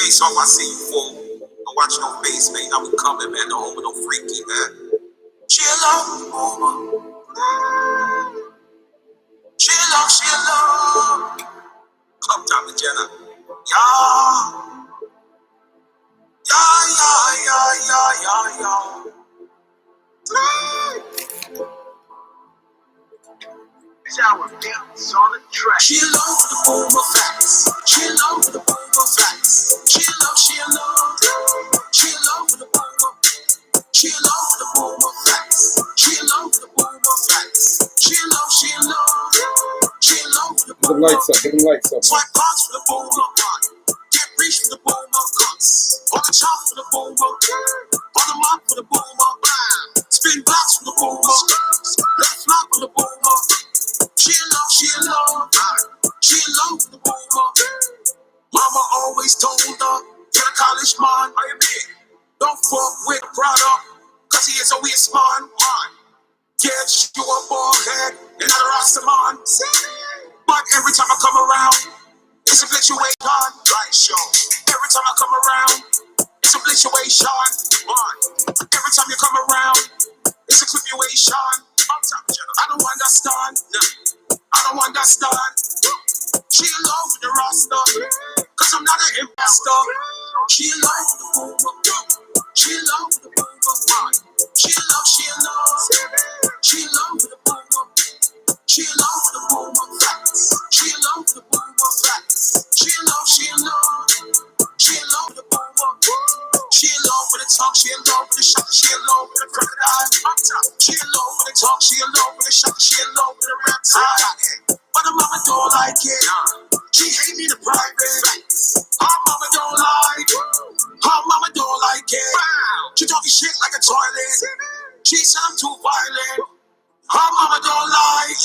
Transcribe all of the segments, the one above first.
face off, I see you fool. Don't watch no face, man. Now we coming, man. No homo, no freaky, man. Chill out, homo. Chill out. Come down to Jenna. Yeah. Our builds on the track. Chill out for the boomer facts. Chill out for the boomer facts. Chill out. Chill out for the boomer. Chill out for the boomer facts. Chill out for the boomer facts. Chill out. Chill out for the boomer. Get them lights up. Swipe box for the boomer. Get rich for the boomer cuts. On the top for the boomer. On the mop for the boomer. Spin blocks for the boomer. Left lock for the boomer. Chill out for the boomer. Mama always told her, get a college man. I am here. Don't fuck with a product, cause he is a weird smart man. Get you a bald head and not a rasta man. But every time I come around, it's a fluctuation. Right, show. Every time I come around, it's a fluctuation. Every time you come around, it's a fluctuation. I don't understand. I don't understand. Chill out with the rasta, cause I'm not an imposter. Chill out with the boomer. Chill out with the boomer. Chill out. Chill out with the boomer. Chill out with the boomer facts. Chill out with the boomer facts. Chill out. Chill out with the boomer. Chill out with the talk. Chill out with the shot. Chill out with the crocodile. Chill out with the talk. Chill out with the shot. Chill out with the reptile. But the mama don't like it. She hate me in the private. Her mama don't like. Her mama don't like it. She talking shit like a toilet. She said I'm too violent. Her mama don't like.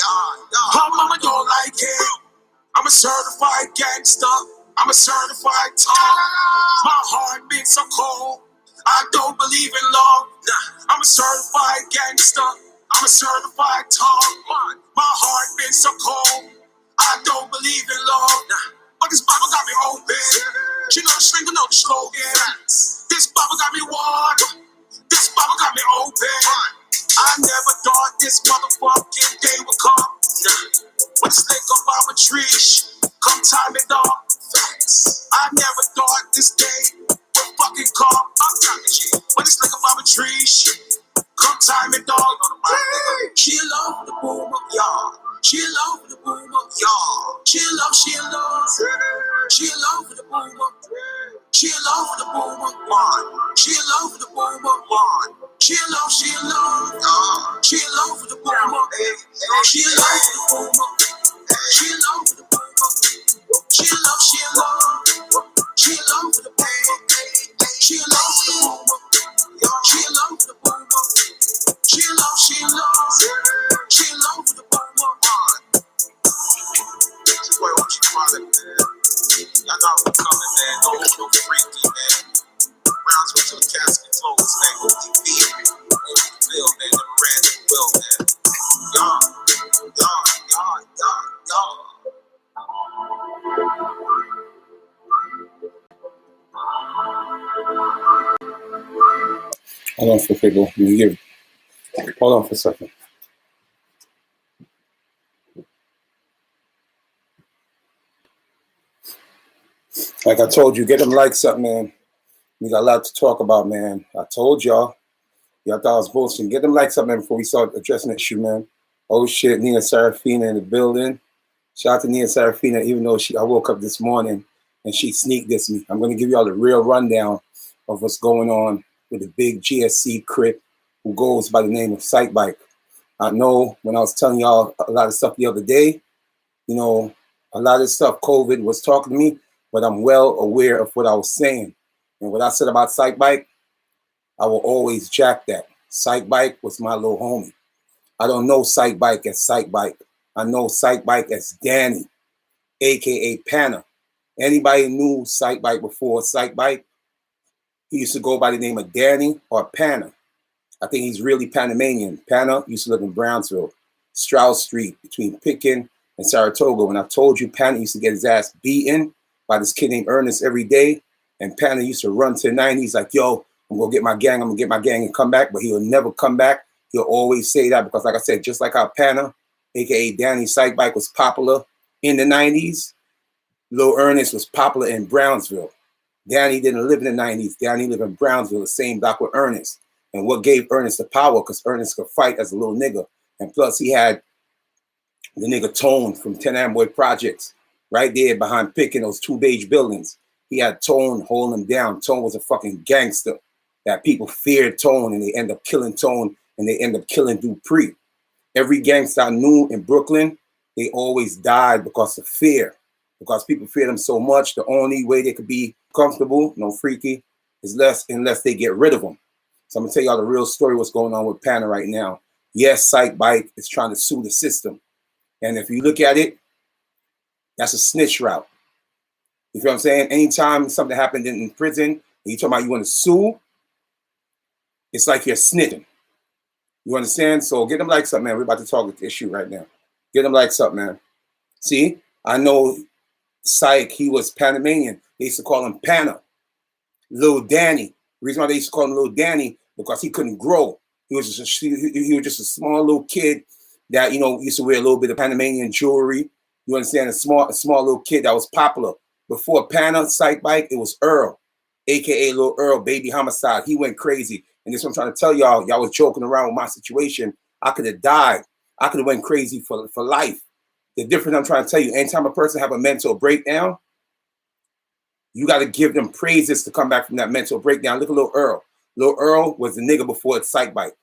Her mama don't like it. I'm a certified gangster. I'm a certified top. My heart beats so cold. I don't believe in love. I'm a certified gangster. I'm a certified top. My heart beats so cold. I don't believe in love. But this Bible got me open. She know the string, know the slogan. This Bible got me warm. This Bible got me open. I never thought this motherfucking day would come. When it's like a arbitration, come time it up. Facts. I never thought this day would fucking come. I'm talking shit. When it's like a arbitration, come time it up. Chill out the boomer, y'all. Chill out for the boomer, y'all. Chill out. Chill out for the boomer. Chill out for the boomer, one. Chill out for the boomer, one. Chill out. Chill out for the boomer. Chill out for the boomer. Chill out for the boomer. Chill out. Chill out for the boomer. Chill out for the boomer. Chill out for the boomer. Chill out. Chill out for the boomer. Boy, what you calling, man? Y'all know we coming, man. No freaky, man. Rounds went to the casket, clothes, man. OTV. Bill, man. The random will, man. Y'all. Hold on for people. Hold on for a second. Like I told you, get them likes up, man. We got a lot to talk about, man. I told y'all. Y'all thought I was bullshitting. Get them likes up, man, before we start addressing that issue, man. Oh, shit, Nina Serafina in the building. Shout out to Nina Serafina, even though I woke up this morning and she sneak dissed me. I'm going to give y'all the real rundown of what's going on with the big GSC Crip who goes by the name of Sike. I know when I was telling y'all a lot of stuff the other day, you know, a lot of stuff COVID was talking to me, but I'm well aware of what I was saying. And what I said about Sike, I will always jack that. Sike was my little homie. I don't know Sike as Sike. I know Sike as Danny, a.k.a. Panna. Anybody knew Sike before Sike? He used to go by the name of Danny or Panna. I think he's really Panamanian. Panna used to live in Brownsville, Stroud Street, between Pitkin and Saratoga. When I told you Panna used to get his ass beaten by this kid named Ernest every day, And Panda used to run to the 90s like, yo, I'm gonna get my gang, I'm gonna get my gang and come back, but he'll never come back. He'll always say that because, like I said, just like how Panda, aka Danny Sike Bike, was popular in the 90s, Lil Ernest was popular in Brownsville. Danny didn't live in the 90s. Danny lived in Brownsville, the same block with Ernest. And what gave Ernest the power? Because Ernest could fight as a little nigga. And plus, he had the nigga Tone from 10 Amboy Projects right there behind Picking, those two beige buildings. He had Tone holding him down. Tone was a fucking gangster that people feared Tone, and they end up killing Tone, and they end up killing Dupree. Every gangster I knew in Brooklyn, they always died because of fear. Because people fear them so much, the only way they could be comfortable, no freaky, is unless they get rid of them. So I'm gonna tell y'all the real story, what's going on with Panda right now. Yes, Sike Bike is trying to sue the system. And if you look at it, that's a snitch route. You feel what I'm saying? Anytime something happened in prison, and you talking about you want to sue, it's like you're snitching. You understand? So get them like something, man. We're about to talk with the issue right now. Get them like something, man. See, I know Sike, he was Panamanian. They used to call him Pana. Lil Danny. The reason why they used to call him Lil Danny, because he couldn't grow. He was just a small little kid that, you know, used to wear a little bit of Panamanian jewelry. You understand? A small little kid that was popular. Before Pana, Sike Bike, it was Earl, aka Lil Earl, Baby Homicide. He went crazy. And this is what I'm trying to tell y'all. Y'all was joking around with my situation. I could have died. I could have went crazy for life. The difference I'm trying to tell you, anytime a person have a mental breakdown, you got to give them praises to come back from that mental breakdown. Look at Lil Earl. Lil Earl was the nigga before it's Sike Bike.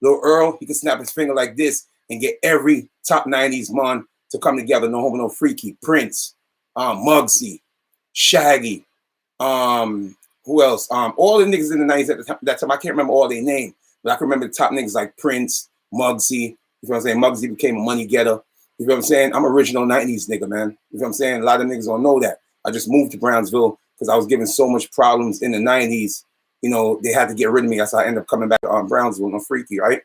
Lil Earl, he could snap his finger like this and get every top 90s man to come together. No Homo, No Freaky, Prince, Muggsy, Shaggy, who else? All the niggas in the 90s at that time, I can't remember all their names, but I can remember the top niggas like Prince, Muggsy. You know what I'm saying? Muggsy became a money getter. You know what I'm saying? I'm original 90s nigga, man. You know what I'm saying? A lot of niggas don't know that. I just moved to Brownsville because I was given so much problems in the 90s. You know, they had to get rid of me. That's how I ended up coming back to Brownsville, No Freaky, right?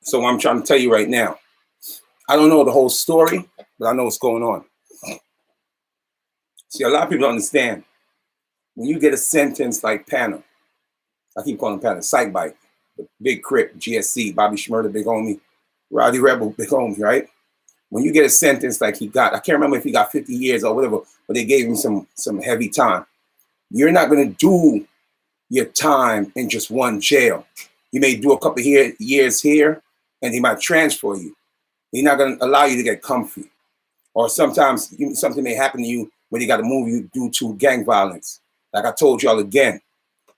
So I'm trying to tell you right now, I don't know the whole story, but I know what's going on. See, a lot of people don't understand. When you get a sentence like Pana, I keep calling Pana, Sike Bike, the big Crip, GSC, Bobby Shmurda, big homie, Rowdy Rebel, big homie, right? When you get a sentence like he got, I can't remember if he got 50 years or whatever, but they gave him some heavy time. You're not going to do your time in just one jail. You may do a couple of years here, and he might transfer you. He's not going to allow you to get comfy. Or sometimes something may happen to you when they got to move you due to gang violence. Like I told y'all again,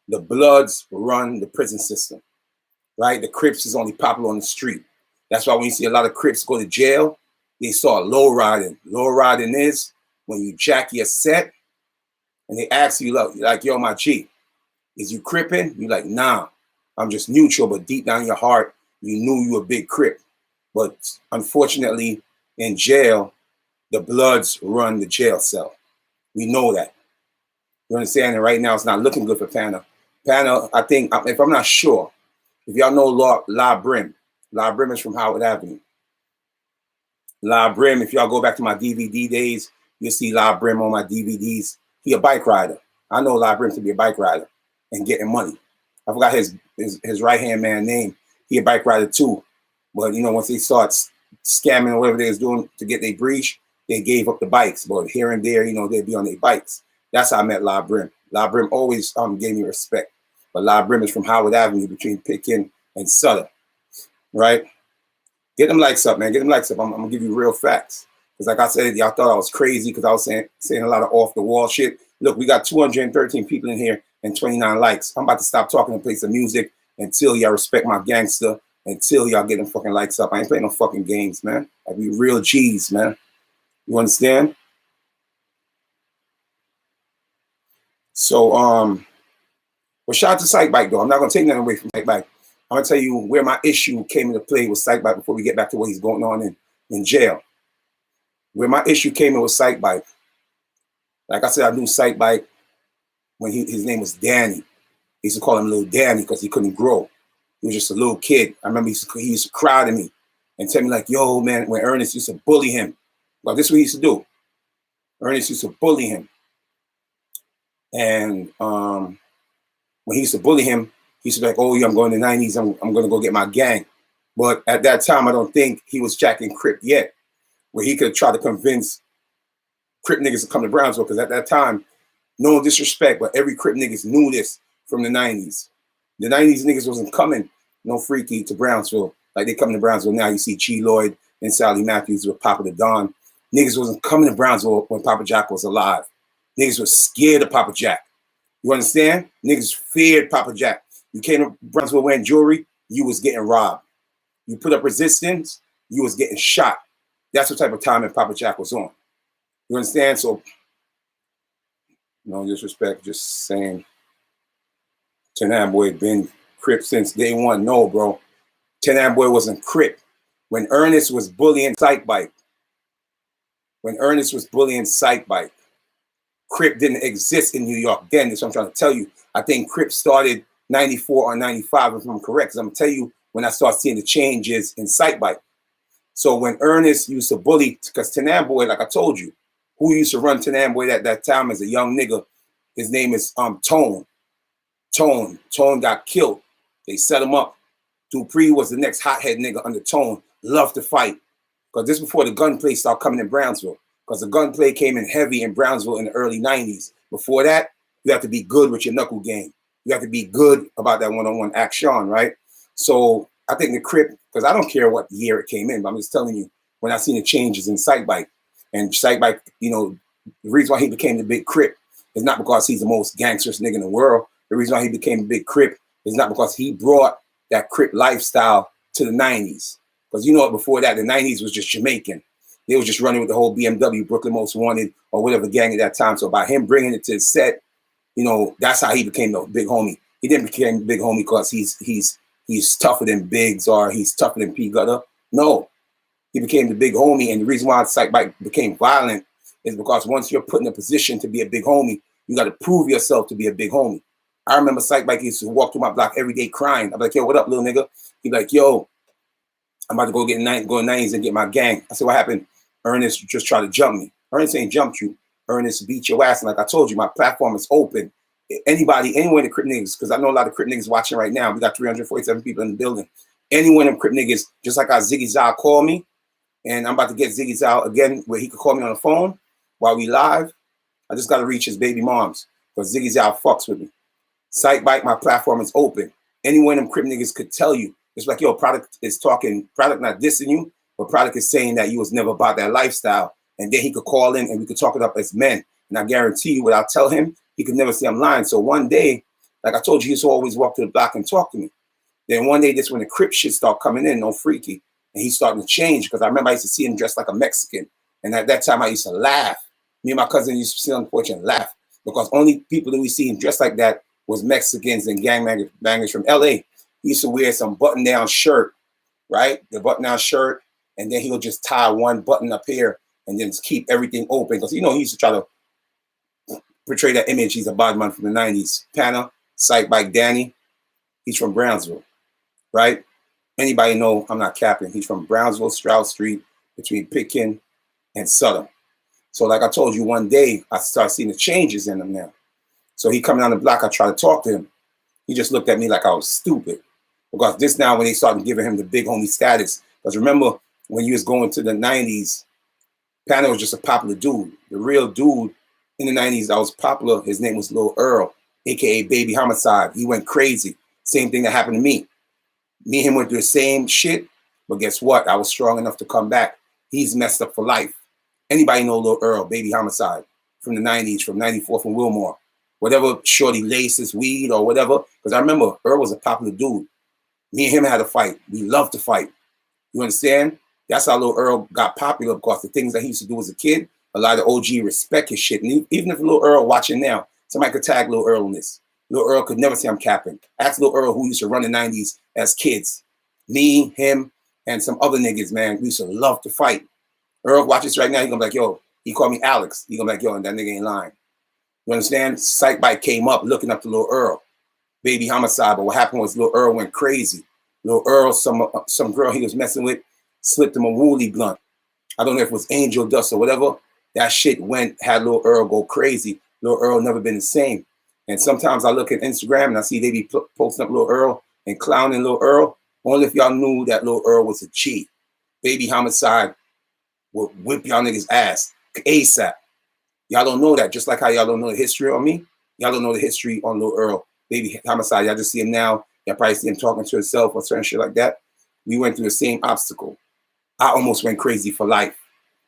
the Bloods run the prison system, right? The Crips is only popular on the street. That's why when you see a lot of Crips go to jail, they start low riding. Low riding is when you jack your set and they ask you, like, yo, my G, is you cripping? You like, nah, I'm just neutral, but deep down in your heart, you knew you were a big Crip. But unfortunately, in jail, the Bloods run the jail cell. We know that. You understand? And right now, it's not looking good for Pana. Pana, I think, if I'm not sure, if y'all know La Brim is from Howard Avenue. La Brim, if y'all go back to my DVD days, you'll see La Brim on my DVDs. He a bike rider. I know La Brim to be a bike rider and getting money. I forgot his right-hand man name. He a bike rider too. But, you know, once they start scamming or whatever they was doing to get their breach, they gave up the bikes. But here and there, you know, they'd be on their bikes. That's how I met La Brim. La Brim always gave me respect. But La Brim is from Howard Avenue between Pitkin and Sutter, right? Get them likes up, man. Get them likes up. I'm going to give you real facts. Because like I said, y'all thought I was crazy because I was saying a lot of off-the-wall shit. Look, we got 213 people in here and 29 likes. I'm about to stop talking and play some music until y'all respect my gangster, until y'all get them fucking likes up. I ain't playing no fucking games, man. I be real G's, man. You understand? So, well, shout out to Sike Bike, though. I'm not going to take nothing away from Sike Bike. I'm going to tell you where my issue came into play with Sike Bike before we get back to what he's going on in jail. Where my issue came in with Sike Bike. Like I said, I knew Sike Bike when his name was Danny. He used to call him Little Danny because he couldn't grow. He was just a little kid. I remember he used to cry to me and tell me like, yo, man, when Ernest used to bully him. Well, this is what he used to do. Ernest used to bully him. And when he used to bully him, he used to be like, oh, yeah, I'm going to the 90s. I'm going to go get my gang. But at that time, I don't think he was jacking Crip yet, where he could try to convince Crip niggas to come to Brownsville. Because at that time, no disrespect, but every Crip niggas knew this from the 90s. The 90s niggas wasn't coming no freaky to Brownsville. Like they come to Brownsville now. You see G. Lloyd and Sally Matthews with Papa the Don. Niggas wasn't coming to Brownsville when Papa Jack was alive. Niggas was scared of Papa Jack. You understand? Niggas feared Papa Jack. You came to Brownsville wearing jewelry, you was getting robbed. You put up resistance, you was getting shot. That's what type of time that Papa Jack was on. You understand? So, no disrespect, just saying, Tenan Boy been Crip since day one. No, bro. Tenan Boy wasn't Crip. When Ernest was bullying Sike, Crip didn't exist in New York then. That's what I'm trying to tell you. I think Crip started 94 or 95, if I'm correct. Because I'm going to tell you when I start seeing the changes in Sike. So when Ernest used to bully, because Tenan Boy, like I told you, who used to run Tenan Boy at that time as a young nigga, his name is Tone. Tone got killed. They set him up. Dupree was the next hothead nigga under Tone. Loved to fight. Because this before the gunplay started coming in Brownsville. Because the gunplay came in heavy in Brownsville in the early 90s. Before that, you have to be good with your knuckle game. You have to be good about that one-on-one action, right? So I think the Crip, because I don't care what year it came in, but I'm just telling you, when I seen the changes in Sike, and Sike, you know, the reason why he became the big Crip is not because he's the most gangsterous nigga in the world. The reason why he became a big Crip is not because he brought that Crip lifestyle to the 90s. Because you know, before that, the 90s was just Jamaican. They was just running with the whole BMW, Brooklyn Most Wanted, or whatever gang at that time. So by him bringing it to the set, you know, that's how he became the big homie. He didn't become the big homie because he's tougher than Biggs or he's tougher than P. Gutter. No, he became the big homie. And the reason why Sike became violent is because once you're put in a position to be a big homie, you got to prove yourself to be a big homie. I remember Sike used to walk through my block every day crying. I'm like, yo, what up, little nigga? He'd be like, yo, I'm about to go get 90s and get my gang. I said, what happened? Ernest just tried to jump me. Ernest ain't jumped you. Ernest beat your ass. And like I told you, my platform is open. Anybody, anyone in the Crip niggas, because I know a lot of Crip niggas watching right now. We got 347 people in the building. Anyone in Crip niggas, just like how Ziggy Zal called me, and I'm about to get Ziggy Zal again, where he could call me on the phone while we live. I just got to reach his baby moms, because Ziggy Zal fucks with me. Sike, my platform is open. Anyone in Crip niggas could tell you. It's like, yo, Product is talking, Product not dissing you, but Product is saying that you was never about that lifestyle. And then he could call in and we could talk it up as men. And I guarantee you, what I'll tell him, he could never say I'm lying. So one day, like I told you, he used to always walk to the block and talk to me. Then one day, this when the Crip shit started coming in, no freaky. And he's starting to change, because I remember I used to see him dressed like a Mexican. And at that time, I used to laugh. Me and my cousin used to sit on the porch and laugh, because only people that we see him dressed like that was Mexicans and gangbangers from LA. He used to wear some button-down shirt, right? The button-down shirt, and then he'll just tie one button up here and then just keep everything open. Because, you know, he used to try to portray that image. He's a bad man from the 90s. Panna, Sike Danny, he's from Brownsville, right? Anybody know I'm not capping. He's from Brownsville, Stroud Street, between Pitkin and Sutter. So like I told you, one day, I started seeing the changes in him now. So he coming down the block, I try to talk to him. He just looked at me like I was stupid. Because this now when they started giving him the big homie status. Because remember, when you was going to the 90s, Panna was just a popular dude. The real dude in the 90s that was popular, his name was Lil Earl, a.k.a. Baby Homicide. He went crazy. Same thing that happened to me. Me and him went through the same shit, but guess what? I was strong enough to come back. He's messed up for life. Anybody know Lil Earl, Baby Homicide, from the 90s, from 94, from Wilmore? Whatever shorty laces, weed, or whatever. Because I remember Earl was a popular dude. Me and him had a fight. We loved to fight. You understand? That's how Lil Earl got popular, because the things that he used to do as a kid, a lot of OG respect his shit. And even if Lil Earl watching now, somebody could tag Lil Earl in this. Lil Earl could never say I'm capping. Ask Lil Earl who used to run the 90s as kids. Me, him, and some other niggas, man. We used to love to fight. Earl watches right now, he gonna be like, yo, he called me Alex. He gonna be like, yo, and that nigga ain't lying. You understand? Sike came up looking up to Lil Earl. Baby Homicide, but what happened was Lil Earl went crazy. Lil Earl, some girl he was messing with, slipped him a woolly blunt. I don't know if it was angel dust or whatever. That shit had Lil Earl go crazy. Lil Earl never been the same. And sometimes I look at Instagram and I see they be posting up Lil Earl and clowning Lil Earl. Only if y'all knew that Lil Earl was a G. Baby Homicide would whip y'all niggas ass ASAP. Y'all don't know that, just like how y'all don't know the history on me. Y'all don't know the history on Lil Earl. Baby Homicide, y'all just see him now. Y'all probably see him talking to himself or certain shit like that. We went through the same obstacle. I almost went crazy for life.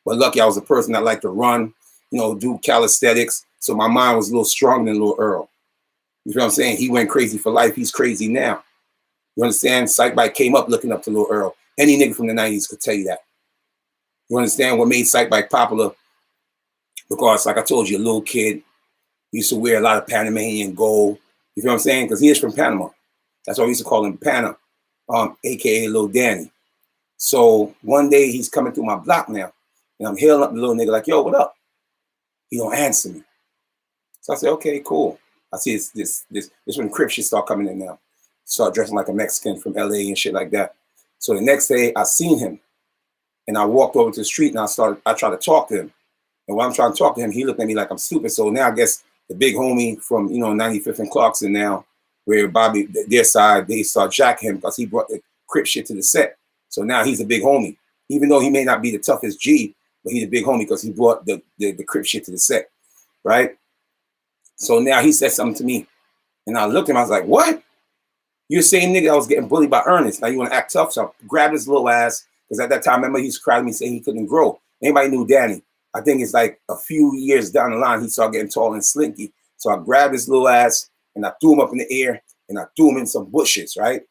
But lucky I was a person that liked to run, you know, do calisthenics. So my mind was a little stronger than Lil Earl. You feel what I'm saying? He went crazy for life. He's crazy now. You understand? Sike Bike came up looking up to Lil Earl. Any nigga from the 90s could tell you that. You understand what made Sike Bike popular? Because, like I told you, a little kid used to wear a lot of Panamanian gold. You feel what I'm saying? Because he is from Panama. That's why we used to call him Pana, a.k.a. Lil Danny. So one day he's coming through my block now, and I'm hailing up the little nigga like, yo, what up? He don't answer me. So I say, okay, cool. I see this when Crip shit start coming in now. Start dressing like a Mexican from LA and shit like that. So the next day I seen him, and I walked over to the street and I tried to talk to him. And while I'm trying to talk to him, he looked at me like I'm stupid. So now I guess the big homie from, 95th and Clarkson now, where Bobby, their side, they start jacking him because he brought the Crip shit to the set. So now he's a big homie. Even though he may not be the toughest G, but he's a big homie because he brought the Crip shit to the set, right? So now he said something to me. And I looked at him, I was like, what? You're the same nigga that was getting bullied by Ernest. Now you want to act tough? So I grabbed his little ass, because at that time, remember, he was crying to me saying he couldn't grow. Anybody knew Danny? I think it's like a few years down the line, he started getting tall and slinky. So I grabbed his little ass, and I threw him up in the air, and I threw him in some bushes, right?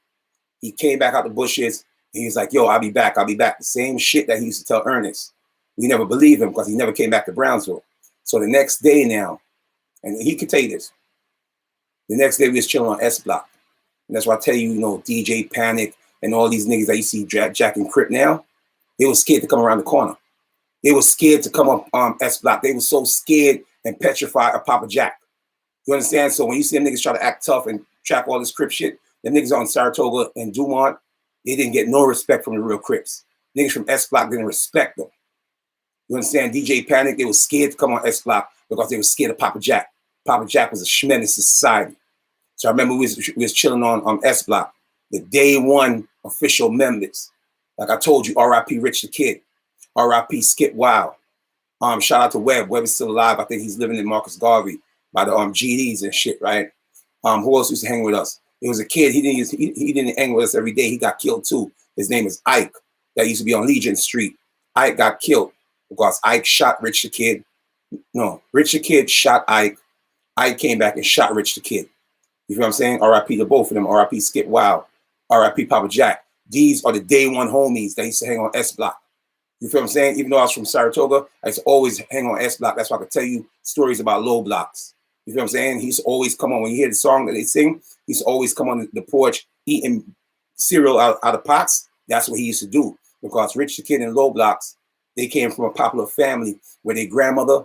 He came back out the bushes, and he was like, yo, I'll be back, I'll be back. The same shit that he used to tell Ernest. We never believed him because he never came back to Brownsville. So the next day now, and he could tell you this, the next day we was chilling on S Block. And that's why I tell you, DJ Panic and all these niggas that you see Jack and Crip now, they were scared to come around the corner. They were scared to come up S Block. They were so scared and petrified of Papa Jack. You understand? So when you see them niggas try to act tough and track all this Crip shit, them niggas on Saratoga and Dumont, they didn't get no respect from the real Crips. Niggas from S Block didn't respect them. You understand? DJ Panic, they were scared to come on S Block because they were scared of Papa Jack. Papa Jack was a menace to society. So I remember we was chilling on S Block, the day one official members. Like I told you, R.I.P. Rich the Kid, R.I.P. Skip Wild. Shout out to Webb. Webb is still alive. I think he's living in Marcus Garvey by the GDs and shit, right? Who else used to hang with us? It was a kid. He didn't hang with us every day. He got killed too. His name is Ike. That used to be on Legion Street. Ike got killed because Ike shot Rich the Kid. No, Rich the Kid shot Ike. Ike came back and shot Rich the Kid. You feel what I'm saying? R.I.P. to both of them. R.I.P. Skip Wild. R.I.P. Papa Jack. These are the day one homies that used to hang on S Block. You feel what I'm saying? Even though I was from Saratoga, I used to always hang on S Block. That's why I could tell you stories about low blocks. You feel what I'm saying? He used to always come on. When you hear the song that they sing, he used to always come on the porch eating cereal out of pots. That's what he used to do. Because Rich the Kid and low blocks, they came from a popular family where their mother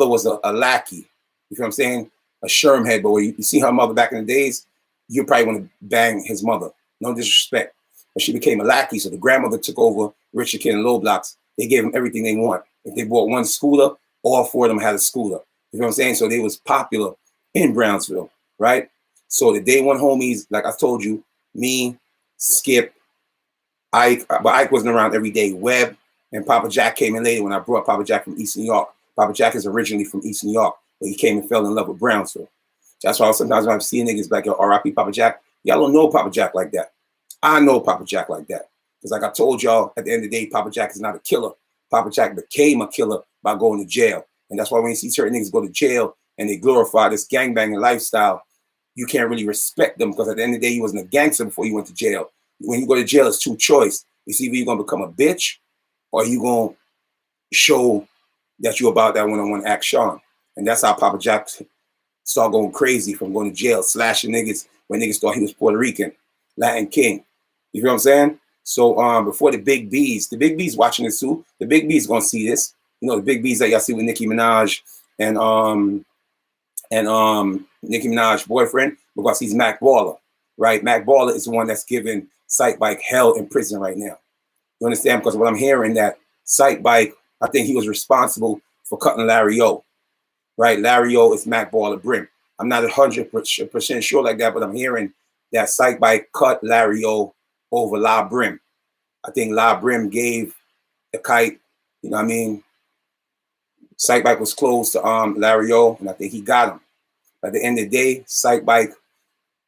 was a lackey. You feel what I'm saying? A Sherm head, but when you see her mother back in the days, you probably want to bang his mother. No disrespect. But she became a lackey, so the grandmother took over Rich the Kid and low blocks. They gave them everything they want. If they bought one scooter, all four of them had a scooter. You know what I'm saying? So they was popular in Brownsville, right? So the day one homies, like I told you, me, Skip, Ike, but Ike wasn't around every day. Webb and Papa Jack came in later when I brought Papa Jack from East New York. Papa Jack is originally from East New York, but he came and fell in love with Brownsville. That's why sometimes when I see niggas like, yo, R.I.P. Papa Jack, y'all don't know Papa Jack like that. I know Papa Jack like that. Because like I told y'all, at the end of the day, Papa Jack is not a killer. Papa Jack became a killer by going to jail. And that's why when you see certain niggas go to jail and they glorify this gangbanging lifestyle, you can't really respect them because at the end of the day, you wasn't a gangster before you went to jail. When you go to jail, it's two choices. It's either you're going to become a bitch or you're going to show that you're about that one-on-one action. And that's how Papa Jack started going crazy from going to jail, slashing niggas when niggas thought he was Puerto Rican, Latin King. You feel what I'm saying? So before the Big B's watching this too. The Big B's gonna see this. You know, the Big B's that y'all see with Nicki Minaj and Nicki Minaj's boyfriend, because he's Mac Baller, right? Mac Baller is the one that's giving Sike Bike hell in prison right now. You understand? Because what I'm hearing that Sike Bike, I think he was responsible for cutting Larry O. right? Larry O is Mac Baller Brim. I'm not 100% sure like that, but I'm hearing that Sike Bike cut Larry O over La Brim. I think La Brim gave the kite, you know what I mean? Sike Bike was close to Larry O, and I think he got him. At the end of the day, Sike Bike,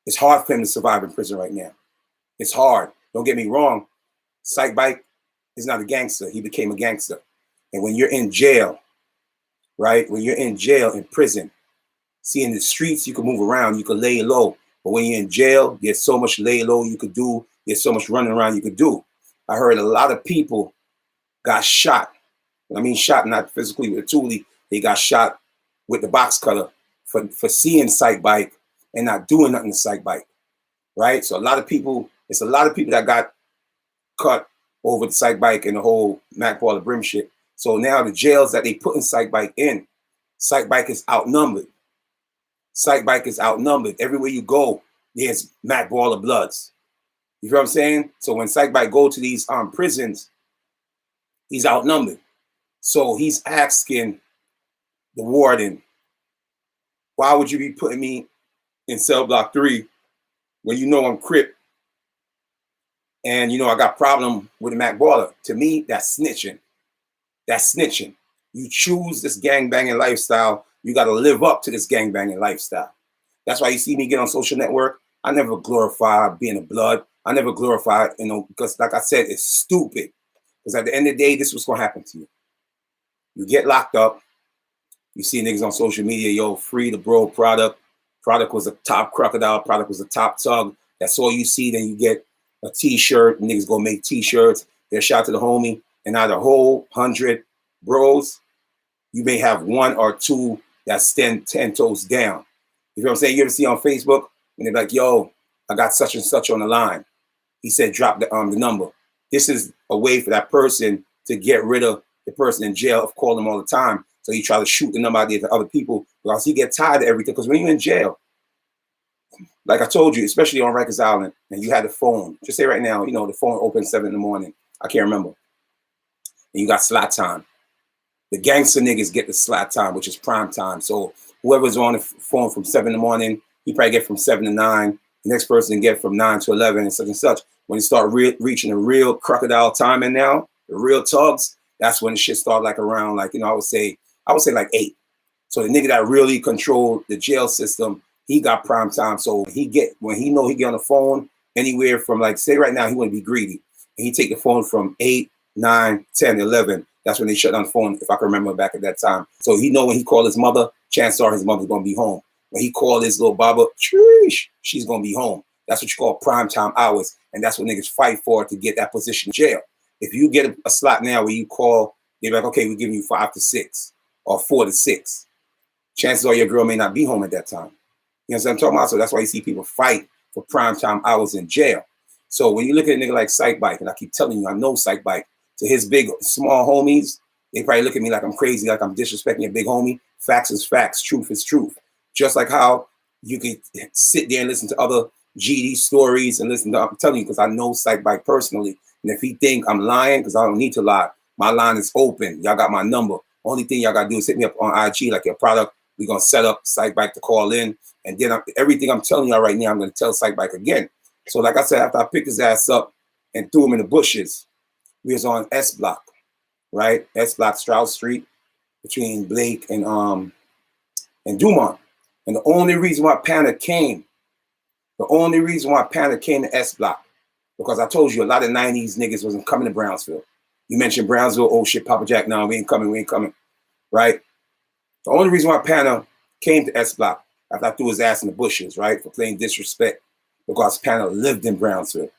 it's hard for him to survive in prison right now. It's hard. Don't get me wrong. Sike Bike is not a gangster. He became a gangster. And when you're in jail, right? When you're in jail, in prison, see, in the streets, you can move around, you can lay low. But when you're in jail, there's so much lay low you could do. There's so much running around you could do. I heard a lot of people got shot. I mean, shot not physically with a toolie. They got shot with the box cutter for seeing Sike Bike and not doing nothing to Sike Bike, right? So it's a lot of people that got cut over the Sike Bike and the whole Mac Baller Brim shit. So now the jails that they put in Sike Bike is outnumbered. Sike Bike is outnumbered. Everywhere you go, there's Mac Baller Bloods. You know what I'm saying? So when Sike Bike go to these prisons, he's outnumbered. So he's asking the warden, why would you be putting me in cell block 3 when you know I'm Crip and you know I got problem with the Mac Baller? To me, that's snitching. That's snitching. You choose this gangbanging lifestyle. You got to live up to this gangbanging lifestyle. That's why you see me get on social network. I never glorify being a blood. I never glorify, because like I said, it's stupid. Because at the end of the day, this is what's going to happen to you. You get locked up. You see niggas on social media, yo, free the bro product. Product was a top Crocodile. Product was a top Tug. That's all you see. Then you get a t-shirt. Niggas go make t-shirts. They're shout to the homie. And out of the whole 100 bros, you may have 1 or 2 that stand 10 toes down. You know what I'm saying? You ever see on Facebook when they're like, yo, I got such and such on the line. He said, drop the number. This is a way for that person to get rid of the person in jail of calling them all the time. So he try to shoot the number out there to other people because he get tired of everything. Because when you're in jail, like I told you, especially on Rikers Island, and you had the phone, just say right now, the phone opens 7 in the morning. I can't remember. And you got slot time. The gangster niggas get the slot time, which is prime time. So whoever's on the phone from 7 in the morning, he probably get from 7 to 9. The next person get from 9 to 11 and such and such. When you start reaching the real Crocodile timing now, the real tugs, that's when the shit start like around like, I would say like 8. So the nigga that really controlled the jail system, he got prime time. So when he know he get on the phone anywhere from like, say right now, he want to be greedy. And he take the phone from 8, 9, 10, 11. That's when they shut down the phone, if I can remember back at that time. So he know when he called his mother, chances are his mother's going to be home. When he called his little baba, she's going to be home. That's what you call prime time hours. And that's what niggas fight for to get that position in jail. If you get a slot now where you call, they're like, okay, we're giving you 5 to 6 or 4 to 6. Chances are your girl may not be home at that time. You know what I'm talking about? So that's why you see people fight for prime time hours in jail. So when you look at a nigga like Sike Bike, and I keep telling you, I know Sike Bike, to his big, small homies, they probably look at me like I'm crazy, like I'm disrespecting a big homie. Facts is facts. Truth is truth. Just like how you can sit there and listen to other GD stories and listen to, I'm telling you, because I know Sike Bike personally. And if he think I'm lying, because I don't need to lie, my line is open. Y'all got my number. Only thing y'all got to do is hit me up on IG, like your product. We're going to set up Sike Bike to call in. And then everything I'm telling y'all right now, I'm going to tell Sike Bike again. So like I said, after I picked his ass up and threw him in the bushes, we was on S Block, right? S Block, Stroud Street, between Blake and Dumont. And the only reason why Panda came to S Block, because I told you a lot of 90s niggas wasn't coming to Brownsville. You mentioned Brownsville, oh shit, Papa Jack, no, we ain't coming, right? The only reason why Panda came to S Block after I threw his ass in the bushes, right, for playing disrespect, because Panda lived in Brownsville.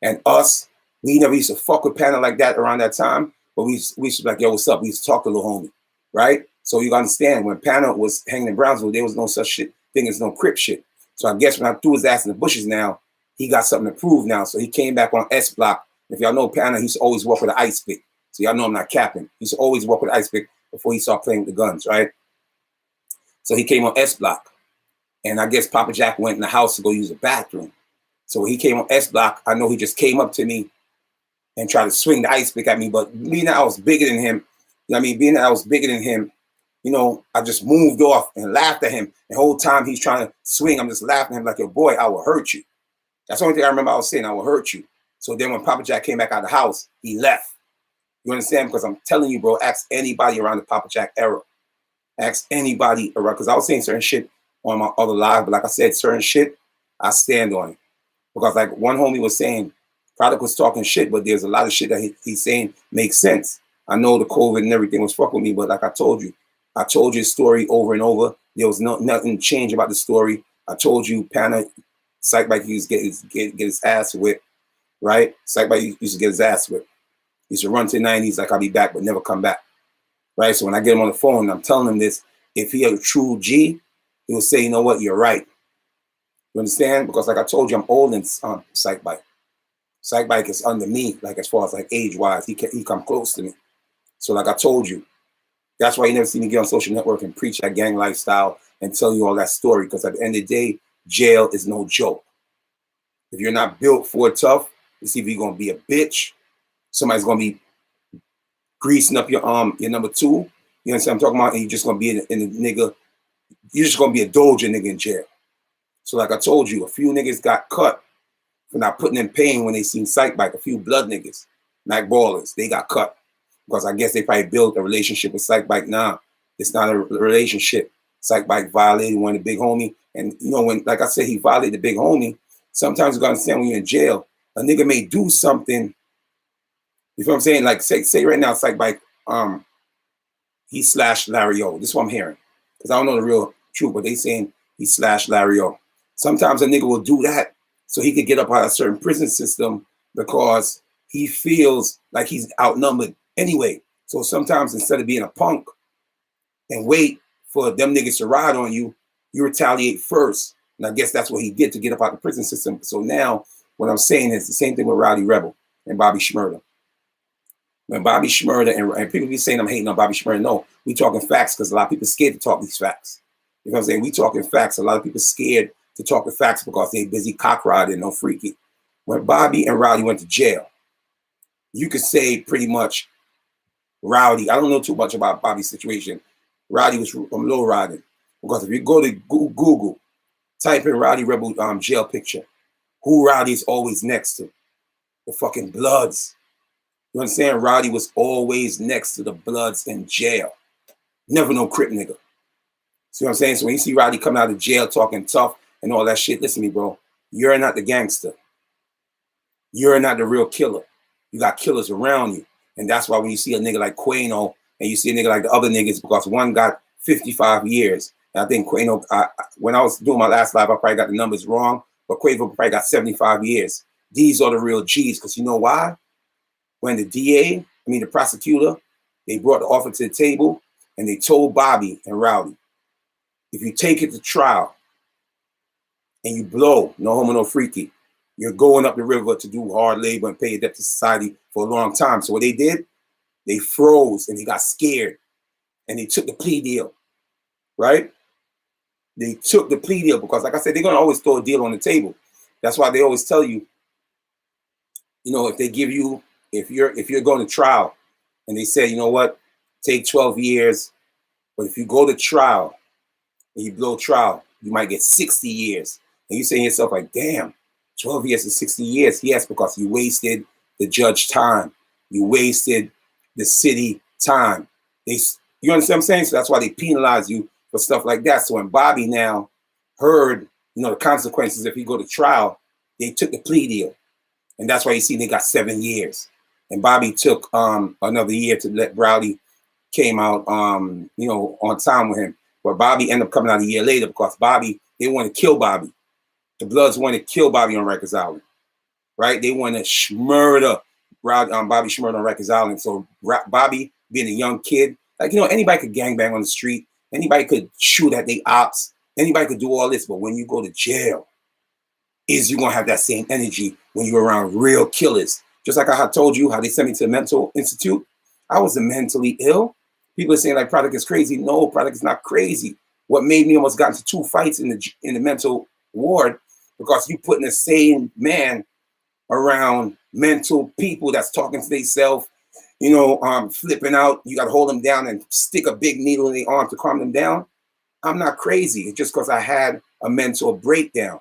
And us, we never used to fuck with Panda like that around that time, but we used to be like, yo, what's up? We used to talk to little homie, right? So you understand, when Panda was hanging in Brownsville, there was no such thing as no Crip shit. So I guess when I threw his ass in the bushes now, he got something to prove now. So he came back on S Block. If y'all know Panda, he used to always walk with an ice pick. So y'all know I'm not capping. He used to always walk with an ice pick before he started playing with the guns, right? So he came on S Block. And I guess Papa Jack went in the house to go use the bathroom. So when he came on S Block, I know he just came up to me and tried to swing the ice pick at me. But being that I was bigger than him, being that I was bigger than him, you know, I just moved off and laughed at him. And the whole time he's trying to swing, I'm just laughing at him like, yo, boy, I will hurt you. That's the only thing I remember I was saying, I will hurt you. So then when Papa Jack came back out of the house, he left. You understand? Because I'm telling you, bro, ask anybody around the Papa Jack era. Ask anybody around, because I was saying certain shit on my other live, but like I said, certain shit, I stand on it. Because like one homie was saying, Product was talking shit, but there's a lot of shit that he's saying makes sense. I know the COVID and everything was fucking with me, but like I told you his story over and over. There was nothing changed about the story. I told you, Panna, Sike Bike used to get his ass whipped, right? Sike Bike used to get his ass whipped. He used to run to the 90s like I'll be back, but never come back, right? So when I get him on the phone, I'm telling him this. If he a true G, he will say, you know what, you're right. You understand? Because like I told you, I'm old in Sike Bike. Sike Bike is under me, like as far as like age-wise. He come close to me. So like I told you, that's why you never see me get on social network and preach that gang lifestyle and tell you all that story. Because at the end of the day, jail is no joke. If you're not built for it tough, it's either you're gonna be a bitch, somebody's gonna be greasing up your number two. You know what I'm talking about? And you're just gonna be in the nigga. You're just gonna be a doja nigga in jail. So like I told you, a few niggas got cut for not putting in pain when they seen Sike Bike. A few blood niggas, Mac Ballers, they got cut. Because I guess they probably built a relationship with Sike Bike now. It's not a relationship. Sike Bike violated one of the big homie. And you know, when, like I said, he violated the big homie, sometimes you gotta understand when you're in jail, a nigga may do something. You feel what I'm saying? Like say right now, Sike Bike, he slashed Larry O. This is what I'm hearing. Because I don't know the real truth, but they saying he slashed Larry O. Sometimes a nigga will do that so he could get up out of a certain prison system because he feels like he's outnumbered anyway. So sometimes instead of being a punk and wait for them niggas to ride on you, you retaliate first. And I guess that's what he did to get up out of the prison system. So now what I'm saying is the same thing with Rowdy Rebel and Bobby Shmurda. When Bobby Shmurda, and people be saying I'm hating on Bobby Shmurda, no, we talking facts because a lot of people scared to talk these facts. You know what I'm saying? We talking facts. A lot of people scared to talk the facts because they busy cock riding, no freaky. When Bobby and Rowdy went to jail, you could say pretty much Rowdy, I don't know too much about Bobby's situation. Rowdy was from low riding. Because if you go to Google, type in Rowdy Rebel jail picture, who Rowdy's always next to? The fucking Bloods. You understand? Rowdy was always next to the Bloods in jail. Never no Crip nigga. See what I'm saying? So when you see Rowdy coming out of jail talking tough and all that shit, listen to me, bro. You're not the gangster. You're not the real killer. You got killers around you. And that's why when you see a nigga like Quano and you see a nigga like the other niggas, because one got 55 years. And I think Quano, when I was doing my last live, I probably got the numbers wrong, but Quavo probably got 75 years. These are the real G's, because you know why? When the prosecutor, they brought the offer to the table and they told Bobby and Rowdy, if you take it to trial and you blow, no homo, no freaky, you're going up the river to do hard labor and pay a debt to society for a long time. So what they did, they froze and they got scared and they took the plea deal, right? They took the plea deal because, like I said, they're going to always throw a deal on the table. That's why they always tell you, you know, if they give you, if you're going to trial and they say, you know what, take 12 years, but if you go to trial and you blow trial, you might get 60 years. And you say to yourself like, damn, 12 years is 60 years. Yes, because you wasted the judge time. You wasted the city time. You understand what I'm saying? So that's why they penalize you for stuff like that. So when Bobby now heard, you know, the consequences if he go to trial, they took the plea deal. And that's why you see they got 7 years. And Bobby took another year to let Rowdy came out, you know, on time with him. But Bobby ended up coming out a year later because Bobby, they want to kill Bobby. The Bloods want to kill Bobby on Rikers Island, right? They want to Shmurda Bobby Shmurda on Rikers Island. So Bobby, being a young kid, like, you know, anybody could gangbang on the street. Anybody could shoot at the ops. Anybody could do all this. But when you go to jail, is you going to have that same energy when you're around real killers. Just like I told you how they sent me to the mental institute. I wasn't mentally ill. People are saying like Product is crazy. No, Product is not crazy. What made me almost got into 2 fights in the mental ward because you putting the same man around mental people that's talking to themselves flipping out. You got to hold them down and stick a big needle in the arm to calm them down. I'm not crazy. It's just because I had a mental breakdown.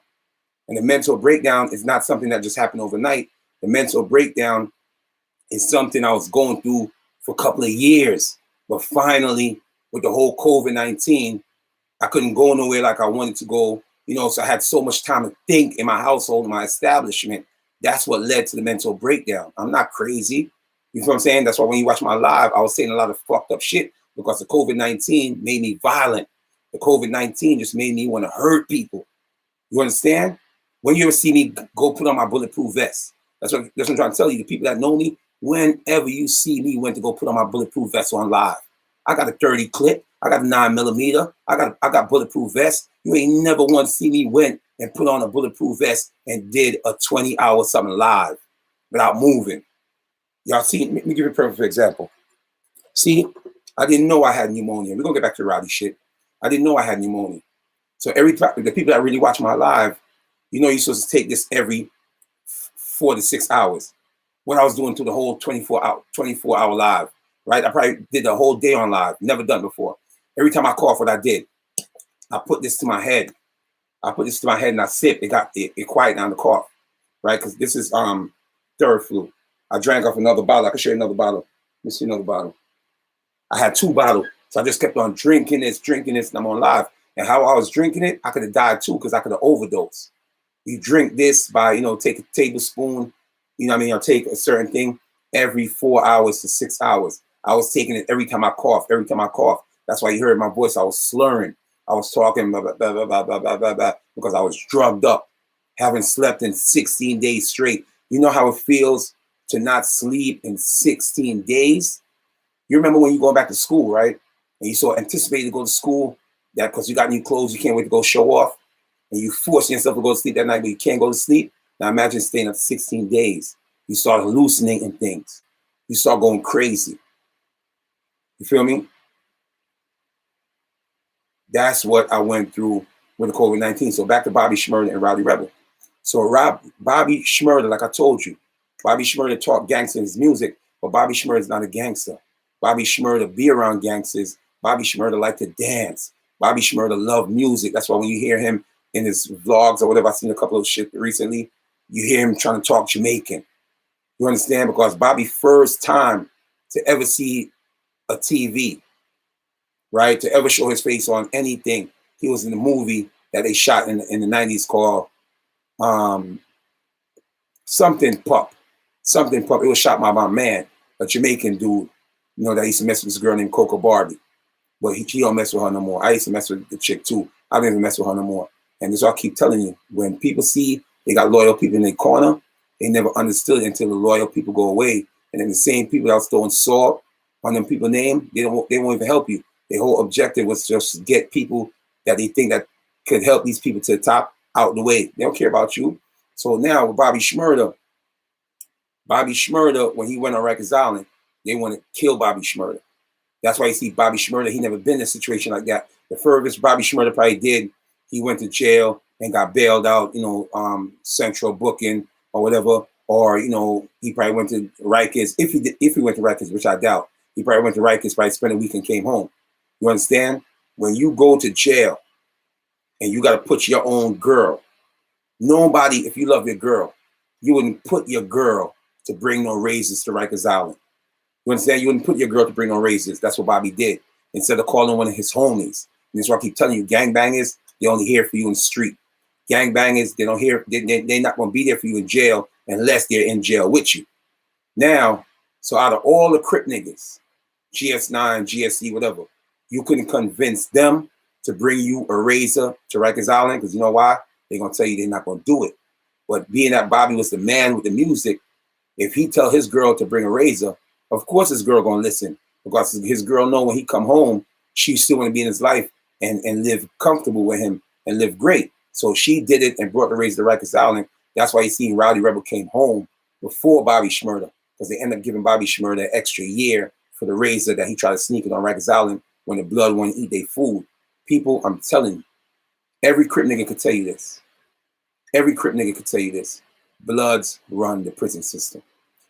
And the mental breakdown is not something that just happened overnight. The mental breakdown is something I was going through for a couple of years. But finally, with the whole COVID-19, I couldn't go nowhere like I wanted to go. So I had so much time to think in my household, in my establishment. That's what led to the mental breakdown. I'm not crazy. You know what I'm saying? That's why when you watch my live, I was saying a lot of fucked up shit because the COVID-19 made me violent. The COVID-19 just made me want to hurt people. You understand? When you ever see me go put on my bulletproof vest, that's what I'm trying to tell you. The people that know me, whenever you see me went to go put on my bulletproof vest on live. I got a 30 clip. I got a 9mm. I got bulletproof vest. You ain't never want to see me went and put on a bulletproof vest and did a 20-hour something live without moving. Y'all see, let me give you a perfect example. See, I didn't know I had pneumonia. We're going to get back to the Rowdy shit. I didn't know I had pneumonia. So the people that really watch my live, you're supposed to take this every 4 to 6 hours. What I was doing through the whole 24-hour live, right? I probably did the whole day on live. Never done before. Every time I cough, what I did, I put this to my head. And I sip. It quieted down the cough, right? Because this is third flu. I drank off another bottle. I can show you another bottle. Let me see another bottle. I had 2 bottles. So I just kept on drinking this, and I'm on live. And how I was drinking it, I could have died too because I could have overdosed. You drink this by, take a tablespoon, or take a certain thing every 4 hours to 6 hours. I was taking it every time I cough. That's why you heard my voice. I was slurring. I was talking blah, blah, blah, blah, blah, blah, blah, blah, because I was drugged up, haven't slept in 16 days straight. You know how it feels to not sleep in 16 days? You remember when you go back to school, right? And you so anticipated to go to school that because you got new clothes, you can't wait to go show off. And you force yourself to go to sleep that night, but you can't go to sleep. Now imagine staying up 16 days. You start hallucinating things. You start going crazy. You feel me? That's what I went through with the COVID-19. So back to Bobby Shmurda and Rowdy Rebel. So Bobby Shmurda, like I told you, Bobby Shmurda taught gangster in his music, but Bobby Shmurda is not a gangster. Bobby Shmurda be around gangsters. Bobby Shmurda like to dance. Bobby Shmurda love music. That's why when you hear him in his vlogs or whatever, I've seen a couple of shit recently, you hear him trying to talk Jamaican. You understand? Because Bobby first time to ever see a TV, right? To ever show his face on anything. He was in a movie that they shot in the 90s called Something Pup. Something Pup. It was shot by my man, a Jamaican dude, that used to mess with this girl named Coco Barbie. But he don't mess with her no more. I used to mess with the chick too. I don't even mess with her no more. And this is what I keep telling you. When people see they got loyal people in their corner, they never understood it until the loyal people go away. And then the same people that was throwing salt on them people's name, they won't even help you. Their whole objective was just to get people that they think that could help these people to the top out the way. They don't care about you. So now with Bobby Shmurda, when he went on Rikers Island, they want to kill Bobby Shmurda. That's why you see Bobby Shmurda, he never been in a situation like that. The furthest Bobby Shmurda probably did, he went to jail and got bailed out, central booking or whatever. Or, he probably went to Rikers. If he went to Rikers, which I doubt, he probably went to Rikers, probably spent a week and came home. You understand? When you go to jail and you got to put your own girl, nobody, if you love your girl, you wouldn't put your girl to bring no raises to Rikers Island. You understand? You wouldn't put your girl to bring on raises. That's what Bobby did. Instead of calling one of his homies. And that's why I keep telling you, gangbangers, they only here for you in the street. Gangbangers, they don't hear, they're not going to be there for you in jail unless they're in jail with you. Now, so out of all the Crip niggas, GS9, GSC, whatever, you couldn't convince them to bring you a razor to Rikers Island because you know why? They're going to tell you they're not going to do it. But being that Bobby was the man with the music, if he tell his girl to bring a razor, of course his girl gonna listen because his girl know when he come home, she still want to be in his life and live comfortable with him and live great. So she did it and brought the razor to Rikers Island. That's why you see Rowdy Rebel came home before Bobby Shmurda because they ended up giving Bobby Shmurda an extra year for the razor that he tried to sneak it on Rikers Island when the blood wouldn't eat their food. People, I'm telling you, every Crip nigga could tell you this. Every Crip nigga could tell you this. Bloods run the prison system.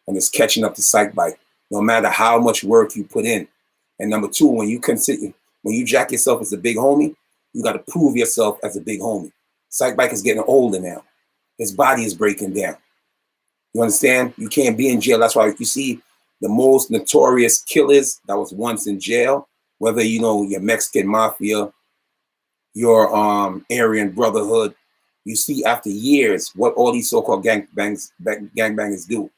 And it's catching up to Sike bite. no matter how much work you put in. And number two, when you jack yourself as a big homie, you got to prove yourself as a big homie. Sike Bike is getting older now. His body is breaking down. You understand? You can't be in jail. That's why you see the most notorious killers that was once in jail, whether you know your Mexican mafia, your Aryan Brotherhood, you see after years what all these so-called gangbangers do.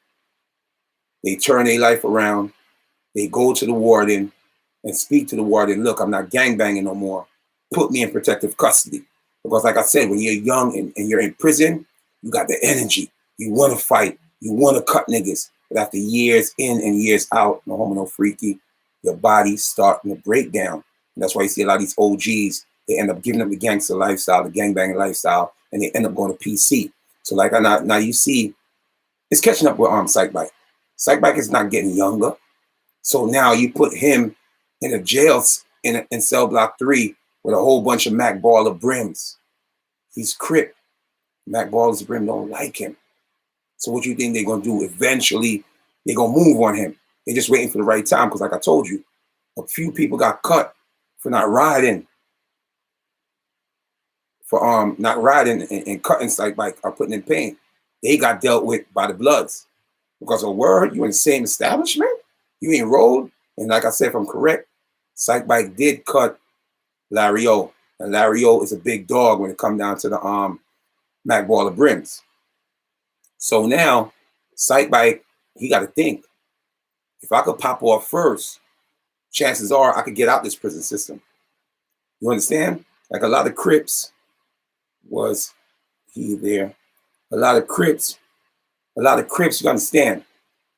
They turn their life around. They go to the warden and speak to the warden. Look, I'm not gangbanging no more. Put me in protective custody. Because like I said, when you're young and you're in prison, you got the energy. You want to fight. You want to cut niggas. But after years in and years out, no homo, no freaky, your body's starting to break down. And that's why you see a lot of these OGs, they end up giving up the gangster lifestyle, the gangbanging lifestyle, and they end up going to PC. So like now you see, it's catching up with Sike Bike. Sike Bike is not getting younger. So now you put him in a jail in cell block 3 with a whole bunch of Mac Baller brims. He's Crip. Mac Baller's brim don't like him. So what you think they're going to do? Eventually, they're going to move on him. They're just waiting for the right time because like I told you, a few people got cut for not riding. For not riding and cutting Sike Bike or putting in pain. They got dealt with by the Bloods. Because a word, you in the same establishment? You ain't rolled? And like I said, if I'm correct, Sike Bike did cut Larry O. And Larry O is a big dog when it comes down to the Mac Baller brims. So now, Sike Bike, he got to think. If I could pop off first, chances are I could get out this prison system. You understand? Like a lot of Crips was he there. A lot of Crips, you understand,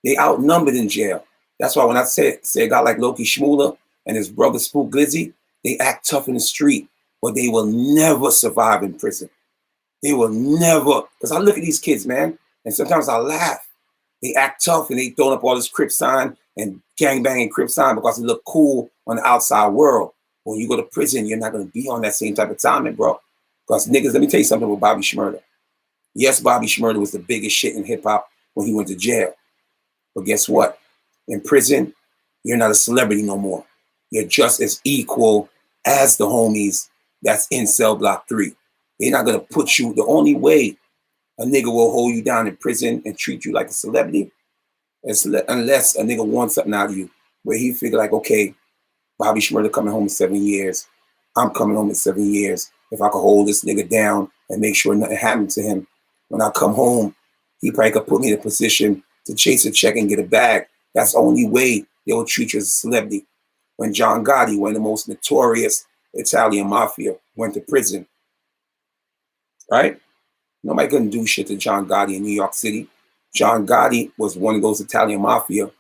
they outnumbered in jail. That's why when I say a guy like Loki Shmurda and his brother Spook Glizzy, they act tough in the street, but they will never survive in prison. They will never, because I look at these kids, man, and sometimes I laugh. They act tough and they throwing up all this Crip sign and gangbanging Crip sign because they look cool on the outside world. When you go to prison, you're not going to be on that same type of timing, bro. Because niggas, let me tell you something about Bobby Shmurda. Yes, Bobby Shmurda was the biggest shit in hip hop when he went to jail. But guess what? In prison, you're not a celebrity no more. You're just as equal as the homies that's in cell block 3. They're not going to put you, the only way a nigga will hold you down in prison and treat you like a celebrity is unless a nigga wants something out of you. Where he figure like, okay, Bobby Shmurda coming home in 7 years. I'm coming home in 7 years. If I could hold this nigga down and make sure nothing happened to him, when I come home, he probably could put me in a position to chase a check and get a bag. That's the only way they will treat you as a celebrity. When John Gotti, one of the most notorious Italian mafia, went to prison, right? Nobody couldn't do shit to John Gotti in New York City. John Gotti was one of those Italian mafia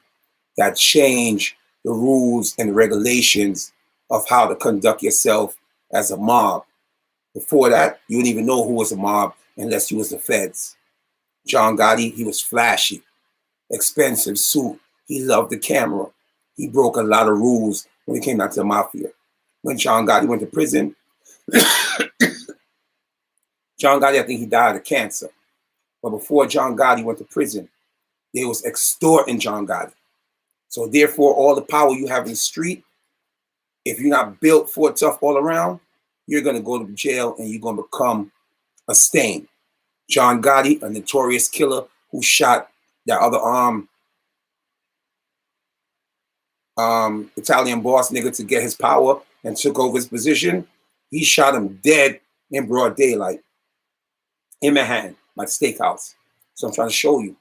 that changed the rules and regulations of how to conduct yourself as a mob. Before that, you didn't even know who was a mob unless you was the feds. John Gotti, he was flashy, expensive suit. He loved the camera. He broke a lot of rules when it came down to the mafia. When John Gotti went to prison, John Gotti, I think he died of cancer. But before John Gotti went to prison, they was extorting John Gotti. So therefore, all the power you have in the street, if you're not built for it tough all around, you're going to go to jail and you're going to become a stain. John Gotti, a notorious killer who shot that other Italian boss nigga to get his power and took over his position, he shot him dead in broad daylight in Manhattan, my steakhouse. So I'm trying to show you.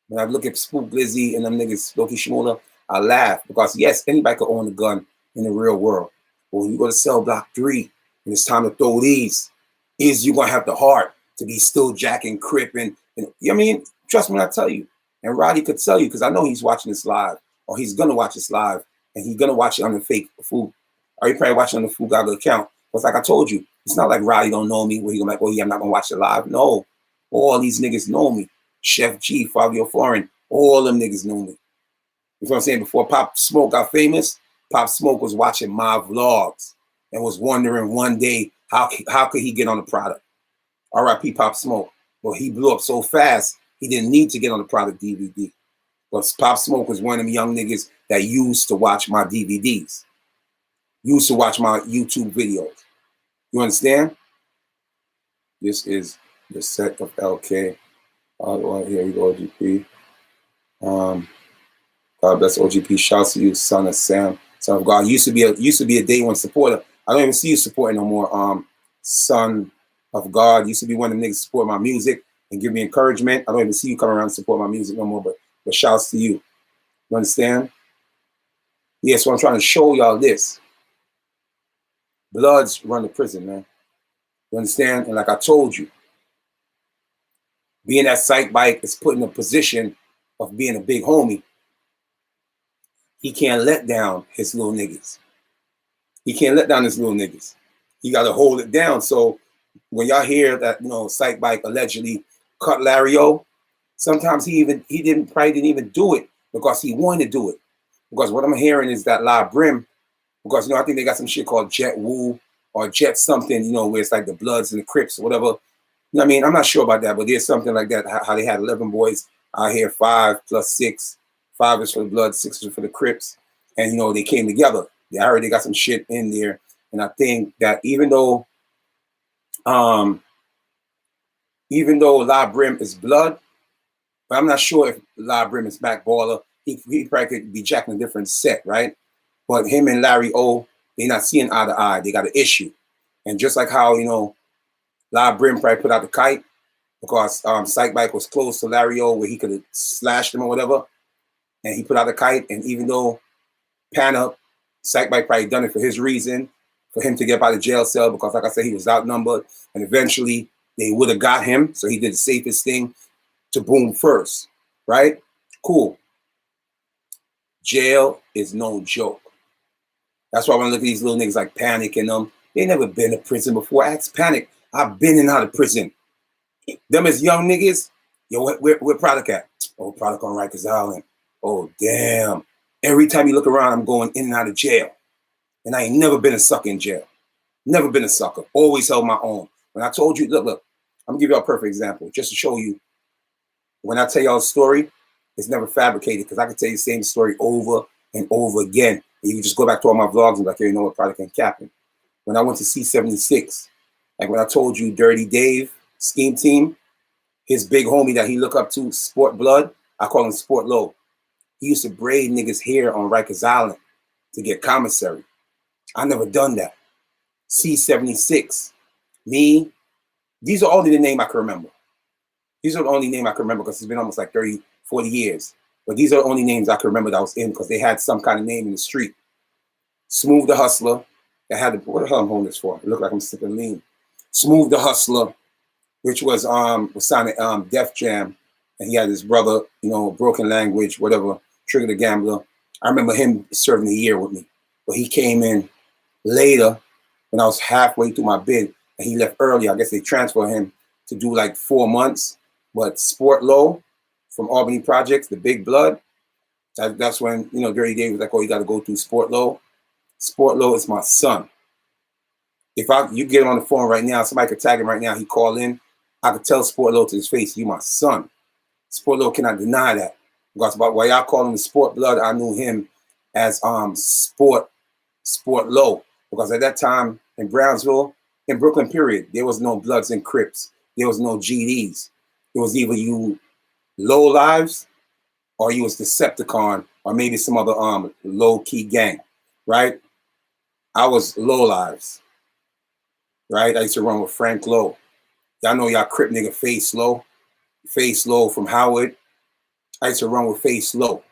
When I look at Spook Glizzy and them niggas, Loki Shmurda, I laugh because yes, anybody could own a gun in the real world. But when you go to cell block 3 and it's time to throw these, is you gonna have the heart to be still jacking Crip and you know what I mean? Trust me when I tell you. And Rowdy could tell you because I know he's watching this live or he's gonna watch this live and he's gonna watch it on the fake food. Or he probably watching on the Food Goggle account. But like I told you, it's not like Rowdy don't know me where he gonna be like, oh yeah, I'm not gonna watch it live. No, all these niggas know me. Chef G, Fabio Foreign, all them niggas know me. You know what I'm saying? Before Pop Smoke got famous, Pop Smoke was watching my vlogs and was wondering one day how could he get on the product. R.I.P. Pop Smoke. Well, he blew up so fast, he didn't need to get on the product DVD. But Pop Smoke was one of them young niggas that used to watch my DVDs, used to watch my YouTube videos. You understand? This is the set of LK. Here we go, OGP. God bless OGP. Shouts to you, son of Sam, son of God. Used to be a day one supporter. I don't even see you supporting no more. Son of God. Used to be one of the niggas support my music and give me encouragement. I don't even see you come around and support my music no more. But shouts to you. You understand? Yeah, so I'm trying to show y'all this. Bloods run the prison, man. You understand? And like I told you, being that Sike bike is put in a position of being a big homie. He can't let down his little niggas. He can't let down his little niggas. He got to hold it down. So when y'all hear that, Sike bike allegedly cut Larry O, sometimes he probably didn't even do it because he wanted to do it. Because what I'm hearing is that La Brim, because I think they got some shit called Jet Woo or Jet something, where it's like the Bloods and the Crips or whatever. I mean, I'm not sure about that, but there's something like that, how they had 11 boys out here, 5 plus 6. 5 is for the Bloods, 6 is for the Crips. And, they came together. I heard they got some shit in there. And I think that even though La Brim is Blood, but I'm not sure if La Brim is Mac Baller. He probably could be jacking a different set, right? But him and Larry O, they're not seeing eye to eye. They got an issue. And just like how, La Brim probably put out the kite because Sike bike was close to Larry O where he could have slashed him or whatever. And he put out the kite. And even though Sike bike probably done it for his reason, for him to get out of jail cell because, like I said, he was outnumbered. And eventually they would have got him. So he did the safest thing to boom first, right? Cool. Jail is no joke. That's why when I look at these little niggas like Panic and them, they never been to prison before. Ask Panic. I've been in and out of prison. Them as young niggas, yo, where Product at? Oh, Product on Rikers Island. Oh, damn. Every time you look around, I'm going in and out of jail. And I ain't never been a sucker in jail. Never been a sucker. Always held my own. When I told you, look, I'm gonna give you a perfect example just to show you. When I tell y'all a story, it's never fabricated because I can tell you the same story over and over again. And you can just go back to all my vlogs and be like, hey, you know what, Product ain't capping. When I went to C76, like when I told you Dirty Dave, Scheme Team, his big homie that he look up to, Sport Blood, I call him Sport Low. He used to braid niggas' hair on Rikers Island to get commissary. I never done that. C76, me, these are only the name I can remember. These are the only name I can remember because it's been almost like 30, 40 years. But these are the only names I can remember that was in because they had some kind of name in the street. Smooth the Hustler, that had the, what the hell I'm holding this for? It looked like I'm sipping lean. Smooth the Hustler, which was signed at Def Jam, and he had his brother, Broken Language, whatever, Trigger the Gambler. I remember him serving a year with me, but he came in later when I was halfway through my bid, and he left early. I guess they transferred him to do like 4 months. But Sport Low from Albany Projects, the Big Blood, that's when Dirty Dave was like, oh, you got to go through Sport Low. Sport Low is my son. If you get him on the phone right now, somebody could tag him right now, he call in, I could tell Sport Low to his face, you my son. Sport Low cannot deny that. Because while y'all call him Sport Blood, I knew him as Sport Low. Because at that time in Brownsville, in Brooklyn, period, there was no Bloods and Crips. There was no GDs. It was either you low lives or you was Decepticon or maybe some other low-key gang, right? I was low lives, right? I used to run with Frank Lowe. Y'all know y'all Crip nigga Face Low from Howard. I used to run with Face Low.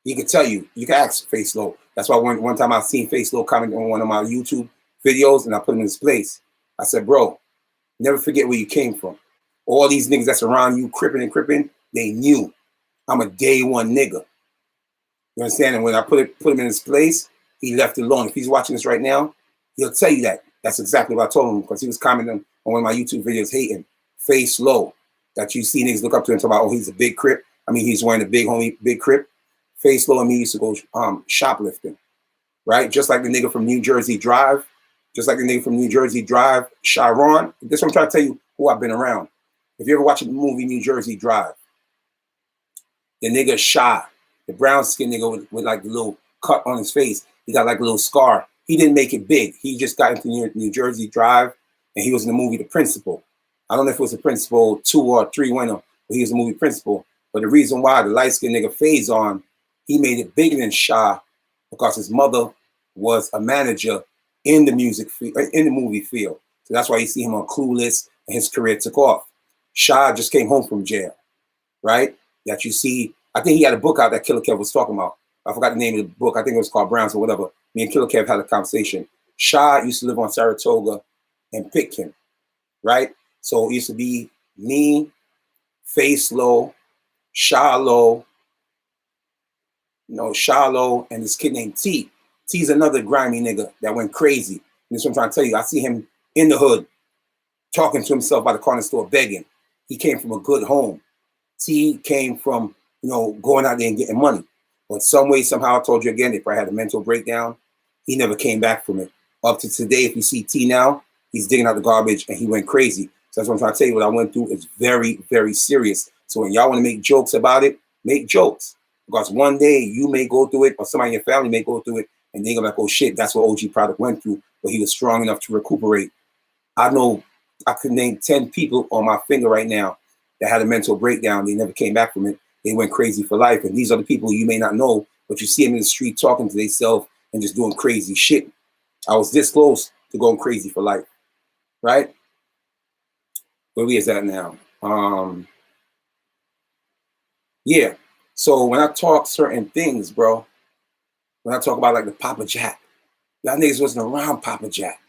He could tell you can ask Face Low. That's why one time I seen Face Low comment on one of my YouTube videos and I put him in his place. I said, bro, never forget where you came from. All these niggas that's around you, cripping, they knew I'm a day one nigga. You understand? And when I put him in his place, he left it alone. If he's watching this right now, he'll tell you that. That's exactly what I told him because he was commenting on one of my YouTube videos hating Face Low. That you see niggas look up to and talk about, oh, he's a big Crip. I mean, he's wearing a big homie, big Crip. Face Low and me used to go shoplifting, right? Just like the nigga from New Jersey Drive. Sharon. This is what I'm trying to tell you who I've been around. If you ever watch the movie New Jersey Drive, The nigga Shy, the brown skin nigga with like the little cut on his face. He got like a little scar. He didn't make it big. He just got into New Jersey Drive, and he was in the movie The Principal. I don't know if it was The Principal 2 or 3 winner, but he was the movie Principal. But the reason why the light skinned nigga Phase on, he made it bigger than Shy because his mother was a manager in the movie field. So that's why you see him on Clueless, and his career took off. Shy just came home from jail, right? That you see, I think he had a book out that Killer Kev was talking about. I forgot the name of the book. I think it was called Browns or whatever. Me and Killer Kev had a conversation. Shy used to live on Saratoga and Pitkin, right? So it used to be me, Face Low, Shallow, Shallow, and this kid named T. T's another grimy nigga that went crazy. And that's what I'm trying to tell you. I see him in the hood talking to himself by the corner store begging. He came from a good home. T came from, going out there and getting money. But some way, somehow, I told you again, if I had a mental breakdown, he never came back from it. Up to today, if you see T now, he's digging out the garbage and he went crazy. So that's what I'm trying to tell you. What I went through is very, very serious. So when y'all want to make jokes about it, make jokes. Because one day you may go through it, or somebody in your family may go through it, and they're like, oh shit, that's what OG Product went through, but he was strong enough to recuperate. I know I could name 10 people on my finger right now that had a mental breakdown. They never came back from it. They went crazy for life. And these are the people you may not know, but you see them in the street talking to themselves and just doing crazy shit. I was this close to going crazy for life, right? Where we is at now? Yeah. So when I talk certain things, bro, when I talk about like the Papa Jack, y'all niggas wasn't around Papa Jack.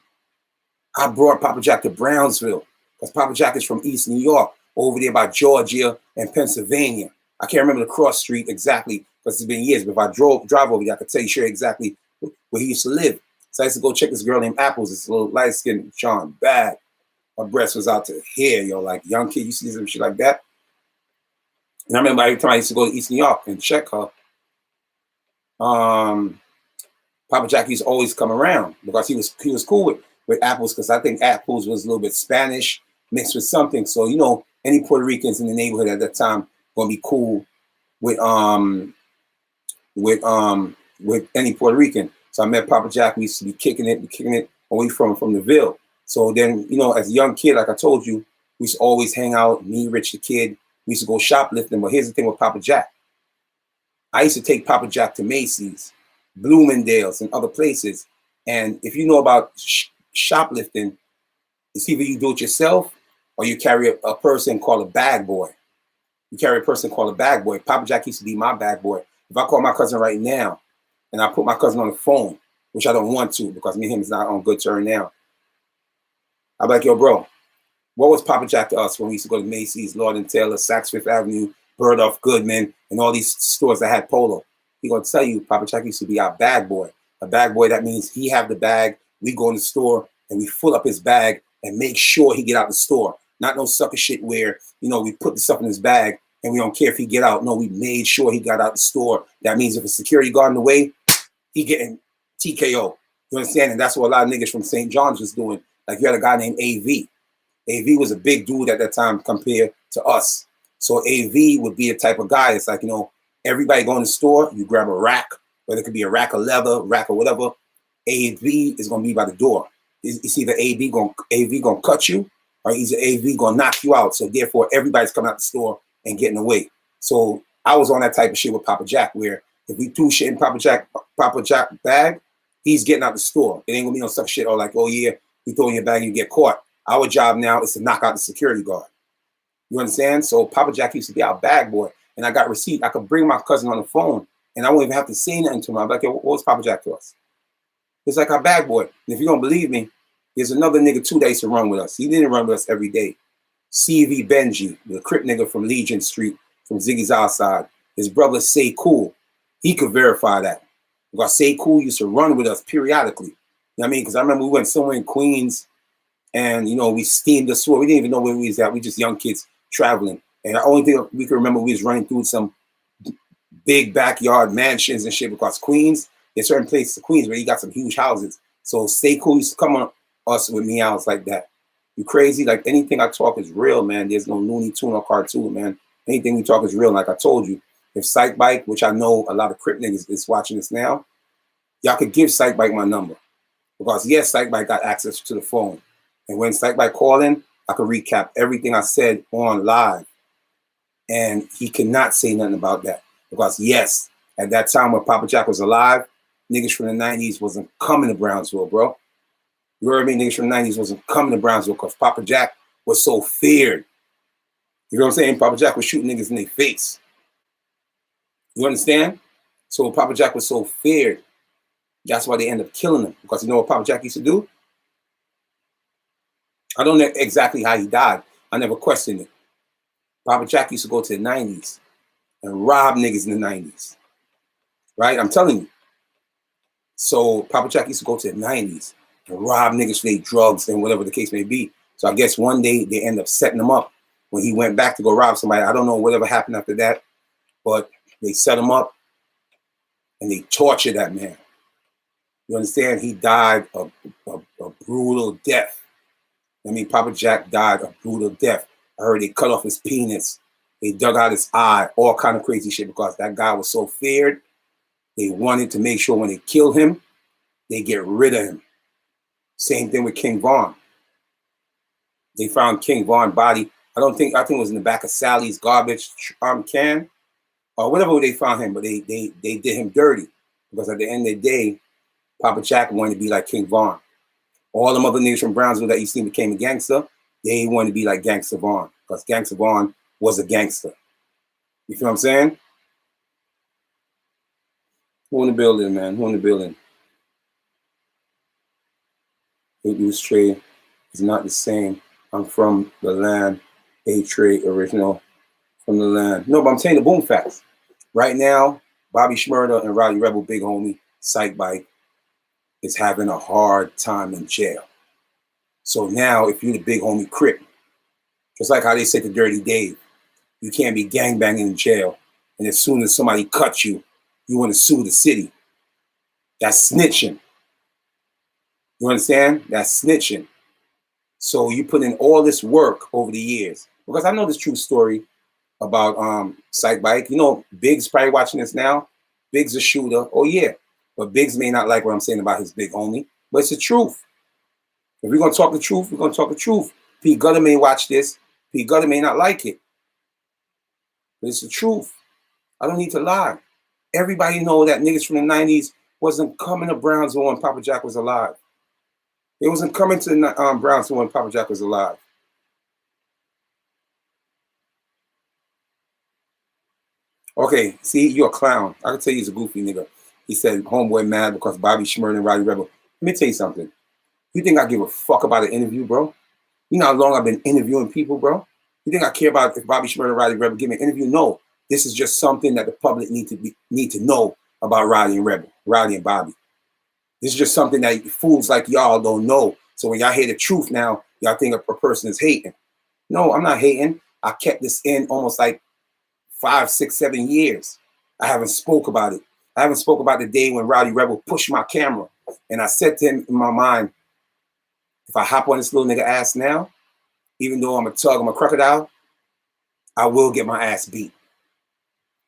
I brought Papa Jack to Brownsville because Papa Jack is from East New York, over there by Georgia and Pennsylvania. I can't remember the cross street exactly because it's been years, but if I drive over there, I could tell you sure exactly where he used to live. So I used to go check this girl named Apples, this little light-skinned John, bad. Her breast was out to here, like young kid, you see some shit like that. And I remember every time I used to go to East New York and check her, Papa Jack used to always come around because he was cool with Apples, because I think Apples was a little bit Spanish mixed with something. So, any Puerto Ricans in the neighborhood at that time gonna be cool with any Puerto Rican. So I met Papa Jack. We used to be kicking it when we from the Ville. So then, as a young kid, like I told you, we used to always hang out, me, Rich the Kid. We used to go shoplifting. But here's the thing with Papa Jack. I used to take Papa Jack to Macy's, Bloomingdale's, and other places. And if you know about shoplifting, it's either you do it yourself or you carry a person called a bag boy. You carry a person called a bag boy. Papa Jack used to be my bag boy. If I call my cousin right now and I put my cousin on the phone, which I don't want to because me and him is not on good terms now, I'm like, yo, bro, what was Papa Jack to us when we used to go to Macy's, Lord and Taylor, Saks Fifth Avenue, Bergdorf Goodman, and all these stores that had polo? He gonna tell you Papa Jack used to be our bag boy. A bag boy, that means he have the bag, we go in the store and we fill up his bag and make sure he get out the store. Not no sucker shit where, we put the stuff in his bag and we don't care if he get out. No, we made sure he got out the store. That means if a security guard in the way, he getting TKO. You understand? And that's what a lot of niggas from St. John's was doing. Like you had a guy named AV. AV was a big dude at that time compared to us. So AV would be a type of guy. It's like, everybody go in the store, you grab a rack, whether it could be a rack of leather, rack or whatever. AV is going to be by the door. It's either AV going to cut you or either AV going to knock you out. So therefore, everybody's coming out the store and getting away. So I was on that type of shit with Papa Jack, where if we threw shit in Papa Jack bag, he's getting out the store. It ain't going to be no such shit or like, oh yeah, you throw in your bag and you get caught. Our job now is to knock out the security guard. You understand? So Papa Jack used to be our bag boy. And I got receipt. I could bring my cousin on the phone and I won't even have to say nothing to him. I'm like, what was Papa Jack to us? It's like our bag boy. And if you don't believe me, there's another nigga too that used to run with us. He didn't run with us every day. CV Benji, the Crip nigga from Legion Street, from Ziggy's outside. His brother Say Cool. He could verify that. Because Say Cool used to run with us periodically. You know what I mean? Because I remember we went somewhere in Queens and, we steamed the store. We didn't even know where we was at. We just young kids traveling. And the only thing we could remember, we was running through some big backyard mansions and shit, because Queens, there's certain places in Queens where you got some huge houses. So Stay Cool used to come on us with meows like that. You crazy? Like anything I talk is real, man. There's no Looney Tune or cartoon, man. Anything we talk is real. Like I told you, if Sike Bike, which I know a lot of Crip niggas is watching this now, y'all could give Sike Bike my number. Because yes, Sike Bike got access to the phone. And when Sike Bike called in, I could recap everything I said on live. And he cannot say nothing about that. Because yes, at that time when Papa Jack was alive, niggas from the 90s wasn't coming to Brownsville, bro. You heard me? Niggas from the 90s wasn't coming to Brownsville because Papa Jack was so feared. You know what I'm saying? Papa Jack was shooting niggas in their face. You understand? So Papa Jack was so feared. That's why they end up killing him. Because you know what Papa Jack used to do? I don't know exactly how he died. I never questioned it. Papa Jack used to go to the 90s and rob niggas in the 90s. Right? I'm telling you. So Papa Jack used to go to the 90s and rob niggas for their drugs and whatever the case may be. So I guess one day they end up setting him up when he went back to go rob somebody. I don't know whatever happened after that, but they set him up and they tortured that man. You understand? He died a brutal death. I mean, Papa Jack died a brutal death. I heard they cut off his penis. They dug out his eye, all kind of crazy shit because that guy was so feared. They wanted to make sure when they kill him, they get rid of him. Same thing with King Von. They found King Von's body. I think it was in the back of Sally's garbage can or whatever they found him, but they did him dirty because at the end of the day, Papa Jack wanted to be like King Von. All them other niggas from Brownsville that you see became a gangster, they wanted to be like Gangster Von because Gangster Von was a gangster. You feel what I'm saying? Who in the building, man? Who in the building? A-News Trade is not the same. I'm from the land. A-Trade original from the land. No, but I'm saying the boom facts. Right now, Bobby Shmurda and Rowdy Rebel, big homie, Sike Bike, is having a hard time in jail. So now, if you're the big homie Crip, just like how they said to Dirty Dave, you can't be gangbanging in jail. And as soon as somebody cuts you, you want to sue the city. That's snitching. You understand? That's snitching. So you put in all this work over the years. Because I know this true story about Sike Bike. You know, Biggs probably watching this now. Biggs a shooter. Oh, yeah. But Biggs may not like what I'm saying about his big homie. But it's the truth. If we're going to talk the truth, we're going to talk the truth. P. Gutter may watch this. P. Gutter may not like it. But it's the truth. I don't need to lie. Everybody know that niggas from the 90s wasn't coming to Brownsville when Papa Jack was alive. They wasn't coming to Brownsville when Papa Jack was alive. Okay, see, you're a clown. I can tell you he's a goofy nigga. He said, homeboy mad because Bobby Shmurda and Rowdy Rebel. Let me tell you something. You think I give a fuck about an interview, bro? You know how long I've been interviewing people, bro? You think I care about if Bobby Shmurda and Rowdy Rebel give me an interview? No. This is just something that the public need to know about Rowdy and Rebel, Rowdy and Bobby. This is just something that fools like y'all don't know. So when y'all hear the truth now, y'all think a person is hating. No, I'm not hating. I kept this in almost like 5, 6, 7 years. I haven't spoke about it. I haven't spoke about the day when Rowdy Rebel pushed my camera. And I said to him in my mind, if I hop on this little nigga ass now, even though I'm a tug, I'm a crocodile, I will get my ass beat.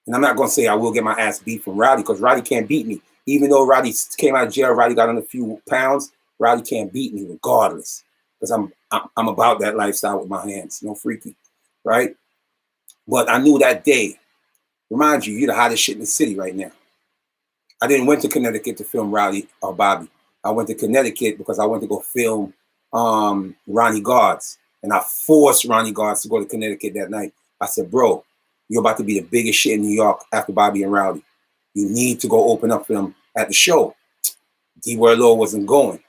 And I'm not going to say I will get my ass beat from Rowdy because Rowdy can't beat me. Even though Rowdy came out of jail, Rowdy got on a few pounds, Rowdy can't beat me regardless. Because I'm about that lifestyle with my hands. No freaky, right? But I knew that day. Remind you, you're the hottest shit in the city right now. I didn't went to Connecticut to film Rowdy or Bobby. I went to Connecticut because I went to go film Ronnie Guards. And I forced Ronnie Guards to go to Connecticut that night. I said, bro, you're about to be the biggest shit in New York after Bobby and Rowdy. You need to go open up for them at the show. D-Boy Low wasn't going.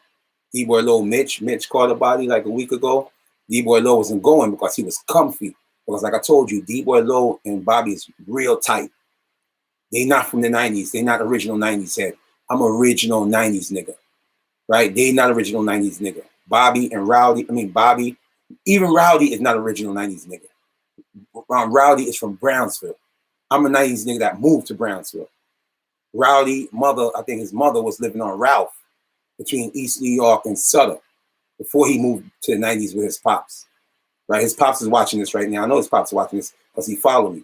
D-Boy Low, Mitch called a body like a week ago. D-Boy Low wasn't going because he was comfy. Because like I told you, D-Boy Low and Bobby is real tight. They not from the 90s. They not original 90s head. I'm original 90s nigga. Right? They not original 90s nigga. Bobby, even Rowdy is not original 90s nigga. Rowdy is from Brownsville. I'm a 90s nigga that moved to Brownsville. Rowdy, I think his mother was living on Ralph between East New York and Sutter before he moved to the 90s with his pops. Right? His pops is watching this right now. I know his pops is watching this because he followed me.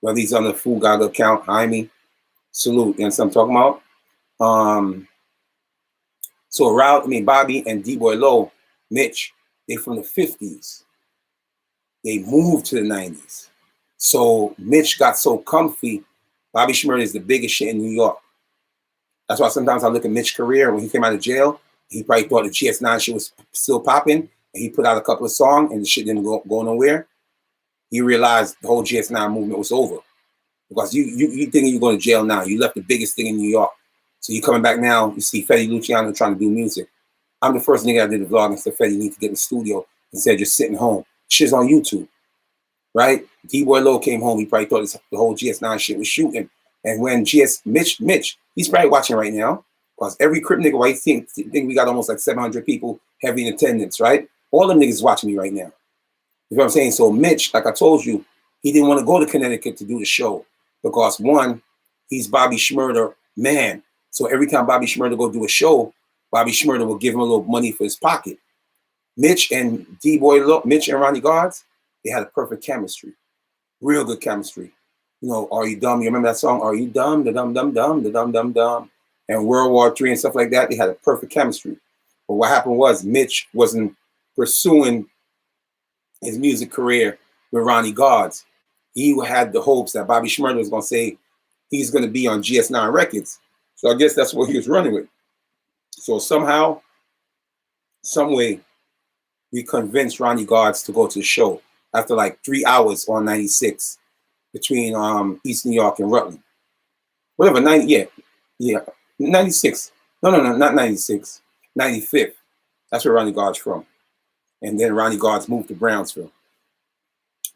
Whether he's on the Food God account, Jaime, salute. You know what I'm talking about? So Bobby and D-Boy Low, Mitch, they from the 50s. They moved to the 90s. So Mitch got so comfy. Bobby Shmurda is the biggest shit in New York. That's why sometimes I look at Mitch's career when he came out of jail. He probably thought the GS9 shit was still popping, and he put out a couple of songs, and the shit didn't go nowhere. He realized the whole GS9 movement was over because you thinking you're going to jail now. You left the biggest thing in New York, so you coming back now. You see Fetty Luciano trying to do music. I'm the first nigga that did a vlog and said Fetty need to get in the studio instead of just sitting home. Shit's on YouTube, right? D-Boy Low came home. He probably thought the whole GS9 shit was shooting. And when Mitch, he's probably watching right now, because every Crip nigga, right, think we got almost like 700 people heavy in attendance, right? All them niggas watching me right now. You know what I'm saying? So Mitch, like I told you, he didn't want to go to Connecticut to do the show because, one, he's Bobby Shmurda man. So every time Bobby Shmurda go do a show, Bobby Shmurda will give him a little money for his pocket. Mitch and Mitch and Ronnie Guards, they had a perfect chemistry. Real good chemistry. You know, Are You Dumb? You remember that song? Are You Dumb? The Dumb Dumb Dumb, the Dumb Dumb Dumb. And World War III and stuff like that, they had a perfect chemistry. But what happened was Mitch wasn't pursuing his music career with Ronnie Guards. He had the hopes that Bobby Shmurda was going to say he's going to be on GS9 Records. So I guess that's what he was running with. So somehow, some way, we convinced Ronnie Guards to go to the show after like 3 hours on 96 between East New York and Rutland. Whatever, 96. No, not 96. 95th. That's where Ronnie Guards from. And then Ronnie Guards moved to Brownsville.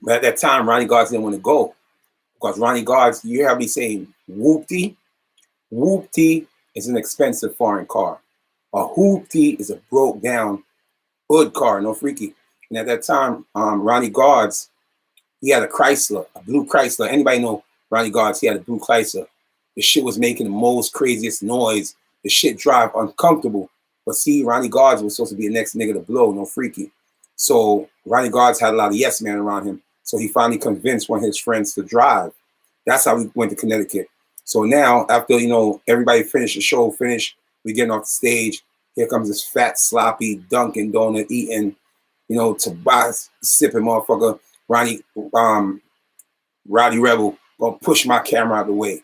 But at that time, Ronnie Guards didn't want to go because Ronnie Guards, you hear me saying whoopty. Whoopty is an expensive foreign car. A hoopty is a broke down hood car, no freaky. And at that time, Ronnie Guards, he had a Chrysler, a blue Chrysler. Anybody know Ronnie Guards? He had a blue Chrysler. The shit was making the most craziest noise. The shit drive uncomfortable. But see, Ronnie Guards was supposed to be the next nigga to blow, no freaky. So Ronnie Guards had a lot of yes men around him. So he finally convinced one of his friends to drive. That's how we went to Connecticut. So now, after, you know, everybody finished the show, we getting off the stage. Here comes this fat, sloppy Dunkin' Donut eating, you know, Tobias sipping motherfucker. Rowdy Rebel gonna push my camera out of the way.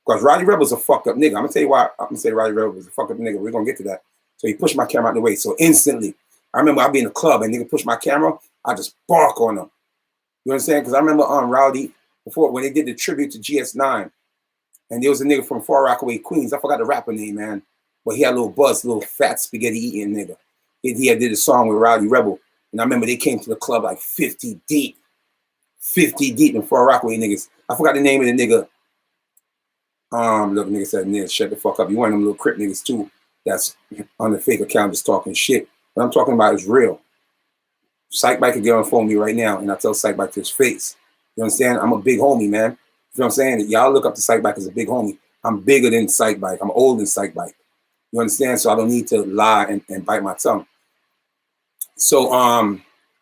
Because Rowdy Rebel's a fucked up nigga. I'm gonna tell you why I'm gonna say Rowdy Rebel is a fucked up nigga. We're gonna get to that. So he pushed my camera out of the way. So instantly, I remember I'd be in the club and nigga push my camera, I just bark on him. You understand? Because I remember on Rowdy, before when they did the tribute to GS9, and there was a nigga from Far Rockaway, Queens. I forgot the rapper name, man. But he had a little buzz, little fat spaghetti eating nigga. He had did a song with Rowdy Rebel. And I remember they came to the club like 50 deep. 50 deep in Far Rockaway niggas. I forgot the name of the nigga. Look, nigga said, nigga, shut the fuck up. You one of them little Crip niggas too that's on the fake account just talking shit. What I'm talking about is real. Sike Bike could get on the phone with me right now and I tell Sike Bike to his face. You understand? I'm a big homie, man. You know what I'm saying? Y'all look up to Sike Bike as a big homie. I'm bigger than Sike Bike. I'm older than Sike Bike. You understand? So I don't need to lie and bite my tongue. So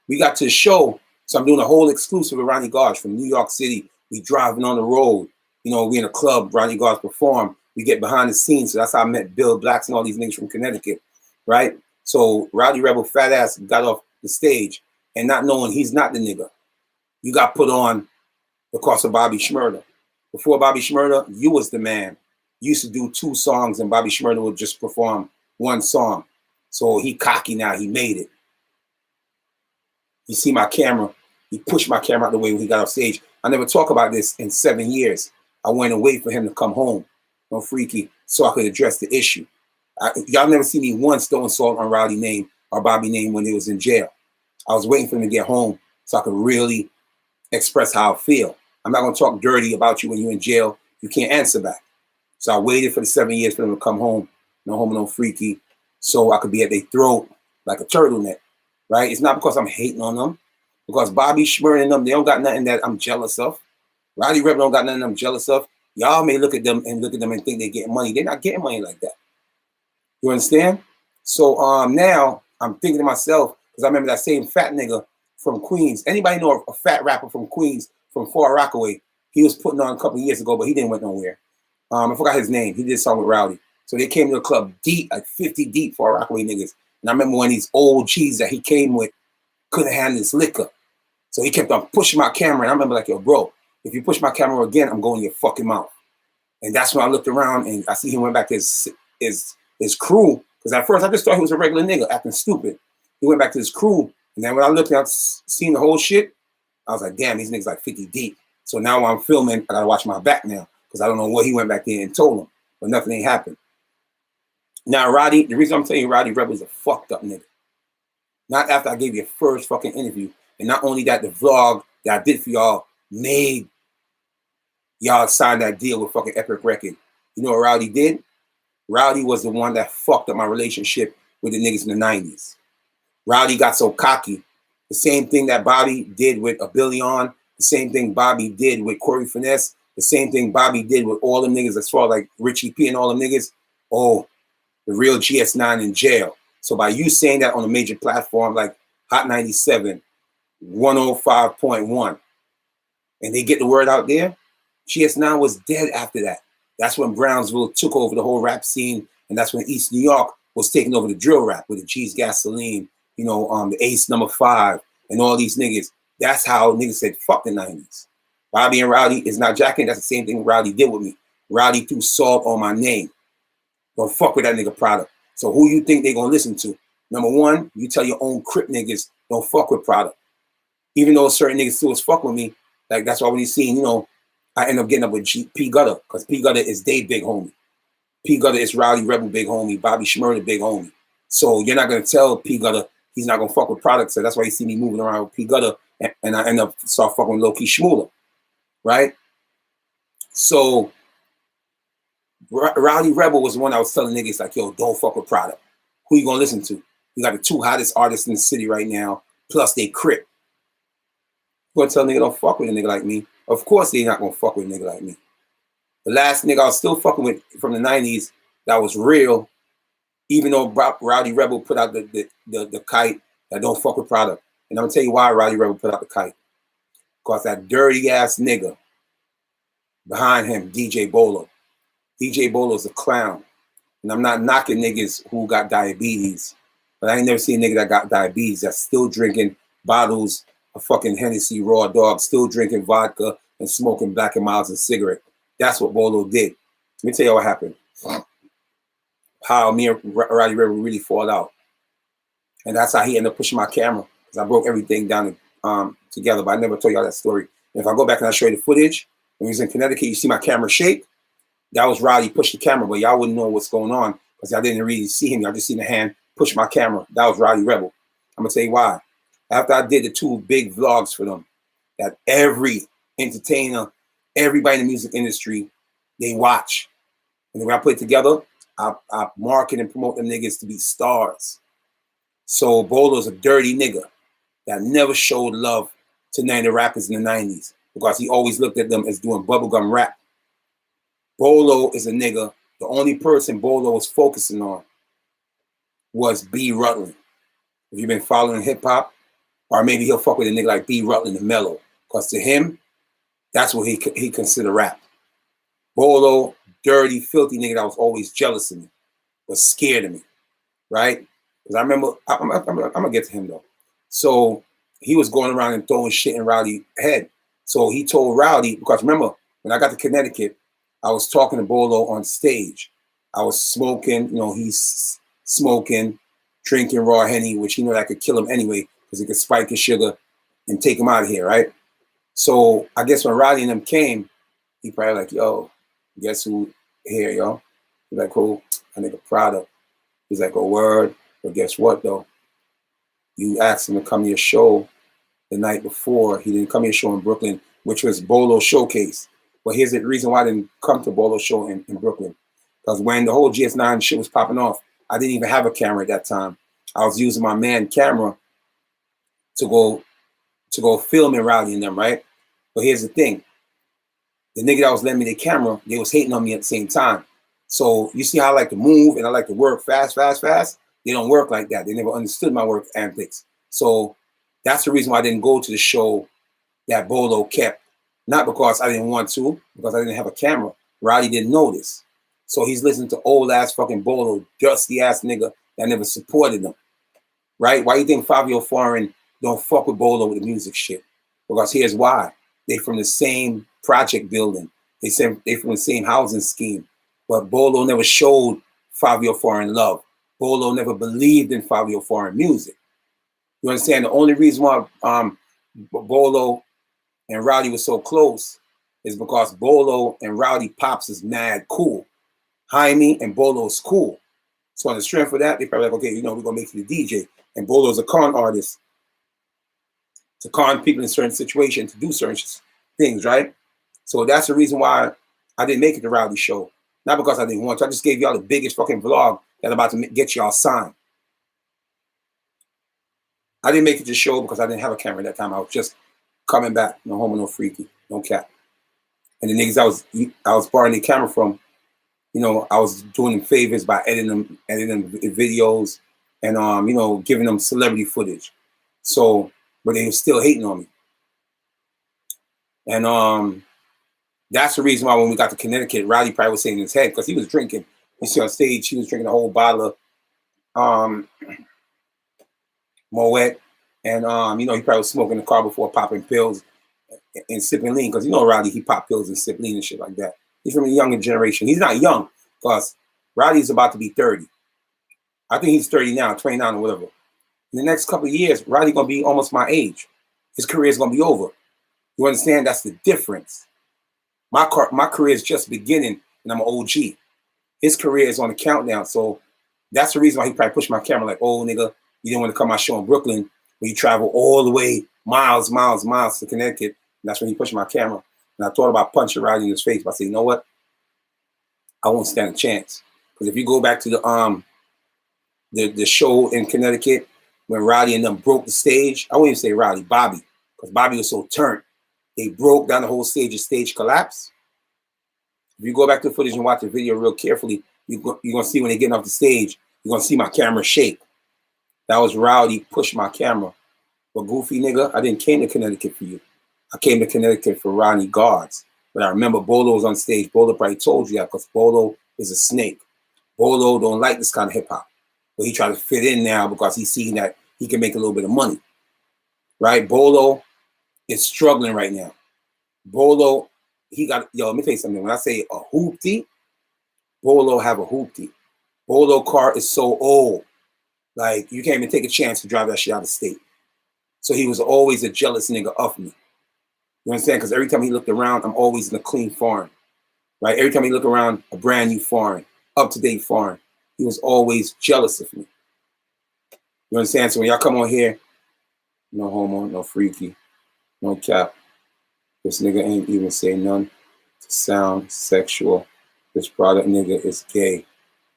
we got to the show. So I'm doing a whole exclusive with Ronnie Guards from New York City. We driving on the road. You know, we in a club, Ronnie Guards perform. We get behind the scenes. So that's how I met Bill Blacks and all these niggas from Connecticut, right? So Rowdy Rebel fat ass got off the stage and not knowing he's not the nigga. You got put on because of Bobby Shmurda. Before Bobby Shmurda, you was the man. You used to do 2 songs and Bobby Shmurda would just perform 1 song. So he cocky now, he made it. You see my camera, he pushed my camera out the way when he got off stage. I never talk about this in 7 years. I went and waited for him to come home, no freaky, so I could address the issue. Y'all never see me once throwing salt on Rowdy name or Bobby name when they was in jail. I was waiting for him to get home so I could really express how I feel. I'm not gonna talk dirty about you when you're in jail. You can't answer back. So I waited for the 7 years for them to come home, no homo, no freaky, so I could be at their throat like a turtleneck, right? It's not because I'm hating on them, because Bobby Shmurda and them, they don't got nothing that I'm jealous of. Rowdy Rebel don't got nothing I'm jealous of. Y'all may look at them and think they're getting money. They're not getting money like that. You understand? So now I'm thinking to myself, because I remember that same fat nigga from Queens. Anybody know a fat rapper from Queens, from Far Rockaway? He was putting on a couple of years ago, but he didn't went nowhere. I forgot his name. He did a song with Rowdy. So they came to the club deep, like 50 deep for Rockaway niggas. And I remember one of these old G's that he came with couldn't handle his liquor. So he kept on pushing my camera. And I remember like, yo, bro, if you push my camera again, I'm going in your fucking mouth. And that's when I looked around and I see he went back to his crew. Because at first I just thought he was a regular nigga acting stupid. He went back to his crew. And then when I looked out, seen the whole shit, I was like, damn, these niggas like 50 deep. So now when I'm filming, I gotta watch my back now. Because I don't know what he went back there and told him. But nothing ain't happened. Now, Rowdy, the reason I'm telling you Rowdy Rebel is a fucked up nigga. Not after I gave you a first fucking interview. And not only that, the vlog that I did for y'all made y'all sign that deal with fucking Epic Record. You know what Rowdy did? Rowdy was the one that fucked up my relationship with the niggas in the 90s. Rowdy got so cocky. The same thing that Bobby did with A Billion, the same thing Bobby did with Corey Finesse, the same thing Bobby did with all them niggas as far as like Richie P and all them niggas. Oh, the real GS9 in jail. So by you saying that on a major platform like Hot 97, 105.1, and they get the word out there, GS9 was dead after that. That's when Brownsville took over the whole rap scene, and that's when East New York was taking over the drill rap with the G's Gasoline, you know, the Ace Number 5, and all these niggas. That's how niggas said, fuck the 90s. Bobby and Rowdy is not jacking. That's the same thing Rowdy did with me. Rowdy threw salt on my name. Don't fuck with that nigga product. So who you think they gonna listen to? Number one, you tell your own Crip niggas, don't fuck with product. Even though certain niggas still was fuck with me, like that's why when you seen, you know, I end up getting up with P Gutter, because P Gutter is they big homie. P Gutter is Rowdy Rebel big homie, Bobby Shmurda big homie. So you're not gonna tell P Gutter he's not gonna fuck with product. So that's why you see me moving around with P Gutter, and I end up start fucking with low-key Shmurda, right? So Rowdy Rebel was the one I was telling niggas like, yo, don't fuck with product. Who you gonna listen to? You got the two hottest artists in the city right now, plus they Crip. You gonna tell a nigga don't fuck with a nigga like me? Of course they not gonna fuck with a nigga like me. The last nigga I was still fucking with from the 90s that was real, even though Rowdy Rebel put out the kite that don't fuck with product. And I'm gonna tell you why Rowdy Rebel put out the kite. Because that dirty ass nigga behind him, DJ Bolo. DJ Bolo's a clown. And I'm not knocking niggas who got diabetes, but I ain't never seen a nigga that got diabetes that's still drinking bottles of fucking Hennessy Raw Dog, still drinking vodka and smoking Black and Milds and cigarette. That's what Bolo did. Let me tell you what happened. How me and Rowdy Rebel really fall out. And that's how he ended up pushing my camera, because I broke everything down together, but I never told y'all that story. And if I go back and I show you the footage, when he was in Connecticut, you see my camera shake. That was Rowdy pushed the camera, but y'all wouldn't know what's going on because y'all didn't really see him. Y'all just seen the hand push my camera. That was Rowdy Rebel. I'm going to tell you why. After I did the 2 big vlogs for them, that every entertainer, everybody in the music industry, they watch. And when I put it together, I market and promote them niggas to be stars. So Bolo's a dirty nigga that never showed love to none of the rappers in the 90s because he always looked at them as doing bubblegum rap. Bolo is a nigga, the only person Bolo was focusing on was B. Rutland. If you've been following hip hop, or maybe he'll fuck with a nigga like B. Rutland and Mello, because to him, that's what he considered rap. Bolo, dirty, filthy nigga that was always jealous of me, was scared of me, right? Because I remember, I'm gonna get to him though. So he was going around and throwing shit in Rowdy's head. So he told Rowdy, because remember, when I got to Connecticut, I was talking to Bolo on stage. I was smoking, you know, he's smoking, drinking raw Henny, which you know that could kill him anyway, because it could spike his sugar and take him out of here, right? So I guess when Rowdy and them came, he probably like, yo, guess who here, yo? He's like, cool, I nigga product. He's like, oh, word. But guess what, though? You asked him to come to your show the night before. He didn't come to your show in Brooklyn, which was Bolo's showcase. But here's the reason why I didn't come to Bolo's show in Brooklyn. Because when the whole GS9 shit was popping off, I didn't even have a camera at that time. I was using my man camera to go film and Rowdy and them, right? But here's the thing. The nigga that was lending me the camera, they was hating on me at the same time. So you see how I like to move and I like to work fast, fast, fast? They don't work like that. They never understood my work antics. So that's the reason why I didn't go to the show that Bolo kept Not because I didn't want to, because I didn't have a camera. Rowdy didn't know this. So he's listening to old ass fucking Bolo, dusty ass nigga that never supported him. Right? Why you think Fabio Foreign don't fuck with Bolo with the music shit? Because here's why. They from the same project building. They from the same housing scheme. But Bolo never showed Fabio Foreign love. Bolo never believed in Fabio Foreign music. You understand? The only reason why Bolo and Rowdy was so close is because Bolo and Rowdy pops is mad cool. Jaime and Bolo is cool. So on the strength of that, they probably like, okay, you know, we're gonna make you the DJ. And Bolo's a con artist to con people in certain situations to do certain things, right? So that's the reason why I didn't make it to Rowdy show. Not because I didn't want to. I just gave y'all the biggest fucking vlog that's about to get y'all signed. I didn't make it to the show because I didn't have a camera at that time. I was just coming back. No homo, no freaky, no cap. And the niggas I was borrowing the camera from, you know, I was doing them favors by editing videos and you know, giving them celebrity footage. So, but they were still hating on me. And that's the reason why when we got to Connecticut, Rowdy probably was saying in his head, because he was drinking. You see on stage, he was drinking a whole bottle of Moet. And you know, he probably was smoking in the car before popping pills and sipping lean, because you know Rowdy, he popped pills and sip lean and shit like that. He's from a younger generation. He's not young, because Rowdy's about to be 30. I think he's 30 now, 29 or whatever. In the next couple of years, Rowdy gonna be almost my age. His career is gonna be over. You understand? That's the difference. My career is just beginning, and I'm an OG. His career is on the countdown, so that's the reason why he probably pushed my camera like, oh, nigga, you didn't want to come my show in Brooklyn, where you travel all the way miles to Connecticut. And that's when he pushed my camera. And I thought about punching Rowdy in his face, but I said, you know what? I won't stand a chance. Because if you go back to the show in Connecticut, when Rowdy and them broke the stage, I wouldn't even say Rowdy, Bobby, because Bobby was so turned. They broke down the whole stage, the stage collapsed. If you go back to the footage and watch the video real carefully, you're going to see when they get off the stage, you're going to see my camera shake. That was Rowdy pushed my camera. But goofy nigga, I didn't came to Connecticut for you. I came to Connecticut for Ronnie Guards. But I remember Bolo was on stage. Bolo probably told you that because Bolo is a snake. Bolo don't like this kind of hip hop. But he tried to fit in now because he's seeing that he can make a little bit of money. Right? Bolo is struggling right now. Bolo, he got, yo, let me tell you something. When I say a hoopty, Bolo have a hoopty. Bolo car is so old. Like, you can't even take a chance to drive that shit out of state. So he was always a jealous nigga of me. You understand? Because every time he looked around, I'm always in a clean foreign. Right? Every time he looked around, a brand new foreign, up-to-date foreign. He was always jealous of me. You understand? So when y'all come on here, no homo, no freaky, no cap. This nigga ain't even say none to sound sexual. This product nigga is gay.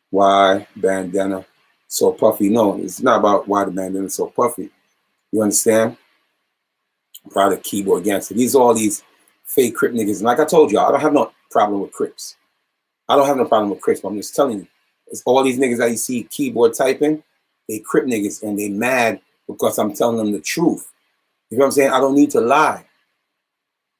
Why bandana so puffy? No, it's not about why the bandana is so puffy. You understand? Product keyboard gangster. These are all these fake Crip niggas. And like I told y'all, I don't have no problem with Crips. I don't have no problem with Crips, but I'm just telling you. It's all these niggas that you see keyboard typing, they Crip niggas, and they mad because I'm telling them the truth. You know what I'm saying? I don't need to lie.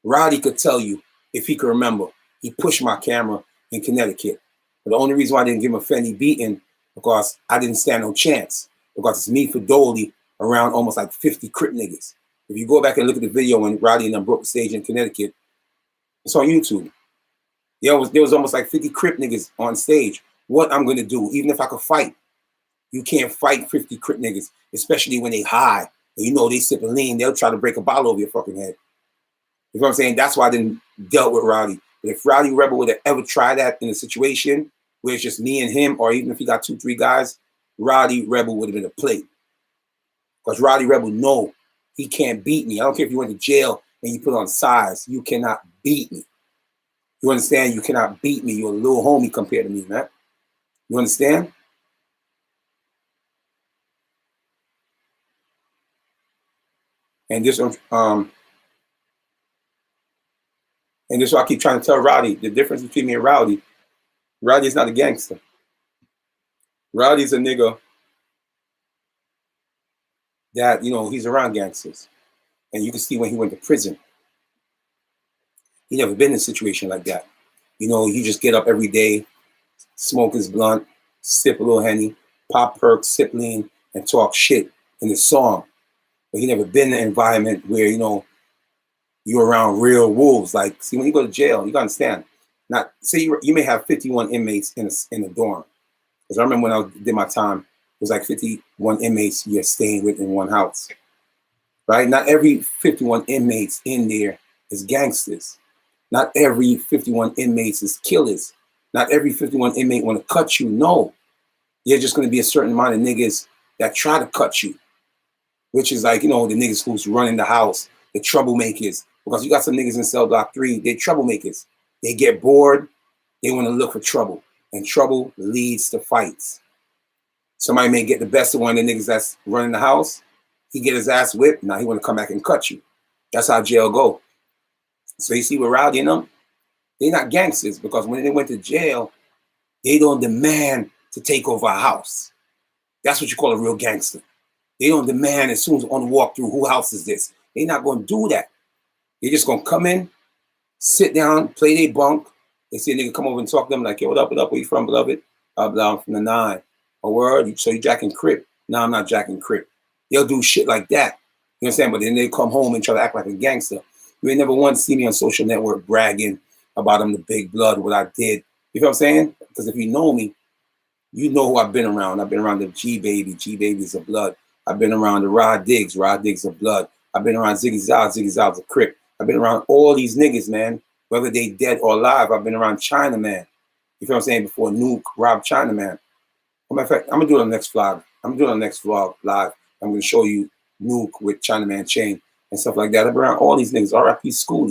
Rowdy could tell you, if he could remember, he pushed my camera in Connecticut. But the only reason why I didn't give him a Fendi beating, because I didn't stand no chance. Because it's me for Dolly around almost like 50 Crip niggas. If you go back and look at the video when Rowdy and them broke the stage in Connecticut, it's on YouTube. There was almost like 50 Crip niggas on stage. What I'm gonna do, even if I could fight, you can't fight 50 Crip niggas, especially when they high. And you know they sipping lean, they'll try to break a bottle over your fucking head. You know what I'm saying? That's why I didn't deal with Rowdy. But if Rowdy Rebel would have ever tried that in a situation where it's just me and him, or even if he got 2-3 guys, Rowdy Rebel would have been a plate. Because Rowdy Rebel know he can't beat me. I don't care if you went to jail and you put on size. You cannot beat me. You understand? You cannot beat me. You're a little homie compared to me, man. You understand? And this is what I keep trying to tell Rowdy. The difference between me and Rowdy is not a gangster. Rowdy's a nigga that, you know, he's around gangsters. And you can see when he went to prison. He never been in a situation like that. You know, you just get up every day, smoke his blunt, sip a little Henny, pop perks, sip lean, and talk shit in his song. But he never been in an environment where, you know, you're around real wolves. Like, see, when you go to jail, you gotta understand. Not say you may have 51 inmates in a dorm. Because I remember when I did my time, it was like 51 inmates you're staying with in one house. Right? Not every 51 inmates in there is gangsters. Not every 51 inmates is killers. Not every 51 inmate want to cut you. No. You're just going to be a certain amount of niggas that try to cut you, which is like, you know, the niggas who's running the house, the troublemakers. Because you got some niggas in cell block 3, they're troublemakers. They get bored, they want to look for trouble. And trouble leads to fights. Somebody may get the best of one of the niggas that's running the house. He get his ass whipped. Now he want to come back and cut you. That's how jail go. So you see with Rowdy and them, they're not gangsters because when they went to jail, they don't demand to take over a house. That's what you call a real gangster. They don't demand as soon as on the walk through, who house is this? They're not going to do that. They're just going to come in, sit down, play their bunk. They see a nigga come over and talk to them like, yo, what up, where you from, beloved? I'm from the 9. A word? So you jacking Crip? No, I'm not jacking Crip. They'll do shit like that. You understand? But then they come home and try to act like a gangster. You ain't never once see me on social network bragging about them, the big blood, what I did. You know what I'm saying? Because if you know me, you know who I've been around. I've been around the G-Baby. G-Baby's of blood. I've been around the Rod Diggs of blood. I've been around Ziggy Zod's a Crip. I've been around all these niggas, man. Whether they dead or alive, I've been around Chinaman. You feel what I'm saying? Before Nuke robbed Chinaman. Matter of fact, I'm gonna do it on the next vlog. I'm gonna do it on the next vlog live. I'm gonna show you Nuke with Chinaman chain and stuff like that. I've been around all these niggas. R.I.P. Schoolie.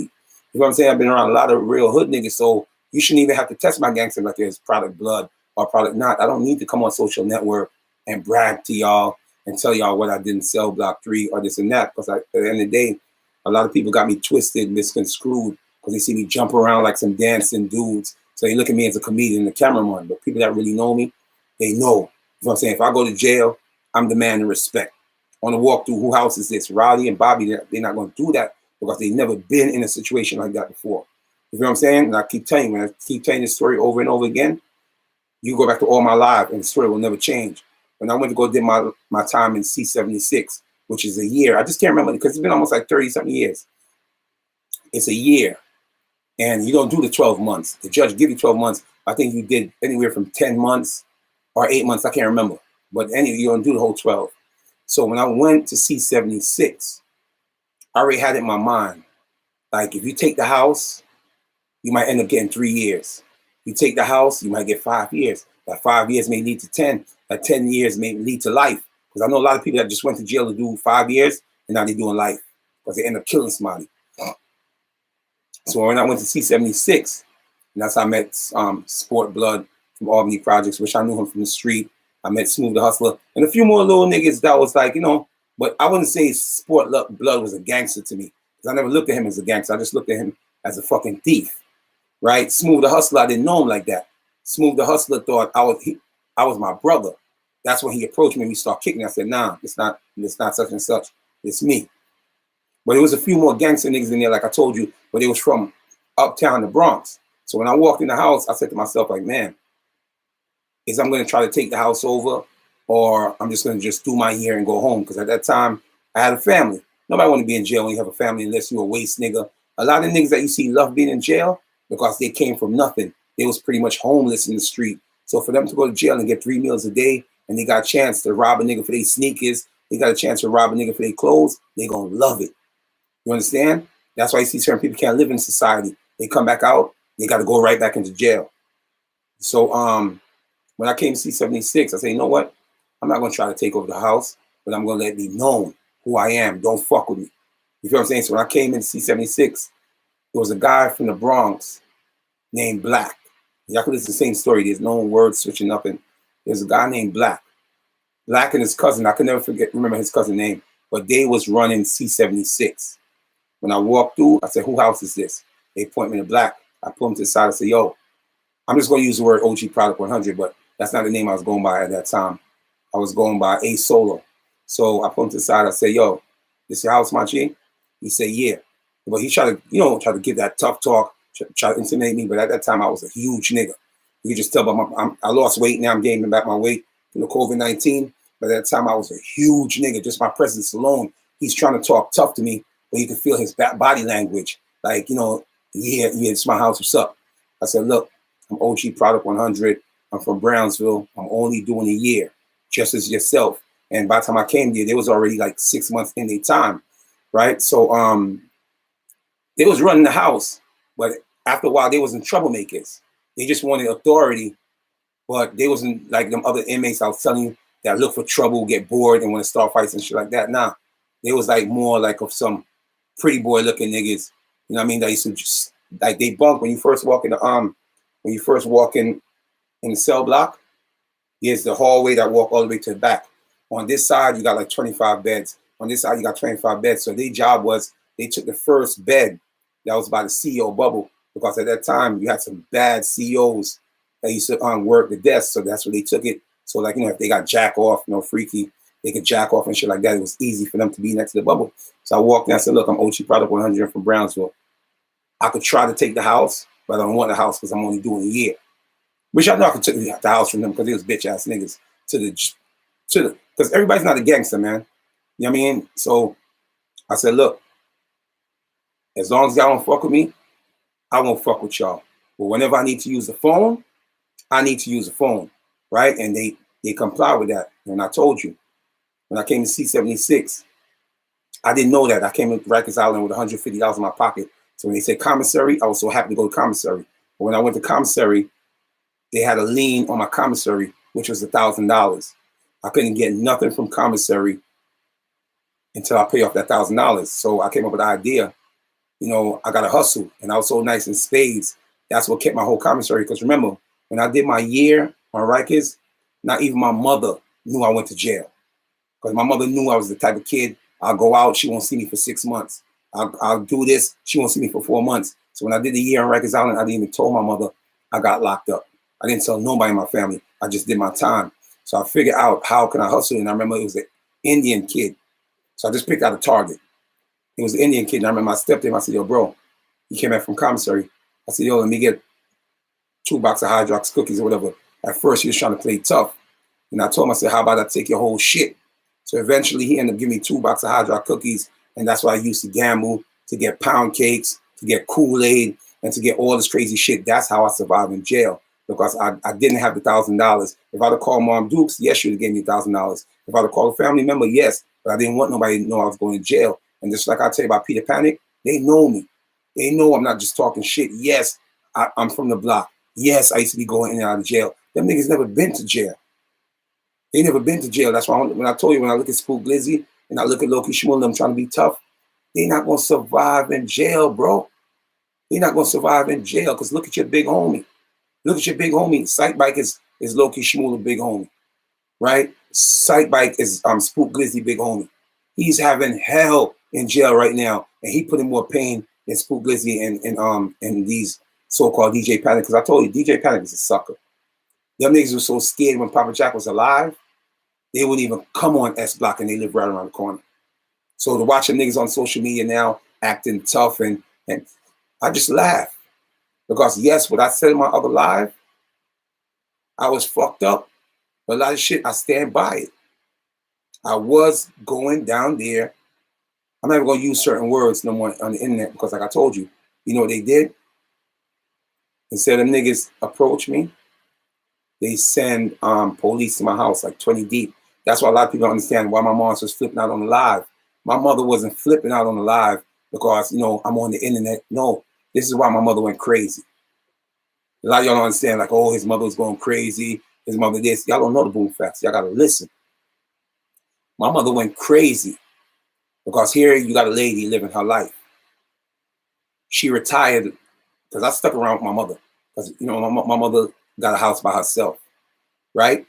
You know what I'm saying? I've been around a lot of real hood niggas, so you shouldn't even have to test my gangster like there's product blood or product not. I don't need to come on social network and brag to y'all and tell y'all what I did in cell block 3 or this and that. Because at the end of the day, a lot of people got me twisted, misconstrued, because they see me jump around like some dancing dudes. So they look at me as a comedian, the cameraman. But people that really know me, they know. You know what I'm saying? If I go to jail, I'm demanding respect. On the walk through, who house is this? Rowdy and Bobby, they're not going to do that because they've never been in a situation like that before. You know what I'm saying? And I keep telling you, when I keep telling this story over and over again, you go back to all my life and the story will never change. When I went to go did my time in C-76, which is a year, I just can't remember because it's been almost like 30-something years. It's a year. And you don't do the 12 months. The judge give you 12 months. I think you did anywhere from 10 months or 8 months. I can't remember. But anyway, you don't do the whole 12. So when I went to C-76, I already had it in my mind. Like, if you take the house, you might end up getting 3 years. You take the house, you might get 5 years. That 5 years may lead to 10. That 10 years may lead to life. Because I know a lot of people that just went to jail to do 5 years, and now they're doing life. Because they end up killing somebody. So when I went to C-76, and that's how I met Sport Blood from Albany Projects, which I knew him from the street. I met Smooth the Hustler, and a few more little niggas that was like, you know, but I wouldn't say Sport Blood was a gangster to me. Because I never looked at him as a gangster. I just looked at him as a fucking thief, right? Smooth the Hustler, I didn't know him like that. Smooth the Hustler thought I was my brother. That's when he approached me and we started kicking. I said, nah, it's not such and such. It's me. But there was a few more gangster niggas in there, like I told you, but it was from uptown, the Bronx. So when I walked in the house, I said to myself, like, man, is I'm going to try to take the house over, or I'm just going to just do my year and go home. Because at that time, I had a family. Nobody want to be in jail when you have a family unless you're a waste nigga. A lot of niggas that you see love being in jail because they came from nothing. They was pretty much homeless in the street. So for them to go to jail and get 3 meals a day, and they got a chance to rob a nigga for their sneakers, they got a chance to rob a nigga for their clothes, they going to love it. You understand? That's why you see certain people can't live in society. They come back out, they got to go right back into jail. So when I came to C-76, I said, you know what? I'm not going to try to take over the house, but I'm going to let it be known who I am. Don't fuck with me. You feel what I'm saying? So when I came into C-76, there was a guy from the Bronx named Black. Y'all could listen to the same story. There's no word switching up. And there's a guy named Black. Black and his cousin, I can never remember his cousin's name, but they was running C-76. When I walked through, I said, who house is this? They point me to Black. I pull him to the side and say, yo, I'm just going to use the word OG Product 100, but that's not the name I was going by at that time. I was going by A Solo. So I pull him to the side. I say, yo, this your house, my G? He said, yeah. But he tried to, try to give that tough talk, try to intimidate me. But at that time, I was a huge nigga. You can just tell by I lost weight. Now I'm gaining back my weight from the COVID-19. But at that time, I was a huge nigga. Just my presence alone. He's trying to talk tough to me, but you can feel his body language. Like, yeah, it's my house. What's up? I said, look, I'm OG Product 100. I'm from Brownsville. I'm only doing a year, just as yourself. And by the time I came there, they was already like 6 months in their time, right? So they was running the house, but after a while, they wasn't troublemakers. They just wanted authority, but they wasn't like them other inmates I was telling you that look for trouble, get bored, and want to start fights and shit like that. Nah, they was like more like of some pretty boy looking niggas. You know what I mean? That used to just like they bunk when you first walk in the cell block. There's the hallway that walk all the way to the back. On this side, you got like 25 beds. On this side, you got 25 beds. So their job was they took the first bed that was by the CEO bubble, because at that time you had some bad CEOs that used to work the desk. So that's where they took it. So like, if they got jack off, freaky, they could jack off and shit like that. It was easy for them to be next to the bubble. So I walked in, I said, look, I'm OG Product 100 from Brownsville. I could try to take the house, but I don't want the house because I'm only doing a year. Which I know I could take the house from them because they was bitch ass niggas because everybody's not a gangster, man. You know what I mean? So I said, look, as long as y'all don't fuck with me, I won't fuck with y'all. But whenever I need to use the phone, I need to use the phone, right? And they comply with that. And I told you, when I came to C76, I didn't know that. I came to Rikers Island with $150 in my pocket. So when they said commissary, I was so happy to go to commissary. But when I went to commissary, they had a lien on my commissary, which was $1,000. I couldn't get nothing from commissary until I pay off that $1,000. So I came up with the idea, I got to hustle. And I was so nice in spades. That's what kept my whole commissary. Because remember, when I did my year on Rikers, not even my mother knew I went to jail. Because my mother knew I was the type of kid, I'll go out, she won't see me for 6 months. I'll do this, she won't see me for 4 months. So when I did the year on Rikers Island, I didn't even tell my mother I got locked up. I didn't tell nobody in my family. I just did my time. So I figured out how can I hustle. And I remember it was an Indian kid. So I just picked out a target. It was an Indian kid. And I remember I stepped in. I said, yo, bro, he came back from commissary. I said, yo, let me get 2 boxes of Hydrox cookies or whatever. At first, he was trying to play tough. And I told him, I said, how about I take your whole shit? So eventually, he ended up giving me 2 boxes of Hydrox cookies. And that's why I used to gamble, to get pound cakes, to get Kool-Aid, and to get all this crazy shit. That's how I survived in jail. Because I didn't have the $1,000. If I'd have called Mom Dukes, yes, she would have given me $1,000. If I'd have called a family member, yes, but I didn't want nobody to know I was going to jail. And just like I tell you about Peter Panic, they know me. They know I'm not just talking shit. Yes, I'm from the block. Yes, I used to be going in and out of jail. Them niggas never been to jail. They never been to jail. That's why when I told you, when I look at Spook Glizzy and I look at Loki Shmurda, I'm trying to be tough, they're not going to survive in jail, bro. They're not going to survive in jail because look at your big homie. Look at your big homie. Sike Bike is Loki Shmurda big homie, right? Sike Bike is Spook Glizzy big homie. He's having hell in jail right now, and he put in more pain than Spook Glizzy and these so-called DJ Panic. Because I told you, DJ Panic is a sucker. Them niggas were so scared when Papa Jack was alive, they wouldn't even come on S Block, and they live right around the corner. So to watch them niggas on social media now acting tough, and I just laugh. Because yes, what I said in my other live, I was fucked up. But a lot of shit, I stand by it. I was going down there. I'm not even going to use certain words no more on the internet because like I told you, you know what they did? Instead of niggas approach me, they send police to my house, like 20 deep. That's why a lot of people don't understand why my mom was flipping out on the live. My mother wasn't flipping out on the live because, I'm on the internet. No, this is why my mother went crazy. A lot of y'all don't understand, like, oh, his mother was going crazy. His mother this. Y'all don't know the boom facts. Y'all got to listen. My mother went crazy because here you got a lady living her life. She retired because I stuck around with my mother because, my mother got a house by herself, right?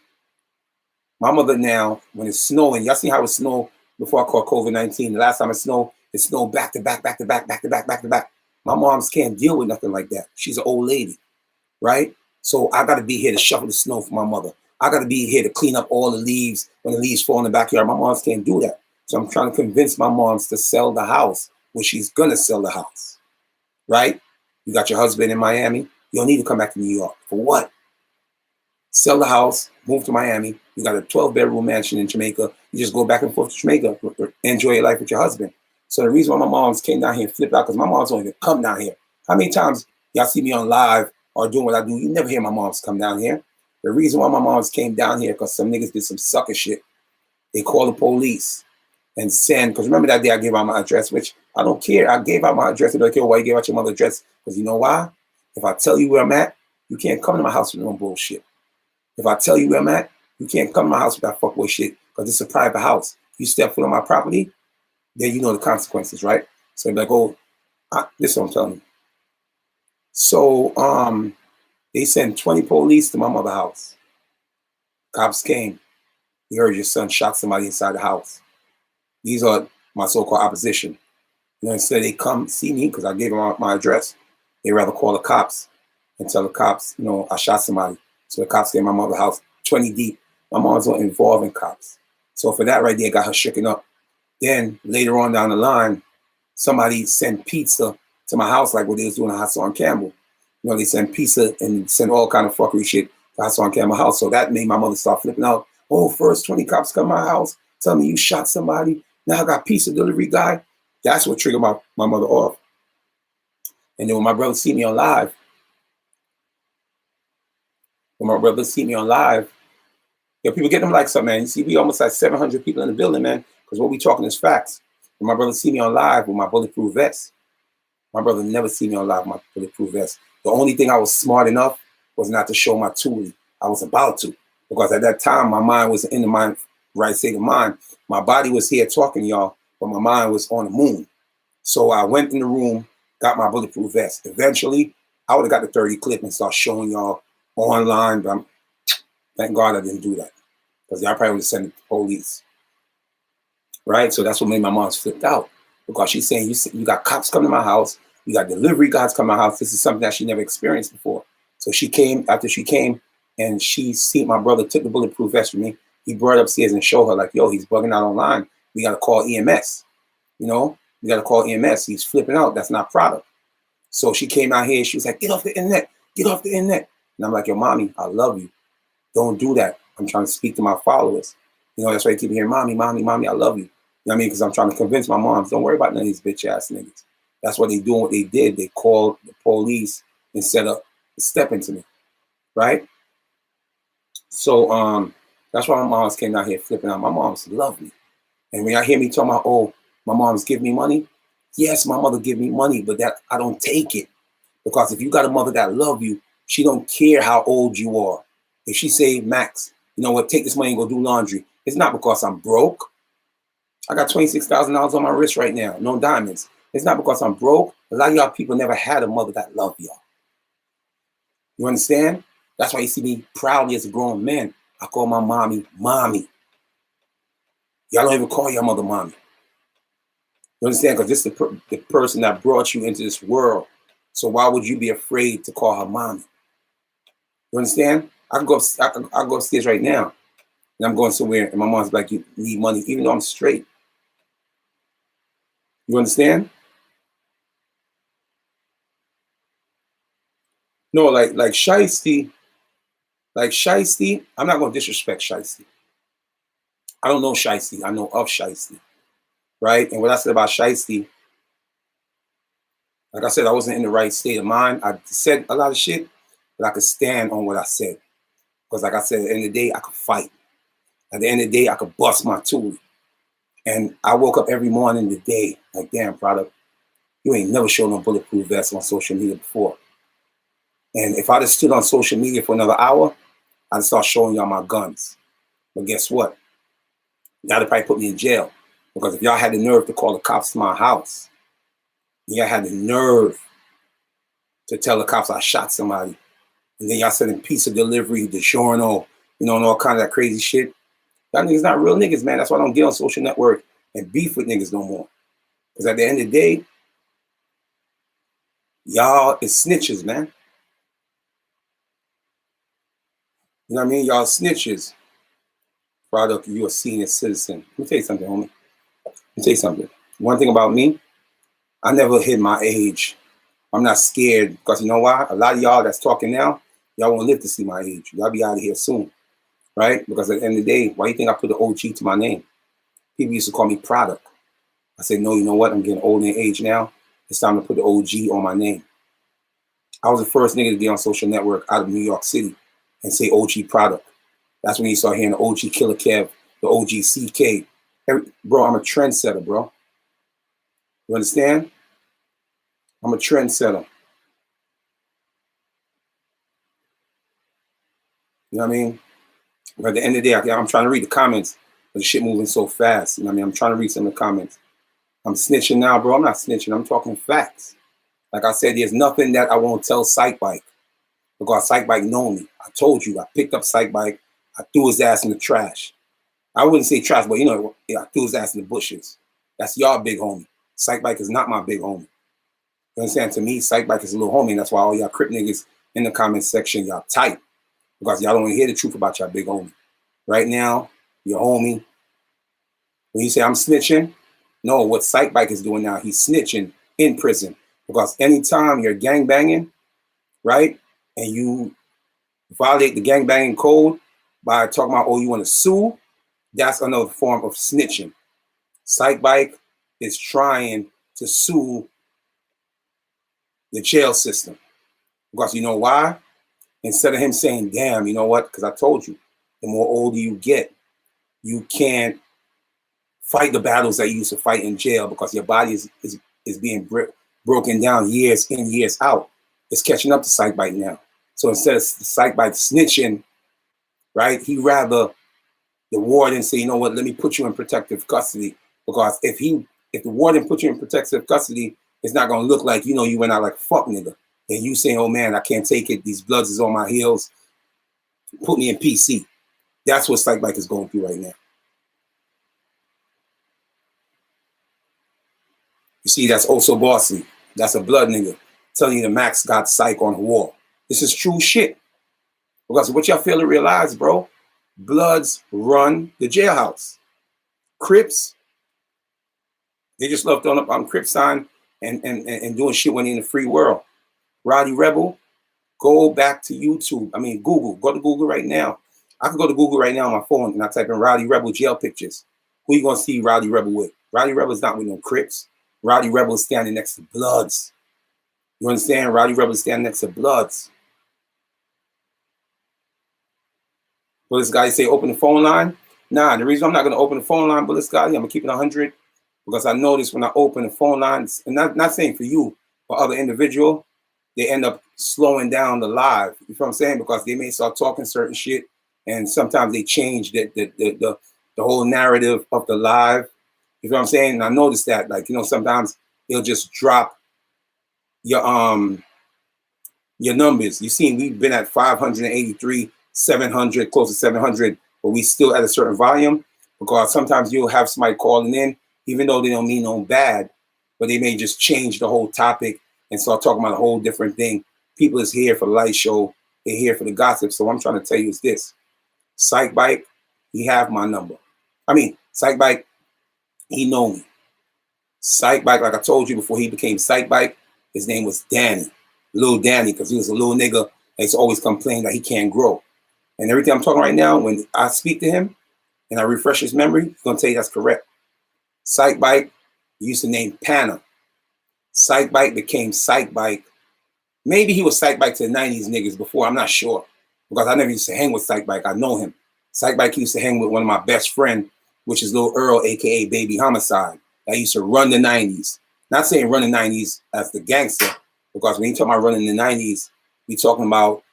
My mother now, when it's snowing, y'all see how it snowed before I caught COVID-19. The last time it snowed back to back, back to back, back to back, back to back. My moms can't deal with nothing like that. She's an old lady, right? So I got to be here to shovel the snow for my mother. I got to be here to clean up all the leaves when the leaves fall in the backyard. My moms can't do that. So I'm trying to convince my moms to sell the house when she's gonna sell the house, right? You got your husband in Miami. You don't need to come back to New York. For what? Sell the house, move to Miami. You got a 12-bedroom mansion in Jamaica. You just go back and forth to Jamaica, enjoy your life with your husband. So the reason why my moms came down here and flipped out, because my moms don't even come down here. How many times y'all see me on live or doing what I do? You never hear my moms come down here. The reason why my moms came down here, because some niggas did some sucker shit. They called the police and send, because remember that day I gave out my address, which I don't care. I gave out my address. They're like, yo, why you gave out your mother's address? Because you know why? If I tell you where I'm at, you can't come to my house with no bullshit. If I tell you where I'm at, you can't come to my house with that fuckboy shit, because it's a private house. You step foot on my property, then you know the consequences, right? So they're like, oh, this is what I'm telling you. So they sent 20 police to my mother's house. Cops came. We heard your son shot somebody inside the house. These are my so-called opposition. You know, instead they come see me because I gave them my address. They rather call the cops and tell the cops, you know, I shot somebody. So the cops came to my mother's house, 20 deep. My mom's not involved in cops. So for that right there, got her shaken up. Then later on down the line, somebody sent pizza to my house like what they was doing at Hassan Campbell. You know, they send pizza and send all kind of fuckery shit to Hassan Campbell's house. So that made my mother start flipping out. Oh, first 20 cops come to my house, tell me you shot somebody. Now I got pizza delivery guy. That's what triggered my mother off. And then when my brother see me on live, yo, people get them likes up, man. You see, we almost had 700 people in the building, man, because what we talking is facts. When my brother see me on live with my bulletproof vest, my brother never see me on live with my bulletproof vest. The only thing I was smart enough was not to show my toolie. I was about to, because at that time, my mind was in the mind, right state of mind. My body was here talking to y'all, but my mind was on the moon. So I went in the room, got my bulletproof vest. Eventually, I would have got the 30 clip and start showing y'all online, but thank God I didn't do that, because y'all probably would have sent it to the police. Right? So that's what made my mom flipped out, because she's saying, you got cops coming to my house, you got delivery guys coming to my house. This is something that she never experienced before. So she came, after she came, and she seen my brother took the bulletproof vest from me. He brought it upstairs and showed her, like, yo, he's bugging out online. We got to call EMS. You know, we got to call EMS. He's flipping out. That's not product. So she came out here. She was like, get off the internet. Get off the internet. And I'm like, yo, mommy, I love you. Don't do that. I'm trying to speak to my followers. You know, that's why I keep hearing, mommy, mommy, mommy, I love you. You know what I mean? Because I'm trying to convince my moms, don't worry about none of these bitch ass niggas. That's what they doing, what they did. They called the police instead of stepping to me. Right? So that's why my moms came out here flipping out. My moms love me. And when y'all hear me talking about, oh, my mom's give me money, yes, my mother give me money, but that I don't take it. Because if you got a mother that love you, she don't care how old you are. If she say, Max, you know what, take this money and go do laundry, it's not because I'm broke. I got $26,000 on my wrist right now, no diamonds. It's not because I'm broke. A lot of y'all people never had a mother that loved y'all. You understand? That's why you see me proudly as a grown man. I call my mommy, mommy. Y'all don't even call your mother mommy. You understand? Because this is the person that brought you into this world. So why would you be afraid to call her mommy? You understand? I can go upstairs right now, and I'm going somewhere, and my mom's like, you need money, even though I'm straight. You understand? No, like Shiesty, I'm not going to disrespect Shiesty. I don't know Shiesty. I know of Shiesty. Right? And what I said about Shiesty, like I said, I wasn't in the right state of mind. I said a lot of shit, but I could stand on what I said. Because like I said, at the end of the day, I could fight. At the end of the day, I could bust my tool. And I woke up every morning today, like, damn, product, you ain't never shown no bulletproof vest on social media before. And if I just stood on social media for another hour, I'd start showing y'all my guns. But guess what? Y'all probably put me in jail. Because if y'all had the nerve to call the cops to my house, y'all had the nerve to tell the cops I shot somebody, and then y'all sending pizza delivery, DiGiorno, you know, and all kind of that crazy shit. Y'all niggas not real niggas, man. That's why I don't get on social network and beef with niggas no more. Because at the end of the day, y'all is snitches, man. You know what I mean? Y'all snitches. Product, you a senior citizen. Let me tell you something, homie. Let me tell you something. One thing about me, I never hid my age. I'm not scared because you know why? A lot of y'all that's talking now, y'all won't live to see my age. Y'all be out of here soon, right? Because at the end of the day, why do you think I put the OG to my name? People used to call me product. I said, no, you know what? I'm getting old in age now. It's time to put the OG on my name. I was the first nigga to get on social network out of New York City and say OG product. That's when you start hearing the OG Killer Kev, the OG CK. Bro, I'm a trendsetter, bro. You understand? I'm a trendsetter. You know what I mean? But at the end of the day, I'm trying to read the comments, but the shit moving so fast. You know what I mean? I'm trying to read some of the comments. I'm snitching now, bro. I'm not snitching. I'm talking facts. Like I said, there's nothing that I won't tell Sike Bike because Sike Bike know me. I told you, I picked up Sike Bike. I threw his ass in the trash. I wouldn't say trash, but you know, I threw his ass in the bushes. That's y'all big homie. Sike Bike is not my big homie. You understand? To me, Sike Bike is a little homie. And that's why all y'all Crip niggas in the comment section, y'all tight. Because y'all don't want to hear the truth about y'all big homie. Right now, your homie, when you say I'm snitching, no, what Sike Bike is doing now, he's snitching in prison. Because anytime you're gangbanging, right, and you violate the gangbanging code by talking about, oh, you want to sue, that's another form of snitching. Sike Bike is trying to sue the jail system. Because you know why? Instead of him saying, damn, you know what? Because I told you, the more older you get, you can't fight the battles that you used to fight in jail because your body is being broken down years in, years out. It's catching up to Sike Bike now. So instead of Sike Bike snitching, right, he rather the warden say, you know what, let me put you in protective custody. Because if the warden put you in protective custody, it's not gonna look like, you know, you went out like fuck nigga. And you saying, oh man, I can't take it, these bloods is on my heels, put me in PC. That's what Sike Bike is going through right now. You see, that's also bossy. That's a blood nigga telling you the Max got Sike on the wall. This is true shit. Because what y'all fail to realize, bro, Bloods run the jailhouse. Crips, they just love throwing up on Crip sign and doing shit when they're in the free world. Rowdy Rebel, go back to YouTube. I mean, Google. Go to Google right now. I can go to Google right now on my phone and I type in Rowdy Rebel jail pictures. Who you gonna see Rowdy Rebel with? Rowdy Rebel is not with no Crips. Rowdy Rebel is standing next to Bloods. You understand? Rowdy Rebel is standing next to Bloods. Will this guy say open the phone line? Nah, the reason I'm not going to open the phone line, Bullis guy, I'm going to keep it 100 because I notice when I open the phone lines, and not saying for you, for other individual, they end up slowing down the live. You know what I'm saying? Because they may start talking certain shit, and sometimes they change the whole narrative of the live. You know what I'm saying? And I noticed that, like, you know, sometimes it'll just drop your numbers. You see, we've been at 583, 700, close to 700, but we still at a certain volume because sometimes you'll have somebody calling in, even though they don't mean no bad, but they may just change the whole topic and start talking about a whole different thing. People is here for the light show. They're here for the gossip. So what I'm trying to tell you is this. Sike Bike, he have my number. I mean, Sike Bike, he know me. Sike Bike, like I told you before he became Sike Bike, his name was Danny. Little Danny, because he was a little nigga that's always complaining that he can't grow. And everything I'm talking right now, when I speak to him and I refresh his memory, he's going to tell you that's correct. Sike Bike, he used to name Panna. Sike Bike became Sike Bike. Maybe he was Sike Bike to the 90s niggas before, I'm not sure. Because I never used to hang with Sike Bike. I know him. Sike Bike used to hang with one of my best friends, which is Lil Earl, a.k.a. Baby Homicide. That used to run the 90s. Not saying run the 90s as the gangster, because when you talk about running the 90s, we talking about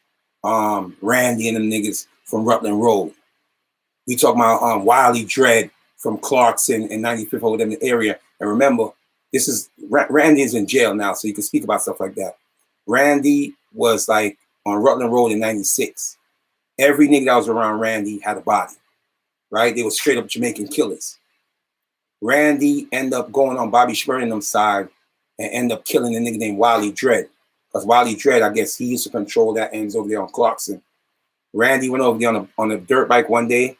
Randy and them niggas from Rutland Road. We talking about Wiley Dread from Clarkson and 95th over them in the area. And remember, this is Randy is in jail now, so you can speak about stuff like that. Randy was like on Rutland Road in 96. Every nigga that was around Randy had a body, right? They were straight up Jamaican killers. Randy ended up going on Bobby Shmurda and them side and end up killing a nigga named Wiley Dread. Because Wiley Dread, I guess he used to control that ends over there on Clarkson. Randy went over there on a dirt bike one day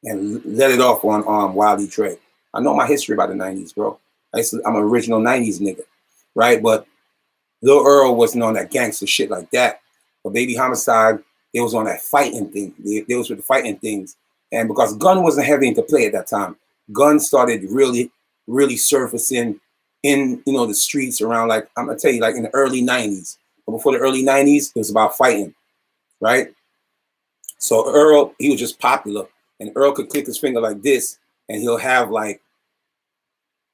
and let it off on Wiley Dread. I know my history about the 90s, bro. I'm an original 90s nigga, right? But Lil Earl wasn't on that gangster shit like that. But Baby Homicide, it was on that fighting thing. They was with the fighting things. And because gun wasn't heavy into play at that time, gun started really, really surfacing in, the streets around, like, I'm gonna tell you, like in the early 90s. But before the early 90s, it was about fighting, right? So Earl, he was just popular. And Earl could click his finger like this, and he'll have like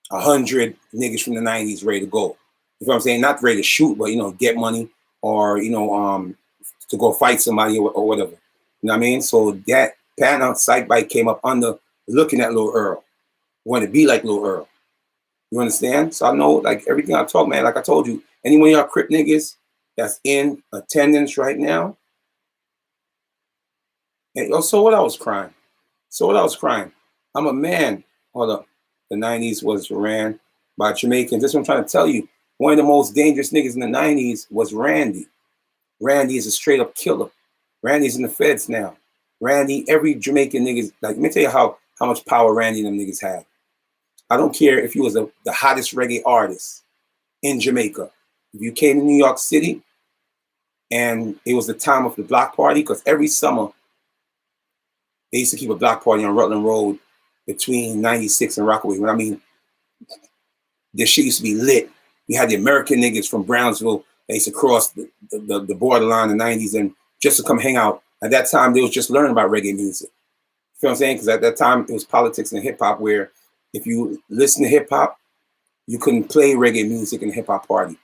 100 niggas from the 90s ready to go. You know what I'm saying? Not ready to shoot, but, get money or, to go fight somebody or whatever. You know what I mean? So that Patton Sike bike came up under looking at Lil Earl. Wanted to be like Lil Earl. You understand? So I know, like, everything I talk, man, like I told you, any one of y'all Crip niggas that's in attendance right now. And so what I was crying. I'm a man. Hold up. The 90s was ran by Jamaicans. This is what I'm trying to tell you. One of the most dangerous niggas in the 90s was Randy. Randy is a straight up killer. Randy's in the feds now. Randy, every Jamaican niggas, like, let me tell you how much power Randy and them niggas had. I don't care if you was the hottest reggae artist in Jamaica. If you came to New York City and it was the time of the block party, because every summer they used to keep a block party on Rutland Road between 96 and Rockaway. What I mean, this shit used to be lit. We had the American niggas from Brownsville. They used to cross the borderline in the 90s and just to come hang out. At that time, they was just learning about reggae music. You know what I'm saying? Because at that time, it was politics and hip hop where if you listen to hip hop, you couldn't play reggae music in a hip hop party.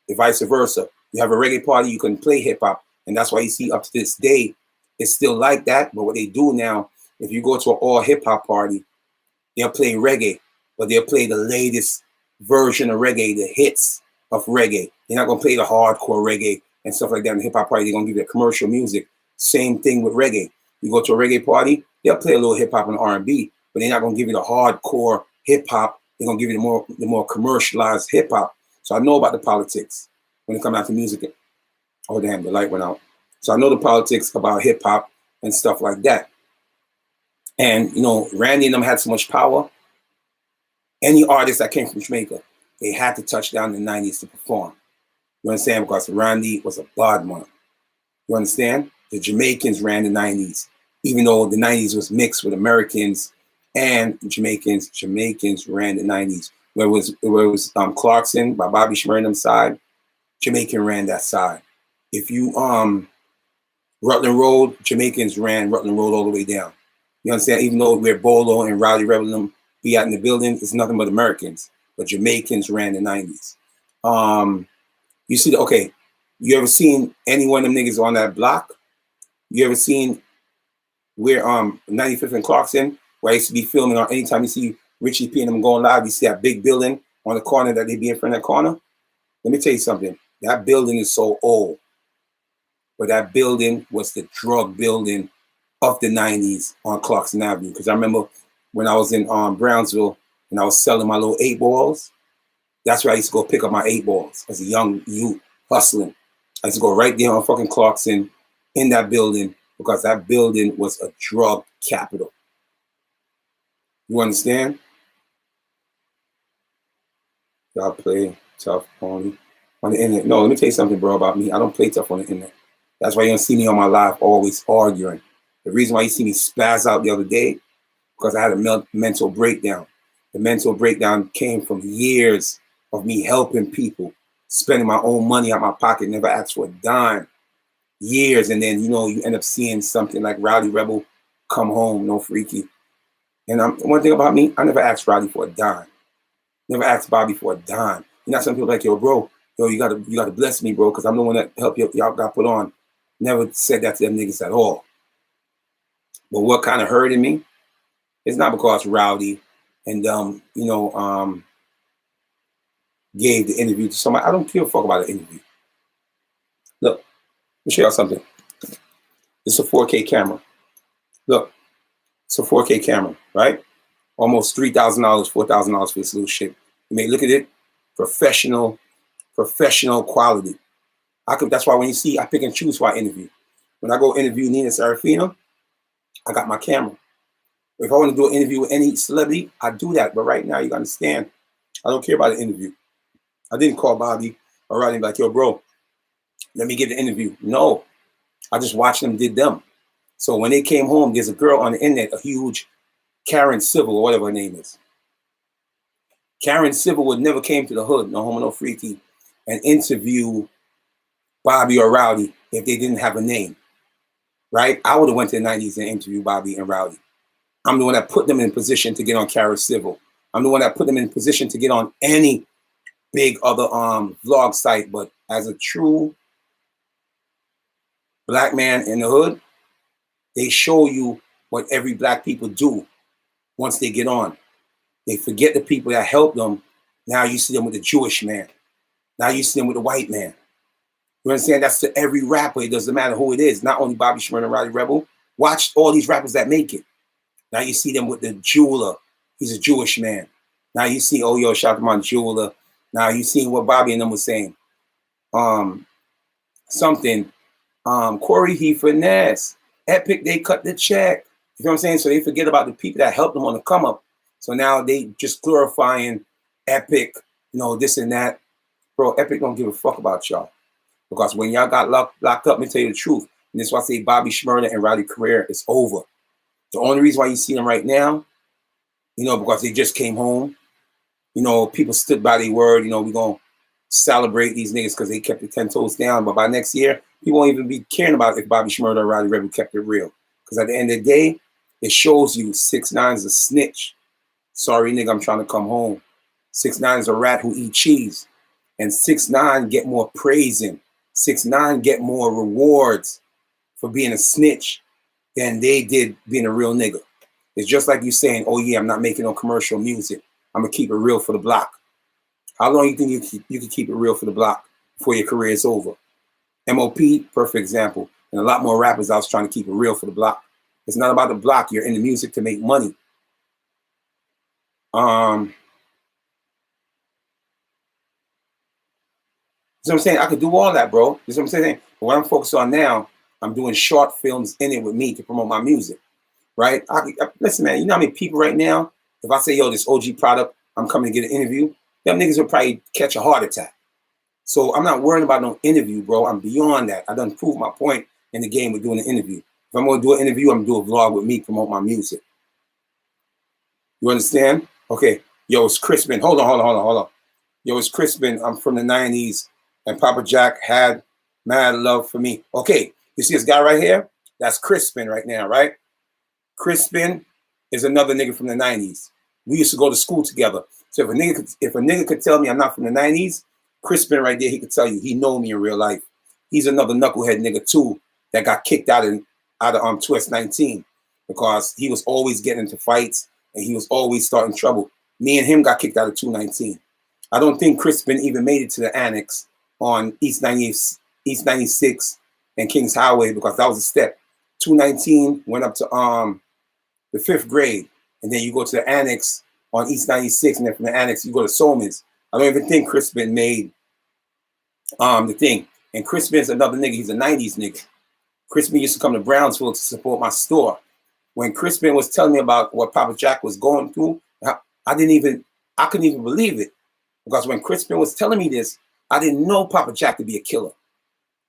And vice versa. You have a reggae party, you couldn't play hip hop. And that's why you see up to this day, it's still like that. But what they do now, if you go to an all hip hop party, they'll play reggae, but they'll play the latest version of reggae, the hits of reggae. They're not gonna play the hardcore reggae and stuff like that in the hip hop party. They're gonna give you commercial music. Same thing with reggae. You go to a reggae party, they'll play a little hip hop and R&B, but they're not gonna give you the hardcore hip hop. They're gonna give you the more commercialized hip hop. So I know about the politics when it comes out to music. Oh damn, the light went out. So I know the politics about hip hop and stuff like that. And Randy and them had so much power. Any artist that came from Jamaica, they had to touch down in the 90s to perform. You understand? Because Randy was a bad man. You understand? The Jamaicans ran the 90s, even though the 90s was mixed with Americans and Jamaicans. Jamaicans ran the 90s. Where it was Clarkson by Bobby Shmurda side, Jamaican ran that side. If you Rutland Road, Jamaicans ran Rutland Road all the way down. You understand? Even though where Bolo and Rowdy Rebel and them be out in the building, it's nothing but Americans. But Jamaicans ran the 90s. You see, okay, you ever seen any one of them niggas on that block? You ever seen where 95th and Clarkson, where I used to be filming on anytime you see Richie P and them going live, you see that big building on the corner that they be in front of that corner? Let me tell you something. That building is so old. But that building was the drug building of the 90s on Clarkson Avenue. Because I remember when I was in Brownsville and I was selling my little 8 balls, that's where I used to go pick up my 8 balls as a young youth hustling. I used to go right there on fucking Clarkson in that building because that building was a drug capital. You understand? Y'all play tough on the internet. No, let me tell you something, bro, about me. I don't play tough on the internet. That's why you don't see me on my live always arguing. The reason why you see me spaz out the other day, because I had a mental breakdown. The mental breakdown came from years of me helping people, spending my own money out my pocket, never asked for a dime. Years, and then you end up seeing something like Rowdy Rebel come home, no freaky. And one thing about me, I never asked Rowdy for a dime. Never asked Bobby for a dime. Some people like, yo, bro, you gotta bless me, bro, because I'm the one that helped y'all got put on. Never said that to them niggas at all. But what kind of hurted me? It's not because Rowdy and gave the interview to somebody. I don't give a fuck about an interview. Look, let me show y'all something. It's a 4K camera. Look, it's a 4K camera, right? Almost $3,000, $4,000 for this little shit. You may look at it, professional quality. That's why when you see, I pick and choose who I interview. When I go interview Nina Serafina, I got my camera. If I want to do an interview with any celebrity, I do that. But right now, you understand, I don't care about an interview. I didn't call Bobby or Rowdy like, yo, bro, let me get the interview. No, I just watched them did them. So when they came home, there's a girl on the internet, a huge Karen Civil or whatever her name is. Karen Civil would never came to the hood, no homo, no freaky, and interview Bobby or Rowdy if they didn't have a name, right? I would have went to the 90s and interviewed Bobby and Rowdy. I'm the one that put them in position to get on Karen Civil. I'm the one that put them in position to get on any big other vlog site. But as a true black man in the hood, they show you what every black people do once they get on. They forget the people that helped them. Now you see them with the Jewish man. Now you see them with the white man. You understand? That's to every rapper. It doesn't matter who it is. Not only Bobby Shmurda and Rowdy Rebel. Watch all these rappers that make it. Now you see them with the jeweler. He's a Jewish man. Now you see, oh, yo, shout out to my jeweler. Now you see what Bobby and them was saying. Corey, he finesse. Epic, they cut the check. You know what I'm saying? So they forget about the people that helped them on the come up. So now they just glorifying Epic, this and that. Bro, Epic don't give a fuck about y'all. Because when y'all got locked up, let me tell you the truth. And that's why I say Bobby Shmurda and Rowdy career is over. The only reason why you see them right now, because they just came home. People stood by their word. We're going to celebrate these niggas because they kept the 10 toes down. But by next year, people won't even be caring about if Bobby Shmurda or Rowdy Rebel kept it real. Because at the end of the day, it shows you 6ix9ine is a snitch. Sorry, nigga, I'm trying to come home. 6ix9ine is a rat who eat cheese. And 6ix9ine get more praising. 6ix9ine get more rewards for being a snitch than they did being a real nigga. It's just like you saying, oh yeah, I'm not making no commercial music. I'm gonna keep it real for the block. How long you think you can keep it real for the block before your career is over? MOP, perfect example. And a lot more rappers I was trying to keep it real for the block. It's not about the block. You're in the music to make money. You know what I'm saying? I could do all that, bro. You know what I'm saying? But what I'm focused on now, I'm doing short films in it with me to promote my music, right? Listen, man, you know how many people right now, if I say, yo, this OG product, I'm coming to get an interview, them niggas will probably catch a heart attack. So I'm not worrying about no interview, bro. I'm beyond that. I done proved my point in the game with doing an interview. If I'm going to do an interview, I'm going to do a vlog with me, promote my music. You understand? Okay. Yo, it's Crispin. Hold on. Yo, it's Crispin. I'm from the 90s. And Papa Jack had mad love for me. Okay, you see this guy right here? That's Crispin right now, right? Crispin is another nigga from the 90s. We used to go to school together. So if a nigga could tell me I'm not from the 90s, Crispin right there, he could tell you he know me in real life. He's another knucklehead nigga too that got kicked out of Twist 19 because he was always getting into fights and he was always starting trouble. Me and him got kicked out of 219. I don't think Crispin even made it to the annex on East 96 and Kings Highway because that was a step. 219 went up to the 5th grade, and then you go to the annex on East 96, and then from the annex you go to Solman's. I don't even think Crispin made the thing. And Crispin's another nigga. He's a 90s nigga. Crispin used to come to Brownsville to support my store. When Crispin was telling me about what Papa Jack was going through, I couldn't even believe it because when Crispin was telling me this, I didn't know Papa Jack to be a killer.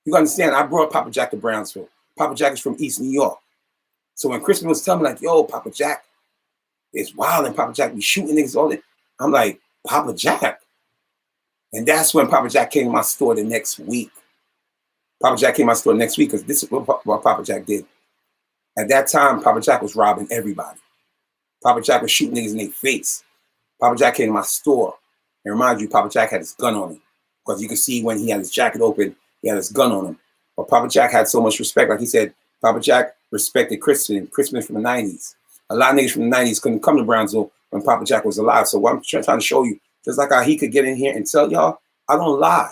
You understand? I brought Papa Jack to Brownsville. Papa Jack is from East New York. So when Crispin was telling me like, yo, Papa Jack is wild and Papa Jack be shooting niggas all day, I'm like, Papa Jack? And that's when Papa Jack came to my store the next week. Papa Jack came to my store next week because this is what Papa Jack did. At that time, Papa Jack was robbing everybody. Papa Jack was shooting niggas in their face. Papa Jack came to my store. And remind you, Papa Jack had his gun on him. Because you can see when he had his jacket open, he had his gun on him. But Papa Jack had so much respect. Like he said, Papa Jack respected Crispin from the 90s. A lot of niggas from the 90s couldn't come to Brownsville when Papa Jack was alive. So what I'm trying to show you, just like how he could get in here and tell y'all, I don't lie.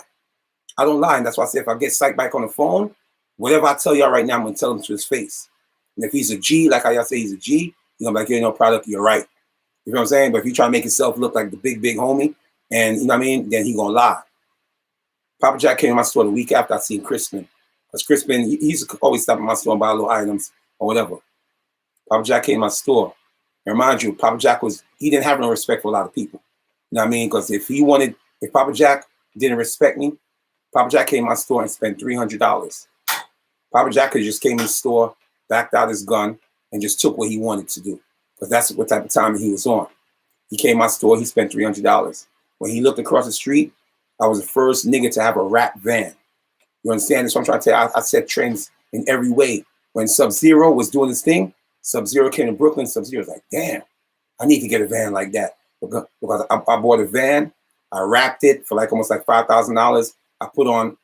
I don't lie. And that's why I say if I get Sike back on the phone, whatever I tell y'all right now, I'm going to tell him to his face. And if he's a G, like how y'all say he's a G, you're going to be like, you ain't no product, you're right. You know what I'm saying? But if you try to make yourself look like the big homie, and you know what I mean, then he going to lie. Papa Jack came to my store the week after I seen Crispin. Because Crispin, he used to always stop at my store and buy little items or whatever. Papa Jack came to my store. And remind you, Papa Jack he didn't have no respect for a lot of people. You know what I mean? Because if Papa Jack didn't respect me, Papa Jack came to my store and spent $300. Papa Jack could just came in the store, backed out his gun, and just took what he wanted to do. Because that's what type of timing he was on. He came to my store, he spent $300. When he looked across the street, I was the first nigga to have a rap van. You understand? That's what I'm trying to tell you. I set trends in every way. When Sub-Zero was doing his thing, Sub-Zero came to Brooklyn, Sub-Zero was like, damn, I need to get a van like that. Because I bought a van, I wrapped it for like almost like $5,000. I put on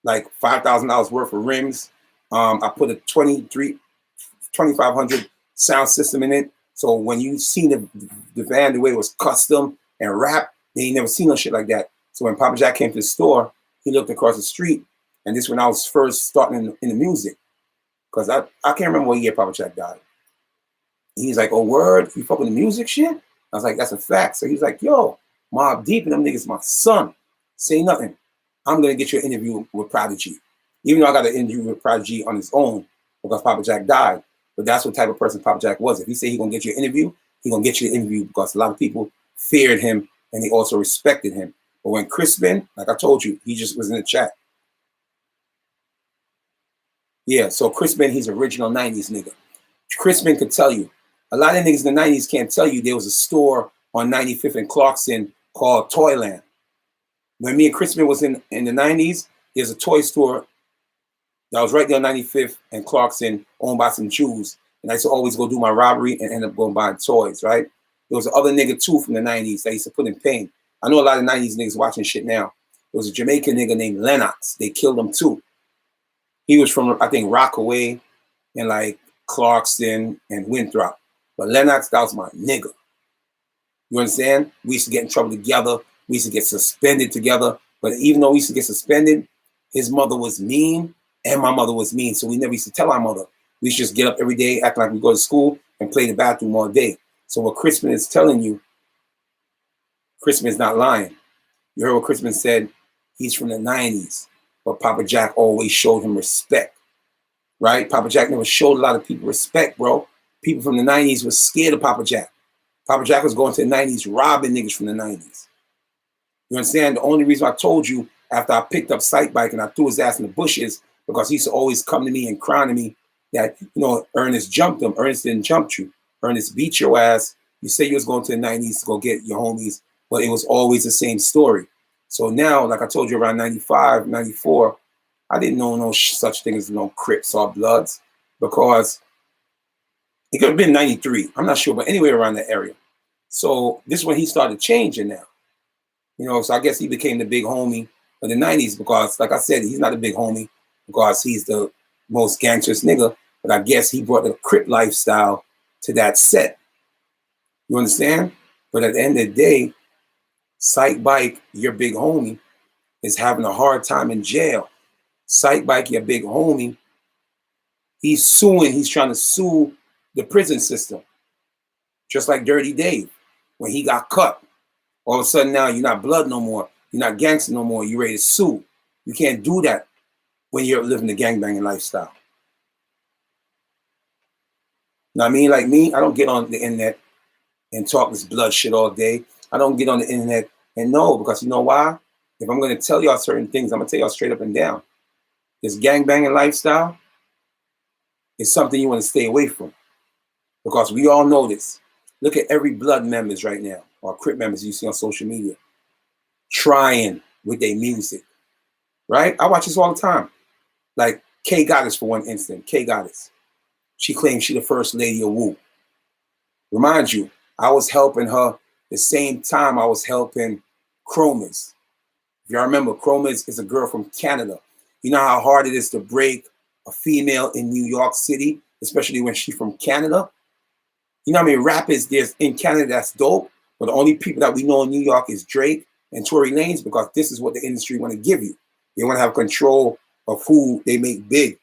like $5,000 worth of rims. I put a 2500 sound system in it. So when you see the van, the way it was custom and wrapped, they ain't never seen no shit like that. So when Papa Jack came to the store, he looked across the street, and this when I was first starting in the music. Because I can't remember what year Papa Jack died. He's like, oh, word, you fucking the music shit? I was like, that's a fact. So he's like, yo, Mobb Deep and them niggas my son. Say nothing. I'm going to get you an interview with Prodigy. Even though I got an interview with Prodigy on his own because Papa Jack died. But that's what type of person Papa Jack was. If he said he's going to get you an interview, he's going to get you an interview because a lot of people feared him and they also respected him. But when Crispin, like I told you, he just was in the chat. Yeah, so Crispin, he's original 90s nigga. Crispin could tell you. A lot of niggas in the 90s can't tell you there was a store on 95th and Clarkson called Toyland. When me and Crispin was in the 90s, there's a toy store that was right there on 95th and Clarkson, owned by some Jews. And I used to always go do my robbery and end up going buying toys, right? There was another nigga too from the 90s that I used to put in pain. I know a lot of 90s niggas watching shit now. There was a Jamaican nigga named Lennox. They killed him too. He was from, I think, Rockaway and like Clarkson and Winthrop. But Lennox, that was my nigga. You understand? We used to get in trouble together. We used to get suspended together. But even though we used to get suspended, his mother was mean and my mother was mean. So we never used to tell our mother. We used to just get up every day, act like we go to school and play in the bathroom all day. So what Crispin is telling you, Crispin is not lying. You heard what Crispin said? He's from the 90s. But Papa Jack always showed him respect. Right? Papa Jack never showed a lot of people respect, bro. People from the 90s was scared of Papa Jack. Papa Jack was going to the 90s, robbing niggas from the 90s. You understand? The only reason I told you after I picked up Sike bike and I threw his ass in the bushes, because he used to always come to me and cry to me that, you know, Ernest jumped him. Ernest didn't jump you. Ernest beat your ass. You say you was going to the 90s to go get your homies, but it was always the same story. So now, like I told you, around 95, 94, I didn't know no such thing as no Crips or Bloods, because it could have been 93. I'm not sure, but anywhere around that area. So this is when he started changing now. You know, so I guess he became the big homie of the 90s because, like I said, he's not a big homie because he's the most gangsterous nigga, but I guess he brought the Crip lifestyle to that set. You understand? But at the end of the day, Sike Bike, your big homie, is having a hard time in jail. Sike Bike, your big homie, he's trying to sue the prison system. Just like Dirty Dave, when he got cut. All of a sudden now you're not blood no more. You're not gangster no more. You're ready to sue. You can't do that when you're living the gangbanging lifestyle. Now, I mean, like me, I don't get on the internet and talk this blood shit all day. I don't get on the internet and know, because you know why? If I'm going to tell y'all certain things, I'm going to tell y'all straight up and down. This gangbanging lifestyle is something you want to stay away from, because we all know this. Look at every blood members right now, or Crip members you see on social media, trying with their music, right? I watch this all the time. Like K Goddess, for one instant. K Goddess. She claims she the first lady of Wu. Remind you, I was helping her the same time I was helping Chromas. If y'all remember, Chromas is a girl from Canada. You know how hard it is to break a female in New York City, especially when she's from Canada? You know how many rappers there's in Canada that's dope, but the only people that we know in New York is Drake and Tory Lanez, because this is what the industry want to give you. They want to have control of who they make big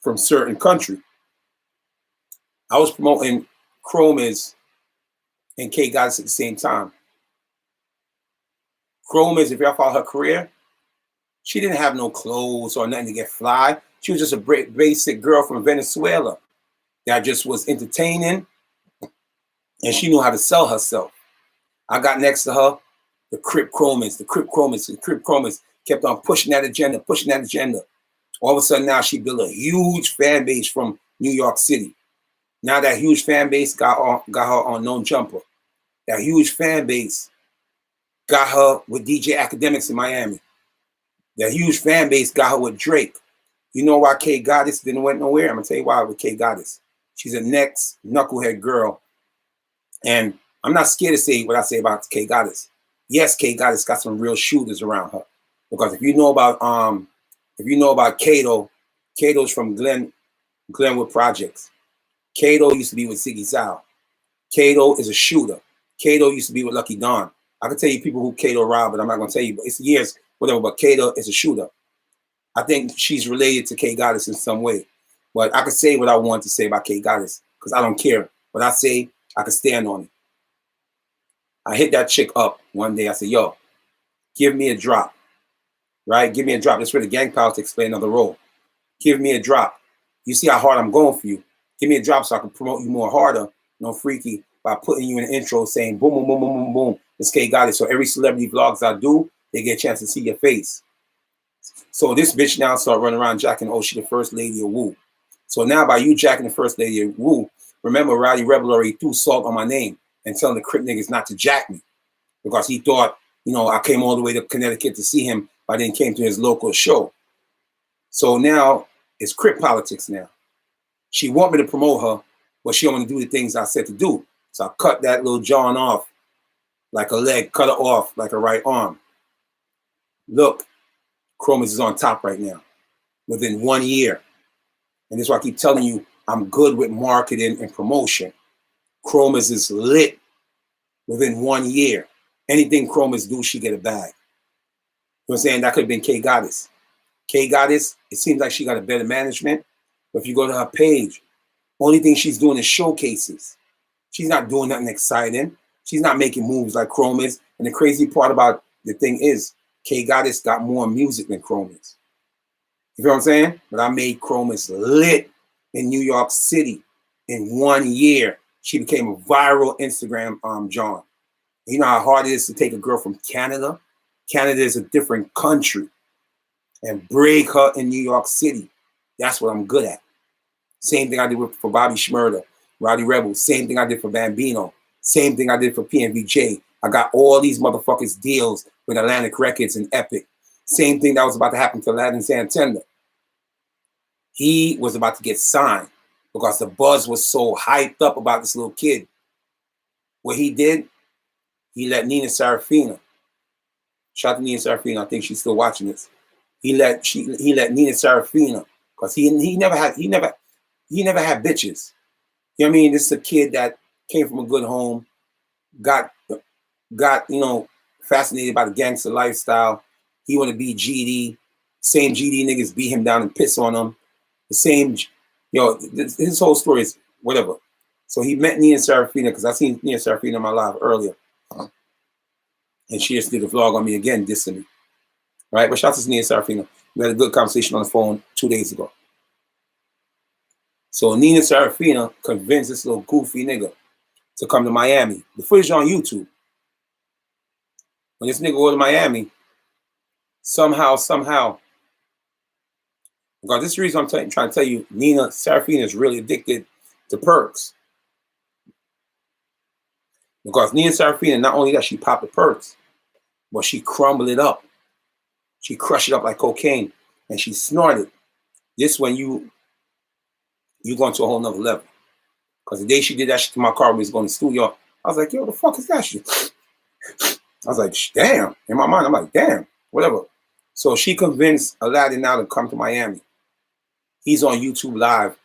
from certain country. I was promoting Chromas and K Goddess at the same time. Chromas, if y'all follow her career, she didn't have no clothes or nothing to get fly. She was just a basic girl from Venezuela that just was entertaining, and she knew how to sell herself. I got next to her, the Crip Chromans kept on pushing that agenda. All of a sudden now she built a huge fan base from New York City. Now that huge fan base got her on Known Jumper. That huge fan base got her with DJ Academics in Miami. That huge fan base got her with Drake. You know why K Goddess didn't went nowhere? I'm gonna tell you why with K Goddess. She's a next knucklehead girl. And I'm not scared to say what I say about K Goddess. Yes, K Goddess got some real shooters around her. Because if you know about Kato, Kato's from Glenwood Projects. Kato used to be with Ziggy Zao. Kato is a shooter. Kato used to be with Lucky Dawn. I can tell you people who Kato robbed, but I'm not going to tell you. But it's years, whatever. But Kato is a shooter. I think she's related to K Goddess in some way. But I could say what I want to say about K Goddess because I don't care. What I say, I can stand on it. I hit that chick up one day. I said, yo, give me a drop. Right? Give me a drop. That's where the gang politics play another role. Give me a drop. You see how hard I'm going for you. Give me a drop so I can promote you more harder, freaky, by putting you in an intro saying boom, boom, boom, boom, boom, boom. This K got it. So every celebrity vlogs I do, they get a chance to see your face. So this bitch now start running around jacking, oh, she the first lady of Woo. So now by you jacking the first lady of Woo, remember Rowdy Rebel already threw salt on my name and telling the Crip niggas not to jack me because he thought, I came all the way to Connecticut to see him, but I then came to his local show. So now it's Crip politics now. She want me to promote her, but she don't want to do the things I said to do. So I cut that little John off like a leg, cut it off like a right arm. Look, Chromas is on top right now within 1 year. And this is why I keep telling you, I'm good with marketing and promotion. Chromas is lit within 1 year. Anything Chromas do, she get a bag. You know what I'm saying? That could have been K Goddess. K Goddess, it seems like she got a better management. But if you go to her page, only thing she's doing is showcases. She's not doing nothing exciting. She's not making moves like Chromas. And the crazy part about the thing is, K Goddess got more music than Chromas. You feel what I'm saying? But I made Chromas lit in New York City in 1 year. She became a viral Instagram John. You know how hard it is to take a girl from Canada? Canada is a different country. And break her in New York City. That's what I'm good at. Same thing I did for Bobby Shmurda, Rowdy Rebel. Same thing I did for Bambino. Same thing I did for PNVJ. I got all these motherfuckers deals with Atlantic Records and Epic. Same thing that was about to happen to Aladdin Santana. He was about to get signed because the buzz was so hyped up about this little kid. What he did, he let Nina Serafina. Shout out to Nina Serafina. I think she's still watching this. He let Nina Serafina because he never had bitches. You know what I mean? This is a kid that came from a good home, got fascinated by the gangster lifestyle. He want to be GD. Same GD niggas beat him down and piss on him. The same, his whole story is whatever. So he met Nina Serafina because I seen Nina Serafina in my live earlier. And she just did a vlog on me again, dissing me. Right? But shout out to Nina Serafina. We had a good conversation on the phone 2 days ago. So Nina Serafina convinced this little goofy nigga to come to Miami. The footage is on YouTube. When this nigga go to Miami, somehow, because this is the reason I'm trying to tell you, Nina Serafina is really addicted to perks. Because Nina Serafina, not only that she popped the perks, but she crumbled it up. She crushed it up like cocaine, and she snorted. This when you going to a whole nother level. Because the day she did that shit to my car when we was going to the studio, I was like, yo, the fuck is that shit? I was like, damn. In my mind, I'm like, damn, whatever. So she convinced Aladdin now to come to Miami. He's on YouTube Live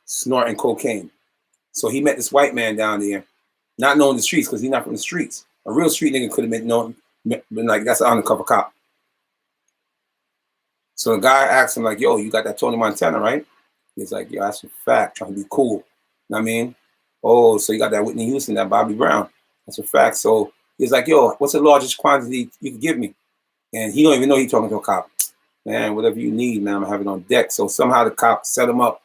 snorting cocaine. So he met this white man down there, not knowing the streets because he's not from the streets. A real street nigga could have been like, that's an undercover cop. So the guy asked him like, yo, you got that Tony Montana, right? He's like, yo, that's a fact, trying to be cool. You know what I mean? Oh, so you got that Whitney Houston, that Bobby Brown. That's a fact. So he's like, yo, what's the largest quantity you can give me? And he don't even know he's talking to a cop. Man, whatever you need, man, I'm having it on deck. So somehow the cop set him up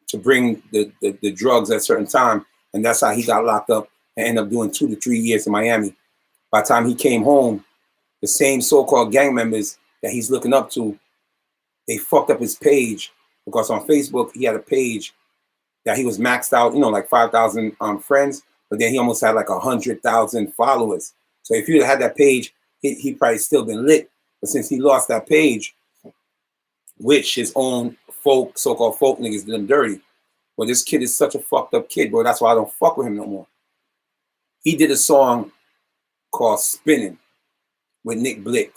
to bring the drugs at a certain time. And that's how he got locked up and ended up doing 2 to 3 years in Miami. By the time he came home, the same so-called gang members that he's looking up to, they fucked up his page because on Facebook he had a page that he was maxed out, you know, like 5,000 friends, but then he almost had like 100,000 followers. So if you had that page, he probably still been lit. But since he lost that page, which his own folk, so-called folk niggas did him dirty. Well, this kid is such a fucked up kid, bro. That's why I don't fuck with him no more. He did a song called Spinning with Nick Blick,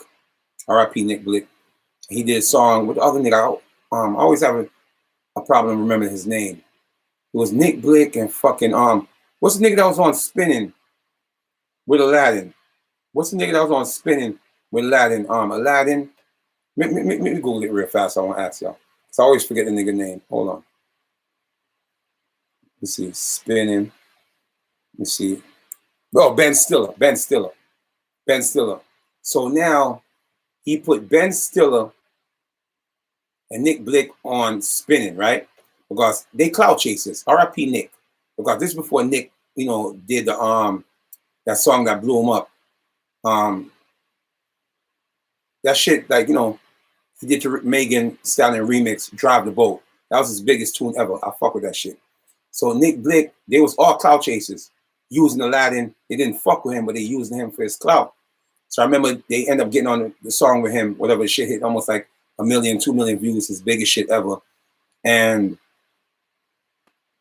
R.I.P. Nick Blick. He did a song with the other nigga. I always have a problem remembering his name. It was Nick Blick and fucking what's the nigga that was on Spinning with Aladdin? What's the nigga that was on Spinning with Aladdin? Aladdin. Let me Google it real fast. I want to ask y'all. So I always forget the nigga name. Hold on. Let's see. Spinning. Let's see. Oh, Ben Stiller. Ben Stiller. Ben Stiller. So now he put Ben Stiller and Nick Blick on Spinning, right? Because they clout chasers. R.I.P. Nick. Because this is before Nick, you know, did the that song that blew him up. That shit, like, you know, he did the Megan Stallion remix, Drive the Boat. That was his biggest tune ever. I fuck with that shit. So Nick Blick, they was all clout chasers using Aladdin. They didn't fuck with him, but they using him for his clout. So I remember they end up getting on the song with him, whatever shit hit almost like 1 million, 2 million views, his biggest shit ever. And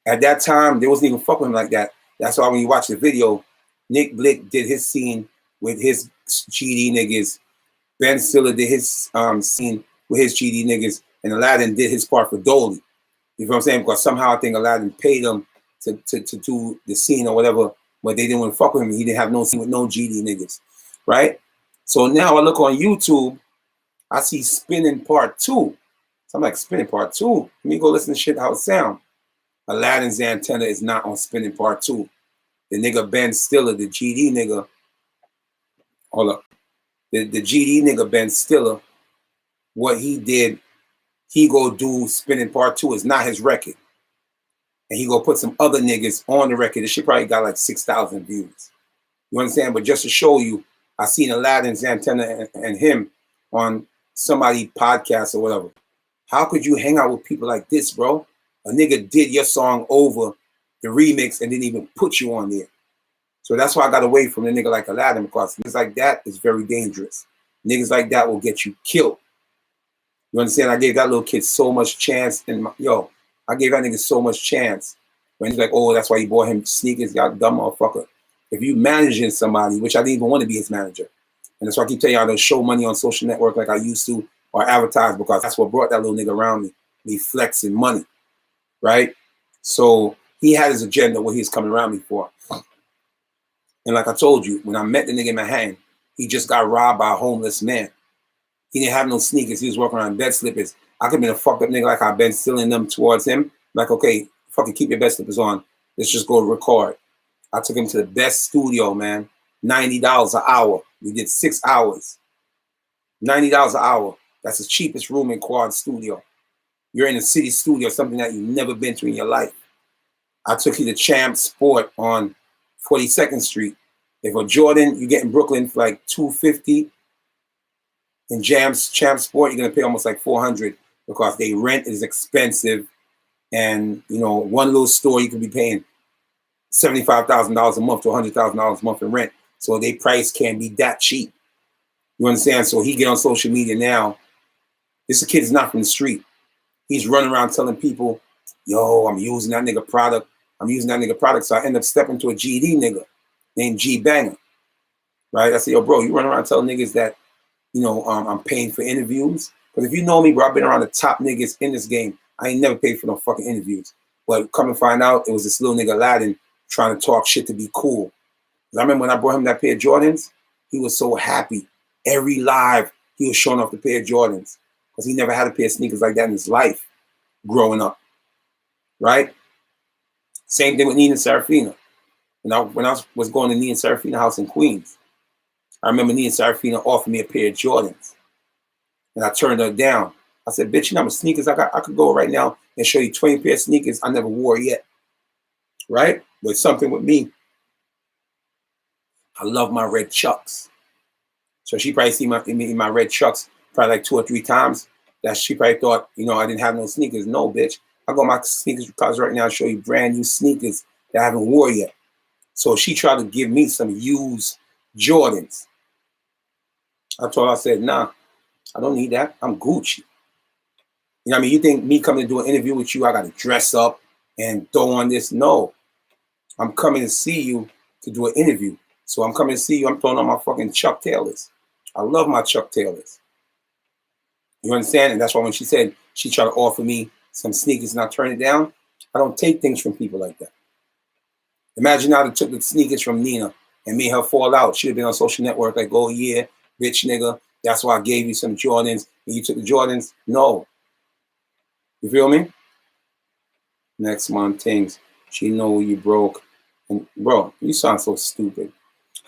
at that time, they wasn't even fucking him like that. That's why when you watch the video, Nick Blick did his scene with his GD niggas. Ben Stiller did his scene with his GD niggas. And Aladdin did his part for Dolly. You know what I'm saying? Because somehow I think Aladdin paid him to do the scene or whatever, but they didn't want to fuck with him. He didn't have no scene with no GD niggas. Right? So now I look on YouTube, I see Spinning Part 2. So I'm like, Spinning Part 2? Let me go listen to shit how it sound. Aladdin's antenna is not on Spinning Part 2. The nigga Ben Stiller, the GD nigga, hold up. The GD nigga Ben Stiller, what he did, he go do Spinning Part 2 is not his record. And he go put some other niggas on the record. This shit probably got like 6,000 views. You understand? But just to show you, I seen Aladdin's antenna and him on somebody podcast or whatever. How could you hang out with people like this, bro? A nigga did your song over the remix and didn't even put you on there. So that's why I got away from the nigga like Aladdin, because niggas like that is very dangerous. Niggas like that will get you killed. You understand? I gave that little kid so much chance. And I gave that nigga so much chance. When he's like, oh, that's why you bought him sneakers. Y'all dumb motherfucker. If you managing somebody, which I didn't even want to be his manager. And that's why I keep telling y'all to show money on social network like I used to, or advertise, because that's what brought that little nigga around me. Me flexing money, right? So he had his agenda, what he was coming around me for. And like I told you, when I met the nigga in Manhattan, he just got robbed by a homeless man. He didn't have no sneakers. He was walking around in bed slippers. I could have been a fucked up nigga like I've been stealing them towards him. Like, okay, fucking keep your bed slippers on. Let's just go record. I took him to the best studio, man. $90 an hour. We did 6 hours. $90 an hour. That's the cheapest room in Quad Studio. You're in a city studio, something that you've never been to in your life. I took you to Champ Sport on 42nd Street. If a Jordan, you get in Brooklyn for like $250. In Champ Sport, you're gonna pay almost like $400 because they rent is expensive. And you know, one little store you could be paying $75,000 a month to $100,000 a month in rent. So their price can't be that cheap. You understand? So he get on social media now. This kid is not from the street. He's running around telling people, yo, I'm using that nigga product. I'm using that nigga product. So I end up stepping to a GD nigga named G Banger. Right? I say, yo, bro, you run around telling niggas that, you know, I'm paying for interviews. Because if you know me, bro, I've been around the top niggas in this game. I ain't never paid for no fucking interviews. But come and find out, it was this little nigga Aladdin trying to talk shit to be cool. I remember when I brought him that pair of Jordans, he was so happy. Every live, he was showing off the pair of Jordans because he never had a pair of sneakers like that in his life growing up, right? Same thing with Nina Serafina. When I was going to Nina Serafina house in Queens, I remember Nina Serafina offered me a pair of Jordans, and I turned her down. I said, bitch, you know how much sneakers I got? I could go right now and show you 20 pair of sneakers I never wore yet, right? But something with me, I love my red Chucks. So she probably see me in my red Chucks probably like 2 or 3 times. That she probably thought, you know, I didn't have no sneakers. No, bitch. I got my sneakers because right now I show you brand new sneakers that I haven't wore yet. So she tried to give me some used Jordans. I told her, I said, nah, I don't need that. I'm Gucci. You know what I mean? You think me coming to do an interview with you, I got to dress up and throw on this? No. I'm coming to see you to do an interview. So I'm coming to see you. I'm throwing on my fucking Chuck Taylors. I love my Chuck Taylors. You understand? And that's why when she said she tried to offer me some sneakers and I turned it down, I don't take things from people like that. Imagine I took the sneakers from Nina and made her fall out. She'd have been on social network like, oh yeah, bitch nigga, that's why I gave you some Jordans and you took the Jordans. No. You feel me? Next month things. She know you broke. And bro, you sound so stupid.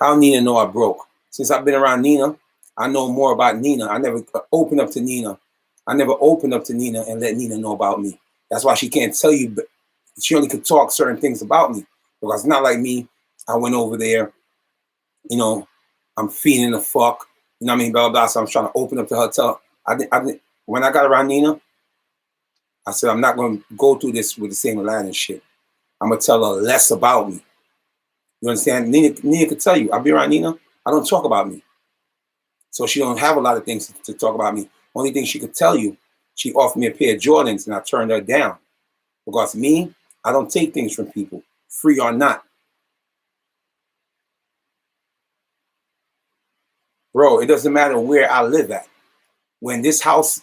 How Nina know I broke? Since I've been around Nina, I know more about Nina. I never opened up to Nina. I never opened up to Nina and let Nina know about me. That's why she can't tell you, but she only could talk certain things about me. Because it's not like me. I went over there, you know, I'm feeding the fuck, you know what I mean, blah, blah, blah. So I'm trying to open up to her, tell her. When I got around Nina, I said, I'm not going to go through this with the same Aladdin shit. I'm going to tell her less about me. You understand? Nina could tell you, I'll be around Nina, I don't talk about me. So she don't have a lot of things to talk about me. Only thing she could tell you, she offered me a pair of Jordans and I turned her down. Because me, I don't take things from people, free or not. Bro, it doesn't matter where I live at. When this house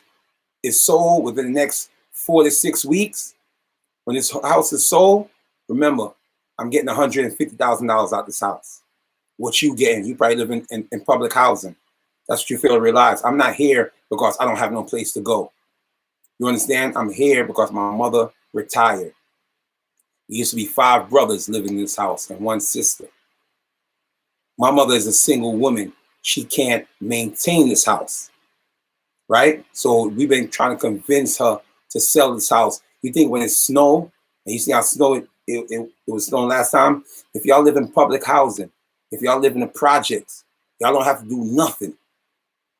is sold within the next 4 to 6 weeks, when this house is sold, remember, I'm getting $150,000 out this house. What you getting? You probably live in public housing. That's what you fail to realize. I'm not here because I don't have no place to go. You understand? I'm here because my mother retired. There used to be 5 brothers living in this house and 1 sister. My mother is a single woman. She can't maintain this house, right? So we've been trying to convince her to sell this house. You think when it snow, and you see how snow it was snowing last time, if y'all live in public housing, if y'all live in the projects, y'all don't have to do nothing.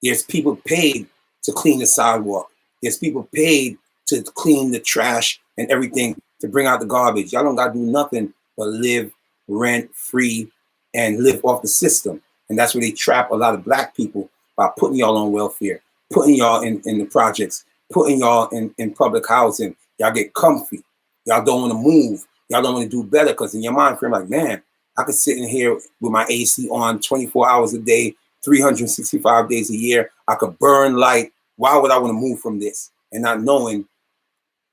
There's people paid to clean the sidewalk. There's people paid to clean the trash and everything, to bring out the garbage. Y'all don't got to do nothing but live rent free and live off the system. And that's where they trap a lot of black people by putting y'all on welfare, putting y'all in the projects, putting y'all in public housing. Y'all get comfy. Y'all don't want to move. Y'all don't want to do better because in your mind frame, like, man, I could sit in here with my AC on 24 hours a day, 365 days a year. I could burn light. Why would I want to move from this? And not knowing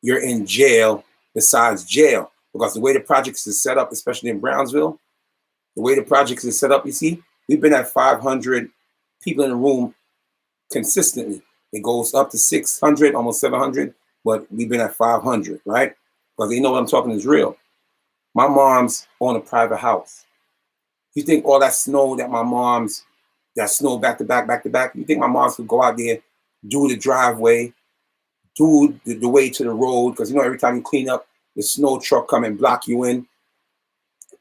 you're in jail besides jail. Because the way the projects is set up, especially in Brownsville, the way the projects is set up, you see, we've been at 500 people in the room consistently. It goes up to 600, almost 700, but we've been at 500, right? Because they know what I'm talking is real. My mom's on a private house. You think all that snow that my mom's, that snow back to back, you think my mom's could go out there, do the driveway, do the way to the road? Because you know, every time you clean up, the snow truck come and block you in.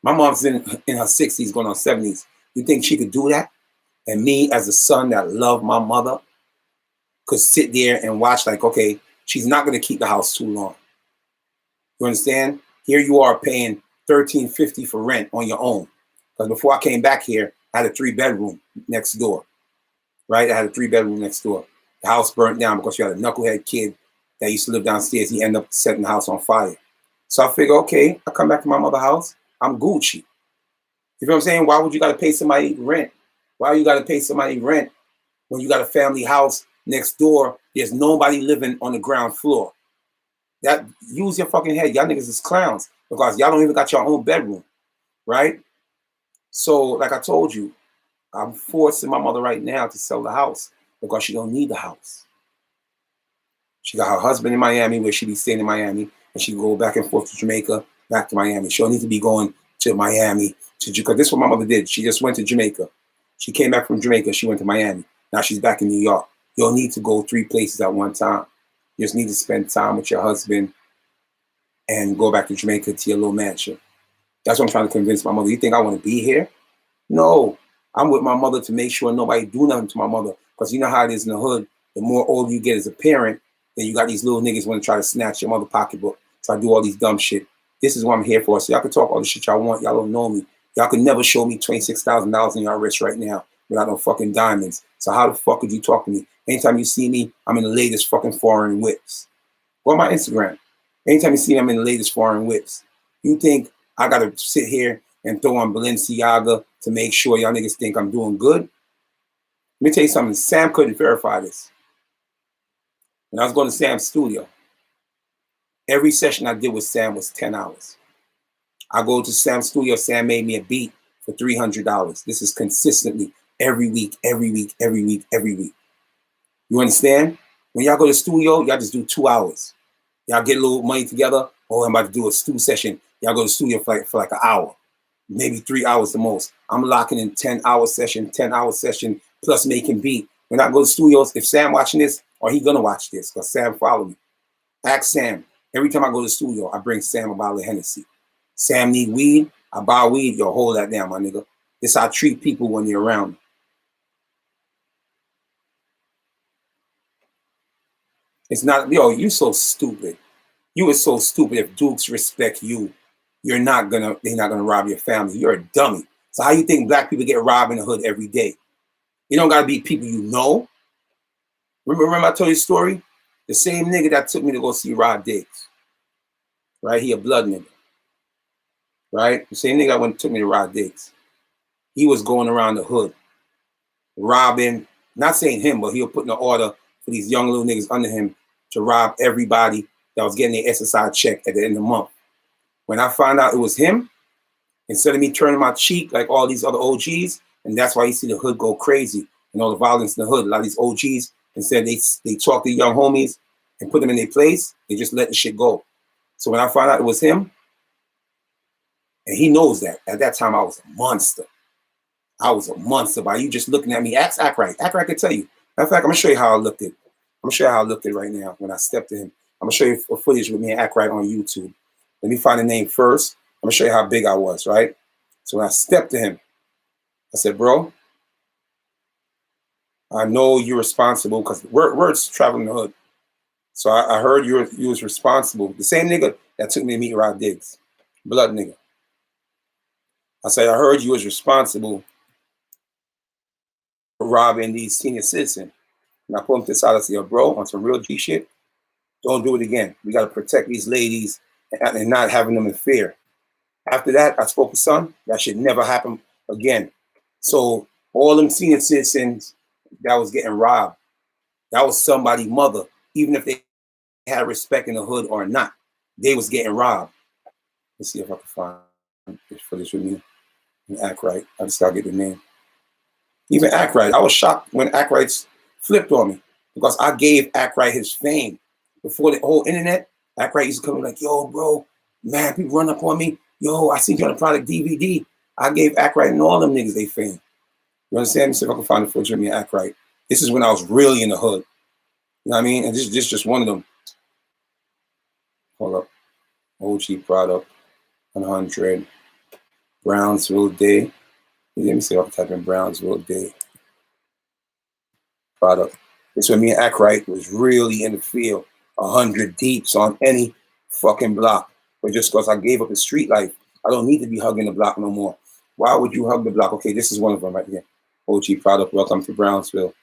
My mom's in her 60s, going on 70s. You think she could do that? And me, as a son that loved my mother, could sit there and watch like, okay, she's not going to keep the house too long. You understand? Here you are paying $13.50 for rent on your own. Because before I came back here, I had a 3-bedroom next door, right? I had a 3-bedroom next door. The house burnt down because you had a knucklehead kid that used to live downstairs. He ended up setting the house on fire. So I figure, okay, I come back to my mother's house. I'm Gucci. You know what I'm saying? Why would you got to pay somebody rent? Why you got to pay somebody rent when you got a family house next door? There's nobody living on the ground floor. That, use your fucking head. Y'all niggas is clowns because y'all don't even got your own bedroom, right? So, like I told you, I'm forcing my mother right now to sell the house because she don't need the house. She got her husband in Miami, where she be staying in Miami, and she can go back and forth to Jamaica, back to Miami. She don't need to be going to Miami, because this is what my mother did. She just went to Jamaica. She came back from Jamaica. She went to Miami. Now she's back in New York. You don't need to go 3 places at one time. You just need to spend time with your husband and go back to Jamaica to your little mansion. That's what I'm trying to convince my mother. You think I want to be here? No. I'm with my mother to make sure nobody do nothing to my mother. Because you know how it is in the hood. The more old you get as a parent, then you got these little niggas want to try to snatch your mother pocketbook. Try to do all these dumb shit. This is what I'm here for. So y'all can talk all the shit y'all want. Y'all don't know me. Y'all can never show me $26,000 in your wrist right now without no fucking diamonds. So how the fuck could you talk to me? Anytime you see me, I'm in the latest fucking foreign whips. Go on my Instagram. Anytime you see me, I'm in the latest foreign whips. You think I got to sit here and throw on Balenciaga to make sure y'all niggas think I'm doing good? Let me tell you something. Sam couldn't verify this. When I was going to Sam's studio, every session I did with Sam was 10 hours. I go to Sam's studio, Sam made me a beat for $300. This is consistently every week, every week, every week, every week. You understand? When y'all go to the studio, y'all just do 2 hours. Y'all get a little money together. Oh, I'm about to do a stew session. Y'all go to the studio for like an hour, maybe 3 hours the most. I'm locking in 10-hour session, 10-hour session, plus making beat. When I go to studios, if Sam watching this, or he gonna watch this, because Sam follow me. Ask Sam. Every time I go to the studio, I bring Sam a bottle of Hennessy. Sam need weed, I buy weed, yo, hold that down, my nigga. This how I treat people when they're around me. It's not, yo, you so stupid. You are so stupid. If Dukes respect you, they're not gonna rob your family. You're a dummy. So how you think black people get robbed in the hood every day? You don't gotta be people you know. Remember I told you a story? The same nigga that took me to go see Rod Diggs, right? He a blood nigga, right? The same nigga that took me to Rod Diggs. He was going around the hood, robbing, not saying him, but he was putting an order for these young little niggas under him to rob everybody that was getting their SSI check at the end of the month. When I found out it was him, instead of me turning my cheek like all these other OGs, and that's why you see the hood go crazy and all the violence in the hood. A lot of these OGs, instead they talk to young homies and put them in their place, they just let the shit go. So when I found out it was him, and he knows that, at that time I was a monster. I was a monster by you just looking at me. Act right. Act right, I can tell you. Matter of fact, I'm gonna show you how I looked at it. I'm gonna show you how I looked at it right now when I stepped to him. I'm gonna show you a footage with me and Act Right on YouTube. Let me find the name first. I'm gonna show you how big I was, right? So when I stepped to him, I said, bro, I know you're responsible because words travel in the hood. So I heard you was responsible. The same nigga that took me to meet Rod Diggs, blood nigga. I said, I heard you was responsible for robbing these senior citizens. And I pulled him to the side and said, yo, bro, on some real G shit, don't do it again. We got to protect these ladies and not having them in fear. After that, I spoke to son. That should never happen again. So all them senior citizens that was getting robbed, that was somebody's mother, even if they had respect in the hood or not, they was getting robbed. Let's see if I can find this footage with me and Act Right. I just gotta get the name. Even Act Right, I was shocked when Act Right flipped on me because I gave Act Right his fame. Before the whole internet, Act Right used to come like, yo, bro, man, people run up on me. Yo, I seen you on the product DVD. I gave Act Right and all them niggas they fame. You understand? Let me see if I can find the footage of me and Act Right. This is when I was really in the hood. You know what I mean? And this is just one of them. Hold up. OG product, 100. Brownsville Day. Let me see if I can type in Brownsville Day. Product. This when me and Act Right was really in the field. 100 deeps on any fucking block. But just because I gave up the street life, I don't need to be hugging the block no more. Why would you hug the block? Okay, this is one of them right here. OG product, welcome to Brownsville.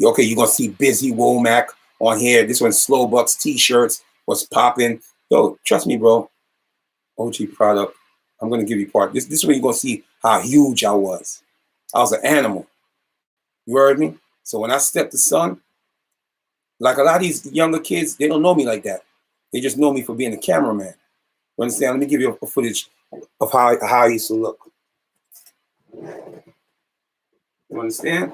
Okay, you're gonna see Busy Womack on here. This one's Slow Bucks t-shirts was popping. Yo, trust me, bro. OG product. I'm gonna give you part. This is where you're gonna see how huge I was. I was an animal. You heard me? So when I stepped to son, like a lot of these younger kids, they don't know me like that. They just know me for being a cameraman. You understand? Let me give you a footage of how I used to look. You understand?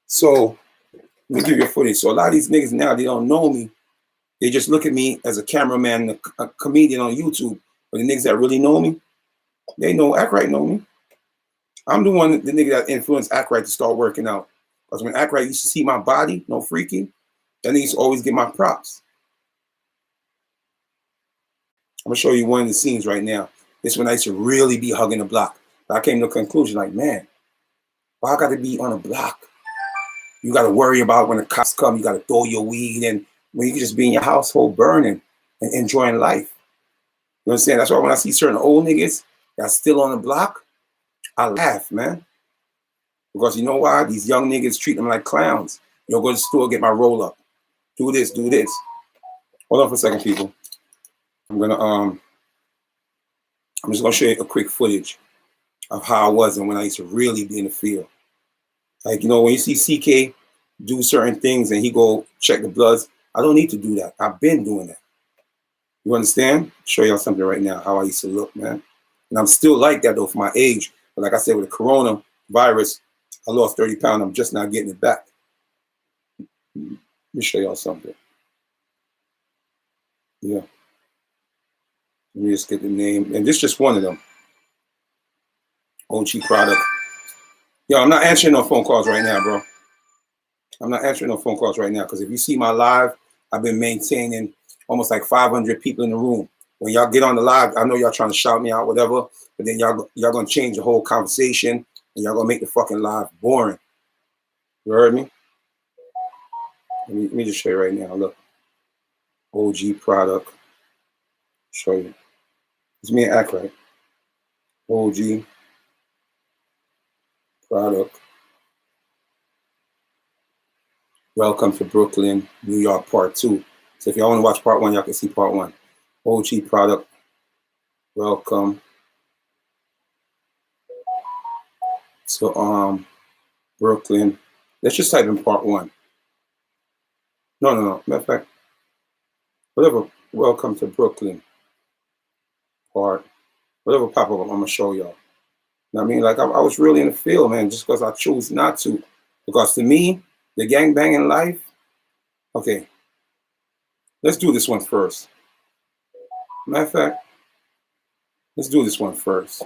So let me give you a footage. So a lot of these niggas now, they don't know me. They just look at me as a cameraman, a comedian on YouTube. But the niggas that really know me, they know Act Right know me. I'm the one, the nigga that influenced Act Right to start working out. Because when Act Right used to see my body, no freaking, that nigga used to always get my props. I'm gonna show you one of the scenes right now. This when I used to really be hugging the block. I came to a conclusion like, man, why I got to be on a block? You got to worry about when the cops come, you got to throw your weed in, when you can just be in your household burning and enjoying life. You know what I'm saying? That's why when I see certain old niggas that's still on the block, I laugh, man. Because you know why? These young niggas treat them like clowns. You'll go to the store, get my roll up. Do this, do this. Hold on for a second, people. I'm just gonna show you a quick footage of how I was and when I used to really be in the field. Like, you know, when you see CK do certain things and he go check the bloods, I don't need to do that. I've been doing that. You understand? Show y'all something right now, how I used to look, man. And I'm still like that though for my age. But like I said, with the coronavirus, I lost 30 pounds. I'm just not getting it back. Let me show y'all something. Yeah. Let me just get the name. And this is just one of them. OG product. Yo, I'm not answering no phone calls right now, bro. I'm not answering no phone calls right now because if you see my live, I've been maintaining almost like 500 people in the room. When y'all get on the live, I know y'all trying to shout me out, whatever, but then y'all gonna change the whole conversation and y'all gonna make the fucking live boring. You heard me? Let me just show you right now. Look, OG product. Show you. It's me and act right. OG product. Welcome to Brooklyn, New York, part 2. So if y'all want to watch part 1, y'all can see part 1. OG product. Welcome to Brooklyn. Let's just type in part 1. No. Matter of fact, whatever. Welcome to Brooklyn. Part. Whatever pop up, I'm gonna show y'all. You know what I mean? Like I was really in the field, man, just because I choose not to. Because to me, the gangbanging life. Okay. Let's do this one first. Matter of fact, let's do this one first.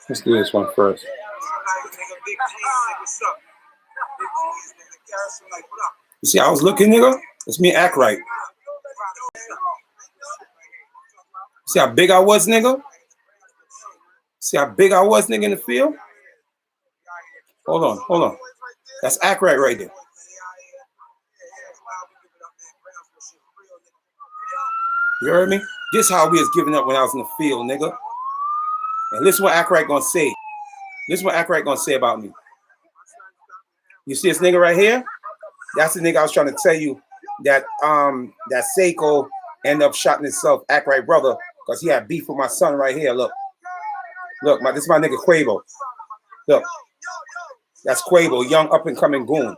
Let's do this one first. You see, I was looking, nigga. It's me, act right. See how big I was, nigga? See how big I was, nigga, in the field? Hold on. That's act right there. You heard me? This how we was giving up when I was in the field, nigga. And listen what act right gonna say. This is what act right gonna say about me. You see this nigga right here? That's the nigga I was trying to tell you that that Sike ended up shotting himself, act right brother, because he had beef with my son right here. Look, this is my nigga Quavo. Look, that's Quavo, young up and coming goon.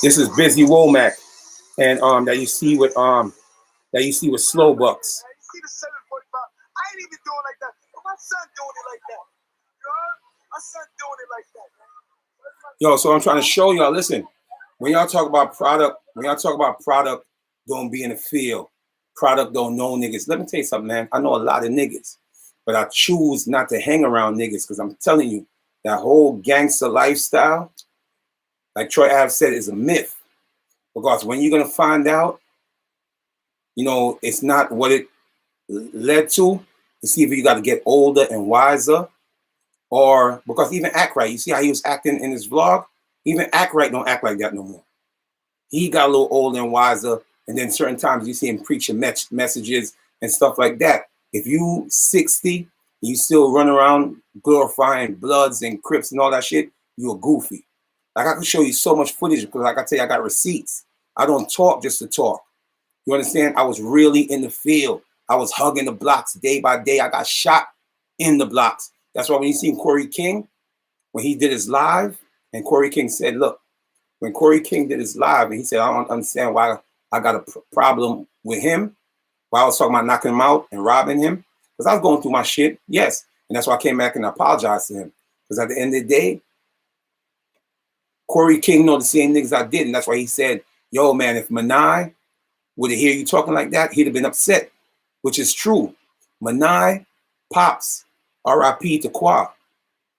This is Busy Womack, and that you see with Slow Bucks. I ain't even doing like that. But my son doing it like that. You heard? My son doing it like that, man. Yo, so I'm trying to show y'all. Listen, when y'all talk about product, don't be in the field. Product don't know niggas. Let me tell you something, man. I know a lot of niggas, but I choose not to hang around niggas because I'm telling you, that whole gangster lifestyle, like Troy Ave said, is a myth. Because when you're gonna find out, you know, it's not what it led to. It's either you got to get older and wiser, or because even act right. You see how he was acting in his vlog? Even act right don't act like that no more. He got a little older and wiser, and then certain times you see him preaching messages and stuff like that. If you 60, you still run around glorifying Bloods and Crips and all that shit, you're goofy. Like I can show you so much footage because like I tell you, I got receipts. I don't talk just to talk. You understand? I was really in the field. I was hugging the blocks day by day. I got shot in the blocks. That's why when you see Corey King, when he did his live, and Corey King said, look, when Corey King did his live, and he said, I don't understand why I got a problem with him, why I was talking about knocking him out and robbing him, because I was going through my shit, yes. And that's why I came back and apologized to him. Because at the end of the day, Corey King know the same niggas I did, and that's why he said, yo, man, if Manai would have heard you talking like that, he'd have been upset. which is true. Manai Pops, R.I.P. to Qua,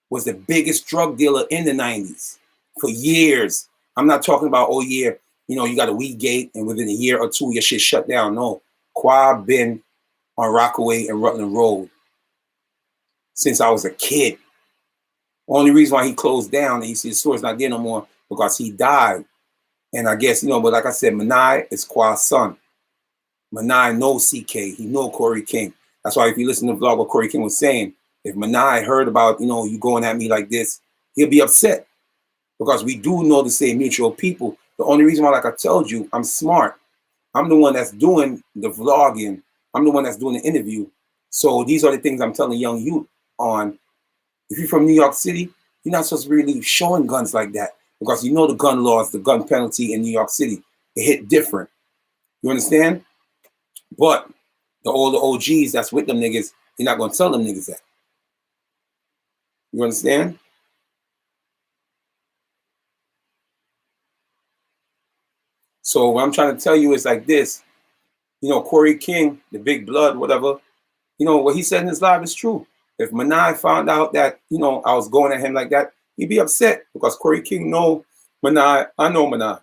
was the biggest drug dealer in the 90s for years. I'm not talking about, oh yeah, you know, you got a weed gate and within a year or two your shit shut down. No, Qua been on Rockaway and Rutland Road since I was a kid. Only reason why he closed down and you see the store's not there no more because he died. And I guess, you know, but like I said, Manai is Qua's son. Manai knows CK. He know Corey King. That's why if you listen to the vlog what Corey King was saying, if Manai heard about, you know, you going at me like this, he'll be upset. Because we do know the same mutual people. The only reason why, like I told you, I'm smart. I'm the one that's doing the vlogging. I'm the one that's doing the interview. So these are the things I'm telling young youth on. If you're from New York City, you're not supposed to be really showing guns like that. Because you know the gun laws, the gun penalty in New York City, it hit different. You understand? But the older OGs that's with them niggas, you're not going to tell them niggas that. You understand? So what I'm trying to tell you is like this. You know, Corey King, the big blood, whatever, you know, what he said in his live is true. If Manai found out that, you know, I was going at him like that, he'd be upset because Corey King know Manai. I know Manai.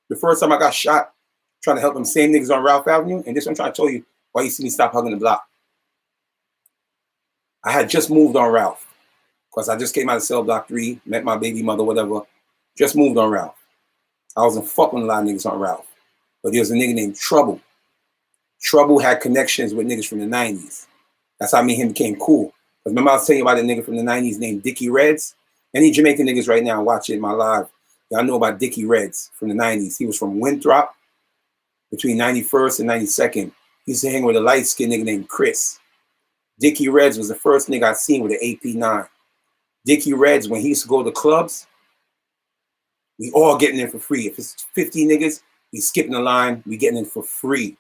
The first time I got shot trying to help them same niggas on Ralph Avenue, and this one I'm trying to tell you why you see me stop hugging the block. I had just moved on Ralph because I just came out of cell block 3, met my baby mother, whatever. Just moved on Ralph. I wasn't fucking with a lot of niggas on Ralph. But there was a nigga named Trouble. Trouble had connections with niggas from the 90s. That's how me and him became cool. Because remember I was telling you about a nigga from the 90s named Dickie Reds? Any Jamaican niggas right now watching in my live, y'all know about Dickie Reds from the 90s. He was from Winthrop between 91st and 92nd. He used to hang with a light-skinned nigga named Chris. Dickie Reds was the first nigga I seen with an AP9. Dickie Reds, when he used to go to clubs, we all getting in for free. If it's 50 niggas, we skipping the line, we getting in for free.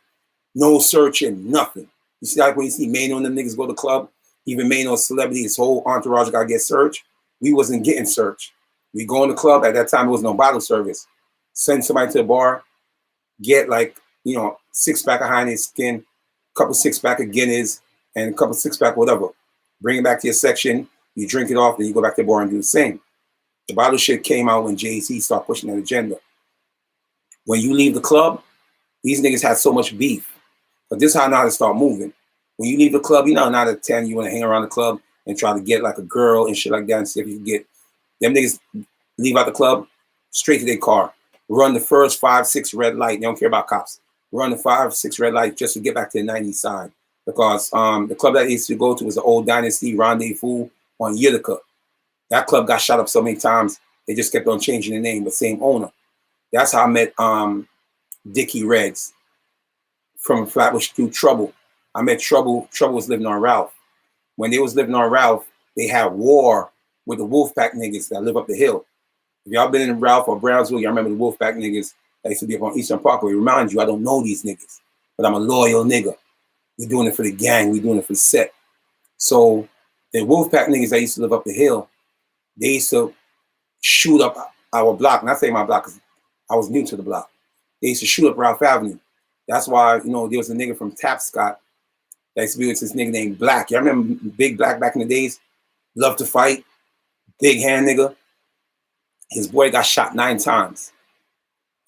No searching, nothing. You see, like when you see Mano and them niggas go to the club, even Mano's celebrity, his whole entourage got to get searched. We wasn't getting searched. We go in the club, at that time there was no bottle service. Send somebody to the bar, get like, you know, 6-pack of Heineken, couple 6-pack of Guinness, and a couple 6-pack whatever. Bring it back to your section, you drink it off, then you go back to the bar and do the same. The bottle shit came out when Jay-Z started pushing that agenda. When you leave the club, these niggas had so much beef. But this is how I know how to start moving. When you leave the club, you know, 9 out of 10, you want to hang around the club and try to get like a girl and shit like that and see if you can get. Them niggas leave out the club, straight to their car. Run the first 5-6 red light. They don't care about cops. Run the 5-6 red light just to get back to the 90s side. Because the club that I used to go to was the old Dynasty Rendezvous on Utica. That club got shot up so many times, they just kept on changing the name, but same owner. That's how I met Dickie Reds from Flatbush through Trouble. I met Trouble. Trouble was living on Ralph. When they was living on Ralph, they had war with the Wolfpack niggas that live up the hill. If y'all been in Ralph or Brownsville, y'all remember the Wolfpack niggas that used to be up on Eastern Parkway. Remind you, I don't know these niggas, but I'm a loyal nigga. We doing it for the gang. We doing it for the set. So the Wolfpack niggas that used to live up the hill, they used to shoot up our block. And I say my block because I was new to the block. They used to shoot up Ralph Avenue. That's why, you know, there was a nigga from Tapscott that used to be with this nigga named Black. Y'all remember Big Black back in the days? Loved to fight. Big hand nigga. His boy got shot 9 times.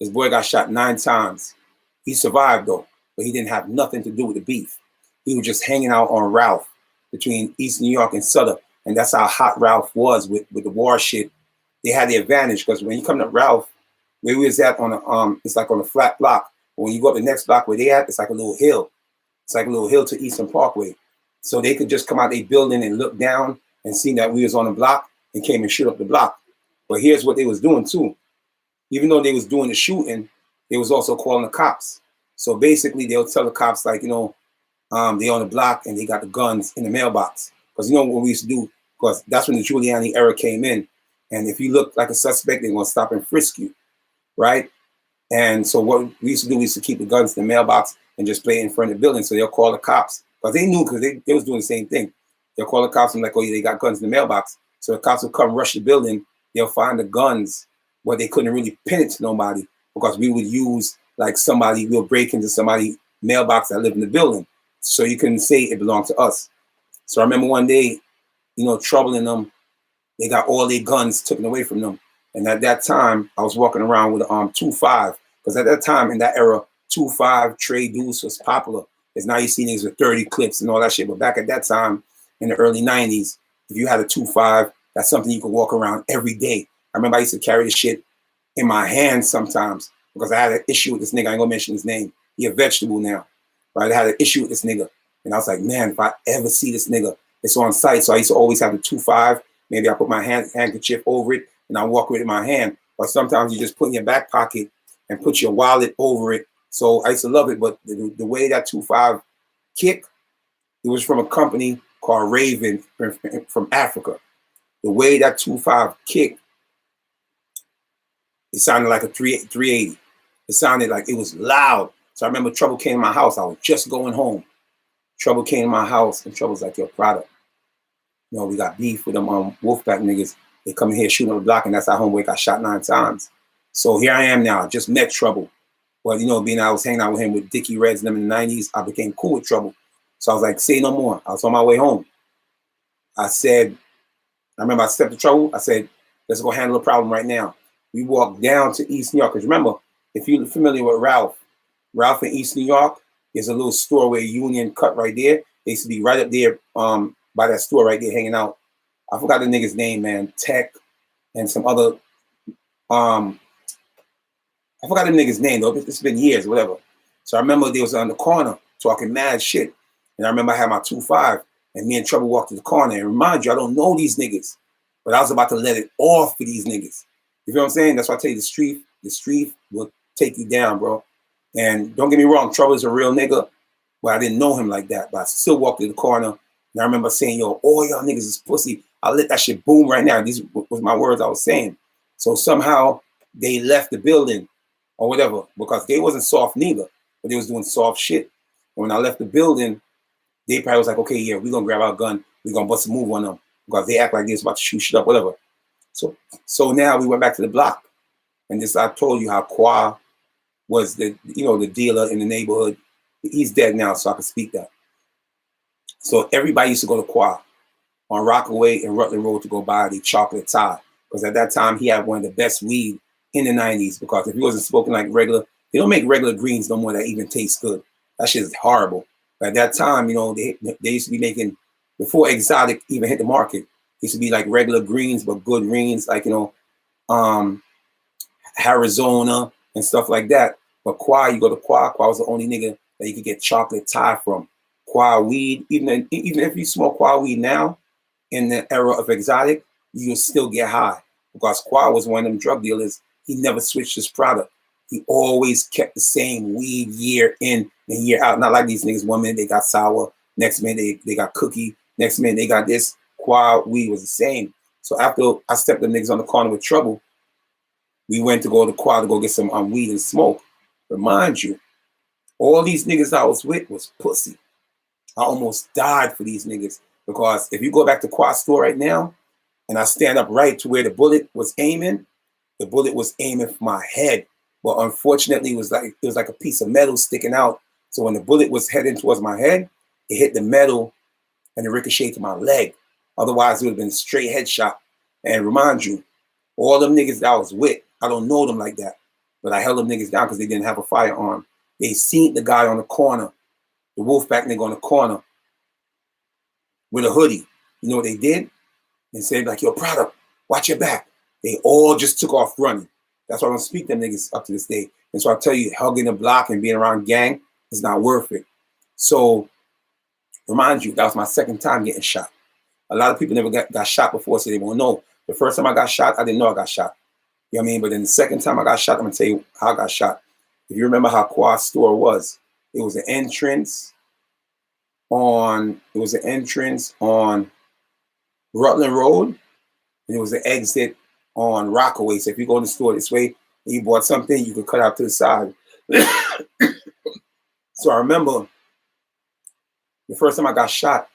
His boy got shot 9 times. He survived though, but he didn't have nothing to do with the beef. He was just hanging out on Ralph between East New York and Sutter. And that's how hot Ralph was with the war shit. They had the advantage because when you come to Ralph, where we was at on a, it's like on a flat block. But when you go up the next block where they at, it's like a little hill. It's like a little hill to Eastern Parkway. So they could just come out their building and look down and see that we was on the block and came and shoot up the block. But here's what they was doing too. Even though they was doing the shooting, they was also calling the cops. So basically they'll tell the cops like, you know, they on the block and they got the guns in the mailbox. Because you know what we used to do, because that's when the Giuliani era came in. And if you look like a suspect, they're going to stop and frisk you, right? And so what we used to do, we used to keep the guns in the mailbox and just play it in front of the building. So they'll call the cops. But they knew because they was doing the same thing. They'll call the cops and like, oh, yeah, they got guns in the mailbox. So the cops will come rush the building. They'll find the guns, but they couldn't really pin it to nobody because we would use like somebody, we'll break into somebody's mailbox that lived in the building. so you couldn't say it belonged to us. So I remember one day, you know, troubling them. They got all their guns taken away from them. And at that time, I was walking around with 2.5, because at that time, in that era, 2.5 trade deuce was popular. Because now you see niggas with 30 clips and all that shit. But back at that time, in the early 90s, if you had a 2.5, that's something you could walk around every day. I remember I used to carry this shit in my hands sometimes because I had an issue with this nigga. I ain't gonna mention his name. He a vegetable now, right? I had an issue with this nigga. And I was like, man, if I ever see this nigga, it's on sight. So I used to always have the 2.5. Maybe I put my handkerchief over it and I walk with it in my hand. Or sometimes you just put in your back pocket and put your wallet over it. So I used to love it. But the way that 2.5 kick, it was from a company called Raven from Africa. The way that 2.5 kick, it sounded like a 380. It sounded like it was loud. So I remember Trouble came to my house. I was just going home. Trouble came to my house and Trouble's like, yo, product. You know, we got beef with them Wolfpack niggas. They come in here shooting on the block, and that's how homeboy got shot 9 times. So here I am now. I just met Trouble. Well, you know, being I was hanging out with him with Dickie Reds and them in the 90s, I became cool with Trouble. So I was like, say no more. I was on my way home. I remember I stepped to Trouble. I said, let's go handle the problem right now. We walked down to East New York. Because remember, if you're familiar with Ralph in East New York, there's a little store where Union cut right there. They used to be right up there by that store right there hanging out. I forgot the nigga's name, man. Tech and some other, I forgot the nigga's name though. It's been years, whatever. So I remember they was on the corner talking mad shit. And I remember I had my 2.5 and me and Trouble walked to the corner. And remind you, I don't know these niggas, but I was about to let it off for these niggas. You feel what I'm saying? That's why I tell you the street will take you down, bro. And don't get me wrong, Trouble is a real nigga, but I didn't know him like that. But I still walked to the corner. And I remember saying, yo, all y'all niggas is pussy. I'll let that shit boom right now. These was my words I was saying. So somehow they left the building or whatever because they wasn't soft neither, but they was doing soft shit. And when I left the building, they probably was like, okay, yeah, we're going to grab our gun. We're going to bust a move on them because they act like they was about to shoot shit up, whatever. So now we went back to the block. And this, I told you how Qua was the dealer in the neighborhood. He's dead now, so I can speak that. So everybody used to go to Qua on Rockaway and Rutland Road to go buy the chocolate tie. Because at that time, he had one of the best weed in the 90s. Because if he wasn't smoking like regular, they don't make regular greens no more that even taste good. That shit is horrible. But at that time, you know, they used to be making, before exotic even hit the market, it used to be like regular greens, but good greens, like, you know, Arizona and stuff like that. But Qua, you go to Qua was the only nigga that you could get chocolate tie from. Qua weed, even if you smoke Qua weed now, in the era of exotic, you'll still get high. Because Qua was one of them drug dealers. He never switched his product. He always kept the same weed year in and year out. Not like these niggas, 1 minute they got sour, next minute they got cookie, next minute they got this. Qua weed was the same. So after I stepped the niggas on the corner with Trouble, we went to go to Qua to go get some weed and smoke. Remind you, all these niggas I was with was pussy. I almost died for these niggas because if you go back to Quad store right now and I stand up right to where the bullet was aiming, the bullet was aiming for my head. But unfortunately, it was like a piece of metal sticking out. So when the bullet was heading towards my head, it hit the metal and it ricocheted to my leg. Otherwise, it would have been a straight headshot. And remind you, all them niggas that I was with, I don't know them like that. But I held them niggas down because they didn't have a firearm. They seen the guy on the corner, the Wolfpack nigga on the corner with a hoodie. You know what they did? They said like, yo, product, watch your back. They all just took off running. That's why I don't speak to them niggas up to this day. And so I tell you, hugging the block and being around gang is not worth it. So remind you, that was my second time getting shot. A lot of people never got shot before, so they won't know. The first time I got shot, I didn't know I got shot. You know what I mean? But then the second time I got shot, I'm gonna tell you how I got shot. If you remember how Quad's store was, it was an entrance on Rutland Road, and it was an exit on Rockaway. So if you go in the store this way and you bought something, you could cut out to the side. So I remember the first time I got shot,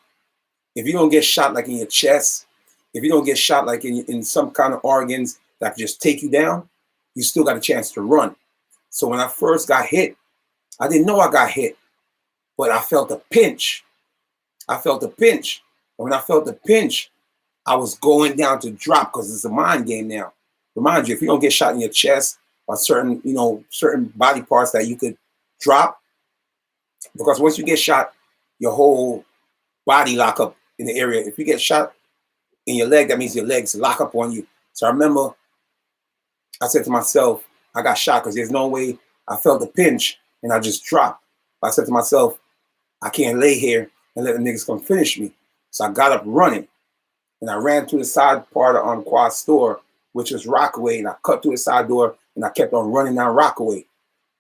if you don't get shot like in your chest, if you don't get shot like in some kind of organs that can just take you down, you still got a chance to run. So when I first got hit, I didn't know I got hit. but I felt a pinch. I felt a pinch. And when I felt the pinch, I was going down to drop because it's a mind game now. Remind you, if you don't get shot in your chest or certain, certain body parts that you could drop, because once you get shot, your whole body lock up in the area. If you get shot in your leg, that means your legs lock up on you. So I remember I said to myself, I got shot because there's no way. I felt the pinch and I just dropped. But I said to myself, I can't lay here and let the niggas come finish me. So I got up running and I ran to the side part of Quad store, which is Rockaway, and I cut through the side door and I kept on running down Rockaway.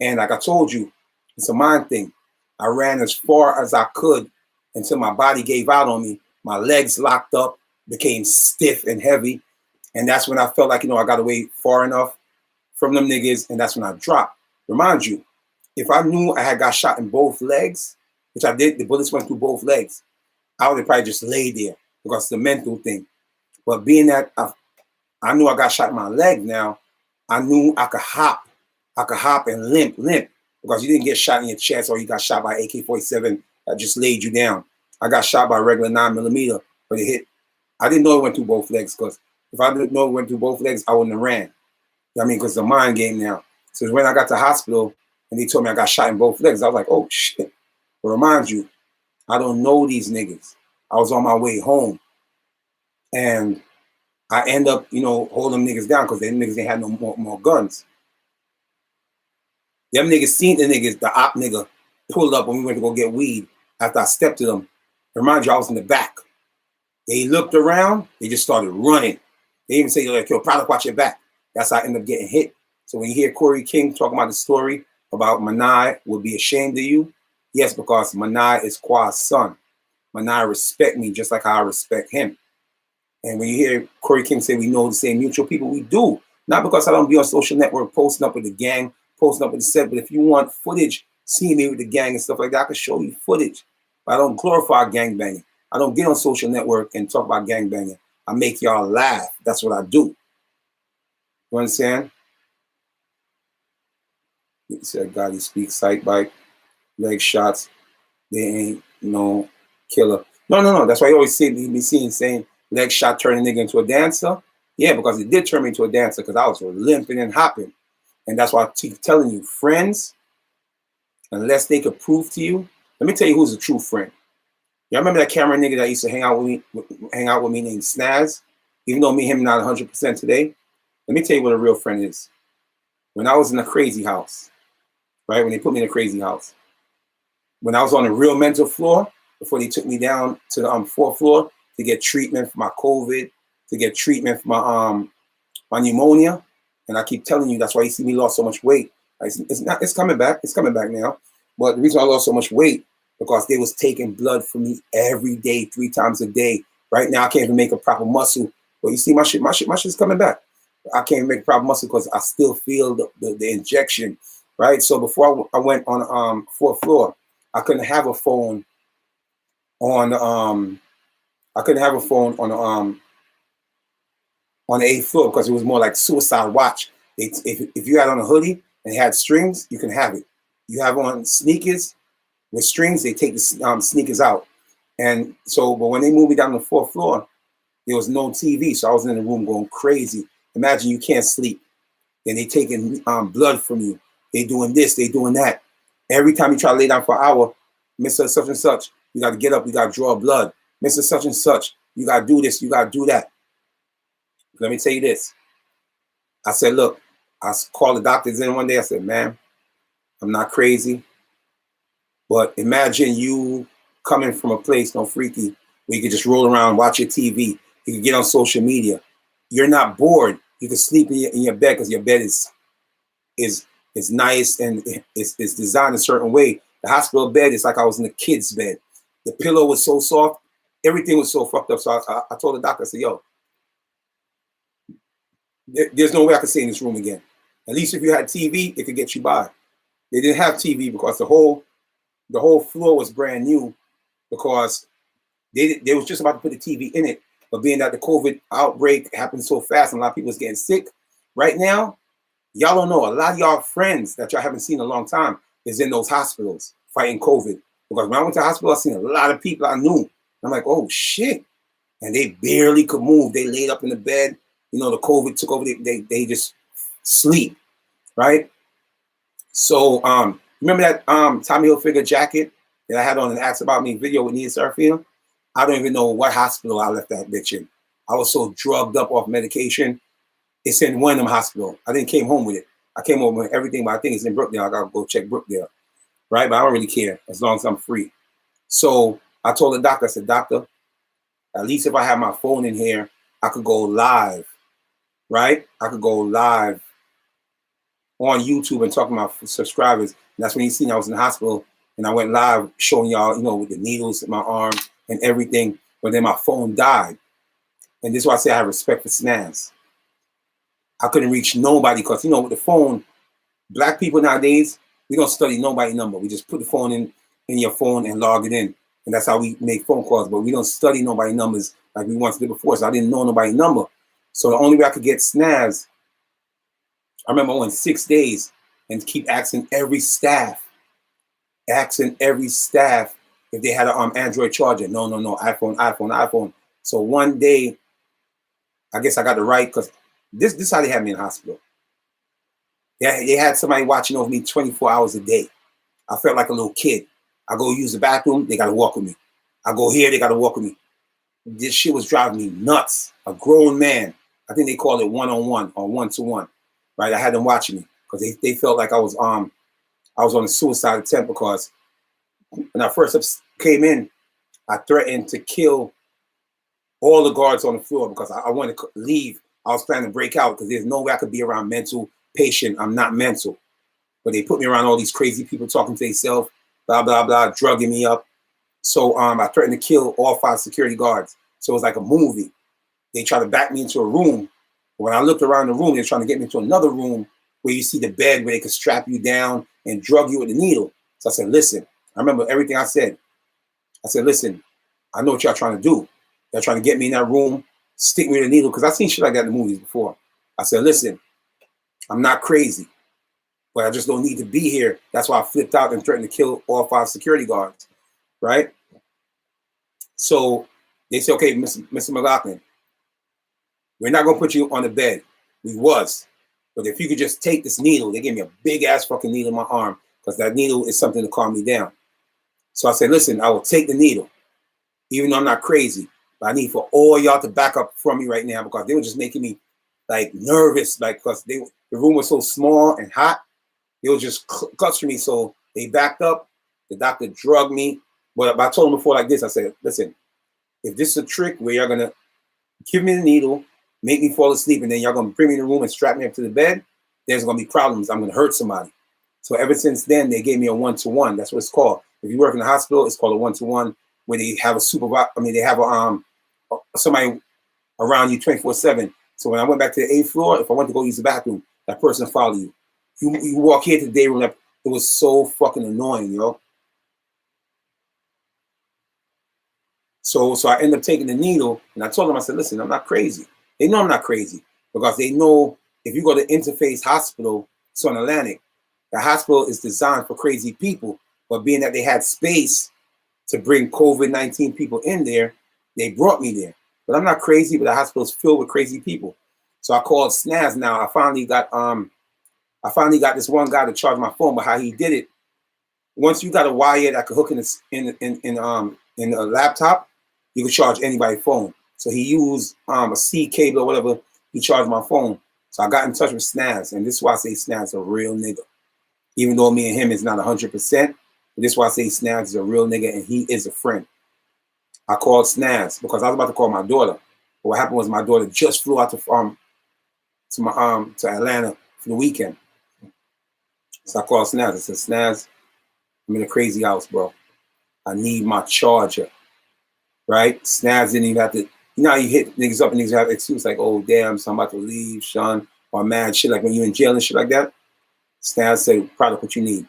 And like I told you, it's a mind thing. I ran as far as I could until my body gave out on me. My legs locked up, became stiff and heavy. And that's when I felt like, I got away far enough from them niggas, and that's when I dropped. Remind you, if I knew I had got shot in both legs, which I did, the bullets went through both legs, I would have probably just laid there because it's the mental thing. But being that I knew I got shot in my leg now, I knew I could hop. I could hop and limp, because you didn't get shot in your chest or you got shot by AK-47 that just laid you down. I got shot by a regular 9mm, but it hit. I didn't know it went through both legs, because if I didn't know it went through both legs, I wouldn't have ran. You know what I mean? Because it's a mind game now. So when I got to the hospital and they told me I got shot in both legs, I was like, oh, shit. But remind you, I don't know these niggas. I was on my way home. And I end up, holding them niggas down because them niggas ain't had no more guns. Them niggas seen the op nigga pulled up when we went to go get weed after I stepped to them. Remind you, I was in the back. They looked around, they just started running. They even say, like, yo, product, watch your back. That's how I ended up getting hit. So when you hear Corey King talking about the story about Manai will be ashamed of you, yes, because Manai is Qua's son. Manai respect me just like how I respect him. And when you hear Corey King say we know the same mutual people, we do. Not because I don't be on social network posting up with the gang, posting up with the set, but if you want footage, seeing me with the gang and stuff like that, I can show you footage. But I don't glorify gangbanging. I don't get on social network and talk about gangbanging. I make y'all laugh. That's what I do. You understand? He said, God, he speaks sight bite, leg shots. They ain't no killer. No. That's why you always see me saying leg shot turn a nigga into a dancer. Yeah, because it did turn me into a dancer because I was limping and hopping. And that's why I keep telling you, friends, unless they could prove to you, let me tell you who's a true friend. Y'all remember that camera nigga that used to hang out with me named Snaz? Even though me and him not 100% today, let me tell you what a real friend is. When I was in a crazy house, right? When they put me in a crazy house, when I was on the real mental floor, before they took me down to the 4th floor to get treatment for my COVID, to get treatment for my pneumonia, and I keep telling you that's why you see me lost so much weight. It's coming back. It's coming back now. But the reason I lost so much weight because they was taking blood from me every day, 3 times a day. Right now I can't even make a proper muscle. But you see my shit's coming back. I can't even make a proper muscle because I still feel the injection, right? So before I went on 4th floor, I couldn't have a phone on the 8th floor because it was more like suicide watch. If you had on a hoodie and it had strings, you can have it. You have on sneakers with strings, they take the sneakers out. And so, but when they moved me down to the 4th floor, there was no TV. So I was in the room going crazy. Imagine you can't sleep. Then they taking blood from you. They doing this, they doing that. Every time you try to lay down for an hour, Mr. Such and such, you got to get up, you got to draw blood. Mr. Such and such, you got to do this, you got to do that. Let me tell you this. I said, look, I called the doctors in one day. I said, man, I'm not crazy. But imagine you coming from a place, no freaky, where you could just roll around, watch your TV. You can get on social media. You're not bored. You can sleep in your bed because your bed is nice and it's designed a certain way. The hospital bed is like I was in a kid's bed. The pillow was so soft. Everything was so fucked up. So I told the doctor, I said, yo, there's no way I could stay in this room again. At least if you had TV, it could get you by. They didn't have TV because the whole floor was brand new because they was just about to put the TV in it. But being that the COVID outbreak happened so fast and a lot of people was getting sick, right now, y'all don't know. A lot of y'all friends that y'all haven't seen in a long time is in those hospitals fighting COVID. Because when I went to the hospital, I seen a lot of people I knew. I'm like, oh shit. And they barely could move. They laid up in the bed. You know, the COVID took over. They just sleep, right? So remember that Tommy Hilfiger jacket that I had on and asked about me video with Nia Serafina? I don't even know what hospital I left that bitch in. I was so drugged up off medication. It's in Wyndham Hospital. I didn't came home with it. I came home with everything, but I think it's in Brookdale. I gotta go check Brookdale, right? But I don't really care as long as I'm free. So I told the doctor, I said, doctor, at least if I have my phone in here, I could go live, right? I could go live on YouTube and talk to my subscribers. And that's when you seen I was in the hospital and I went live showing y'all, you know, with the needles in my arm and everything. But then my phone died. And this is why I say I have respect for Snaz. I couldn't reach nobody because, you know, with the phone, black people nowadays, we don't study nobody's number. We just put the phone in your phone and log it in. And that's how we make phone calls. But we don't study nobody's numbers like we once did before. So I didn't know nobody's number. So the only way I could get Snaz, I remember I went 6 days and keep asking every staff if they had an Android charger. No, iPhone. So one day, I guess I got the right, because this is how they had me in the hospital. They had somebody watching over me 24 hours a day. I felt like a little kid. I go use the bathroom, they got to walk with me. I go here, they got to walk with me. This shit was driving me nuts. A grown man. I think they call it one-on-one or one-to-one. Right? I had them watching me because they felt like I was on a suicide attempt, because when I first came in, I threatened to kill all the guards on the floor because I wanted to leave. I was planning to break out because there's no way I could be around mental patient. I'm not mental. But they put me around all these crazy people talking to themselves, blah, blah, blah, drugging me up. So I threatened to kill all 5 security guards. So it was like a movie. They tried to back me into a room. When I looked around the room, they're trying to get me into another room where you see the bed where they could strap you down and drug you with a needle. So I said, listen, I remember everything I said. I said, listen, I know what y'all trying to do. They're trying to get me in that room, stick me with a needle, because I've seen shit like that in the movies before. I said, listen, I'm not crazy, but I just don't need to be here. That's why I flipped out and threatened to kill all 5 security guards, right? So they said, okay, Mr. McLaughlin, we're not going to put you on the bed. We was. But if you could just take this needle, they gave me a big ass fucking needle in my arm, because that needle is something to calm me down. So I said, listen, I will take the needle, even though I'm not crazy. But I need for all y'all to back up from me right now, because they were just making me like nervous, like, because the room was so small and hot. They were just clutching me. So they backed up. The doctor drugged me. But I told him before like this, I said, listen, if this is a trick where you're going to give me the needle, make me fall asleep, and then y'all going to bring me in the room and strap me up to the bed, there's going to be problems. I'm going to hurt somebody. So ever since then, they gave me a one-to-one. That's what it's called. If you work in the hospital, it's called a one-to-one, where they have a supervisor. I mean, they have somebody around you 24/7. So when I went back to the 8th floor, if I went to go use the bathroom, that person follow you. You walk here to the day room. It was so fucking annoying, yo. So I ended up taking the needle, and I told them, I said, listen, I'm not crazy. They know I'm not crazy, because they know if you go to Interface Hospital, it's on Atlantic, the hospital is designed for crazy people. But being that they had space to bring COVID-19 people in there, they brought me there. But I'm not crazy, but the hospital is filled with crazy people. So I called Snaz now. I finally got this one guy to charge my phone, but how he did it, once you got a wire that could hook in a laptop, you could charge anybody's phone. So he used a C cable or whatever. He charged my phone. So I got in touch with Snaz, and this is why I say Snaz is a real nigga. Even though me and him is not 100%, but this is why I say Snaz is a real nigga, and he is a friend. I called Snaz because I was about to call my daughter. But what happened was my daughter just flew out to Atlanta for the weekend. So I called Snaz. I said, Snaz, I'm in a crazy house, bro. I need my charger. Right? Snaz didn't even have to, you know how you hit niggas up and niggas have excuse like, oh, damn, so I'm about to leave, Sean, or mad shit, like when you're in jail and shit like that. Snaz said, product what you need.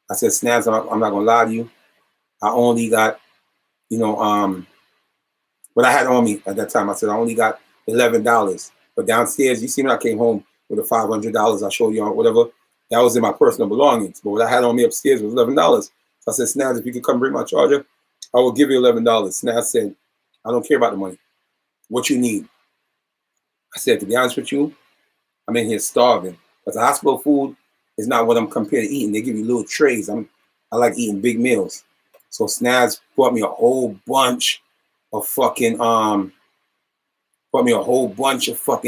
I said, Snaz, I'm not going to lie to you. I only got, what I had on me at that time. I said, I only got $11. But downstairs, you see when I came home with the $500 I showed you on whatever, that was in my personal belongings. But what I had on me upstairs was $11. I said, Snaz, if you could come bring my charger, I will give you $11. Snaz said, I don't care about the money. What you need? I said, to be honest with you, I'm in here starving. Because the hospital food is not what I'm compared to eating. They give you little trays. I like eating big meals. So Snaz brought me a whole bunch of fucking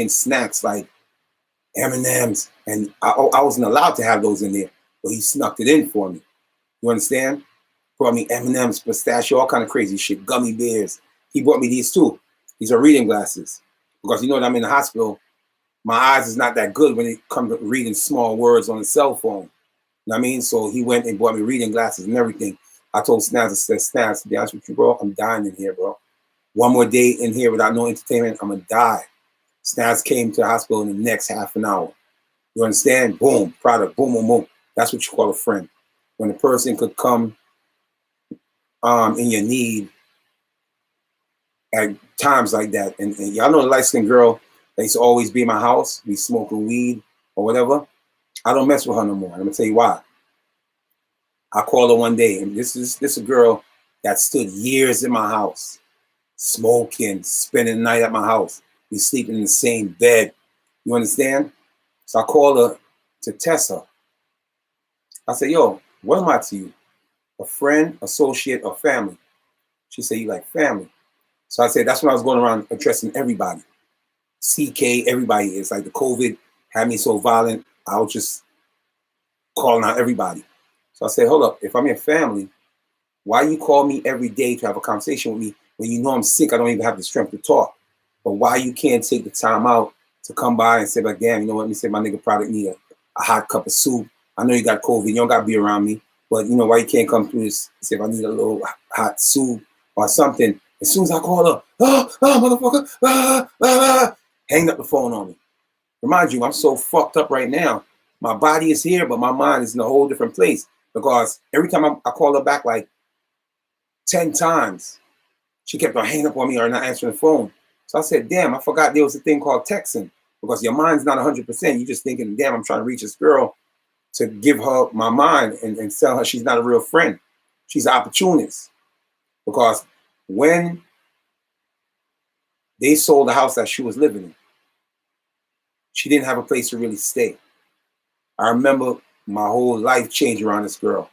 snacks like M&Ms, and I wasn't allowed to have those in there, but he snuck it in for me. You understand? Brought me M&Ms, pistachio, all kind of crazy shit, gummy bears. He brought me these too. These are reading glasses because you know that I'm in the hospital. My eyes is not that good when it comes to reading small words on a cell phone. You know what I mean? So he went and bought me reading glasses and everything. I told Snaz, I said, Snaz, to be honest with you, bro, I'm dying in here, bro. One more day in here without no entertainment, I'm gonna die. Snaz came to the hospital in the next half an hour. You understand? Boom, product, boom, boom, boom. That's what you call a friend. When a person could come in your need at times like that. And y'all know the light-skinned girl that used to always be in my house, be smoking weed or whatever. I don't mess with her no more. I'm gonna tell you why. I called her one day, and this is a girl that stood years in my house, smoking, spending the night at my house. We sleeping in the same bed. You understand? So I called her to test her. I said, yo, what am I to you? A friend, associate, or family? She said, you like family. So I said, that's when I was going around addressing everybody. CK, everybody. It's like the COVID had me so violent, I was just calling out everybody. So I said, hold up, if I'm your family, why you call me every day to have a conversation with me when you know I'm sick, I don't even have the strength to talk? But why you can't take the time out to come by and say, like, damn, you know what, let me say my nigga product need a hot cup of soup. I know you got COVID, you don't got to be around me, but you know why you can't come through this, say if I need a little hot soup or something. As soon as I call her, motherfucker, hang up the phone on me. Remind you, I'm so fucked up right now. My body is here, but my mind is in a whole different place because every time I call her back like 10 times, she kept on hanging up on me or not answering the phone. So I said, damn, I forgot there was a thing called texting because your mind's not 100%. You're just thinking, damn, I'm trying to reach this girl to give her my mind and tell her she's not a real friend. She's an opportunist. Because when they sold the house that she was living in, she didn't have a place to really stay. I remember my whole life changed around this girl.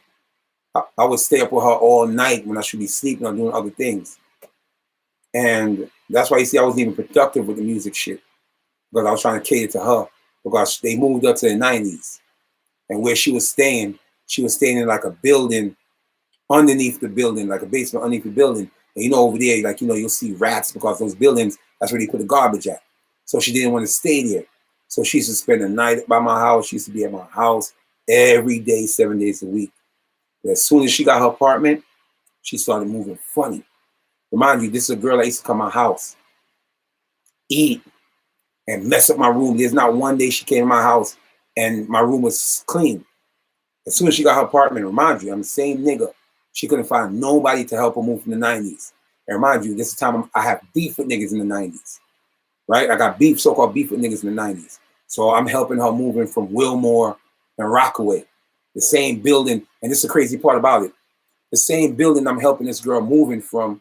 I would stay up with her all night when I should be sleeping or doing other things. And that's why you see I wasn't even productive with the music shit. Because I was trying to cater to her. Because they moved up to the 90s. And where she was staying in like a building underneath the building, like a basement underneath the building. And you know, over there, like, you know, you'll see rats because those buildings, that's where they put the garbage at. So she didn't want to stay there. So she used to spend the night by my house. She used to be at my house every day, 7 days a week. But as soon as she got her apartment, she started moving funny. Remind you, this is a girl that used to come to my house, eat, and mess up my room. There's not one day she came to my house and my room was clean. As soon as she got her apartment, remind you, I'm the same nigga. She couldn't find nobody to help her move from the 90s. And remind you, this is the time I have beef with niggas in the 90s. Right? I got beef, so-called beef with niggas in the 90s. So I'm helping her moving from Wilmore and Rockaway. The same building, and this is the crazy part about it. The same building I'm helping this girl moving from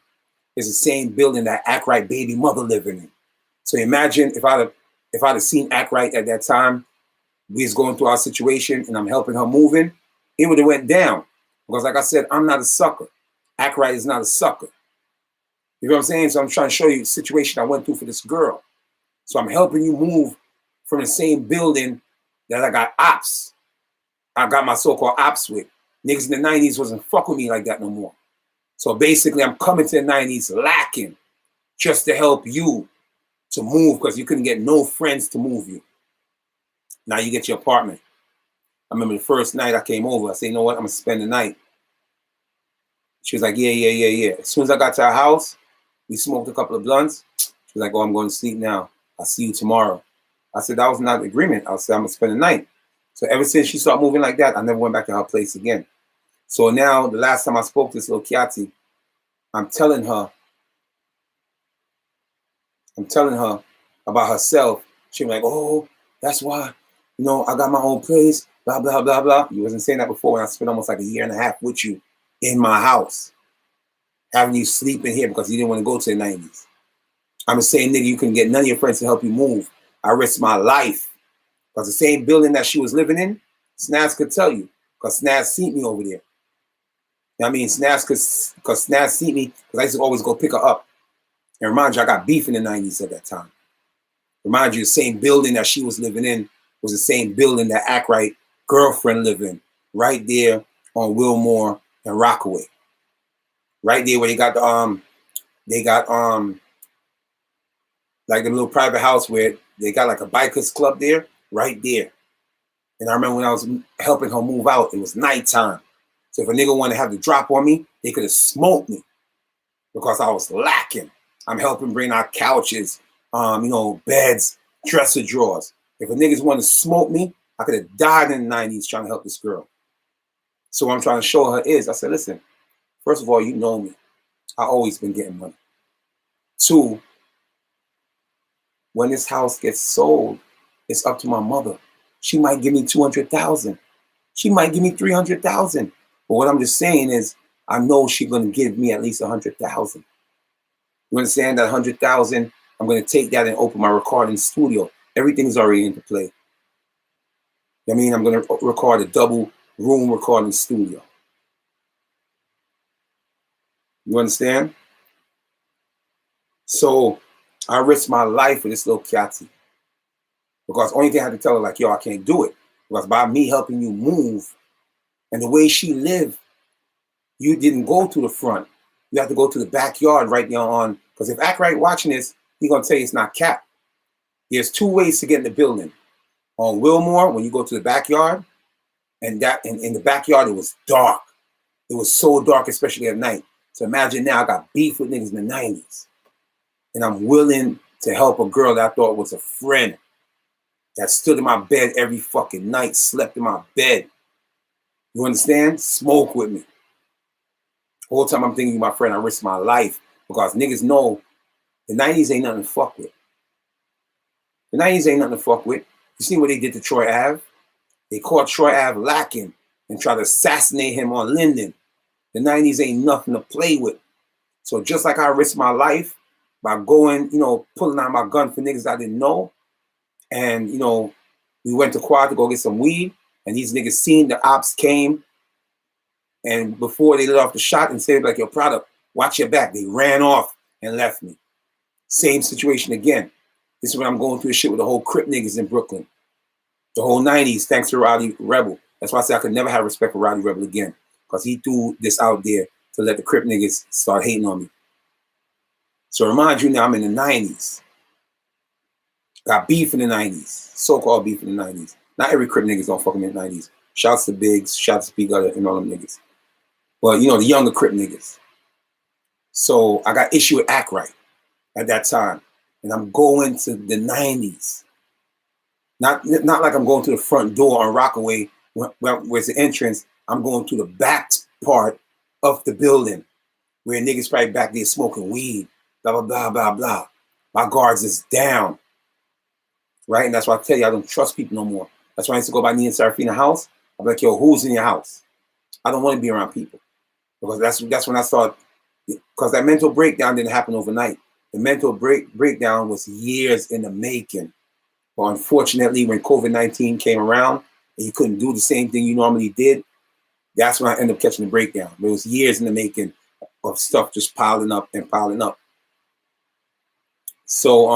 is the same building that Act Right baby mother living in. So imagine if I'd have seen Act Right at that time, we was going through our situation and I'm helping her moving, it would have went down. Because like I said, I'm not a sucker. Act Right is not a sucker. You know what I'm saying? So I'm trying to show you the situation I went through for this girl. So I'm helping you move from the same building that I got ops. I got my so-called ops with. Niggas in the 90s wasn't fuck with me like that no more. So basically I'm coming to the 90s lacking just to help you to move because you couldn't get no friends to move you. Now you get your apartment. I remember the first night I came over, I said, you know what, I'm gonna spend the night. She was like, yeah. As soon as I got to her house, we smoked a couple of blunts. She was like, oh, I'm going to sleep now. I'll see you tomorrow. I said, that was not the agreement. I said, I'm gonna spend the night. So ever since she started moving like that, I never went back to her place again. So now, the last time I spoke to this little Kiati, I'm telling her about herself. She was like, oh, that's why, you know, I got my own place, blah, blah, blah, blah. You wasn't saying that before when I spent almost like a year and a half with you. in my house, having you sleep in here because you didn't want to go to the 90s. I'm the same nigga you couldn't get none of your friends to help you move. I risked my life. Because the same building that she was living in, Snaz could tell you. Because Snaz seen me over there. You know what I mean? Snaz, because Snaz seen me, because I used to always go pick her up. And remind you, I got beef in the 90s at that time. Remind you, the same building that she was living in was the same building that Act Right girlfriend lived in. Right there on Wilmore and Rockaway. Right there where they got like the little private house where they got like a bikers club there, right there. And I remember when I was helping her move out, it was nighttime. So if a nigga wanted to have the drop on me, they could have smoked me because I was lacking. I'm helping bring out couches, beds, dresser drawers. If a niggas wanted to smoke me, I could have died in the 90s trying to help this girl. So what I'm trying to show her is, I said, listen, first of all, you know me. I always been getting money. 2, when this house gets sold, it's up to my mother. She might give me $200,000. She might give me $300,000. But what I'm just saying is, I know she's gonna give me at least $100,000. You understand that $100,000? I'm gonna take that and open my recording studio. Everything's already into play. I mean, I'm gonna record a double room recording studio. You understand? So I risked my life for this little Kiati. Because the only thing I had to tell her, like, yo, I can't do it. Because by me helping you move and the way she lived, you didn't go to the front. You have to go to the backyard right now on, because if Act Right watching this, he's going to tell you it's not cap. There's 2 ways to get in the building. On Wilmore, when you go to the backyard, and that in the backyard, it was dark. It was so dark, especially at night. So imagine now I got beef with niggas in the 90s. And I'm willing to help a girl that I thought was a friend that stood in my bed every fucking night, slept in my bed. You understand? Smoke with me. The whole time I'm thinking, my friend, I risked my life because niggas know the 90s ain't nothing to fuck with. The 90s ain't nothing to fuck with. You see what they did to Troy Ave? They caught Troy Ave lacking and tried to assassinate him on Linden. The 90s ain't nothing to play with. So just like I risked my life by going, pulling out my gun for niggas I didn't know, and, we went to Quad to go get some weed, and these niggas seen the ops came, and before they let off the shot and said, like, yo, product, watch your back. They ran off and left me. Same situation again. This is when I'm going through the shit with the whole Crip niggas in Brooklyn. The whole 90s, thanks to Rowdy Rebel. That's why I said I could never have respect for Rowdy Rebel again, because he threw this out there to let the Crip niggas start hating on me. So remind you now, I'm in the 90s. Got beef in the 90s, so-called beef in the 90s. Not every Crip niggas don't fuck in the 90s. Shouts to Biggs, shouts to P Gutter and all them niggas. But, the younger Crip niggas. So I got issue with Act Right at that time. And I'm going to the 90s. Not like I'm going to the front door on Rockaway, where's the entrance. I'm going to the back part of the building where niggas probably back there smoking weed, blah, blah, blah, blah, blah. My guards is down. Right? And that's why I tell you, I don't trust people no more. That's why I used to go by Nia and Serafina house. I'm like, yo, who's in your house? I don't want to be around people. Because that's when I started, because that mental breakdown didn't happen overnight. The mental breakdown was years in the making. But unfortunately, when COVID-19 came around and you couldn't do the same thing you normally did, that's when I ended up catching the breakdown. But it was years in the making of stuff just piling up and piling up. So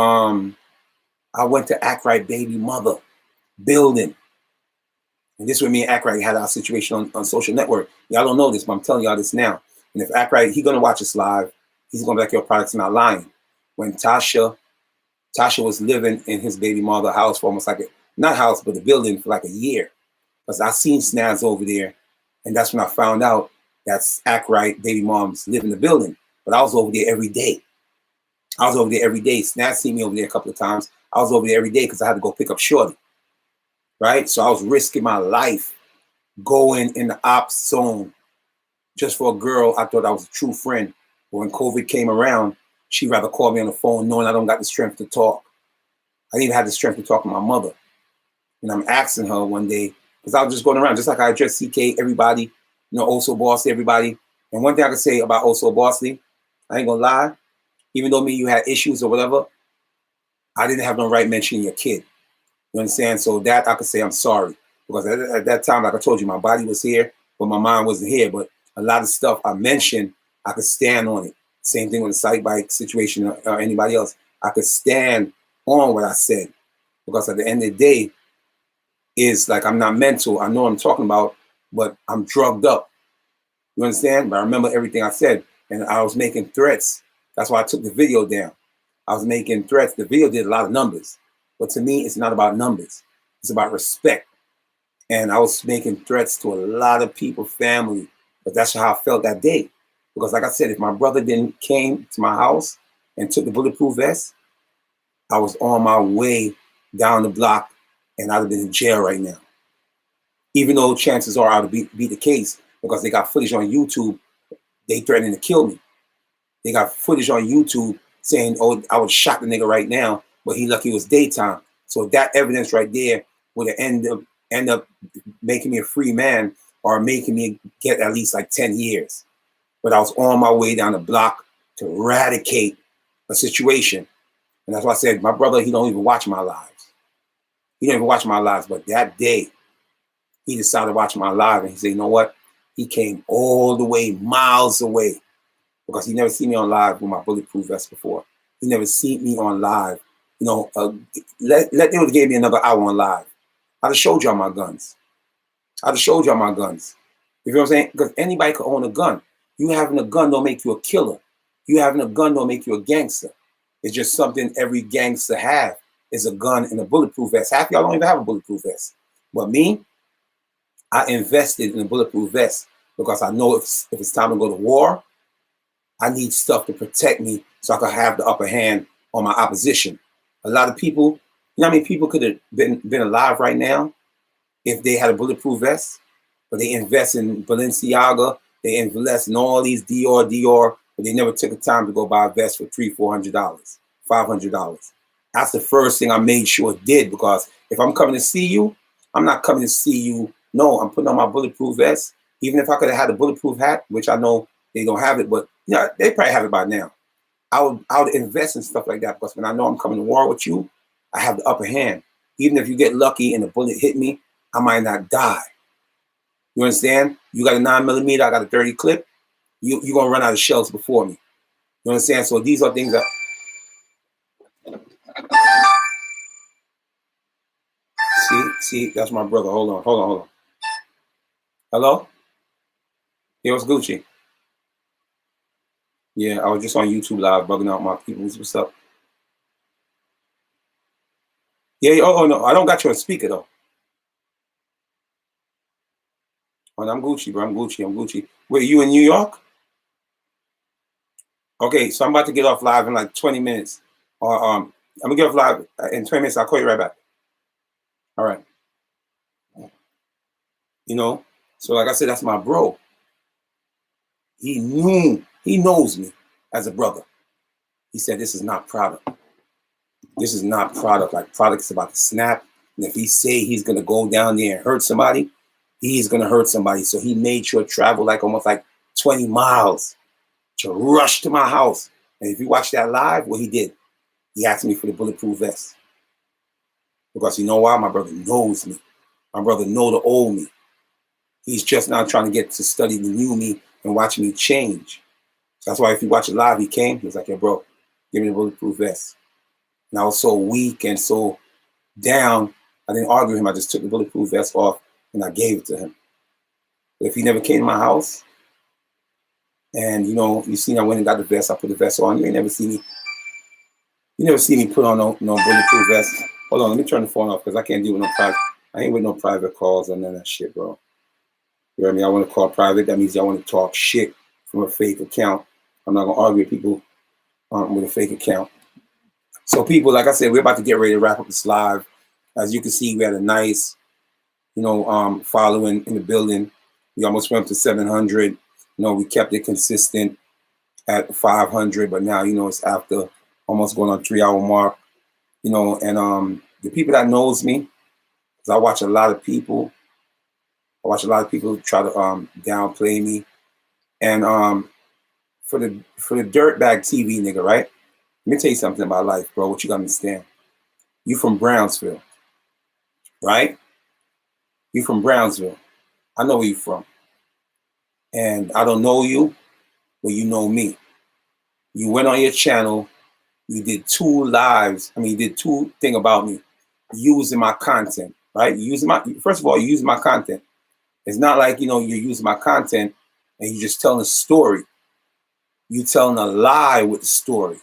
I went to Act Right baby mother building. And this is when me and Act Right had our situation on social network. Y'all don't know this, but I'm telling y'all this now. And if Act Right, he's going to watch us live, he's going to be like, your product's not lying. When Tasha was living in his baby mother house for almost like not house, but the building for like a year. Because I seen Snaz over there. And that's when I found out that's Act Right baby moms live in the building. But I was over there every day. Snaz seen me over there a couple of times. I was over there every day because I had to go pick up Shorty. Right? So I was risking my life going in the ops zone just for a girl I thought I was a true friend. But when COVID came around, she'd rather call me on the phone knowing I don't got the strength to talk. I didn't even have the strength to talk to my mother. And I'm asking her one day, because I was just going around, just like I addressed CK, everybody, also boss everybody. And one thing I can say about also Bosley, I ain't gonna lie, even though me you had issues or whatever, I didn't have no right mentioning your kid. You understand? So that I could say I'm sorry. Because at that time, like I told you, my body was here, but my mind wasn't here. But a lot of stuff I mentioned, I could stand on it. Same thing with the Sike bike situation or anybody else. I could stand on what I said. Because at the end of the day, is like I'm not mental. I know what I'm talking about, but I'm drugged up. You understand? But I remember everything I said. And I was making threats. That's why I took the video down. I was making threats. The video did a lot of numbers. But to me, it's not about numbers. It's about respect. And I was making threats to a lot of people, family. But that's how I felt that day. Because like I said, if my brother didn't came to my house and took the bulletproof vest, I was on my way down the block and I'd have been in jail right now. Even though chances are I would be the case because they got footage on YouTube, they threatening to kill me. They got footage on YouTube saying, oh, I would shot the nigga right now, but he lucky it was daytime. So that evidence right there would end up making me a free man or making me get at least like 10 years. But I was on my way down the block to eradicate a situation. And that's why I said, my brother, he don't even watch my lives. He don't even watch my lives. But that day, he decided to watch my live and he said, you know what? He came all the way miles away because he never seen me on live with my bulletproof vest before. He never seen me on live. You know, let them have gave me another hour on live. I'd have showed y'all my guns. I'd have showed y'all my guns. You know what I'm saying? Because anybody could own a gun. You having a gun don't make you a killer. You having a gun don't make you a gangster. It's just something every gangster have is a gun and a bulletproof vest. Half y'all don't even have a bulletproof vest. But me, I invested in a bulletproof vest because I know if it's time to go to war, I need stuff to protect me so I can have the upper hand on my opposition. A lot of people, you know how many people could have been alive right now if they had a bulletproof vest? But they invest in Balenciaga, they invest in all these Dior, but they never took the time to go buy a vest for $300, $400, $500. That's the first thing I made sure it did because if I'm coming to see you, I'm not coming to see you. No, I'm putting on my bulletproof vest. Even if I could have had a bulletproof hat, which I know they don't have it, but you know, they probably have it by now. I would invest in stuff like that because when I know I'm coming to war with you, I have the upper hand. Even if you get lucky and a bullet hit me, I might not die. You understand? You got a 9mm, I got a 30 clip. You're gonna run out of shells before me. You understand? So these are things that. See, that's my brother. Hold on. Hello? Hey, what's Gucci? Yeah, I was just on YouTube live bugging out my people. What's up? Yeah, oh no, I don't got you on speaker though. Oh, I'm Gucci, bro. I'm Gucci. Wait, you in New York? Okay, so I'm about to get off live in like 20 minutes. Or I'm gonna get off live in 20 minutes. I'll call you right back. All right. You know, so like I said, that's my bro. He knows me as a brother. He said, this is not product. This is not product. Like product's about to snap. And if he say he's gonna go down there and hurt somebody, he's gonna hurt somebody. So he made sure to travel like almost like 20 miles to rush to my house. And if you watch that live, what he did, he asked me for the bulletproof vest. Because you know why? My brother knows me. My brother know the old me. He's just now trying to get to study the new me and watch me change. So that's why if you watch it live, he came, he was like, hey, bro, give me the bulletproof vest. And I was so weak and so down, I didn't argue with him. I just took the bulletproof vest off and I gave it to him. But if he never came to my house, and you know, you seen I went and got the vest, I put the vest on, you ain't never see me. You never see me put on no bulletproof vest. Hold on, let me turn the phone off because I can't deal with no private. I ain't with no private calls or none of that shit, bro. You know what I mean? I want to call private. That means I want to talk shit from a fake account. I'm not gonna argue with people with a fake account. So people, like I said, we're about to get ready to wrap up this live. As you can see, we had a nice, you know, following in the building. We almost went up to 700. You know, we kept it consistent at 500, but now, you know, it's after almost going on 3-hour mark. You know, and the people that knows me, because I watch a lot of people. I watch a lot of people try to downplay me. And for the dirtbag TV nigga, right? Let me tell you something about life, bro. What you gotta understand. You from Brownsville, right? You from Brownsville. I know where you from. And I don't know you, but you know me. You went on your channel, you did 2 lives. I mean, you did 2 thing about me, using my content, right? First of all, you using my content. It's not like, you're using my content and you're just telling a story. You telling a lie with the story.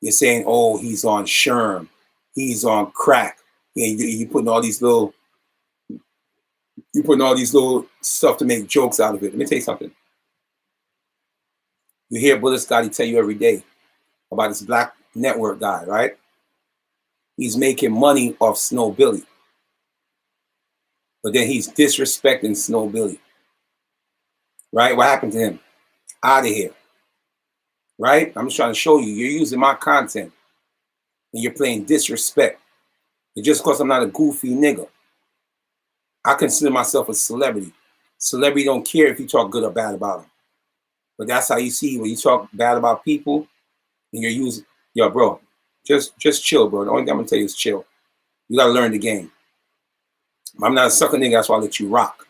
You're saying, oh, he's on Sherm, he's on crack. Yeah, you putting all these little stuff to make jokes out of it. Let me tell you something. You hear Bullet Scotty tell you every day about this black network guy, right? He's making money off Snow Billy. But then he's disrespecting Snow Billy. Right? What happened to him? Out of here. Right? I'm just trying to show you. You're using my content. And you're playing disrespect. And just because I'm not a goofy nigga, I consider myself a celebrity. Celebrity don't care if you talk good or bad about them. But that's how you see when you talk bad about people and you're using, yo, bro, just chill, bro. The only thing I'm gonna tell you is chill. You gotta learn the game. I'm not a sucker nigga, that's why I let you rock.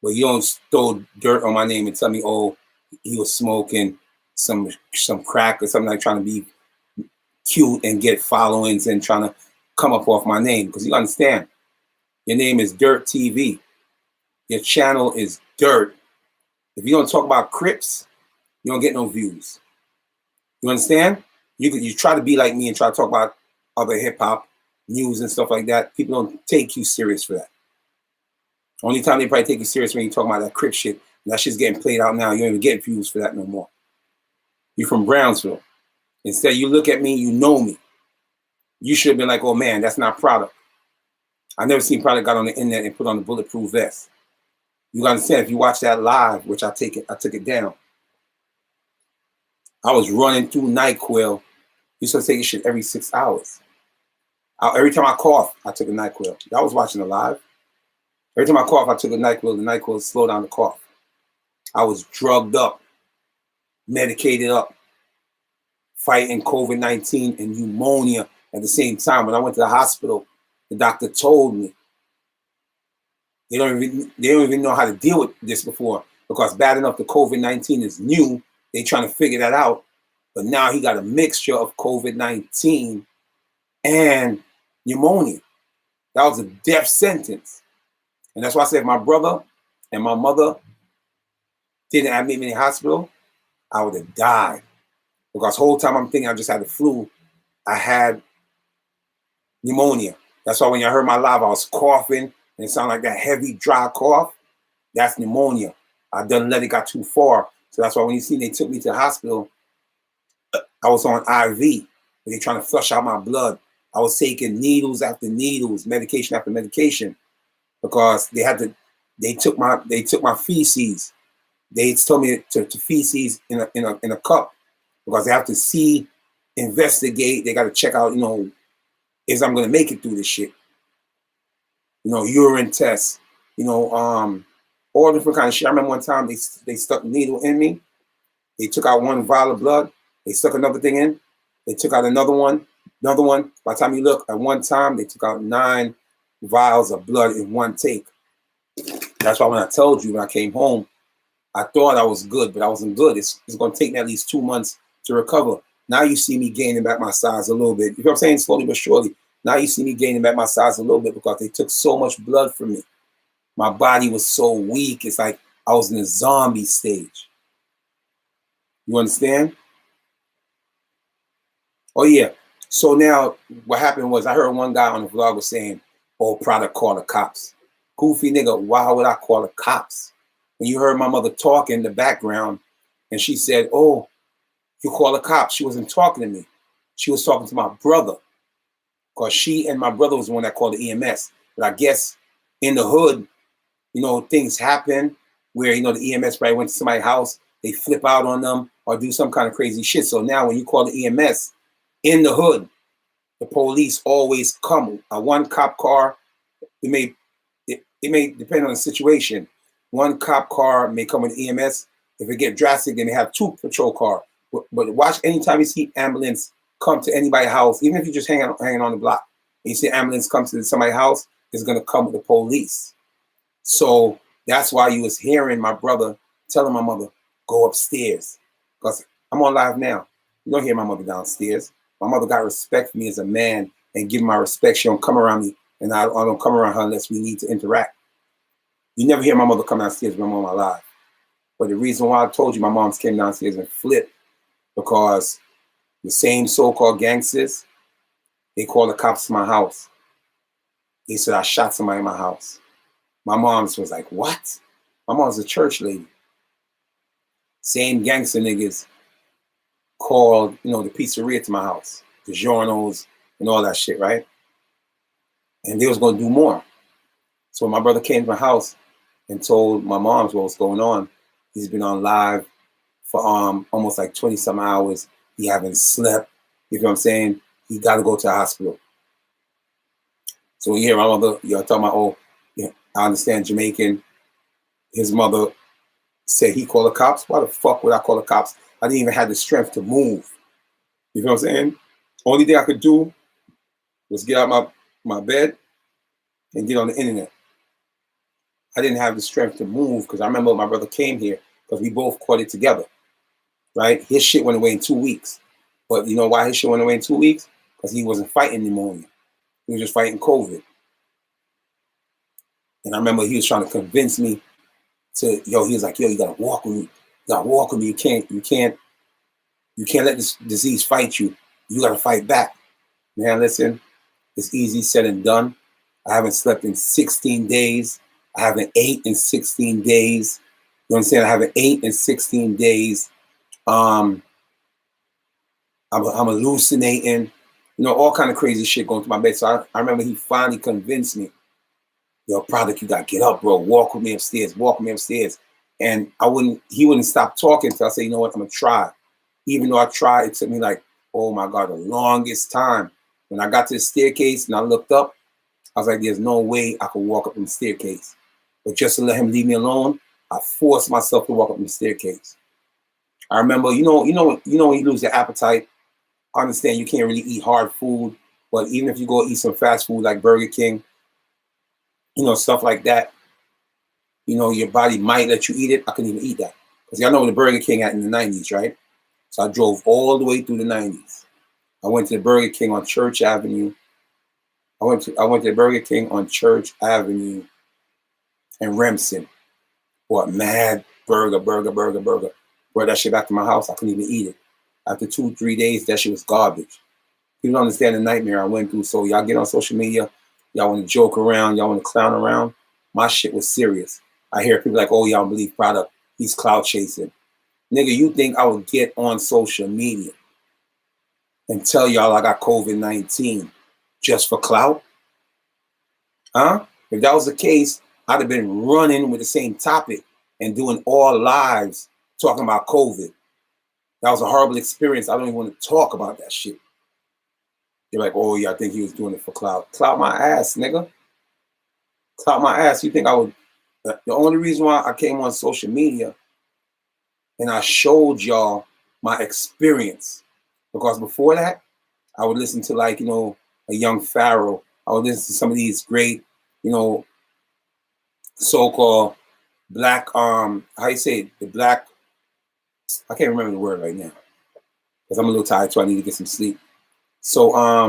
But you don't throw dirt on my name and tell me, oh, he was smoking some crack or something, like trying to be cute and get followings and trying to come up off my name. Because you understand, your name is Dirt TV. Your channel is Dirt. If you don't talk about Crips, you don't get no views. You understand? You try to be like me and try to talk about other hip hop news and stuff like that. People don't take you serious for that. Only time they probably take you serious when you talk about that Crip shit. And that shit's getting played out now. You don't even get views for that no more. You're from Brownsville. Instead, you look at me, you know me. You should have been like, oh man, that's not product. I never seen product got on the internet and put on the bulletproof vest. You gotta understand, if you watch that live, which I took it down. I was running through NyQuil. You supposed to take your shit every 6 hours. Every time I cough, I took a NyQuil. I was watching the live. Every time I cough, I took a NyQuil. The NyQuil slowed down the cough. I was drugged up, medicated up, fighting COVID-19 and pneumonia at the same time. When I went to the hospital, the doctor told me they don't even know how to deal with this before, because bad enough the COVID-19 is new. They trying to figure that out. But now he got a mixture of COVID-19 and pneumonia. That was a death sentence. And that's why I said if my brother and my mother didn't admit me in the hospital, I would have died. Because the whole time I'm thinking I just had the flu, I had pneumonia. That's why when you heard my live, I was coughing and it sounded like that heavy, dry cough. That's pneumonia. I done let it got too far. So that's why when you see they took me to the hospital, I was on IV. They're trying to flush out my blood. I was taking needles after needles, medication after medication, because they took my feces. They told me to feces in a cup, because they have to investigate. They got to check out, is I'm gonna make it through this shit. Urine tests, all different kind of shit. I remember one time they stuck a needle in me. They took out one vial of blood. They stuck another thing in. They took out another one. By the time you look, at one time, they took out 9 vials of blood in one take. That's why when I told you when I came home, I thought I was good, but I wasn't good. It's going to take me at least 2 months to recover. Now you see me gaining back my size a little bit. You know what I'm saying? Slowly but surely. Now you see me gaining back my size a little bit because they took so much blood from me. My body was so weak. It's like I was in a zombie stage. You understand? Oh, yeah. So now what happened was I heard one guy on the vlog was saying, oh, product call the cops. Goofy nigga, why would I call the cops? When you heard my mother talk in the background and she said, oh, you call the cops. She wasn't talking to me. She was talking to my brother, because she and my brother was the one that called the EMS. But I guess in the hood, things happen where, the EMS probably went to somebody's house, they flip out on them or do some kind of crazy shit. So now when you call the EMS in the hood, the police always come. A one cop car, it may depend on the situation. One cop car may come with EMS. If it get drastic, then they have 2 patrol cars. But watch, anytime you see ambulance come to anybody's house, even if you're just hanging on the block, and you see ambulance come to somebody's house, it's gonna come with the police. So that's why you was hearing my brother telling my mother, go upstairs. Because I'm on live now. You don't hear my mother downstairs. My mother got respect for me as a man and give my respect. She don't come around me, and I don't come around her unless we need to interact. You never hear my mother come downstairs when I'm on my live. But the reason why I told you my moms came downstairs and flipped, because the same so-called gangsters, they called the cops to my house. They said I shot somebody in my house. My mom's was like, what? My mom's a church lady. Same gangster niggas called, the pizzeria to my house, the journals and all that shit, right? And they was gonna do more. So my brother came to my house and told my moms what was going on. He's been on live for almost like 20 some hours. He haven't slept. You know what I'm saying? He got to go to the hospital. So when you hear my mother, you're talking about, oh, yeah, I understand Jamaican. His mother said he called the cops. Why the fuck would I call the cops? I didn't even have the strength to move. You know what I'm saying? Only thing I could do was get out my bed and get on the internet. I didn't have the strength to move because I remember my brother came here because we both caught it together, right? His shit went away in 2 weeks. But you know why his shit went away in 2 weeks? Because he wasn't fighting pneumonia. He was just fighting COVID. And I remember he was trying to convince me to, he was like, you gotta walk with me. You gotta walk with me. You can't let this disease fight you. You gotta fight back. Man, listen, it's easy said and done. I haven't slept in 16 days. I haven't ate in 16 days. You know what I'm saying? I haven't ate in 16 days. I'm hallucinating. All kind of crazy shit going through my bed. So I remember he finally convinced me, product, you gotta get up, bro. Walk with me upstairs. Walk with me upstairs. And he wouldn't stop talking until I say, you know what, I'm gonna try. Even though I tried, it took me like, oh my God, the longest time. When I got to the staircase and I looked up, I was like, there's no way I could walk up the staircase. But just to let him leave me alone, I forced myself to walk up the staircase. I remember, when you lose your appetite, I understand you can't really eat hard food, but even if you go eat some fast food like Burger King, stuff like that, your body might let you eat it. I couldn't even eat that. Because y'all know the Burger King at in the 90s, right? So I drove all the way through the 90s. I went to the Burger King on Church Avenue. I went to the Burger King on Church Avenue and Remsen. Bought mad burger. Brought that shit back to my house. I couldn't even eat it. After 2-3 days, that shit was garbage. You don't understand the nightmare I went through. So y'all get on social media. Y'all want to joke around. Y'all want to clown around. My shit was serious. I hear people like, oh, y'all don't believe product. He's clout chasing. Nigga, you think I would get on social media and tell y'all I got COVID-19 just for clout? Huh? If that was the case, I'd have been running with the same topic and doing all lives talking about COVID. That was a horrible experience. I don't even want to talk about that shit. You're like, oh, yeah, I think he was doing it for clout. Clout my ass, nigga. Clout my ass. You think I would? The only reason why I came on social media and I showed y'all my experience, because before that, I would listen to a young Pharaoh. I would listen to some of these great, so-called black, how you say it? The black, I can't remember the word right now because I'm a little tired, so I need to get some sleep. So I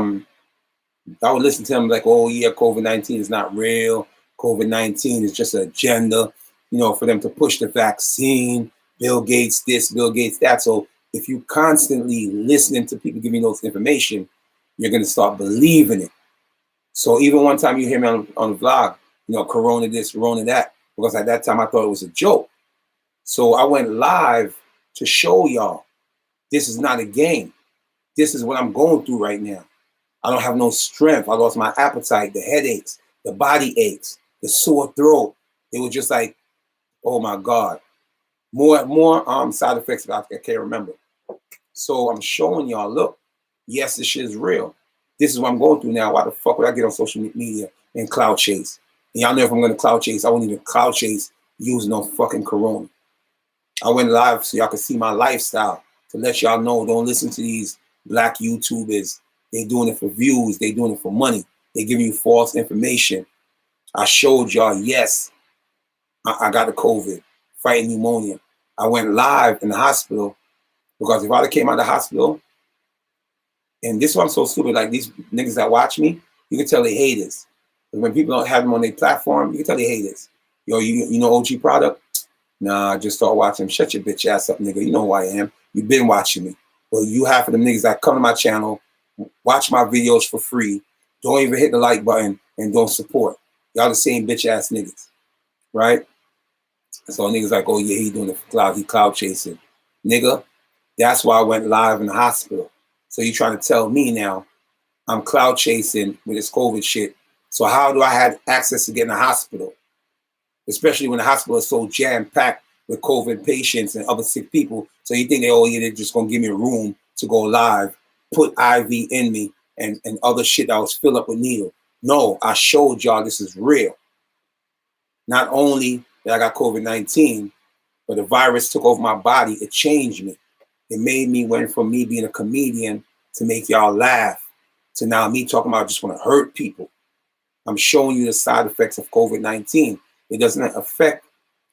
would listen to them like, oh yeah, COVID-19 is not real. COVID-19 is just an agenda, for them to push the vaccine. Bill Gates this, Bill Gates that. So if you constantly listening to people giving you those information, you're going to start believing it. So even one time you hear me on the vlog, Corona this, Corona that, because at that time I thought it was a joke. So I went live to show y'all this is not a game. This is what I'm going through right now. I don't have no strength. I lost my appetite, the headaches, the body aches, the sore throat. It was just like, oh my God. More side effects that I can't remember. So I'm showing y'all, look, yes, this shit is real. This is what I'm going through now. Why the fuck would I get on social media and cloud chase? And y'all know if I'm going to cloud chase, I won't even cloud chase using no fucking Corona. I went live so y'all could see my lifestyle, to let y'all know, don't listen to these black YouTubers. They doing it for views. They doing it for money. They giving you false information. I showed y'all, yes, I got the COVID, fighting pneumonia. I went live in the hospital because if I came out of the hospital, and this is why I'm so stupid, like these niggas that watch me, you can tell they haters. When people don't have them on their platform, you can tell they haters. Yo, you know OG product? Nah, just start watching. Shut your bitch ass up, nigga. You know who I am. You've been watching me. Well, you half of them niggas that come to my channel, watch my videos for free, don't even hit the like button, and don't support. Y'all the same bitch ass niggas, right? So niggas like, oh yeah, he doing the cloud, he cloud chasing. Nigga, that's why I went live in the hospital. So you trying to tell me now I'm cloud chasing with this COVID shit. So how do I have access to get in the hospital? Especially when the hospital is so jam-packed with COVID patients and other sick people. So you think they're just gonna give me a room to go live, put IV in me and other shit that was filled up with needle. No, I showed y'all this is real. Not only that I got COVID-19, but the virus took over my body. It changed me. It made me went from me being a comedian to make y'all laugh to now me talking about just want to hurt people. I'm showing you the side effects of COVID-19. It doesn't affect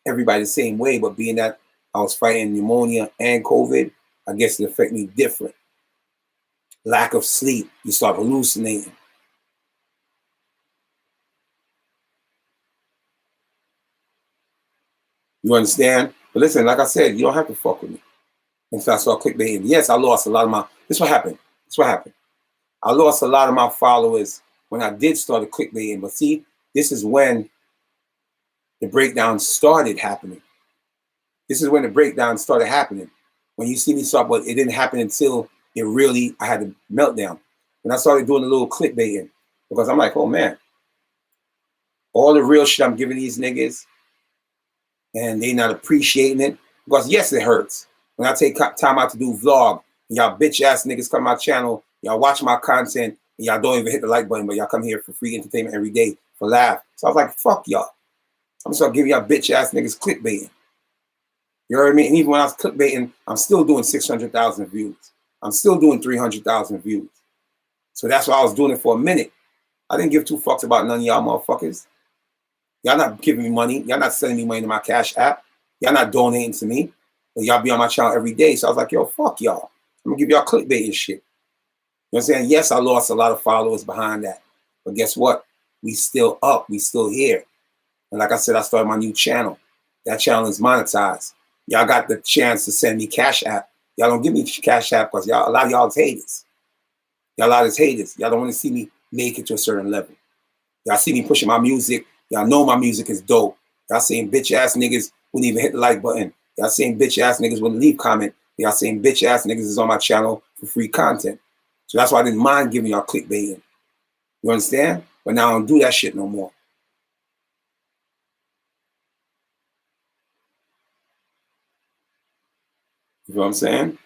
everybody the same way, but being that I was fighting pneumonia and COVID, I guess it affected me different. Lack of sleep, you start hallucinating. You understand? But listen, like I said, you don't have to fuck with me. Until I start clickbaiting. Yes, I lost a lot of my, this is what happened. This is what happened. I lost a lot of my followers when I did start clickbaiting. But see, this is when the breakdown started happening. This is when the breakdown started happening. When you see me start, but it didn't happen until it really, I had a meltdown. When I started doing a little clickbaiting, because I'm like, oh man, all the real shit I'm giving these niggas, and they not appreciating it. Because yes, it hurts. When I take time out to do vlog, and y'all bitch ass niggas come to my channel, y'all watch my content, and y'all don't even hit the like button, but y'all come here for free entertainment every day for laugh. So I was like, fuck y'all. I'm just gonna give y'all bitch ass niggas clickbaiting. You know what I mean? And even when I was clickbaiting, I'm still doing 600,000 views. I'm still doing 300,000 views. So that's why I was doing it for a minute. I didn't give two fucks about none of y'all motherfuckers. Y'all not giving me money. Y'all not sending me money to my Cash App. Y'all not donating to me. But y'all be on my channel every day. So I was like, yo, fuck y'all. I'm gonna give y'all clickbait and shit. You know what I'm saying? Yes, I lost a lot of followers behind that. But guess what? We still up. We still here. And like I said, I started my new channel. That channel is monetized. Y'all got the chance to send me Cash App. Y'all don't give me Cash App because y'all, a lot of y'all is haters. Y'all a lot is haters. Y'all don't want to see me make it to a certain level. Y'all see me pushing my music. Y'all know my music is dope. Y'all saying bitch ass niggas wouldn't even hit the like button. Y'all saying bitch ass niggas wouldn't leave comment. Y'all saying bitch ass niggas is on my channel for free content. So that's why I didn't mind giving y'all clickbaiting. You understand? But now I don't do that shit no more. You know what I'm saying?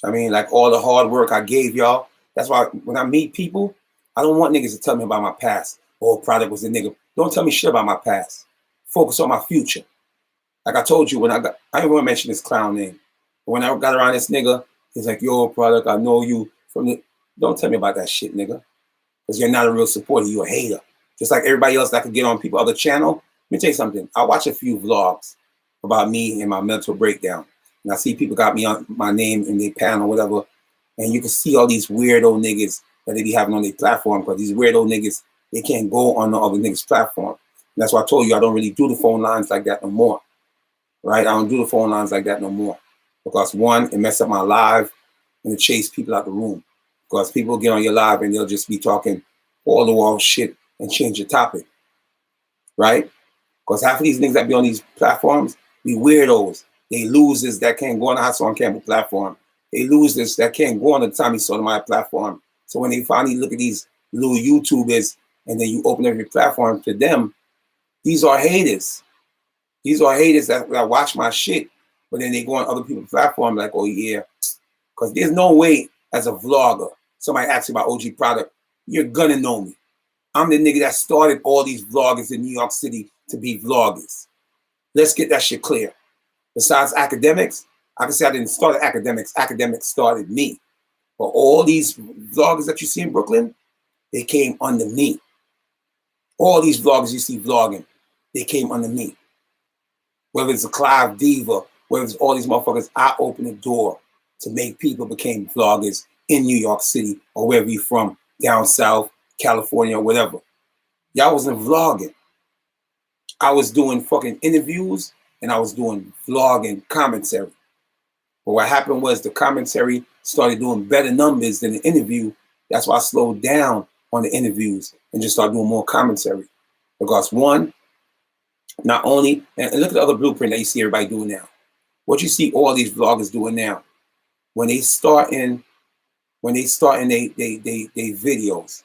I mean, like all the hard work I gave y'all. That's why when I meet people, I don't want niggas to tell me about my past. Oh, product was a nigga. Don't tell me shit about my past. Focus on my future. Like I told you when I didn't want to mention this clown name. But when I got around this nigga, he's like, yo, product, I know you from the. Don't tell me about that shit, nigga. Because you're not a real supporter. You're a hater. Just like everybody else that could get on people's other channel. Let me tell you something. I watch a few vlogs about me and my mental breakdown. And I see people got me on my name in their panel or whatever. And you can see all these weirdo niggas that they be having on their platform because these weirdo niggas, they can't go on the other niggas' platform. And that's why I told you I don't really do the phone lines like that no more. Right? I don't do the phone lines like that no more. Because one, it messed up my live and it chased people out the room. Because people get on your live and they'll just be talking all the wall shit and change the topic. Right? Because half of these niggas that be on these platforms be weirdos. They losers that can't go on the Hot on Campbell platform. They losers that can't go on the Tommy Sotomayor platform. So when they finally look at these little YouTubers and then you open every platform to them, these are haters. These are haters that watch my shit, but then they go on other people's platform like, oh yeah. Because there's no way as a vlogger, somebody asks you about OG product, you're gonna know me. I'm the nigga that started all these vloggers in New York City to be vloggers. Let's get that shit clear. Besides academics, I can say I didn't start academics. Academics started me. But all these vloggers that you see in Brooklyn, they came under me. All these vloggers you see vlogging, they came under me. Whether it's a Clive Diva, whether it's all these motherfuckers, I opened the door to make people become vloggers in New York City or wherever you're from, down south, California, or whatever. Y'all wasn't vlogging. I was doing fucking interviews and I was doing vlogging commentary. But what happened was the commentary started doing better numbers than the interview. That's why I slowed down on the interviews and just started doing more commentary. Because one, not only, and look at the other blueprint that you see everybody doing now. What you see all these vloggers doing now, when they start in they videos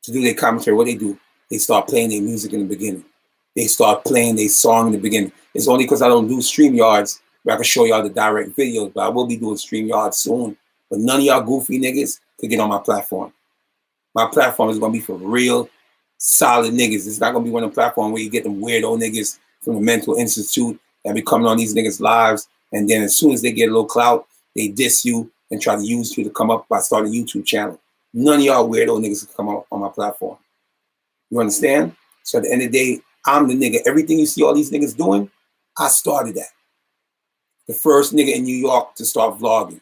to do their commentary, what they do, they start playing their music in the beginning. They start playing their song in the beginning. It's only because I don't do StreamYards where I can show y'all the direct videos, but I will be doing StreamYards soon. But none of y'all goofy niggas could get on my platform. My platform is gonna be for real solid niggas. It's not gonna be one of the platforms where you get them weirdo niggas from the mental institute that be coming on these niggas' lives, and then as soon as they get a little clout, they diss you and try to use you to come up by starting a YouTube channel. None of y'all weirdo niggas can come up on my platform. You understand? So at the end of the day, I'm the nigga. Everything you see all these niggas doing, I started that. The first nigga in New York to start vlogging.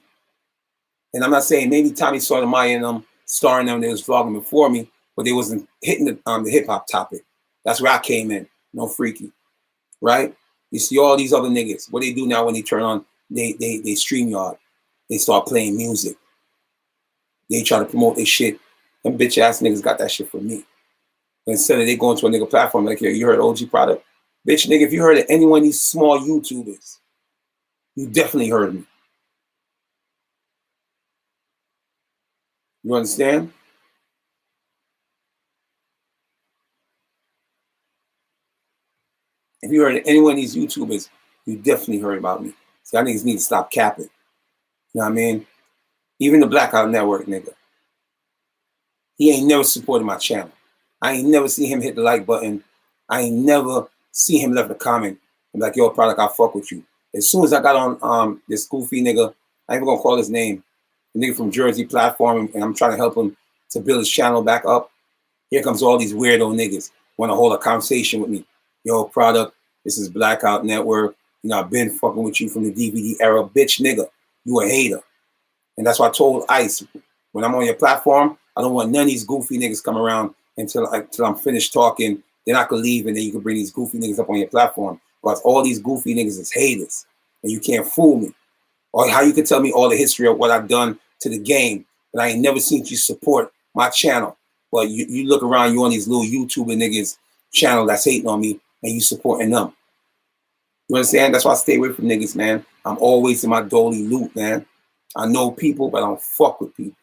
And I'm not saying maybe Tommy Sotomayor and them starring them, they was vlogging before me, but they wasn't hitting the hip hop topic. That's where I came in. No freaky. Right? You see all these other niggas. What they do now when they turn on they StreamYard, they start playing music. They try to promote their shit. Them bitch ass niggas got that shit from me. Instead of they going to a nigga platform like, yo, you heard OG product? Bitch, nigga, if you heard of any one of these small YouTubers, you definitely heard me. You understand? If you heard of any one of these YouTubers, you definitely heard about me. So y'all niggas need to stop capping. You know what I mean? Even the Blackout Network nigga. He ain't never supported my channel. I ain't never see him hit the like button. I ain't never see him left a comment. I'm like, yo, product, I'll fuck with you. As soon as I got on this goofy nigga, I ain't even gonna call his name, the nigga from Jersey platform, and I'm trying to help him to build his channel back up. Here comes all these weirdo niggas want to hold a conversation with me. Yo, product, this is Blackout Network. You know, I've been fucking with you from the DVD era. Bitch, nigga, you a hater. And that's why I told Ice, when I'm on your platform, I don't want none of these goofy niggas come around until I'm finished talking. Then I could leave and then you can bring these goofy niggas up on your platform. Because all these goofy niggas is haters. And you can't fool me. Or how you can tell me all the history of what I've done to the game, but I ain't never seen you support my channel. But you look around, you on these little YouTuber niggas channel that's hating on me, and you supporting them. You understand? That's why I stay away from niggas, man. I'm always in my dolly loop, man. I know people, but I don't fuck with people.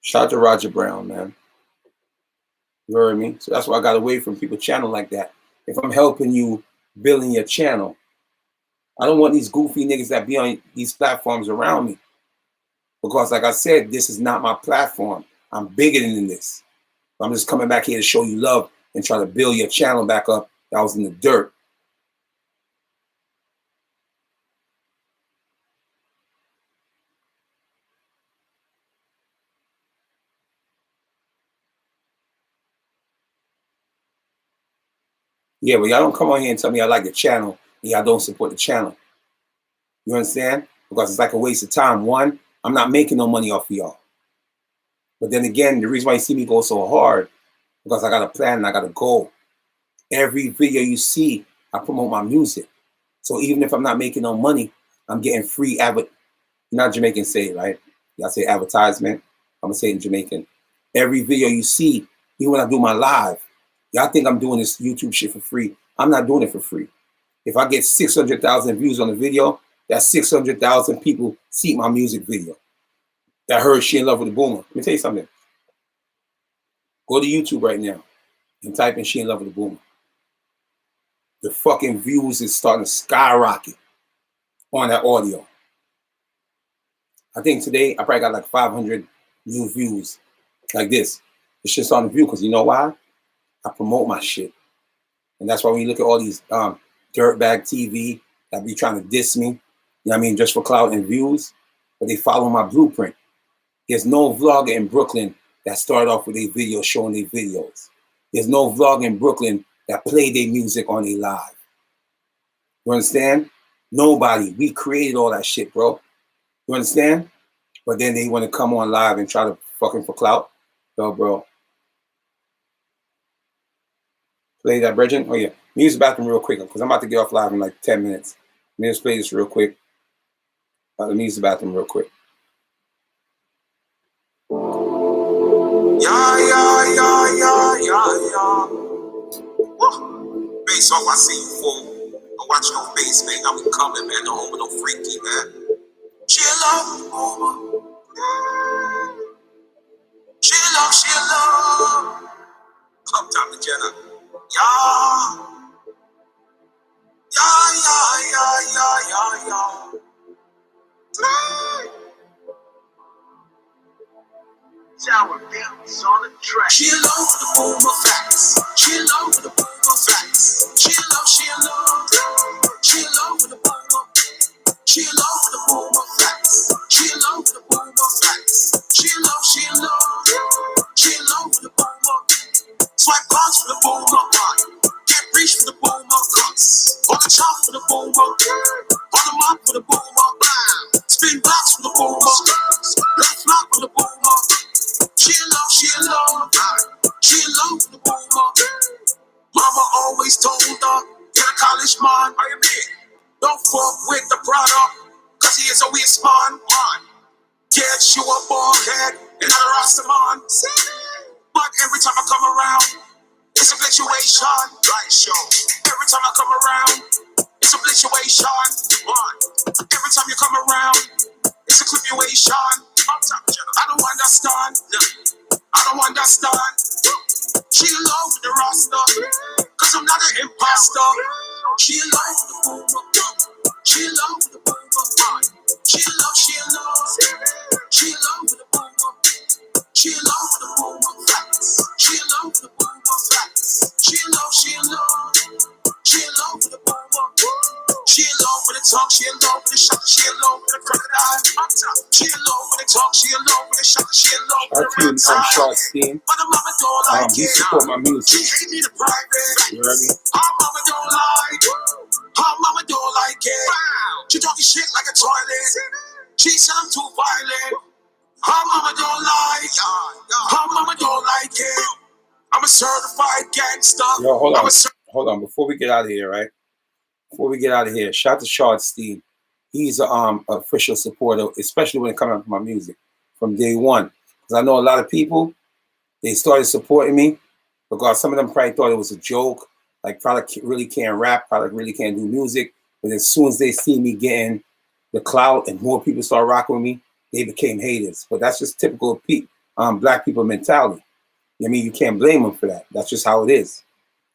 Shout out to Roger Brown, man. You heard me? So that's why I got away from people channel like that. If I'm helping you building your channel, I don't want these goofy niggas that be on these platforms around me. Because like I said, this is not my platform. I'm bigger than this. I'm just coming back here to show you love and try to build your channel back up that was in the dirt. Yeah, but y'all don't come on here and tell me I like the channel and y'all don't support the channel. You understand? Because it's like a waste of time. One, I'm not making no money off of y'all. But then again, the reason why you see me go so hard, because I got a plan and I got a goal. Every video you see, I promote my music. So even if I'm not making no money, I'm getting free not Jamaican say it, right? Y'all say advertisement. I'm gonna say it in Jamaican. Every video you see, even when I do my live, y'all think I'm doing this YouTube shit for free. I'm not doing it for free. If I get 600,000 views on the video, that's 600,000 people see my music video that heard She in Love with the Boomer. Let me tell you something. Go to YouTube right now and type in She in Love with the Boomer. the fucking views is starting to skyrocket on that audio. I think today I probably got like 500 new views like this. It's just on the view because you know why? I promote my shit. And that's why when you look at all these dirtbag TV that be trying to diss me, you know what I mean, just for clout and views, but they follow my blueprint. There's no vlogger in Brooklyn that started off with a video showing their videos. There's no vlogger in Brooklyn that play their music on a live. You understand? Nobody. We created all that shit, bro. You understand? But then they want to come on live and try to fucking for clout. Yo, bro. Play that, Bridget. Oh, yeah. Let me use the bathroom real quick because I'm about to get off live in like 10 minutes. Let me just play this real quick. Let me use the bathroom real quick. Yeah. Bass off, I see you, fool. I'm watching your face, man. I be coming, man. No homo, no freaky, man. Chill out, homo. Chill out. Come down to Jenna. Yeah. Tower beats on the track. Chill out for the boomer facts. Chill out for the boomer facts. Chill out. Chill out for the boomer. Chill out for the boomer facts. Chill out for the boomer facts. Chill out. Chill out for the boomer. Swipe cards for the boomer. Get rich for the boomer. Cuts. On the chop for the boomer. On the mop for the boomer. Spin blocks for the boomer. Left lock for the boomer. Chill out for the boomer. Mama always told her, get a college man. How you mean? Don't fuck with the product, cause he is a weird spawn. Get you a bald head and not a rasta man. But every time I come around, it's a fluctuation. Right show. Every time I come around, it's a fluctuation. Every time you come around, it's a fluctuation. I don't understand. I don't understand. Chill out with the rasta, cause I'm not an imposter. Chill out with the boomer. Chill out with the boomer. Chill out. Chill out with the boomer. Chill out with the boomer. Facts. Chill out with the boomer. Facts. Chill out. Chill out with the boomer. Chill out with the talk. Chill out with the shot. Chill out with the crocodile. Chill out with the talk. Chill out with the shot. Chill out with the reptile. Short Steam. But the mama don't like You it. support my music. She hate me the private. You heard me? Her mama don't like. Her mama don't like it. She talking shit like a toilet. She said I'm too violent. Her mama don't like. Her mama don't like it. I'm a certified gangster. Yo, hold on. Before we get out of here, right? Before we get out of here, shout out to Shard Steve. He's a official supporter, especially when it comes out to my music from day one. Because I know a lot of people, they started supporting me because some of them probably thought it was a joke. Like, probably really can't rap, probably really can't do music. But as soon as they see me getting the clout and more people start rocking with me, they became haters. But that's just typical of black people mentality. I mean, you can't blame them for that. That's just how it is.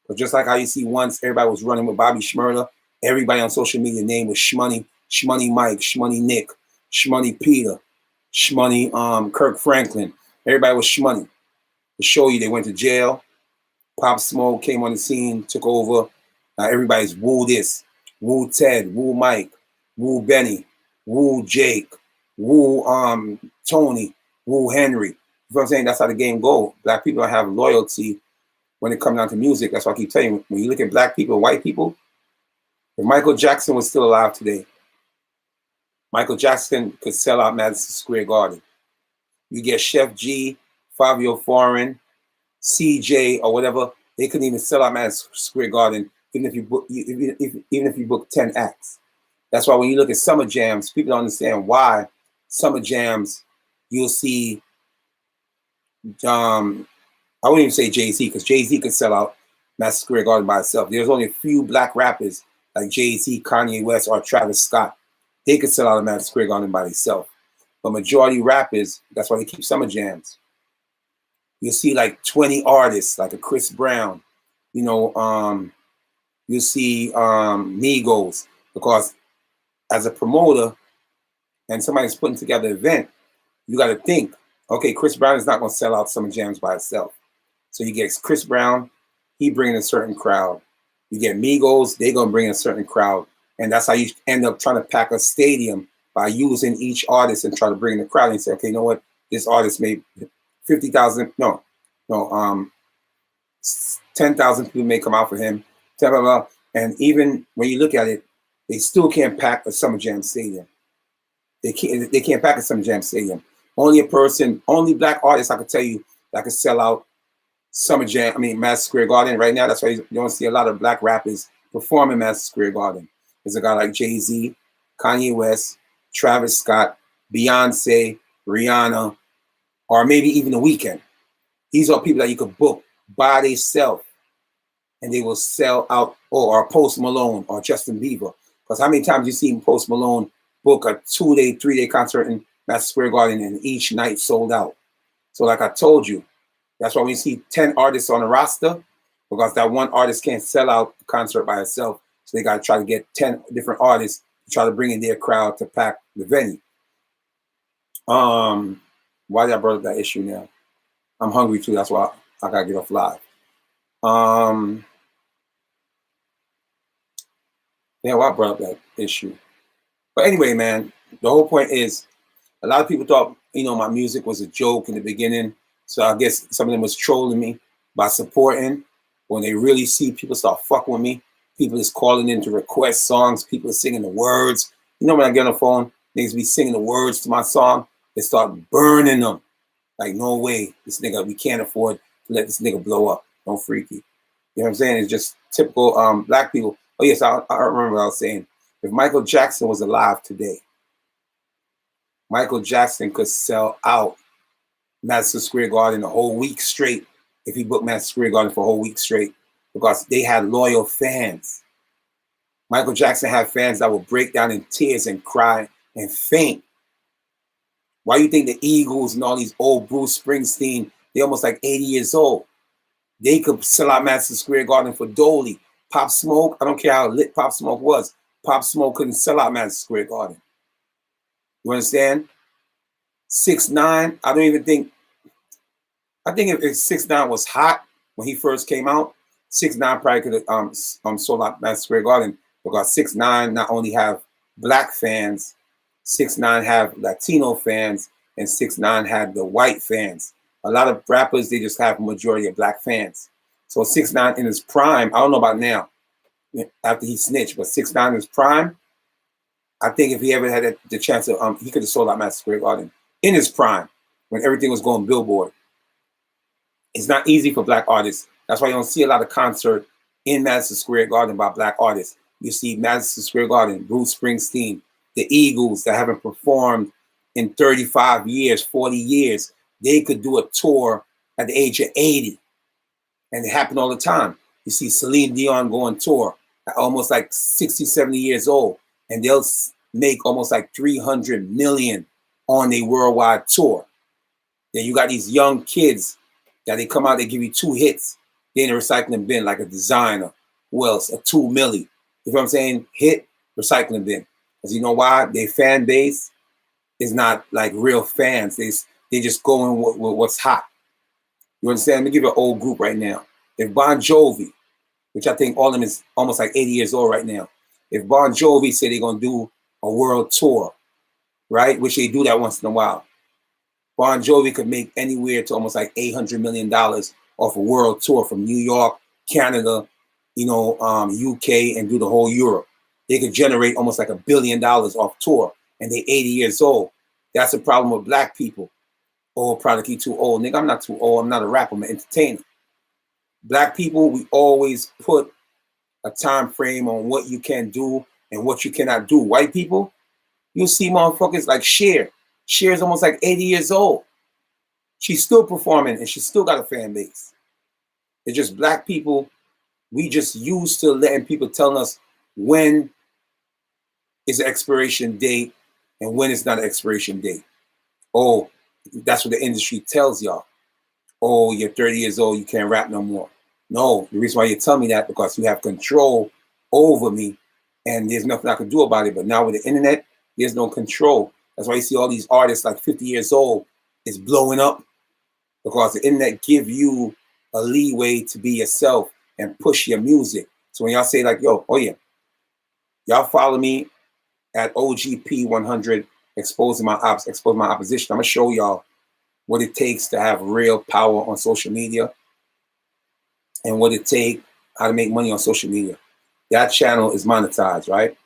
But just like how you see once everybody was running with Bobby Shmurda, everybody on social media name was Shmoney Mike, Shmoney Nick, Shmoney Peter, Shmoney Kirk Franklin. Everybody was Shmoney. To show you they went to jail. Pop Smoke came on the scene, took over. Now everybody's woo this, woo Ted, woo Mike, woo Benny, woo Jake, woo Tony, woo Henry. You know what I'm saying? That's how the game goes. Black people don't have loyalty when it comes down to music. That's why I keep telling you, when you look at black people, white people, if Michael Jackson was still alive today, Michael Jackson could sell out Madison Square Garden. You get Chef G, Fabio Foreign, CJ, or whatever, they couldn't even sell out Madison Square Garden even if you book 10 acts. That's why when you look at summer jams, people don't understand why summer jams, you'll see, I wouldn't even say Jay-Z, because Jay-Z could sell out Madison Square Garden by itself. There's only a few black rappers like Jay-Z, Kanye West, or Travis Scott. They could sell out of Madison Square Garden by themselves. But majority rappers, that's why they keep summer jams. You'll see like 20 artists, like a Chris Brown, you know, You see Migos, because as a promoter and somebody's putting together an event, you got to think, okay, Chris Brown is not going to sell out Summer Jams by itself. So you get Chris Brown, he bringing a certain crowd. You get Migos, they going to bring a certain crowd. And that's how you end up trying to pack a stadium, by using each artist and try to bring the crowd and say, okay, you know what? This artist made 50,000, no, 10,000 people may come out for him, blah, blah, blah. And even when you look at it, they still can't pack a Summer Jam stadium. They can't pack a Summer Jam stadium. Only black artists I could tell you that could sell out Madison Square Garden right now. That's why you don't see a lot of black rappers performing Madison Square Garden. There's a guy like Jay-Z, Kanye West, Travis Scott, Beyonce, Rihanna, or maybe even The Weeknd. These are people that you could book by themselves, and they will sell out, or Post Malone or Justin Bieber. Because how many times you seen Post Malone book a 2-day, 3-day concert in Madison Square Garden, and each night sold out? So like I told you, that's why we see 10 artists on a roster, because that one artist can't sell out the concert by itself. So they got to try to get 10 different artists to try to bring in their crowd to pack the venue. Why did I brought up that issue now? I'm hungry too. That's why I got to get off live. Yeah, why I brought up that issue? But anyway, man, the whole point is, a lot of people thought, my music was a joke in the beginning. So I guess some of them was trolling me by supporting. When they really see people start fucking with me, people is calling in to request songs, people are singing the words. When I get on the phone, niggas be singing the words to my song, they start burning them. Like, no way, this nigga, we can't afford to let this nigga blow up. Don't freaky. You know what I'm saying? It's just typical black people. Oh yes, I remember what I was saying. If Michael Jackson was alive today, Michael Jackson could sell out Madison Square Garden a whole week straight if he booked Madison Square Garden for a whole week straight, because they had loyal fans. Michael Jackson had fans that would break down in tears and cry and faint. Why do you think the Eagles and all these old Bruce Springsteen, they're almost like 80 years old? They could sell out Madison Square Garden for Dolly. Pop Smoke, I don't care how lit Pop Smoke was. Pop Smoke couldn't sell out Madison Square Garden. You understand? 6ix9ine, I think if 6ix9ine was hot when he first came out, 6ix9ine probably could have sold out Madison Square Garden, because 6ix9ine not only have black fans, 6ix9ine have Latino fans, and 6ix9ine had the white fans. A lot of rappers, they just have a majority of black fans. So 6ix9ine in his prime, I don't know about now, after he snitched, but 6ix9ine in his prime, I think if he ever had the chance of, he could have sold out Madison Square Garden in his prime, when everything was going Billboard. It's not easy for black artists. That's why you don't see a lot of concert in Madison Square Garden by black artists. You see Madison Square Garden, Bruce Springsteen, the Eagles that haven't performed in 35 years, 40 years. They could do a tour at the age of 80. And it happened all the time. You see Celine Dion go on tour at almost like 60, 70 years old. And they'll make almost like 300 million on a worldwide tour. Then you got these young kids that they come out, they give you 2 hits. They in a recycling bin like a designer. Who else? A 2 milli. You know what I'm saying? Hit, recycling bin. Because you know why? Their fan base is not like real fans. They just go in with what's hot. You understand? Let me give you an old group right now. If Bon Jovi, which I think all of them is almost like 80 years old right now. If Bon Jovi say they're going to do a world tour, right? Which they do that once in a while. Bon Jovi could make anywhere to almost like $800 million off a world tour from New York, Canada, UK, and do the whole Europe. They could generate almost like $1 billion off tour, and they're 80 years old. That's the problem with black people. Oh, product, you too old. Nigga, I'm not too old. I'm not a rapper. I'm an entertainer. Black people, we always put a time frame on what you can do and what you cannot do. White people, you'll see motherfuckers like Cher. Cher's almost like 80 years old. She's still performing and she's still got a fan base. It's just black people, we just used to letting people tell us when is the expiration date and when it's not an expiration date. Oh, that's what the industry tells y'all. Oh, you're 30 years old, you can't rap no more. No, the reason why you tell me that because you have control over me, and there's nothing I can do about it. But now with the internet, there's no control. That's why you see all these artists like 50 years old is blowing up, because the internet give you a leeway to be yourself and push your music. So when y'all say like, yo, oh yeah, y'all follow me at OGP100, exposing my opposition. I'm gonna show y'all what it takes to have real power on social media and what it takes, how to make money on social media. That channel is monetized, right?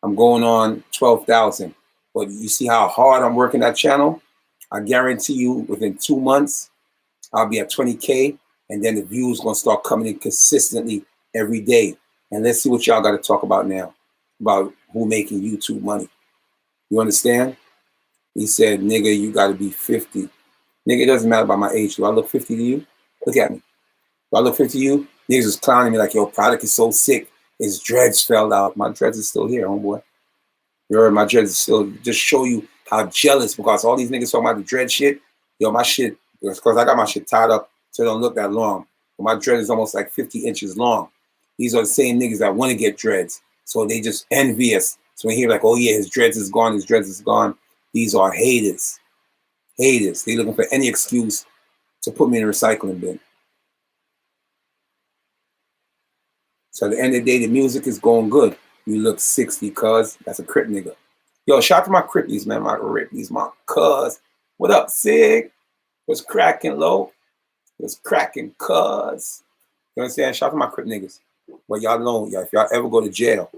I'm going on 12,000. But you see how hard I'm working that channel? I guarantee you within 2 months, I'll be at 20K, and then the views gonna start coming in consistently every day. And let's see what y'all gotta talk about now, about who making YouTube money. You understand? He said, nigga, you gotta be 50. Nigga, it doesn't matter about my age. Do I look 50 to you? Look at me. Do I look 50 to you? Niggas was clowning me like, yo, product is so sick. His dreads fell out. My dreads is still here, homeboy. You heard, my dreads is still, just show you how jealous, because all these niggas talking about the dread shit. Yo, my shit, because I got my shit tied up so it don't look that long. But my dread is almost like 50 inches long. These are the same niggas that want to get dreads. So they just envious. So when you hear like, oh yeah, his dreads is gone, his dreads is gone. These are haters. Haters. They looking for any excuse to put me in a recycling bin. So at the end of the day, the music is going good. You look 60, cuz. That's a Crip nigga. Yo, shout out to my Crippies, man. My Rippies, my cuz. What up, Sig? What's cracking, low? What's cracking, cuz? You understand? Shout out to my Crip niggas. But y'all know, if y'all ever go to jail,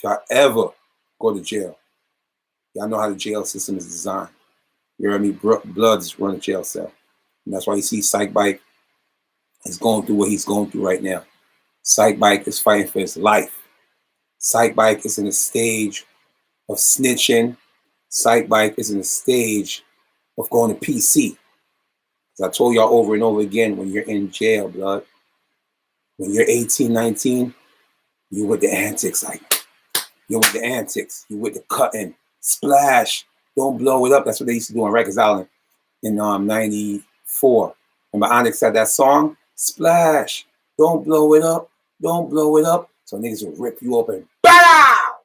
y'all know how the jail system is designed. You hear me? Bloods run a jail cell. And that's why you see Sike Bike is going through what he's going through right now. Sike Bike is fighting for his life. Sike Bike is in a stage of snitching. Sike Bike is in a stage of going to PC. As I told y'all over and over again, when you're in jail, blood, when you're 18, 19, you with the antics. Like, you're with the antics. You with the cutting. Splash. Don't blow it up. That's what they used to do on Rikers Island in 94. Remember Onyx had that song? Splash. Don't blow it up. Don't blow it up. So niggas will rip you open. Bow!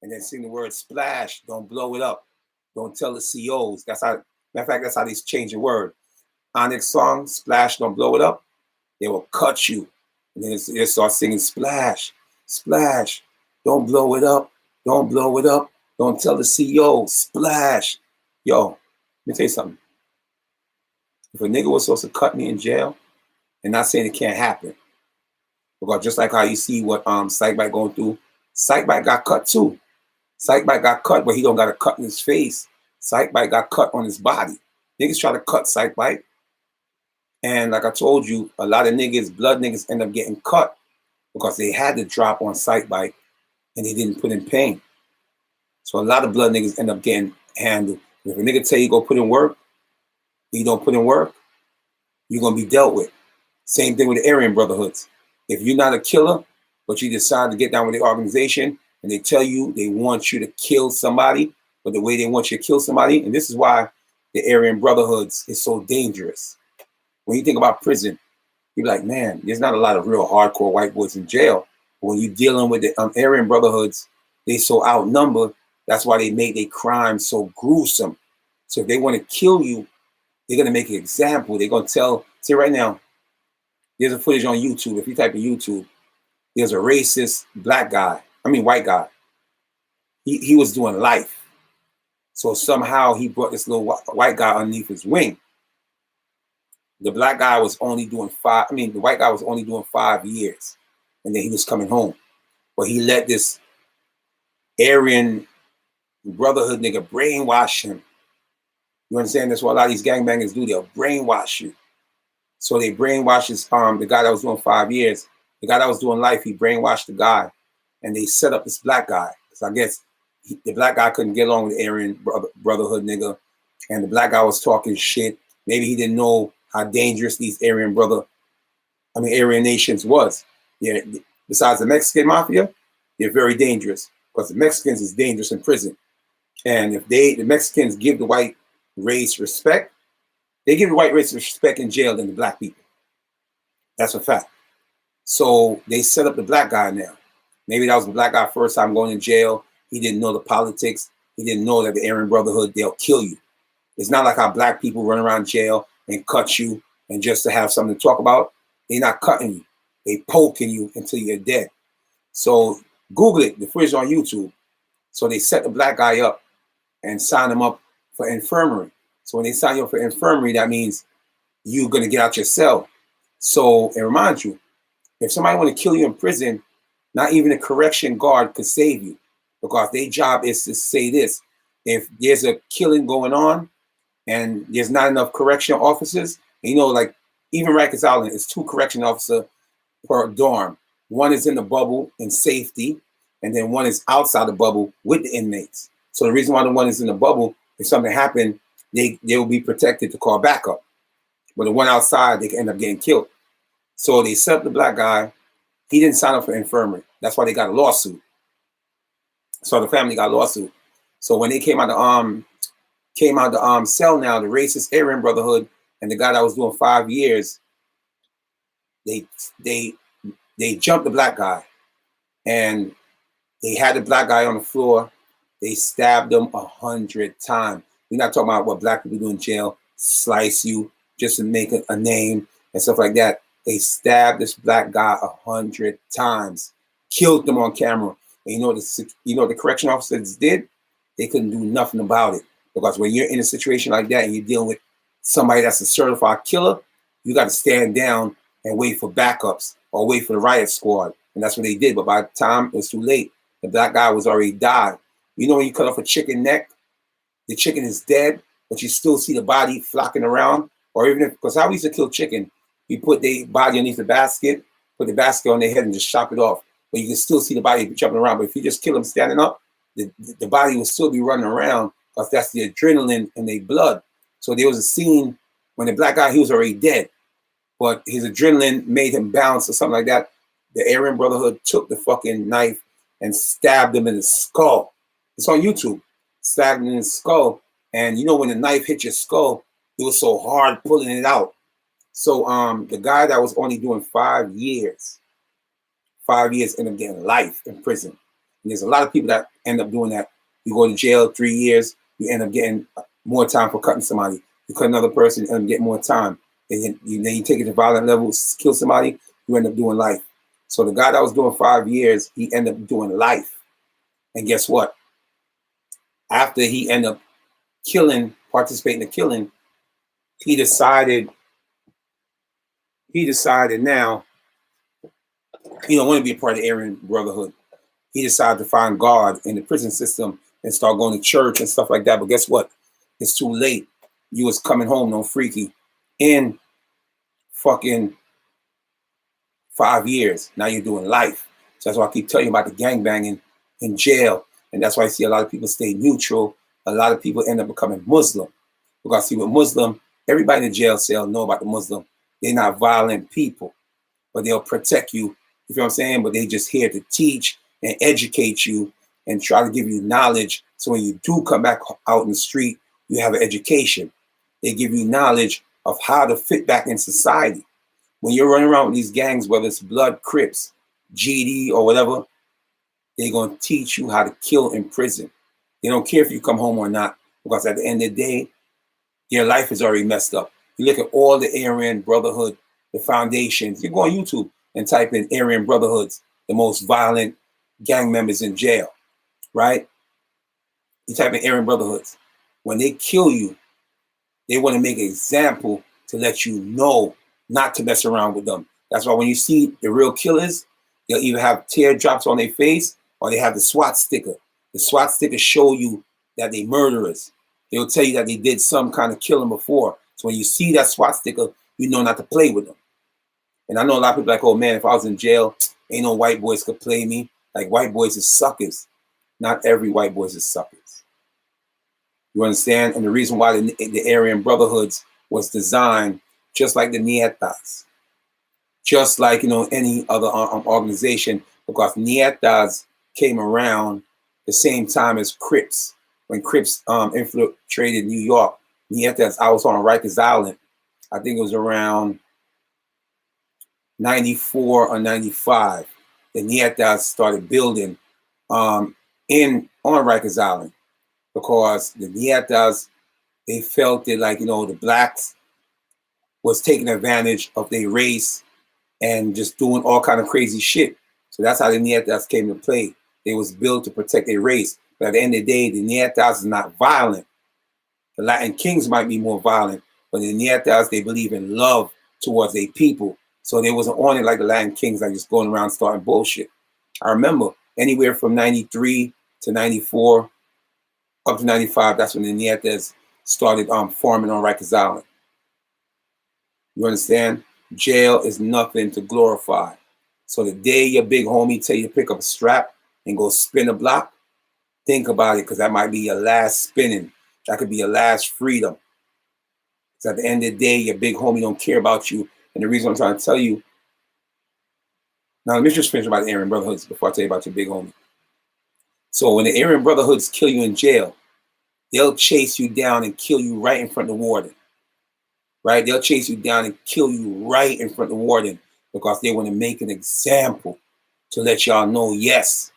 And then sing the word splash. Don't blow it up. Don't tell the COs. That's how, matter of fact, that's how they change the word. Onyx song, splash, don't blow it up. They will cut you. And then they start singing splash, splash. Don't blow it up. Don't blow it up. Don't tell the CEO, splash. Yo, let me tell you something. If a nigga was supposed to cut me in jail, and not saying it can't happen, because just like how you see what Sike Bike going through, Sike Bike got cut too. Sike Bike got cut, but he don't got a cut in his face. Sike Bike got cut on his body. Niggas try to cut Sike Bike. And like I told you, a lot of niggas, blood niggas, end up getting cut because they had to drop on Sike Bike and they didn't put in pain. So a lot of blood niggas end up getting handled. If a nigga tell you go put in work, you don't put in work, you're going to be dealt with. Same thing with the Aryan Brotherhoods. If you're not a killer, but you decide to get down with the organization and they tell you they want you to kill somebody, but the way they want you to kill somebody, and this is why the Aryan Brotherhoods is so dangerous. When you think about prison, you're like, man, there's not a lot of real hardcore white boys in jail. But when you're dealing with the Aryan Brotherhoods, they so outnumbered. That's why they make their crimes so gruesome. So if they want to kill you, they're going to make an example. They're going to tell, see right now, there's a footage on YouTube. If you type in YouTube, there's a racist white guy. He was doing life. So somehow he brought this little white guy underneath his wing. The black guy was only doing the white guy was only doing 5 years. And then he was coming home. But he let this Aryan Brotherhood nigga brainwash him. You understand? That's what a lot of these gangbangers do. They'll brainwash you. So they brainwashed the guy that was doing 5 years. The guy that was doing life, he brainwashed the guy. And they set up this black guy. So I guess the black guy couldn't get along with the Aryan Brotherhood nigga. And the black guy was talking shit. Maybe he didn't know how dangerous these Aryan nations was. Yeah, besides the Mexican mafia, they're very dangerous because the Mexicans is dangerous in prison. And if the Mexicans give the white race respect, they give the white race respect in jail than the black people. That's a fact. So they set up the black guy now. Maybe that was the black guy first time going to jail. He didn't know the politics. He didn't know that the Aryan Brotherhood, they'll kill you. It's not like how black people run around jail and cut you and just to have something to talk about. They're not cutting you. They poking you until you're dead. So Google it. The footage on YouTube. So they set the black guy up and sign him up for infirmary. So when they sign you up for infirmary, that means you're going to get out your cell. So it reminds you, if somebody want to kill you in prison, not even a correction guard could save you, because their job is to say this: if there's a killing going on and there's not enough correction officers, you know, like even Rikers Island, it's 2 correction officers per dorm. One is in the bubble in safety, and then one is outside the bubble with the inmates. So the reason why the one is in the bubble, if something happened, they will be protected to call backup. But the one outside, they can end up getting killed. So they set up the black guy. He didn't sign up for infirmary. That's why they got a lawsuit. So the family got a lawsuit. So when they came out the cell now, the racist Aryan Brotherhood and the guy that was doing 5 years, they jumped the black guy, and they had the black guy on the floor. They stabbed him 100 times. We're not talking about what black people do in jail, slice you just to make a name and stuff like that. They stabbed this black guy 100 times, killed him on camera. And you know what the correction officers did? They couldn't do nothing about it, because when you're in a situation like that and you're dealing with somebody that's a certified killer, you got to stand down and wait for backups or wait for the riot squad. And that's what they did. But by the time it was too late, the black guy was already died. You know when you cut off a chicken neck, the chicken is dead, but you still see the body flocking around. Or even if, because how we used to kill chicken, you put their body underneath the basket, put the basket on their head and just chop it off. But you can still see the body jumping around. But if you just kill them standing up, the body will still be running around, because that's the adrenaline in their blood. So there was a scene when the black guy, he was already dead, but his adrenaline made him bounce or something like that. The Aryan Brotherhood took the fucking knife and stabbed him in the skull. It's on YouTube. Stabbed him in the skull. And you know when the knife hit your skull, it was so hard pulling it out. So the guy that was only doing 5 years ended up getting life in prison. And there's a lot of people that end up doing that. You go to jail 3 years, you end up getting more time for cutting somebody. You cut another person, you end up getting more time. Then you take it to violent levels, kill somebody, you end up doing life. So the guy that was doing 5 years, he ended up doing life. And guess what? After he ended up participating in the killing, he decided now he don't want to be a part of the Aryan Brotherhood. He decided to find God in the prison system and start going to church and stuff like that. But guess what? It's too late. You was coming home, no freaky, in fucking 5 years. Now you're doing life. So that's why I keep telling you about the gangbanging in jail. And that's why I see a lot of people stay neutral. A lot of people end up becoming Muslim. Because see, with Muslim, everybody in the jail cell know about the Muslim. They're not violent people, but they'll protect you. You feel what I'm saying? But they just here to teach and educate you and try to give you knowledge. So when you do come back out in the street, you have an education. They give you knowledge of how to fit back in society. When you're running around with these gangs, whether it's Blood, Crips, GD, or whatever, they're going to teach you how to kill in prison. They don't care if you come home or not, because at the end of the day, your life is already messed up. You look at all the Aryan Brotherhood, the foundations. You go on YouTube and type in Aryan Brotherhoods, the most violent gang members in jail, right? You type in Aryan Brotherhoods. When they kill you, they want to make an example to let you know not to mess around with them. That's why when you see the real killers, they'll either have teardrops on their face or they have the SWAT sticker. The SWAT sticker show you that they murderers. They'll tell you that they did some kind of killing before. So when you see that SWAT sticker, you know not to play with them. And I know a lot of people like, oh man, if I was in jail, ain't no white boys could play me. Like white boys is suckers. Not every white boys is suckers. You understand? And the reason why the Aryan Brotherhoods was designed just like the Nietas, just like, you know, any other organization, because Nietas came around the same time as Crips. When Crips infiltrated New York, Nietas, I was on Rikers Island. I think it was around 94 or 95. the Neanderthals started building on Rikers Island, because the Neanderthals, they felt that, like, the blacks was taking advantage of their race and just doing all kind of crazy shit. So that's how the Neanderthals came to play. They was built to protect their race. But at the end of the day, the Neanderthals is not violent. The Latin Kings might be more violent, but the Neanderthals, they believe in love towards their people. So they wasn't on it like the Latin Kings, like just going around starting bullshit. I remember anywhere from 93 to 94, up to 95, that's when the Neanderthals started farming on Rikers Island. You understand? Jail is nothing to glorify. So the day your big homie tell you to pick up a strap and go spin a block, think about it, because that might be your last spinning. That could be your last freedom. Because at the end of the day, your big homie don't care about you. And the reason I'm trying to tell you, now let me just finish about the Aryan Brotherhoods before I tell you about your big homie. So when the Aryan Brotherhoods kill you in jail, they'll chase you down and kill you right in front of the warden. Right? They'll chase you down and kill you right in front of the warden, because they want to make an example to let y'all know, yes,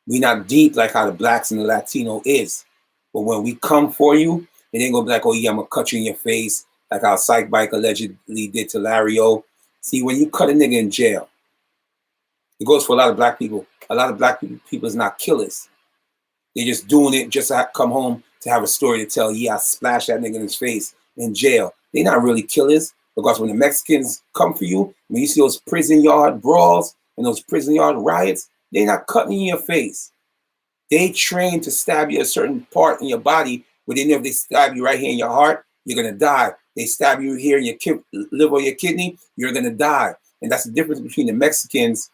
we not deep like how the blacks and the Latino is. But when we come for you, it ain't gonna be like, oh yeah, I'm gonna cut you in your face, like how Sike Bike allegedly did to Larry O. See, when you cut a nigga in jail, it goes for a lot of black people. A lot of black people is not killers. They're just doing it just to come home to have a story to tell. Yeah, I splashed that nigga in his face in jail. They're not really killers, because when the Mexicans come for you, when you see those prison yard brawls and those prison yard riots, they're not cutting in your face. They train to stab you a certain part in your body, but they know if they stab you right here in your heart, you're gonna die. They stab you here in your liver or your kidney, you're gonna die. And that's the difference between the Mexicans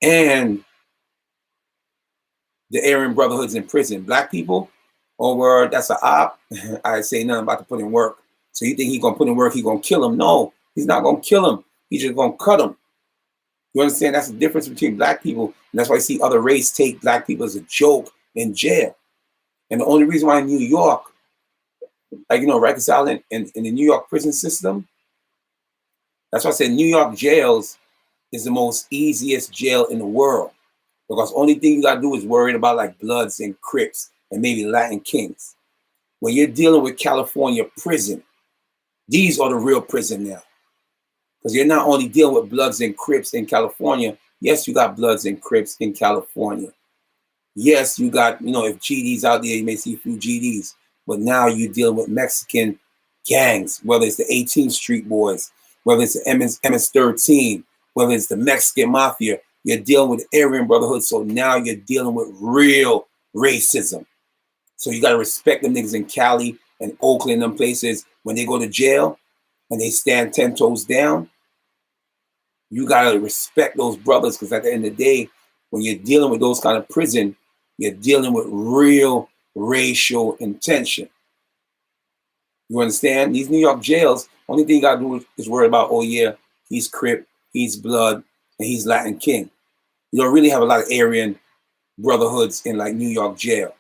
and the Aryan Brotherhoods in prison. Black people, oh word, that's an op. I say nothing about to put in work. So you think he's gonna put in work, he's gonna kill him? No, he's not gonna kill him. He's just gonna cut him. You understand? That's the difference between black people. And that's why I see other races take black people as a joke in jail. And the only reason why in New York, like, Rikers Island in the New York prison system, that's why I said New York jails is the most easiest jail in the world. Because only thing you gotta do is worry about like Bloods and Crips and maybe Latin Kings. When you're dealing with California prison, these are the real prison now. Because you're not only dealing with Bloods and Crips in California. Yes, you got Bloods and Crips in California. Yes, you got, if GDs out there, you may see a few GDs. But now you're dealing with Mexican gangs, whether it's the 18th Street Boys, whether it's the MS-13, whether it's the Mexican Mafia. You're dealing with the Aryan Brotherhood. So now you're dealing with real racism. So you got to respect them niggas in Cali and Oakland, them places. When they go to jail and they stand 10 toes down, you got to respect those brothers, because at the end of the day, when you're dealing with those kind of prison, you're dealing with real racial intention. You understand? These New York jails, only thing you got to do is worry about, oh yeah, he's Crip, he's Blood, and he's Latin King. You don't really have a lot of Aryan Brotherhoods in like New York jail.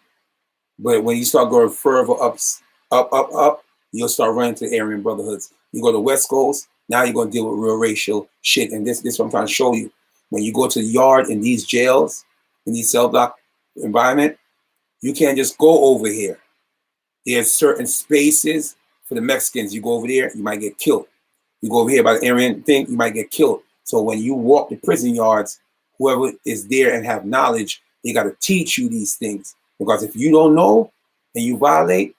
But when you start going further up, you'll start running to the Aryan Brotherhoods. You go to West Coast, now you're going to deal with real racial shit. And this is what I'm trying to show you. When you go to the yard in these jails, in these cell block environment, you can't just go over here. There's certain spaces for the Mexicans. You go over there, you might get killed. You go over here by the Aryan thing, you might get killed. So when you walk the prison yards, whoever is there and have knowledge, they got to teach you these things. Because if you don't know and you violate,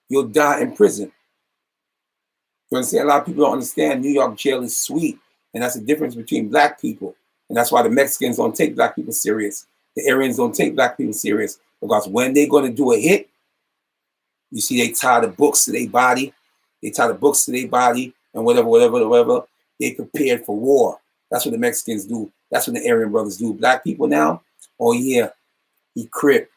you'll die in prison. You understand? A lot of people don't understand New York jail is sweet. And that's the difference between black people. And that's why the Mexicans don't take black people serious. The Aryans don't take black people serious. Because when they're going to do a hit, you see they tie the books to their body. They tie the books to their body and whatever. They prepared for war. That's what the Mexicans do. That's what the Aryan brothers do. Black people now, oh yeah, he Crip.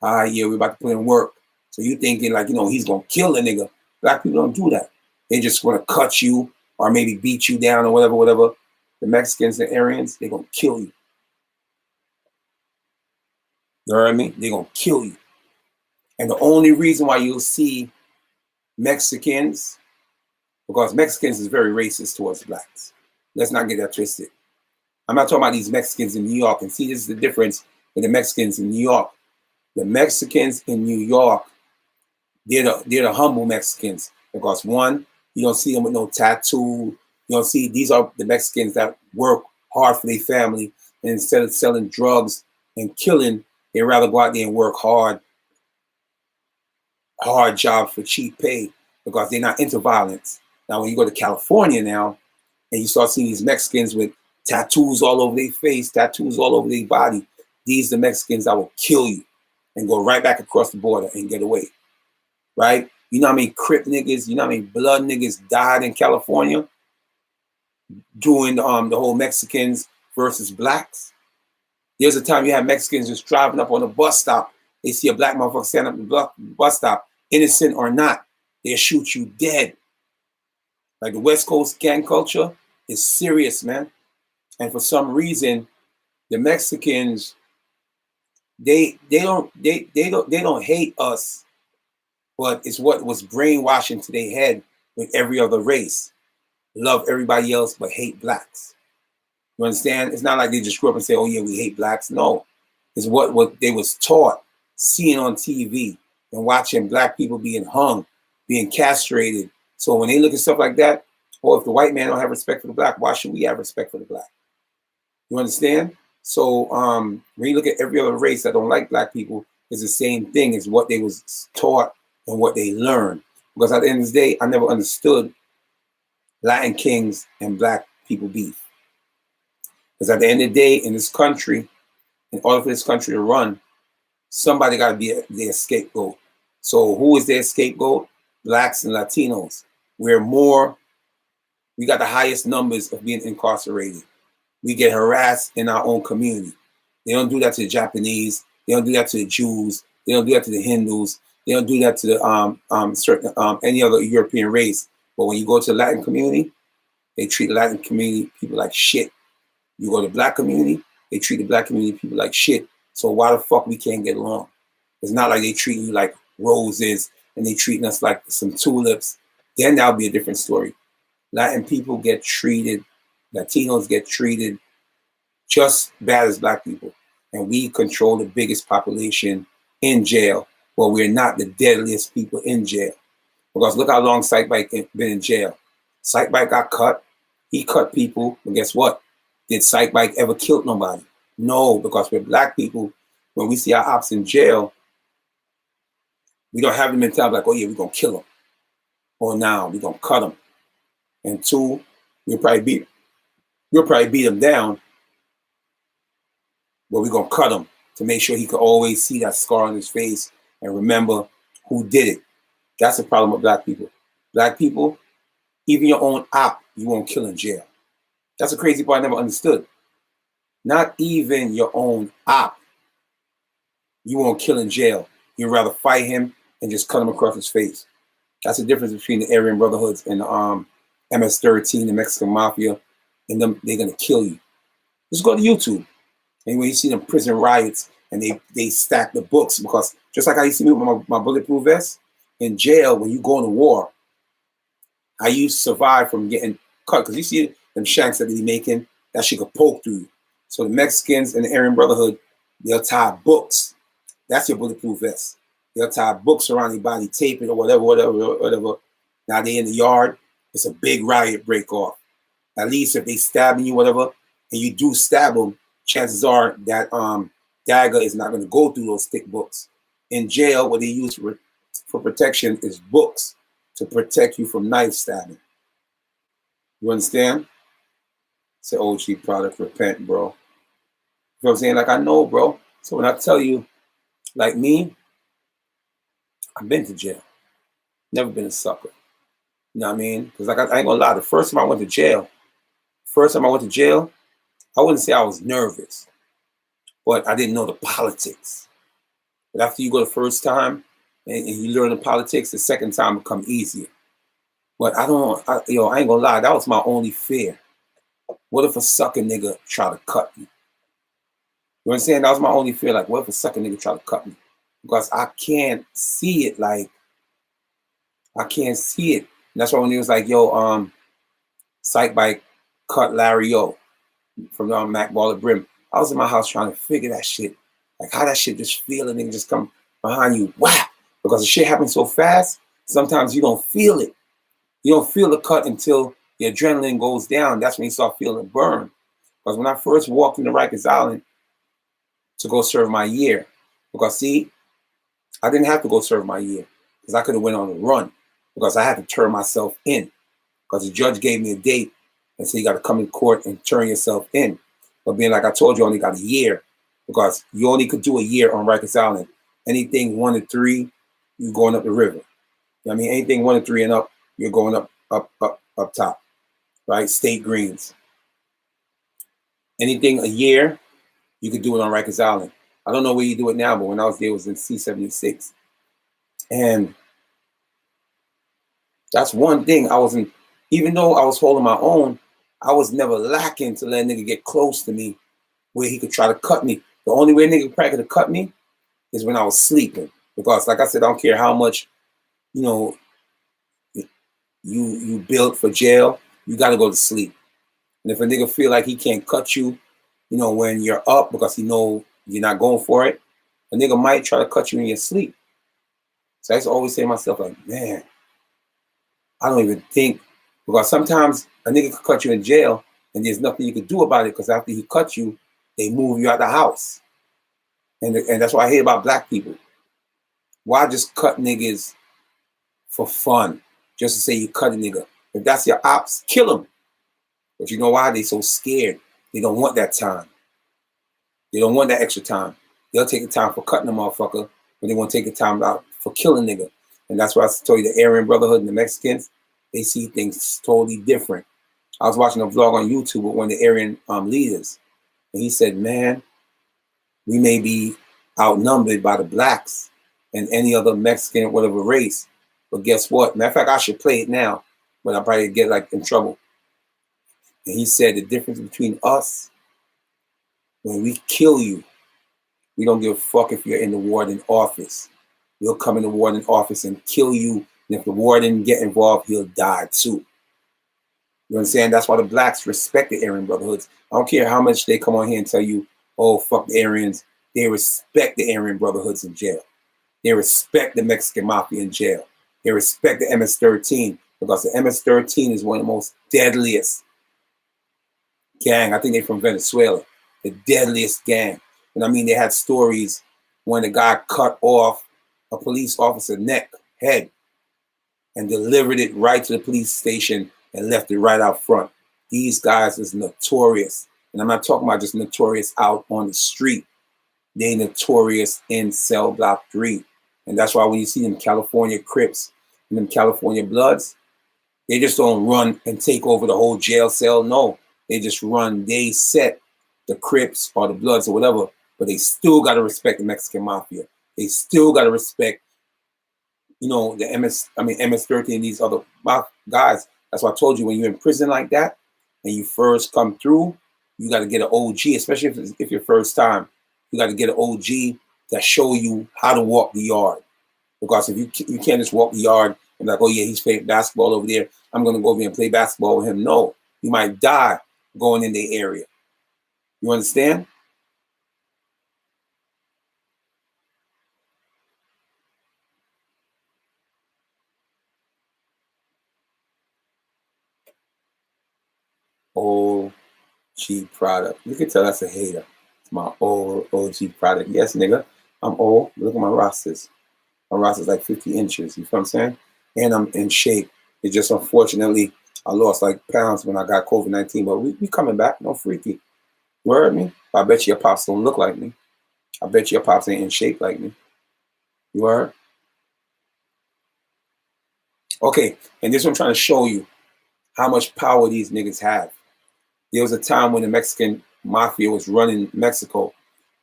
Yeah, we're about to put in work. So you thinking like, he's going to kill a nigga. Black people don't do that. They just want to cut you or maybe beat you down or whatever. The Mexicans, the Aryans, they're going to kill you. You know what I mean? They're going to kill you. And the only reason why you'll see Mexicans, because Mexicans is very racist towards blacks. Let's not get that twisted. I'm not talking about these Mexicans in New York. And see, this is the difference with the Mexicans in New York. The Mexicans in New York, they're the humble Mexicans. Because one, you don't see them with no tattoo. You don't see, these are the Mexicans that work hard for their family. And instead of selling drugs and killing, they'd rather go out there and work hard job for cheap pay because they're not into violence. Now, when you go to California now, and you start seeing these Mexicans with tattoos all over their face, tattoos all over their body, these are the Mexicans that will kill you and go right back across the border and get away, right? You know how many Crip niggas, you know how many blood niggas died in California during the whole Mexicans versus blacks? There's a time you have Mexicans just driving up on a bus stop. They see a black motherfucker standing up at the bus stop, innocent or not, they'll shoot you dead. Like the West Coast gang culture is serious, man. And for some reason, the Mexicans, they don't hate us, but it's what was brainwashed into their head with every other race. Love everybody else but hate blacks. You understand? It's not like they just grew up and say, oh yeah, we hate blacks. No. It's what they was taught, seeing on TV and watching black people being hung, being castrated. So when they look at stuff like that, oh, if the white man don't have respect for the black, why should we have respect for the black? You understand? So when you look at every other race that don't like black people, it's the same thing as what they was taught and what they learned. Because at the end of the day, I never understood Latin kings and black people beef. Because at the end of the day, in this country, in order for this country to run, somebody got to be their scapegoat. So who is their scapegoat? Blacks and Latinos. We got the highest numbers of being incarcerated. We get harassed in our own community. They don't do that to the Japanese. They don't do that to the Jews. They don't do that to the Hindus. They don't do that to the any other European race. But when you go to the Latin community, they treat the Latin community people like shit. You go to the black community, they treat the black community people like shit. So why the fuck we can't get along? It's not like they treat you like roses and they treating us like some tulips. Then that'll be a different story. Latin people get treated, Latinos get treated just bad as black people. And we control the biggest population in jail. Well, we're not the deadliest people in jail. Because look how long Sike been in jail. Sike got cut. He cut people. And guess what? Did Sike ever kill nobody? No, because we're black people. When we see our ops in jail, we don't have the mentality like, oh yeah, we're going to kill them. Or now, we're going to cut them. And two, we'll probably beat him down, but we're going to cut him to make sure he could always see that scar on his face and remember who did it. That's the problem with black people. Black people, even your own op, you won't kill in jail. That's a crazy part I never understood. Not even your own op, you won't kill in jail. You'd rather fight him and just cut him across his face. That's the difference between the Aryan Brotherhoods and the MS-13, the Mexican Mafia, and them. They're gonna kill you. Just go to YouTube, and when you see them prison riots, and they stack the books, because just like how you see me with my bulletproof vest in jail, when you go into war, how you survive from getting cut, because you see them shanks that they making, that shit could poke through you. So the Mexicans and the Aryan Brotherhood, they'll tie books. That's your bulletproof vest. They'll tie books around your body, tape it or whatever. Now they in the yard, it's a big riot break off. At least if they stabbing you, whatever, and you do stab them, chances are that dagger is not going to go through those thick books. In jail, what they use for protection is books to protect you from knife stabbing. You understand? It's an OG product, repent, bro. You know what I'm saying? Like, I know, bro. So when I tell you, like me, I've been to jail. Never been a sucker. You know what I mean? Because like I ain't gonna lie, the first time I went to jail, I wouldn't say I was nervous, but I didn't know the politics. But after you go the first time and you learn the politics, the second time will come easier. But I ain't gonna lie, that was my only fear. What if a sucker nigga try to cut me? You understand? That was my only fear. Like, what if a sucker nigga try to cut me? Because I can't see it. Like, I can't see it. And that's why when he was like, yo, Sike cut Larry O. from Mac Ball at Brim. I was in my house trying to figure that shit. Like how that shit just feel and nigga just come behind you, whap. Because the shit happens so fast, sometimes you don't feel it. You don't feel the cut until the adrenaline goes down. That's when you start feeling the burn. Because when I first walked into Rikers Island to go serve my year, because see, I didn't have to go serve my year because I could have went on a run because I had to turn myself in because the judge gave me a date and said you got to come in court and turn yourself in. But being like I told you, I only got a year because you only could do a year on Rikers Island. Anything 1 to 3, you're going up the river. You know what I mean? Anything 1 to 3 and up, you're going up top, right? State Greens. Anything a year, you could do it on Rikers Island. I don't know where you do it now, but when I was there, it was in C-76. And that's one thing I wasn't, even though I was holding my own, I was never lacking to let a nigga get close to me where he could try to cut me. The only way a nigga probably could have cut me is when I was sleeping. Because like I said, I don't care how much, you know, you built for jail, you got to go to sleep. And if a nigga feel like he can't cut you, you know, when you're up because he know you're not going for it, a nigga might try to cut you in your sleep. So I used to always say to myself, like, man, I don't even think, because sometimes a nigga could cut you in jail and there's nothing you could do about it because after he cut you, they move you out the house. And that's what I hate about black people. Why just cut niggas for fun? Just to say you cut a nigga. If that's your ops, kill him. But you know why? They so scared. They don't want that time. They don't want that extra time. They'll take the time for cutting a motherfucker, but they won't take the time out for killing nigga. And that's why I told you the Aryan Brotherhood and the Mexicans, they see things totally different. I was watching a vlog on YouTube with one of the Aryan leaders, and he said, man, we may be outnumbered by the blacks and any other Mexican, whatever race. But guess what? Matter of fact, I should play it now, but I'll probably get like in trouble. And he said the difference between us, when we kill you, we don't give a fuck if you're in the warden office. We'll come in the warden office and kill you. And if the warden get involved, he'll die too. You understand? That's why the blacks respect the Aryan Brotherhoods. I don't care how much they come on here and tell you, oh, fuck the Aryans. They respect the Aryan Brotherhoods in jail. They respect the Mexican Mafia in jail. They respect the MS-13 because the MS-13 is one of the most deadliest gang. I think they're from Venezuela. The deadliest gang. And I mean, they had stories when the guy cut off a police officer's neck, head, and delivered it right to the police station and left it right out front. These guys is notorious. And I'm not talking about just notorious out on the street. They notorious in cell block 3. And that's why when you see them California Crips and them California Bloods, they just don't run and take over the whole jail cell. No, they just run. They set the Crips or the Bloods or whatever, but they still got to respect the Mexican Mafia. They still got to respect, you know, the MS-13 and these other guys. That's why I told you when you're in prison like that and you first come through, you got to get an OG, especially if your first time. You got to get an OG that show you how to walk the yard. Because if you can't just walk the yard and like, oh yeah, he's playing basketball over there, I'm going to go over here and play basketball with him. No, you might die going in the area. You understand? OG product. You can tell that's a hater. It's my old OG product. Yes, nigga, I'm old. Look at my rosters. My roster's like 50 inches. You feel what I'm saying? And I'm in shape. It's just unfortunately I lost like pounds when I got COVID-19, but we coming back. No freaky. You heard me? I bet you your pops don't look like me. I bet you your pops ain't in shape like me. You heard? Okay, and this one I'm trying to show you how much power these niggas have. There was a time when the Mexican Mafia was running Mexico.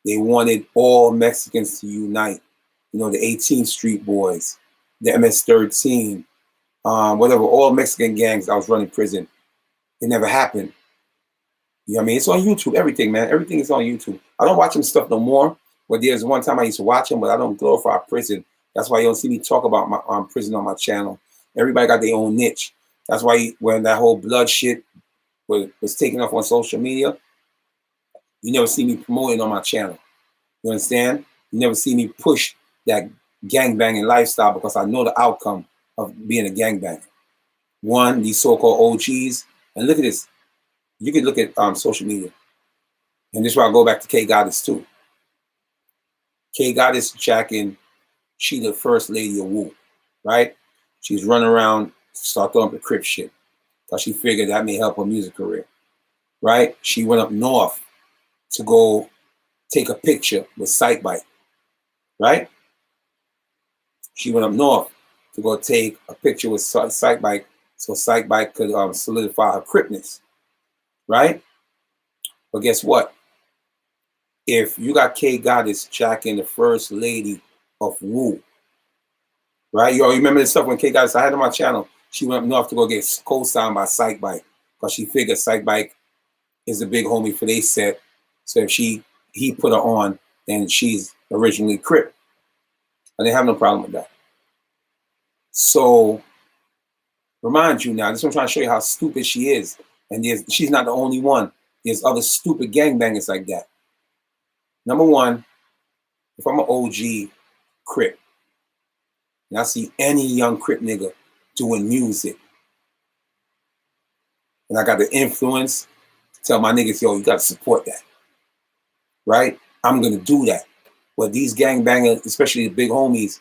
They wanted all Mexicans to unite. You know, the 18th Street Boys, the MS-13, whatever, all Mexican gangs that was running prison. It never happened. You know what I mean? It's on YouTube, everything, man. Everything is on YouTube. I don't watch them stuff no more, but there's one time I used to watch them, but I don't glorify prison. That's why you don't see me talk about my prison on my channel. Everybody got their own niche. That's why when that whole blood shit was taken off on social media, You never see me promoting on my channel. You understand? You never see me push that gangbanging lifestyle because I know the outcome of being a gangbanger. One, these so-called OGs, and look at this. You can look at social media. And this is where I go back to K Goddess too. K Goddess jacking, she the first lady of Wu, right? She's running around, start throwing up the Crip shit. Because she figured that may help her music career, right? She went up north to go take a picture with Sike, right? She went up north to go take a picture with Sike so Sike could solidify her Cripness, right? But guess what? If you got K Goddess jacking the first lady of Wu, right? You all remember this stuff when K Goddess, I had on my channel, she went up north to go get co-signed by Sike because she figured Sike is the big homie for they set. So if he put her on, then she's originally Crip. And they have no problem with that. So remind you now, this is what I'm trying to show you how stupid she is. And she's not the only one. There's other stupid gangbangers like that. Number one, if I'm an OG Crip, and I see any young Crip nigga doing music, and I got the influence to tell my niggas, yo, you got to support that, right? I'm going to do that. But these gangbangers, especially the big homies,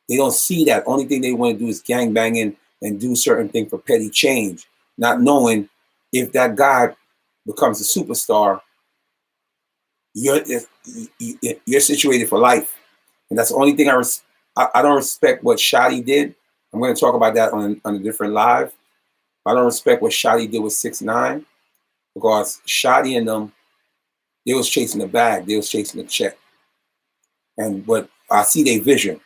they don't see that. Only thing they want to do is gangbanging and do certain things for petty change, not knowing if that guy becomes a superstar, you're situated for life. And that's the only thing I don't respect what Shotty did. I'm going to talk about that on a different live. I don't respect what Shotty did with 6ix9ine because Shotty and them, they was chasing the bag. They was chasing the check. But I see their vision.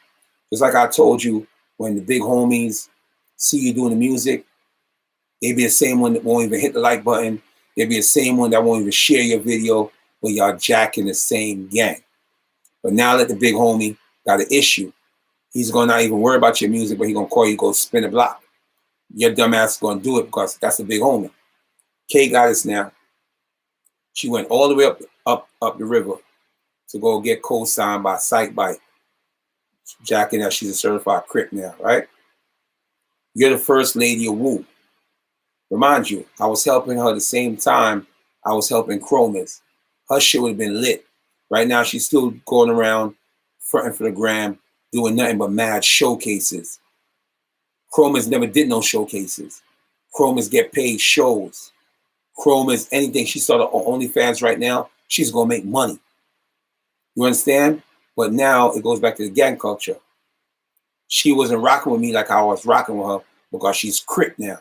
Just like I told you, when the big homies see you doing the music, they be the same one that won't even hit the like button. They be the same one that won't even share your video, but y'all jacking the same gang. But now that the big homie got an issue, he's going to not even worry about your music, but he's going to call you, go spin a block. Your dumb ass is going to do it because that's the big homie. K Goddess now. She went all the way up the river to go get co-signed by Sike, jacking that she's a certified Crip now, right? You're the first lady of Wu. Remind you, I was helping her the same time I was helping Chromas. Her shit would have been lit. Right now, she's still going around fronting for the gram, doing nothing but mad showcases. Chromas never did no showcases. Chromas get paid shows. Chromas, anything. She started on OnlyFans right now. She's going to make money. You understand? But now it goes back to the gang culture. She wasn't rocking with me like I was rocking with her because she's Crip now.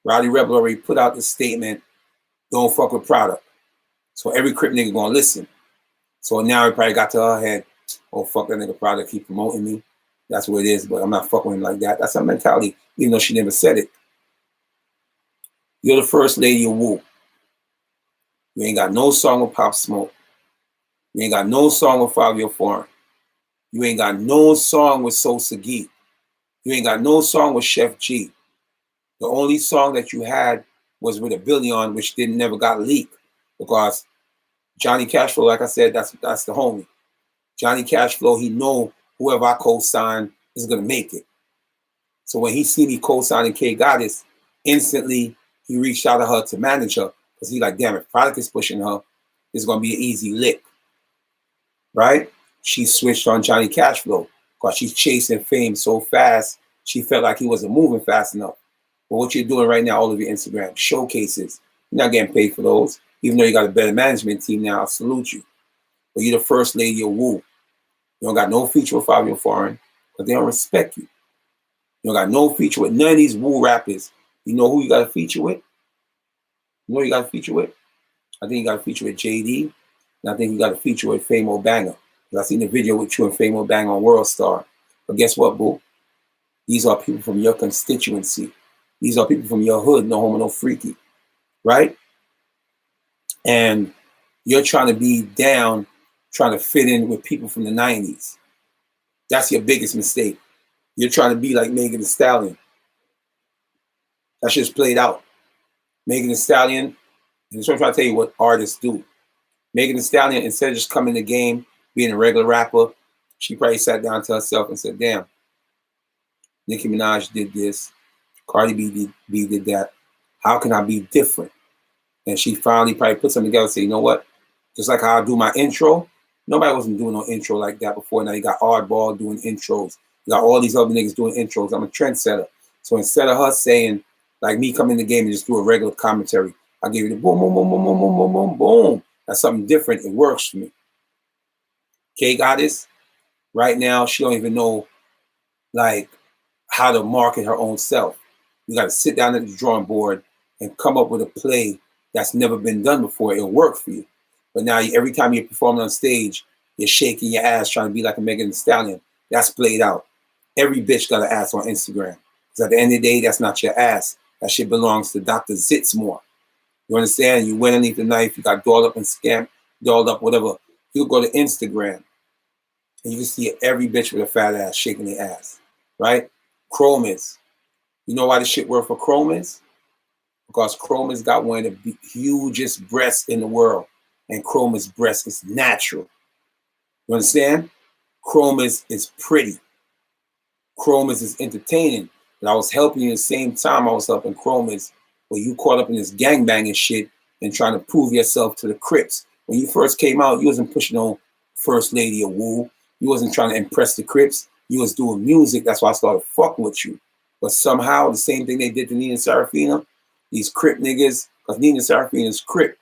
Rowdy Rebel already put out the statement, don't fuck with product. So every Crip nigga gonna listen. So now it probably got to her head, oh, fuck that nigga product, keep promoting me. That's what it is, but I'm not fucking with him like that. That's her mentality, even though she never said it. You're the first lady of Wu. You ain't got no song with Pop Smoke. You ain't got no song with Fabio Foreign. You ain't got no song with Sosa Gee. You ain't got no song with Chef G. The only song that you had was with a Billion, which never got leaked because Johnny Cashflow, like I said, that's the homie. Johnny Cashflow, he know whoever I co-sign is gonna make it. So when he see me co-signing K Goddess, instantly he reached out to her to manage her because he like, damn, if product is pushing her, it's gonna be an easy lick, right? She switched on Johnny Cashflow because she's chasing fame so fast, she felt like he wasn't moving fast enough. But what you're doing right now, all of your Instagram showcases, you're not getting paid for those. Even though you got a better management team now, I salute you. But you're the first lady of Wu. You don't got no feature with Fabio Foreign because they don't respect you. You don't got no feature with none of these Wu rappers. You know who you got a feature with? You know who you got a feature with? I think you got a feature with JD. And I think you got a feature with Famo Banger. I seen the video with you and Famo Banger on World Star. But guess what, boo? These are people from your constituency. These are people from your hood, no homo, no freaky, right? And you're trying to be down, trying to fit in with people from the 90s. That's your biggest mistake. You're trying to be like Megan Thee Stallion. That shit's played out. Megan Thee Stallion, and so I'm trying to tell you what artists do. Megan Thee Stallion, instead of just coming in the game, being a regular rapper, she probably sat down to herself and said, damn, Nicki Minaj did this, Cardi B did that. How can I be different? And she finally probably put something together and said, you know what? Just like how I do my intro, nobody wasn't doing no intro like that before. Now you got Oddball doing intros. You got all these other niggas doing intros. I'm a trendsetter. So instead of her saying, like me coming in the game and just do a regular commentary, I give you the boom, boom, boom, boom, boom, boom, boom, boom, boom. That's something different. It works for me. K Goddess, right now, she don't even know like how to market her own self. You got to sit down at the drawing board and come up with a play that's never been done before. It'll work for you. But now every time you're performing on stage, you're shaking your ass trying to be like a Megan Thee Stallion. That's played out. Every bitch got an ass on Instagram. Because at the end of the day, that's not your ass. That shit belongs to Dr. Zitzmore. You understand? You went underneath the knife, you got dolled up and scammed, dolled up, whatever. You go to Instagram and you can see every bitch with a fat ass shaking their ass. Right? Chromas. You know why this shit work for Chromas? Because Chroma's got one of the hugest breasts in the world. And Chroma's breast is natural. You understand? Chroma's is pretty. Chroma's is entertaining. But I was helping you at the same time I was helping Chroma's, where you caught up in this gangbanging shit and trying to prove yourself to the Crips. When you first came out, you wasn't pushing on First Lady or Woo. You wasn't trying to impress the Crips. You was doing music. That's why I started fucking with you. But somehow, the same thing they did to Nina Serafina, these Crip niggas, because Nina Serafina's Crip,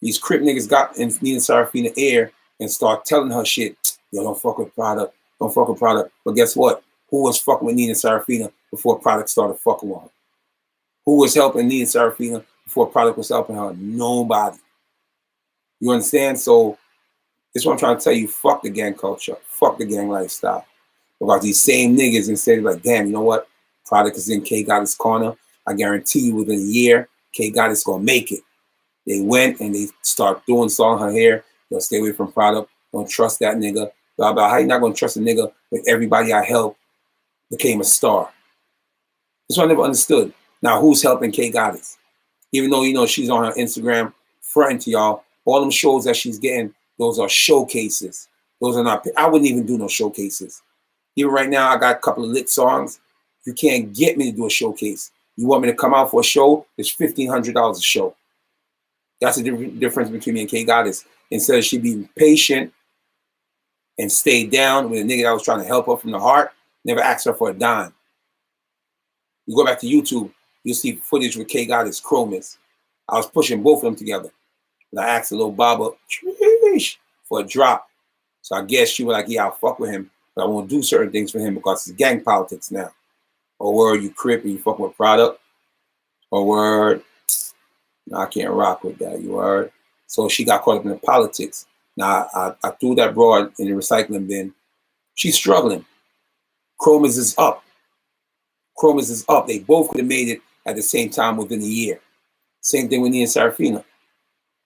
these Crip niggas got in Nina Serafina ear and start telling her shit. Yo, don't fuck with Product. Don't fuck with Product. But guess what? Who was fucking with Nina Serafina before Product started fucking with her? Who was helping Nina Serafina before Product was helping her? Nobody. You understand? So this is what I'm trying to tell you. Fuck the gang culture. Fuck the gang lifestyle. Because these same niggas instead of like, damn, you know what? Product is in K Goddess corner. I guarantee you within a year, K Goddess gonna make it. They went and they start doing song her hair. They'll stay away from Product. Don't trust that nigga. Blah, blah. How you not gonna trust a nigga when everybody I helped became a star? That's what I never understood. Now, who's helping K Goddess? Even though, you know, she's on her Instagram fronting to y'all, all them shows that she's getting, those are showcases. Those are not, I wouldn't even do no showcases. Even right now, I got a couple of lit songs. You can't get me to do a showcase. You want me to come out for a show, it's $1,500 a show. That's the difference between me and K Goddess. Instead of she being patient and stayed down with a nigga that was trying to help her from the heart, never asked her for a dime. You go back to YouTube, you'll see footage with K Goddess, Chromas. I was pushing both of them together. And I asked the little Baba for a drop. So I guess she was like, yeah, I'll fuck with him, but I won't do certain things for him because it's gang politics now. Or word, you Crip and you fuck with Product. Or word, no, I can't rock with that, you heard? So she got caught up in the politics. Now, I threw that broad in the recycling bin. She's struggling. Chromas is up. Chromas is up. They both could have made it at the same time within a year. Same thing with Nina Serafina.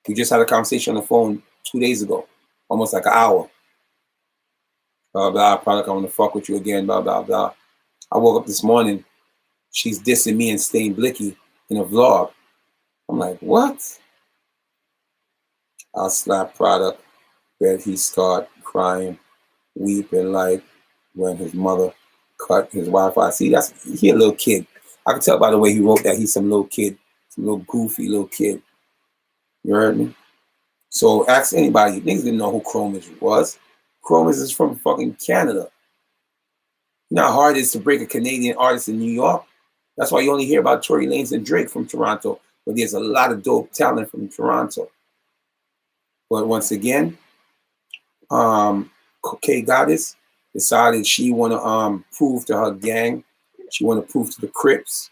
We just had a conversation on the phone 2 days ago, almost like an hour. Blah, blah, Product, I want to fuck with you again, blah, blah, blah. I woke up this morning, she's dissing me and Stain Blicky in a vlog. I'm like, what? I'll slap Product, bet he start crying, weeping like when his mother cut his Wi-Fi. See, he a little kid. I can tell by the way he wrote that he's some little kid, some little goofy little kid. You heard me? So ask anybody. Niggas didn't know who Chromas was. Chromas is from fucking Canada. You know how hard it is to break a Canadian artist in New York? That's why you only hear about Tory Lanez and Drake from Toronto, but there's a lot of dope talent from Toronto. But once again, K Goddess decided she want to prove to her gang, she want to prove to the Crips.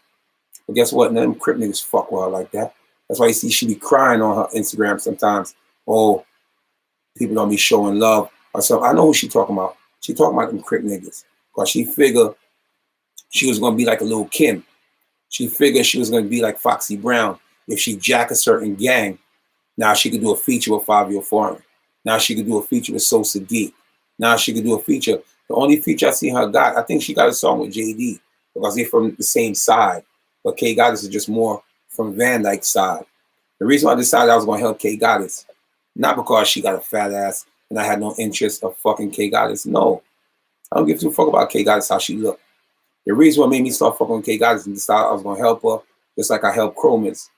But guess what? None of them Crip niggas fuck with her like that. That's why you see she be crying on her Instagram sometimes. Oh, people don't be showing love or something. I know who she talking about. She talking about them Crip niggas. Because she figured she was going to be like a Lil' Kim. She figured she was going to be like Foxy Brown. If she jack a certain gang, now she could do a feature with Fabio Foreign. Now she could do a feature with Sosa D. Now she could do a feature. The only feature I see her got, I think she got a song with JD because they're from the same side. But K Goddess is just more from Van Dyke's side. The reason why I decided I was going to help K Goddess, Not because she got a fat ass and I had no interest of fucking K Goddess. No. I don't give two fuck about K Goddess, how she looked. The reason what made me start fucking with K Goddess and decide I was gonna help her, just like I helped Chromis.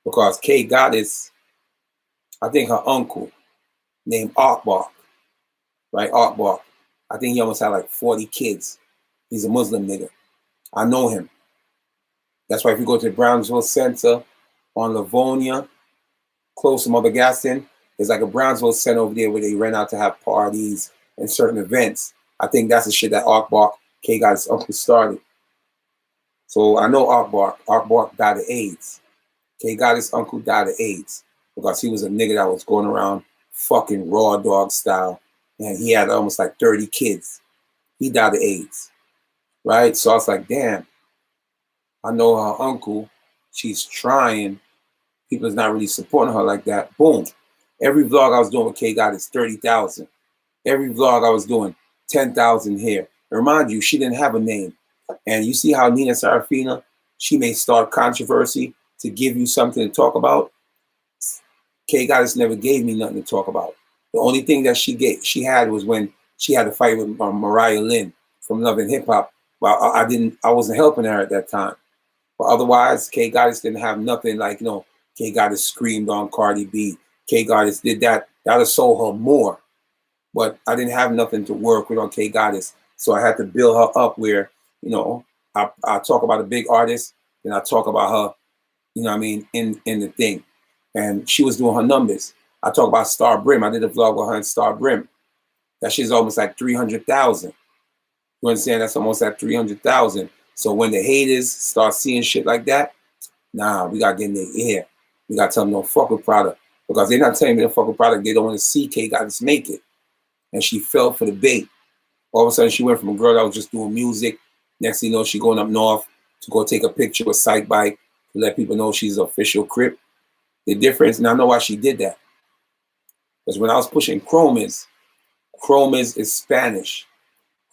Because K Goddess, I think her uncle named Arkbark, right? Arkbark. I think he almost had like 40 kids. He's a Muslim nigga. I know him. That's why if you go to the Brownsville Center on Livonia, close to Mother Gaston, there's like a Brownsville Center over there where they rent out to have parties and certain events. I think that's the shit that Arkbark, K Goddess' uncle, started. So I know Arkbark. Arkbark died of AIDS. K Goddess' uncle died of AIDS because he was a nigga that was going around fucking raw dog style, and he had almost like 30 kids. He died of AIDS, right? So I was like, damn, I know her uncle. She's trying. People is not really supporting her like that. Boom. Every vlog I was doing with K Goddess, 30,000. Every vlog I was doing, 10,000 here. And remind you, she didn't have a name. And you see how Nina Serafina, she may start controversy to give you something to talk about. K Goddess never gave me nothing to talk about. The only thing that she had was when she had a fight with Mariah Lynn from Love and Hip Hop. Well, I wasn't helping her at that time. But otherwise, K Goddess didn't have nothing like, you know, K Goddess screamed on Cardi B. K Goddess did that. That would have sold her more. But I didn't have nothing to work with on K Goddess. So I had to build her up where, you know, I talk about a big artist, and I talk about her, you know what I mean, in the thing. And she was doing her numbers. I talk about Star Brim. I did a vlog with her in Star Brim. That shit's almost like 300,000. You understand? That's almost at 300,000. So when the haters start seeing shit like that, nah, we gotta get in their ear. We gotta tell them don't fuck with product. Because they're not telling me to fuck with product. They don't want to see K Goddess make it. And she fell for the bait. All of a sudden, she went from a girl that was just doing music. Next thing you know, she going up north to go take a picture with Sike bike to let people know she's an official Crip. The difference, and I know why she did that. Because when I was pushing Chromis is Spanish.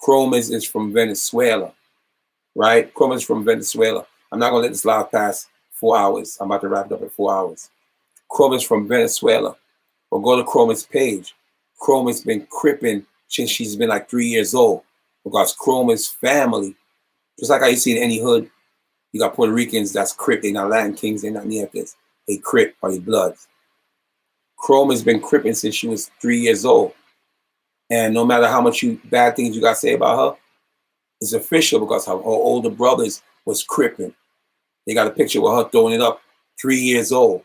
Chromis is from Venezuela, right? Chromis from Venezuela. I'm not going to let this live pass 4 hours. I'm about to wrap it up at 4 hours. Chromis from Venezuela. Or go to Chromis page. Chromis been cripping since she's been like 3 years old. Because Chromis family, just like how you see in any hood, you got Puerto Ricans that's Crip. They're not Latin Kings. They're not Neanderthals. They Crip or they Bloods. Chromis been cripping since she was 3 years old. And no matter how much bad things you got to say about her, it's official because her older brothers was cripping. They got a picture with her throwing it up 3 years old.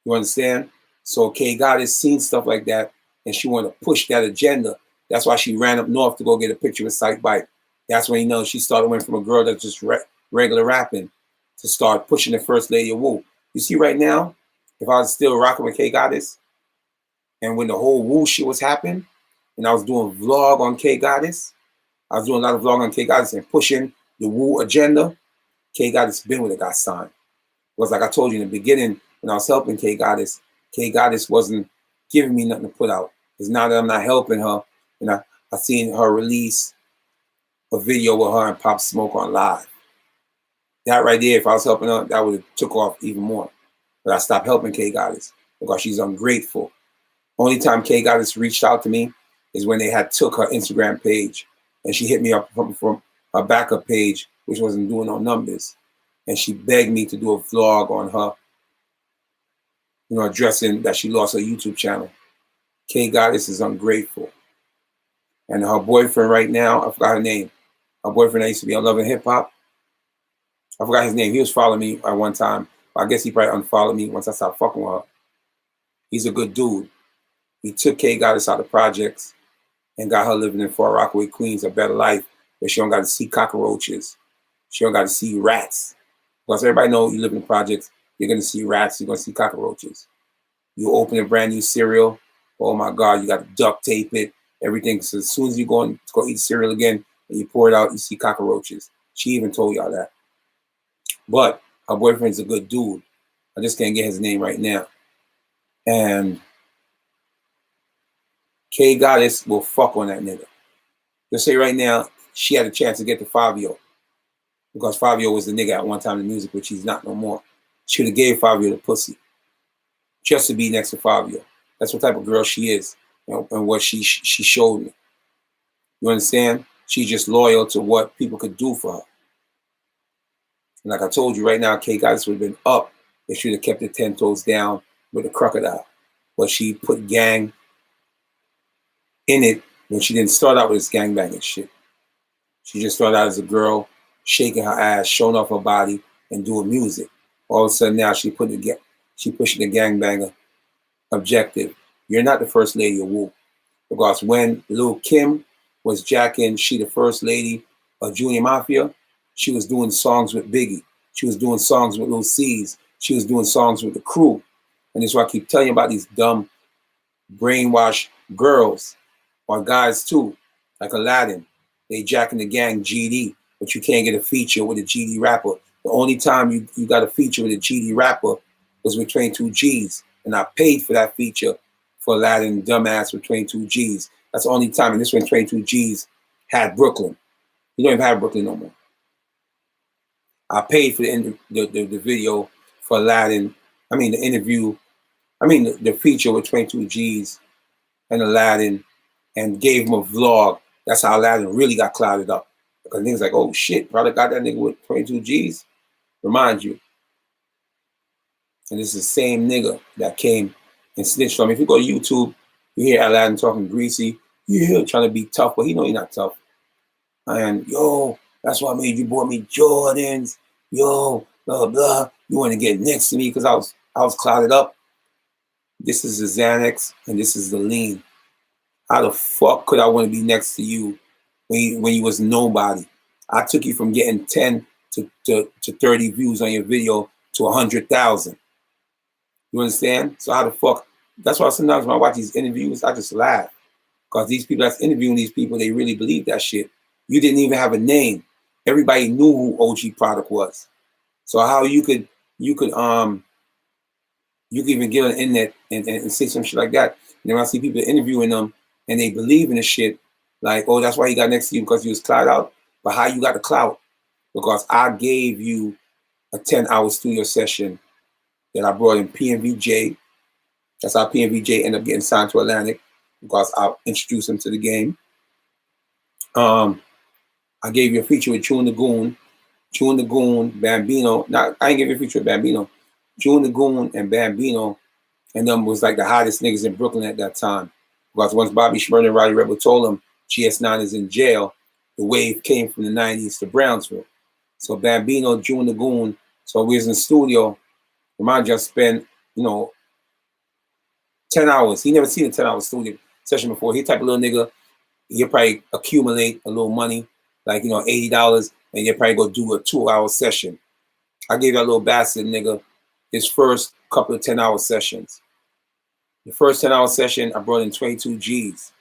You understand? So K Goddess seen stuff like that, and she wanted to push that agenda. That's why she ran up north to go get a picture with Sike Bike. That's when, you know, she started went from a girl that's just regular rapping to start pushing the first lady of Woo. You see right now, if I was still rocking with K Goddess, and when the whole Woo shit was happening, and I was doing vlog on K Goddess, I was doing a lot of vlog on K Goddess and pushing the Woo agenda, K Goddess been when it got signed. Because like I told you in the beginning, when I was helping K Goddess wasn't giving me nothing to put out. It's now that I'm not helping her, and I seen her release a video with her and Pop Smoke on live. That right there, if I was helping her, that would have took off even more. But I stopped helping K Goddess because she's ungrateful. Only time K Goddess reached out to me is when they had took her Instagram page, and she hit me up from her backup page, which wasn't doing no numbers. And she begged me to do a vlog on her, you know, addressing that she lost her YouTube channel. K Goddess is ungrateful. And her boyfriend right now, I forgot her name. Her boyfriend that used to be on Love and Hip Hop. I forgot his name. He was following me at one time. I guess he probably unfollowed me once I stopped fucking with her. He's a good dude. He took K Goddess out of projects and got her living in Far Rockaway, Queens, a better life where she don't got to see cockroaches. She don't got to see rats. Because everybody know you live in projects, you're going to see rats, you're going to see cockroaches. You open a brand new cereal, oh my God, you got to duct tape it, everything. So as soon as you go eat cereal again and you pour it out, you see cockroaches. She even told y'all that. But her boyfriend's a good dude. I just can't get his name right now. And K Goddess will fuck on that nigga. Just say right now, she had a chance to get to Fabio. Because Fabio was the nigga at one time in music, which he's not no more. She would have gave Fabio the pussy. Just to be next to Fabio. That's what type of girl she is, and what she showed me. You understand? She's just loyal to what people could do for her. And like I told you right now, K Goddess would have been up if she would have kept her 10 toes down with the Crocodile. But she put gang in it when she didn't start out with this gangbanging shit. She just started out as a girl, shaking her ass, showing off her body, and doing music. All of a sudden now she pushing the gangbanger objective. You're not the first lady of Wu. Because when Lil Kim was jacking She the First Lady of Junior Mafia, she was doing songs with Biggie. She was doing songs with Lil C's. She was doing songs with the crew. And that's why I keep telling you about these dumb, brainwashed girls, or guys too, like Aladdin. They jacking the gang GD, but you can't get a feature with a GD rapper. The only time you got a feature with a GD rapper was with 22 G's. And I paid for that feature for Aladdin dumbass with 22 G's. That's the only time. And this when 22 G's had Brooklyn. You don't even have Brooklyn no more. I paid for the video for Aladdin. I mean, the interview. I mean, the feature with 22 G's and Aladdin, and gave him a vlog. That's how Aladdin really got clouded up. Because niggas like, oh shit, brother got that nigga with 22 G's. Remind you. And this is the same nigga that came and snitched on me. If you go to YouTube, you hear Aladdin talking greasy. Yeah, trying to be tough, but he know he's not tough. And yo, that's why I made you bought me Jordans. Yo, blah blah. You want to get next to me because I was clouded up. This is the Xanax and this is the lean. How the fuck could I want to be next to you when you was nobody? I took you from getting 10 to 30 views on your video to 100,000. You understand? So how the fuck? That's why sometimes when I watch these interviews, I just laugh. Because these people that's interviewing these people, they really believe that shit. You didn't even have a name. Everybody knew who OG Product was. So how you could even get on the internet and say some shit like that. And then I see people interviewing them and they believe in the shit, like, oh, that's why he got next to you because he was clout out. But how you got the clout? Because I gave you a 10-hour studio session that I brought in PNVJ. That's how PNVJ ended up getting signed to Atlantic, because I introduced him to the game. I gave you a feature with Chewin the Goon, Bambino. Now, I didn't give you a feature with Bambino. Chewin the Goon and Bambino, and them was like the hottest niggas in Brooklyn at that time. Because once Bobby Shmurda and Rowdy Rebel told him GS9 is in jail, the wave came from the 90s to Brownsville. So Bambino, Chewin the Goon. So we was in the studio. Remind you, I spent, 10 hours. He never seen a 10-hour studio session before. He type of little nigga, he'll probably accumulate a little money, like, $80, and he'll probably go do a 2-hour session. I gave that little bastard nigga his first couple of 10-hour sessions. The first 10-hour session, I brought in 22 G's.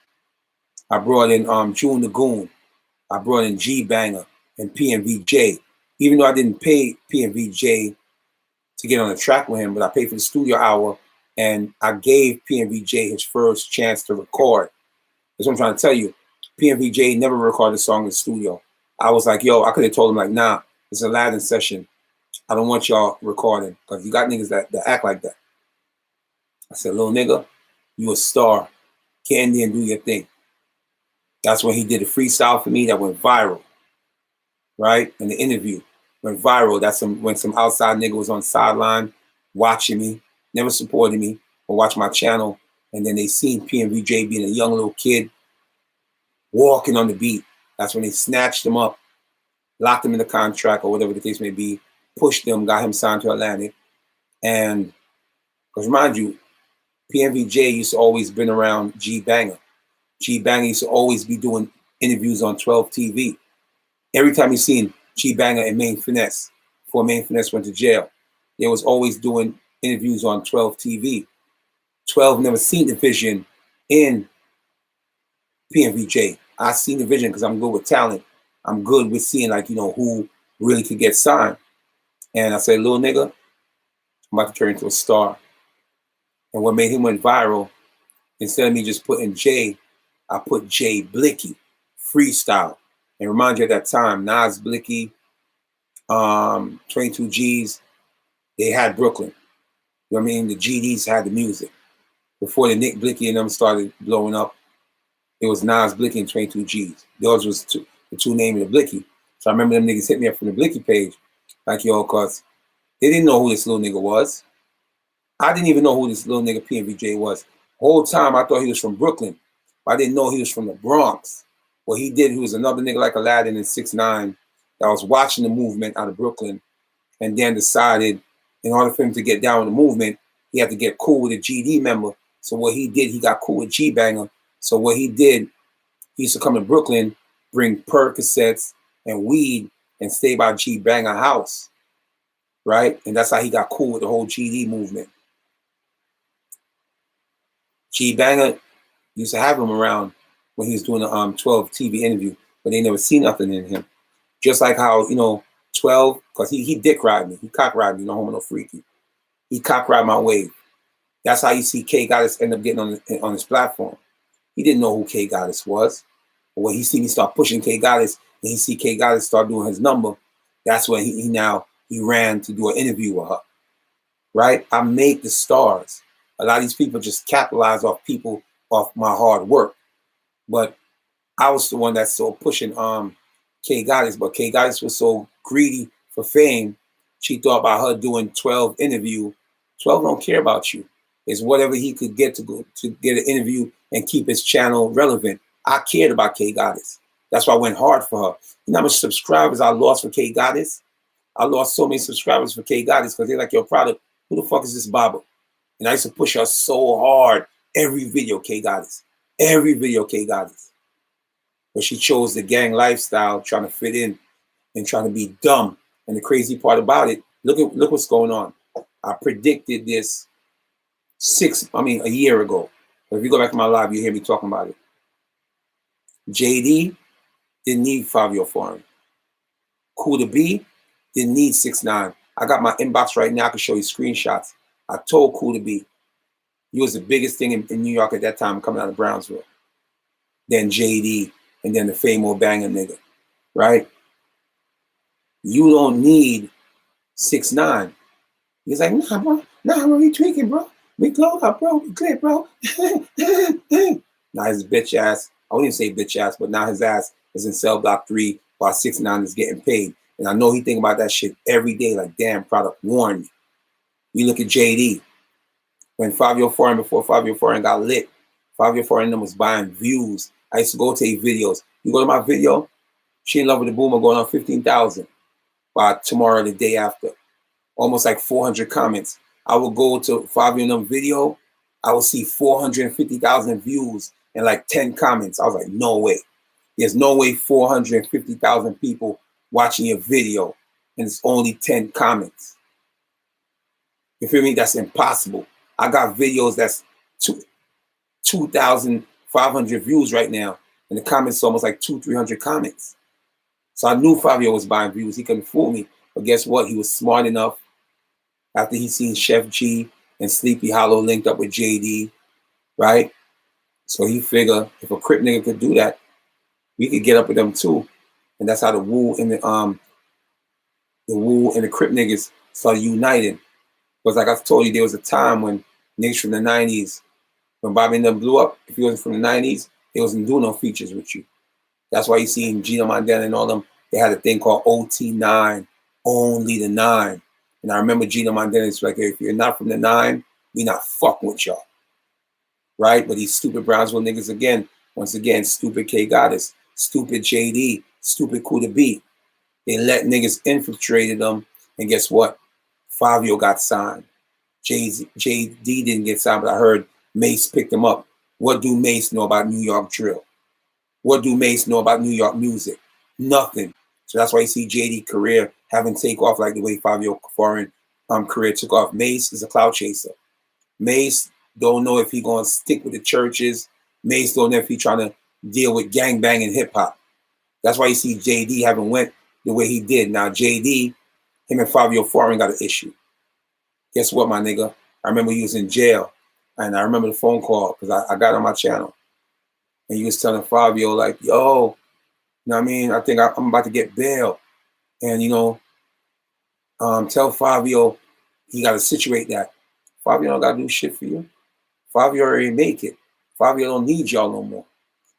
I brought in June the Goon. I brought in G Banger and PNVJ. Even though I didn't pay PNVJ to get on the track with him, but I paid for the studio hour, and I gave PNVJ his first chance to record. That's what I'm trying to tell you. PNVJ never recorded a song in the studio. I was like, yo, I could have told him, like, nah, it's a Aladdin session. I don't want y'all recording, because you got niggas that act like that. I said, little nigga, you a star. Candy and do your thing. That's when he did a freestyle for me that went viral, right? And the interview went viral. That's when some outside nigga was on the sideline watching me, never supported me, or watch my channel, and then they seen PNVJ being a young little kid walking on the beat. That's when they snatched him up, locked him in the contract or whatever the case may be, pushed him, got him signed to Atlantic. And because remind you, PNVJ used to always been around G Banger. G Banger used to always be doing interviews on 12 TV. Every time you seen G Banger and Main Finesse, before Main Finesse went to jail, they was always doing interviews on 12 TV. 12 never seen the vision in PNVJ. I seen the vision because I'm good with talent. I'm good with seeing, like, who really could get signed. And I said, little nigga, I'm about to turn into a star. And what made him went viral, instead of me just putting J, I put J Blicky, freestyle. And remind you at that time, Nas Blicky, 22 G's, they had Brooklyn. You know what I mean? The GDs had the music. Before the Nick Blicky and them started blowing up, it was Nas Blicky and 22 G's. Those was the two names of the Blicky. So I remember them niggas hit me up from the Blicky page, like, yo, cause they didn't know who this little nigga was. I didn't even know who this little nigga PNVJ was. Whole time I thought he was from Brooklyn. I didn't know he was from the Bronx. What he did, he was another nigga like Aladdin in 6ix9ine that was watching the movement out of Brooklyn and then decided in order for him to get down with the movement, he had to get cool with a GD member. So what he did, he got cool with G-Banger. So what he did, he used to come to Brooklyn, bring Percocets and weed and stay by G-Banger house, right? And that's how he got cool with the whole GD movement. G-Banger used to have him around when he was doing the 12 TV interview, but they never seen nothing in him. Just like how, 12, because he dick ride me. He cock ride me, no homo, no freaky. He cock ride my wave. That's how you see K Goddess end up getting on his platform. He didn't know who K Goddess was. But when he see me start pushing K Goddess and he see K Goddess start doing his number, that's when he ran to do an interview with her. Right? I made the stars. A lot of these people just capitalize off my hard work. But I was the one that's so pushing K Goddess, but K Goddess was so greedy for fame, she thought about her doing 12 interview. 12 don't care about you. It's whatever he could get to get an interview and keep his channel relevant. I cared about K Goddess. That's why I went hard for her. You know how much subscribers I lost for K Goddess? I lost so many subscribers for K Goddess because they're like, yo, product, who the fuck is this Baba? And I used to push her so hard. Every video K Goddess. Every video K Goddess. But she chose the gang lifestyle, trying to fit in and trying to be dumb. And the crazy part about it, look what's going on. I predicted this a year ago. But if you go back to my live, you hear me talking about it. JD didn't need Fabio Foreign. Cool to Be didn't need 6ix9ine. I got my inbox right now. I can show you screenshots. I told Cool to Be, he was the biggest thing in New York at that time coming out of Brownsville. Then JD, and then the Famo Banger nigga, right? You don't need 6ix9ine. He's like, nah, bro. Nah, bro, we tweaking, bro. We glow up, bro. We clear, bro. Now his bitch ass, I wouldn't even say bitch ass, but now his ass is in cell block 3 while 6ix9ine is getting paid. And I know he think about that shit every day, like, damn, product warned me. You look at JD. When Fabio Foreign, before Fabio Foreign got lit, Fabio Foreign was buying views. I used to go take videos. You go to my video, She in Love with the Boomer going on 15,000 by tomorrow, the day after. Almost like 400 comments. I would go to Fabio and them video, I would see 450,000 views and like 10 comments. I was like, no way. There's no way 450,000 people watching your video and it's only 10 comments. You feel me? That's impossible. I got videos that's 2,500 views right now, and the comments almost like 200-300 comments. So I knew Fabio was buying views. He couldn't fool me. But guess what? He was smart enough after he seen Chef G and Sleepy Hollow linked up with JD, right? So he figured if a Crip nigga could do that, we could get up with them too. And that's how the Wu and the Crip niggas started uniting. Because like I told you, there was a time when niggas from the 90s, when Bobby and them blew up, if he wasn't from the 90s, they wasn't doing no features with you. That's why you see Gino Mandela and all them, they had a thing called OT9, only the 9. And I remember Gino Mandela's like, hey, if you're not from the 9, we not fucking with y'all. Right? But these stupid Brownsville niggas again, once again, stupid K Goddess, stupid JD, stupid Cool to Be. They let niggas infiltrated them, and guess what? Fabio got signed. JD didn't get signed, but I heard Mace picked him up. What do Mace know about New York drill? What do Mace know about New York music? Nothing. So that's why you see JD career having take off like the way Fabio Foreign career took off. Mace is a cloud chaser. Mace don't know if he gonna stick with the churches. Mace don't know if he trying to deal with gangbang and hip hop. That's why you see JD haven't went the way he did. Now JD, him and Fabio Foreign got an issue. Guess what, my nigga? I remember he was in jail, and I remember the phone call because I got on my channel, and he was telling Fabio like, "Yo, you know what I mean? I think I'm about to get bail, and tell Fabio he got to situate that. Fabio don't got to do shit for you. Fabio already make it. Fabio don't need y'all no more.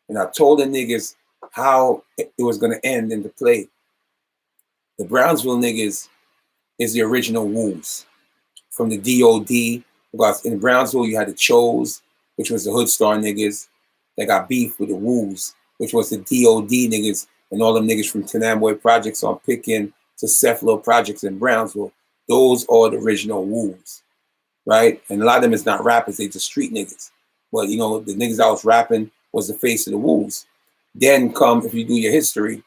And I told the niggas how it was going to end in the play. The Brownsville niggas is the original Wolves from the DOD. Because in Brownsville, you had the Chose, which was the Hood Star niggas that got beef with the Wolves, which was the DOD niggas and all them niggas from Tenamboy Projects on Pickin to Cephalo Projects in Brownsville. Those are the original Wolves, right? And a lot of them is not rappers, they just street niggas. But, you know, the niggas that was rapping was the face of the Wolves. Then come, if you do your history,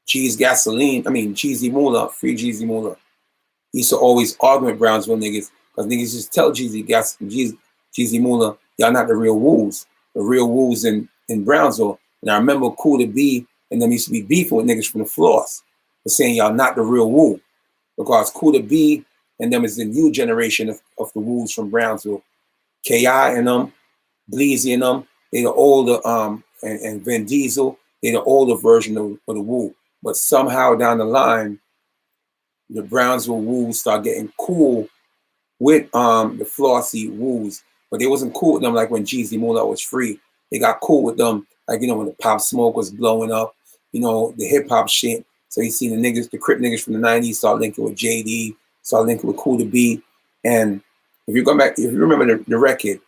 Jeezy Moolah, free Jeezy Moolah. He used to always argue with Brownsville niggas because niggas just tell Jeezy Moolah, y'all not the real Wolves. The real Wolves in Brownsville. And I remember Cool to Be and them used to be beefing with niggas from the floors. For saying y'all not the real Wolf. Because Cool to Be and them is the new generation of the Wolves from Brownsville. K.I. and them, Bleezy and them, they the older, and Vin Diesel, they the older version of the Wolf. But somehow down the line, the Brownsville Wolves start getting cool with the Flossy Wolves, but they wasn't cool with them like when Jeezy Moolah was free. They got cool with them, like, you know, when the Pop Smoke was blowing up, you know, the hip hop shit. So you see the niggas, the Crip niggas from the 90s start linking with JD, start linking with Cool to Be. And if you go back, if you remember the record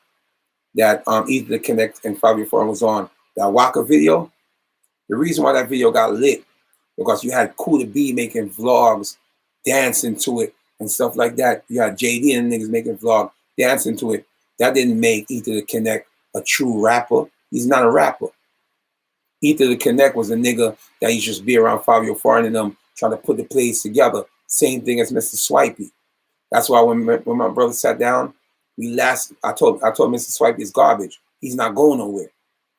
that Ether the Connect and Fabio Foreign was on, that Waka video, the reason why that video got lit, because you had Cool to Be making vlogs, dancing to it and stuff like that. You had JD and niggas making vlog, dancing to it. That didn't make Ether the Connect a true rapper. He's not a rapper. Ether the Connect was a nigga that used to just be around Fabio Foreign and them trying to put the plays together. Same thing as Mr. Swipey. That's why when my brother sat down, I told Mr. Swipey is garbage. He's not going nowhere.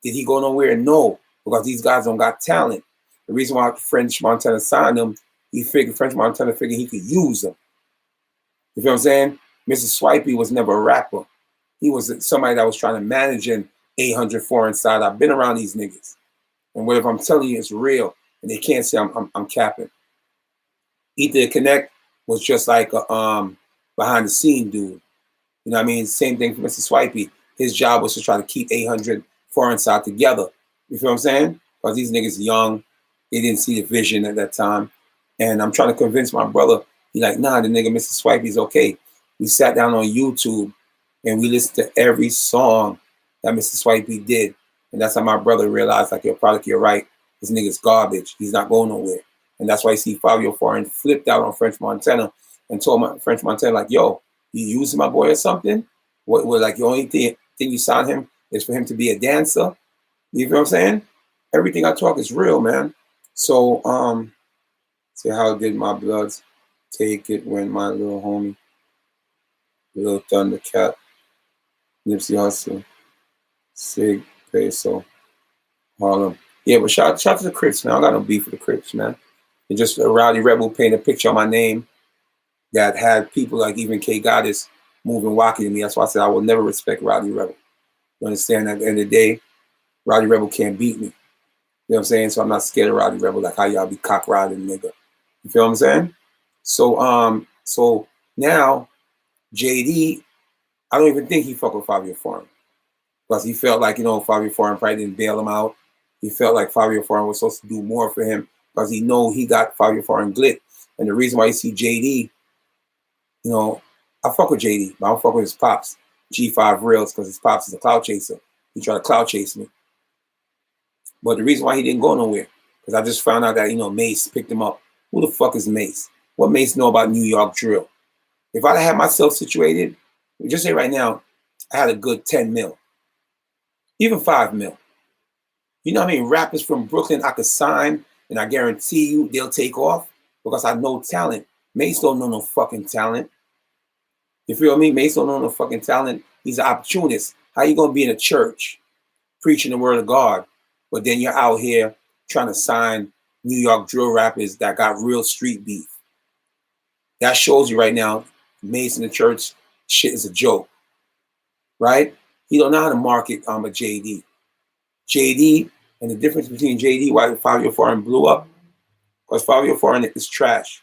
Did he go nowhere? No, because these guys don't got talent. The reason why French Montana signed him, French Montana figured he could use them. You feel what I'm saying? Mr. Swipey was never a rapper. He was somebody that was trying to manage an 800 foreign side. I've been around these niggas. And whatever I'm telling you is real. And they can't say I'm capping. Ether the Connect was just like a behind the scene dude. You know what I mean? Same thing for Mr. Swipey. His job was to try to keep 800 foreign side together. You feel what I'm saying? Because these niggas young. They didn't see the vision at that time. And I'm trying to convince my brother. He's like, nah, the nigga Mr. Swipey's okay. We sat down on YouTube and we listened to every song that Mr. Swipey did. And that's how my brother realized, like, you're right. This nigga's garbage. He's not going nowhere. And that's why you see Fabio Foreign flipped out on French Montana and told my French Montana, like, yo, you using my boy or something? What like the only thing you signed him is for him to be a dancer? You feel what I'm saying? Everything I talk is real, man. So, see how did my bloods take it when my little homie, Little Thundercat, Nipsey Hussle, Sig, Peso, Harlem. Yeah, but shout to the Crips, man. I got no beef with the Crips, man. It's just a Rowdy Rebel painted a picture on my name that had people like even K Goddess moving wacky to me. That's why I said I will never respect Rowdy Rebel. You understand? At the end of the day, Rowdy Rebel can't beat me. You know what I'm saying? So I'm not scared of Rowdy Rebel like how y'all be cock riding, nigga. You feel what I'm saying? So now JD, I don't even think he fuck with Fabio Foreign. Because he felt like, you know, Fabio Foreign probably didn't bail him out. He felt like Fabio Foreign was supposed to do more for him because he know he got Fabio Foreign glit. And the reason why you see JD, you know, I fuck with JD, but I don't fuck with his pops, G5 Reels, because his pops is a cloud chaser. He tried to cloud chase me. But the reason why he didn't go nowhere, because I just found out that, you know, Mace picked him up. Who the fuck is Mace? What Mace know about New York drill? If I had myself situated, just say right now, I had a good 10 mil, even 5 mil. You know how many rappers from Brooklyn I could sign, and I guarantee you they'll take off because I know talent. Mace don't know no fucking talent. You feel me? Mace don't know no fucking talent. He's an opportunist. How you gonna be in a church preaching the word of God, but then you're out here trying to sign New York drill rappers that got real street beef? That shows you right now, Mace in the church shit is a joke, right? He don't know how to market a JD. JD, and the difference between JD, why Fabio Foreign blew up, because Fabio Foreign is trash.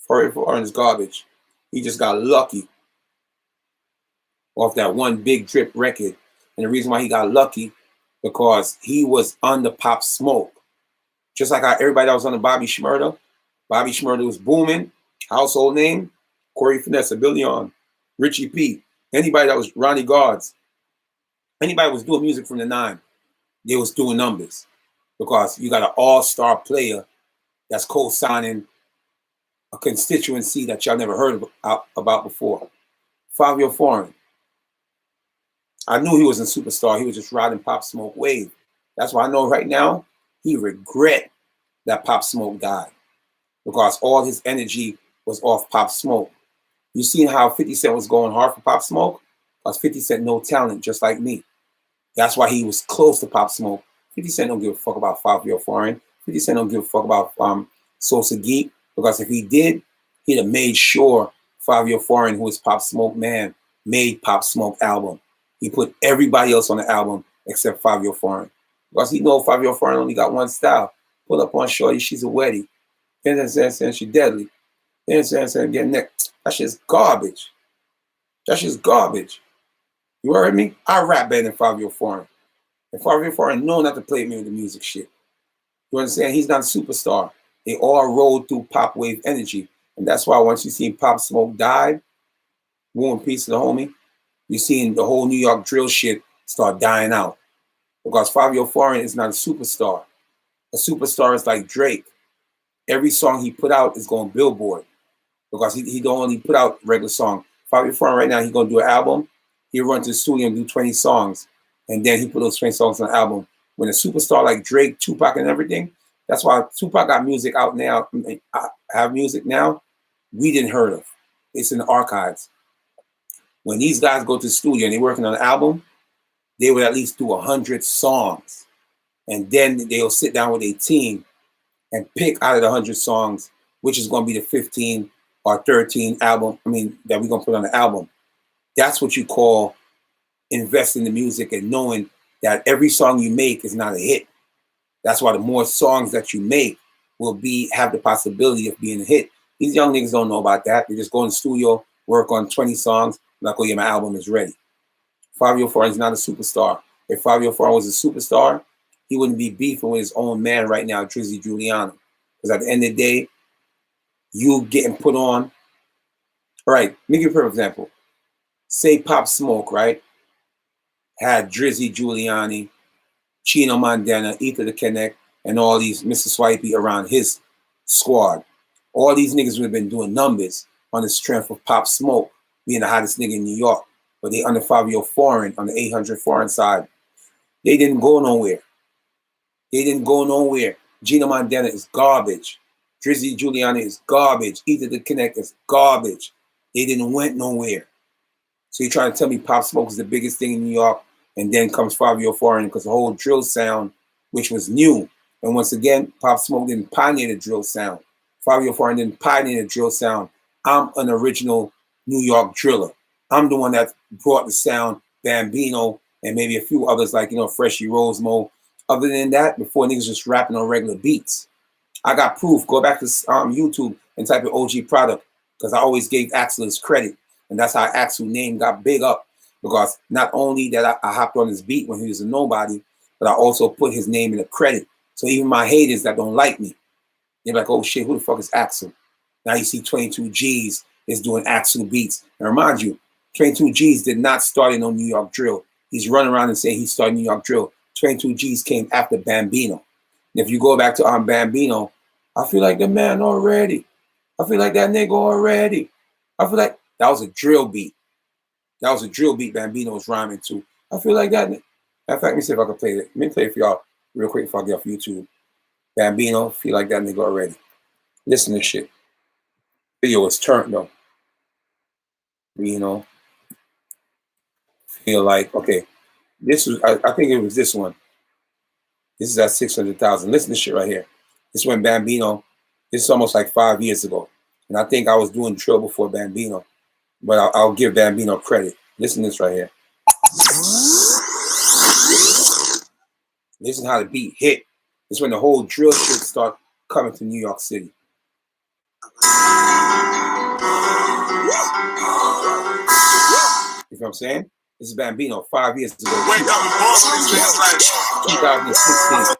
Fabio Foreign is garbage. He just got lucky. off that one Big Drip record. And the reason why he got lucky, because he was under Pop Smoke. Just like how everybody that was under Bobby Shmurda. Bobby Shmurda was booming. Household name, Corey Finesse, Billion, Richie P. Anybody that was Ronnie Guards. Anybody was doing music from the 9, they was doing numbers. Because you got an all-star player that's co-signing a constituency that y'all never heard about before. Fabio Foreign. I knew he wasn't a superstar. He was just riding Pop Smoke wave. That's why I know right now he regret that Pop Smoke died, because all his energy was off Pop Smoke. You seen how 50 Cent was going hard for Pop Smoke? Because 50 Cent no talent, just like me. That's why he was close to Pop Smoke. 50 Cent don't give a fuck about Fabio Foreign. 50 Cent don't give a fuck about Sosa Geek, because if he did, he'd have made sure Fabio Foreign, who is Pop Smoke man, made Pop Smoke album. He put everybody else on the album except Fabio Foreign, because he know Fabio Foreign only got one style. Pull up on shorty, she's a weddie. Then she deadly. Then get neck. That shit's garbage. That shit's garbage. You heard me? I rap better than Fabio Foreign. And Fabio Foreign know not to play me with the music shit. You understand? He's not a superstar. They all rolled through pop wave energy. And that's why once you see Pop Smoke died, War and Peace to the homie, you seen the whole New York drill shit start dying out. Because Fabio Foreign is not a superstar. A superstar is like Drake. Every song he put out is going Billboard. Because he don't only put out regular song. Fabio Foreign right now, he's going to do an album. He'll run to the studio and do 20 songs. And then he put those 20 songs on the album. When a superstar like Drake, Tupac, and everything, that's why Tupac got music out now. I have music now we didn't heard of. It's in the archives. When these guys go to the studio and they're working on an album, they would at least do 100 songs. And then they'll sit down with a team and pick out of the 100 songs, which is going to be the 15 or 13 album, that we're going to put on the album. That's what you call investing in the music and knowing that every song you make is not a hit. That's why the more songs that you make will have the possibility of being a hit. These young niggas don't know about that. They just go in the studio, work on 20 songs, like, oh yeah, my album is ready. Fabio Foreign is not a superstar. If Fabio Foreign was a superstar, he wouldn't be beefing with his own man right now, Drizzy Giuliani. Because at the end of the day, you getting put on. All right, let me give you a perfect example. Say Pop Smoke, right? Had Drizzy Giuliani, Chino Mandana, Ether the Connect, and all these Mr. Swipey around his squad. All these niggas would have been doing numbers on the strength of Pop Smoke being the hottest nigga in New York. But they under Fabio Foreign on the 800 Foreign side. They didn't go nowhere. They didn't go nowhere. Gino Mandana is garbage. Drizzy Giuliani is garbage. Ether the Connect is garbage. They didn't went nowhere. So you're trying to tell me Pop Smoke is the biggest thing in New York, and then comes Fabio Foreign, because the whole drill sound, which was new. And once again, Pop Smoke didn't pioneer the drill sound. Fabio Foreign didn't pioneer the drill sound. I'm an original New York driller. I'm the one that brought the sound, Bambino, and maybe a few others like, Freshie Rosemo. Other than that, before niggas just rapping on regular beats. I got proof. Go back to YouTube and type in OG Product, because I always gave Axel his credit. And that's how Axel's name got big up, because not only that I hopped on his beat when he was a nobody, but I also put his name in the credit. So even my haters that don't like me, they're like, oh shit, who the fuck is Axel? Now you see 22 G's is doing Axel beats. And remind you, 22 G's did not start in no New York drill. He's running around and saying he started New York drill. 22 G's came after Bambino. And if you go back to Bambino, I feel like the man already. I feel like that nigga already. I feel like that was a drill beat. That was a drill beat Bambino was rhyming to. I feel like that. In fact, let me see if I can play it. Let me play it for y'all real quick before I get off YouTube. Bambino, feel like that nigga already. Listen to this shit. Video was turned though. Feel like, okay. This was, I think it was this one. This is at 600,000. Listen to this shit right here. This when Bambino, this is almost like 5 years ago. And I think I was doing drill before Bambino. But I'll give Bambino credit. Listen to this right here. Listen how the beat hit. This is when the whole drill shit start coming to New York City. You know what I'm saying? This is Bambino 5 years ago. Wake up and boss these niggas like 2016.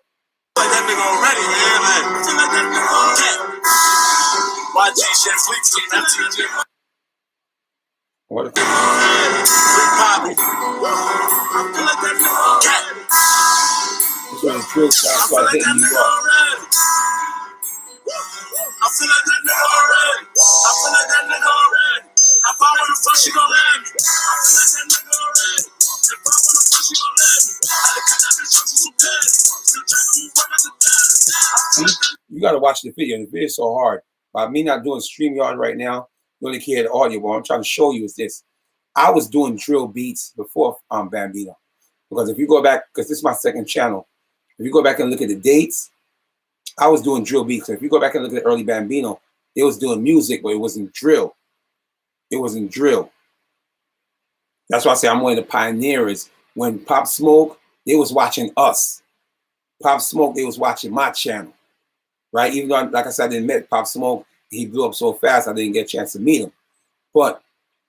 Like that nigga already, man. Like, I feel like that nigga already. YG shit fleets to MTG. What a Free Poppy. I feel like that nigga already. This was a drill shot I feel started like that hitting New nigga York. already. I feel like that nigga already. I feel like that nigga already. If I wanna fuck, she gon' let me. I feel like that nigga already. If I wanna fuck, she gon' let me. I had to cut that bitch off to some daddy. Still trying to move on as a daddy. You gotta watch the video. The video is so hard. By me not doing StreamYard right now, you only hear the audio. What I'm trying to show you is this. I was doing drill beats before Bambino. Because if you go back, because this is my second channel, if you go back and look at the dates, I was doing drill beats. So if you go back and look at the early Bambino, they was doing music, but it wasn't drill. It wasn't drill. That's why I say I'm one of the pioneers. When Pop Smoke, they was watching us. Pop Smoke, they was watching my channel. Right? Even though, like I said, I didn't meet Pop Smoke. He blew up so fast, I didn't get a chance to meet him. But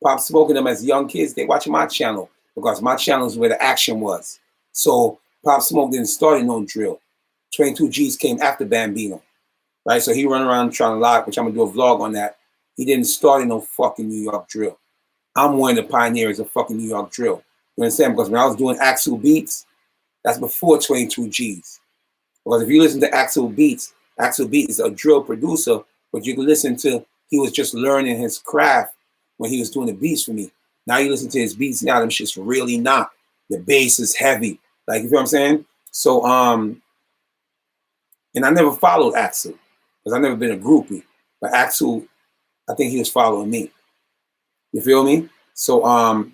Pop Smoke and them as young kids, they watching my channel because my channel is where the action was. So Pop Smoke didn't start in no drill. 22 G's came after Bambino. Right? So he run around trying to lie, which I'm going to do a vlog on that. He didn't start in no fucking New York drill. I'm one of the pioneers of fucking New York drill. You understand? Because when I was doing Axel Beats, that's before 22 G's. Because if you listen to Axel Beats is a drill producer, but you can listen to, he was just learning his craft when he was doing the beats for me. Now you listen to his beats now, them shit's really not. The bass is heavy. Like, you feel what I'm saying? So, and I never followed Axel, because I've never been a groupie. But Axel, I think he was following me. You feel me? So, I'm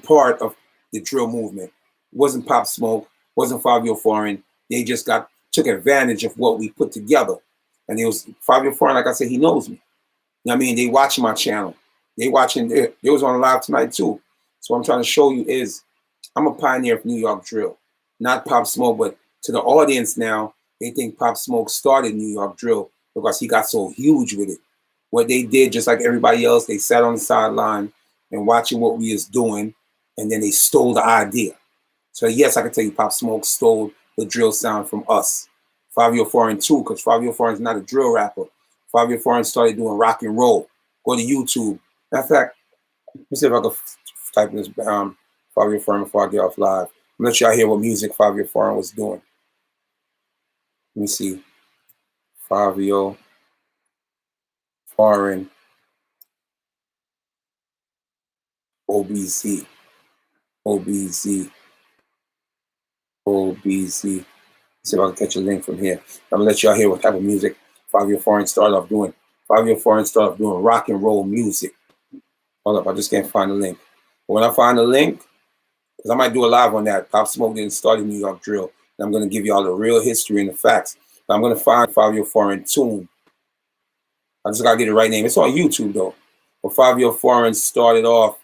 part of the drill movement. It wasn't Pop Smoke, wasn't Fabio Foreign. They just took advantage of what we put together. And it was Fabio Foreign, like I said, he knows me. You know what I mean? They watching my channel. They watching, they was on live tonight too. So what I'm trying to show you is I'm a pioneer of New York drill. Not Pop Smoke, but to the audience now, they think Pop Smoke started New York drill because he got so huge with it. What they did, just like everybody else, they sat on the sideline and watching what we is doing, and then they stole the idea. So yes, I can tell you Pop Smoke stole the drill sound from us. Fabio Foreign too, because Fabio Foreign is not a drill rapper. Fabio Foreign started doing rock and roll. Go to YouTube. Matter of fact, let me see if I can type this Fabio Foreign before I get off live. I'm gonna let y'all hear what music Fabio Foreign was doing. Let me see. Fabio Foreign OBZ. OBZ. OBZ. See if I can catch a link from here. I'm gonna let y'all hear what type of music Fabio Foreign started off doing. Fabio Foreign started off doing rock and roll music. Hold up, I just can't find the link. But when I find the link, because I might do a live on that. Pop Smoke didn't start in New York drill. And I'm gonna give y'all the real history and the facts. But I'm gonna find Fabio Foreign tune. I just gotta get the right name. It's on YouTube though. But Fabio Foreign started off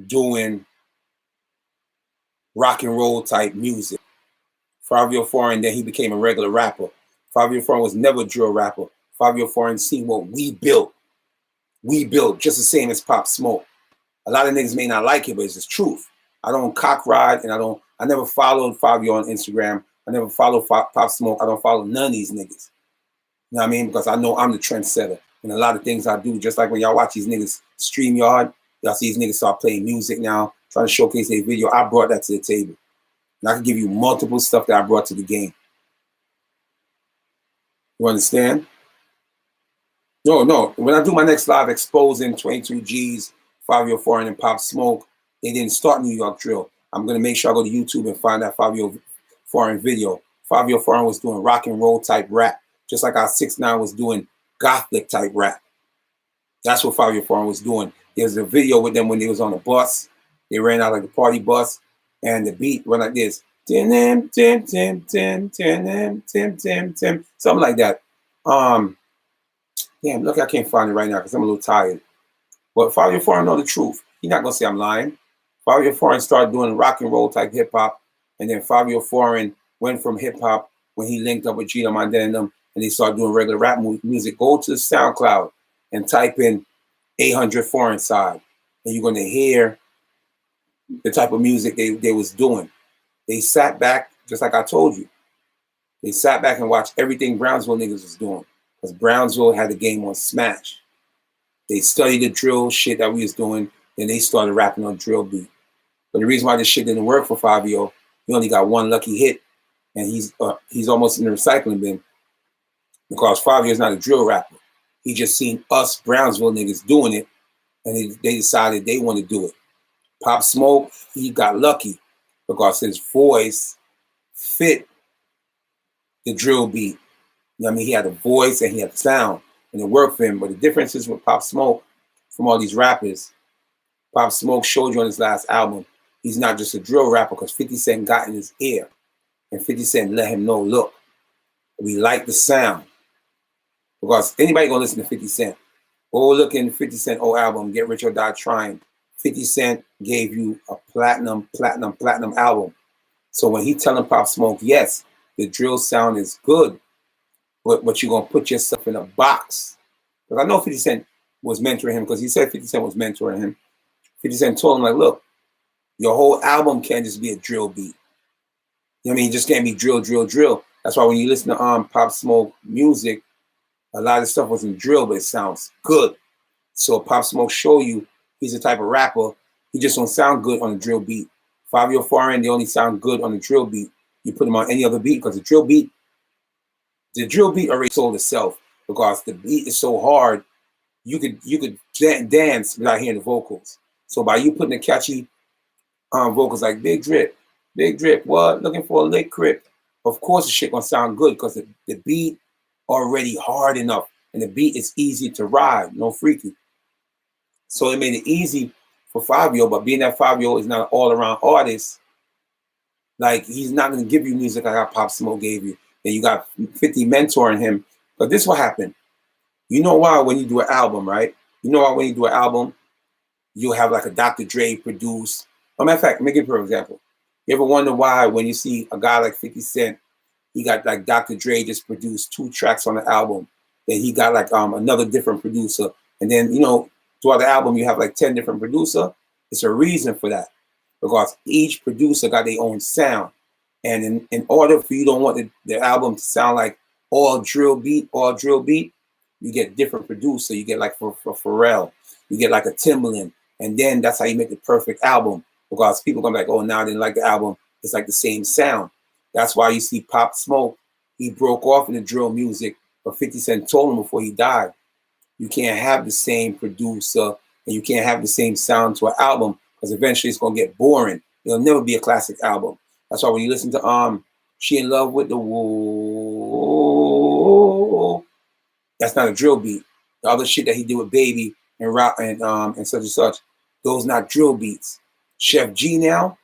doing rock and roll type music. Fabio Foreign, then he became a regular rapper. Fabio Foreign was never a drill rapper. Fabio Foreign seen what we built. We built just the same as Pop Smoke. A lot of niggas may not like it, but it's the truth. I don't cock ride, and I never followed Fabio on Instagram. I never followed Pop Smoke. I don't follow none of these niggas. You know what I mean? Because I know I'm the trendsetter. And a lot of things I do, just like when y'all watch these niggas StreamYard, y'all see these niggas start playing music now, trying to showcase their video. I brought that to the table. And I can give you multiple stuff that I brought to the game. You understand? No. When I do my next live exposing 22 G's, Fabio Foreign, and Pop Smoke, they didn't start New York drill. I'm going to make sure I go to YouTube and find that Fabio Foreign video. Fabio Foreign was doing rock and roll type rap, just like our 6ix9ine was doing gothic type rap. That's what Fabio Foreign was doing. There's a video with them when they was on a bus. They ran out like a party bus, and the beat went like this. Tim, tim, tim, tim, tim, tim, tim, tim, something like that. Damn, look, I can't find it right now because I'm a little tired. But Fabio Foreign know the truth. He's not gonna say I'm lying. Fabio Foreign started doing rock and roll type hip hop, and then Fabio Foreign went from hip hop when he linked up with Gino Mondale and them, and they started doing regular rap music. Go to SoundCloud and type in 800 Foreign Side, and you're gonna hear the type of music they was doing. They sat back, just like I told you. They sat back and watched everything Brownsville niggas was doing. Because Brownsville had the game on smash. They studied the drill shit that we was doing, and they started rapping on drill beat. But the reason why this shit didn't work for Fabio, he only got one lucky hit, and he's almost in the recycling bin because Fabio's not a drill rapper. He just seen us Brownsville niggas doing it, and they decided they want to do it. Pop Smoke, he got lucky because his voice fit the drill beat. You know what I mean? He had a voice and he had the sound, and it worked for him. But the difference is with Pop Smoke from all these rappers, Pop Smoke showed you on his last album, he's not just a drill rapper because 50 Cent got in his ear. And 50 Cent let him know, look, we like the sound. Because anybody gonna listen to 50 Cent. Go look in 50 Cent old album, Get Rich or Die Trying. 50 Cent gave you a platinum album. So when he telling Pop Smoke, yes, the drill sound is good, but you're gonna put yourself in a box. Because I know 50 Cent was mentoring him because he said 50 Cent was mentoring him. 50 Cent told him, like, look, your whole album can't just be a drill beat. You know what I mean? It just can't be drill, drill, drill. That's why when you listen to Pop Smoke music, a lot of stuff wasn't drill, but it sounds good. So Pop Smoke show you he's the type of rapper, he just don't sound good on a drill beat. Fabio Foreign, they only sound good on the drill beat. You put them on any other beat because the drill beat already sold itself because the beat is so hard, you could dance without hearing the vocals. So by you putting the catchy vocals like big drip, what? Looking for a lick Crip. Of course the shit gonna sound good because the beat already hard enough and the beat is easy to ride, no freaky. So it made it easy for Fabio, but being that Fabio is not an all-around artist, like he's not gonna give you music like Pop Smoke gave you. And you got 50 mentoring him. But this what happened. You know why when you do an album, right? You know why when you do an album, you'll have like a Dr. Dre produce. Matter of fact, let me give you an example. You ever wonder why when you see a guy like 50 Cent, he got like Dr. Dre just produced 2 tracks on the album. Then he got like another different producer. And then, you know, throughout the album, you have like 10 different producers. It's a reason for that. Because each producer got their own sound. And in order for you don't want the album to sound like all drill beat, you get different producer. You get like for Pharrell, you get like a Timbaland. And then that's how you make the perfect album. Because people gonna be like, oh, now they didn't like the album. It's like the same sound. That's why you see Pop Smoke, he broke off in the drill music, but 50 Cent told him before he died, you can't have the same producer and you can't have the same sound to an album because eventually it's gonna get boring. It'll never be a classic album. That's why when you listen to She in Love with the Woo, that's not a drill beat. The other shit that he did with Baby and Rock and such, those not drill beats. Chef G now,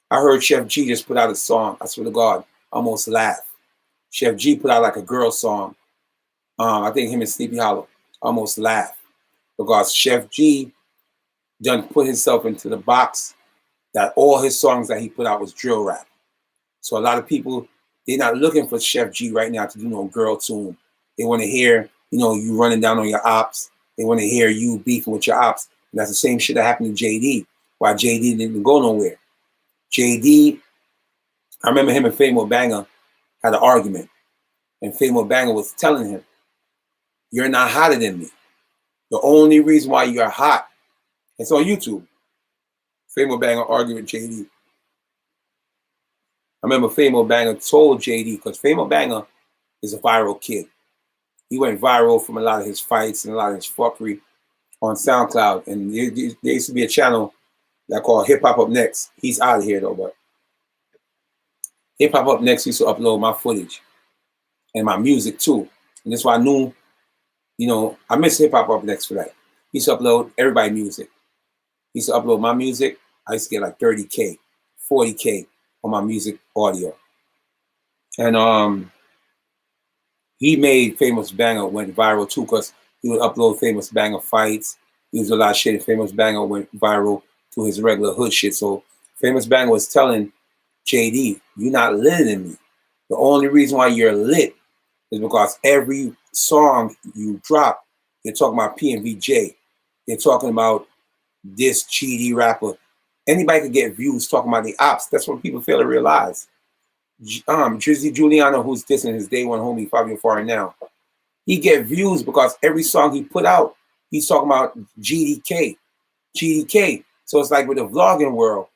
I heard Chef G just put out a song. I swear to God, I almost laughed. Chef G put out like a girl song. I think him and Sleepy Hollow. I almost laughed because Chef G done put himself into the box that all his songs that he put out was drill rap. So a lot of people, they're not looking for Chef G right now to do no girl tune. They want to hear, you know, you running down on your ops. They want to hear you beefing with your ops. And that's the same shit that happened to JD. Why JD didn't go nowhere. JD, I remember him and Famo Banger had an argument. And Famo Banger was telling him, you're not hotter than me. The only reason why you're hot, it's on YouTube. Famo Banger argued with JD. I remember Famo Banger told JD, because Famo Banger is a viral kid. He went viral from a lot of his fights and a lot of his fuckery on SoundCloud. And there used to be a channel that called Hip Hop Up Next. He's out of here though, but Hip Hop Up Next used to upload my footage and my music too. And that's why I knew, you know, I miss Hip Hop Up Next for that. He used to upload everybody's music. He used to upload my music. I used to get like 30K, 40K on my music audio. And he made Famous Banger went viral too, because he would upload Famous Banger fights. He was a lot of shit, and Famous Banger went viral to his regular hood shit. So Famous Banger was telling JD, you're not lit than me. The only reason why you're lit is because every song you drop, they're talking about PNVJ. They're talking about this cheaty rapper. Anybody could get views talking about the ops. That's what people fail to realize. Drizzy Giuliano, who's dissing his day one homie Fabio Foreign now, he get views because every song he put out, he's talking about GDK. So it's like with the vlogging world,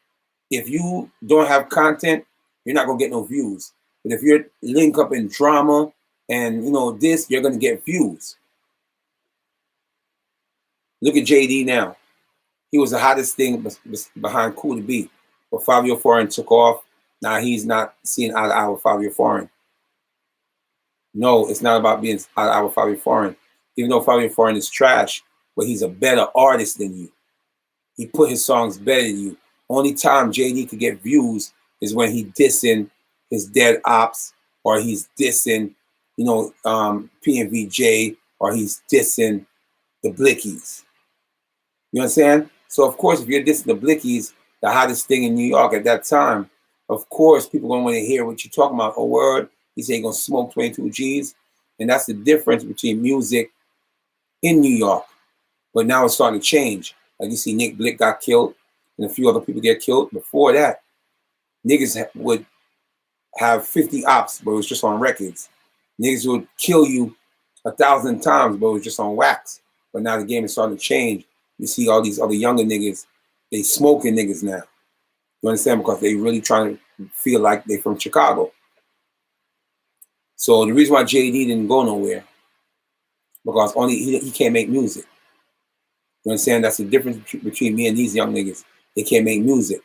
if you don't have content, you're not gonna get no views. But if you're link up in drama and this, you're gonna get views. Look at JD now. He was the hottest thing behind Cool to Be. But Fabio Foreign took off. Now he's not seen eye to eye with Fabio Foreign. No, it's not about being eye to eye with Fabio Foreign. Even though Fabio Foreign is trash, but he's a better artist than you. He put his songs better than you. Only time JD could get views is when he dissing his dead ops, or he's dissing, PNVJ, or he's dissing the Blickies. You understand? So of course, if you're dissing the Blickies, the hottest thing in New York at that time, of course, people gonna want to hear what you're talking about. Oh, word, he said he's gonna smoke 22 G's. And that's the difference between music in New York. But now it's starting to change. Like you see Nick Blick got killed and a few other people get killed. Before that, niggas would have 50 ops, but it was just on records. Niggas would kill you 1,000 times, but it was just on wax. But now the game is starting to change. You see all these other younger niggas, they smoking niggas now. You understand? Because they really trying to feel like they from Chicago. So the reason why JD didn't go nowhere, because only he can't make music. You understand? That's the difference between me and these young niggas. They can't make music.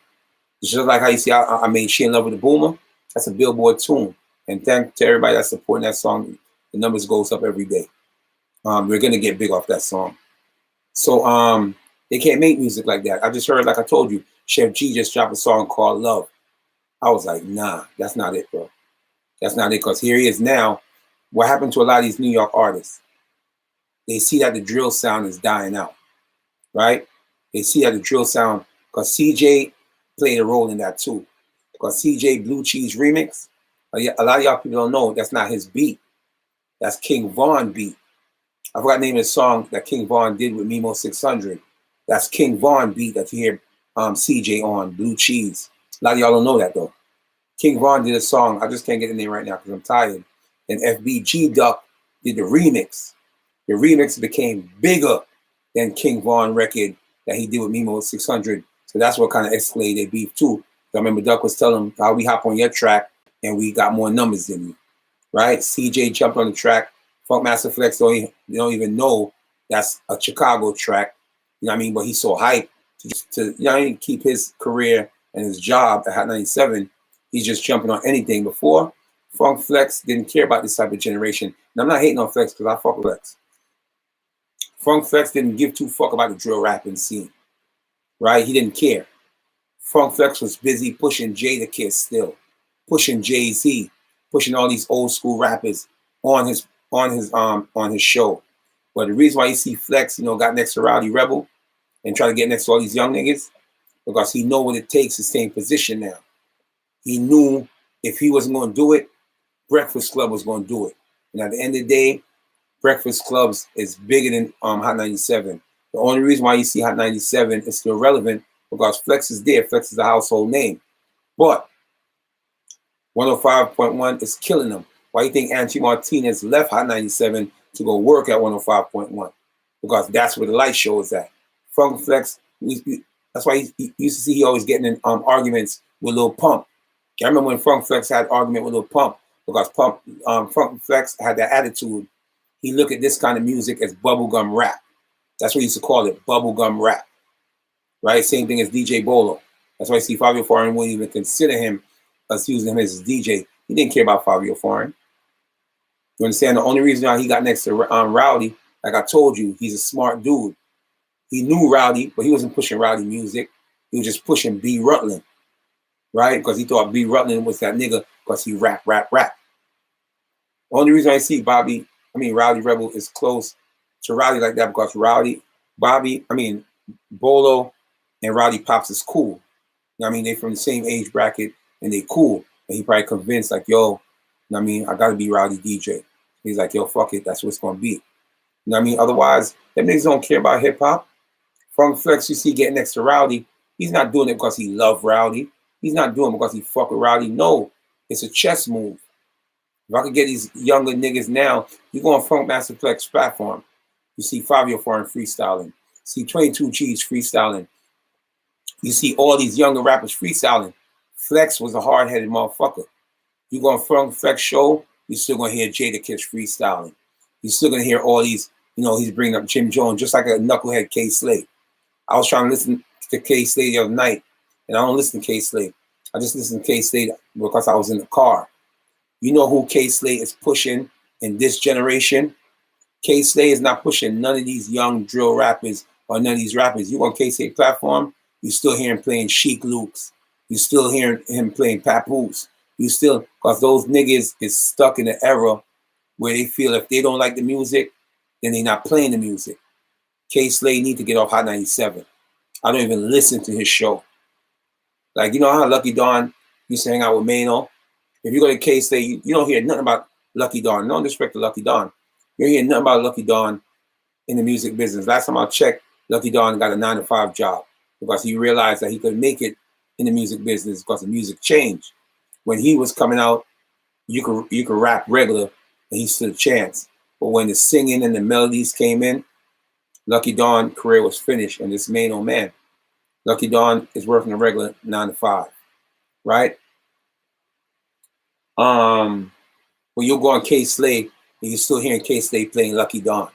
It's just like how you see I made She in Love with the Boomer. That's a Billboard tune. And thank to everybody that's supporting that song. The numbers goes up every day. We're gonna get big off that song. So they can't make music like that. I just heard, like I told you, Chef G just dropped a song called Love. I was like, nah, that's not it, bro. That's not it, because here he is now. What happened to a lot of these New York artists? They see that the drill sound is dying out, right? They see that the drill sound, because CJ played a role in that too. Because CJ Blue Cheese Remix, a lot of y'all people don't know, that's not his beat. That's King Von beat. I forgot the name of the song that King Von did with Mimo 600. That's King Von beat that you hear CJ on, Blue Cheese. A lot of y'all don't know that though. King Von did a song, I just can't get the name right now because I'm tired. And FBG Duck did the remix. The remix became bigger than King Von record that he did with Mimo 600. So that's what kind of escalated their beef too. I remember Duck was telling him how we hop on your track and we got more numbers than you, right? CJ jumped on the track. Funk Master Flex don't even know that's a Chicago track. You know what I mean? But he's so hyped to keep his career and his job at Hot 97. He's just jumping on anything. Before, Funk Flex didn't care about this type of generation. And I'm not hating on Flex because I fuck with Flex. Funk Flex didn't give two fuck about the drill rapping scene, right? He didn't care. Funk Flex was busy pushing Jada Kiss still, pushing Jay-Z, pushing all these old school rappers on his show. But the reason why you see Flex, got next to Rowdy Rebel and try to get next to all these young niggas, because he know what it takes to stay in position now. He knew if he wasn't going to do it, Breakfast Club was going to do it. And at the end of the day, Breakfast Clubs is bigger than Hot 97. The only reason why you see Hot 97 is still relevant because Flex is there. Flex is a household name. But 105.1 is killing them. Why do you think Angie Martinez left Hot 97 to go work at 105.1? Because that's where the light show is at. Funk Flex, that's why you used to see he always getting in arguments with Lil Pump. I remember when Funk Flex had an argument with Lil Pump because Funk Flex had that attitude. He looked at this kind of music as bubblegum rap. That's what he used to call it, bubblegum rap. Right? Same thing as DJ Bolo. That's why I see Fabio Foreign wouldn't even consider him as using him as his DJ. He didn't care about Fabio Foreign. You understand? The only reason why he got next to Rowdy, like I told you, he's a smart dude. He knew Rowdy, but he wasn't pushing Rowdy music. He was just pushing B. Rutland, right? Because he thought B. Rutland was that nigga because he rap. Only reason I see Rowdy Rebel is close to Rowdy like that because Bolo and Rowdy Pops is cool. They from the same age bracket and they cool. And he probably convinced like, yo, I gotta be Rowdy DJ. He's like, yo, fuck it, that's what it's gonna be. Otherwise, them niggas don't care about hip hop. Funk Flex, you see getting next to Rowdy, He's not doing it because he loved Rowdy. He's not doing it because he fuck with Rowdy. No, it's a chess move. If I could get these younger niggas now, you go on Funk Masterplex platform. You see Fabio Foreign freestyling. See 22 G's freestyling. You see all these younger rappers freestyling. Flex was a hard-headed motherfucker. You go on Funk Flex show, you're still going to hear Jadakiss freestyling. You're still going to hear all these, he's bringing up Jim Jones, just like a knucklehead K Slade. I was trying to listen to K Slade the other night, and I don't listen to K Slade. I just listen to K Slade because I was in the car. You know who K Slade is pushing in this generation? K Slade is not pushing none of these young drill rappers or none of these rappers. You on K Slade platform, you still hear him playing Chic Lukes. You still hear him playing Papoose. You still, because those niggas is stuck in the era where they feel if they don't like the music, then they're not playing the music. K Slade need to get off Hot 97. I don't even listen to his show. Like, you know how Lucky Dawn used to hang out with Mano? If you go to K Slade, you don't hear nothing about Lucky Dawn. No disrespect to Lucky Dawn. You don't hear nothing about Lucky Dawn in the music business. Last time I checked, Lucky Dawn got a 9-to-5 job because he realized that he could make it in the music business because the music changed. When he was coming out, you could rap regular and he stood a chance. But when the singing and the melodies came in, Lucky Dawn's career was finished, and this Mano man. Lucky Dawn is working a regular 9-to-5, right? When you'll go on K Slade and you're still hearing K Slade playing Lucky Dawn.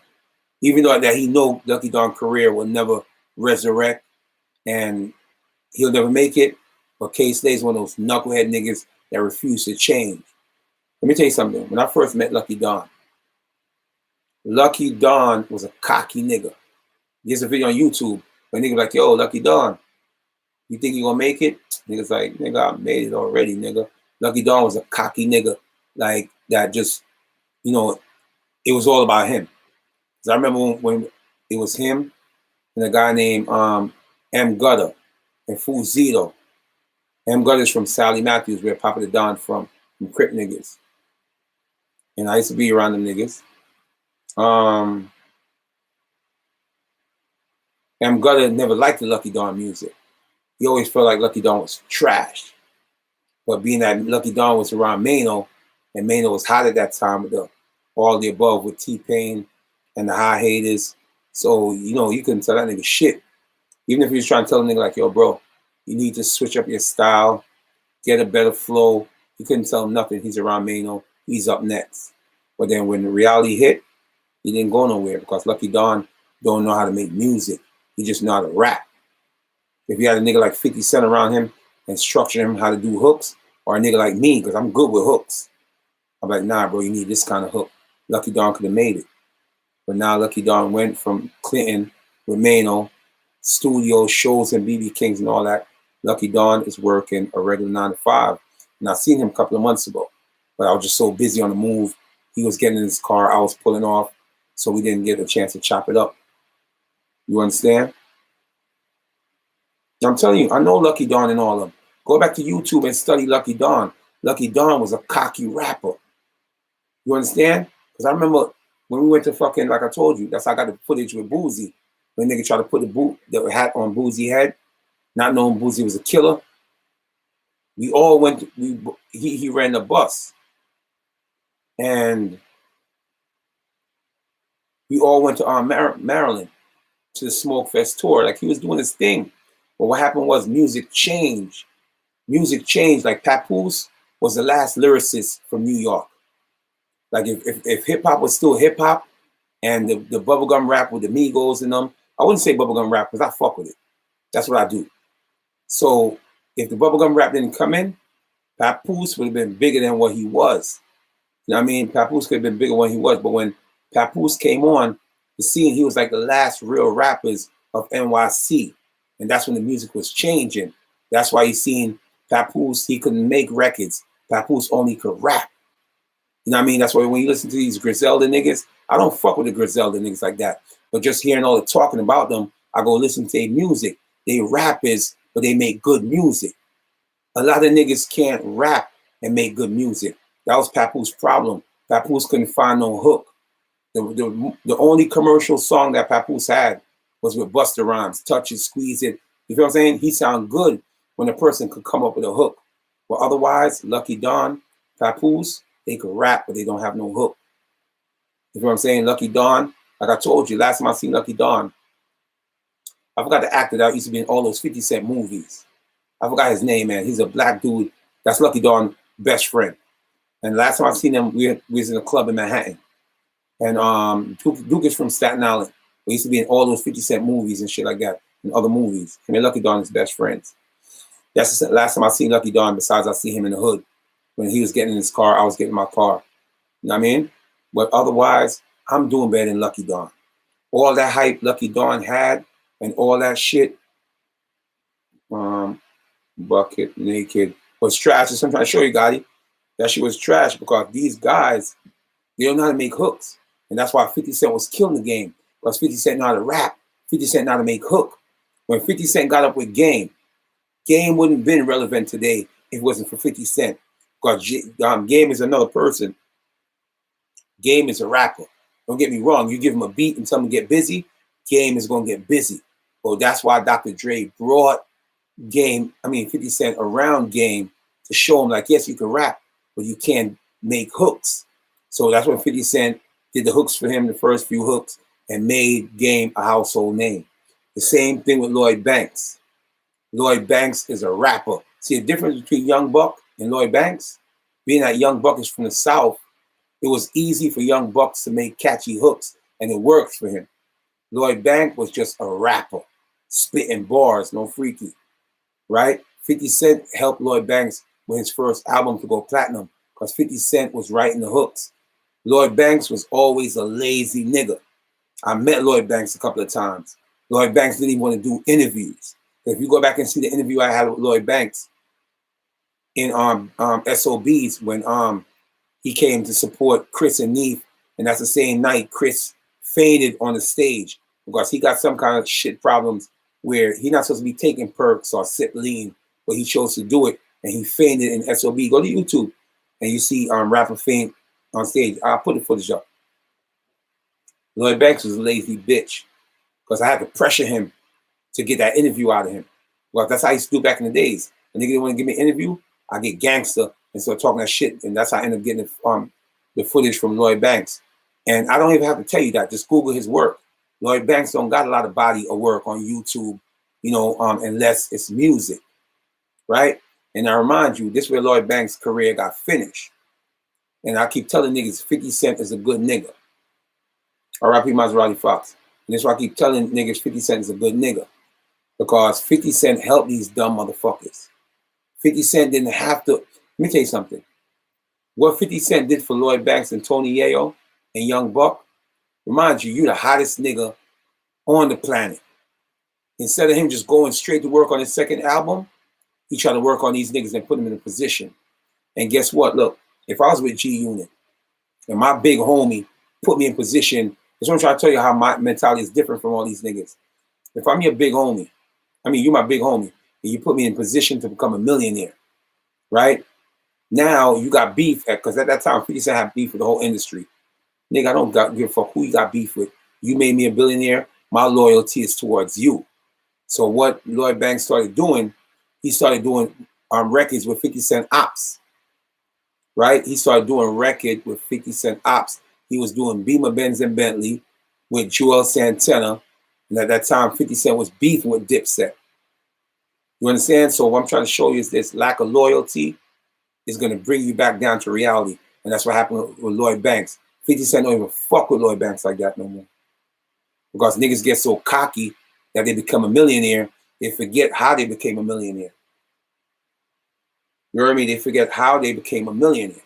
Even though that he know Lucky Dawn's career will never resurrect and he'll never make it, but K Slade's one of those knucklehead niggas that refuse to change. Let me tell you something. When I first met Lucky Dawn was a cocky nigga. There's a video on YouTube where nigga like, yo, Lucky Dawn, you think you gonna make it? Nigga's like, nigga, I made it already, nigga. Lucky Dawn was a cocky nigga, like that just, it was all about him. Cause I remember when it was him and a guy named M. Gutter and Fuzito. M. Gutter's from Sally Matthews, where Papa the Don from Crip niggas. And I used to be around them niggas. M. Gutter never liked the Lucky Dawn music. He always felt like Lucky Dawn was trash. But being that Lucky Dawn was around Mano, and Mano was hot at that time with all the above with T-Pain and the High Haters. So, you couldn't tell that nigga shit. Even if he was trying to tell a nigga like, yo, bro, you need to switch up your style, get a better flow. You couldn't tell him nothing. He's around Mano. He's up next. But then when the reality hit, he didn't go nowhere because Lucky Dawn don't know how to make music. He just know how to rap. If you had a nigga like 50 Cent around him and structure him how to do hooks, or a nigga like me, because I'm good with hooks, I'm like, nah, bro, you need this kind of hook. Lucky Dawn could have made it. But now Lucky Dawn went from Clinton with Mano, studio shows and BB Kings and all that. Lucky Dawn is working a regular 9-to-5. And I seen him a couple of months ago, but I was just so busy on the move. He was getting in his car, I was pulling off, so we didn't get a chance to chop it up. You understand? I'm telling you, I know Lucky Dawn and all of them. Go back to YouTube and study Lucky Dawn. Lucky Dawn was a cocky rapper. You understand? Because I remember when we went to fucking, like I told you, that's how I got the footage with Boozy. When nigga tried to put the hat on Boozy's head, not knowing Boozy was a killer. We all went, he ran the bus. And we all went to Maryland to the Smoke Fest tour. Like he was doing his thing. But what happened was music changed. Music changed. Like Papoose was the last lyricist from New York. Like if hip hop was still hip hop and the bubblegum rap with the Migos and them, I wouldn't say bubblegum rap because I fuck with it. That's what I do. So if the bubblegum rap didn't come in, Papoose would have been bigger than what he was. You know what I mean? Papoose could have been bigger than what he was. But when Papoose came on the scene, he was like the last real rappers of NYC. And that's when the music was changing. That's why you seen Papoose, he couldn't make records. Papoose only could rap. You know what I mean? That's why when you listen to these Griselda niggas, I don't fuck with the Griselda niggas like that. But just hearing all the talking about them, I go listen to their music. They rappers, but they make good music. A lot of niggas can't rap and make good music. That was Papoose's problem. Papoose couldn't find no hook. The only commercial song that Papoose had was with Busta Rhymes, Touch It, Squeeze It, You feel what I'm saying? He sound good when a person could come up with a hook. But otherwise, Lucky Dawn, Papoose, they could rap, but they don't have no hook. You feel what I'm saying? Lucky Dawn, like I told you, last time I seen Lucky Dawn, I forgot the actor that used to be in all those 50 Cent movies. I forgot his name, man. He's a black dude. That's Lucky Dawn's best friend. And last time I seen him, we was in a club in Manhattan. And Duke is from Staten Island. He used to be in all those 50 Cent movies and shit like that, and other movies. Him and Lucky Dawn is best friends. That's the last time I seen Lucky Dawn, besides I see him in the hood. When he was getting in his car, I was getting in my car. You know what I mean? But otherwise, I'm doing better than Lucky Dawn. All that hype Lucky Dawn had and all that shit, Bucket, Naked, was trash. And I'm trying to show you, Gotti, that shit was trash because these guys, they don't know how to make hooks. And that's why 50 Cent was killing the game. Because 50 Cent know how to rap. 50 Cent know how to make hook. When 50 Cent got up with Game wouldn't have been relevant today if it wasn't for 50 Cent. Because Game is another person. Game is a rapper. Don't get me wrong. You give him a beat and tell him to get busy, Game is going to get busy. Well, that's why Dr. Dre brought 50 Cent around Game to show him, like, yes, you can rap, but you can't make hooks. So that's when 50 Cent did the hooks for him, the first few hooks, and made Game a household name. The same thing with Lloyd Banks. Lloyd Banks is a rapper. See the difference between Young Buck and Lloyd Banks? Being that Young Buck is from the South, it was easy for Young Bucks to make catchy hooks, and it worked for him. Lloyd Banks was just a rapper, spitting bars, no freaky, right? 50 Cent helped Lloyd Banks with his first album to go platinum because 50 Cent was writing the hooks. Lloyd Banks was always a lazy nigga. I met Lloyd Banks a couple of times. Lloyd Banks didn't even want to do interviews. If you go back and see the interview I had with Lloyd Banks in SOBs when he came to support Chris and Neef, and that's the same night Chris fainted on the stage because he got some kind of shit problems where he's not supposed to be taking perks or sip lean, but he chose to do it, and he fainted in SOB. Go to YouTube, and you see rapper faint on stage. I'll put the footage up. Lloyd Banks was a lazy bitch because I had to pressure him to get that interview out of him. Well, that's how I used to do back in the days. A nigga didn't want to give me an interview, I get gangster and start talking that shit, and that's how I end up getting the footage from Lloyd Banks. And I don't even have to tell you that. Just Google his work. Lloyd Banks don't got a lot of body of work on YouTube, unless it's music, right? And I remind you, this is where Lloyd Banks' career got finished. And I keep telling niggas, 50 Cent is a good nigga. R.I.P. Maserati Fox. And that's why I keep telling niggas 50 Cent is a good nigga. Because 50 Cent helped these dumb motherfuckers. 50 Cent didn't have to. Let me tell you something. What 50 Cent did for Lloyd Banks and Tony Yayo and Young Buck, remind you, you the hottest nigga on the planet. Instead of him just going straight to work on his second album, he tried to work on these niggas and put them in a position. And guess what? Look, if I was with G Unit and my big homie put me in position, that's what I'm trying to tell you how my mentality is different from all these niggas. If I'm your big homie, you're my big homie, and you put me in position to become a millionaire, right? Now you got beef, because at that time, 50 Cent had beef with the whole industry. Nigga, I don't give a fuck who you got beef with. You made me a billionaire, my loyalty is towards you. So what Lloyd Banks started doing, he started doing records with 50 Cent ops, right? He started doing a record with 50 Cent ops. He was doing Beamer, Benz, and Bentley with Joel Santana. And at that time, 50 Cent was beefing with Dipset. You understand? So what I'm trying to show you is this lack of loyalty is going to bring you back down to reality. And that's what happened with Lloyd Banks. 50 Cent don't even fuck with Lloyd Banks like that no more. Because niggas get so cocky that they become a millionaire, they forget how they became a millionaire. You know what I mean? They forget how they became a millionaire.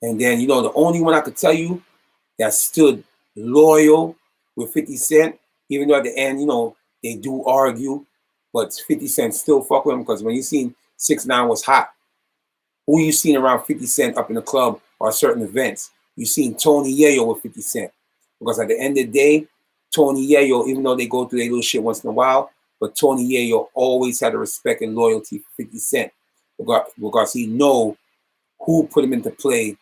And then, the only one I could tell you that stood loyal with 50 Cent, even though at the end, they do argue, but 50 Cent still fuck with him because when you seen 6ix9ine was hot, who you seen around 50 Cent up in the club or certain events? You seen Tony Yayo with 50 Cent. Because at the end of the day, Tony Yayo, even though they go through their little shit once in a while, but Tony Yayo always had a respect and loyalty for 50 Cent because he know who put him into play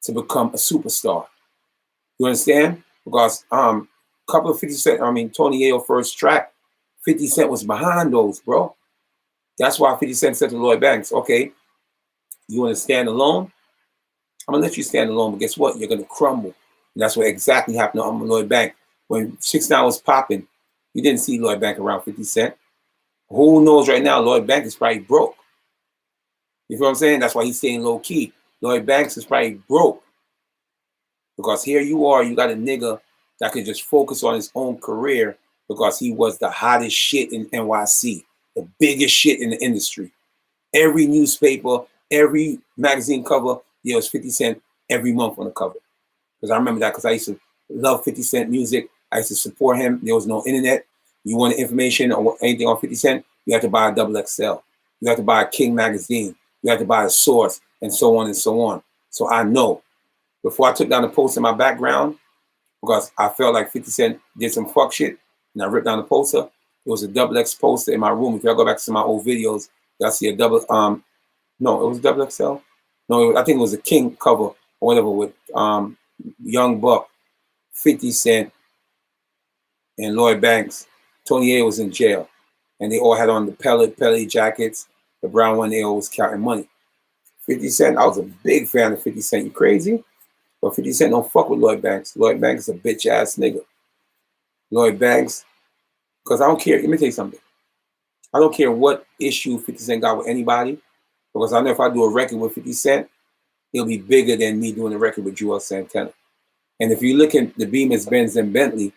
to become a superstar. You understand? Because couple of 50 Cent, Tony Yayo first track 50 Cent was behind those, bro. That's why 50 Cent said to Lloyd Banks, okay, you want to stand alone? I'm going to let you stand alone, but guess what? You're going to crumble. And that's what exactly happened to Lloyd Banks. When 6ix9ine was popping, you didn't see Lloyd Banks around 50 Cent. Who knows right now, Lloyd Banks is probably broke. You feel what I'm saying? That's why he's staying low key. Lloyd Banks is probably broke. Because here you are, you got a nigga that could just focus on his own career because he was the hottest shit in NYC, the biggest shit in the industry. Every newspaper, every magazine cover, there was 50 Cent every month on the cover. Because I remember that because I used to love 50 Cent music. I used to support him. There was no internet. You wanted information or anything on 50 Cent, you had to buy a XXL. You had to buy a King magazine. You had to buy a Source, and so on and so on. So I know. Before I took down the post in my background, because I felt like 50 Cent did some fuck shit, and I ripped down the poster, it was a XX poster in my room. If y'all go back to some of my old videos, y'all see a no, it was XXL? No, I think it was a King cover or whatever with Young Buck, 50 Cent, and Lloyd Banks. Tony A was in jail, and they all had on the Pellet jackets. The brown one, they always counting money. 50 Cent, I was a big fan of 50 Cent. You crazy? But 50 Cent don't fuck with Lloyd Banks. Lloyd Banks is a bitch ass nigga. Lloyd Banks, because I don't care. Let me tell you something. I don't care what issue 50 Cent got with anybody, because I know if I do a record with 50 Cent, it'll be bigger than me doing a record with Joel Santana. And if you look at the Beamers, Benz, and Bentley,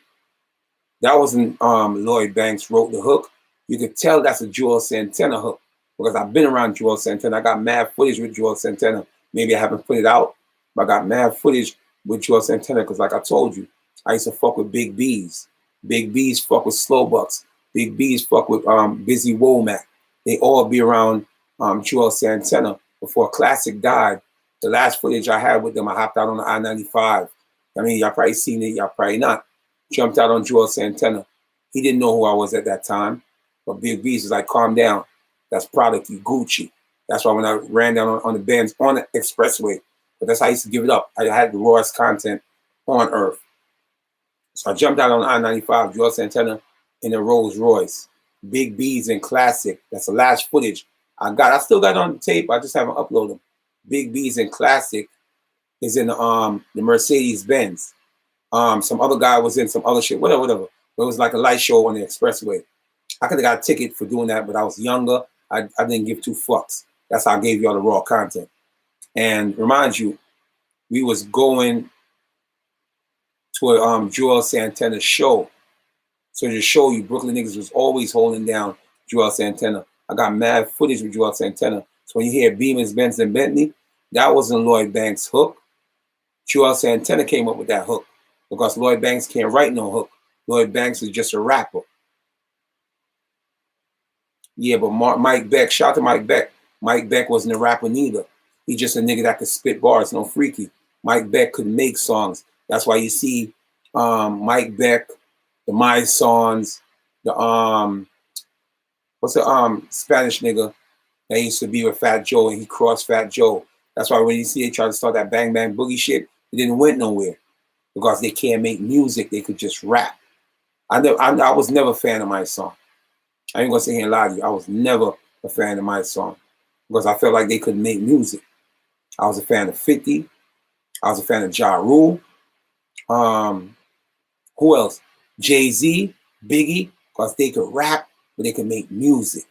that wasn't Lloyd Banks wrote the hook. You could tell that's a Joel Santana hook, because I've been around Joel Santana. I got mad footage with Joel Santana. Maybe I haven't put it out, but I got mad footage with Joel Santana because, like I told you, I used to fuck with Big B's. Big B's fuck with Slow Bucks. Big B's fuck with Busy Womack. They all be around Joel Santana. Before Classic died, the last footage I had with them, I hopped out on the I-95. I mean, y'all probably seen it, y'all probably not. Jumped out on Joel Santana. He didn't know who I was at that time, but Big B's was like, calm down. That's product, you Gucci. That's why when I ran down on the Benz on the expressway, but that's how I used to give it up. I had the rawest content on earth. So I jumped out on I-95, Joel Santana in a Rolls Royce. Big B's in Classic. That's the last footage I got. I still got it on the tape. I just haven't uploaded them. Big B's in Classic is in the Mercedes Benz. Some other guy was in some other shit, whatever. It was like a light show on the expressway. I could have got a ticket for doing that, but I was younger. I didn't give two fucks. That's how I gave you all the raw content. And remind you, we was going to a Joel Santana show. So to show you, Brooklyn niggas was always holding down Joel Santana. I got mad footage with Joel Santana. So when you hear Beamers, Benz, and Bentley, that wasn't Lloyd Banks' hook. Joel Santana came up with that hook because Lloyd Banks can't write no hook. Lloyd Banks is just a rapper. Yeah, but Mike Beck, shout out to Mike Beck. Mike Beck wasn't a rapper neither. He just a nigga that could spit bars, no freaky. Mike Beck could make songs. That's why you see Mike Beck, the My Songs, the what's the Spanish nigga that used to be with Fat Joe and he crossed Fat Joe. That's why when you see they try to start that bang bang boogie shit, it didn't went nowhere because they can't make music. They could just rap. I was never a fan of My Song. I ain't gonna sit here and lie to you. I was never a fan of My Song because I felt like they couldn't make music. I was a fan of 50. I was a fan of Ja Rule. Who else? Jay-Z, Biggie, because they could rap, but they could make music.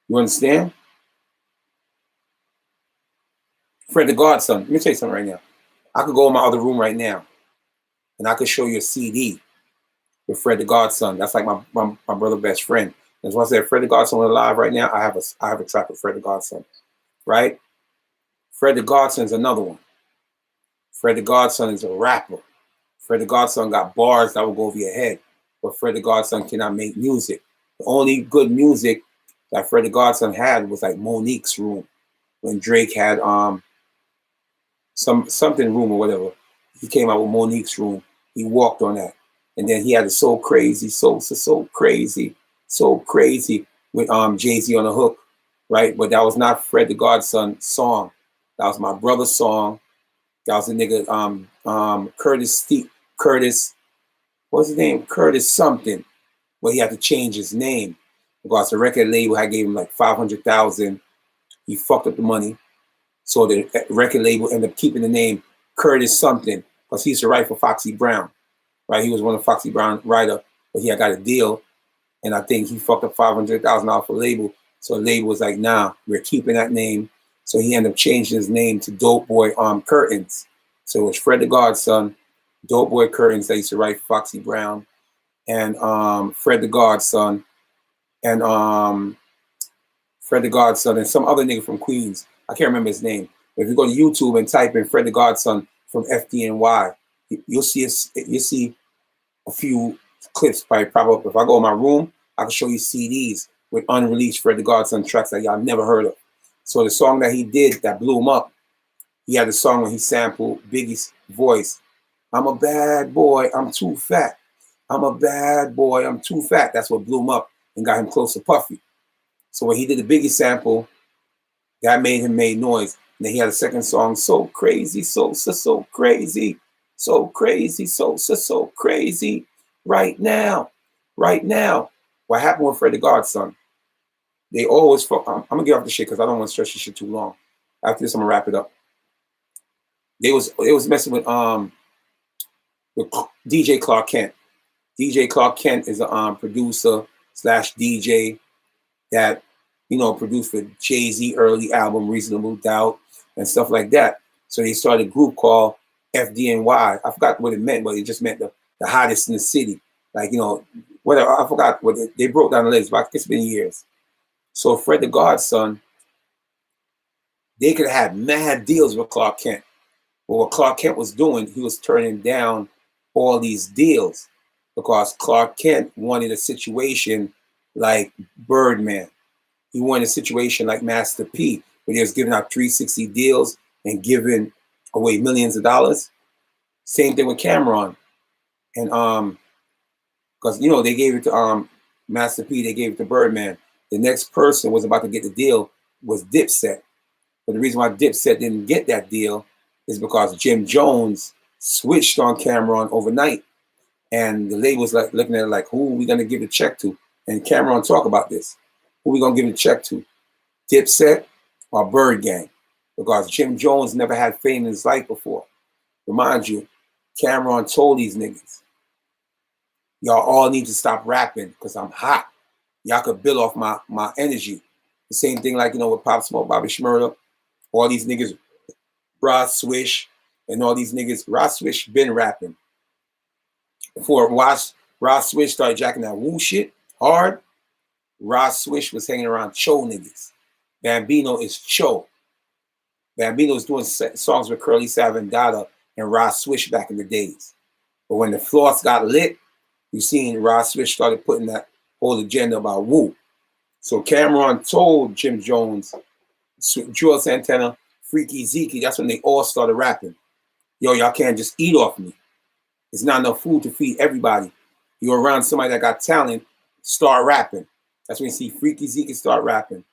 You understand? Fred the Godson. Let me tell you something right now. I could go in my other room right now, and I could show you a CD with Fred the Godson. That's like my brother's best friend. That's why I said Fred the Godson was alive right now. I have a track with Fred the Godson, right? Fred the Godson is another one. Fred the Godson is a rapper. Fred the Godson got bars that will go over your head, but Fred the Godson cannot make music. The only good music that Fred the Godson had was like Monique's Room, when Drake had something room or whatever. He came out with Monique's Room. He walked on that, and then he had a so crazy with Jay-Z on the hook, right? But that was not Fred the Godson song. That was my brother's song. That was a nigga Curtis, what's his name? Curtis something. Well, he had to change his name because the record label had gave him like 500,000. He fucked up the money. So the record label ended up keeping the name Curtis something because he used to write for Foxy Brown, right? He was one of Foxy Brown writer, but he had got a deal, and I think he fucked up $500,000 for label. So the label was like, nah, we're keeping that name. So he ended up changing his name to Dope Boy Curtains. So it was Fred the Godson, Dope Boy Curtains that used to write for Foxy Brown, and Fred the Godson, and Fred the Godson, and some other nigga from Queens. I can't remember his name. But if you go to YouTube and type in Fred the Godson from FDNY, you'll see a few clips probably pop up. If I go in my room, I can show you CDs with unreleased Fred the Godson tracks that y'all never heard of. So the song that he did that blew him up, he had a song when he sampled Biggie's voice. I'm a bad boy, I'm too fat. I'm a bad boy, I'm too fat. That's what blew him up and got him close to Puffy. So when he did the Biggie sample, that made him make noise. And then he had a second song, So Crazy, so crazy, so crazy, so crazy. Right now. What happened with Fred the Godson? They always, I'm gonna get off the shit because I don't want to stretch this shit too long. After this, I'm gonna wrap it up. They was messing with DJ Clark Kent. DJ Clark Kent is a producer / DJ that, you know, produced for Jay-Z early album, Reasonable Doubt, and stuff like that. So they started a group called FDNY. I forgot what it meant, but it just meant the hottest in the city. Like, you know, whatever, I forgot what they broke down the list, but it's been years. So Fred the Godson, they could have had mad deals with Clark Kent. But what Clark Kent was doing, he was turning down all these deals because Clark Kent wanted a situation like Birdman. He wanted a situation like Master P, where he was giving out 360 deals and giving away millions of dollars. Same thing with Cameron. And because, you know, they gave it to Master P, they gave it to Birdman. The next person was about to get the deal was Dipset. But the reason why Dipset didn't get that deal is because Jim Jones switched on Cameron overnight. And the label was like looking at it like, who are we gonna give a check to? And Cameron talk about this. Who are we gonna give a check to? Dipset or Bird Gang? Because Jim Jones never had fame in his life before. Remind you, Cameron told these niggas, y'all all need to stop rapping because I'm hot. Y'all could build off my energy. The same thing like, you know, with Pop Smoke, Bobby Shmurda, all these niggas, Rod Swish, and all these niggas. Rod Swish been rapping. Before Rod Swish started jacking that woo shit hard, Rod Swish was hanging around Cho niggas. Bambino is Cho. Bambino was doing songs with Curly Sav and Dada and Rod Swish back in the days. But when the floss got lit, you seen Rod Swish started putting that whole agenda about woo. So Cameron told Jim Jones, Joel Santana, Freaky Zeke, that's when they all started rapping. Yo, y'all can't just eat off me. It's not enough food to feed everybody. You're around somebody that got talent, start rapping. That's when you see Freaky Zeke start rapping.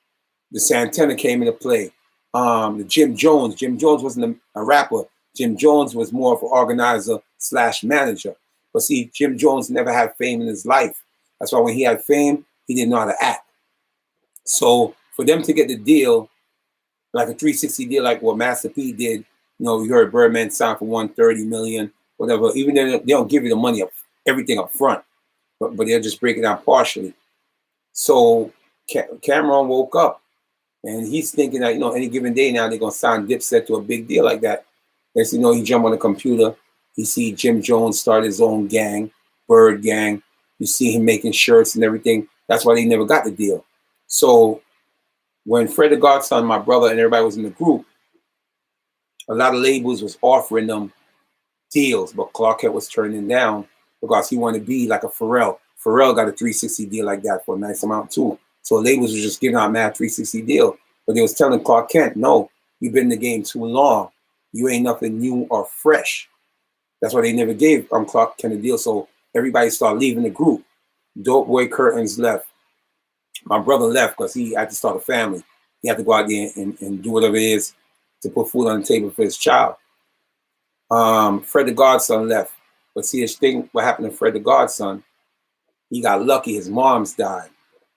The Santana came into play. The Jim Jones wasn't a rapper. Jim Jones was more of an organizer / manager. But see, Jim Jones never had fame in his life. That's why when he had fame, he didn't know how to act. So for them to get the deal, like a 360 deal, like what Master P did, you know, you heard Birdman sign for 130 million, whatever. Even though they don't give you the money up, everything up front, but they'll just break it down partially. So Cameron woke up and he's thinking that, you know, any given day now they're gonna sign Dipset to a big deal like that. Next thing you know, he jump on the computer. You see Jim Jones start his own gang, Bird Gang. You see him making shirts and everything. That's why they never got the deal. So when Fred the Godson, my brother, and everybody was in the group, a lot of labels was offering them deals, but Clark Kent was turning down because he wanted to be like a Pharrell. Pharrell got a 360 deal like that for a nice amount too. So labels was just giving out mad 360 deal. But they was telling Clark Kent, no, you've been in the game too long. You ain't nothing new or fresh. That's why they never gave Clark Kent a deal. So everybody started leaving the group. Dope Boy Curtains left. My brother left because he had to start a family. He had to go out there and do whatever it is to put food on the table for his child. Fred the Godson left. But see, this thing, what happened to Fred the Godson, He got lucky. His mom's died.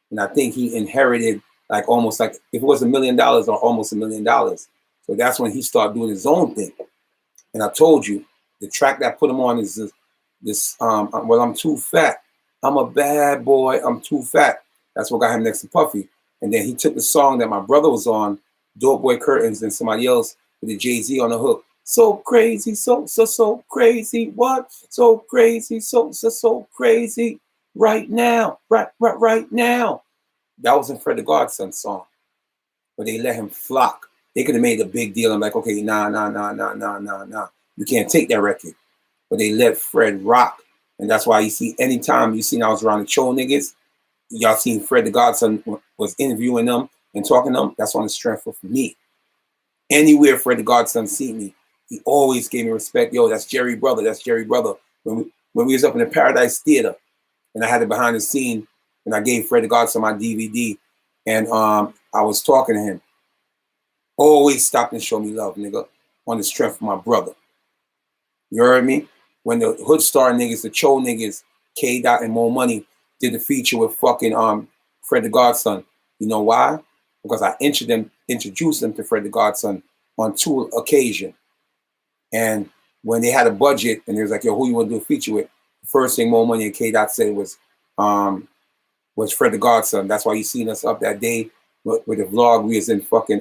And I think he inherited like almost like if it was $1 million or almost $1 million. So that's when he started doing his own thing. And I told you, the track that put him on is this well, I'm too fat. I'm a bad boy. I'm too fat. That's what got him next to Puffy. And then he took the song that my brother was on, Dope Boy Curtains, and somebody else with the Jay-Z on the hook. So crazy, so crazy. What? So crazy, so crazy. Right now, right now. That wasn't Fred the Godson's song, but they let him flock. They could have made a big deal. I'm like, okay, nah. You can't take that record. But they let Fred rock. And that's why you see, anytime you seen I was around the Cho niggas, y'all seen Fred the Godson was interviewing them and talking to them. That's on the strength of me. Anywhere Fred the Godson seen me, he always gave me respect. Yo, that's Jerry Brother. That's Jerry Brother. When we was up in the Paradise Theater, and I had it behind the scene, and I gave Fred the Godson my DVD, and I was talking to him. Always stop and show me love, nigga, on the strength of my brother. You heard me? When the Hood Star niggas, the Cho niggas, K. Dot and More Money did the feature with fucking Fred the Godson. You know why? Because I introduced them to Fred the Godson on 2 occasions. And when they had a budget and they was like, yo, who you want to do a feature with? The first thing More Money and K. Dot said was Fred the Godson. That's why you seen us up that day with the vlog. We was in fucking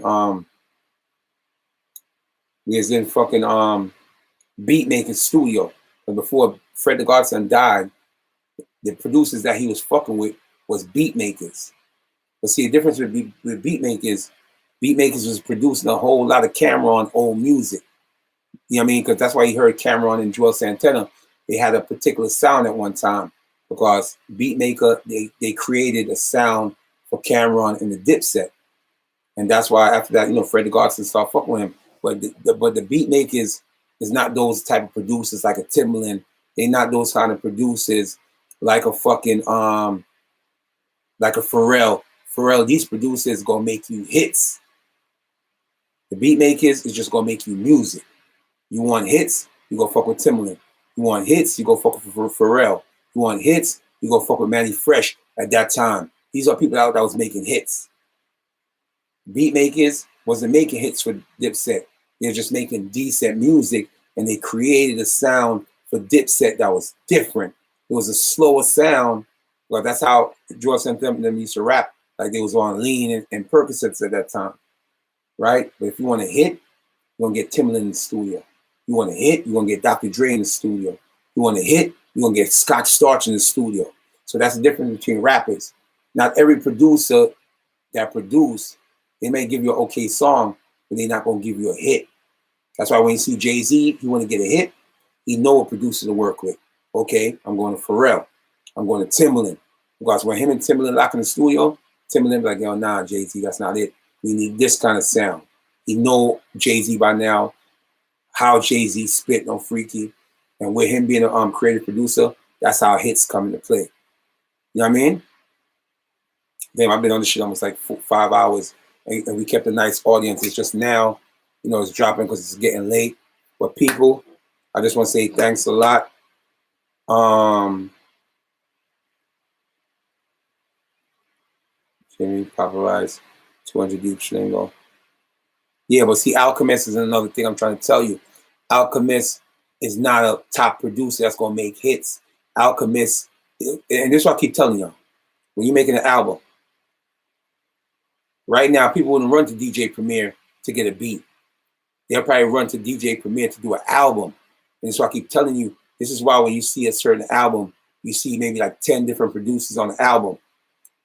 beat making studio. And before Fred the Godson died, the producers that he was fucking with was beat makers. But see, the difference with beat makers was producing a whole lot of Cameron old music. You know what I mean? Because that's why you heard Cameron and Joel Santana. They had a particular sound at one time because Beatmaker, they created a sound for Cameron in the Dipset. And that's why after that, you know, Fred the Godson started fucking with him. But the Beatmakers is not those type of producers like a Timbaland. They're not those kind of producers like a fucking like a Pharrell. Pharrell, these producers gonna make you hits. The Beatmakers is just gonna make you music. You want hits, you go fuck with Timbaland. You want hits, you go fuck with Pharrell. You want hits, you go fuck with Manny Fresh at that time. These are people out that was making hits. Beatmakers wasn't making hits for Dipset. They're just making decent music, and they created a sound for Dipset that was different. It was a slower sound. Well, that's how George and them used to rap. Like they was on lean and Percocets at that time, right? But if you want to hit, you're gonna get Timbaland in the studio. You want to hit, you're gonna get Dr. Dre in the studio. You want to hit, you're gonna get Scott Storch in the studio. So that's the difference between rappers. Not every producer that produce, they may give you an okay song, but they're not gonna give you a hit. That's why when you see Jay-Z, he want to get a hit, he know what producer to work with. Okay, I'm going to Pharrell. I'm going to Timbaland. Because when him and Timbaland lock in the studio, Timbaland be like, yo, nah, Jay-Z, that's not it. We need this kind of sound. He know Jay-Z by now, how Jay-Z spit on Freaky. And with him being a creative producer, that's how hits come into play. You know what I mean? Damn, I've been on this shit almost like 5 hours, and we kept a nice audience. It's just now, you know, it's dropping because it's getting late. But people, I just want to say thanks a lot. Jimmy Paparazzi, 200 Deep Schlingo. Yeah, but see, Alchemist is another thing I'm trying to tell you. Alchemist is not a top producer that's going to make hits. Alchemist, and this is what I keep telling y'all. When you're making an album, right now, people wouldn't run to DJ Premier to get a beat. They'll probably run to DJ Premier to do an album. And so I keep telling you, this is why when you see a certain album, you see maybe like 10 different producers on the album.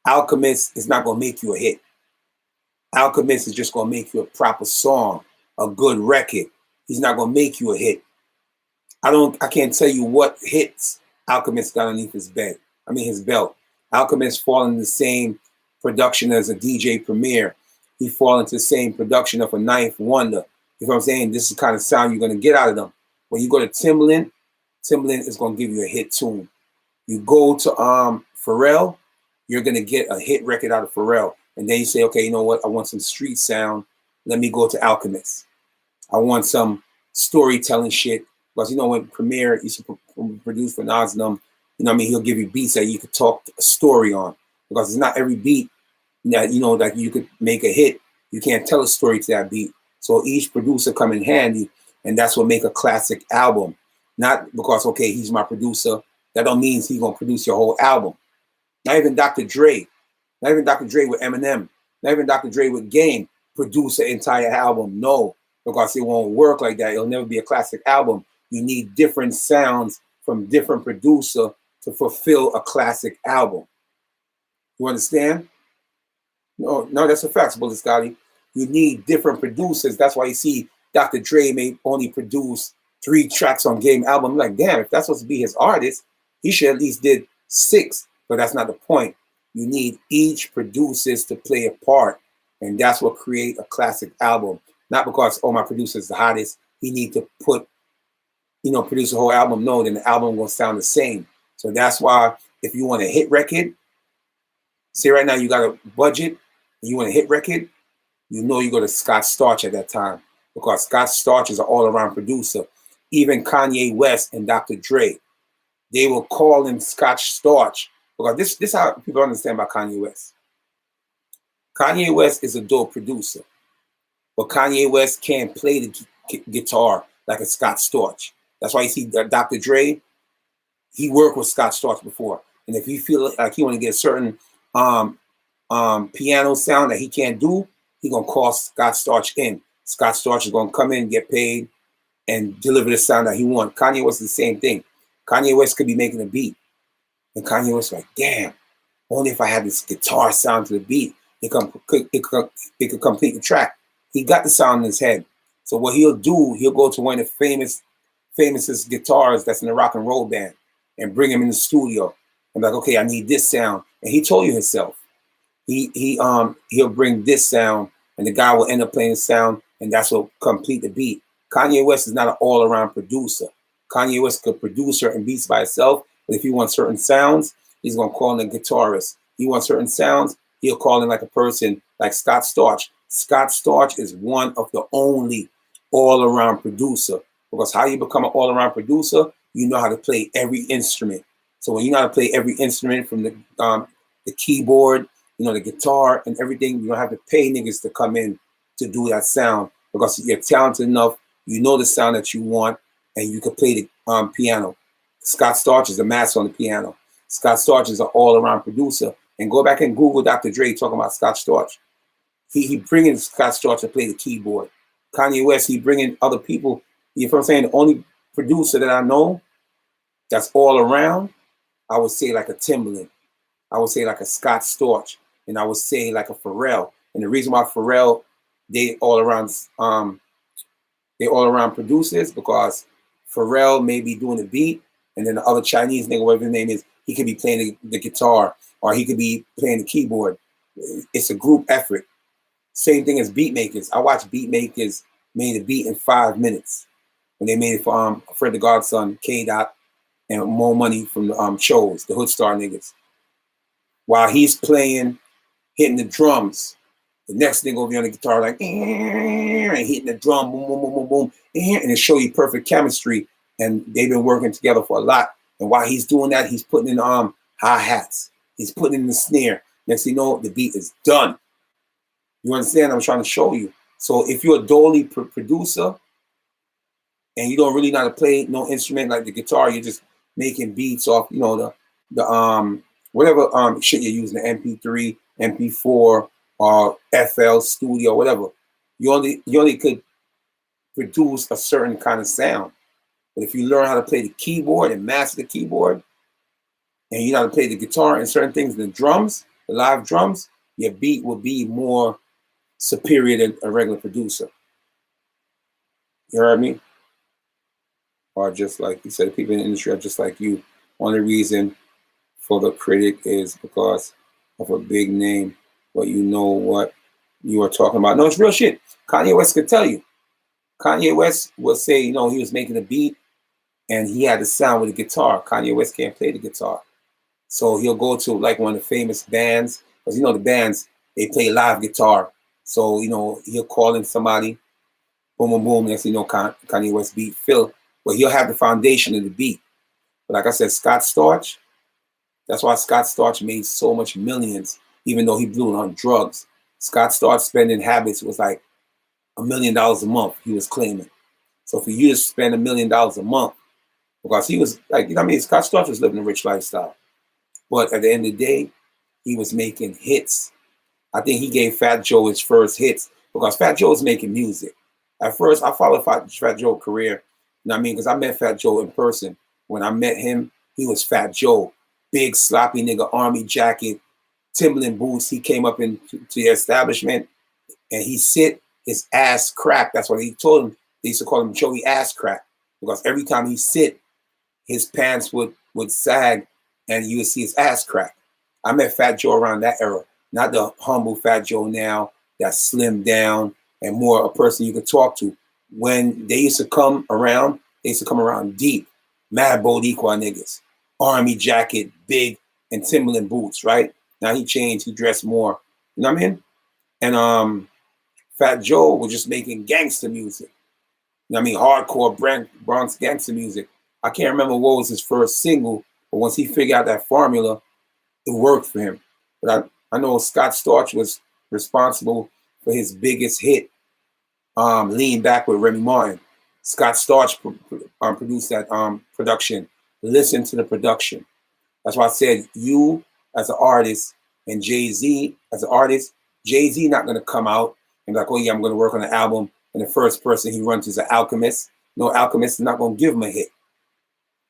Alchemist is not going to make you a hit. Alchemist is just going to make you a proper song, a good record. He's not going to make you a hit. I can't tell you what hits Alchemist got underneath his belt. Alchemist fall in the same production as a DJ Premier. He fall into the same production of a Ninth Wonder. You know what I'm saying? This is the kind of sound you're going to get out of them. When you go to Timbaland, Timbaland is going to give you a hit tune. You go to Pharrell, you're going to get a hit record out of Pharrell. And then you say, okay, you know what? I want some street sound. Let me go to Alchemist. I want some storytelling shit. Because, you know, when Premier used to produce for Nas and them, You know what I mean? He'll give you beats that you could talk a story on, because it's not every beat that, you know, that you could make a hit. You can't tell a story to that beat. So each producer come in handy, and that's what make a classic album. Not because, okay, he's my producer. That don't mean he's gonna produce your whole album. Not even Dr. Dre. Not even Dr. Dre with Eminem. Not even Dr. Dre with Game produce an entire album. No, because it won't work like that. It'll never be a classic album. You need different sounds from different producer to fulfill a classic album. You understand? No, that's a fact, Bullet Scotty. You need different producers. That's why you see Dr. Dre may only produce 3 tracks on Game album. I'm like, damn, if that's supposed to be his artist, he should at least did 6. But that's not the point. You need each producers to play a part, and that's what create a classic album. Not because, oh, my producer's the hottest, he need to put, you know, produce a whole album. No, then the album gonna sound the same. So that's why if you want a hit record, say right now you got a budget and you want a hit record, you know you go to Scott Storch at that time, because Scott Storch is an all-around producer. Even Kanye West and Dr. Dre, they will call him Scott Storch, because this is how people understand about Kanye West. Kanye West is a dope producer, but Kanye West can't play the guitar like a Scott Storch. That's why you see Dr. Dre, he worked with Scott Storch before. And if you feel like he want to get a certain piano sound that he can't do, he gonna call Scott Storch in. Scott Storch is gonna come in, get paid, and deliver the sound that he wants. Kanye West is the same thing. Kanye West could be making a beat, and Kanye West like, damn, only if I had this guitar sound to the beat, it could complete the track. He got the sound in his head. So what he'll do, he'll go to one of the famousest guitarists that's in the rock and roll band and bring him in the studio. And like, okay, I need this sound. And he told you himself. He'll bring this sound, and the guy will end up playing the sound, and that's what complete the beat. Kanye West is not an all-around producer. Kanye West could produce certain beats by himself, but if he wants certain sounds, he's gonna call in a guitarist. He wants certain sounds, he'll call in like a person like Scott Storch. Scott Storch is one of the only all-around producer, because how you become an all-around producer, you know how to play every instrument. So when you know how to play every instrument, from the keyboard, you know, the guitar and everything, you don't have to pay niggas to come in to do that sound, because you're talented enough, you know the sound that you want, and you can play the piano. Scott Storch is a master on the piano. Scott Storch is an all-around producer. And go back and Google Dr. Dre talking about Scott Storch. He bringing Scott Storch to play the keyboard. Kanye West, he bringing other people. You know what I'm saying? The only producer that I know that's all around, I would say like a Timbaland. I would say like a Scott Storch. And I would say like a Pharrell. And the reason why Pharrell, they all around producers, because Pharrell may be doing the beat, and then the other Chinese nigga, whatever his name is, he could be playing the guitar, or he could be playing the keyboard. It's a group effort. Same thing as beat makers. I watch beat makers made a beat in 5 minutes. When they made it for Fred the Godson, K-Dot, and More Money from the shows, the Hood Star niggas. While he's playing, hitting the drums, the next thing over on the guitar, like, and hitting the drum, boom, boom, boom, boom, boom, and it show you perfect chemistry. And they've been working together for a lot. And while he's doing that, he's putting in hi-hats. He's putting in the snare. Next thing you know, the beat is done. You understand? I'm trying to show you. So if you're a dolly producer and you don't really know how to play no instrument like the guitar, you're just making beats off, you know, the whatever shit you're using, the MP3, MP4, or FL Studio, whatever. You only could produce a certain kind of sound. But if you learn how to play the keyboard and master the keyboard, and you know how to play the guitar and certain things, the drums, the live drums, your beat will be more superior than a regular producer. You heard me? Or just like you said, people in the industry are just like you. Only reason for the critic is because of a big name, but you know what you are talking about. No, it's real shit. Kanye West could tell you. Kanye West will say, you know, he was making a beat and he had the sound with the guitar. Kanye West can't play the guitar. So he'll go to like one of the famous bands, because you know the bands, they play live guitar. So, you know, he'll call in somebody, boom, boom, boom, next thing you know, Kanye West beat Phil. But he'll have the foundation of the beat. But like I said, Scott Storch, That's why Scott Storch made so much millions, even though he blew it on drugs. Scott Storch spending habits was like $1 million a month, he was claiming. So for you to spend $1 million a month, because he was like, you know what I mean? Scott Storch was living a rich lifestyle. But at the end of the day, he was making hits. I think he gave Fat Joe his first hits because Fat Joe was making music. At first, I followed Fat Joe's career, you know what I mean? Because I met Fat Joe in person. When I met him, he was Fat Joe. Big, sloppy nigga, army jacket, Timberland boots. He came up into the establishment and he sit his ass crack. That's what he told him. They used to call him Joey Ass Crack because every time he sit, his pants would sag and you would see his ass crack. I met Fat Joe around that era, not the humble Fat Joe now that's slimmed down and more a person you could talk to. When they used to come around, they used to come around deep, mad Boricua niggas, army jacket, big, and Timberland boots, right? Now he changed, he dressed more, you know what I mean? And Fat Joe was just making gangster music. You know what I mean? Hardcore Bronx gangster music. I can't remember what was his first single, but once he figured out that formula, it worked for him. But I know Scott Storch was responsible for his biggest hit, Lean Back with Remy Martin. Scott Storch produced that production. Listen to the production. That's why I said you as an artist and Jay-Z as an artist, Jay-Z not going to come out and be like, oh yeah, I'm going to work on an album. And the first person he runs is an Alchemist. No, Alchemist is not going to give him a hit.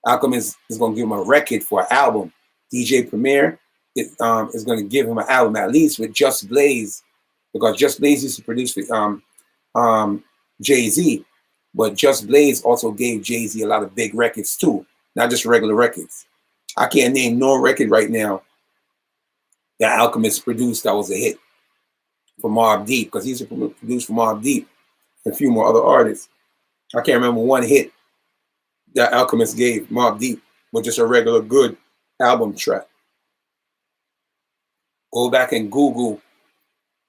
Alchemist is going to give him a record for an album. DJ Premier is going to give him an album, at least with Just Blaze, because Just Blaze used to produce with Jay-Z, but Just Blaze also gave Jay-Z a lot of big records too, not just regular records. I can't name no record right now that Alchemist produced that was a hit for Mobb Deep, because he used to produce for Mobb Deep and a few more other artists. I can't remember one hit that Alchemist gave Mobb Deep with just a regular good album track. Go back and Google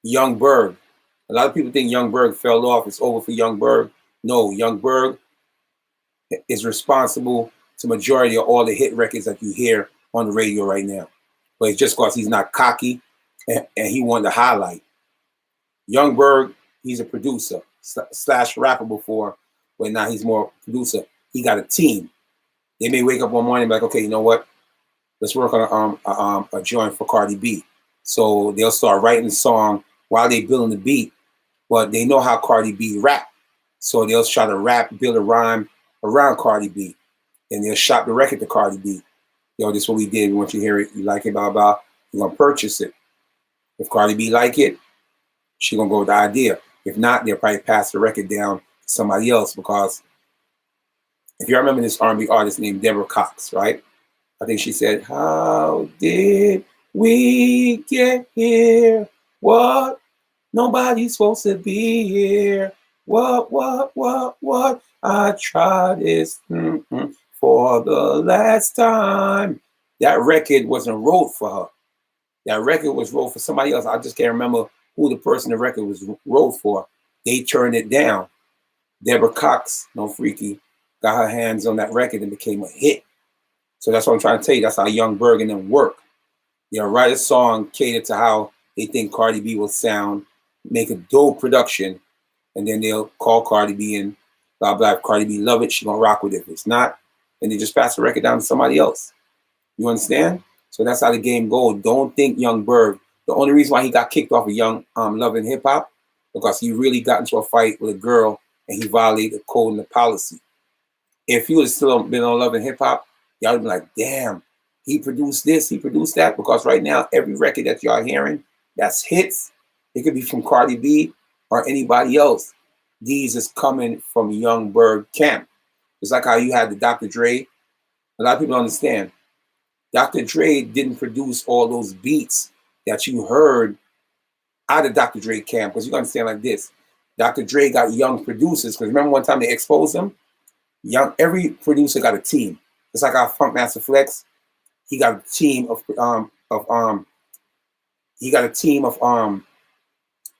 Young Berg. A lot of people think Young Berg fell off. It's over for Young Berg. No, Young Berg is responsible to majority of all the hit records that you hear on the radio right now. But it's just because he's not cocky and he wanted to highlight. Young Berg, he's a producer slash rapper before, but now he's more producer. He got a team. They may wake up one morning and be like, okay, you know what? Let's work on a joint for Cardi B. So they'll start writing the song while they building the beat, but they know how Cardi B rap. So they'll try to rap, build a rhyme around Cardi B. And they'll shop the record to Cardi B. Yo, this is what we did. We want you to hear it. You like it, blah, blah. You're going to purchase it. If Cardi B like it, she going to go with the idea. If not, they'll probably pass the record down to somebody else, because if you remember this R&B artist named Deborah Cox, right? I think she said, how did we get here? What? Nobody's supposed to be here. What? I tried this for the last time. That record wasn't wrote for her. That record was wrote for somebody else. I just can't remember who the person the record was wrote for. They turned it down. Deborah Cox, no freaky, got her hands on that record and became a hit. So that's what I'm trying to tell you. That's how Young Berg and them work. They'll write a song catered to how they think Cardi B will sound, make a dope production, and then they'll call Cardi B and blah, blah. If Cardi B love it, she gonna rock with it. If it's not, then they just pass the record down to somebody else. You understand? So that's how the game goes. Don't think Young Berg. The only reason why he got kicked off of Young Love and Hip Hop, because he really got into a fight with a girl and he violated the code and the policy. If he would have still been on Love and Hip Hop, y'all would be like, damn, he produced this, he produced that. Because right now, every record that y'all hearing, that's hits. It could be from Cardi B or anybody else. These is coming from Young Berg camp. It's like how you had the Dr. Dre. A lot of people don't understand. Dr. Dre didn't produce all those beats that you heard out of Dr. Dre camp. Because you got to understand like this. Dr. Dre got young producers. Because remember one time they exposed him? Every producer got a team. It's like our Funkmaster Flex. He got a team of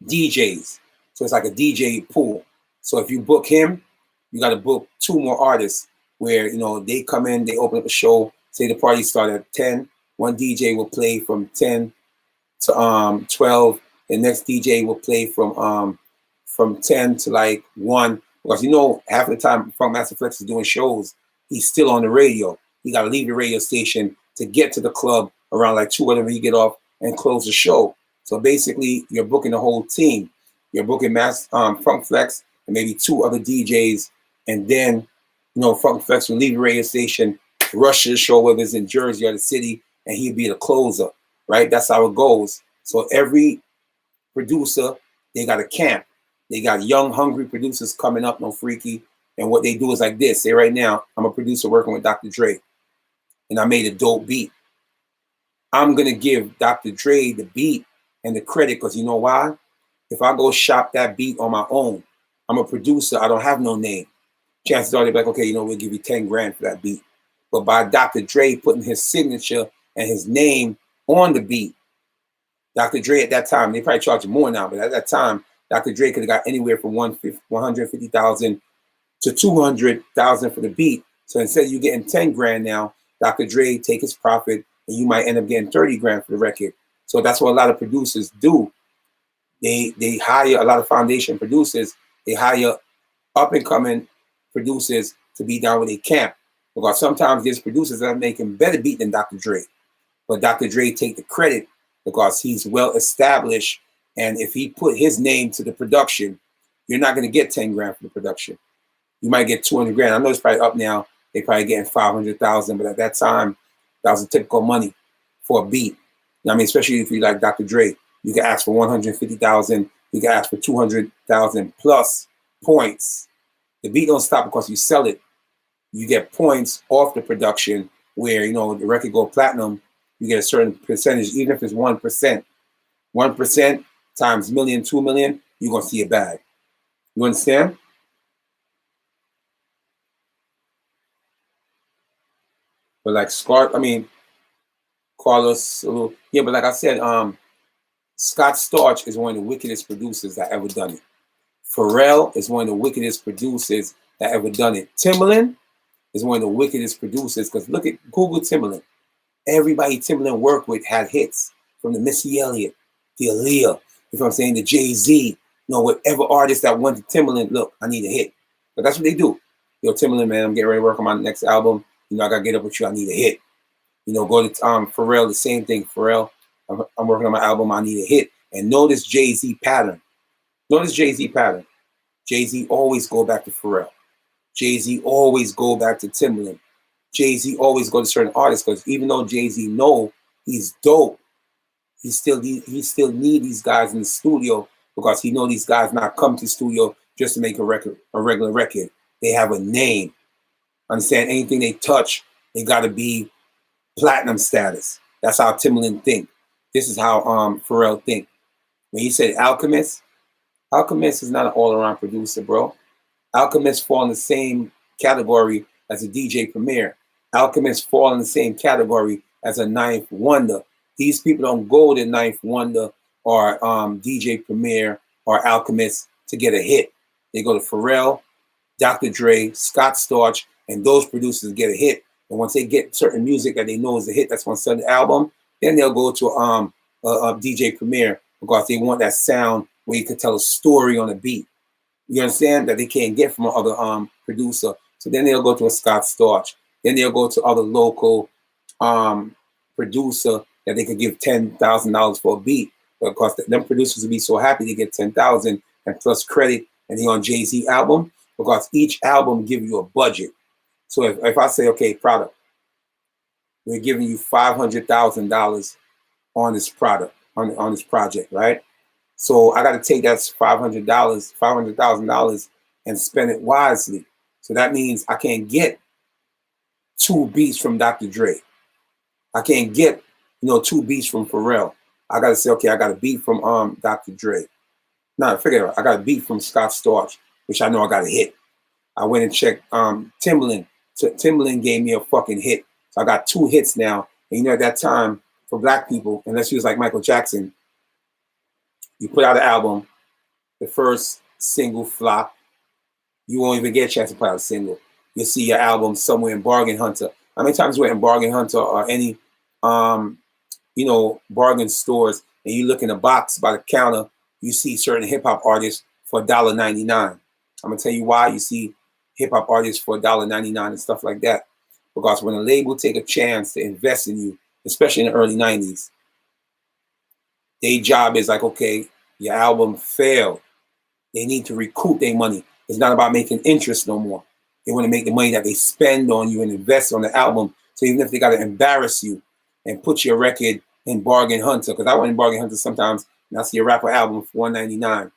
DJs. So it's like a DJ pool. So if you book him, you got to book 2 more artists where, you know, they come in, they open up a show, say the party start at 10. One DJ will play from 10 to 12. The next DJ will play from 10 to like 1. Because you know, half the time Funk Master Flex is doing shows, he's still on the radio. He got to leave the radio station to get to the club around like 2 whenever you get off and close the show. So basically, you're booking the whole team. You're booking Funk Flex and maybe 2 other DJs, and then Funk Flex will leave the radio station, rush to the show, whether it's in Jersey or the city, and he'll be the closer, right? That's how it goes. So every producer, they got a camp. They got young, hungry producers coming up, no freaky. And what they do is like this. Say right now, I'm a producer working with Dr. Dre, and I made a dope beat. I'm going to give Dr. Dre the beat and the credit, because you know why? If I go shop that beat on my own, I'm a producer, I don't have no name. Chances are they're like, okay, we'll give you 10 grand for that beat. But by Dr. Dre putting his signature and his name on the beat, Dr. Dre at that time, they probably charge him more now, but at that time, Dr. Dre could have got anywhere from 150,000 to 200,000 for the beat. So instead of you getting 10 grand now, Dr. Dre take his profit, and you might end up getting 30 grand for the record. So that's what a lot of producers do. They hire a lot of foundation producers. They hire up and coming producers to be down with a camp, because sometimes there's producers that are making better beat than Dr. Dre, but Dr. Dre take the credit because he's well established, and if he put his name to the production, you're not going to get 10 grand for the production. You might get 200 grand. I know it's probably up now. They're probably getting 500,000, but at that time, that was a typical money for a beat. I mean, especially if you like Dr. Dre, you can ask for 150,000. You can ask for 200,000 plus points. The beat don't stop because you sell it. You get points off the production where, the record go platinum. You get a certain percentage, even if it's 1%. 1% times million, 2 million, you're going to see a bag. You understand? But like Carlos, yeah, but like I said, Scott Storch is one of the wickedest producers that ever done it. Pharrell is one of the wickedest producers that ever done it. Timbaland is one of the wickedest producers, because look at Google Timbaland. Everybody Timbaland worked with had hits, from the Missy Elliott, the Aaliyah, you know what I'm saying, the Jay-Z, whatever artist that went to Timbaland, look, I need a hit. But that's what they do. Yo, Timbaland, man, I'm getting ready to work on my next album. I got to get up with you. I need a hit. Go to Pharrell, the same thing. Pharrell, I'm working on my album. I need a hit. And notice Jay-Z pattern. Jay-Z always go back to Pharrell. Jay-Z always go back to Timbaland. Jay-Z always go to certain artists, because even though Jay-Z know he's dope, he still need these guys in the studio, because he know these guys not come to the studio just to make a regular record. They have a name. Understand? Anything they touch, they got to be platinum status. That's how Timbaland think. This is how Pharrell think. When he said Alchemist is not an all-around producer, bro. Alchemist fall in the same category as a DJ Premier. Alchemist fall in the same category as a Ninth Wonder. These people don't go to Ninth Wonder or DJ Premier or Alchemist to get a hit. They go to Pharrell, Dr. Dre, Scott Storch, and those producers get a hit. And once they get certain music that they know is a hit, that's going to sell the album, then they'll go to a DJ Premier, because they want that sound where you could tell a story on a beat. You understand? That they can't get from another producer. So then they'll go to a Scott Storch. Then they'll go to other local producer that they could give $10,000 for a beat. Because them producers will be so happy to get $10,000 and plus credit, and they on Jay-Z album, because each album give you a budget. So if I say, okay, product, we're giving you $500,000 on this product, on this project, right? So I got to take that $500,000, and spend it wisely. So that means I can't get 2 beats from Dr. Dre. I can't get 2 beats from Pharrell. I got to say, okay, I got a beat from Dr. Dre. No, forget it. I got a beat from Scott Storch, which I know I got a hit. I went and checked Timbaland. So Timbaland gave me a fucking hit. So I got 2 hits now. And at that time, for black people, unless you was like Michael Jackson, you put out an album, the first single flop, you won't even get a chance to put out a single. You'll see your album somewhere in Bargain Hunter. How many times you went in Bargain Hunter or any bargain stores, and you look in a box by the counter, you see certain hip hop artists for $1.99. I'm gonna tell you why you see hip hop artists for $1.99 and stuff like that. Because when a label take a chance to invest in you, especially in the early 90s, their job is like, okay, your album failed. They need to recoup their money. It's not about making interest no more. They want to make the money that they spend on you and invest on the album. So even if they got to embarrass you and put your record in Bargain Hunter, because I went in Bargain Hunter sometimes and I see a rapper album for $1.99.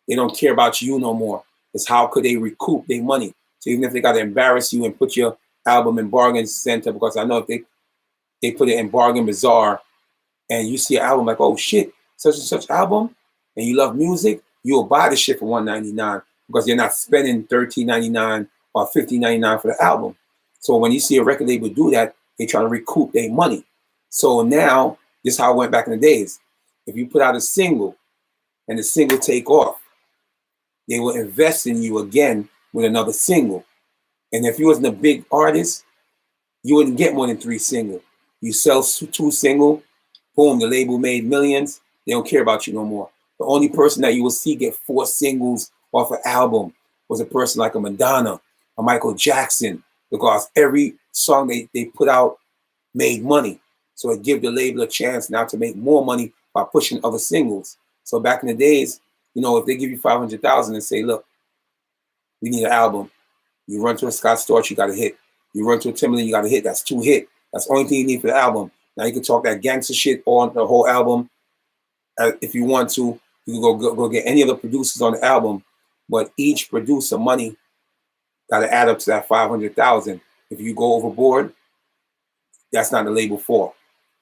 They don't care about you no more. It's how could they recoup their money. So even if they got to embarrass you and put your album in Bargain Center, because I know if they put it in Bargain Bazaar and you see an album like, oh shit, such and such album, and you love music, you'll buy the shit for $1.99 because you're not spending $13.99 or $15.99 for the album. So when you see a record label do that, they try to recoup their money. So now, this is how it went back in the days. If you put out a single and the single take off, they will invest in you again with another single. And if you wasn't a big artist, you wouldn't get more than 3 singles. You sell 2 singles, boom, the label made millions. They don't care about you no more. The only person that you will see get 4 singles off an album was a person like a Madonna, a Michael Jackson, because every song they put out made money. So it give the label a chance now to make more money by pushing other singles. So back in the days, if they give you $500,000 and say, look, we need an album. You run to a Scott Storch, you got a hit. You run to a Timberland, you got a hit. That's 2 hits. That's the only thing you need for the album. Now you can talk that gangster shit on the whole album. If you want to, you can go get any of the producers on the album, but each producer money got to add up to that $500,000. If you go overboard, that's not the label for.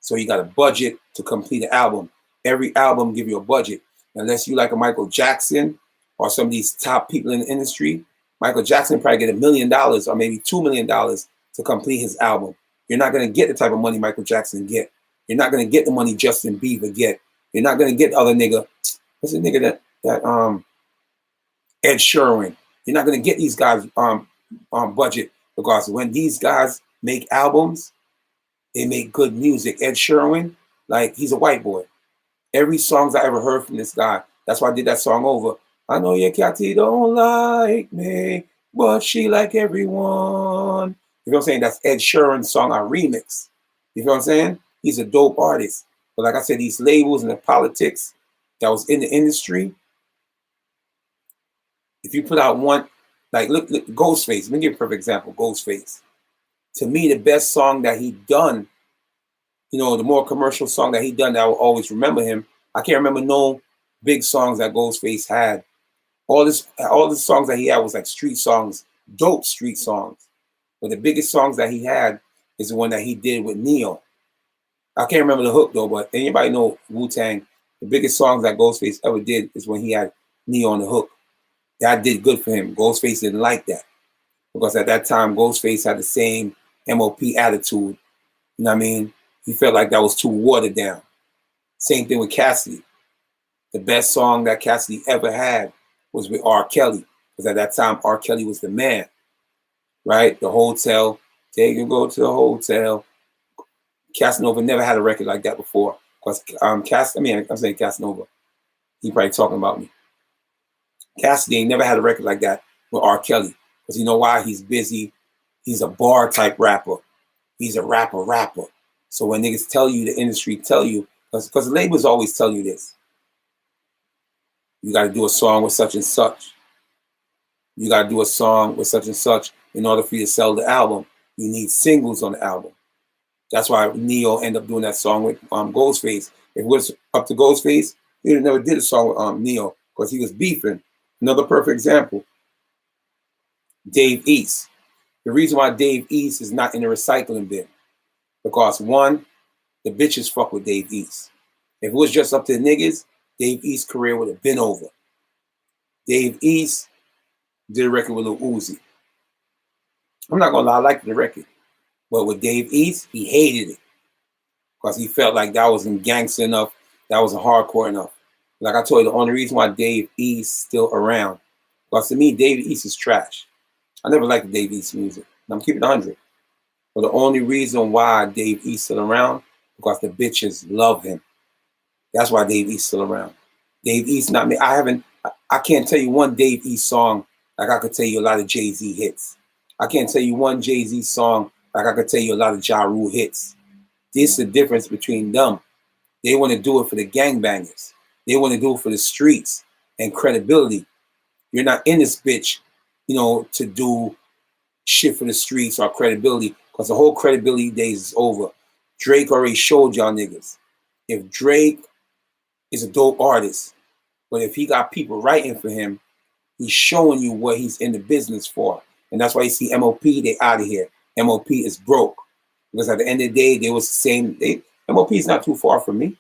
So you got a budget to complete an album. Every album give you a budget. Unless you like a Michael Jackson or some of these top people in the industry, Michael Jackson probably get $1 million or maybe $2 million to complete his album. You're not going to get the type of money Michael Jackson get. You're not going to get the money Justin Bieber get. You're not going to get the other nigga. What's the nigga that Ed Sheeran? You're not going to get these guys budget, because when these guys make albums, they make good music. Ed Sheeran, like, he's a white boy. Every songs I ever heard from this guy, that's why I did that song over. I know your catty don't like me, but she like everyone. You know what I'm saying? That's Ed Sheeran's song I remix. You know what I'm saying? He's a dope artist. But like I said, these labels and the politics that was in the industry, if you put out one, like look Ghostface, let me give you a perfect example, Ghostface. To me, the best song that he done, the more commercial song that he done that I will always remember him. I can't remember no big songs that Ghostface had. All the songs that he had was like street songs, dope street songs. But the biggest songs that he had is the one that he did with Neo. I can't remember the hook though, but anybody know Wu-Tang, the biggest songs that Ghostface ever did is when he had Neo on the hook. That did good for him. Ghostface didn't like that, because at that time, Ghostface had the same MOP attitude. You know what I mean? He felt like that was too watered down. Same thing with Cassidy. The best song that Cassidy ever had was with R. Kelly, because at that time, R. Kelly was the man, right? The Hotel, take and go to the hotel. Casanova never had a record like that before. Because I'm saying Casanova. He probably talking about me. Cassidy ain't never had a record like that with R. Kelly. Because you know why? He's busy. He's a bar type rapper. He's a rapper. So when niggas tell you, the industry tell you, because the labels always tell you this. You got to do a song with such and such. You got to do a song with such and such in order for you to sell the album. You need singles on the album. That's why Neo ended up doing that song with Ghostface. If it was up to Ghostface, he never did a song with Neo, because he was beefing. Another perfect example, Dave East. The reason why Dave East is not in the recycling bin, because one, the bitches fuck with Dave East. If it was just up to the niggas, Dave East's career would have been over. Dave East did a record with Lil Uzi. I'm not gonna lie, I liked the record. But with Dave East, he hated it, because he felt like that wasn't gangster enough, that wasn't hardcore enough. Like I told you, the only reason why Dave East is still around, because to me, Dave East is trash. I never liked Dave East music. And I'm keeping it 100. But the only reason why Dave East is still around because the bitches love him. That's why Dave East still around. Dave East not me. I can't tell you one Dave East song like I could tell you a lot of Jay-Z hits. I can't tell you one Jay-Z song like I could tell you a lot of Ja Rule hits. This is the difference between them. They want to do it for the gangbangers. They want to do it for the streets and credibility. You're not in this bitch, to do shit for the streets or credibility, because the whole credibility days is over. Drake already showed y'all niggas. If Drake is a dope artist, but if he got people writing for him, he's showing you what he's in the business for. And that's why you see MOP, they out of here. MOP is broke. Because at the end of the day, they was the same. MOP is not too far from me.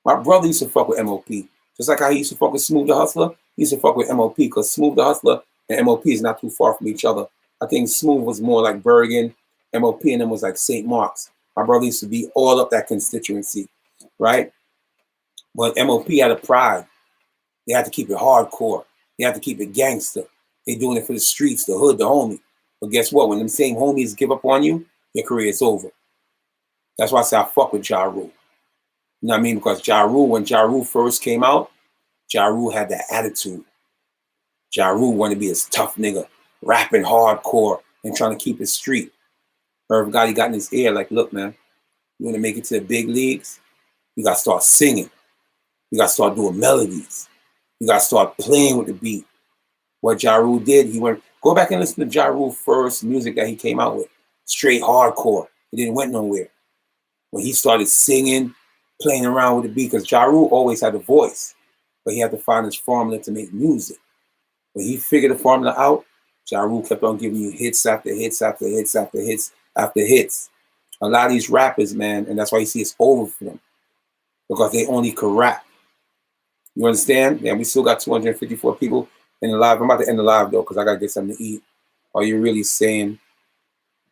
My brother used to fuck with MOP. Just like how he used to fuck with Smooth the Hustler, he used to fuck with MOP, because Smooth the Hustler and MOP is not too far from each other. I think Smooth was more like Bergen, MOP and them was like St. Mark's. My brother used to be all up that constituency, right? But MOP had a pride. They had to keep it hardcore. They had to keep it gangster. They doing it for the streets, the hood, the homie. But guess what? When them same homies give up on you, your career is over. That's why I say I fuck with Ja Rule. You know what I mean? Because Ja Rule, when Ja Rule first came out, Ja Rule had that attitude. Ja Rule wanted to be this tough nigga, rapping hardcore and trying to keep it street. Herb Gotti got in his ear like, look, man, you want to make it to the big leagues? You got to start singing. You got to start doing melodies. You got to start playing with the beat. What Ja Rule did, go back and listen to Ja Rule's first music that he came out with. Straight hardcore. It didn't went nowhere. When he started singing, playing around with the beat, because Ja Rule always had a voice, but he had to find his formula to make music. When he figured the formula out, Ja Rule kept on giving you hits after hits after hits after hits after hits. A lot of these rappers, man, and that's why you see it's over for them, because they only could rap. You understand? And we still got 254 people in the live. I'm about to end the live, though, because I got to get something to eat. Are you really saying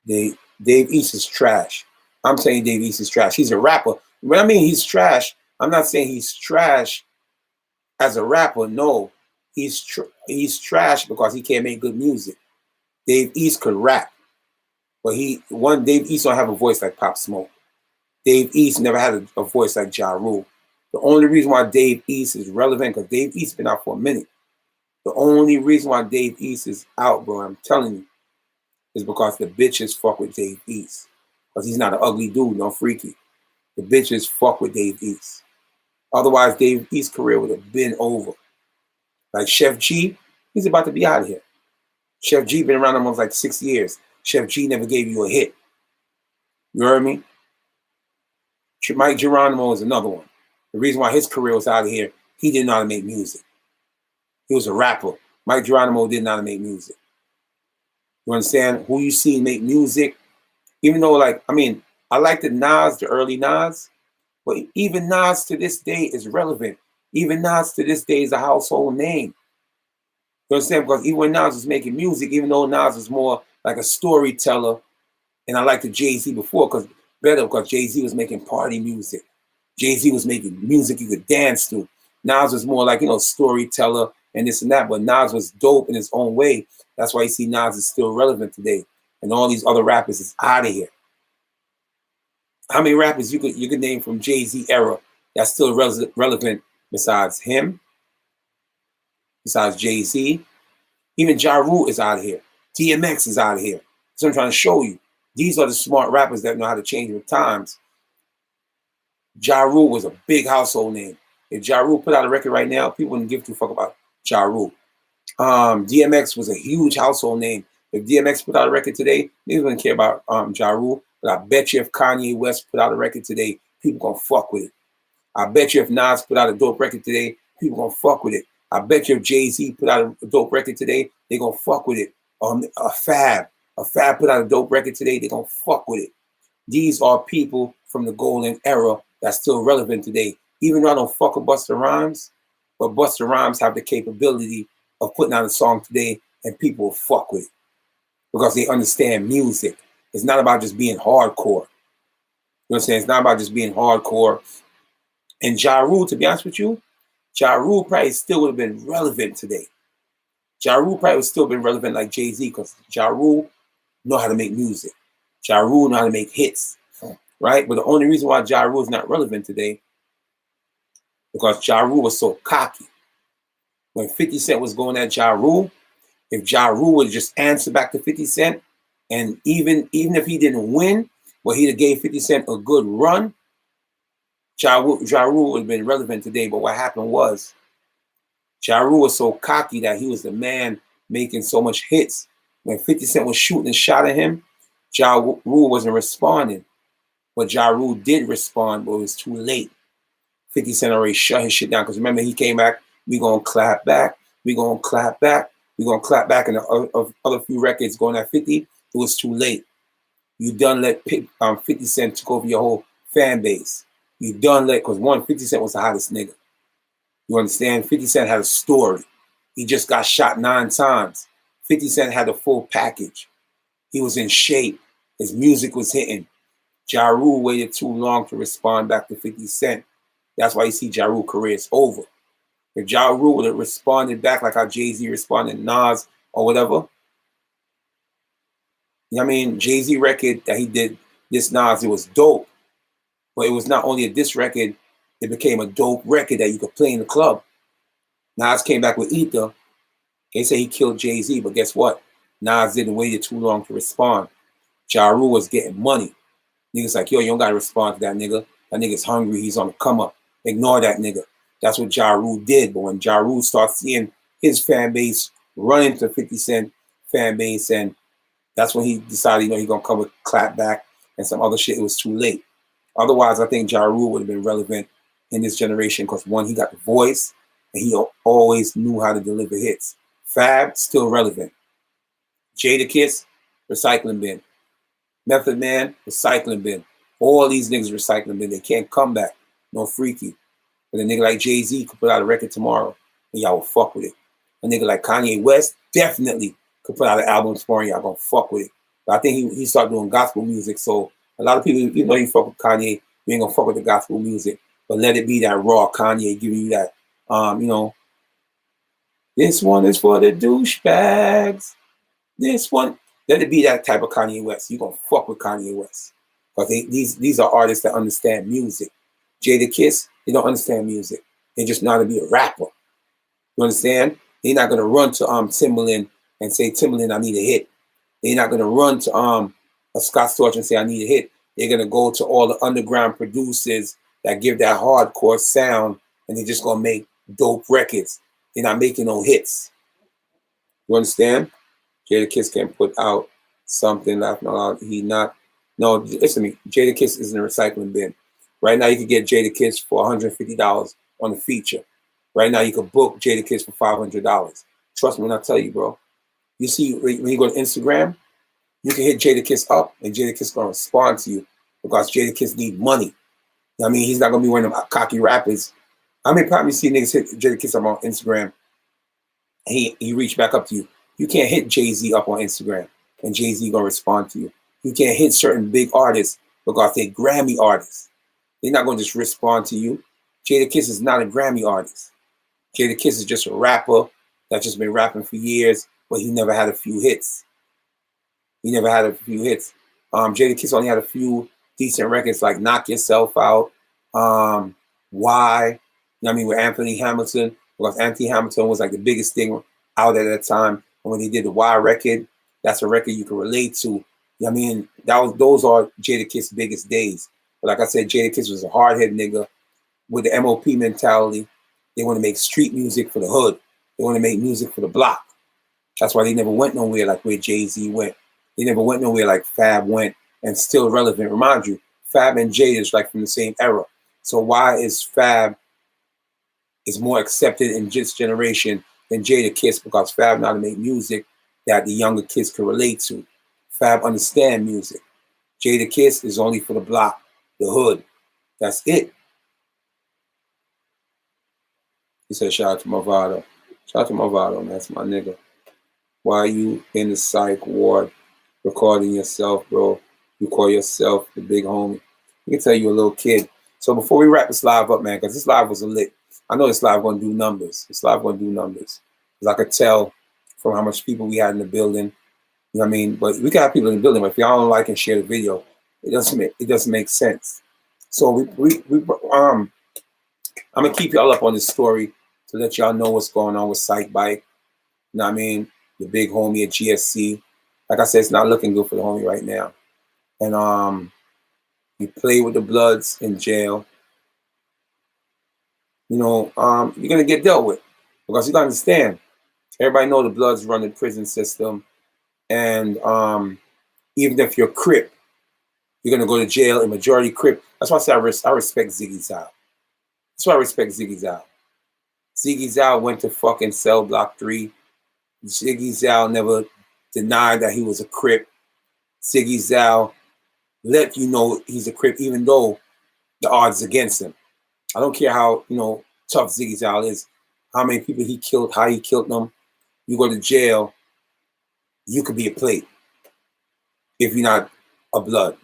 Dave East is trash? I'm saying Dave East is trash. He's a rapper. When I mean he's trash, I'm not saying he's trash as a rapper. No, he's trash because he can't make good music. Dave East could rap, but Dave East don't have a voice like Pop Smoke. Dave East never had a voice like Ja Rule. The only reason why Dave East is relevant, because Dave East been out for a minute. The only reason why Dave East is out, bro, I'm telling you, is because the bitches fuck with Dave East. Because he's not an ugly dude, no freaky. The bitches fuck with Dave East. Otherwise, Dave East's career would have been over. Like Chef G, he's about to be out of here. Chef G been around almost like 6 years. Chef G never gave you a hit. You heard me? Mike Geronimo is another one. The reason why his career was out of here, he didn't know how to make music. He was a rapper. Mike Geronimo didn't know how to make music. You understand? Who you see make music, even though, I like the early Nas, but even Nas to this day is relevant. Even Nas to this day is a household name. You understand? Because even when Nas was making music, even though Nas was more like a storyteller, and I liked the Jay-Z before because Jay-Z was making party music. Jay-Z was making music you could dance to. Nas was more like, storyteller and this and that, but Nas was dope in his own way. That's why you see Nas is still relevant today. And all these other rappers is out of here. How many rappers you could name from Jay-Z era that's still relevant besides him, besides Jay-Z? Even Ja Rule is out of here. DMX is out of here. So I'm trying to show you. These are the smart rappers that know how to change with times. Ja Rule was a big household name. If Ja Rule put out a record right now, people wouldn't give two fuck about Ja Rule. DMX was a huge household name. If DMX put out a record today, they wouldn't care about Ja Rule. But I bet you if Kanye West put out a record today, people gonna fuck with it. I bet you if Nas put out a dope record today, people gonna fuck with it. I bet you if Jay-Z put out a dope record today, they gonna fuck with it. A Fab put out a dope record today, they gonna fuck with it. These are people from the golden era that's still relevant today. Even though I don't fuck with Busta Rhymes, but Busta Rhymes have the capability of putting out a song today and people will fuck with it because they understand music. It's not about just being hardcore. You know what I'm saying? It's not about just being hardcore. And Ja Rule, to be honest with you, Ja Rule probably still would have been relevant today. Ja Rule probably would still been relevant like Jay-Z because Ja Rule know how to make music. Ja Rule know how to make hits, right? But the only reason why Ja Rule is not relevant today, because Ja Rule was so cocky. When 50 Cent was going at Ja Rule, if Ja Rule would just answer back to 50 Cent, and even if he didn't win, but he'd have gave 50 Cent a good run, Ja Rule would have been relevant today. But what happened was, Ja Rule was so cocky that he was the man making so much hits. When 50 Cent was shooting and shot at him, Ja Rule wasn't responding. But Ja Rule did respond, but it was too late. 50 Cent already shut his shit down. Because remember, he came back, we gonna clap back, we gonna clap back, we gonna clap back. And the other few records going at 50, it was too late. You done let 50 Cent took over your whole fan base. You done let, because 50 Cent was the hottest nigga. You understand? 50 Cent had a story. He just got shot 9 times. 50 Cent had a full package. He was in shape. His music was hitting. Ja Rule waited too long to respond back to 50 Cent. That's why you see Ja Rule's career is over. If Ja Rule would have responded back like how Jay-Z responded, Nas or whatever, you know what I mean? Jay-Z record that he did, this Nas, it was dope. But it was not only a diss record, it became a dope record that you could play in the club. Nas came back with Ether. They say he killed Jay-Z, but guess what? Nas didn't wait too long to respond. Ja Rule was getting money. Niggas like, yo, you don't gotta respond to that nigga. That nigga's hungry, he's on the come up. Ignore that nigga. That's what Ja Rule did. But when Ja Rule starts seeing his fan base run into 50 Cent fan base, and that's when he decided, he's gonna come with clap back and some other shit, it was too late. Otherwise, I think Ja Rule would have been relevant in this generation because, one, he got the voice and he always knew how to deliver hits. Fab, still relevant. Jadakiss, recycling bin. Method Man, recycling bin. All these niggas recycling bin. They can't come back. No freaky. But a nigga like Jay-Z could put out a record tomorrow and y'all will fuck with it. A nigga like Kanye West definitely could put out an album tomorrow and y'all gonna fuck with it. But I think he started doing gospel music, so a lot of people, you fuck with Kanye, you ain't gonna fuck with the gospel music. But let it be that raw Kanye giving you that, this one is for the douchebags. This one, let it be that type of Kanye West. You gonna fuck with Kanye West. Because these are artists that understand music. Jadakiss, they don't understand music. They just know how to be a rapper. You understand? They're not gonna run to Timbaland and say, Timbaland, I need a hit. They're not gonna run to a Scott Storch and say, I need a hit. They're gonna go to all the underground producers that give that hardcore sound, and they're just gonna make dope records. They're not making no hits. You understand? Jadakiss can put out something that no, listen to me. Jadakiss is in a recycling bin. Right now, you can get Jadakiss for $150 on the feature. Right now, you can book Jadakiss for $500. Trust me when I tell you, bro. You see, when you go to Instagram, you can hit Jadakiss up, and Jadakiss gonna respond to you because Jadakiss need money. I mean, he's not gonna be one of them cocky rappers. I mean, probably see niggas hit Jadakiss up on Instagram, and he reach back up to you. You can't hit Jay-Z up on Instagram, and Jay-Z gonna respond to you. You can't hit certain big artists because they're Grammy artists. They're not gonna just respond to you. Jadakiss is not a Grammy artist. Jadakiss is just a rapper that's just been rapping for years, but he never had a few hits. Jadakiss only had a few decent records like Knock Yourself Out, Why, with Anthony Hamilton, because Anthony Hamilton was like the biggest thing out at that time. And when he did the Why record, that's a record you can relate to. Those are Jadakiss' biggest days. But like I said, Jadakiss was a hard-head nigga with the MOP mentality. They want to make street music for the hood. They want to make music for the block. That's why they never went nowhere like where Jay-Z went. They never went nowhere like Fab went, and still relevant. Remind you, Fab and Jay is like from the same era. So why is Fab is more accepted in this generation than Jadakiss? Because Fab know how to make music that the younger kids can relate to. Fab understand music. Jadakiss is only for the block, the hood. That's it. He said, shout out to Movado. Shout out to Movado, man. That's my nigga. Why are you in the psych ward recording yourself, bro? You call yourself the big homie. I can tell you a little kid. So before we wrap this live up, man, because this live was a lit. I know this live going to do numbers. Because I could tell from how much people we had in the building. You know what I mean? But we got people in the building. But if y'all don't like and share the video, it doesn't make sense. So I'm gonna keep y'all up on this story to let y'all know what's going on with Sike Bike. You know what I mean? The big homie at GSC. Like I said, it's not looking good for the homie right now. And you play with the Bloods in jail. You know, you're gonna get dealt with because you gotta understand. Everybody know the Bloods run the prison system, and even if you're Crip, you're gonna go to jail. A majority Crip. That's why I say I respect Ziggy Zao. That's why I respect Ziggy Zao. Ziggy Zao went to fucking cell block 3. Ziggy Zao never denied that he was a Crip. Ziggy Zao let you know he's a Crip, even though the odds against him. I don't care how tough Ziggy Zao is, how many people he killed, how he killed them. You go to jail, you could be a plate if you're not a Blood.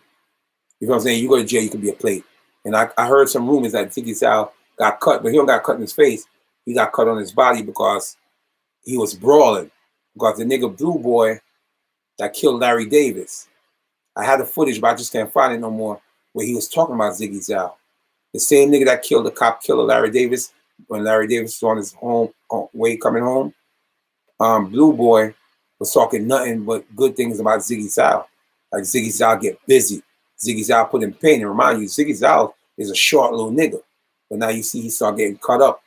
You know what I'm saying? You go to jail, you could be a plate. And I heard some rumors that Ziggy Zao got cut, but he don't got cut in his face. He got cut on his body because he was brawling. Because the nigga Blue Boy that killed Larry Davis. I had the footage, but I just can't find it no more, where he was talking about Ziggy Zao. The same nigga that killed the cop killer Larry Davis when Larry Davis was on his way coming home. Blue Boy was talking nothing but good things about Ziggy Zao. Like Ziggy Zao get busy. Ziggy Zao put in pain. And remind you, Ziggy Zao is a short little nigga. But now you see he start getting cut up.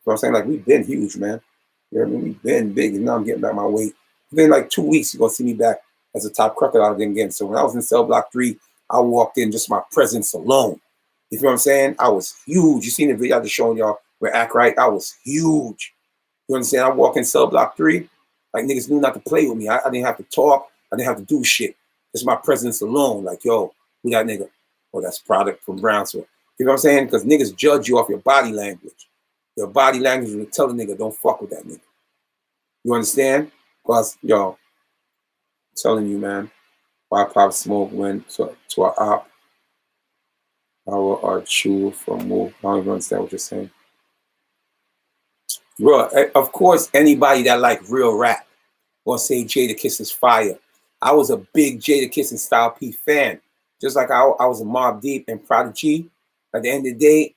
You know what I'm saying? Like, we've been huge, man. You know what I mean? We've been big, and now I'm getting back my weight. Within like 2 weeks, you're going to see me back as a top Crocodile again. So when I was in cell block 3, I walked in just my presence alone. You know what I'm saying? I was huge. You seen the video I just showing y'all where Act Right? I was huge. You understand? I walk in cell block 3, like niggas knew not to play with me. I didn't have to talk. I didn't have to do shit. Just my presence alone. Like, yo, who that nigga? Oh, that's Product from Brownsville. You know what I'm saying? Because niggas judge you off your body language. Your body language will tell the nigga, don't fuck with that nigga. You understand? Because, yo, I'm telling you, man, why Pop Smoke went to our op. Our chew from move. I don't even understand what you're saying. Bro, of course, anybody that like real rap gonna say Jadakiss is fire. I was a big Jadakiss and Style P fan. Just like I was a Mobb Deep and Prodigy. At the end of the day,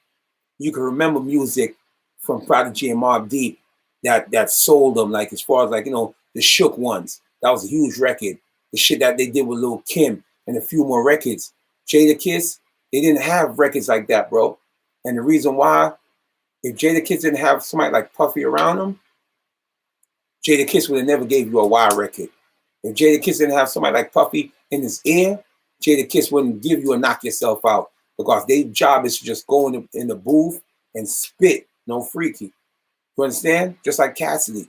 you can remember music from Prodigy and Mobb Deep that sold them, like as far as like, the Shook ones. That was a huge record. The shit that they did with Lil' Kim and a few more records. Jadakiss, they didn't have records like that, bro. And the reason why, if Jadakiss didn't have somebody like Puffy around him, Jadakiss would have never gave you a Y record. If Jadakiss didn't have somebody like Puffy in his ear, Jadakiss wouldn't give you a knock yourself out, because their job is to just go in the booth and spit, no freaky. You understand? Just like Cassidy.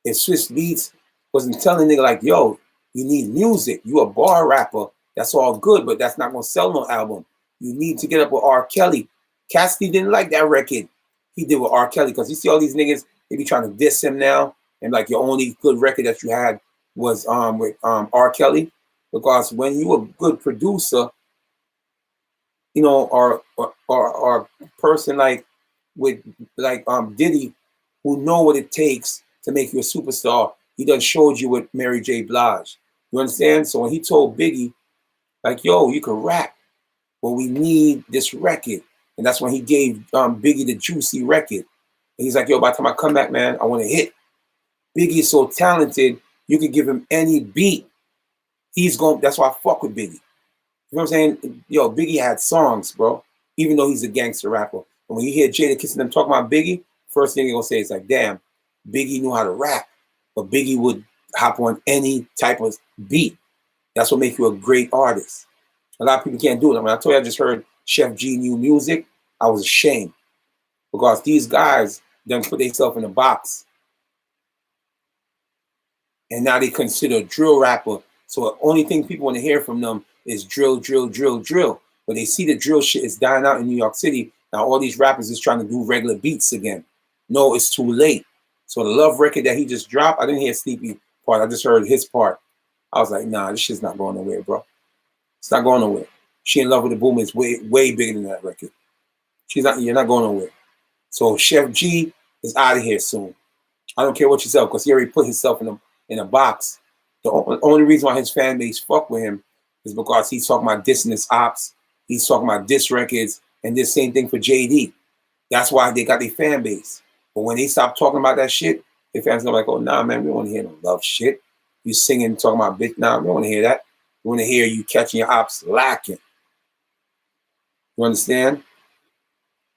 If Swiss Beats wasn't telling nigga like, yo, you need music. You a bar rapper. That's all good, but that's not going to sell no album. You need to get up with R. Kelly. Cassidy didn't like that record he did with R. Kelly, because you see all these niggas, they be trying to diss him now, and like your only good record that you had was with R. Kelly, because when you a good producer, or a person like with like Diddy, who know what it takes to make you a superstar, he done showed you with Mary J. Blige. You understand? So when he told Biggie, like, yo, you can rap, but we need this record. And that's when he gave Biggie the Juicy record. And he's like, yo, by the time I come back, man, I want to hit. Biggie is so talented, you could give him any beat. That's why I fuck with Biggie. You know what I'm saying? Yo, Biggie had songs, bro, even though he's a gangster rapper. And when you hear Jadakiss and them talking about Biggie, first thing you're going to say is like, damn, Biggie knew how to rap. But Biggie would hop on any type of beat. That's what makes you a great artist. A lot of people can't do it. When I told you I just heard Chef G new music, I was ashamed. Because these guys done put themselves in a box. And now they consider a drill rapper. So the only thing people want to hear from them is drill, drill, drill, drill. But they see the drill shit is dying out in New York City. Now all these rappers is trying to do regular beats again. No, it's too late. So the Love record that he just dropped, I didn't hear Sleepy part. I just heard his part. I was like, nah, this shit's not going nowhere, bro. It's not going nowhere. She in Love with the Boom is way, way bigger than that record. You're not going nowhere. So Chef G is out of here soon. I don't care what you sell, because he already put himself in a box. The only reason why his fan base fuck with him is because he's talking about dissing his ops. He's talking about diss records, and this same thing for JD. That's why they got their fan base. But when they stop talking about that shit, their fans are like, oh, nah, man, we don't want to hear no love shit. You singing, talking about bitch, nah, we don't want to hear that. We want to hear you catching your ops lacking. You understand?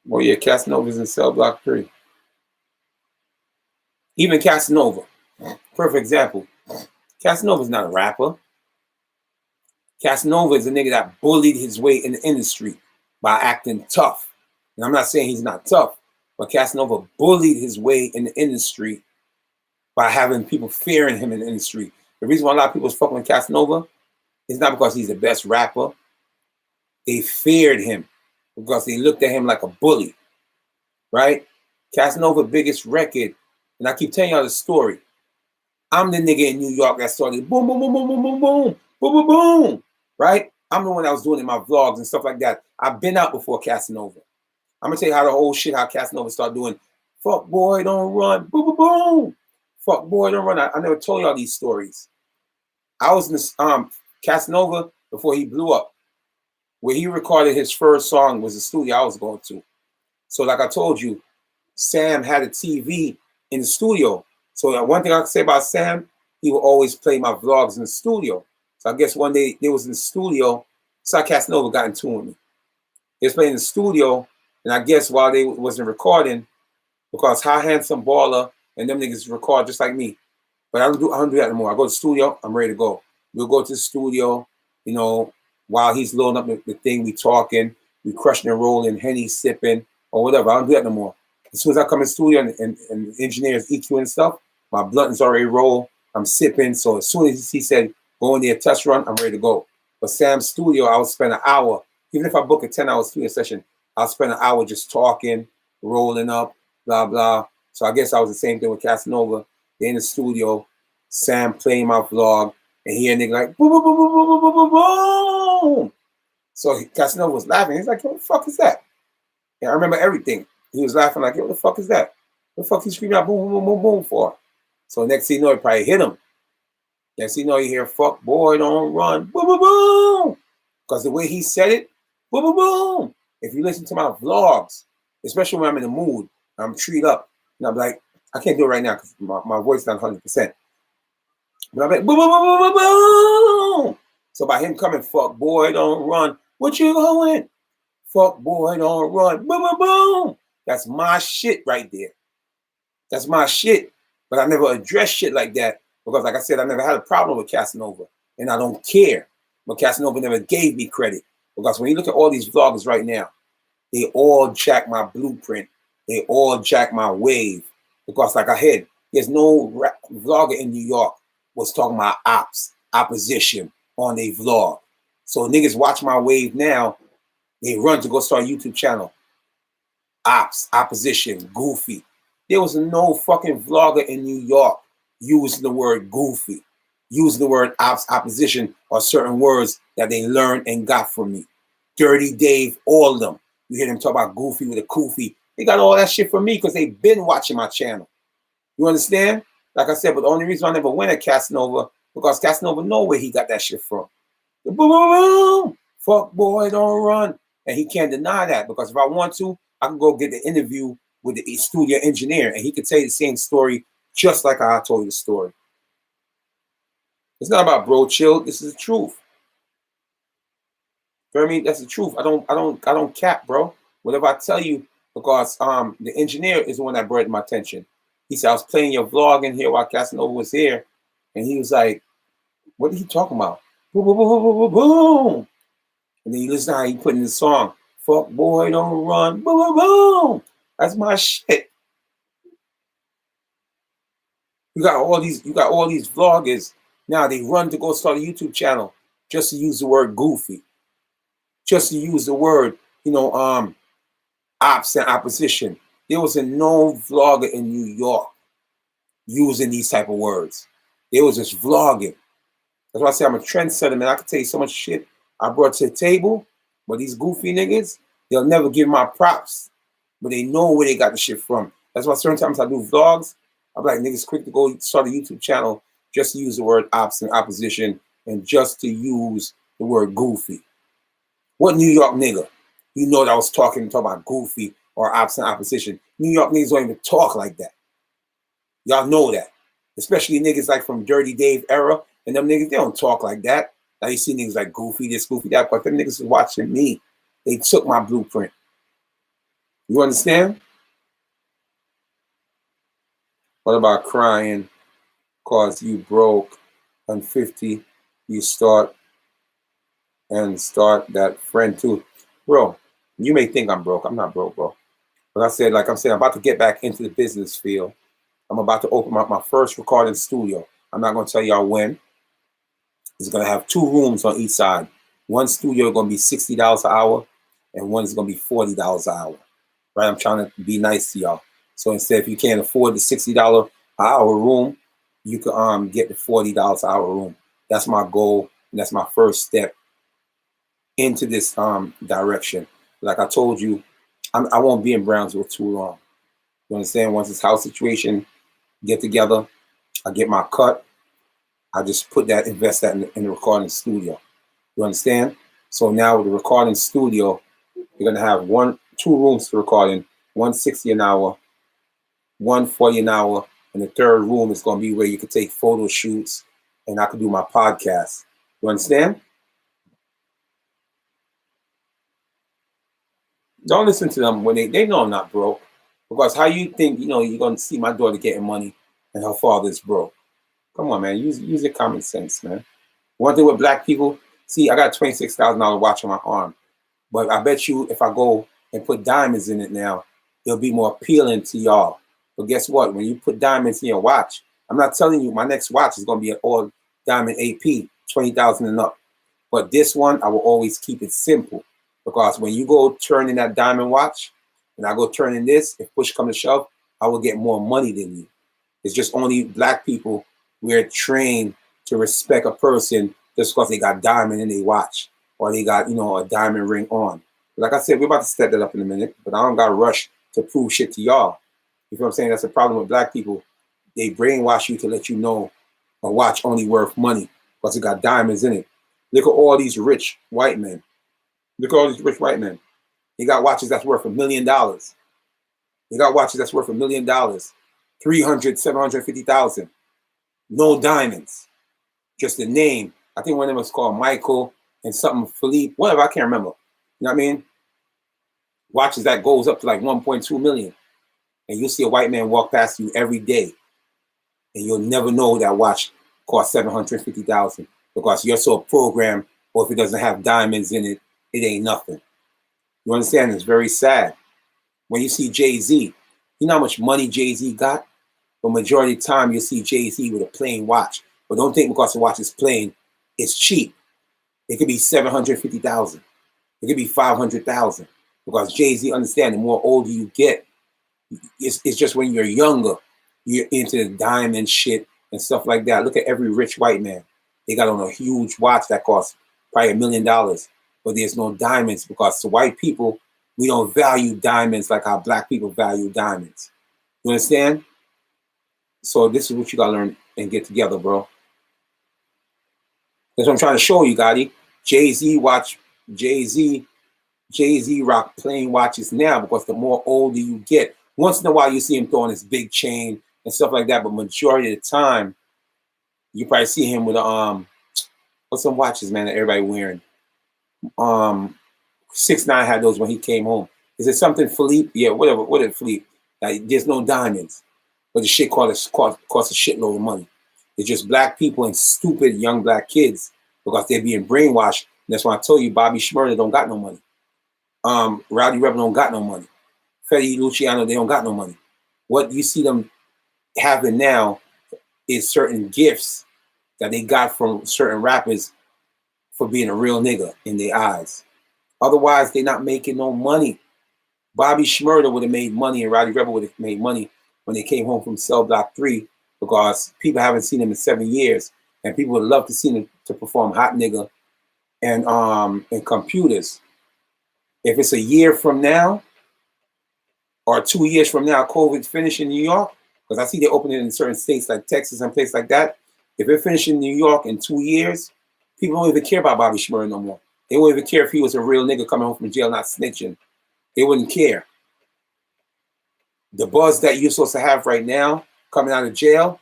Well, yeah, Casanova's in cell block 3. Even Casanova, perfect example. Casanova's not a rapper. Casanova is a nigga that bullied his way in the industry by acting tough. And I'm not saying he's not tough, but Casanova bullied his way in the industry by having people fearing him in the industry. The reason why a lot of people is fucking with Casanova is not because he's the best rapper. They feared him because they looked at him like a bully, right? Casanova's biggest record, and I keep telling y'all the story. I'm the nigga in New York that started boom, boom, boom, boom, boom, boom, boom, boom, boom, boom, right? I'm the one that was doing it in my vlogs and stuff like that. I've been out before Casanova. I'm gonna tell you how the whole shit, how Casanova started doing, fuck boy, don't run, boom, boom, boom. Fuck boy, don't run. I never told y'all these stories. I was in this, Casanova before he blew up. Where he recorded his first song was the studio I was going to. So like I told you, Sam had a TV in the studio. So one thing I can say about Sam, he would always play my vlogs in the studio. So I guess one day they was in the studio, Sike Casanova got in tune with me. They was playing in the studio, and I guess while they wasn't recording, because How Handsome Baller and them niggas record just like me. But I don't do that anymore. I go to the studio, I'm ready to go. We'll go to the studio, you know, while he's loading up the thing, we talking, we crushing and rolling, Henny sipping, or whatever. I don't do that no more. As soon as I come in the studio and the engineers EQ and stuff, my blunt is already rolled, I'm sipping. So as soon as he said, go in there, test run, I'm ready to go. But Sam's studio, I would spend an hour. Even if I book a 10-hour studio session, I'll spend an hour just talking, rolling up, blah, blah. So I guess I was the same thing with Casanova. They're in the studio, Sam playing my vlog, and he and nigga like, boom, boom, boom, boom, boom, boom, boom, boom. So Casanova was laughing. He's like, what the fuck is that? And I remember everything. He was laughing like, what the fuck is that? What the fuck he screaming out boom, boom, boom, boom, boom for? So next thing you know, it probably hit him. Next thing you know, you hear, fuck boy, don't run, boom, boom, boom. Because the way he said it, boom, boom, boom. If you listen to my vlogs, especially when I'm in the mood, I'm treed up. And I'm like, I can't do it right now because my voice is not 100%. But I'm like, boom, boom, boom, boom, boom, boom. So by him coming, fuck boy, don't run. What you going? Fuck boy, don't run. Boom, boom, boom. That's my shit right there. That's my shit. But I never addressed shit like that because, like I said, I never had a problem with Casanova. And I don't care. But Casanova never gave me credit. Because when you look at all these vloggers right now, they all jack my blueprint. They all jack my wave. Because like I said, there's no vlogger in New York was talking about ops, opposition on a vlog. So niggas watch my wave now, they run to go start a YouTube channel. Ops, opposition, goofy. There was no fucking vlogger in New York using the word goofy, using the word ops, opposition, or certain words that they learned and got from me. Dirty Dave, all of them. You hear them talk about goofy with a koofy. They got all that shit from me because they've been watching my channel. You understand? Like I said, but the only reason I never went at Casanova because Casanova know where he got that shit from. Boom, boom, boom. Fuck boy, don't run. And he can't deny that because if I want to, I can go get the interview with the studio engineer and he could tell you the same story just like I told you the story. It's not about bro chill. This is the truth. You know what I mean? That's the truth. I don't cap, bro. Whatever I tell you, because the engineer is the one that brought my attention. He said, I was playing your vlog in here while Casanova was here. And he was like, what are you talking about? Boom, boom, boom, boom, boom, boom. And then you listen to how he put in the song, fuck boy, don't run, boom, boom, boom. That's my shit. You got all these vloggers. Now they run to go start a YouTube channel just to use the word goofy. Just to use the word, ops and opposition. There was no vlogger in New York using these type of words. They was just vlogging. That's why I say I'm a trendsetter, man. I can tell you so much shit I brought to the table, but these goofy niggas, they'll never give my props. But they know where they got the shit from. That's why certain times I do vlogs, I'm like, niggas quick to go start a YouTube channel just to use the word ops and opposition and just to use the the word goofy. What New York nigga? You know that I was talking about goofy or opposition. New York niggas don't even talk like that. Y'all know that. Especially niggas like from Dirty Dave era. And them niggas, they don't talk like that. Now you see niggas like goofy this, goofy that. But them niggas is watching me. They took my blueprint. You understand? What about crying cause you broke and 50 you start that friend too? Bro, you may think I'm broke. I'm not broke, bro. But I said, like I'm saying, I'm about to get back into the business field. I'm about to open up my first recording studio. I'm not going to tell y'all when. It's going to have 2 rooms on each side. One studio is going to be $60 an hour, and one is going to be $40 an hour. Right? I'm trying to be nice to y'all. So instead, if you can't afford the $60 an hour room, you can get the $40 an hour room. That's my goal, and that's my first step into this direction. Like I told you, I won't be in Brownsville too long. You understand? Once this house situation get together, I get my cut, I just invest that in the recording studio. You understand? So now with the recording studio, you're gonna have 2 rooms to record in, one 60 an hour, one 40 an hour, and the third room is gonna be where you can take photo shoots and I can do my podcast. You understand? Don't listen to them when they know I'm not broke. Because how you think, you're gonna see my daughter getting money and her father's broke? Come on, man. Use your common sense, man. One thing with black people, see, I got $26,000 watch on my arm. But I bet you if I go and put diamonds in it now, it'll be more appealing to y'all. But guess what? When you put diamonds in your watch, I'm not telling you my next watch is going to be an all diamond AP, 20,000 and up. But this one, I will always keep it simple. Because when you go turn in that diamond watch, and I go turn in this, if push comes to shove, I will get more money than you. It's just only black people, we're trained to respect a person just because they got diamond in their watch or they got, a diamond ring on. Like I said, we're about to set that up in a minute, but I don't got to rush to prove shit to y'all. You know what I'm saying? That's the problem with black people. They brainwash you to let you know a watch only worth money because it got diamonds in it. Look at all these rich white men. Look at all these rich white men. They got watches that's worth $1 million. They got watches that's worth $1 million, 300, 750,000. No diamonds, just the name. I think one of them was called Michael and something Philippe, whatever, I can't remember. You know what I mean? Watches that goes up to like 1.2 million. And you'll see a white man walk past you every day. And you'll never know that watch cost 750,000 because you're so programmed, or if it doesn't have diamonds in it, it ain't nothing. You understand? It's very sad. When you see Jay-Z, you know how much money Jay-Z got? But majority of the time, you'll see Jay-Z with a plain watch. But don't think because the watch is plain, it's cheap. It could be 750,000. It could be 500,000. Because Jay-Z understands the more older you get, it's just when you're younger, you're into the diamond shit and stuff like that. Look at every rich white man. They got on a huge watch that costs probably $1 million. But there's no diamonds because the white people, we don't value diamonds like how black people value diamonds. You understand? So this is what you gotta learn and get together, bro. That's what I'm trying to show you, Gotti. Jay-Z rock plain watches now because the more older you get, once in a while you see him throwing his big chain and stuff like that, but majority of the time, you probably see him with what's some watches, man, that everybody wearing? 6ix9ine had those when he came home. Is it something Philippe? Yeah, whatever Philippe. Like, there's no diamonds. But the shit costs a shitload of money. It's just black people and stupid young black kids because they're being brainwashed. And that's why I told you Bobby Shmurda don't got no money. Rowdy Rebel don't got no money. Fetty Luciano, they don't got no money. What you see them having now is certain gifts that they got from certain rappers for being a real nigga in their eyes. Otherwise, they're not making no money. Bobby Shmurda would have made money and Rowdy Rebel would have made money when they came home from Cell Block 3 because people haven't seen them in 7 years and people would love to see them to perform Hot Nigga and Computers. If it's a year from now or 2 years from now, COVID finished in New York, because I see they're opening in certain states like Texas and places like that. If it finished in New York in 2 years, People don't even care about Bobby Shmurda no more. They won't even care if he was a real nigga coming home from jail not snitching. They wouldn't care. The buzz that you're supposed to have right now, coming out of jail,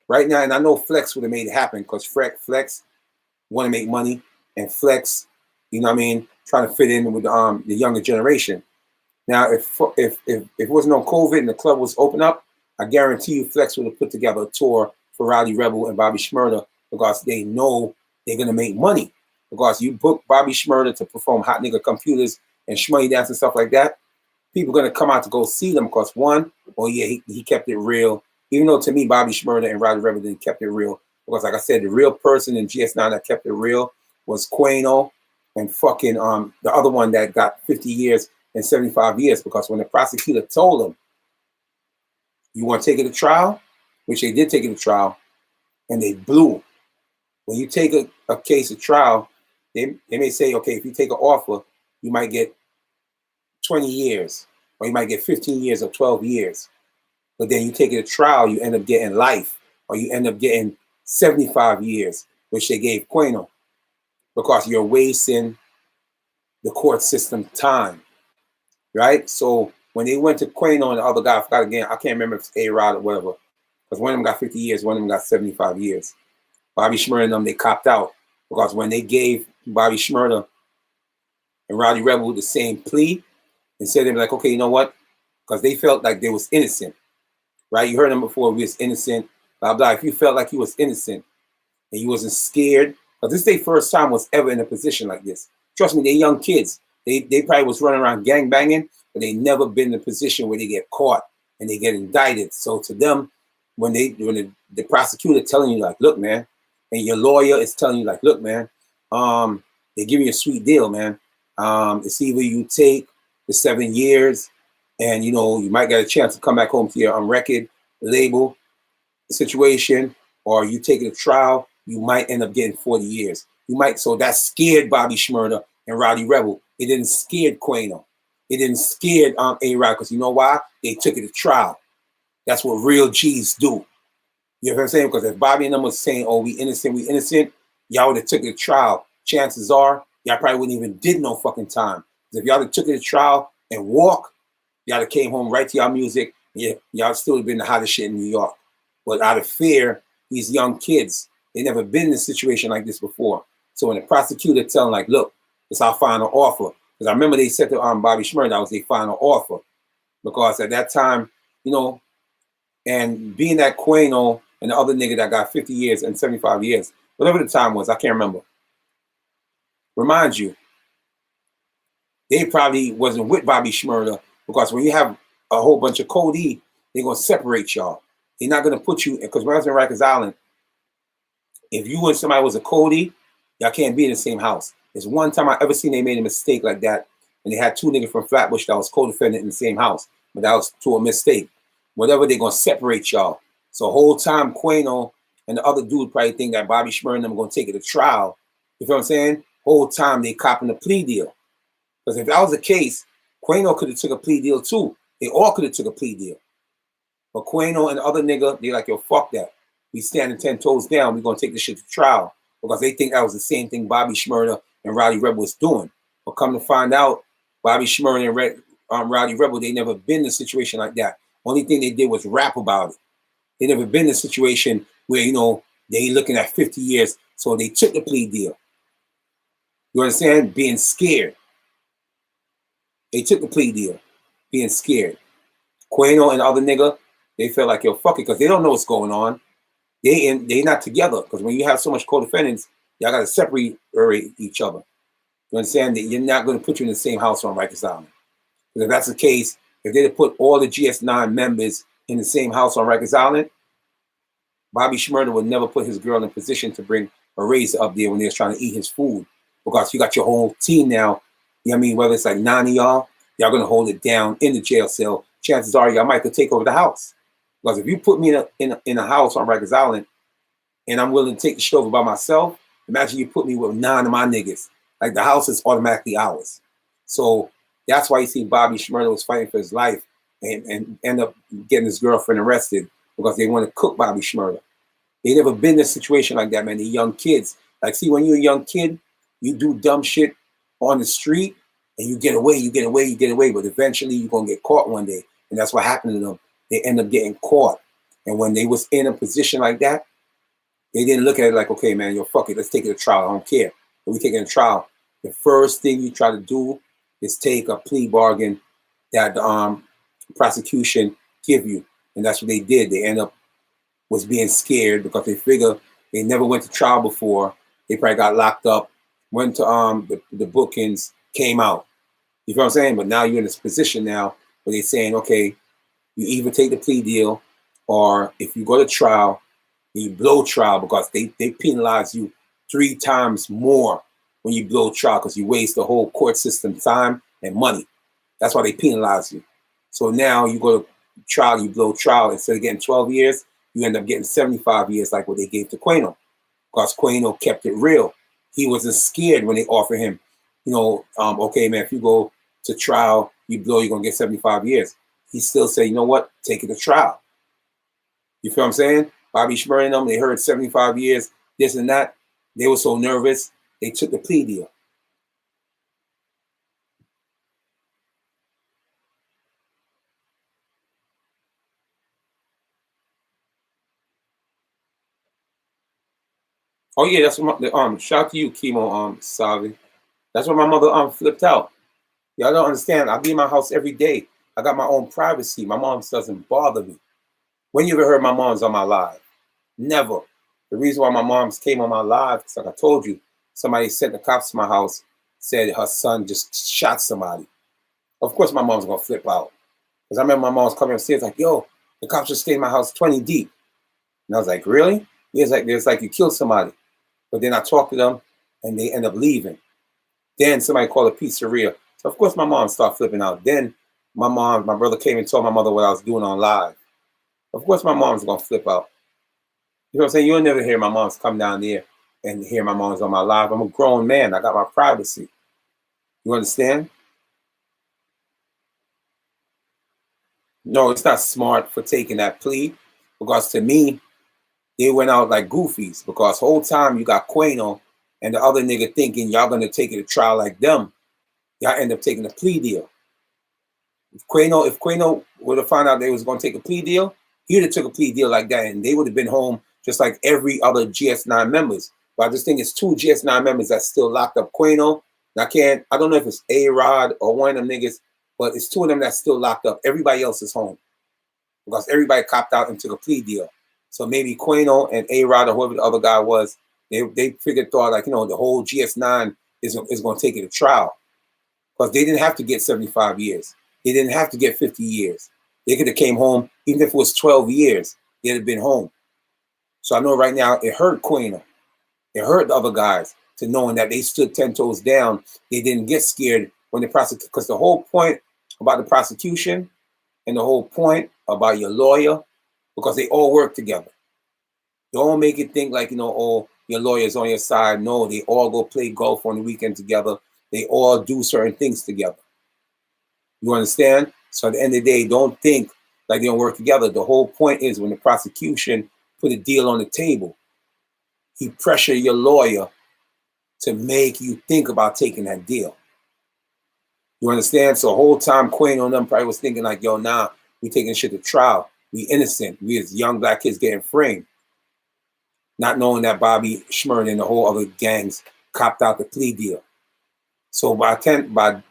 right now, and I know Flex would have made it happen because Flex want to make money, and Flex, you know what I mean, trying to fit in with the younger generation. Now, if it wasn't no COVID and the club was open up, I guarantee you Flex would have put together a tour for Rowdy Rebel and Bobby Shmurda because they know they're gonna make money. Because you book Bobby Shmurda to perform Hot Nigga Computers and Shmoney Dance and stuff like that, people are gonna come out to go see them because one, oh yeah, he kept it real. Even though to me, Bobby Shmurda and Rowdy Rebel didn't kept it real. Because like I said, the real person in GS9 that kept it real was Quano and fucking the other one that got 50 years and 75 years. Because when the prosecutor told him, you want to take it to trial, which they did take it to trial, and they blew. When you take a case to trial, they may say, okay, if you take an offer, you might get 20 years, or you might get 15 years or 12 years. But then you take it to trial, you end up getting life, or you end up getting 75 years, which they gave Quano, because you're wasting the court system time, right? So when they went to Quano and the other guy, I forgot again, I can't remember if it's A-Rod or whatever, because one of them got 50 years, one of them got 75 years. Bobby Shmurda and them, they copped out, because when they gave Bobby Shmurda and Rowdy Rebel the same plea, and said they were like, okay, you know what? Because they felt like they was innocent, right? You heard them before, we was innocent, blah, blah. If you felt like you was innocent and you wasn't scared, because this is their first time was ever in a position like this. Trust me, they're young kids. They probably was running around gang banging, but they never been in a position where they get caught and they get indicted. So to them, when the prosecutor telling you like, look, man, and your lawyer is telling you like, look, man, they give you a sweet deal, man. It's either you take the 7 years and, you know, you might get a chance to come back home to your record label situation, or you take it to trial, you might end up getting 40 years. You might, so that scared Bobby Shmurda and Rowdy Rebel. It didn't scare Quano. It didn't scare A-Rod, because you know why? They took it to trial. That's what real G's do. You know what I'm saying? Because if Bobby and them was saying, oh, we innocent, y'all would have took it to trial. Chances are, y'all probably wouldn't even did no fucking time. If y'all took it to trial and walk, y'all came home right to y'all music, yeah, y'all still have been the hottest shit in New York. But out of fear, these young kids, they never been in a situation like this before. So when the prosecutor tell them like, look, it's our final offer. Because I remember they said to Bobby Shmurda, that was their final offer. Because at that time, you know, and being that Quano and the other nigga that got 50 years and 75 years, whatever the time was, I can't remember. Remind you, they probably wasn't with Bobby Shmurda, because when you have a whole bunch of Cody, they're going to separate y'all. They're not going to put you, because when I was in Rikers Island, if you and somebody was a Cody, y'all can't be in the same house. There's one time I ever seen they made a mistake like that, and they had two niggas from Flatbush that was co-defendant in the same house, but that was to a mistake. Whatever, they're going to separate y'all. So whole time, Quano and the other dude probably think that Bobby Shmurda and them are going to take it to trial. You feel what I'm saying? Whole time, they copping a plea deal. Because if that was the case, Quano could have took a plea deal too. They all could have took a plea deal. But Quano and the other nigga, they like, yo, fuck that. We standing 10 toes down. We're going to take this shit to trial. Because they think that was the same thing Bobby Shmurda and Rowdy Rebel was doing. But come to find out, Bobby Shmurda and Rowdy Rebel, they never been in a situation like that. Only thing they did was rap about it. They never been in a situation where, you know, they looking at 50 years. So they took the plea deal. You understand? Being scared. They took the plea deal. Being scared. Quano and the other nigga, they felt like, yo, fuck it, because they don't know what's going on. They not together, because when you have so much co-defendants, y'all got to separate each other. You understand? That you're not going to put you in the same house on Rikers Island. Because if that's the case, if they put all the GS9 members in the same house on Rikers Island, Bobby Shmurda would never put his girl in a position to bring a razor up there when they was trying to eat his food. Because you got your whole team now, you know what I mean? Whether it's like 9 of y'all going to hold it down in the jail cell. Chances are y'all might could take over the house. Because if you put me in a house on Rikers Island and I'm willing to take the shit over by myself, imagine you put me with 9 of my niggas. Like the house is automatically ours. So that's why you see Bobby Shmurda was fighting for his life and end up getting his girlfriend arrested, because they want to cook Bobby Shmurda. They never been in a situation like that, man. They're young kids. Like, see, when you're a young kid, you do dumb shit on the street and you get away, but eventually you're going to get caught one day. And that's what happened to them. They end up getting caught. And when they was in a position like that, they didn't look at it like, okay, man, yo, fuck it, let's take it to trial. I don't care. But we taking a trial. The first thing you try to do is take a plea bargain that the prosecution give you. And that's what they did. They end up was being scared because they figure they never went to trial before. They probably got locked up, went to the bookings, came out. You feel what I'm saying? But now you're in this position now where they're saying, okay, you either take the plea deal, or if you go to trial, you blow trial, because they penalize you 3 times more when you blow trial, because you waste the whole court system time and money. That's why they penalize you. So now you go to trial, you blow trial, instead of getting 12 years, you end up getting 75 years, like what they gave to Quano, because Quano kept it real. He wasn't scared when they offered him, okay, man, if you go to trial, you blow, you're going to get 75 years. He still said, you know what, take it to trial. You feel what I'm saying? Bobby Shmurda and them, they heard 75 years, this and that. They were so nervous, they took the plea deal. Oh yeah, that's what shout out to you, Chemo Savi. That's when my mother flipped out. Y'all don't understand. I be in my house every day. I got my own privacy. My mom doesn't bother me. When you ever heard my mom's on my live? Never. The reason why my mom's came on my live, like I told you, somebody sent the cops to my house, said her son just shot somebody. Of course my mom's gonna flip out. Because I remember my mom's coming upstairs like, yo, the cops just stayed in my house 20 deep. And I was like, really? It's like you killed somebody. But then I talked to them and they end up leaving. Then somebody called a pizzeria. So of course my mom started flipping out. Then my brother came and told my mother what I was doing on live. Of course my mom's gonna flip out. You know what I'm saying? You'll never hear my mom's come down there and hear my mom's on my live. I'm a grown man. I got my privacy. You understand? No, it's not smart for taking that plea, because to me, they went out like goofies, because the whole time you got Quano and the other nigga thinking y'all gonna take it to trial like them. Y'all end up taking a plea deal. If Quano would have found out they was gonna take a plea deal, he would have took a plea deal like that, and they would have been home just like every other GS9 members. But I just think it's 2 GS9 members that's still locked up. Quano, and I don't know if it's A-Rod or one of them niggas, but it's 2 of them that's still locked up. Everybody else is home, because everybody copped out and took a plea deal. So maybe Quano and A-Rod or whoever the other guy was, they thought like, the whole GS9 is going to take it to trial. Because they didn't have to get 75 years. They didn't have to get 50 years. They could have came home, even if it was 12 years, they'd have been home. So I know right now it hurt Quano. It hurt the other guys to knowing that they stood 10 toes down. They didn't get scared when the prosecution, because the whole point about the prosecution and the whole point about your lawyer, because they all work together. Don't make it think like, oh, your lawyer's on your side. No, they all go play golf on the weekend together. They all do certain things together. You understand? So at the end of the day, don't think like they don't work together. The whole point is when the prosecution put a deal on the table, he pressured your lawyer to make you think about taking that deal. You understand? So the whole time Quano and them probably was thinking like, yo, nah, we taking shit to trial. We innocent. We as young black kids getting framed. Not knowing that Bobby Shmurda and the whole other gangs copped out the plea deal. So I'm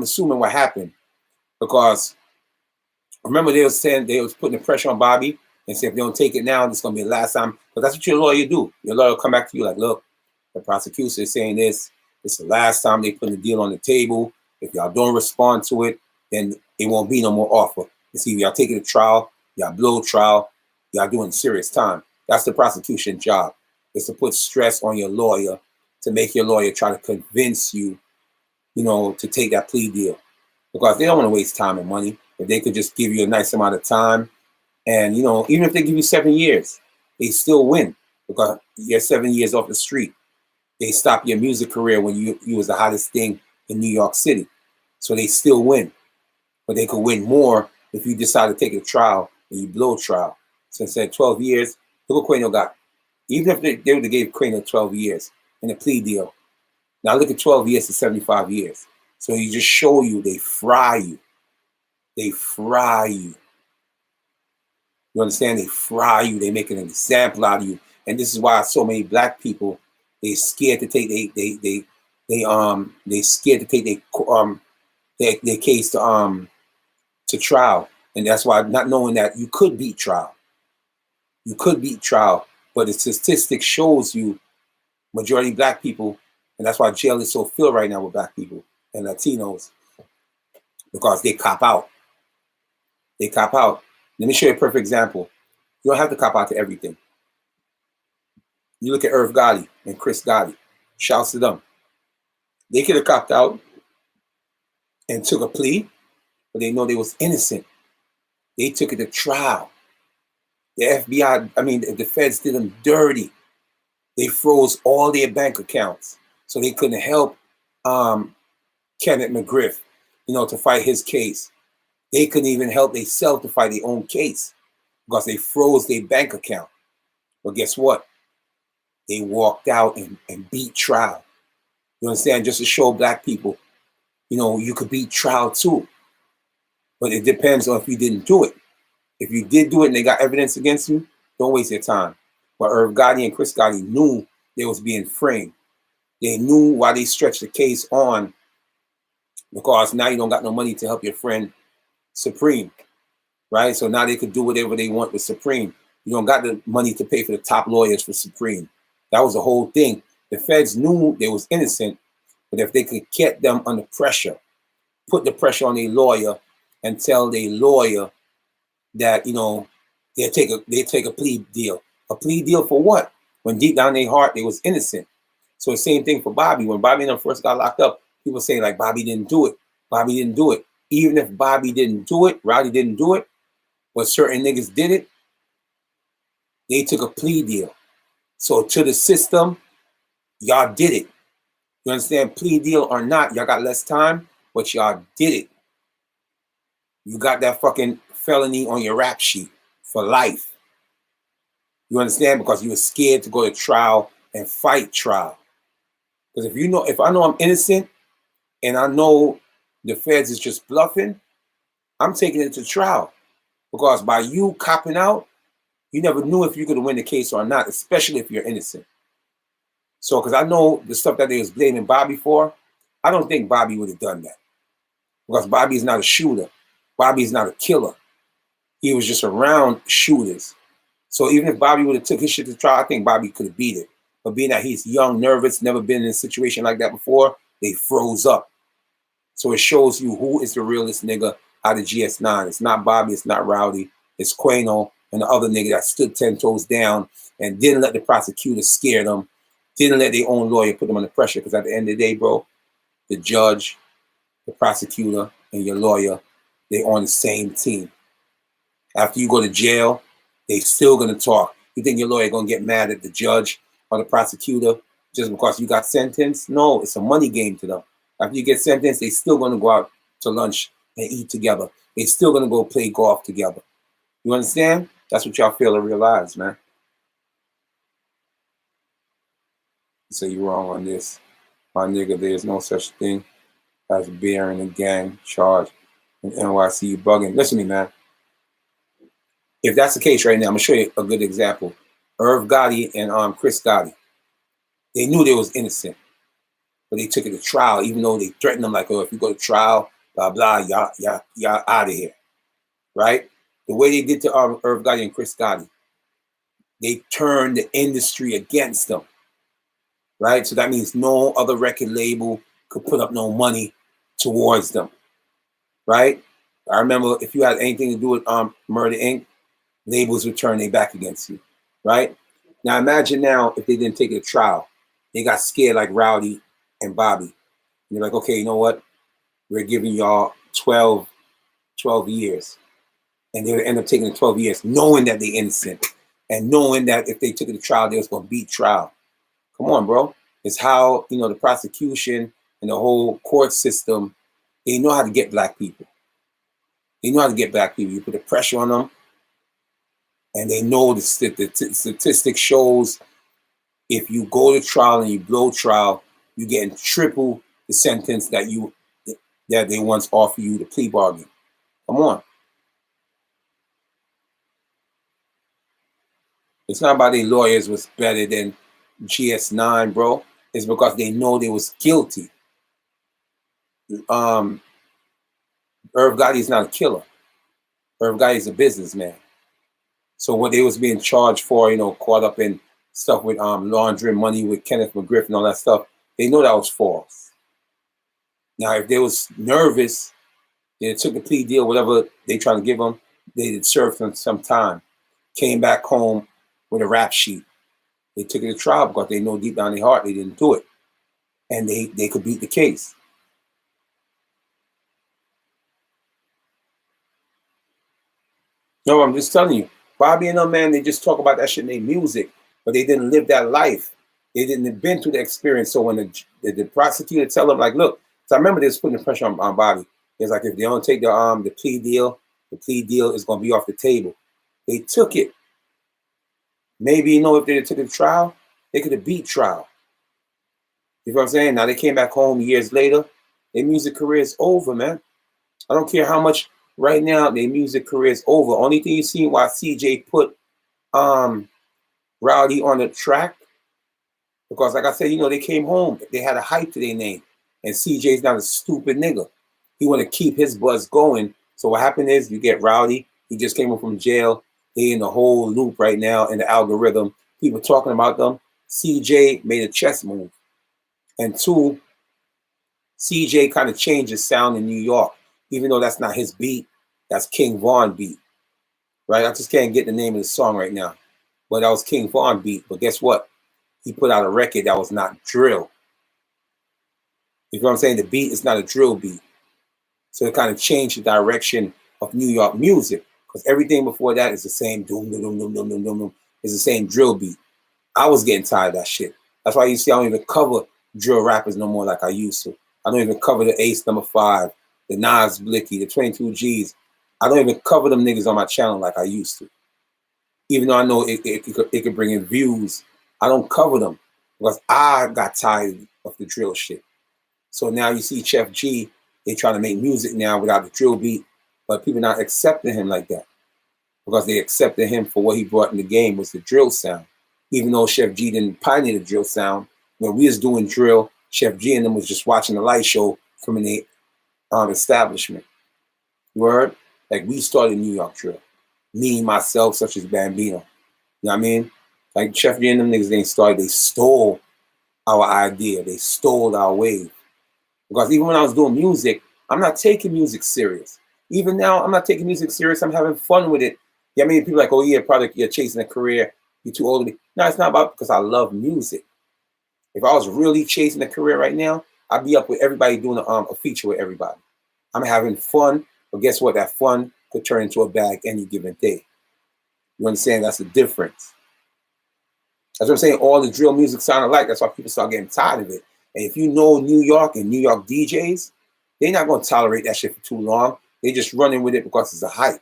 assuming what happened, because remember they was saying they was putting the pressure on Bobby and said if they don't take it now, this is gonna be the last time. But that's what your lawyer do. Your lawyer will come back to you like, look, the prosecution is saying this. It's the last time they put the deal on the table. If y'all don't respond to it, then it won't be no more offer. You see, y'all taking a trial, y'all blow trial, y'all doing serious time. That's the prosecution job. Is to put stress on your lawyer, to make your lawyer try to convince you, to take that plea deal. Because they don't want to waste time and money. If they could just give you a nice amount of time, and even if they give you 7 years, they still win, because you're 7 years off the street. They stop your music career when you was the hottest thing in New York City. So they still win. But they could win more if you decide to take a trial and you blow trial. So instead of 12 years, look what Quano got. Even if they would have gave Crane 12 years in a plea deal. Now look at 12 years to 75 years. So you just show you they fry you. They fry you. You understand? They fry you. They make an example out of you. And this is why so many black people, they scared to take they scared to take their case to trial. And that's why, not knowing that you could beat trial. You could beat trial, but the statistics shows you majority black people, and that's why jail is so filled right now with black people and Latinos, because they cop out. They cop out. Let me show you a perfect example. You don't have to cop out to everything. You look at Irv Gotti and Chris Gotti. Shouts to them. They could have copped out and took a plea, but they know they was innocent. They took it to trial. The FBI, the feds did them dirty. They froze all their bank accounts, so they couldn't help Kenneth McGriff, to fight his case. They couldn't even help themselves to fight their own case because they froze their bank account. But guess what? They walked out and beat trial. You understand? Just to show black people, you could beat trial too. But it depends on if you didn't do it. If you did do it and they got evidence against you, don't waste your time. But Irv Gotti and Chris Gotti knew they was being framed. They knew why they stretched the case on, because now you don't got no money to help your friend Supreme, right? So now they could do whatever they want with Supreme. You don't got the money to pay for the top lawyers for Supreme. That was the whole thing. The feds knew they was innocent, but if they could get them under pressure, put the pressure on a lawyer and tell their lawyer that, they take a plea deal. A plea deal for what? When deep down in their heart, they was innocent. So the same thing for Bobby. When Bobby and them first got locked up, people saying like, Bobby didn't do it. Bobby didn't do it. Even if Bobby didn't do it, Rowdy didn't do it, but certain niggas did it, they took a plea deal. So to the system, y'all did it. You understand? Plea deal or not, y'all got less time, but y'all did it. You got that fucking felony on your rap sheet for life. You understand? Because you were scared to go to trial and fight trial. Because if I know I'm innocent and I know the feds is just bluffing, I'm taking it to trial. Because by you copping out, you never knew if you're going to win the case or not, especially if you're innocent. So, because I know the stuff that they was blaming Bobby for, I don't think Bobby would have done that. Because Bobby is not a shooter. Bobby is not a killer. He was just around shooters. So even if Bobby would have took his shit to trial, I think Bobby could have beat it. But being that he's young, nervous, never been in a situation like that before, they froze up. So it shows you who is the realest nigga out of GS9. It's not Bobby, it's not Rowdy, it's Quano and the other nigga that stood 10 toes down and didn't let the prosecutor scare them, didn't let their own lawyer put them under pressure. Because at the end of the day, bro, the judge, the prosecutor, and your lawyer, they on the same team. After you go to jail, they still gonna talk. You think your lawyer gonna get mad at the judge or the prosecutor just because you got sentenced? No, it's a money game to them. After you get sentenced, they still gonna go out to lunch and eat together. They still gonna go play golf together. You understand? That's what y'all fail to realize, man. So you're wrong on this. My nigga, there's no such thing as bearing a gang charge in NYC. You bugging. Listen to me, man. If that's the case right now, I'm gonna show you a good example. Irv Gotti and Chris Gotti. They knew they was innocent, but they took it to trial, even though they threatened them like, oh, if you go to trial, blah blah, y'all out of here, right? The way they did to Irv Gotti and Chris Gotti, they turned the industry against them, right? So that means no other record label could put up no money towards them, right? I remember if you had anything to do with Murder Inc., labels would turn their back against you, right? Now imagine now if they didn't take it to trial. They got scared like Rowdy and Bobby. And they're like, okay, you know what? We're giving y'all 12 years. And they would end up taking the 12 years knowing that they're innocent and knowing that if they took it to trial, they was going to beat trial. Come on, bro. It's how, the prosecution and the whole court system, they know how to get black people. They know how to get black people. You put the pressure on them, and they know the statistic shows If you go to trial and you blow trial, you're getting triple the sentence that they once offered you the plea bargain. Come on. It's not about their lawyers was better than GS9, bro. It's because they know they was guilty. Irv Gotti is not a killer. Irv Gotti is a businessman. So what they was being charged for, caught up in stuff with laundering money with Kenneth McGriff and all that stuff, they know that was false. Now, if they was nervous, they took a plea deal, whatever they trying to give them, they did serve them some time. Came back home with a rap sheet. They took it to trial because they know deep down in their heart they didn't do it. And they could beat the case. No, I'm just telling you. Bobby and them, man, they just talk about that shit in their music, but they didn't live that life. They didn't have been through the experience. So when the prosecutor tell them, like, look, so I remember they was putting the pressure on Bobby. It's like, if they don't take the plea deal is going to be off the table. They took it. Maybe, if they took it to trial, they could have beat trial. You know what I'm saying? Now they came back home years later. Their music career is over, man. I don't care how much right now their music career is over. Only thing you see why CJ put Rowdy on the track, because like I said, they came home. They had a hype to their name. And CJ's not a stupid nigga. He want to keep his buzz going. So what happened is you get Rowdy. He just came home from jail. They in the whole loop right now in the algorithm. People talking about them. CJ made a chess move. And two, CJ kind of changed his sound in New York. Even though that's not his beat, that's King Von beat. Right? I just can't get the name of the song right now. But that was King Von beat. But guess what? He put out a record that was not drill. You know what I'm saying? The beat is not a drill beat. So it kind of changed the direction of New York music. Because everything before that is the same doom, doom, doom, doom, doom, doom, doom, doom. It's the same drill beat. I was getting tired of that shit. That's why you see I don't even cover drill rappers no more like I used to. I don't even cover the Ace number 5, the Nas Blicky, the 22 Gs. I don't even cover them niggas on my channel like I used to. Even though I know it could bring in views, I don't cover them because I got tired of the drill shit. So now you see Chef G, they trying to make music now without the drill beat, but people not accepting him like that because they accepted him for what he brought in the game was the drill sound. Even though Chef G didn't pioneer the drill sound, when we was doing drill, Chef G and them was just watching the light show from an establishment. Word? Like we started New York drill. Me, myself, such as Bambino. You know what I mean? Like Chef G and them niggas, they started, they stole our idea. They stole our wave. Because even when I was doing music, I'm not taking music serious. Even now, I'm not taking music serious. I'm having fun with it. You know what I mean? People are like, oh yeah, product, you're chasing a career. You're too old to be. No, it's not about because I love music. If I was really chasing a career right now, I'd be up with everybody doing a feature with everybody. I'm having fun, but guess what? That fun could turn into a bag any given day. You understand? That's the difference. That's what I'm saying. All the drill music sound alike. That's why people start getting tired of it. And if you know New York and New York DJs, they're not going to tolerate that shit for too long. They just running with it because it's a hype.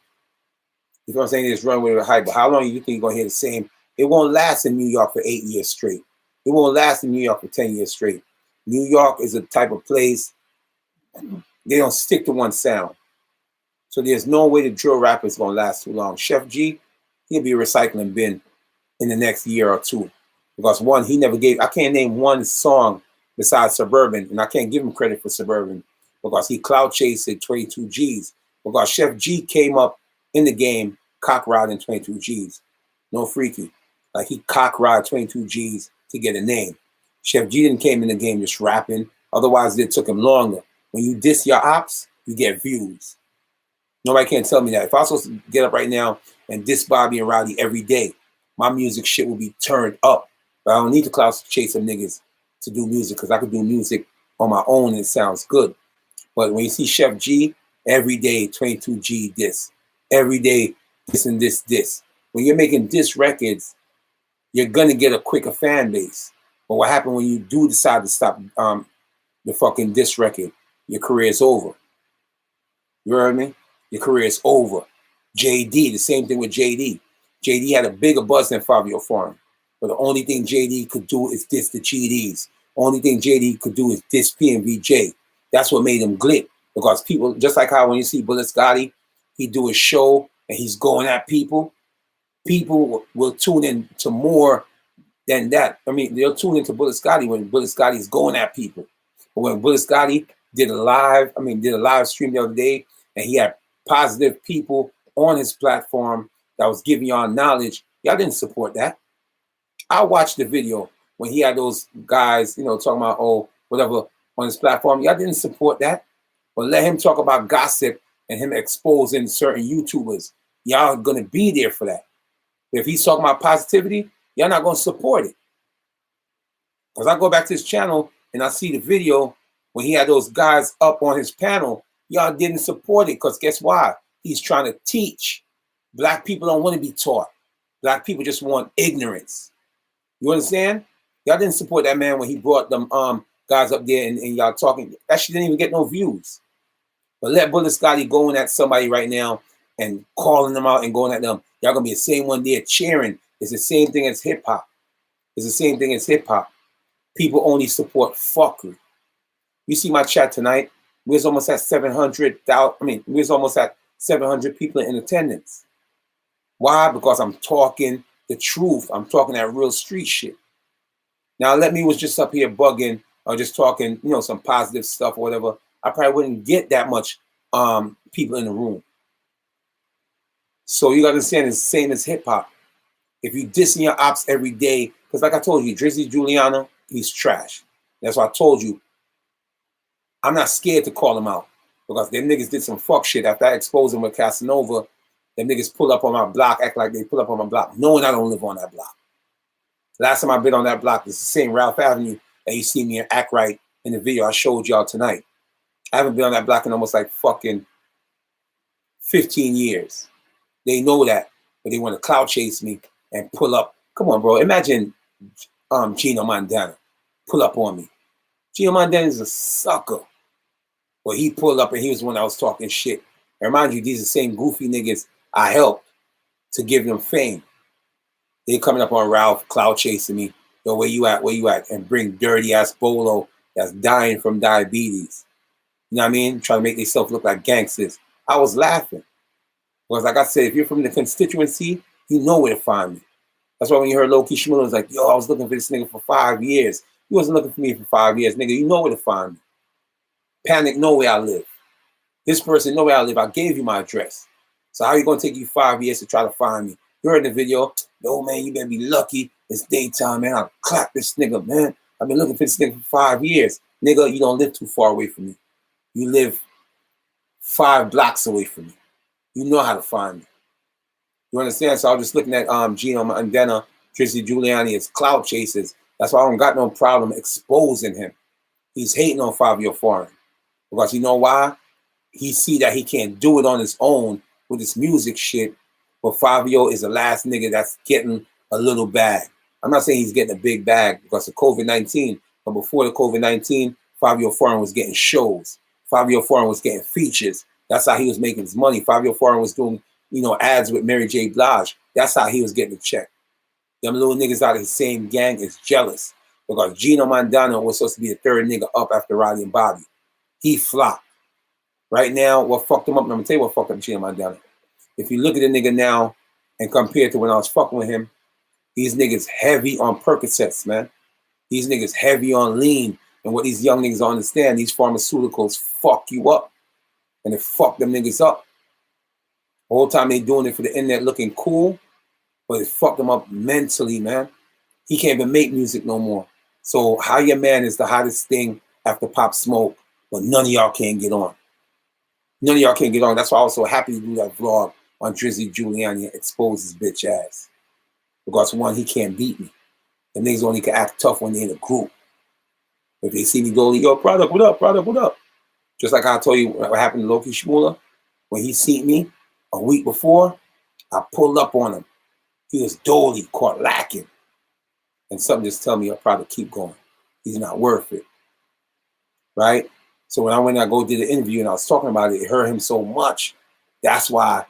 You know what I'm saying? They just run with a hype. But how long do you think you're going to hear the same? It won't last in New York for 8 years straight. It won't last in New York for 10 years straight. New York is a type of place, they don't stick to one sound. So there's no way the drill rapper is going to last too long. Chef G, he'll be a recycling bin in the next year or two. Because one, he never gave, I can't name one song besides Suburban, and I can't give him credit for Suburban because he cloud chased at 22 Gs. Because Chef G came up in the game cock riding 22 Gs. No freaky. Like he cock ride 22 Gs to get a name. Chef G didn't came in the game just rapping. Otherwise, it took him longer. When you diss your ops, you get views. Nobody can tell me that. If I was supposed to get up right now and diss Bobby and Rowdy every day, my music shit will be turned up. But I don't need to clout chase some niggas to do music because I could do music on my own and it sounds good. But when you see Chef G, every day 22 G diss. Every day this and this. When you're making diss records, you're going to get a quicker fan base. But what happened when you do decide to stop the fucking diss record? Your career is over. You heard me? Your career is over. JD, the same thing with JD. JD had a bigger buzz than Fabio Foreign. But the only thing JD could do is diss the GDs. Only thing JD could do is diss PMVJ. That's what made him glip. Because people, just like how when you see Bullet Scotty, he do a show and he's going at people. People will tune in to more than that. I mean, they'll tune into Bullet Scotty when Bullet Scotty is going at people. But when Bullet Scotty did a live stream the other day, and he had positive people on his platform that was giving y'all knowledge, y'all didn't support that. I watched the video when he had those guys, you know, talking about, oh, whatever, on his platform. Y'all didn't support that. But let him talk about gossip and him exposing certain YouTubers. Y'all going to be there for that. If he's talking about positivity, y'all not going to support it. Because I go back to his channel and I see the video when he had those guys up on his panel. Y'all didn't support it because guess why? He's trying to teach. Black people don't want to be taught. Black people just want ignorance. You understand? Y'all didn't support that man when he brought them guys up there and y'all talking. That shit didn't even get no views. But let Bullet Scotty going at somebody right now and calling them out and going at them. Y'all gonna be the same one there cheering. It's the same thing as hip hop. It's the same thing as hip hop. People only support fuckery. You see my chat tonight? We was almost at 700,000. I mean, we was almost at 700 people in attendance. Why? Because I'm talking the truth. I'm talking that real street shit. Now, let me was just up here bugging or just talking, you know, some positive stuff or whatever. I probably wouldn't get that much people in the room. So you got to understand, it's the same as hip hop. If you dissing your ops every day, because like I told you, Drizzy Juliana, he's trash. That's why I told you, I'm not scared to call him out. Because them niggas did some fuck shit after I exposed him with Casanova. Them niggas pull up on my block, act like they pull up on my block, knowing I don't live on that block. Last time I've been on that block, it's the same Ralph Avenue that you see me act right in the video I showed y'all tonight. I haven't been on that block in almost like fucking 15 years. They know that, but they want to clout chase me and pull up. Come on, bro. Imagine Gino Montana pull up on me. Gino Montana is a sucker. Well, he pulled up and he was the one that was talking shit. And remind you, these are the same goofy niggas I helped to give them fame. They coming up on Ralph, clout chasing me. Yo, where you at? Where you at? And bring dirty ass Bolo that's dying from diabetes. You know what I mean? Trying to make themselves look like gangsters. I was laughing. Because like I said, if you're from the constituency, you know where to find me. That's why when you heard Low-Key Shmurda was like, yo, I was looking for this nigga for 5 years. You wasn't looking for me for 5 years, nigga. You know where to find me. Panic know where I live. This person know where I live. I gave you my address. So how you going to take you 5 years to try to find me? You heard the video. Yo, man, you better be lucky. It's daytime, man. I'll clap this nigga, man. I've been looking for this nigga for 5 years. Nigga, you don't live too far away from me. You live 5 blocks away from me. You know how to find me. You understand? So I was just looking at Gino Montana, Drizzy Giuliani as clout chasers. That's why I don't got no problem exposing him. He's hating on Fabio Foreign. Because you know why? He see that he can't do it on his own with this music shit. But Fabio is the last nigga that's getting a little bag. I'm not saying he's getting a big bag because of COVID-19. But before the COVID-19, Fabio Foreign was getting shows. Fabio Foreign was getting features. That's how he was making his money. Fabio Foreign was doing, you know, ads with Mary J. Blige. That's how he was getting the check. Them little niggas out of his same gang is jealous because Gino Montana was supposed to be the third nigga up after Rowdy and Bobby. He flopped. Right now, what fucked him up, I'm gonna tell you what fucked up Gino Montana. If you look at the nigga now and compare it to when I was fucking with him, these niggas heavy on Percocets, man. These niggas heavy on lean. And what these young niggas don't understand, these pharmaceuticals fuck you up. And it fucked them niggas up. The whole time they doing it for the internet looking cool, but it fucked them up mentally, man. He can't even make music no more. So How Your Man is the hottest thing after Pop Smoke, but none of y'all can't get on. None of y'all can't get on. That's why I was so happy to do that vlog on Drizzy Giuliani and expose his bitch ass. Because one, he can't beat me. The niggas only can act tough when they're in a group. If they see me go, yo, product, what up, product, what up? Just like I told you what happened to Low-Key Shmurda. When he seen me a week before, I pulled up on him. He was dolly, caught lacking. And something just tell me, I'll probably keep going. He's not worth it. Right? So when I went and I go did the interview and I was talking about it, it hurt him so much. That's why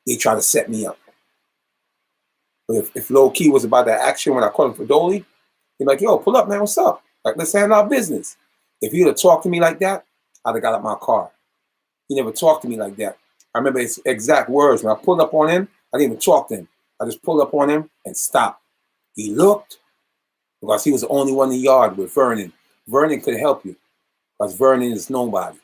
they try to set me up. But if low key was about that action when I called him for Dolly, he'd be like, yo, pull up, man, what's up? Like, let's handle our business. If he'd have talked to me like that, I'd have got out my car. He never talked to me like that. I remember his exact words. When I pulled up on him, I didn't even talk to him. I just pulled up on him and stopped. He looked, because he was the only one in the yard with Vernon. Vernon could help you, because Vernon is nobody.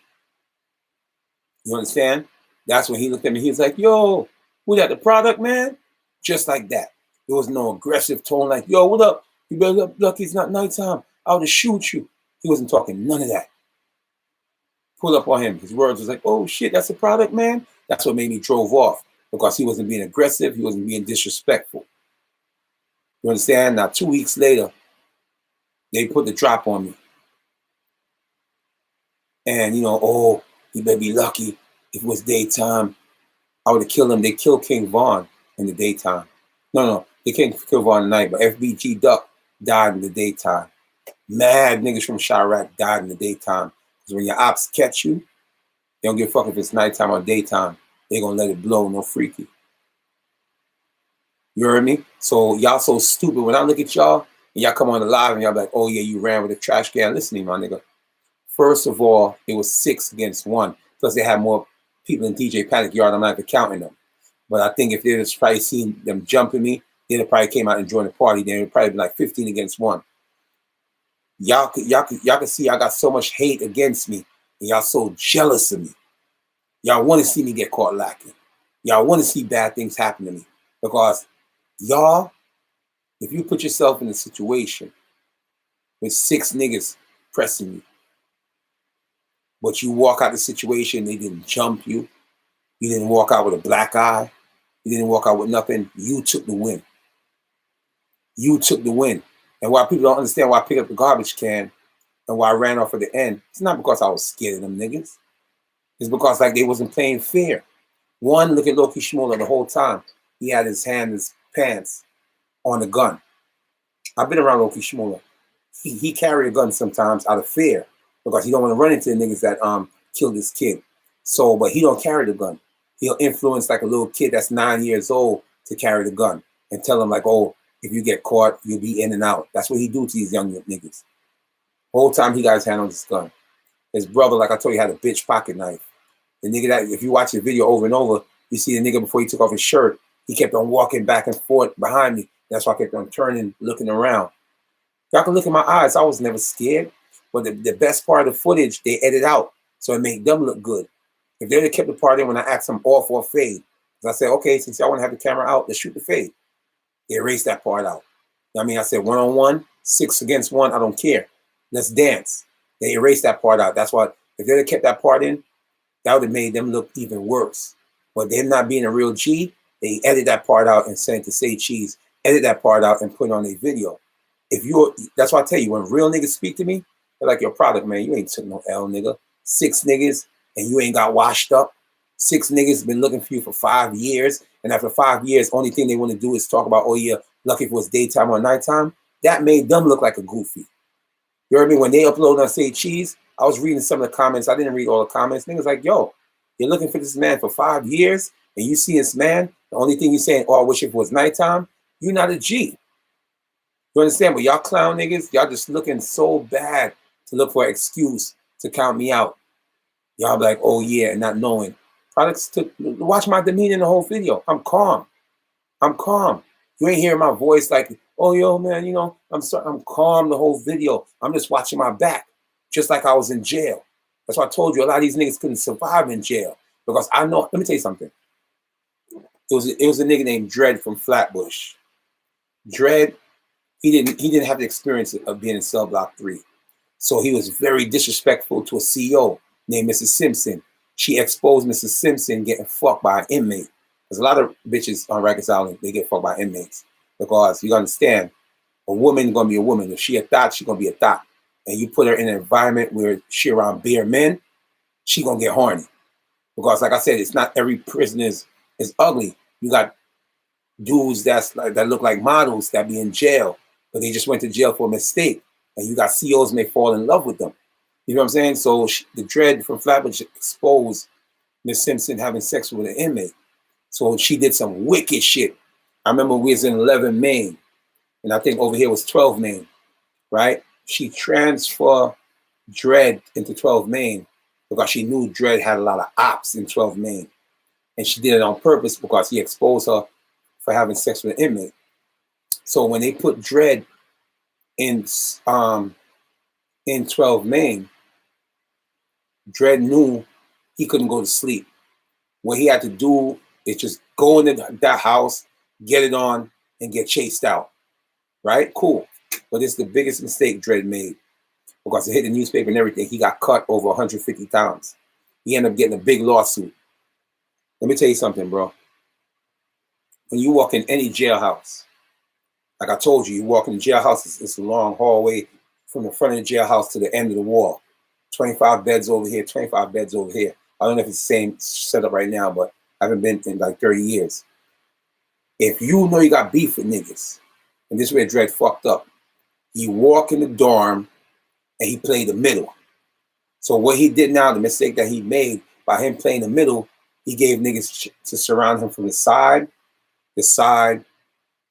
You understand? That's when he looked at me. He was like, yo, we got the product, man? Just like that. There was no aggressive tone like, yo, what up? You better look, it's not nighttime. I'll just shoot you. He wasn't talking none of that. Pull up on him. His words was like, oh, shit, that's the product, man? That's what made me drove off, because he wasn't being aggressive. He wasn't being disrespectful. You understand? Now, 2 weeks later, they put the drop on me. And, you know, oh, you better be lucky. If it was daytime, I would have killed him. They killed King Vaughn in the daytime. No, they can't kill Vaughn at night, but FBG Duck died in the daytime. Mad niggas from Chirac died in the daytime. Because when your ops catch you, they don't give a fuck if it's nighttime or daytime. They're going to let it blow, no freaky. You heard me? So y'all so stupid. When I look at y'all, and y'all come on the live and y'all be like, oh yeah, you ran with a trash can. Listen to me, my nigga. First of all, it was 6 against 1. Plus they had more people in DJ Panic Yard. I'm not even counting them. But I think if they'd have probably seen them jumping me, they'd have probably came out and joined the party. Then it'd probably be like 15 against 1. Y'all could see I got so much hate against me. And y'all so jealous of me. Y'all want to see me get caught lacking. Y'all want to see bad things happen to me. Because y'all, if you put yourself in a situation with 6 niggas pressing you, but you walk out the situation, they didn't jump you. You didn't walk out with a black eye. You didn't walk out with nothing. You took the win. You took the win. And why people don't understand why I picked up the garbage can and why I ran off at the end, it's not because I was scared of them niggas. It's because like they wasn't playing fair. One, look at Loki Shmurda the whole time. He had his hand in his pants on the gun. I've been around Loki Shmurda. He carried a gun sometimes out of fear because he don't want to run into the niggas that killed his kid. So, but he don't carry the gun. He'll influence like a little kid that's 9 years old to carry the gun and tell him like, oh, if you get caught, you'll be in and out. That's what he do to these young niggas. Whole time he got his hand on this gun. His brother, like I told you, had a bitch pocket knife. The nigga that, if you watch the video over and over, you see the nigga before he took off his shirt, he kept on walking back and forth behind me. That's why I kept on turning, looking around. Y'all can look in my eyes. I was never scared. But the best part of the footage, they edit out. So it made them look good. If they'd have kept the part in when I asked them off or fade, because I said, okay, since y'all want to have the camera out, let's shoot the fade. They erased that part out. I mean, I said 1-on-1, 6 against 1, I don't care. Let's dance. They erased that part out. That's why if they'd have kept that part in, that would have made them look even worse. But them not being a real G, they edit that part out and sent it to Say Cheese. Edit that part out and put it on a video. That's why I tell you, when real niggas speak to me, they're like, your product, man, you ain't took no L, nigga. 6 niggas and you ain't got washed up. 6 niggas been looking for you for 5 years. And after 5 years, only thing they want to do is talk about, oh yeah, lucky if it was daytime or nighttime. That made them look like a goofy. You heard me? When they upload on Say Cheese, I was reading some of the comments. I didn't read all the comments. Niggas like, yo, you're looking for this man for 5 years and you see this man, the only thing you're saying, oh, I wish it was nighttime. You're not a G. You understand? But y'all clown niggas, y'all just looking so bad to look for an excuse to count me out. Y'all be like, oh yeah, and not knowing. Products took, watch my demeanor in the whole video. I'm calm. I'm calm. You ain't hearing my voice like, oh yo, man, you know, I'm sorry. I'm calm the whole video. I'm just watching my back, just like I was in jail. That's why I told you a lot of these niggas couldn't survive in jail. Because I know, let me tell you something. It was a nigga named Dread from Flatbush. Dread, he didn't have the experience of being in cell block 3. So he was very disrespectful to a CEO named Mrs. Simpson. She exposed Mrs. Simpson getting fucked by an inmate. There's a lot of bitches on Rikers Island, they get fucked by inmates. Because you understand, a woman gonna be a woman. If she a thought, she gonna be a thought. And you put her in an environment where she around bare men, she gonna get horny. Because like I said, it's not every prison is ugly. You got dudes that look like models that be in jail, but they just went to jail for a mistake. And you got CEOs may fall in love with them. You know what I'm saying? So the Dread from Flatbush exposed Miss Simpson having sex with an inmate. So she did some wicked shit. I remember we was in 11 Main, and I think over here was 12 Main, right? She transferred Dread into 12 Main because she knew Dread had a lot of ops in 12 Main. And she did it on purpose because he exposed her for having sex with an inmate. So when they put Dread in 12 Main, Dread knew he couldn't go to sleep. What he had to do is just go into that house, get it on, and get chased out. Right? Cool. But it's the biggest mistake Dread made because it hit the newspaper and everything. He got cut over 150 times. He ended up getting a big lawsuit. Let me tell you something, bro. When you walk in any jailhouse, like I told you, you walk in the jailhouse, it's a long hallway from the front of the jailhouse to the end of the wall. 25 beds over here, 25 beds over here. I don't know if it's the same setup right now, but I haven't been in like 30 years. If you know you got beef with niggas, and this is where Dread fucked up, he walk in the dorm and he played the middle. So what he did now, the mistake that he made by him playing the middle, he gave niggas to surround him from the side,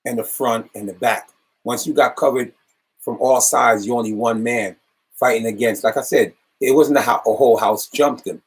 and the front, and the back. Once you got covered from all sides, you're only one man fighting against. Like I said, it wasn't a whole house jumped him.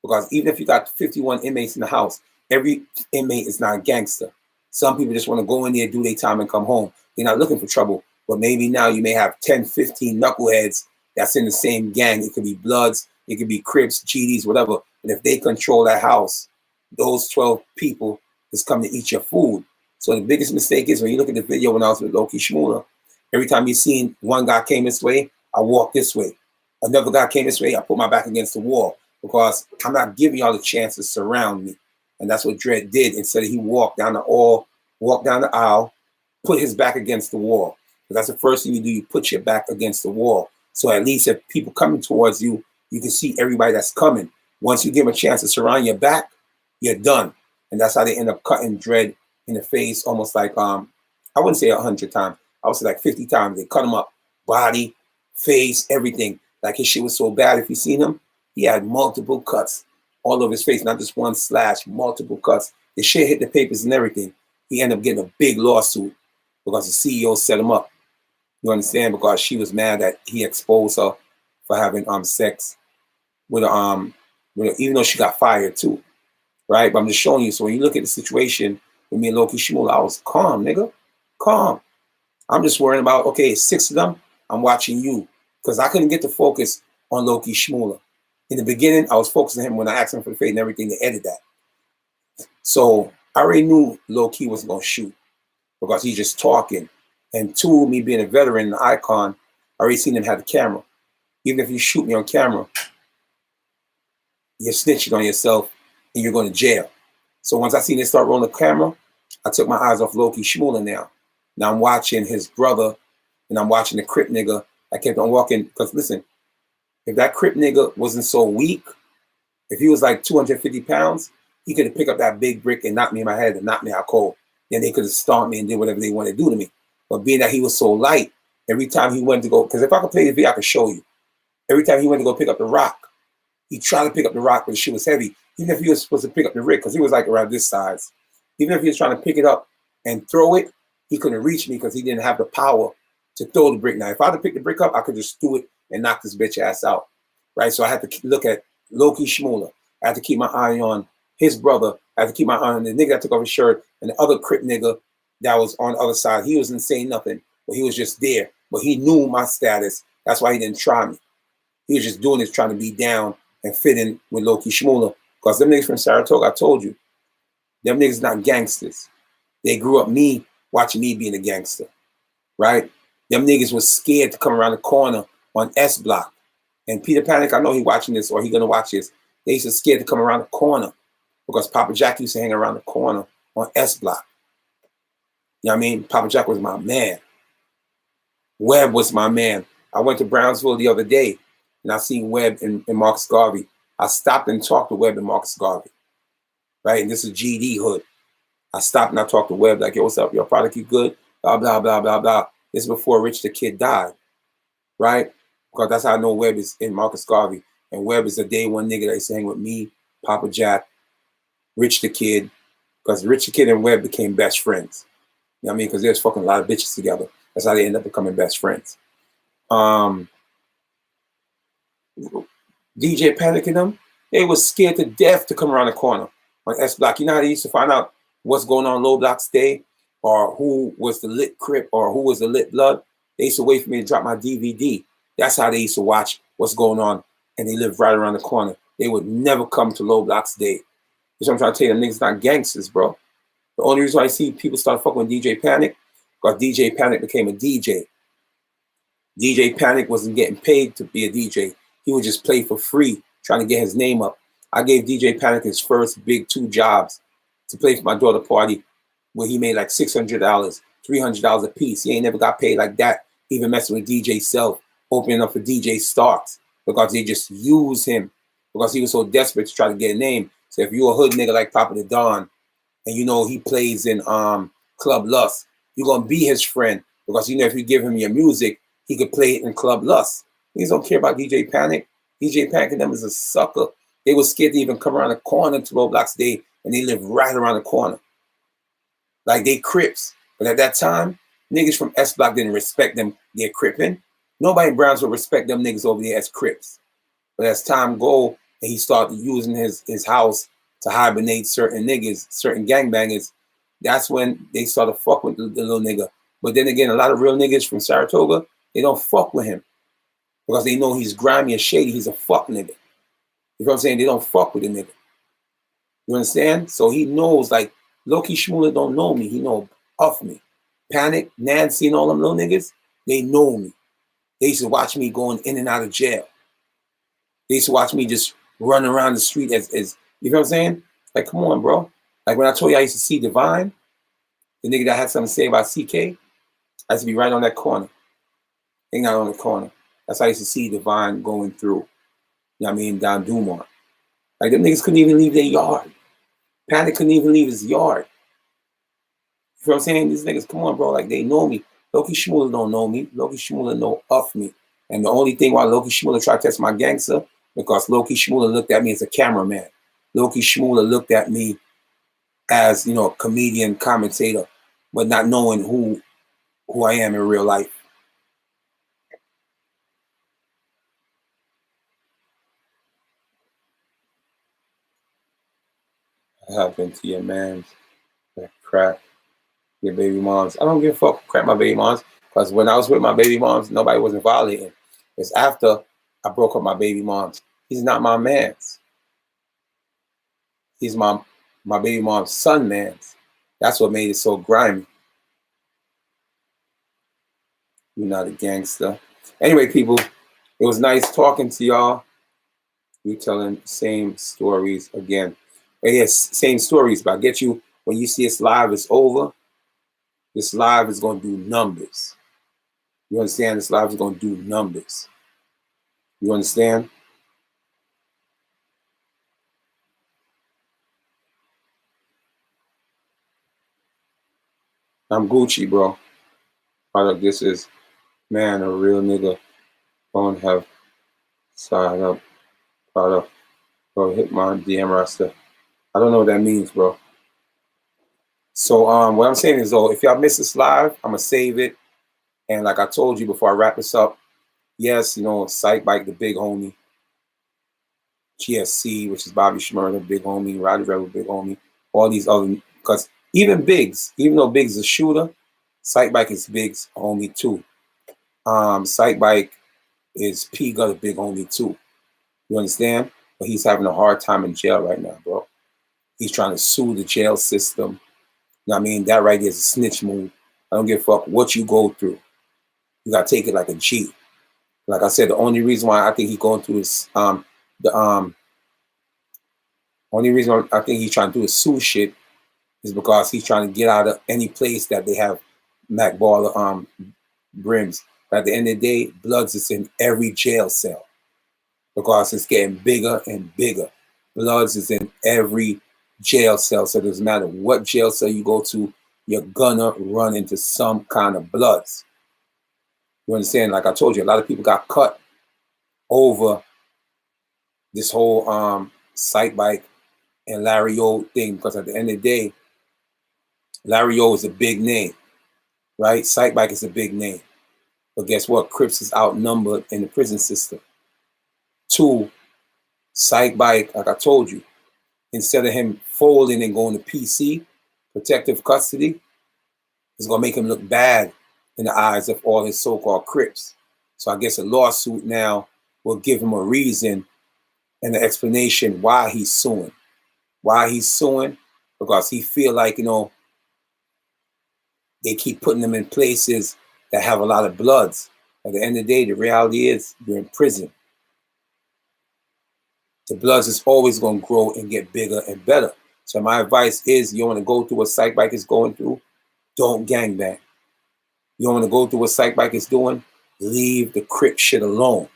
Because even if you got 51 inmates in the house, every inmate is not a gangster. Some people just want to go in there, do their time, and come home. They're not looking for trouble. But maybe now you may have 10, 15 knuckleheads that's in the same gang. It could be Bloods, it could be Crips, GDs, whatever. And if they control that house, those 12 people is coming to eat your food. So the biggest mistake is when you look at the video when I was with Loki Shmurda, every time you seen one guy came this way, I walk this way. Another guy came this way, I put my back against the wall because I'm not giving y'all the chance to surround me. And that's what Dread did. Instead of he walked down the aisle, put his back against the wall. Because that's the first thing you do, you put your back against the wall. So at least if people coming towards you, you can see everybody that's coming. Once you give them a chance to surround your back, you're done. And that's how they end up cutting Dread in the face almost like, I wouldn't say 100 times. I would say like 50 times. They cut him up, body, face, everything. Like his shit was so bad, if you seen him, he had multiple cuts all over his face, not just one slash, multiple cuts. The shit hit the papers and everything. He ended up getting a big lawsuit because the CEO set him up. You understand? Because she was mad that he exposed her for having sex with even though she got fired too. Right? But I'm just showing you. So when you look at the situation with me and Loki Shmurda, I was calm, nigga. Calm. I'm just worrying about, okay, 6 of them, I'm watching you. Because I couldn't get the focus on Loki Shmurda. In the beginning, I was focusing on him when I asked him for the fade and everything to edit that. So I already knew Loki wasn't going to shoot because he's just talking. And 2, me being a veteran, an icon, I already seen him have the camera. Even if you shoot me on camera, you're snitching on yourself and you're going to jail. So once I seen it start rolling the camera, I took my eyes off Loki Shmurda now. Now I'm watching his brother and I'm watching the Crip nigga. I kept on walking because listen, if that Crip nigga wasn't so weak, if he was like 250 pounds, he could have picked up that big brick and knocked me in my head and knocked me out cold. Then they could have stomped me and did whatever they wanted to do to me. But being that he was so light, every time he went to go, because if I could play the video, I could show you. Every time he went to go pick up the rock, he tried to pick up the rock, but the shit was heavy. Even if he was supposed to pick up the brick, because he was like around this size. Even if he was trying to pick it up and throw it, he couldn't reach me because he didn't have the power to throw the brick. Now, if I had to pick the brick up, I could just do it and knock this bitch ass out. Right? So I had to look at Loki Shmurda. I had to keep my eye on his brother. I had to keep my eye on the nigga that took off his shirt and the other Crip nigga that was on the other side. He wasn't saying nothing, but he was just there. But he knew my status. That's why he didn't try me. He was just doing this, trying to be down and fit in with Loki Shmurda. Because them niggas from Saratoga, I told you, them niggas not gangsters. They grew up me watching me being a gangster, right? Them niggas was scared to come around the corner on S Block. And Peter Panic, I know he watching this or he gonna watch this. They used to scared to come around the corner because Papa Jack used to hang around the corner on S Block. You know what I mean? Papa Jack was my man. Webb was my man. I went to Brownsville the other day and I seen Webb and Marcus Garvey. I stopped and talked to Webb and Marcus Garvey, right? And this is GD hood. I stopped and I talked to Webb like, yo, what's up? Your product, you good? Blah, blah, blah, blah, blah. This is before Rich the Kid died, right? Because that's how I know Webb is in Marcus Garvey. And Webb is a day one nigga that used to hang with me, Papa Jack, Rich the Kid, because Rich the Kid and Webb became best friends. You know what I mean? Because there's fucking a lot of bitches together. That's how they end up becoming best friends. DJ Panic and them, they was scared to death to come around the corner on S Block. You know how they used to find out what's going on Low Block's day, or who was the lit Crip, or who was the lit Blood? They used to wait for me to drop my DVD. That's how they used to watch what's going on, and they lived right around the corner. They would never come to Low Block's day. That's what I'm trying to tell you. Them niggas not gangsters, bro. The only reason why I see people start fucking with DJ Panic, because DJ Panic became a DJ. DJ Panic wasn't getting paid to be a DJ. He would just play for free, trying to get his name up. I gave DJ Panic his first big 2 jobs to play for my daughter party, where he made like $600, $300 a piece. He ain't never got paid like that, even messing with DJ Self, opening up for DJ Starks, because they just used him, because he was so desperate to try to get a name. So if you're a hood nigga like Papa the Don, and you know he plays in Club Lust, you're gonna be his friend, because you know if you give him your music, he could play it in Club Lust. Niggas don't care about DJ Panic. DJ Panic and them is a sucker. They were scared to even come around the corner to Low Block's day, and they live right around the corner. Like they Crips. But at that time, niggas from S Block didn't respect them. They're Cripping. Nobody in Brownsville respect them niggas over there as Crips. But as time go, and he started using his house to hibernate certain niggas, certain gangbangers, that's when they started fuck with the little nigga. But then again, a lot of real niggas from Saratoga, they don't fuck with him, because they know he's grimy and shady. He's a fuck nigga. You know what I'm saying? They don't fuck with the nigga. You understand? So he knows, like, Loki Shmurda don't know me. He know of me. Panic, Nancy, and all them little niggas, they know me. They used to watch me going in and out of jail. They used to watch me just run around the street as you know what I'm saying? Like, come on, bro. Like when I told you I used to see Divine, the nigga that had something to say about CK, I used to be right on that corner. Hang out on the corner. That's how I used to see Divine going through. You know what I mean? Down Dumont. Like, them niggas couldn't even leave their yard. Panic couldn't even leave his yard. You know what I'm saying? These niggas, come on, bro. Like, they know me. Loki Shmurda don't know me. Loki Shmurda know of me. And the only thing why Loki Shmurda tried to test my gangster, because Loki Shmurda looked at me as a cameraman. Loki Shmurda looked at me as, you know, a comedian, commentator, but not knowing who I am in real life. What happened to your man's that crap? Your baby moms. I don't give a fuck crap my baby moms, because when I was with my baby moms, nobody wasn't violating. It's after I broke up my baby moms. He's not my man's. He's my baby mom's son man's. That's what made it so grimy. You're not a gangster. Anyway, people, it was nice talking to y'all. We telling the same stories again. But yes, same stories, but I get you, when you see this live is over, this live is going to do numbers. You understand? This live is going to do numbers. You understand? I'm Gucci, bro. Product, this is, man, a real nigga. Don't have side up. Product. Bro, hit my DM roster. I don't know what that means, bro. So what I'm saying is, though, if y'all miss this live, I'm going to save it. And like I told you before I wrap this up, yes, you know, Sike, the big homie. GSC, which is Bobby Shmurda, big homie. Rowdy Rebel, big homie. All these other, because even Biggs, even though Biggs is a shooter, Sike is Biggs' homie too. Sike is P got a big homie too. You understand? But he's having a hard time in jail right now, bro. He's trying to sue the jail system. You know what I mean? That right there is a snitch move. I don't give a fuck what you go through. You gotta take it like a G. Like I said, the only reason why I think he's going through is only reason I think he's trying to do is sue shit is because he's trying to get out of any place that they have Mac Baller brims. But at the end of the day, Bloods is in every jail cell because it's getting bigger and bigger. Bloods is in every jail cell, so it doesn't matter what jail cell you go to, you're gonna run into some kind of Bloods. You understand? Like I told you, a lot of people got cut over this whole Sike and Larry O thing, because at the end of the day, Larry O is a big name. right? Sike Bike is a big name. But guess what? Crips is outnumbered in the prison system. 2, Sike Bike, like I told you, instead of him folding and going to PC, protective custody, it's going to make him look bad in the eyes of all his so-called Crips. So I guess a lawsuit now will give him a reason and an explanation why he's suing. Why he's suing? Because he feel like, they keep putting him in places that have a lot of bloods. At the end of the day, the reality is you're in prison. The bloods is always going to grow and get bigger and better. So my advice is, you want to go through what Sike Bike is going through, don't gangbang. You want to go through what Sike Bike is doing, leave the Crip shit alone.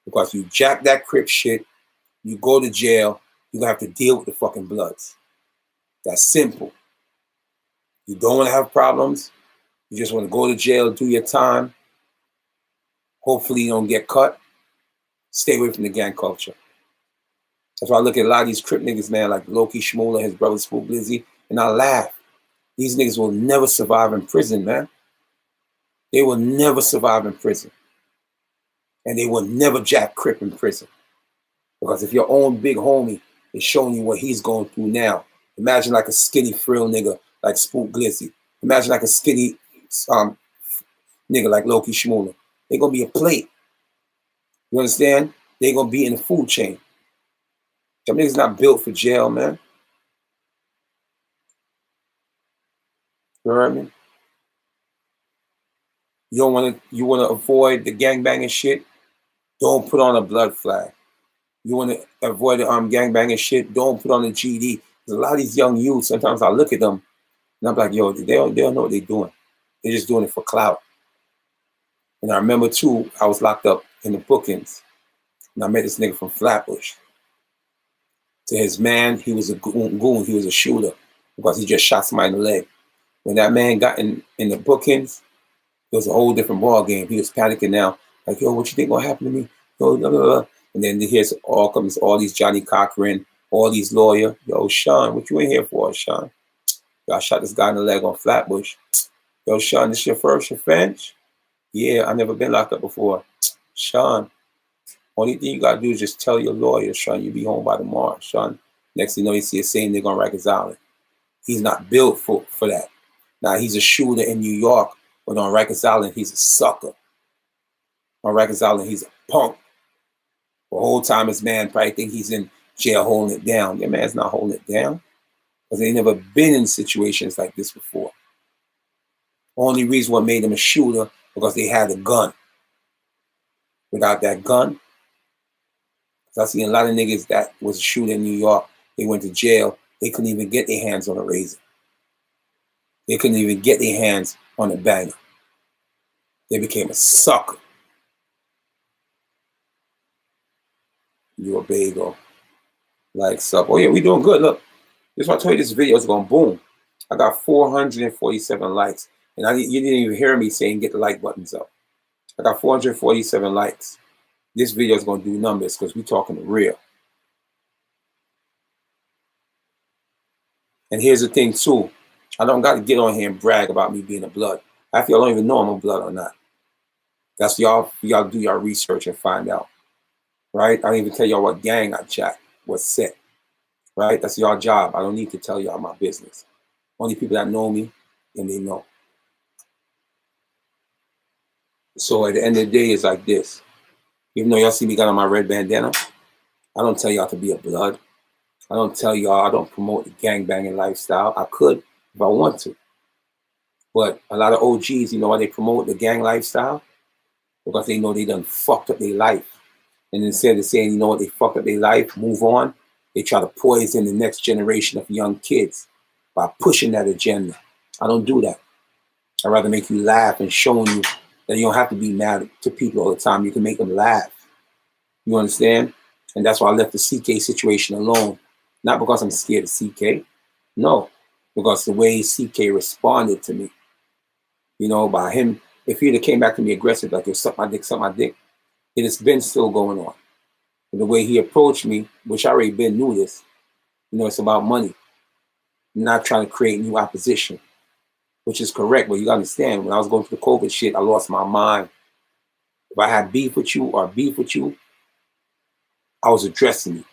Because you jack that Crip shit, you go to jail, you're going to have to deal with the fucking bloods. That's simple. You don't want to have problems. You just want to go to jail, do your time. Hopefully you don't get cut. Stay away from the gang culture. That's why I look at a lot of these Crip niggas, man, like Loki, Shmurda, his brother Spook Blizzy, and I laugh. These niggas will never survive in prison, man. They will never survive in prison. And they will never jack Crip in prison. Because if your own big homie is showing you what he's going through now, imagine like a skinny frill nigga like Spook Blizzy. Imagine like a skinny nigga like Loki Shmurda. They're going to be a plate. You understand? They're going to be in the food chain. Them niggas not built for jail, man. You know what I mean? You want to avoid the gangbanging shit? Don't put on a blood flag. You want to avoid the gangbanging shit? Don't put on a GD. There's a lot of these young youths, sometimes I look at them and I'm like, yo, they don't know what they're doing. They're just doing it for clout. And I remember too, I was locked up in the bookings and I met this nigga from Flatbush. To his man, he was a goon, he was a shooter because he just shot somebody in the leg. When that man got in the bookings, it was a whole different ball game. He was panicking now, like, yo, what you think gonna happen to me? Yo, blah, blah, blah. And then here's all these Johnny Cochran, all these lawyers. Yo, Sean, what you in here for, Sean? Yo, I shot this guy in the leg on Flatbush. Yo, Sean, this your first offense? Yeah, I never been locked up before. Sean, only thing you gotta do is just tell your lawyer, Sean, you'll be home by tomorrow, Sean. Next thing you know, you see a same nigga on Rikers Island. He's not built for that. Now, he's a shooter in New York, but on Rikers Island, he's a sucker. On Rikers Island, he's a punk. The whole time his man probably think he's in jail holding it down. Your man's not holding it down because they never been in situations like this before. Only reason what made him a shooter because they had a gun. Without that gun, I seen a lot of niggas that was a shooter in New York. They went to jail. They couldn't even get their hands on a razor. They couldn't even get their hands on a banger. They became a sucker. You a bagel. Like suck. Oh yeah, we doing good. Look, this is why I told you this video is going boom. I got 447 likes. And you didn't even hear me saying get the like buttons up. I got 447 likes. This video is going to do numbers because we're talking real. And here's the thing too. I don't got to get on here and brag about me being a blood. Half y'all don't even know I'm a blood or not. That's y'all do your research and find out. Right? I don't even tell y'all what gang I jacked, what set. Right? That's y'all job. I don't need to tell y'all my business. Only people that know me, and they know. So at the end of the day, it's like this. Even though y'all see me got on my red bandana, I don't tell y'all to be a blood. I don't tell y'all, I don't promote the gangbanging lifestyle. I could if I want to. But a lot of OGs, you know why they promote the gang lifestyle? Because they know they done fucked up their life. And instead of saying, you know what, they fucked up their life, move on, they try to poison the next generation of young kids by pushing that agenda. I don't do that. I'd rather make you laugh and showing you that you don't have to be mad to people all the time. You can make them laugh. You understand? And that's why I left the CK situation alone. Not because I'm scared of CK. No. Because the way CK responded to me, you know, by him, if he'd have came back to me aggressive, like, yo, suck my dick, it has been still going on. And the way he approached me, which I already been knew this, you know, it's about money. I'm not trying to create new opposition. which is correct. But you gotta understand, when I was going through the COVID shit, I lost my mind. If I had beef with you or beef with you, I was addressing you.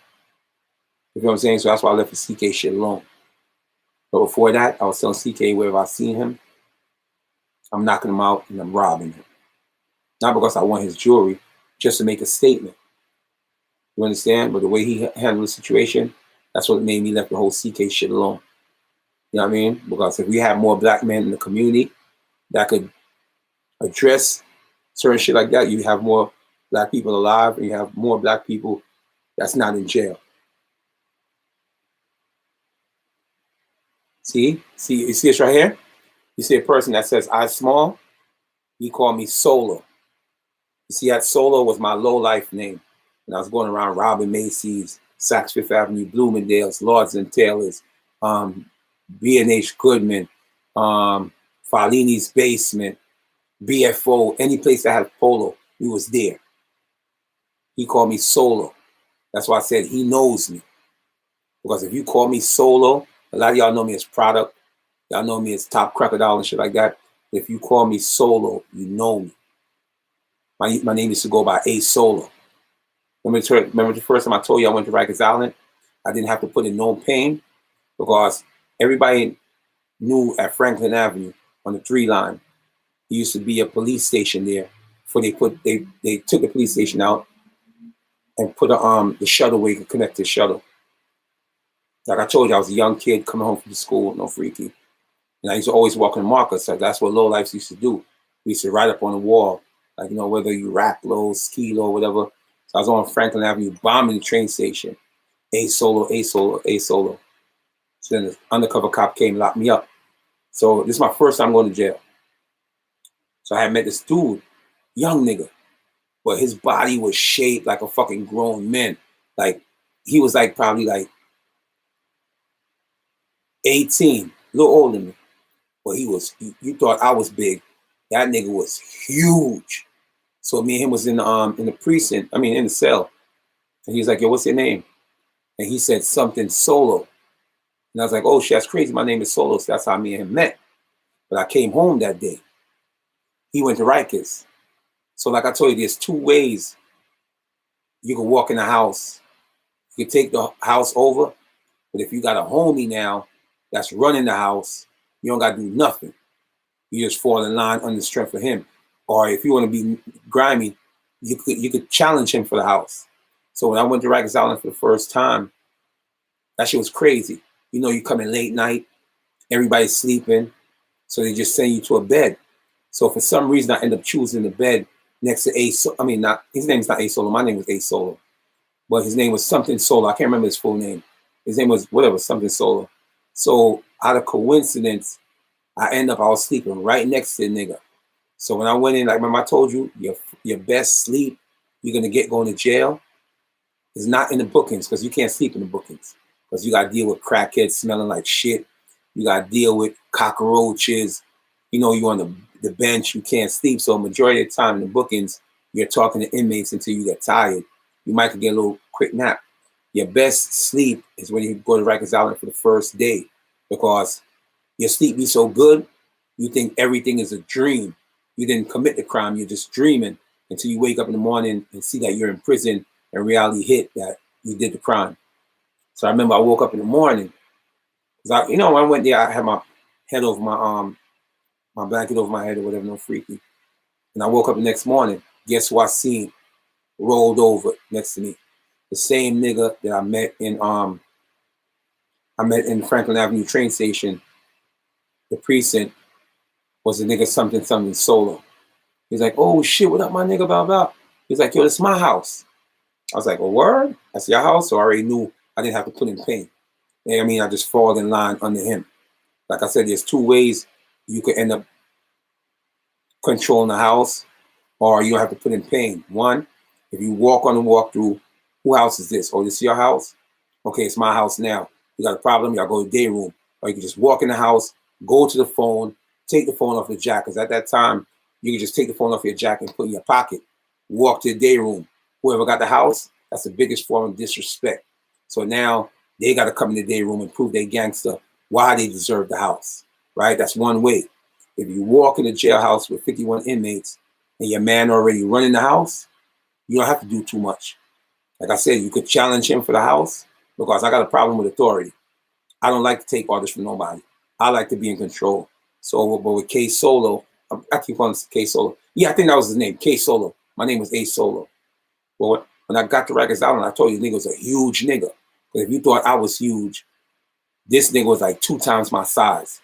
You know what I'm saying? So that's why I left the CK shit alone. But before that, I was telling CK wherever I seen him, I'm knocking him out and I'm robbing him. Not because I want his jewelry, just to make a statement. You understand? But the way he handled the situation, that's what made me left the whole CK shit alone. You know what I mean? Because if we had more black men in the community that could address certain shit like that, you have more black people alive and you have more black people that's not in jail. See, you see this right here? You see a person that says I small, he called me Solo. You see, that Solo was my low life name. And I was going around robbing Macy's, Saks Fifth Avenue, Bloomingdale's, Lords and Taylor's, B&H Goodman, Farlini's Basement, BFO, any place that had polo, he was there. He called me Solo. That's why I said he knows me. Because if you call me Solo, a lot of y'all know me as Product. Y'all know me as Top Crocodile and shit like that. If you call me Solo, you know me. My name used to go by A Solo. Remember the first time I told you I went to Rikers Island? I didn't have to put in no pain because everybody knew at Franklin Avenue on the 3 line, there used to be a police station there. Before they took the police station out and put the shuttle where you could connect to the shuttle. Like I told you, I was a young kid coming home from school, no freaky. And I used to always walk in the markers. So that's what low lifes used to do. We used to write up on the wall, like, you know, whether you rack low, ski low, whatever. So I was on Franklin Avenue bombing the train station. A Solo, A Solo, A Solo. So then the undercover cop came and locked me up. So this is my first time going to jail. So I had met this dude, young nigga, but his body was shaped like a fucking grown man. Like, he was like probably like 18, a little older than me. But he was, you thought I was big. That nigga was huge. So me and him was in the precinct, in the cell. And he was like, yo, what's your name? And he said something Solo. And I was like, oh shit, that's crazy. My name is Solo. So that's how me and him met. But I came home that day. He went to Rikers. So like I told you, there's 2 ways you can walk in the house. You can take the house over. But if you got a homie now that's running the house, you don't got to do nothing. You just fall in line under the strength of him. Or if you want to be grimy, you could challenge him for the house. So when I went to Rikers Island for the first time, that shit was crazy. You know, you come in late night, everybody's sleeping, so they just send you to a bed. So for some reason, I end up choosing the bed next to his name's not A Solo, my name was A Solo. But his name was something Solo. I can't remember his full name. His name was whatever, something Solo. So out of coincidence, I was sleeping right next to the nigga. So when I went in, like remember I told you, your best sleep you're gonna get going to jail is not in the bookings, because you can't sleep in the bookings. Because you gotta deal with crackheads smelling like shit. You gotta deal with cockroaches. You know, you're on the bench, you can't sleep. So majority of the time in the bookings, you're talking to inmates until you get tired. You might get a little quick nap. Your best sleep is when you go to Rikers Island for the first day, because your sleep be so good, you think everything is a dream. You didn't commit the crime, you're just dreaming until you wake up in the morning and see that you're in prison and reality hit that you did the crime. So I remember I woke up in the morning. Cause when I went there, I had my head over my blanket over my head or whatever, no freaky. And I woke up the next morning, guess who I seen rolled over next to me? The same nigga that I met in Franklin Avenue train station, the precinct, was the nigga something Solo. He's like, oh shit, what up, my nigga, blah, blah. He's like, yo, this is my house. I was like, a word? That's your house? So I already knew I didn't have to put in pain. You know what I mean? I just fall in line under him. Like I said, there's 2 ways you could end up controlling the house, or you don't have to put in pain. One, if you walk on the walkthrough, whose house is this? Oh, this is your house? Okay, it's my house now. You got a problem, y'all go to the day room. Or you can just walk in the house, go to the phone, take the phone off the jack, because at that time, you can just take the phone off your jack and put it in your pocket, walk to the day room. Whoever got the house, that's the biggest form of disrespect. So now they got to come in the day room and prove they gangster why they deserve the house, right? That's one way. if you walk in a jailhouse with 51 inmates and your man already running the house, you don't have to do too much. Like I said, you could challenge him for the house because I got a problem with authority. I don't like to take orders from nobody. I like to be in control. So, but with K Solo, I keep calling K Solo. Yeah, I think that was his name, K Solo. My name was A Solo. But when I got to Rikers Island, I told you, nigga was a huge nigga. But if you thought I was huge, this nigga was like 2 times my size,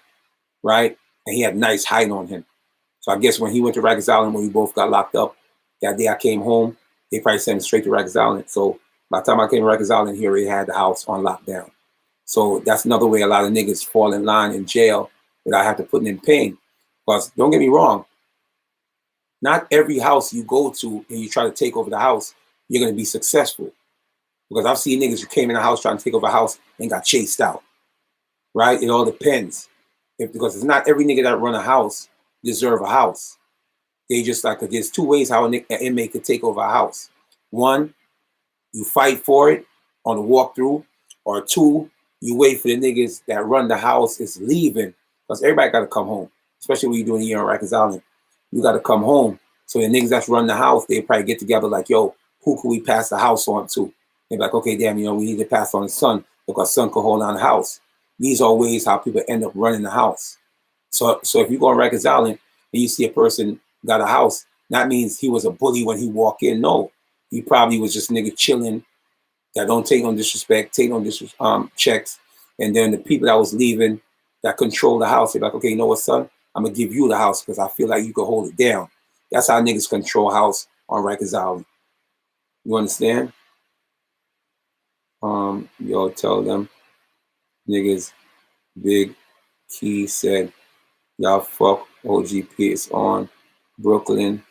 right? And he had nice height on him. So I guess when he went to Rikers Island, when we both got locked up, that day I came home, they probably sent him straight to Rikers Island. So by the time I came to Rikers Island, he already had the house on lockdown. So that's another way a lot of niggas fall in line in jail without having to put in pain. Because don't get me wrong, not every house you go to and you try to take over the house, you're going to be successful. Because I've seen niggas who came in the house trying to take over a house and got chased out, right? It all depends. Because it's not every nigga that run a house deserve a house. They just like, there's 2 ways how an inmate could take over a house. 1, you fight for it on the walkthrough, or 2, you wait for the niggas that run the house is leaving, because everybody got to come home, especially when you're doing a year on Rikers Island. You got to come home. So the niggas that's run the house, they probably get together like, yo, who can we pass the house on to? They're like, okay, damn, we need to pass on his son because son could hold on the house. These are ways how people end up running the house. So if you go on Rikers Island and you see a person got a house, that means he was a bully when he walked in. No, he probably was just a nigga chilling that don't take no disrespect, take no checks. And then the people that was leaving that control the house, they're like, okay, you know what, son? I'm going to give you the house because I feel like you can hold it down. That's how niggas control house on Rikers Island. You understand? Yo, tell them niggas, Big Key said, y'all fuck OGP is on Brooklyn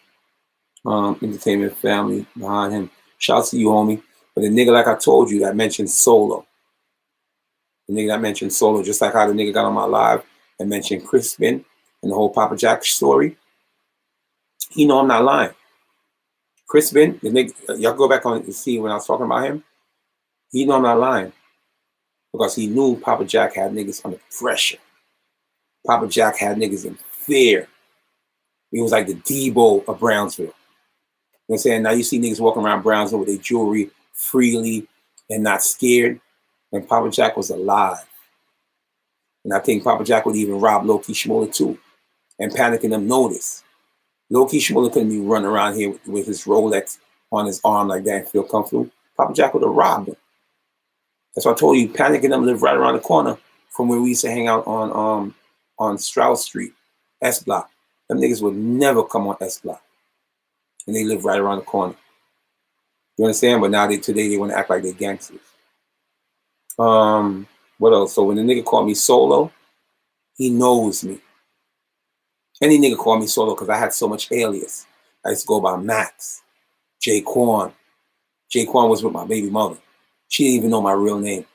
entertainment family behind him. Shout out to you, homie. But the nigga, like I told you, that mentioned Solo. The nigga that mentioned Solo, just like how the nigga got on my live and mentioned Crispin and the whole Papa Jack story. He know I'm not lying. Crispin, the nigga, y'all go back on and see when I was talking about him. He know I'm not lying. Because he knew Papa Jack had niggas under pressure. Papa Jack had niggas in fear. He was like the Debo of Brownsville. You know what I'm saying? Now you see niggas walking around Brownsville with their jewelry freely and not scared. And Papa Jack was alive. And I think Papa Jack would even rob Low-Key Shmurda too. And Panic and them notice. Low-Key Shmurda couldn't be running around here with his Rolex on his arm like that and feel comfortable. Papa Jack would have robbed him. That's why I told you, Panic and them live right around the corner from where we used to hang out on Stroud Street, S Block. Them niggas would never come on S Block. And they live right around the corner. You understand? But now today they want to act like they're gangsters. What else? So when the nigga called me Solo, he knows me. Any nigga called me Solo because I had so much alias. I used to go by Max, Jaquan. Jaquan was with my baby mother. She didn't even know my real name.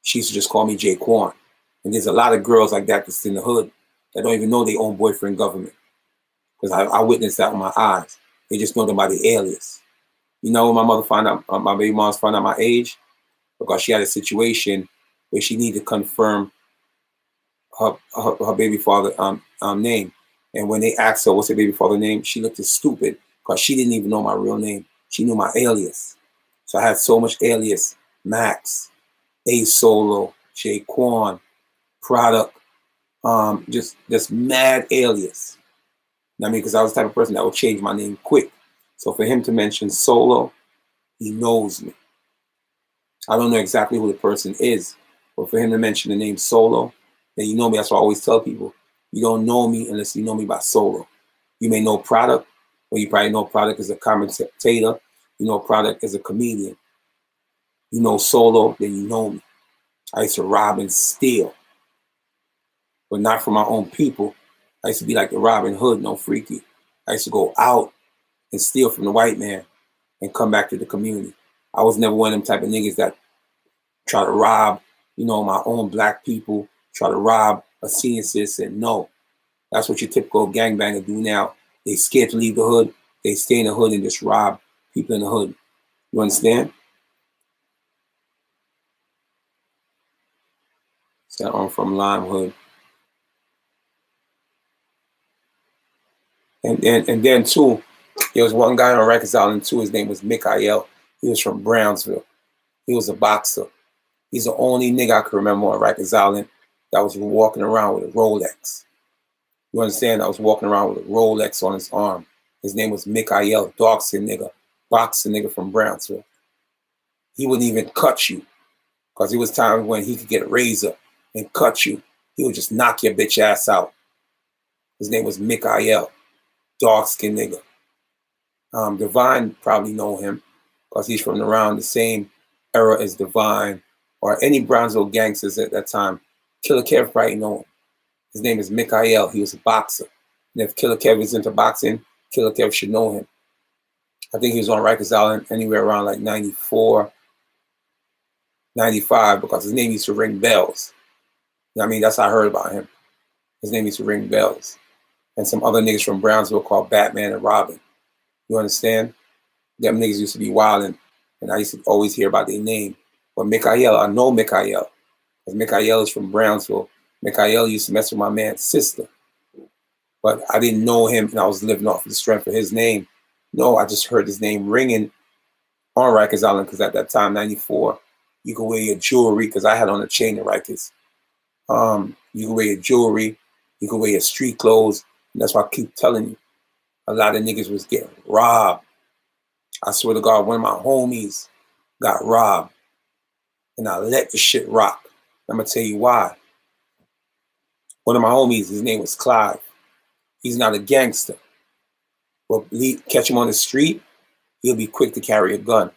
She used to just call me Jaquan. And there's a lot of girls like that that's in the hood that don't even know their own boyfriend government. Because I witnessed that with my eyes. They just know them by the alias. You know when my mother found out, my baby mom's found out my age? Because she had a situation where she needed to confirm her baby father name. And when they asked her what's her baby father name, she looked as stupid because she didn't even know my real name. She knew my alias. So I had so much alias. Max, A Solo, Jaquan, Product, just mad alias. I mean, because I was the type of person that would change my name quick. So for him to mention Solo, he knows me. I don't know exactly who the person is, but for him to mention the name Solo, then you know me. That's why I always tell people, you don't know me unless you know me by Solo. You may know Product, or you probably know Product as a commentator. You know Product as a comedian. You know Solo, then you know me. I used to rob and steal, but not from my own people. I used to be like the Robin Hood, no freaky. I used to go out and steal from the white man and come back to the community. I was never one of them type of niggas that try to rob, my own black people, try to rob a senior citizen. No, that's what your typical gangbanger do now. They scared to leave the hood. They stay in the hood and just rob people in the hood. You understand? So I'm from Lime Hood. And then too, there was one guy on Rikers Island too. His name was Mikael. He was from Brownsville. He was a boxer. He's the only nigga I can remember on Rikers Island that was walking around with a Rolex. You understand? I was walking around with a Rolex on his arm. His name was Mikael, dark-skinned nigga, boxing nigga from Brownsville. He wouldn't even cut you because it was times when he could get a razor and cut you. He would just knock your bitch ass out. His name was Mikael, dark-skinned nigga. Divine probably know him because he's from around the same era as Divine or any Brownsville gangsters at that time. Killer Kev probably know him. His name is Mikael. He was a boxer. And if Killer Kev is into boxing, Killer Kev should know him. I think he was on Rikers Island anywhere around like 94, 95 because his name used to ring bells. You know what I mean? That's how I heard about him. His name used to ring bells. And some other niggas from Brownsville called Batman and Robin. You understand? Them niggas used to be wilding, and I used to always hear about their name. But Mikael, I know Mikael. Because Mikael is from Brownsville. Mikael used to mess with my man's sister. But I didn't know him, and I was living off the strength of his name. No, I just heard his name ringing on Rikers Island, because at that time, 94, you could wear your jewelry, because I had on a chain of Rikers. You could wear your jewelry, you could wear your street clothes, and that's why I keep telling you. A lot of niggas was getting robbed. I swear to God, one of my homies got robbed, and I let the shit rock. I'm gonna tell you why. One of my homies, his name was Clive. He's not a gangster, but catch him on the street, he'll be quick to carry a gun.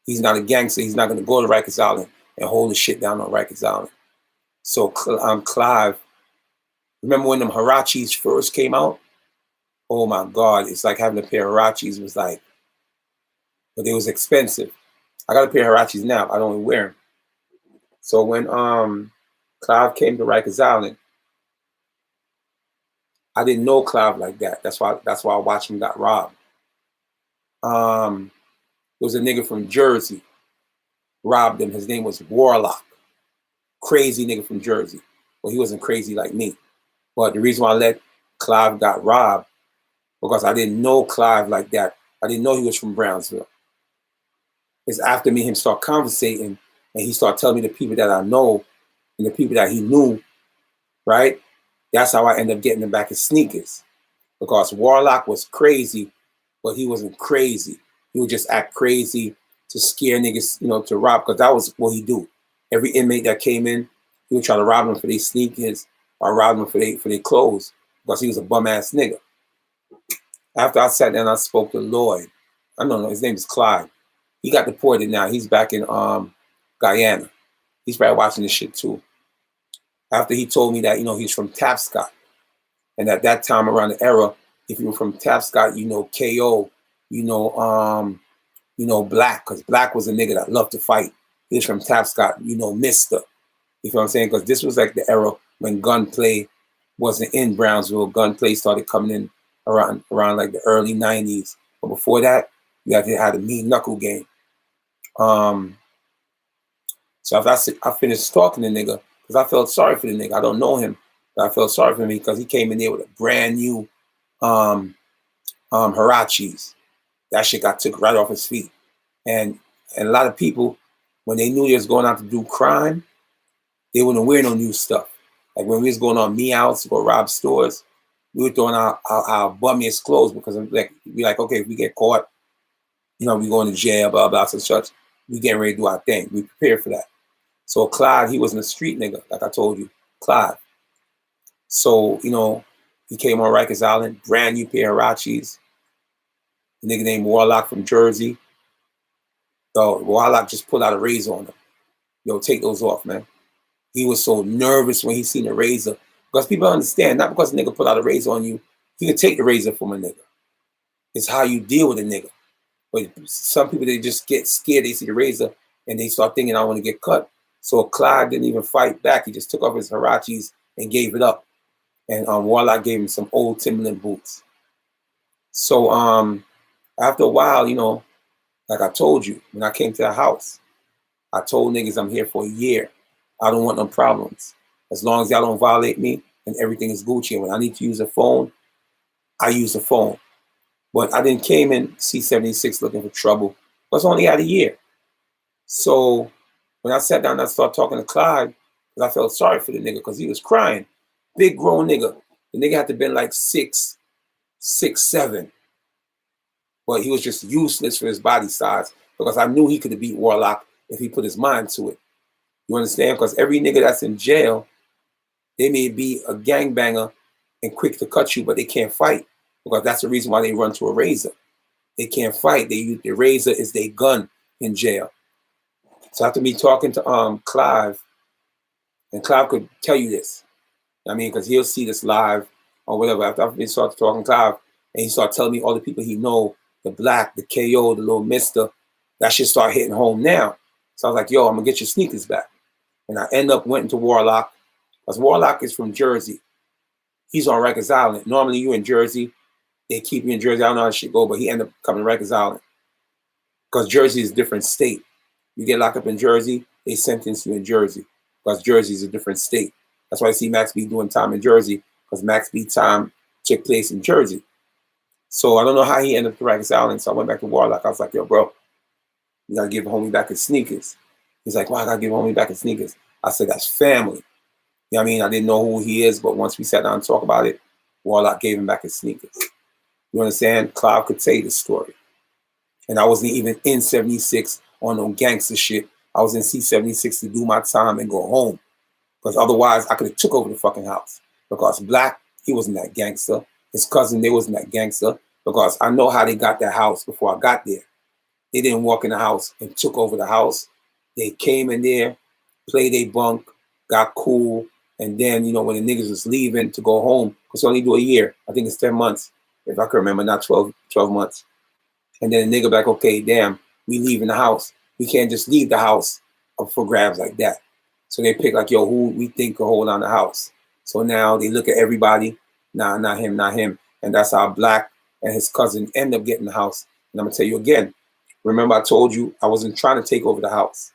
He's not a gangster. He's not gonna go to Rikers Island and hold the shit down on Rikers Island. So Clive, remember when them Harachis first came out? Oh my God, it's like having a pair of Harachis was like, but they was expensive. I got a pair of Harachis now. I don't even wear them. So when Clive came to Rikers Island, I didn't know Clive like that. That's why I watched him got robbed. There was a nigga from Jersey, robbed him. His name was Warlock. Crazy nigga from Jersey. Well, he wasn't crazy like me. But the reason why I let Clive got robbed, because I didn't know Clive like that. I didn't know he was from Brownsville. It's after me and him start conversating, and he started telling me the people that I know and the people that he knew, right? That's how I ended up getting him back his sneakers. Because Warlock was crazy, but he wasn't crazy. He would just act crazy to scare niggas, to rob, because that was what he do. Every inmate that came in, he would try to rob them for their sneakers or rob them for their clothes, because he was a bum-ass nigga. After I sat down, I spoke to Lloyd. I don't know, his name is Clyde. He got deported now. He's back in Guyana. He's probably watching this shit too. After he told me that, he's from Tapscott. And at that time around the era, if you were from Tapscott, KO, Black, because Black was a nigga that loved to fight. He was from Tapscott, Mister. You feel what I'm saying? Because this was like the era when gunplay wasn't in Brownsville. Gunplay started coming in around like the early 90s. But before that, you had a mean knuckle game. So after I finished talking to the nigga, because I felt sorry for the nigga. I don't know him, but I felt sorry for him because he came in there with a brand new Harachis. That shit got took right off his feet. And a lot of people, when they knew they was going out to do crime, they wouldn't wear no new stuff. Like when we was going on meows to go rob stores, we were throwing our bummiest clothes, because we like, okay, if we get caught, we going to jail, blah, blah, such. We getting ready to do our thing. We prepared for that. So Clyde, he wasn't a street nigga, like I told you, Clyde. So, he came on Rikers Island, brand new pair of Harachis. A nigga named Warlock from Jersey. So Warlock just pulled out a razor on him. Take those off, man. He was so nervous when he seen the razor. Because people understand, not because a nigga pulled out a razor on you, you can take the razor from a nigga. It's how you deal with a nigga. But some people, they just get scared. They see the razor and they start thinking, I want to get cut. So Clyde didn't even fight back. He just took off his Harachis and gave it up. And Warlock gave him some old Timberland boots. So after a while, like I told you, when I came to the house, I told niggas I'm here for a year. I don't want no problems. As long as y'all don't violate me and everything is Gucci. And when I need to use a phone, I used the phone. But I didn't came in C-76 looking for trouble. I was only out a year. So when I sat down and I started talking to Clyde, because I felt sorry for the nigga because he was crying. Big grown nigga. The nigga had to been like 6'7". But he was just useless for his body size because I knew he could have beat Warlock if he put his mind to it. You understand? Because every nigga that's in jail, they may be a gangbanger and quick to cut you, but they can't fight because that's the reason why they run to a razor. They can't fight. They use the razor as their gun in jail. So after me talking to Clive, and Clive could tell you this, I mean, because he'll see this live or whatever. After we started talking to Clive, and he started telling me all the people he know, the Black, the KO, the little Mister, that shit start hitting home now. So I was like, yo, I'm gonna get your sneakers back. And I end up went into Warlock, because Warlock is from Jersey. He's on Rikers Island. Normally you in Jersey, they keep you in Jersey. I don't know how that shit go, but he ended up coming to Rikers Island. Because Jersey is a different state. You get locked up in Jersey, they sentence you in Jersey. Because Jersey is a different state. That's why I see Max B doing time in Jersey, because Max B time took place in Jersey. So I don't know how he ended up to Rikers Island. So I went back to Warlock. I was like, yo, bro, you gotta give homie back his sneakers. He's like, why I gotta give homie back his sneakers? I said, that's family. You know what I mean? I didn't know who he is, but once we sat down and talked about it, Warlock gave him back his sneakers. You understand? Clive could tell you the story. And I wasn't even in 76 on no gangster shit. I was in C-76 to do my time and go home. Because otherwise, I could have took over the fucking house. Because Black, he wasn't that gangster. His cousin, they wasn't that gangster. Because I know how they got that house before I got there. They didn't walk in the house and took over the house. They came in there, played a bunk, got cool. And then, you know, when the niggas was leaving to go home, because only do a year. I think it's 10 months, if I can remember, not 12 months. And then the nigga back, okay, damn, we leaving the house. We can't just leave the house up for grabs like that. So they pick like, yo, who we think can hold on the house. So now they look at everybody. Nah, not him, not him. And that's how Black and his cousin end up getting the house. And I'm going to tell you again, remember I told you I wasn't trying to take over the house.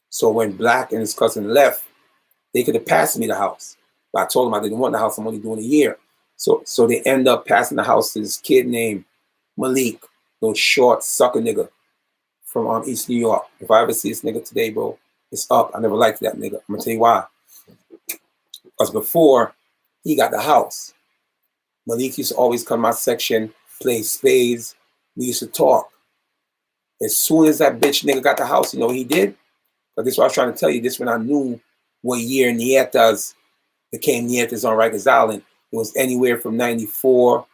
So when Black and his cousin left, they could have passed me the house. But I told them I didn't want the house. I'm only doing a year. So they end up passing the house to this kid named Malik, little short sucker nigga from East New York. If I ever see this nigga today, bro, it's up. I never liked that nigga. I'm gonna tell you why. Because before he got the house, Malik used to always come to my section, play spades. We used to talk. As soon as that bitch nigga got the house, you know what he did? But this is what I was trying to tell you. This when I knew what year Nietas became Nietas on Rikers Island. It was anywhere from 93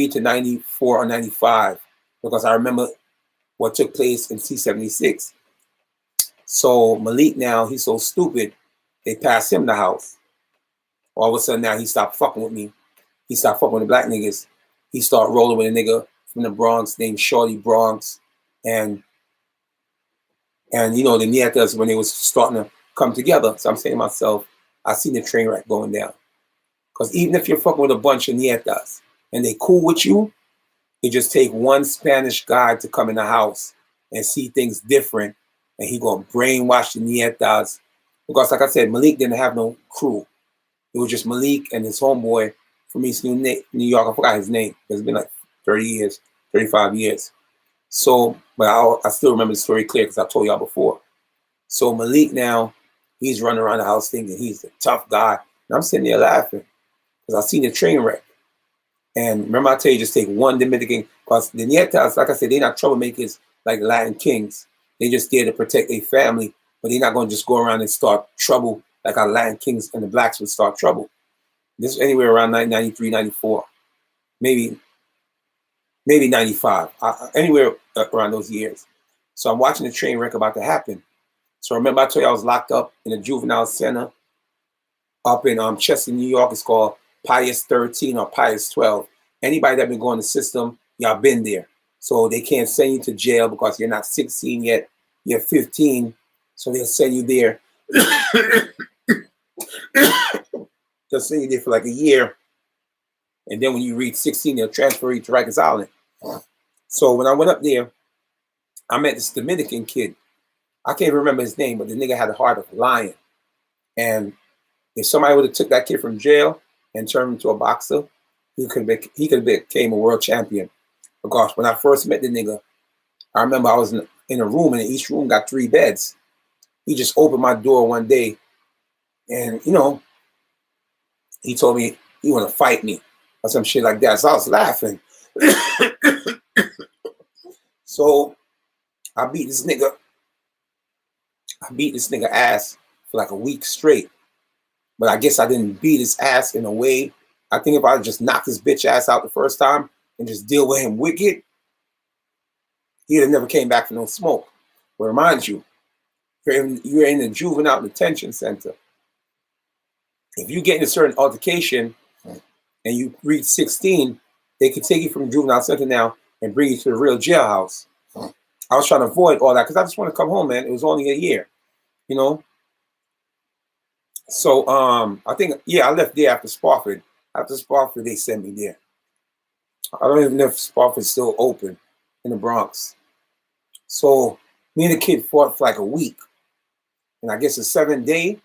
to 94 or 95. Because I remember what took place in C-76. So Malik now, he's so stupid, they passed him the house. All of a sudden now he stopped fucking with me. He stopped fucking with the Black niggas. He started rolling with a nigga from the Bronx named Shorty Bronx. And you know, the Nietas, when they was starting to come together. So I'm saying to myself, I seen the train wreck going down. Because even if you're fucking with a bunch of Nietas and they cool with you, it just take one Spanish guy to come in the house and see things different, and he gonna brainwash the Nietas. Because like I said, Malik didn't have no crew. It was just Malik and his homeboy from East New York. I forgot his name. It's been like 30 years, 35 years. So, but I still remember the story clear because I told y'all before. So Malik now, he's running around the house thinking he's the tough guy. And I'm sitting there laughing because I seen the train wreck. And remember I tell you, just take one Dominican, because the Nietas, like I said, they're not troublemakers like Latin kings. They just there to protect their family, but they're not going to just go around and start trouble like our Latin kings and the Blacks would start trouble. This is anywhere around 1993, 94, maybe 95, anywhere around those years. So I'm watching the train wreck about to happen. So remember I told you I was locked up in a juvenile center up in Chester, New York. It's called Pius 13 or Pius 12. Anybody that been going to the system, y'all been there. So they can't send you to jail because you're not 16 yet. You're 15. So they'll send you there. They'll send you there for like a year. And then when you reach 16, they'll transfer you to Rikers Island. So when I went up there, I met this Dominican kid. I can't even remember his name, but the nigga had a heart of a lion. And if somebody would have took that kid from jail, and turned into a boxer, he could have became a world champion. Because when I first met the nigga, I remember I was in a room, and each room got 3 beds. He just opened my door one day, and he told me he want to fight me or some shit like that. So I was laughing. So I beat this nigga ass for like a week straight. But I guess I didn't beat his ass in a way. I think if I just knocked his bitch ass out the first time and just deal with him wicked, he'd have never came back for no smoke. But remind you, you're in the juvenile detention center. If you get in a certain altercation and you reach 16, they can take you from the juvenile center now and bring you to the real jailhouse. I was trying to avoid all that because I just want to come home, man. It was only a year, So I think, I left there after Spofford. After Spofford, they sent me there. I don't even know if Spofford's still open in the Bronx. So me and the kid fought for like a week. And I guess the 7th day,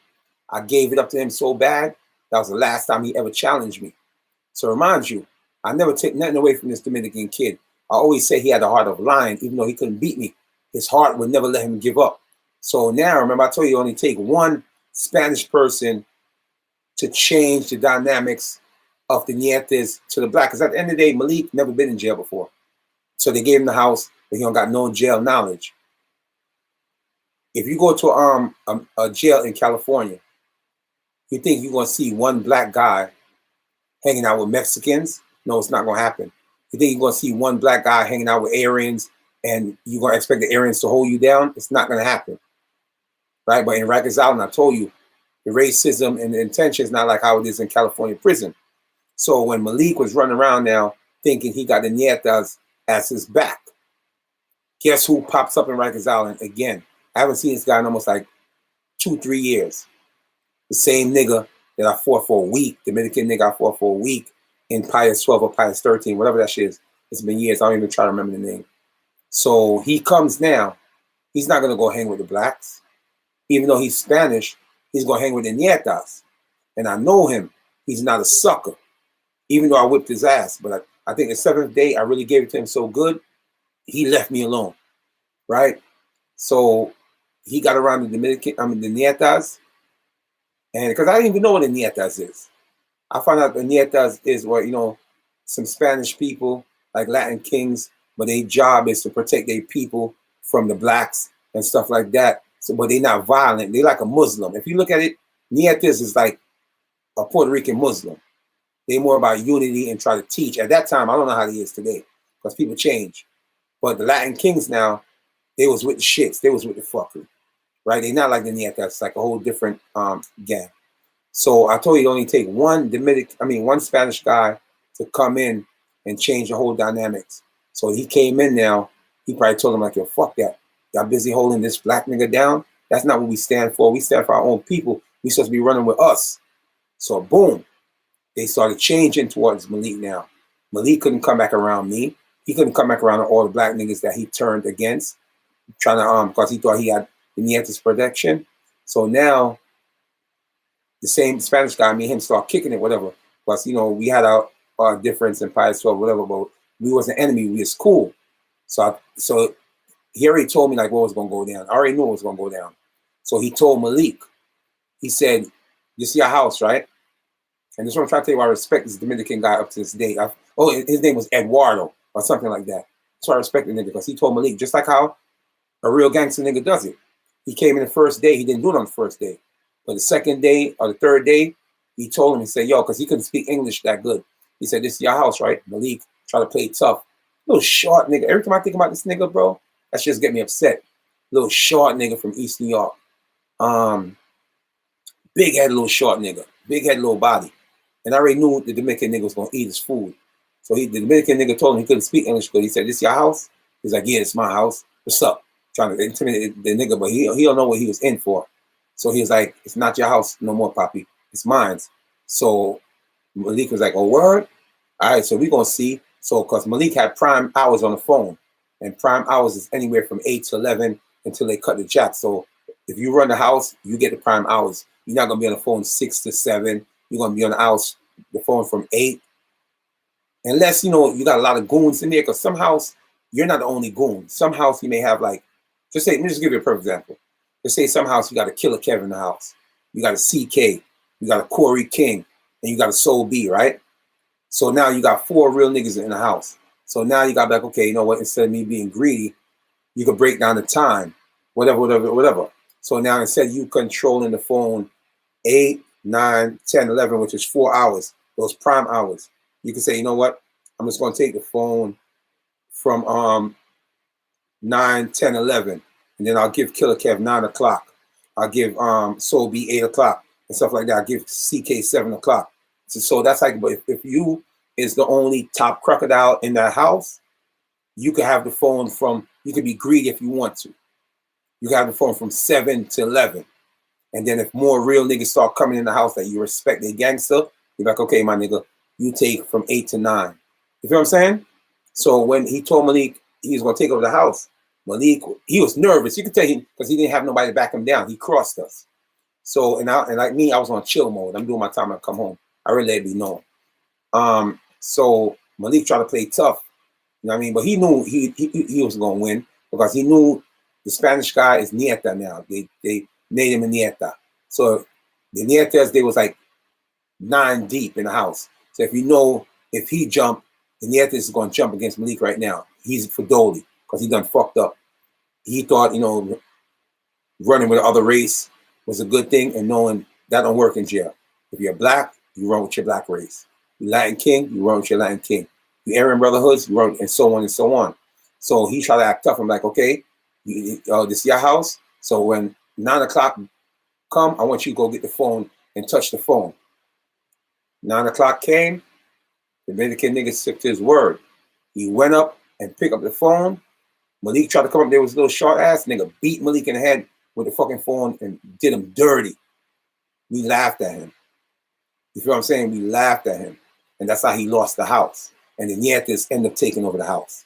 I gave it up to him so bad, that was the last time he ever challenged me. So remind you, I never take nothing away from this Dominican kid. I always say he had the heart of a lion, even though he couldn't beat me. His heart would never let him give up. So now, remember I told you only take one Spanish person to change the dynamics of the Nietes to the black. Because at the end of the day, Malik never been in jail before. So they gave him the house, but he don't got no jail knowledge. If you go to a jail in California, you think you're going to see one black guy hanging out with Mexicans? No, it's not going to happen. You think you're going to see one black guy hanging out with Aryans and you're going to expect the Aryans to hold you down? It's not going to happen. Right? But in Rikers Island, I told you, the racism and the intention is not like how it is in California prison. So when Malik was running around now thinking he got the Nietas as his back, guess who pops up in Rikers Island again? I haven't seen this guy in almost like 2-3 years. The same nigga that I fought for a week, Dominican nigga I fought for a week in Pius 12 or Pius 13, whatever that shit is. It's been years. I don't even try to remember the name. So he comes now. He's not going to go hang with the blacks. Even though he's Spanish, he's going to hang with the Nietas. And I know him. He's not a sucker. Even though I whipped his ass. But I think the 7th day, I really gave it to him so good, he left me alone. Right? So he got around the Nietas. And because I didn't even know what a Nietas is. I found out the Nietas is what, some Spanish people, like Latin kings, but their job is to protect their people from the blacks and stuff like that. So, but they're not violent. They're like a Muslim. If you look at it, Nietas is like a Puerto Rican Muslim. They're more about unity and try to teach. At that time, I don't know how he is today because people change. But the Latin kings now, they was with the shits. They was with the fuckery. Right? They're not like the Nietas. It's like a whole different gang. So I told you, it only take one Spanish guy to come in and change the whole dynamics. So he came in now. He probably told him like, yo, fuck that. Y'all busy holding this black nigga down. That's not what we stand for. We stand for our own people. We supposed to be running with us. So boom, they started changing towards Malik now. Malik couldn't come back around me. He couldn't come back around all the black niggas that he turned against, trying to because he thought he had the Nietas protection. So now the same Spanish guy, me and him start kicking it, whatever. Plus, we had our difference in Pius 12, whatever, but we wasn't enemy. We was cool. So he already told me like what was gonna go down. I already knew what was gonna go down. So he told Malik, he said, "You see our house, right?" And this is what I'm trying to tell you. I respect this Dominican guy up to this day. His name was Eduardo or something like that. So I respect the nigga because he told Malik just like how a real gangster nigga does it. He came in the first day. He didn't do it on the first day. But the 2nd day or the 3rd day, he told him, he said, yo, because he couldn't speak English that good. He said, this is your house, right? Malik, try to play tough. Little short nigga. Every time I think about this nigga, bro, that's just get me upset. Little short nigga from East New York. Big head, little short nigga. Big head, little body. And I already knew the Dominican nigga was going to eat his food. So the Dominican nigga told him he couldn't speak English good. He said, this your house? He's like, yeah, it's my house. What's up? Trying to intimidate the nigga, but he don't know what he was in for. So he was like, it's not your house no more, Poppy. It's mine. So Malik was like, oh, word? All right, so we're going to see. So because Malik had prime hours on the phone. And prime hours is anywhere from 8 to 11 until they cut the jack. So if you run the house, you get the prime hours. You're not going to be on the phone 6 to 7. You're going to be on the house the phone from 8, unless, you know, you got a lot of goons in there, because some house, you're not the only goon. Some house you may have like, just say, let me just give you a perfect example. Just say some house you got a Killer Kev in the house. You got a CK, you got a Corey King, and you got a Soul B, right? So now you got 4 real niggas in the house. So now you got like, okay, you know what, instead of me being greedy, you could break down the time, whatever. So now instead of you controlling the phone 8, 9, 10, 11, which is 4 hours, those prime hours, you can say, you know what, I'm just going to take the phone from 9, 10, 11, and then I'll give Killer Kev 9 o'clock. I'll give Soul B 8 o'clock and stuff like that. I'll give CK 7 o'clock. So that's like, but if you is the only top crocodile in that house, you could have the phone from, you could be greedy if you want to. You can have the phone from 7 to 11. And then if more real niggas start coming in the house that you respect, they gangster, you're like, okay, my nigga, you take from 8 to 9. You feel what I'm saying? So when he told Malik he was going to take over the house, Malik, he was nervous. You could tell him, because he didn't have nobody to back him down. He crossed us. So, and like me, I was on chill mode. I'm doing my time. I come home. I really let it be known. So Malik tried to play tough. You know what I mean? But he knew he was going to win, because he knew the Spanish guy is Nieta now. They made him a Nieta. So the Nietas, they was like 9 deep in the house. So if you know, if he jumped, the Nietas is going to jump against Malik right now. He's Fadoli, because he done fucked up. He thought, you know, running with the other race was a good thing, and knowing that don't work in jail. If you're black, you run with your black race. You Latin King, you run with your Latin King. You Aryan Brotherhoods, you run, and so on and so on. So he tried to act tough. I'm like, okay, this is your house. So when 9 o'clock come, I want you to go get the phone and touch the phone. 9 o'clock came, the Dominican nigga stuck to his word. He went up and picked up the phone. Malik tried to come up there with his little short ass nigga, beat Malik in the head with the fucking phone and did him dirty. We laughed at him. You feel what I'm saying? We laughed at him. And that's how he lost the house. And the Nietas end up taking over the house.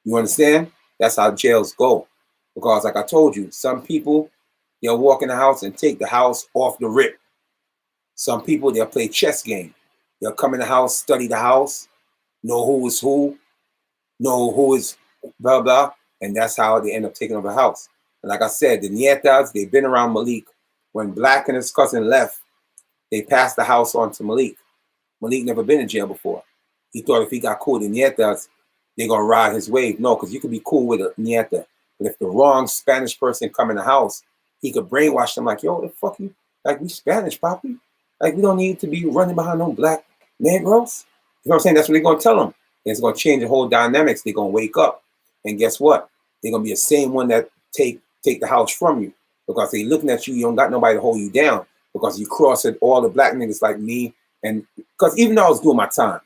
You understand? That's how jails go. Because like I told you, some people, they'll walk in the house and take the house off the rip. Some people, they'll play chess game. They'll come in the house, study the house, know who is who, know who is blah, blah. And that's how they end up taking over the house. And like I said, the Nietas, they've been around Malik. When Black and his cousin left, they passed the house on to Malik. Malik never been in jail before. He thought if he got cool with the Nietas, they're going to ride his wave. No, because you could be cool with a Nieta. But if the wrong Spanish person come in the house, he could brainwash them like, yo, the fuck you? Like, we Spanish, papi. Like, we don't need to be running behind no black Negroes. You know what I'm saying? That's what they're going to tell them. It's going to change the whole dynamics. They're going to wake up. And guess what? They're going to be the same one that take the house from you. Because they looking at you, you don't got nobody to hold you down. Because you crossed all the black niggas like me. And because even though I was doing my time,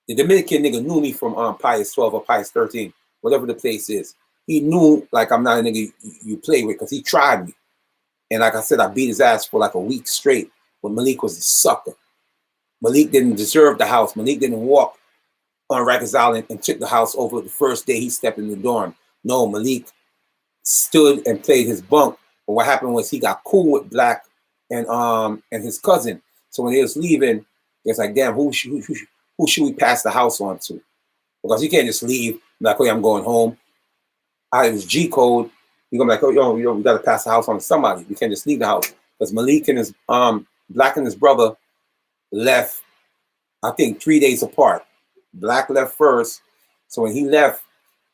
the Dominican nigga knew me from Pius 12 or Pius 13, whatever the place is. He knew like I'm not a nigga you play with, because he tried me. And like I said, I beat his ass for like a week straight. But Malik was a sucker. Malik didn't deserve the house. Malik didn't walk on Rikers Island and took the house over the first day he stepped in the dorm. No, Malik stood and played his bunk. But what happened was he got cool with Black and his cousin. So when he was leaving, it's like, damn, who should we pass the house on to? Because you can't just leave like, oh, I'm going home. It was G code. You're gonna be like, oh, yo, we gotta pass the house on to somebody. We can't just leave the house. Because Malik and his Black and his brother left, I think 3 days apart. Black left first. So when he left,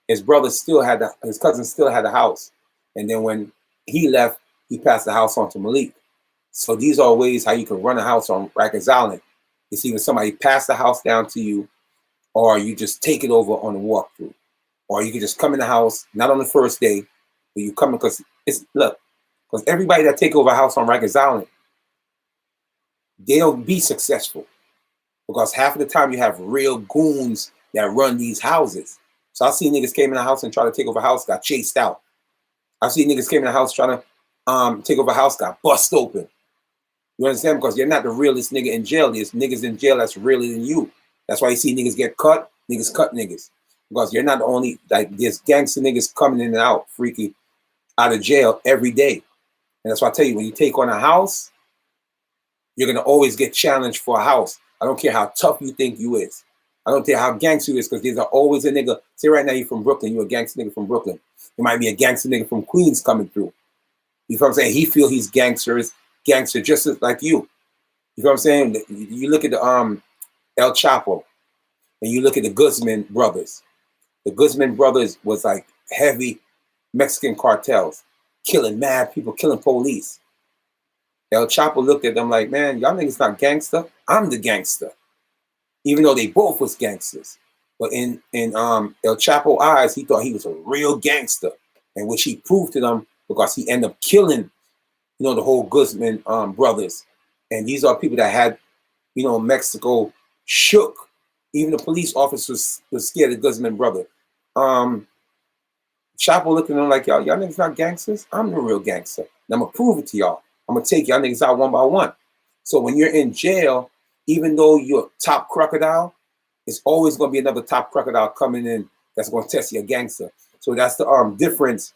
his brother still had his cousin still had the house. And then when he left, he passed the house on to Malik. So these are ways how you can run a house on Rikers Island. It's either somebody pass the house down to you, or you just take it over on a walkthrough. Or you can just come in the house, not on the first day, but you come in because everybody that take over a house on Rikers Island, they don't be successful. Because half of the time you have real goons that run these houses. So I see niggas came in the house and try to take over a house, got chased out. I see niggas came in the house trying to take over a house, got bust open. You understand? Because you're not the realest nigga in jail. There's niggas in jail that's realer than you. That's why you see niggas get cut. Niggas cut niggas. Because you're not the only, like, there's gangster niggas coming in and out, freaky, out of jail every day. And that's why I tell you, when you take on a house, You're gonna always get challenged for a house. I don't care how tough you think you is. I don't care how gangster you is, because there's always a nigga. Say right now you're from Brooklyn, you're a gangster nigga from Brooklyn. You might be a gangster nigga from Queens coming through. You know what I'm saying? He feel he's gangster just like you. You know what I'm saying? You look at the El Chapo, and you look at the Guzman brothers. The Guzman brothers was like heavy Mexican cartels, killing mad people, killing police. El Chapo looked at them like, man, y'all niggas not gangster. I'm the gangster. Even though they both was gangsters. But in El Chapo eyes, he thought he was a real gangster. And which he proved to them because he ended up killing, the whole Guzman brothers. And these are people that had, Mexico shook. Even the police officers was scared of Guzman brother. Chapo looked at them like, y'all niggas not gangsters? I'm the real gangster. And I'm going to prove it to y'all. I'm going to take y'all niggas out one by one. So when you're in jail, even though you're top crocodile, it's always going to be another top crocodile coming in that's going to test your gangster. So that's the difference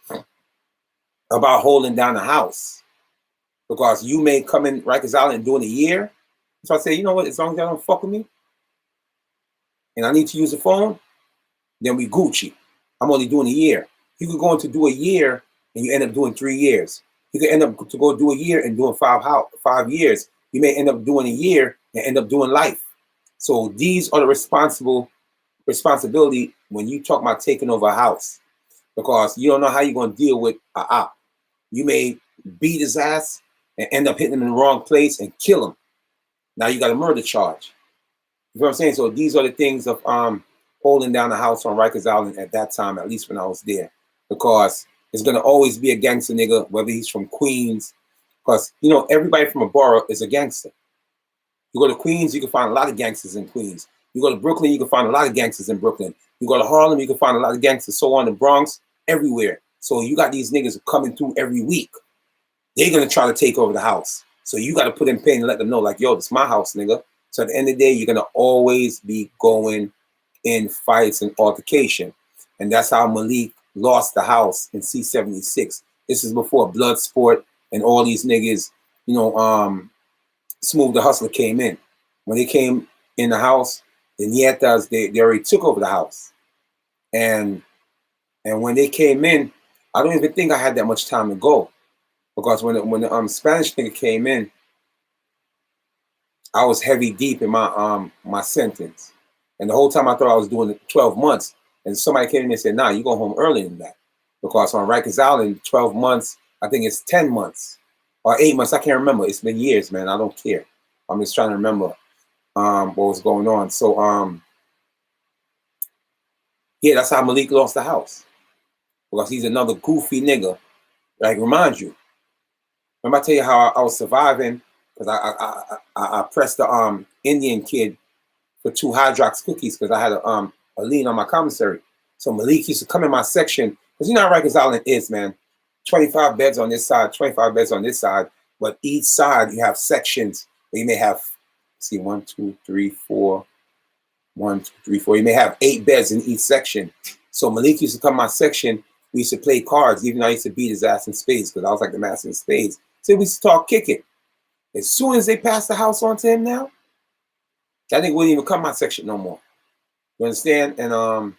about holding down a house. Because you may come in Rikers Island doing a year. So I say, you know what, as long as y'all don't fuck with me, and I need to use the phone, then we Gucci. I'm only doing a year. You could go into do a year and you end up doing 3 years. You could end up to go do a year and doing 5 years. You may end up doing a year and end up doing life. So these are the responsibility when you talk about taking over a house, because you don't know how you're going to deal with a op. You may beat his ass and end up hitting him in the wrong place and kill him. Now you got a murder charge. You know what I'm saying? So these are the things of holding down the house on Rikers Island at that time, at least when I was there, because there's going to always be a gangster nigga, whether he's from Queens, because, everybody from a borough is a gangster. You go to Queens, you can find a lot of gangsters in Queens. You go to Brooklyn, you can find a lot of gangsters in Brooklyn. You go to Harlem, you can find a lot of gangsters, so on, the Bronx, everywhere. So you got these niggas coming through every week. They're going to try to take over the house. So you got to put in pain and let them know, like, yo, this is my house, nigga. So at the end of the day, you're going to always be going in fights and altercation. And that's how Malik lost the house in C-76. This is before Bloodsport and all these niggas, Smooth the Hustler came in. When they came in the house, the Nietas, they already took over the house. And when they came in, I don't even think I had that much time to go. Because when the Spanish nigga came in, I was heavy deep in my sentence. And the whole time I thought I was doing 12 months. And somebody came in and said, nah, you go home earlier than that. Because on Rikers Island, 12 months, I think it's 10 months. Or 8 months, I can't remember. It's been years, man. I don't care. I'm just trying to remember what was going on. So, yeah, that's how Malik lost the house. Because he's another goofy nigga. Like, remind you. Remember I tell you how I was surviving? Because I pressed the Indian kid for 2 Hydrox cookies because I had a lien on my commissary. So Malik used to come in my section. Because you know how Rikers Island is, man. 25 beds on this side, 25 beds on this side. But each side, you have sections where you may have, see, 1, 2, 3, 4. 1, 2, 3, 4. You may have 8 beds in each section. So Malik used to come in my section. We used to play cards, even though I used to beat his ass in spades because I was like the master in spades. So we used to talk kicking. As soon as they passed the house on to him now, that nigga wouldn't even come my section no more. You understand? And all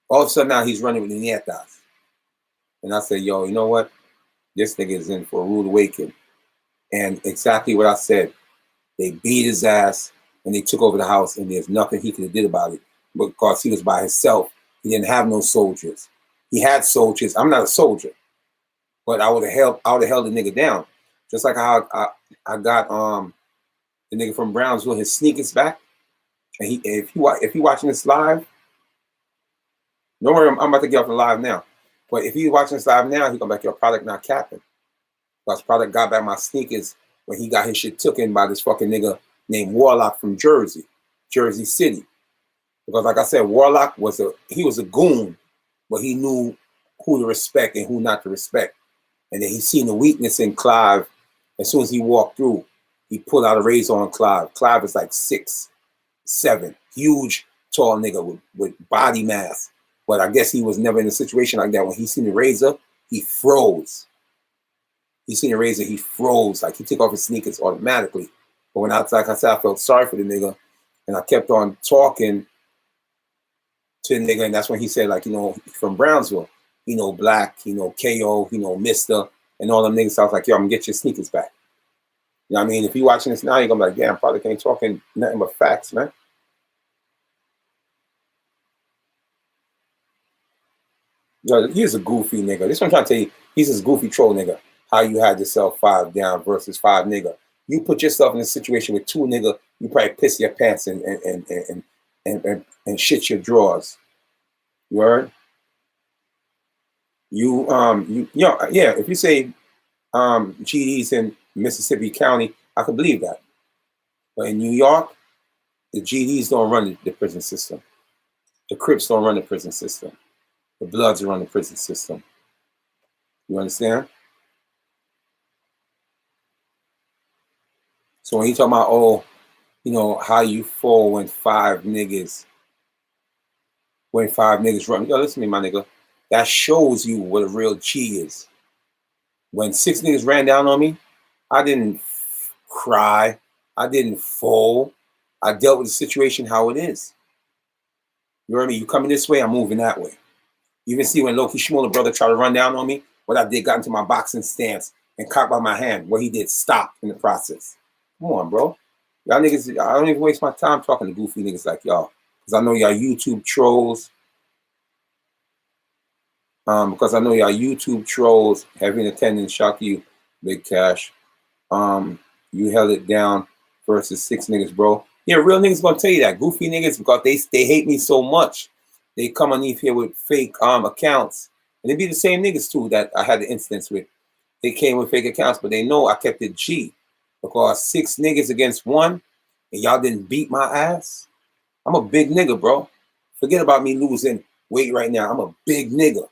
of a sudden now he's running with the Nietas. And I said, yo, you know what? This nigga is in for a rude awakening. And exactly what I said. They beat his ass and they took over the house and there's nothing he could have did about it because he was by himself. He didn't have no soldiers. He had soldiers. I'm not a soldier, but I would have held the nigga down. Just like how I got the nigga from Brownsville his sneakers back. And if he watching this live, don't worry, I'm about to get off the live now. But if he's watching this live now, he come back, your product not capping. Because product got back my sneakers when he got his shit taken by this fucking nigga named Warlock from Jersey City. Because like I said, Warlock was a goon, but he knew who to respect and who not to respect. And then he seen the weakness in Clive. As soon as he walked through, he pulled out a razor on Clive. Clive is like 6'7", huge, tall nigga with body mass. But I guess he was never in a situation like that. When he seen the razor, he froze. He seen a razor, he froze, like he took off his sneakers automatically. But when like I said, I felt sorry for the nigga, and I kept on talking to the nigga, and that's when he said, like, you know, from Brownsville, you know, Black, you know, KO, you know, Mister, and all them niggas. So I was like, yo, I'm gonna get your sneakers back. You know what I mean? If you watching this now, you're gonna be like, damn, probably ain't talking nothing but facts, man. Yo, he's a goofy nigga. This one I'm trying to tell you, he's this goofy troll nigga. How you had yourself 5 down versus 5 nigga. You put yourself in a situation with 2 nigga, you probably piss your pants and shit your drawers. You heard? You know, yeah, if you say GDs in Mississippi County, I could believe that. But in New York, the GDs don't run the prison system. The Crips don't run the prison system. The Bloods run the prison system. You understand? So when he talking about, oh, you know, how you fall when 5 niggas run. Yo, listen to me, my nigga. That shows you what a real G is. When 6 niggas ran down on me, I didn't cry. I didn't fall. I dealt with the situation how it is. You heard me? You coming this way, I'm moving that way. You even see when Loki Shmurda brother tried to run down on me, what I did, got into my boxing stance and caught by my hand. What he did, stop in the process. Come on, bro. Y'all niggas, I don't even waste my time talking to goofy niggas like y'all. Because I know y'all YouTube trolls. Heavy in attendance, shock you, Big Cash. You held it down versus 6 niggas, bro. Yeah, real niggas gonna tell you that. Goofy niggas, because they hate me so much. They come underneath here with fake accounts. And they be the same niggas too that I had the incidents with. They came with fake accounts, but they know I kept it G. Because 6 niggas against 1, and y'all didn't beat my ass. I'm a big nigga, bro. Forget about me losing weight right now. I'm a big nigga.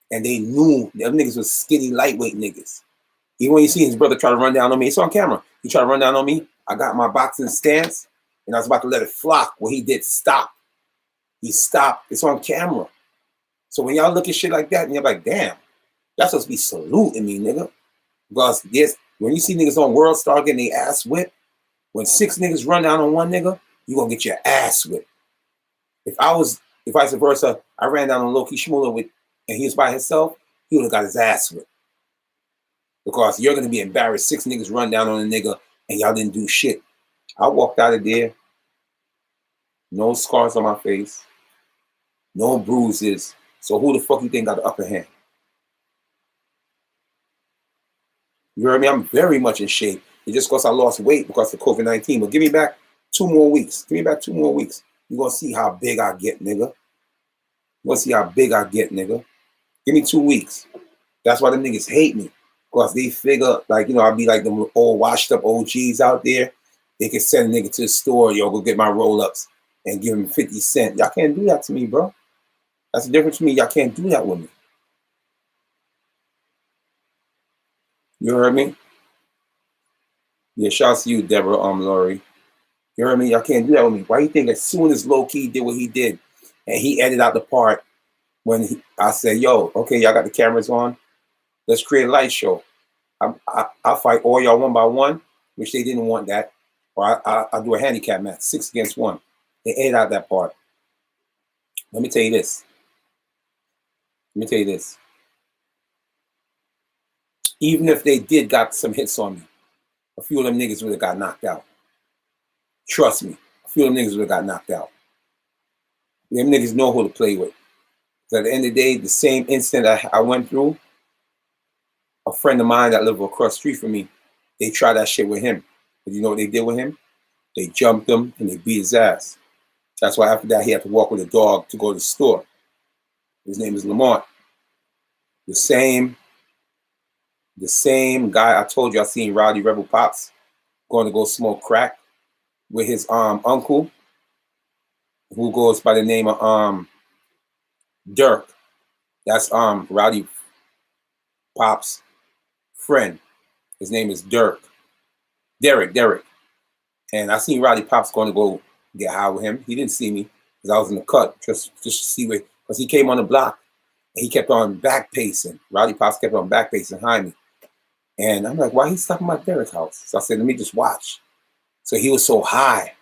And they knew them niggas was skinny, lightweight niggas. Even when you see his brother try to run down on me, it's on camera. He tried to run down on me. I got my boxing stance, and I was about to let it flock. Well, he did stop. He stopped. It's on camera. So when y'all look at shit like that, and you're like, damn, y'all supposed to be saluting me, nigga. Because this, when you see niggas on World Star getting their ass whipped, when 6 niggas run down on 1 nigga, you gonna get your ass whipped. If vice versa, I ran down on Loki Shmurda with, and he was by himself, he would have got his ass whipped. Because you're gonna be embarrassed. 6 niggas run down on a nigga and y'all didn't do shit. I walked out of there, no scars on my face, no bruises. So who the fuck you think got the upper hand? You heard me? I'm very much in shape. It's just because I lost weight because of COVID-19. But give me back 2 more weeks. Give me back 2 more weeks. You're gonna see how big I get, nigga. You're gonna see how big I get, nigga. Give me 2 weeks. That's why them niggas hate me. Because they figure, like, you know, I'll be like them old washed up OGs out there. They can send a nigga to the store, yo, go get my roll-ups and give him 50 cents. Y'all can't do that to me, bro. That's the difference to me. Y'all can't do that with me. You heard me? Yeah, shouts to you, Deborah Laurie. You heard me? Y'all can't do that with me. Why you think as soon as Low Key did what he did, and he edited out the part when I said, yo, okay, y'all got the cameras on. Let's create a light show. I'll fight all y'all 1 by 1, which they didn't want that. Or I'll do a handicap match, 6 against 1. They edited out that part. Let me tell you this. Even if they did got some hits on me, a few of them niggas would have got knocked out. Trust me, a few of them niggas would have got knocked out. Them niggas know who to play with. Because at the end of the day, the same incident I went through, a friend of mine that lived across the street from me, they tried that shit with him. But you know what they did with him? They jumped him and they beat his ass. That's why after that, he had to walk with a dog to go to the store. His name is Lamont. The same guy I told you I seen Rowdy Rebel Pops going to go smoke crack with his uncle, who goes by the name of Dirk. That's Rowdy Pops' friend. His name is Derek. And I seen Rowdy Pops going to go get high with him. He didn't see me because I was in the cut just to see where, because he came on the block and he kept on back pacing. Rowdy Pops kept on back pacing behind me. And I'm like, why he's talking about Derek's house? So I said, let me just watch. So he was so high.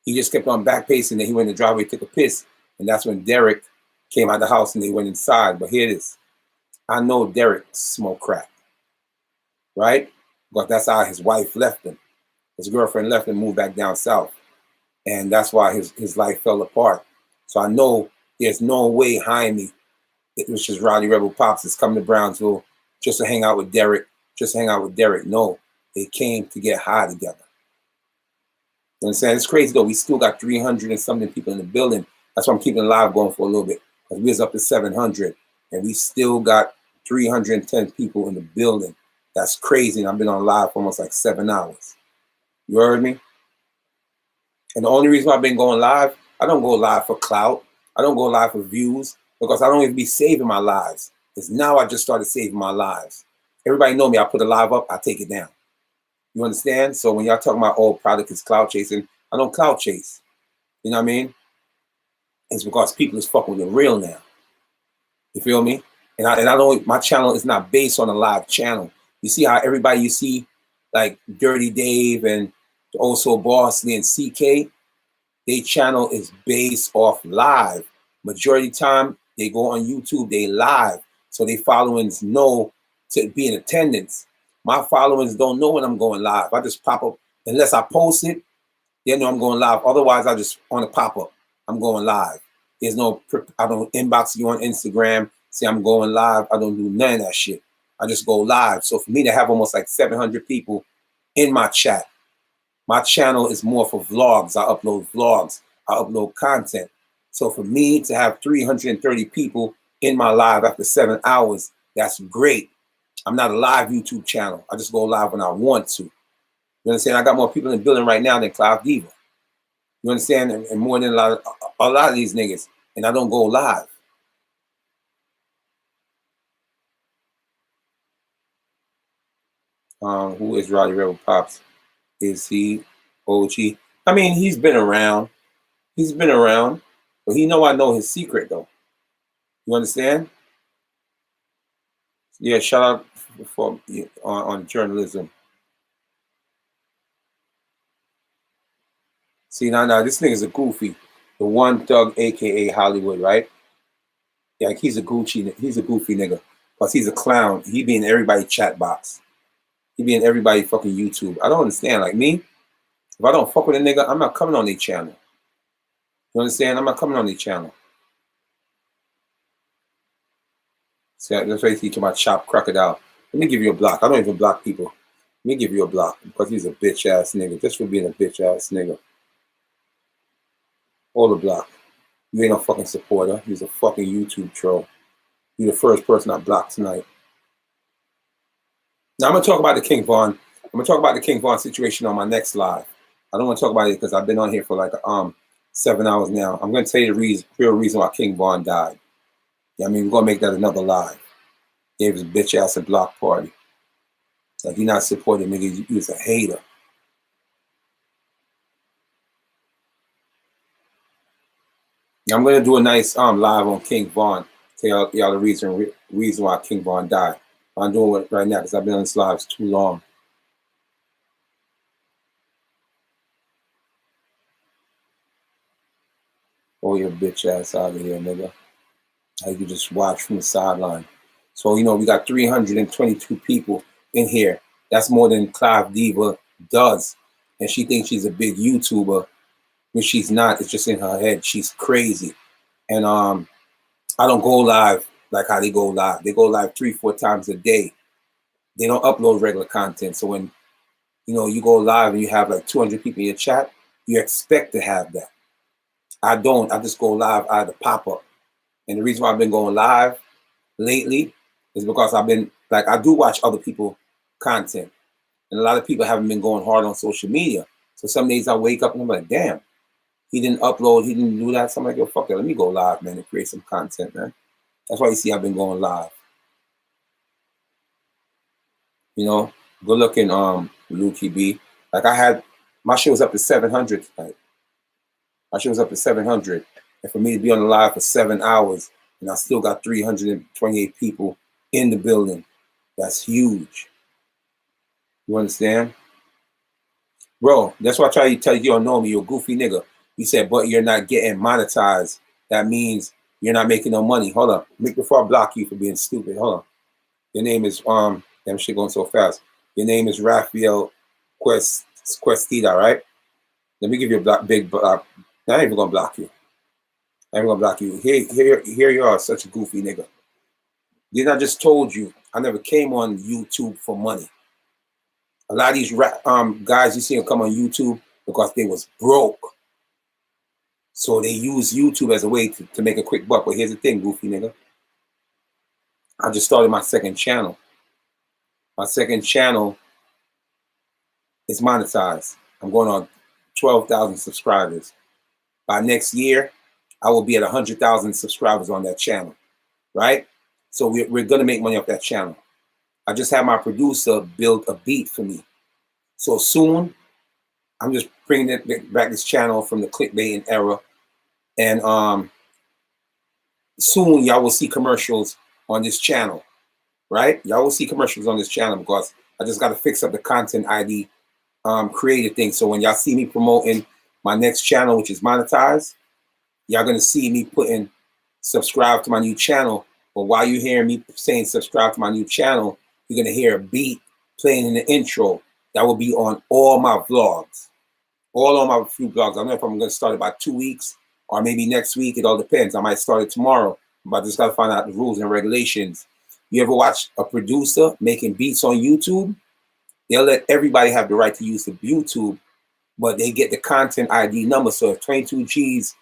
He just kept on back pacing. Then he went in the driveway, took a piss. And that's when Derek came out of the house and they went inside. But here it is. I know Derek smoked crack, right? But that's how his wife left him. His girlfriend left him, moved back down south. And that's why his life fell apart. So I know there's no way Jaime, which is Rowdy Rebel Pops, is coming to Brownsville just to hang out with Derek, No, they came to get high together. You know what I'm saying? It's crazy though. We still got 300 and something people in the building. That's why I'm keeping the live going for a little bit. Because we was up to 700 and we still got 310 people in the building. That's crazy. And I've been on live for almost like 7 hours. You heard me? And the only reason why I've been going live, I don't go live for clout. I don't go live for views because I don't even be saving my lives. Because now I just started saving my lives. Everybody know me. I put a live up, I take it down. You understand? So when y'all talking about, oh, product is clout chasing, I don't clout chase. You know what I mean? It's because people is fucking with the real now. You feel me? And I don't, my channel is not based on a live channel. You see how everybody you see, like Dirty Dave and also Bossly and CK, their channel is based off live. Majority of the time, they go on YouTube, they live. So their followings know to be in attendance. My followers don't know when I'm going live. I just pop up. Unless I post it, they know I'm going live. Otherwise, I just on a pop-up. I'm going live. There's no, I don't inbox you on Instagram, say I'm going live. I don't do none of that shit. I just go live. So for me to have almost like 700 people in my chat, my channel is more for vlogs. I upload vlogs. I upload content. So for me to have 330 people in my live after 7 hours, that's great. I'm not a live YouTube channel. I just go live when I want to. You understand? I got more people in the building right now than Cloud Diva. You understand? And more than a lot of these niggas. And I don't go live. Who is Rowdy Rebel Pops? Is he OG? I mean, he's been around. He's been around. But he know I know his secret, though. You understand? Yeah, shout out for on journalism. See, now, this nigga's a goofy. The one thug, a.k.a. Hollywood, right? Yeah, like he's a goofy nigga. Plus, he's a clown. He be in everybody's chat box. He be in everybody's fucking YouTube. I don't understand. Like me, if I don't fuck with a nigga, I'm not coming on their channel. You understand? I'm not coming on their channel. See, that's why he's talking about Chop Crocodile. Let me give you a block. I don't even block people. Let me give you a block because he's a bitch ass nigga. Just for being a bitch ass nigga. All the block. You ain't no fucking supporter. He's a fucking YouTube troll. You're the first person I blocked tonight. Now I'm gonna talk about the King Von. I'm gonna talk about the King Von situation on my next live. I don't want to talk about it because I've been on here for like 7 hours now. I'm gonna tell you the real reason why King Von died. Yeah, I mean we're gonna make that another live. Gave his bitch ass a block party. Like you're not supporting nigga, you was a hater. I'm gonna do a nice live on King Von. Tell y'all the reason why King Von died. I'm doing it right now because I've been on this live too long. Oh, your bitch ass out of here, nigga. How you just watch from the sideline. So, you know, we got 322 people in here. That's more than Clive Diva does. And she thinks she's a big YouTuber, which she's not. It's just in her head. She's crazy. And I don't go live like how they go live. They go live 3-4 times a day. They don't upload regular content. So when, you know, you go live and you have like 200 people in your chat, you expect to have that. I don't. I just go live out of the pop-up. And the reason why I've been going live lately is because I've been, like, I do watch other people's content. And a lot of people haven't been going hard on social media. So some days I wake up and I'm like, damn, he didn't upload, he didn't do that. So I'm like, yo, fuck it, let me go live, man, and create some content, man. That's why you see I've been going live. You know, good looking Lukey B. Like I had, my show was up to 700 tonight. My show was up to 700. And for me to be on the live for 7 hours, and I still got 328 people in the building, that's huge. You understand? Bro, that's why I try to tell you don't know me. You're a goofy nigga. You said, but you're not getting monetized. That means you're not making no money. Hold on. Before I block you for being stupid. Hold on. Your name is, damn shit going so fast. Your name is Raphael Questida, right? Let me give you a big block. I ain't even gonna block you. I ain't gonna block you. Here you are, such a goofy nigga. Then I just told you, I never came on YouTube for money. A lot of these guys you see them come on YouTube because they was broke. So they use YouTube as a way to make a quick buck. But here's the thing, goofy nigga. I just started my second channel. My second channel is monetized. I'm going on 12,000 subscribers. By next year, I will be at 100,000 subscribers on that channel, right? So we're going to make money off that channel. I just had my producer build a beat for me. So soon, I'm just bringing back this channel from the clickbait era. And soon, y'all will see commercials on this channel, right? Y'all will see commercials on this channel because I just got to fix up the content ID creative thing. So when y'all see me promoting my next channel, which is monetized, y'all going to see me putting subscribe to my new channel. But while you're hearing me saying subscribe to my new channel, you're going to hear a beat playing in the intro. That will be on all my vlogs. All on my few vlogs. I don't know if I'm going to start about 2 weeks or maybe next week. It all depends. I might start it tomorrow. But I just got to find out the rules and regulations. You ever watch a producer making beats on YouTube? They'll let everybody have the right to use the YouTube, but they get the content ID number. So if 22 G's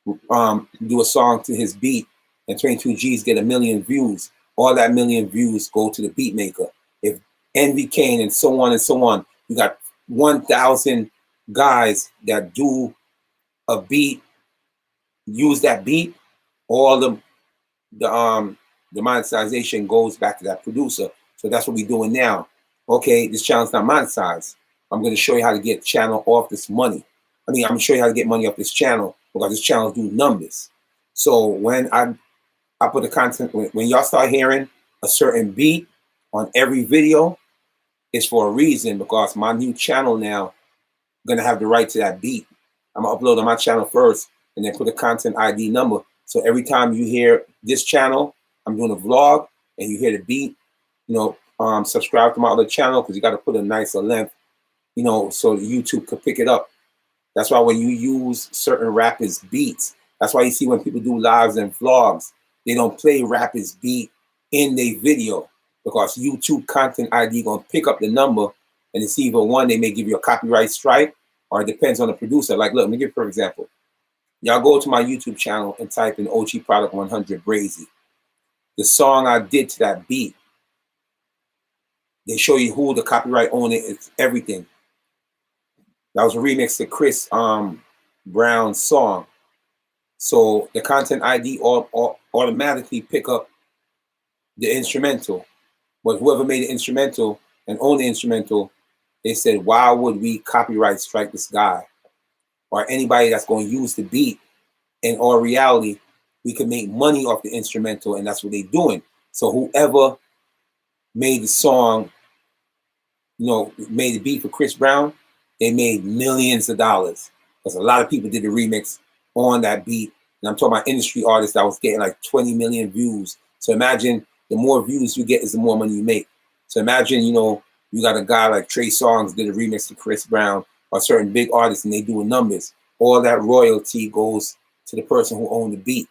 do a song to his beat and 22 G's get 1 million views, all that 1 million views go to the beat maker. If Envy Kane and so on, you got 1,000 guys that do a beat, use that beat, all the monetization goes back to that producer. So that's what we're doing now. Okay, this channel's not monetized. I'm going to show you how to get channel off this money. I'm going to show you how to get money off this channel because this channel do numbers. So when I put the content, when y'all start hearing a certain beat on every video, it's for a reason because my new channel now going to have the right to that beat. I'm going to upload on my channel first and then put a content ID number. So every time you hear this channel, I'm doing a vlog and you hear the beat, subscribe to my other channel because you got to put a nicer length, so YouTube could pick it up. That's why when you use certain rappers' beats, that's why you see when people do lives and vlogs, they don't play rappers' beat in their video because YouTube content ID going to pick up the number and it's either one, they may give you a copyright strike or it depends on the producer. Like, look, let me give you for example. Y'all go to my YouTube channel and type in OG Product 100 Brazy. The song I did to that beat, they show you who the copyright owner is, everything. That was a remix to Chris Brown's song. So the content ID automatically pick up the instrumental. But whoever made the instrumental and owned the instrumental, they said, why would we copyright strike this guy? Or anybody that's going to use the beat. In all reality, we could make money off the instrumental, and that's what they're doing. So whoever made the song, made the beat for Chris Brown, they made millions of dollars. Because a lot of people did the remix on that beat. And I'm talking about industry artists that was getting like 20 million views. So imagine the more views you get is the more money you make. So imagine, you got a guy like Trey Songz did a remix to Chris Brown or certain big artists and they doing numbers. All that royalty goes to the person who owned the beat.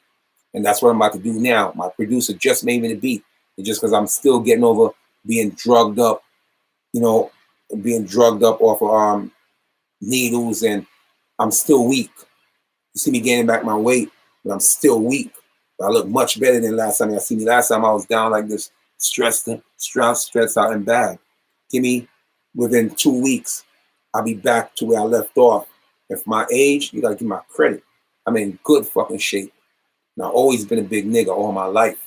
And that's what I'm about to do now. My producer just made me the beat. And just because I'm still getting over being drugged up, off of needles and I'm still weak. You see me gaining back my weight, but I'm still weak. But I look much better than last time. See me last time I was down like this, stressed out and bad. Give me within 2 weeks, I'll be back to where I left off. And for my age, you gotta give my credit. I'm in good fucking shape. And I've always been a big nigga all my life.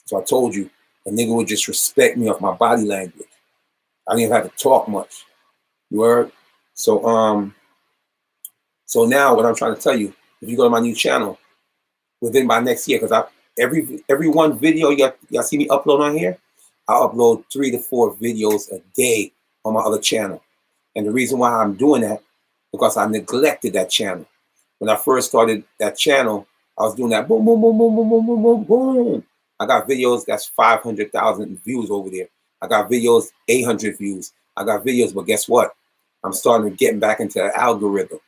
So I told you, a nigga would just respect me off my body language. I didn't even have to talk much. You heard? So now what I'm trying to tell you, if you go to my new channel, within my next year, because every one video y'all see me upload on here, I upload 3 to 4 videos a day on my other channel. And the reason why I'm doing that, because I neglected that channel. When I first started that channel, I was doing that boom, boom, boom, boom, boom, boom, boom, boom, boom. I got videos that's 500,000 views over there. I got videos 800 views. I got videos, but guess what? I'm starting to get back into the algorithm.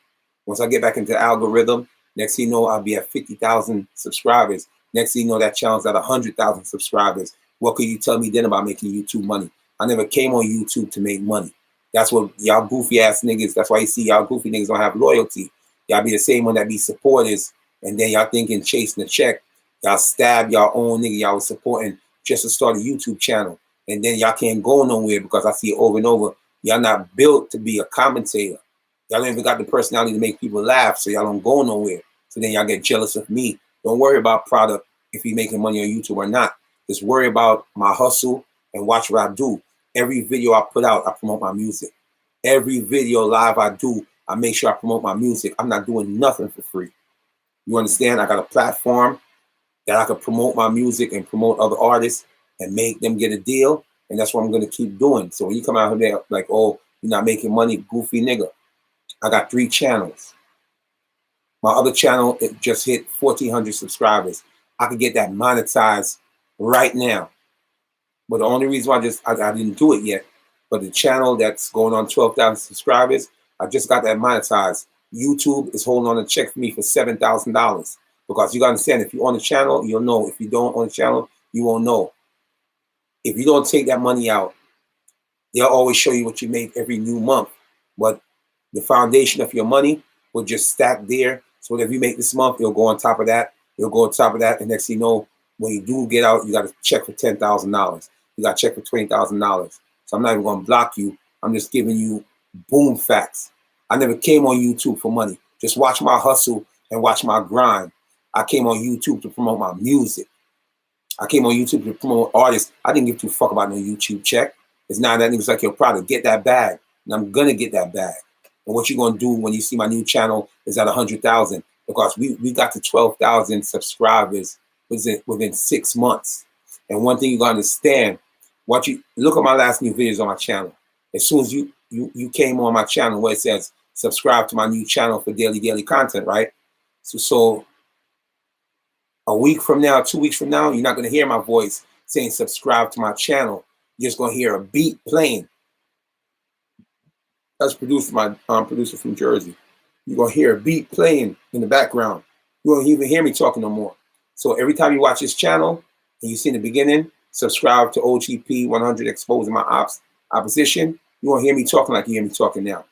Once I get back into the algorithm, next thing you know, I'll be at 50,000 subscribers. Next thing you know, that channel's at 100,000 subscribers. What could you tell me then about making YouTube money? I never came on YouTube to make money. That's what y'all goofy ass niggas, that's why you see y'all goofy niggas don't have loyalty. Y'all be the same one that be supporters, and then y'all thinking chasing the check. Y'all stab y'all own nigga y'all was supporting just to start a YouTube channel. And then y'all can't go nowhere because I see it over and over. Y'all not built to be a commentator. Y'all don't even got the personality to make people laugh, so y'all don't go nowhere. So then y'all get jealous of me. Don't worry about product if you're making money on YouTube or not. Just worry about my hustle and watch what I do. Every video I put out, I promote my music. Every video live I do, I make sure I promote my music. I'm not doing nothing for free. You understand? I got a platform that I could promote my music and promote other artists and make them get a deal. And that's what I'm going to keep doing. So when you come out here like, oh, you're not making money, goofy nigga. I got 3 channels. My other channel, it just hit 1,400 subscribers. I could get that monetized right now. But the only reason why I didn't do it yet, but the channel that's going on 12,000 subscribers, I just got that monetized. YouTube is holding on a check for me for $7,000. Because you got to understand, if you own the channel, you'll know. If you don't own the channel, you won't know. If you don't take that money out, they'll always show you what you make every new month. But the foundation of your money will just stack there. So whatever you make this month, it'll go on top of that. It'll go on top of that. And next thing you know, when you do get out, you got to check for $10,000. You got to check for $20,000. So I'm not even going to block you. I'm just giving you boom facts. I never came on YouTube for money. Just watch my hustle and watch my grind. I came on YouTube to promote my music. I came on YouTube to promote artists. I didn't give 2 fuck about no YouTube check. It's not that niggas like your product. Get that bag. And I'm going to get that bag. And what you're going to do when you see my new channel is at 100,000. Because we got to 12,000 subscribers within 6 months. And one thing you got to understand, look at my last new videos on my channel. As soon as you came on my channel where it says subscribe to my new channel for daily content, right? So a week from now, 2 weeks from now, you're not going to hear my voice saying subscribe to my channel. You're just going to hear a beat playing. That's produced my producer from Jersey. You're going to hear a beat playing in the background. You won't even hear me talking no more. So every time you watch this channel and you see in the beginning, subscribe to OGP 100 exposing my opposition, you won't hear me talking like you hear me talking now.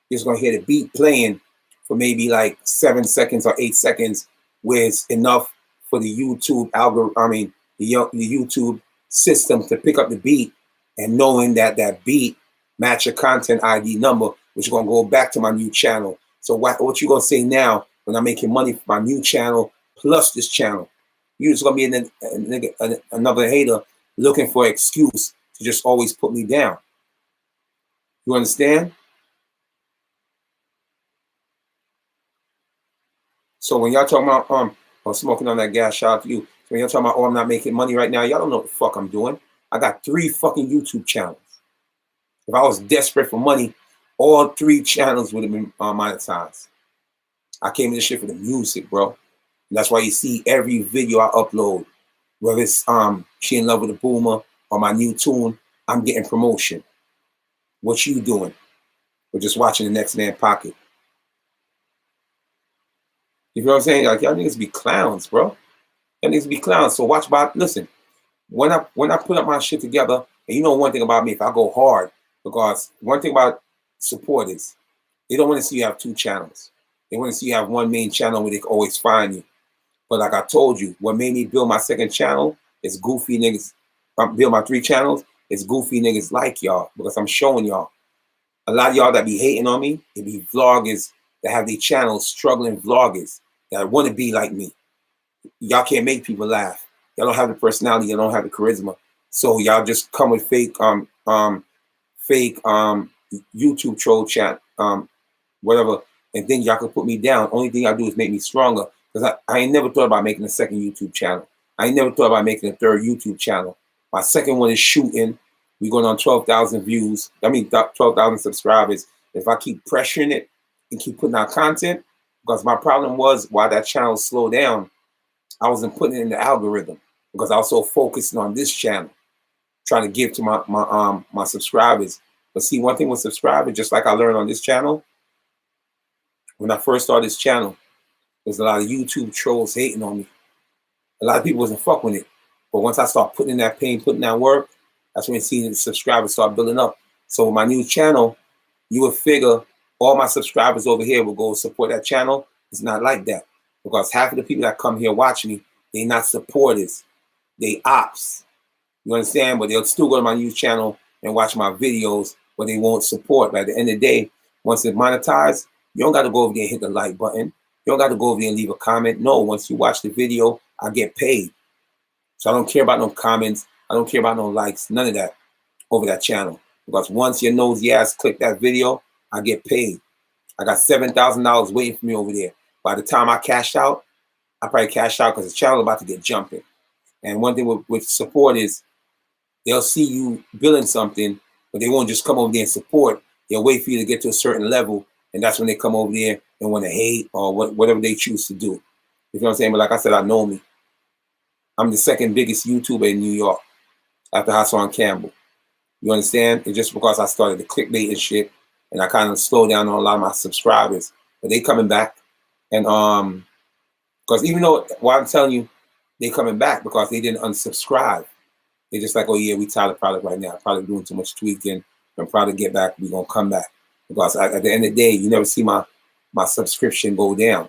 You're just going to hear the beat playing for maybe like 7 seconds or 8 seconds, where it's enough for the YouTube algorithm, the YouTube system to pick up the beat, and knowing that that beat match your content ID number, which is going to go back to my new channel. So what you going to say now when I'm making money for my new channel plus this channel? You're just going to be another hater looking for an excuse to just always put me down. You understand? So when y'all talking about smoking on that gas, shout out to you. So when y'all talking about, oh, I'm not making money right now, y'all don't know what the fuck I'm doing. I got 3 fucking YouTube channels. If I was desperate for money, all 3 channels would have been monetized. I came in this shit for the music, bro. And that's why you see every video I upload, whether it's She in Love with a Boomer or my new tune, I'm getting promotion. What you doing? We're just watching the next man pocket. You know what I'm saying? Like, y'all niggas be clowns, bro. Y'all niggas be clowns. So listen, when I put up my shit together, and you know one thing about me, if I go hard, because one thing about supporters, they don't want to see you have 2 channels. They want to see you have one main channel where they can always find you. But like I told you, what made me build my 2nd channel is goofy niggas. Build my 3 channels is goofy niggas like y'all, because I'm showing y'all. A lot of y'all that be hating on me, it be vloggers that have their channels, struggling vloggers that want to be like me. Y'all can't make people laugh. Y'all don't have the personality. Y'all don't have the charisma. So y'all just come with fake YouTube troll chat, whatever, and think y'all can put me down. Only thing I do is make me stronger, because I ain't never thought about making a 2nd YouTube channel. I ain't never thought about making a 3rd YouTube channel. My 2nd one is shooting. We going on 12,000 views. I mean, 12,000 subscribers. If I keep pressuring it and keep putting out content, because my problem was why that channel slowed down, I wasn't putting it in the algorithm because I was so focused on this channel, trying to give to my subscribers. But see, one thing with subscribers, just like I learned on this channel, when I first started this channel, there's a lot of YouTube trolls hating on me. A lot of people wasn't fuck with it. But once I start putting in that pain, putting that work, that's when you see the subscribers start building up. So with my new channel, you would figure all my subscribers over here will go support that channel. It's not like that. Because half of the people that come here watch me, they not supporters. They ops. You understand? But they'll still go to my new channel and watch my videos, but they won't support. But at the end of the day, once it's monetized, you don't got to go over there and hit the like button. You don't got to go over there and leave a comment. No, once you watch the video, I get paid. So I don't care about no comments. I don't care about no likes, none of that over that channel. Because once your nosy ass click that video, I get paid. I got $7,000 waiting for me over there. By the time I cash out, I probably cash out because the channel is about to get jumping. And one thing with support is they'll see you building something, but they won't just come over there and support. They'll wait for you to get to a certain level, and that's when they come over there and want to hate or whatever they choose to do. You know what I'm saying? But like I said, I know me. I'm the second biggest YouTuber in New York after Hassan Campbell. You understand? It's just because I started the clickbait and shit, and I kind of slowed down on a lot of my subscribers. But they coming back. And because even though, why I'm telling you, they coming back because they didn't unsubscribe. They just like, oh yeah, we tired of product right now. Probably doing too much tweaking. And probably get back. We're gonna come back because at the end of the day, you never see my subscription go down.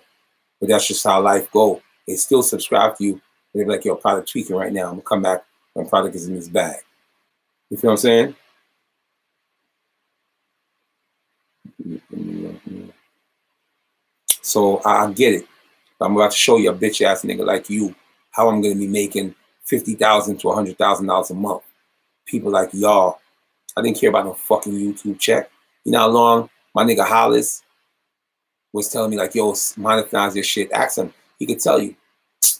But that's just how life go. They still subscribe to you. They're like, yo, product tweaking right now. I'm gonna come back when product is in his bag. You feel what I'm saying? So I get it. I'm about to show you a bitch ass nigga like you how I'm gonna be making $50,000 to $100,000 a month. People like y'all, I didn't care about no fucking YouTube check. You know how long my nigga Hollis was telling me like, yo, monetize your shit. Ask him. He could tell you.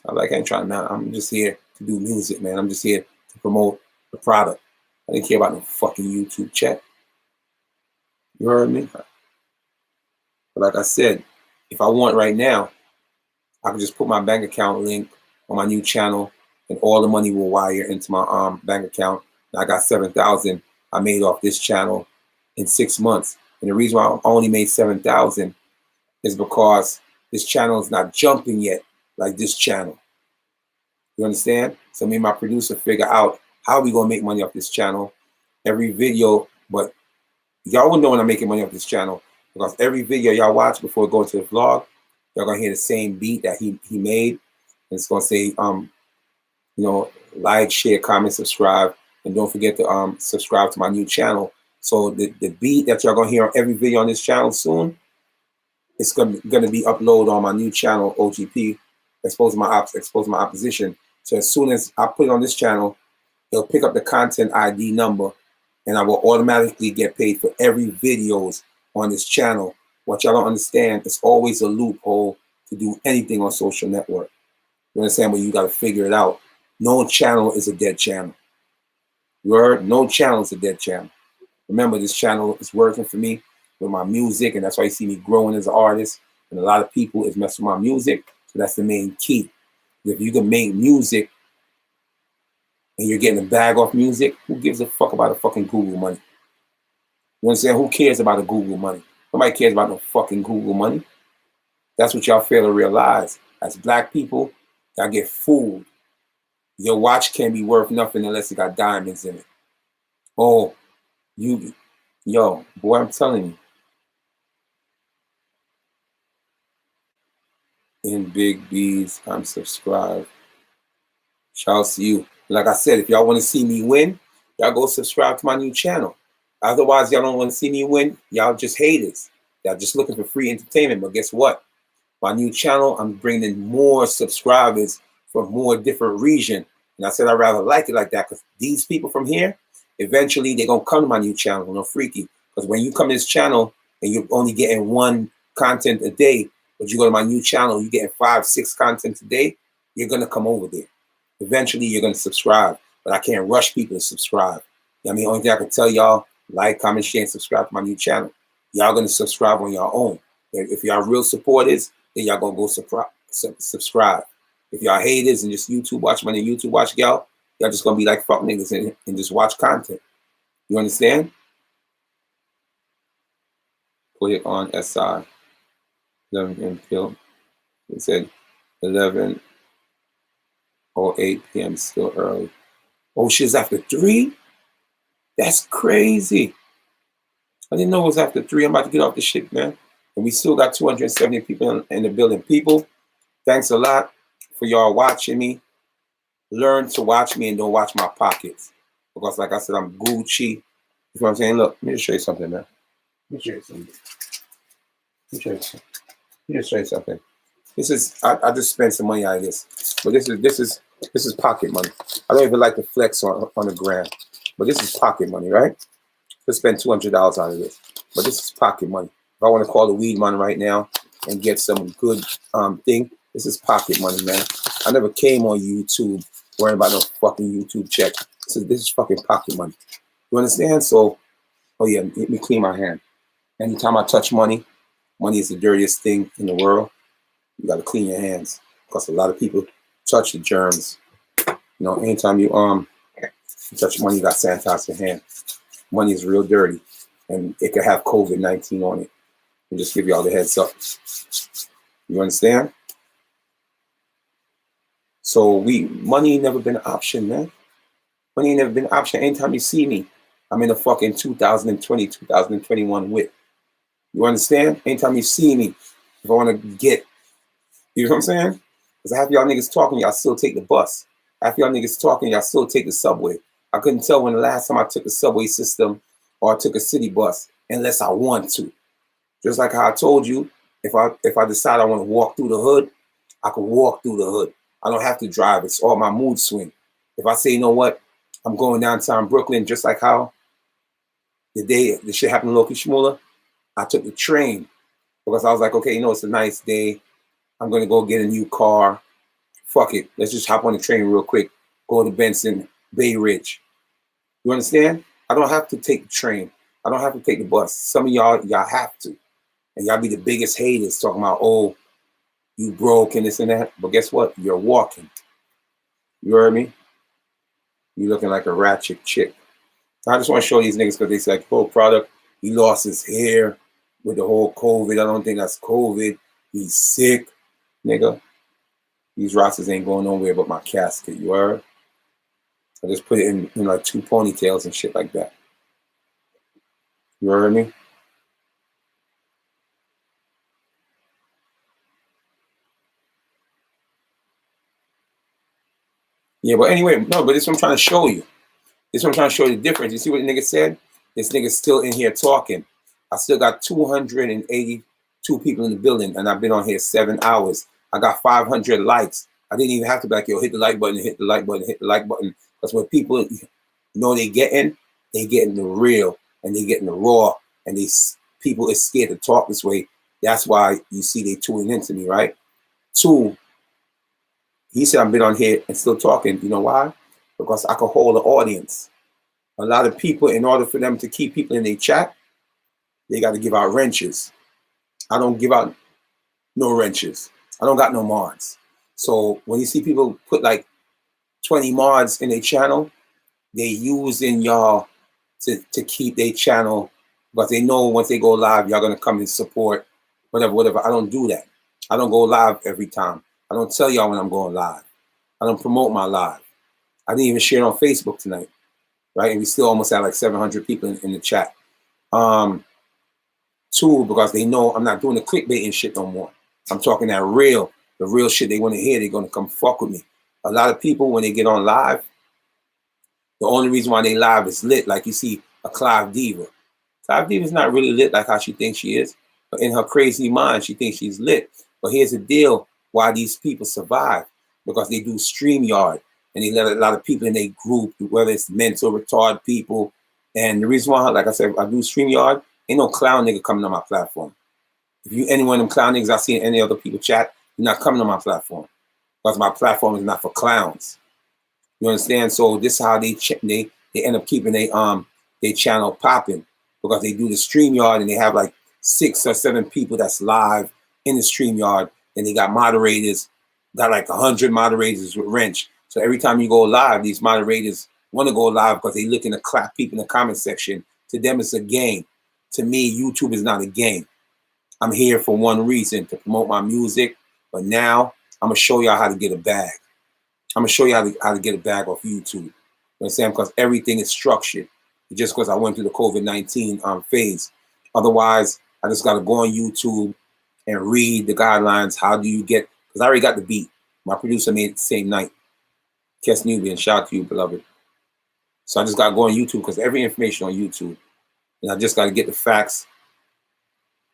I'm like, I ain't trying now. I'm just here to do music, man. I'm just here to promote the product. I didn't care about no fucking YouTube check. You heard me? But like I said, if I want right now, I can just put my bank account link on my new channel and all the money will wire into my bank account. And I got 7,000 I made off this channel in 6 months. And the reason why I only made 7,000 is because this channel is not jumping yet like this channel. You understand? So me and my producer figure out how we gonna make money off this channel. Every video, but y'all will know when I'm making money off this channel because every video y'all watch before going to the vlog, y'all gonna hear the same beat that he made. And it's gonna say, you know, like, share, comment, subscribe, and don't forget to subscribe to my new channel. So the beat that y'all gonna hear on every video on this channel soon, it's gonna be uploaded on my new channel, OGP, expose my opposition. So as soon as I put it on this channel, it'll pick up the content ID number, and I will automatically get paid for every videos on this channel. What y'all don't understand, it's always a loophole to do anything on social network. You understand? But you got to figure it out. No channel is a dead channel. You heard? No channel is a dead channel. Remember, this channel is working for me with my music, and that's why you see me growing as an artist. And a lot of people is messing with my music, so that's the main key. If you can make music and you're getting a bag off music, who gives a fuck about the fucking Google money? You understand? Who cares about the Google money? Nobody cares about no fucking Google money. That's what y'all fail to realize. As black people, y'all get fooled. Your watch can't be worth nothing unless it got diamonds in it. Oh, yo, boy, I'm telling you. In Big B's, I'm subscribed. Shouts to you. Like I said, if y'all want to see me win, y'all go subscribe to my new channel. Otherwise, y'all don't want to see me win. Y'all just haters. Y'all just looking for free entertainment. But guess what? My new channel, I'm bringing in more subscribers from more different region. And I said I'd rather like it like that because these people from here, eventually they're going to come to my new channel, no freaky. Because when you come to this channel and you're only getting one content a day, but you go to my new channel, you're getting 5, 6 contents a day, you're going to come over there. Eventually, you're going to subscribe. But I can't rush people to subscribe. I mean, only thing I can tell y'all, like, comment, share, and subscribe to my new channel. Y'all gonna subscribe on your own. If y'all real supporters, then y'all gonna go subscribe. If y'all haters and just YouTube watch money, YouTube watch y'all just gonna be like fuck niggas and just watch content. You understand? Put it on SI. 11 until it said 11:08 p.m. Still early. Oh shit, it's after 3? That's crazy. I didn't know it was after 3. I'm about to get off the shit, man. And we still got 270 people in the building. People, thanks a lot for y'all watching me. Learn to watch me and don't watch my pockets. Because like I said, I'm Gucci. You know what I'm saying? Look, let me just show you something, man. Let me show you something. Let me just show you something. This is I just spent some money out of this. But this is pocket money. I don't even like to flex on the gram. But this is pocket money, right? Let's spend $200 out of this. But this is pocket money. If I want to call the weed money right now and get some good thing, this is pocket money, man. I never came on YouTube worrying about no fucking YouTube check. So this is fucking pocket money. You understand? So, oh yeah, let me clean my hand. Anytime I touch money, money is the dirtiest thing in the world. You got to clean your hands because a lot of people touch the germs. You know, anytime you touch money, you got to sanitize your hand. Money is real dirty, and it could have COVID-19 on it. And just give you all the heads up. You understand? So money ain't never been an option, man. Money ain't never been an option. Anytime you see me, I'm in a fucking 2020, 2021 whip. You understand? Anytime you see me, if I want to get, you know what I'm saying? Because half y'all niggas talking, y'all still take the bus. Half y'all niggas talking, y'all still take the subway. I couldn't tell when the last time I took a subway system or I took a city bus unless I want to. Just like how I told you, if I decide I want to walk through the hood, I can walk through the hood. I don't have to drive. It's all my mood swing. If I say, you know what, I'm going downtown Brooklyn, just like how the day the shit happened in Loki Shmurda, I took the train because I was like, okay, you know, it's a nice day. I'm going to go get a new car. Fuck it. Let's just hop on the train real quick. Go to Benson, Bay Ridge. You understand? I don't have to take the train. I don't have to take the bus. Some of y'all have to. And y'all be the biggest haters talking about, oh, you broke and this and that. But guess what? You're walking. You heard me? You looking like a ratchet chick. I just want to show these niggas because they say, like, oh, product, he lost his hair with the whole COVID. I don't think that's COVID. He's sick. Nigga, these rastas ain't going nowhere but my casket. You heard? I just put it in like 2 ponytails and shit like that. You heard me? Yeah, but anyway, no, but this is what I'm trying to show you. This is what I'm trying to show you the difference. You see what the nigga said? This nigga's still in here talking. I still got 282 people in the building, and I've been on here 7 hours. I got 500 likes. I didn't even have to be like, yo, hit the like button, hit the like button, hit the like button. That's what people know they getting the real, and they getting the raw, and people is scared to talk this way. That's why you see they tuning into me, right? 2, he said I've been on here and still talking. You know why? Because I can hold the audience. A lot of people, in order for them to keep people in their chat, they got to give out wrenches. I don't give out no wrenches. I don't got no mods. So when you see people put like 20 mods in their channel, they using y'all to keep their channel because they know once they go live, y'all going to come and support whatever. I don't do that. I don't go live every time. I don't tell y'all when I'm going live. I don't promote my live. I didn't even share it on Facebook tonight, right? And we still almost have like 700 people in the chat. 2, because they know I'm not doing the clickbait and shit no more. I'm talking that the real shit they want to hear. They're going to come fuck with me. A lot of people, when they get on live, the only reason why they live is lit. Like you see a Clive Diva. Clive Diva's not really lit like how she thinks she is. But in her crazy mind, she thinks she's lit. But here's the deal why these people survive. Because they do StreamYard. And they let a lot of people in their group, whether it's mental retarded people. And the reason why, like I said, I do StreamYard, ain't no clown nigga coming on my platform. If you any one of them clown niggas I see in any other people chat, you're not coming on my platform. Because my platform is not for clowns. You understand? So this is how they they end up keeping their channel popping because they do the StreamYard and they have like 6 or 7 people that's live in the StreamYard, and they got moderators, got like 100 moderators with wrench. So every time you go live, these moderators want to go live because they looking to clap people in the comment section. To them, it's a game. To me, YouTube is not a game. I'm here for one reason, to promote my music. But now I'm gonna show y'all how to get a bag. I'm gonna show you how to get a bag off YouTube. You understand? Because everything is structured. Just because I went through the COVID-19 phase. Otherwise, I just gotta go on YouTube and read the guidelines. How do you get? Because I already got the beat. My producer made it the same night. Kes Nubian, shout out to you, beloved. So I just gotta go on YouTube because every information on YouTube, and I just gotta get the facts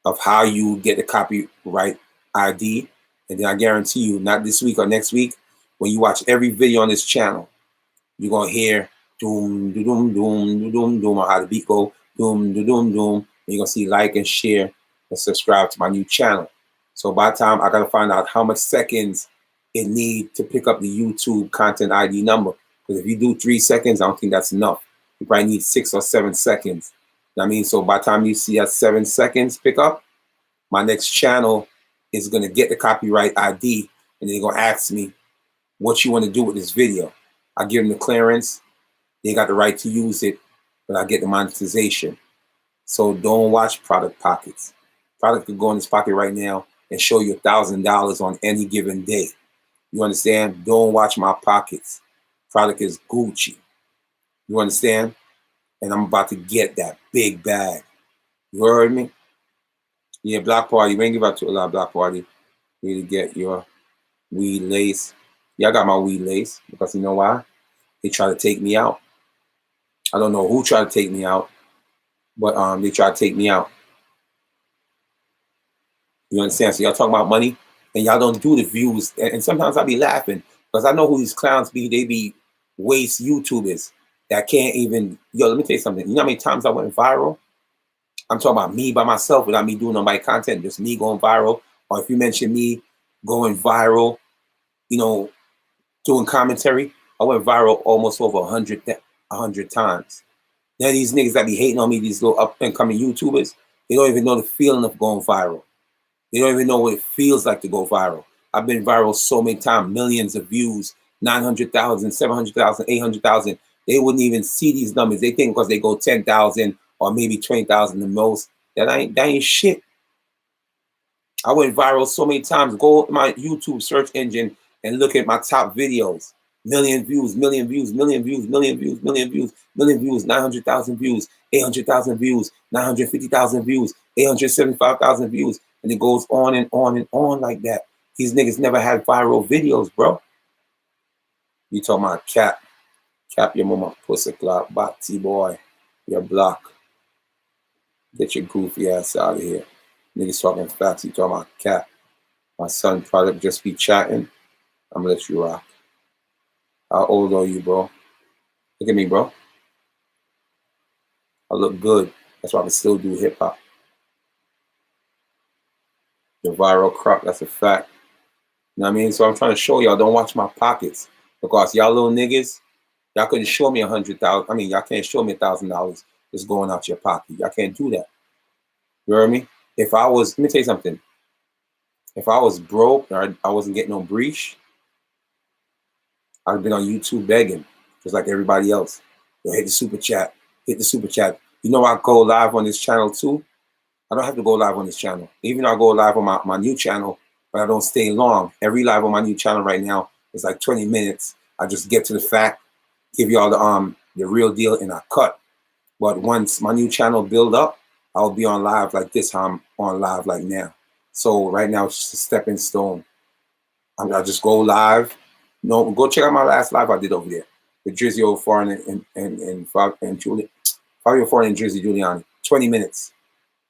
of how you get the copyright ID. And then I guarantee you, not this week or next week, when you watch every video on this channel, you're gonna hear doom, doom, doom, doom, doom, or how the beat go, doom, doom, doom. And you're gonna see like and share and subscribe to my new channel. So by the time I gotta find out how much seconds it need to pick up the YouTube content ID number. Because if you do 3 seconds, I don't think that's enough. You probably need 6 or 7 seconds. You know what I mean? So by the time you see that 7 seconds pick up, my next channel is gonna get the copyright ID, and they're gonna ask me what you want to do with this video. I give them the clearance. They got the right to use it, but I get the monetization. So don't watch product pockets. Product could go in this pocket right now and show you $1,000 on any given day. You understand? Don't watch my pockets. Product is Gucci. You understand? And I'm about to get that big bag. You heard me? Yeah, block party. We ain't give out to a lot of block party. You need to get your weed lace. Yeah, I got my weed lace because you know why? They try to take me out. I don't know who tried to take me out, but they try to take me out. You understand? So y'all talking about money, and y'all don't do the views. And sometimes I be laughing because I know who these clowns be. They be waste YouTubers that can't even. Yo, let me tell you something. You know how many times I went viral? I'm talking about me by myself without me doing nobody content, just me going viral. Or if you mention me going viral, you know, doing commentary, I went viral almost over 100 times. Now these niggas that be hating on me, these little up and coming YouTubers, they don't even know the feeling of going viral. They don't even know what it feels like to go viral. I've been viral so many times, millions of views, 900,000, 700,000, 800,000. They wouldn't even see these numbers. They think because they go 10,000 or maybe 20,000 the most, that ain't shit. I went viral so many times. Go to my YouTube search engine and look at my top videos. Million views, million views, million views, million views, million views, million views, 900,000 views, 800,000 views, 950,000 views, 875,000 views. And it goes on and on and on like that. These niggas never had viral videos, bro. You talking about cap your mama pussy clock, batty boy, your block. Get your goofy ass out of here. Niggas talking facts, you talking about cap. My son product just be chatting. I'm gonna let you rock. How old are you, bro? Look at me, bro. I look good. That's why I can still do hip hop. The viral crop, that's a fact. You know what I mean? So I'm trying to show y'all, don't watch my pockets. Because y'all little niggas, y'all couldn't show me 100,000. I mean, y'all can't show me $1,000 just going out your pocket. Y'all can't do that. You heard me? If I was, let me tell you something. If I was broke or I wasn't getting no breach, I'd have been on YouTube begging, just like everybody else. Yo, hit the super chat. Hit the super chat. You know I go live on this channel too? I don't have to go live on this channel. Even though I go live on my new channel, but I don't stay long. Every live on my new channel right now is like 20 minutes. I just get to the fact, give y'all the real deal, and I cut. But once my new channel build up, I'll be on live like this, how I'm on live like now. So right now it's just a stepping stone. I'll just go live. No, go check out my last live I did over there with Drizzy O'Foreign and Julie. Fabio Foreign and Drizzy Giuliani. 20 minutes.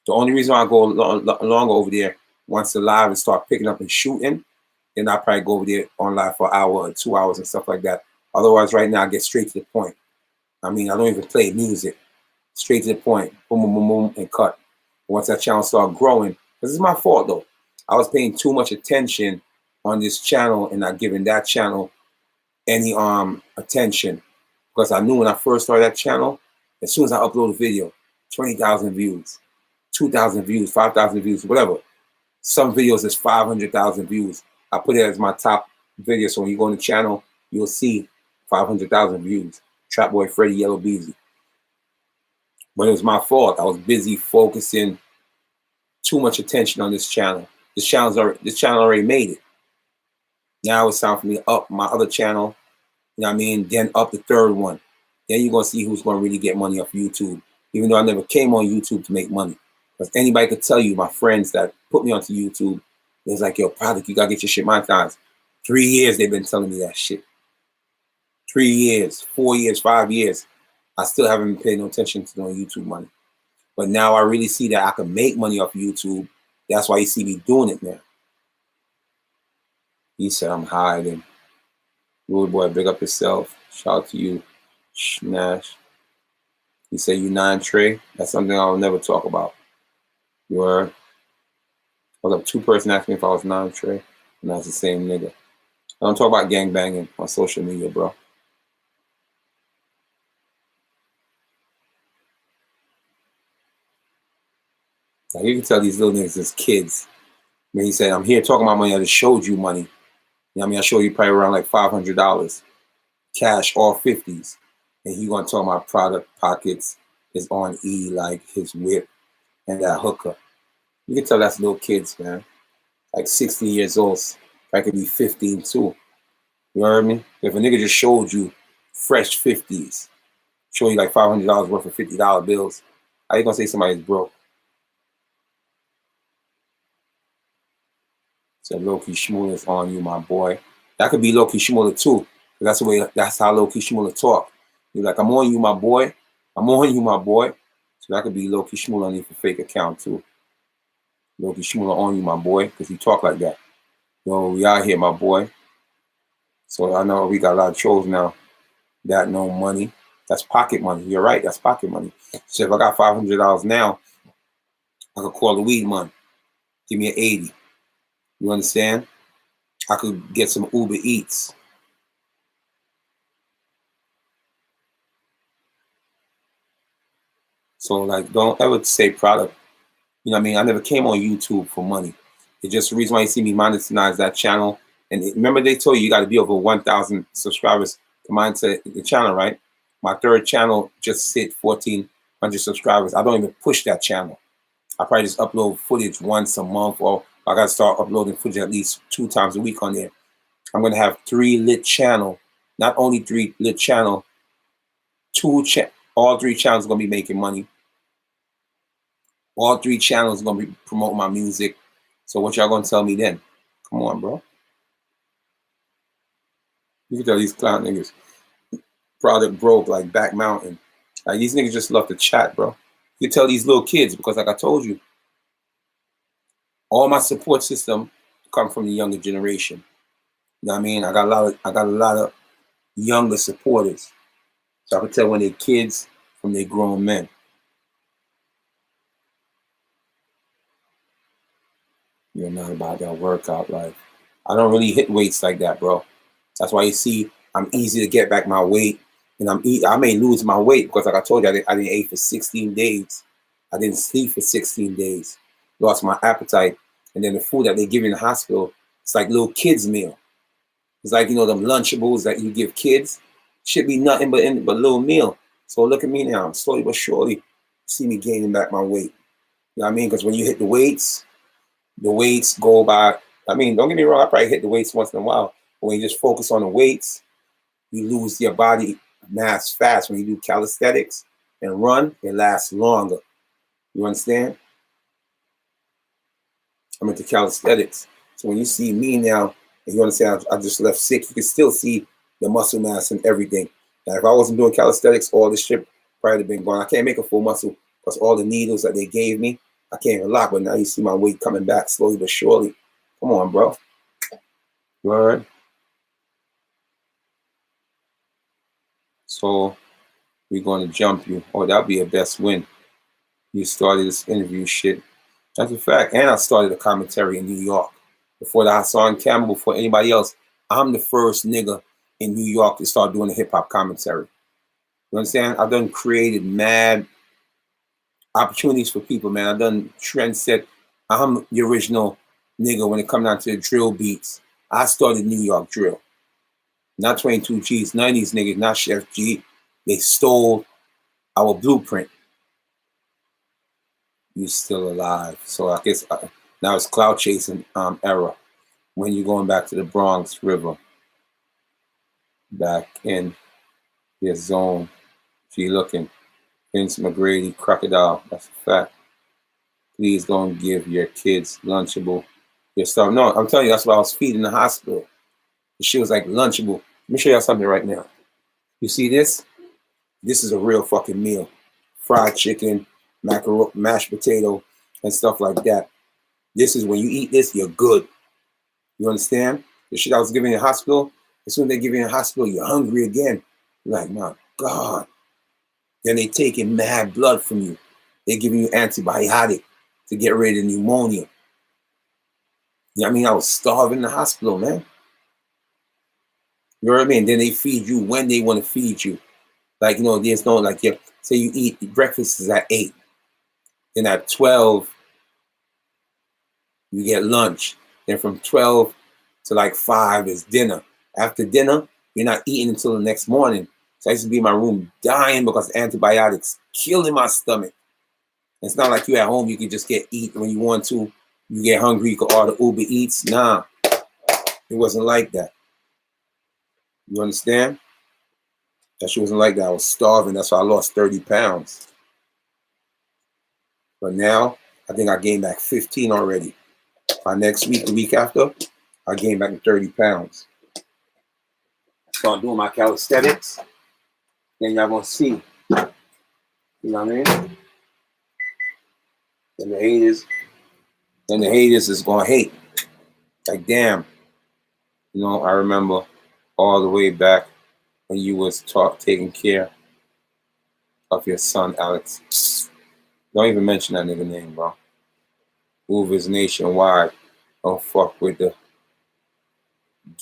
The only reason I go longer over there, once the live and start picking up and shooting, then I'll probably go over there on live for an hour or 2 hours and stuff like that. Otherwise, right now, I get straight to the point. I mean, I don't even play music. Straight to the point. Boom, boom, boom, boom, and cut. Once that channel started growing, this is my fault, though. I was paying too much attention on this channel and not giving that channel any attention. Because I knew when I first started that channel, as soon as I upload a video, 20,000 views, 2,000 views, 5,000 views, whatever. Some videos is 500,000 views. I put it as my top video. So when you go on the channel, you'll see 500,000 views. Trap Boy Freddy Yellow Beezy. But it was my fault. I was busy focusing too much attention on this channel. This channel already made it. Now it's time for me to up my other channel. You know what I mean? Then up the third one. Then you're going to see who's going to really get money off YouTube. Even though I never came on YouTube to make money. Because anybody could tell you, my friends that put me onto YouTube, it's like, yo, product, you got to get your shit monetized. 3 years they've been telling me that shit. 3 years, 4 years, 5 years. I still haven't been paying no attention to no YouTube money. But now I really see that I can make money off YouTube. That's why you see me doing it now. He said I'm hiding. Rude boy, big up yourself. Shout out to you, Nash. He said you 9 Trey. That's something I'll never talk about. You heard? I was up 2 person asked me if I was 9 Trey, and that's the same nigga. I don't talk about gangbanging on social media, bro. Like, you can tell these little niggas is kids. When he said, I'm here talking about money, I just showed you money. You know what I mean? I showed you probably around like $500. Cash, all 50s. And he gonna talk about product pockets is on E, like his whip and that hooker. You can tell that's little kids, man. Like 16 years old. I could be 15 too. You heard me? If a nigga just showed you fresh 50s, show you like $500 worth of $50 bills, how you gonna say somebody's broke? So Low-Key Shmurda is on you, my boy. That could be Low-Key Shmurda too. That's how Low-Key Shmurda talk. You're like, I'm on you, my boy. I'm on you, my boy. So that could be Low-Key Shmurda on you for fake account too. Low-Key Shmurda on you, my boy, because he talk like that. Yo, we out here, my boy. So I know we got a lot of trolls now. That no money. That's pocket money. You're right, that's pocket money. So if I got $500 now, I could call the weed money. Give me an 80. You understand? I could get some Uber Eats. So like, don't ever say product. You know what I mean? I never came on YouTube for money. It's just the reason why you see me monetize that channel. And remember they told you got to be over 1,000 subscribers to monitor the channel, right? My third channel just hit 1,400 subscribers. I don't even push that channel. I probably just upload footage once a month, or I got to start uploading footage at least 2 times a week on there. I'm going to have 3 lit channel. Not only 3 lit channel, all 3 channels are going to be making money. All 3 channels are going to be promoting my music. So what y'all going to tell me then? Come on, bro. You can tell these clown niggas product broke like Back Mountain. Like these niggas just love to chat, bro. You can tell these little kids because like I told you, all my support system come from the younger generation. You know what I mean? I got a lot of younger supporters. So I can tell when they're kids from their grown men. You're not about that workout life. I don't really hit weights like that, bro. That's why you see I'm easy to get back my weight. And I may lose my weight because like I told you, I didn't eat for 16 days. I didn't sleep for 16 days. Lost my appetite. And then the food that they give you in the hospital, it's like little kids' meal. It's like, you know, them Lunchables that you give kids. Should be nothing but little meal. So look at me now. Slowly but surely, you see me gaining back my weight. You know what I mean? Because when you hit the weights go by. I mean, don't get me wrong, I probably hit the weights once in a while. But when you just focus on the weights, you lose your body mass fast. When you do calisthenics and run, it lasts longer. You understand? I'm into calisthenics. So when you see me now, and you understand I just left sick, you can still see the muscle mass and everything. Now, if I wasn't doing calisthenics, all this shit probably been gone. I can't make a full muscle because all the needles that they gave me, I can't even lock. But now you see my weight coming back slowly but surely. Come on, bro. Word. So we're going to jump you. Oh, that'll be a best win. You started this interview shit. That's a fact. And I started a commentary in New York. Before that, I saw on camera, before anybody else, I'm the first nigga in New York to start doing a hip-hop commentary. You understand? I've done created mad opportunities for people, man. I've done trend set. I'm the original nigga when it comes down to the drill beats. I started New York drill. Not 22 G's. None of these niggas, not Chef G. They stole our blueprint. You still alive. So I guess now it's cloud chasing era. When you're going back to the Bronx River. Back in your zone. G looking. Vince McGrady, Crocodile. That's a fact. Please don't give your kids Lunchable. Your stuff. No, I'm telling you, that's what I was feeding in the hospital. The shit was like Lunchable. Let me show y'all something right now. You see this? This is a real fucking meal. Fried chicken, macaroni, mashed potato, and stuff like that. This is when you eat this, you're good. You understand? The shit I was giving in the hospital, as soon as they give you in the hospital, you're hungry again. You're like, my God. Then they taking mad blood from you. They're giving you antibiotic to get rid of pneumonia. You know what I mean? I was starving in the hospital, man. You know what I mean? Then they feed you when they want to feed you. Like, you know, there's no, like, say you eat, breakfast is at 8. Then at 12, you get lunch. Then from 12 to like 5 is dinner. After dinner, you're not eating until the next morning. So I used to be in my room dying because antibiotics killing my stomach. It's not like you at home, you can just eat when you want to. You get hungry, you can order Uber Eats. Nah, it wasn't like that. You understand? That shit wasn't like that. I was starving. That's why I lost 30 pounds. But now, I think I gained back 15 already. By next week, the week after, I gained back 30 pounds. Start doing my calisthenics. Then y'all gonna see. You know what I mean? And the haters is gonna hate. Like, damn. You know, I remember all the way back when you was taking care of your son, Alex. Don't even mention that nigga name, bro. Move is nationwide. Don't fuck with the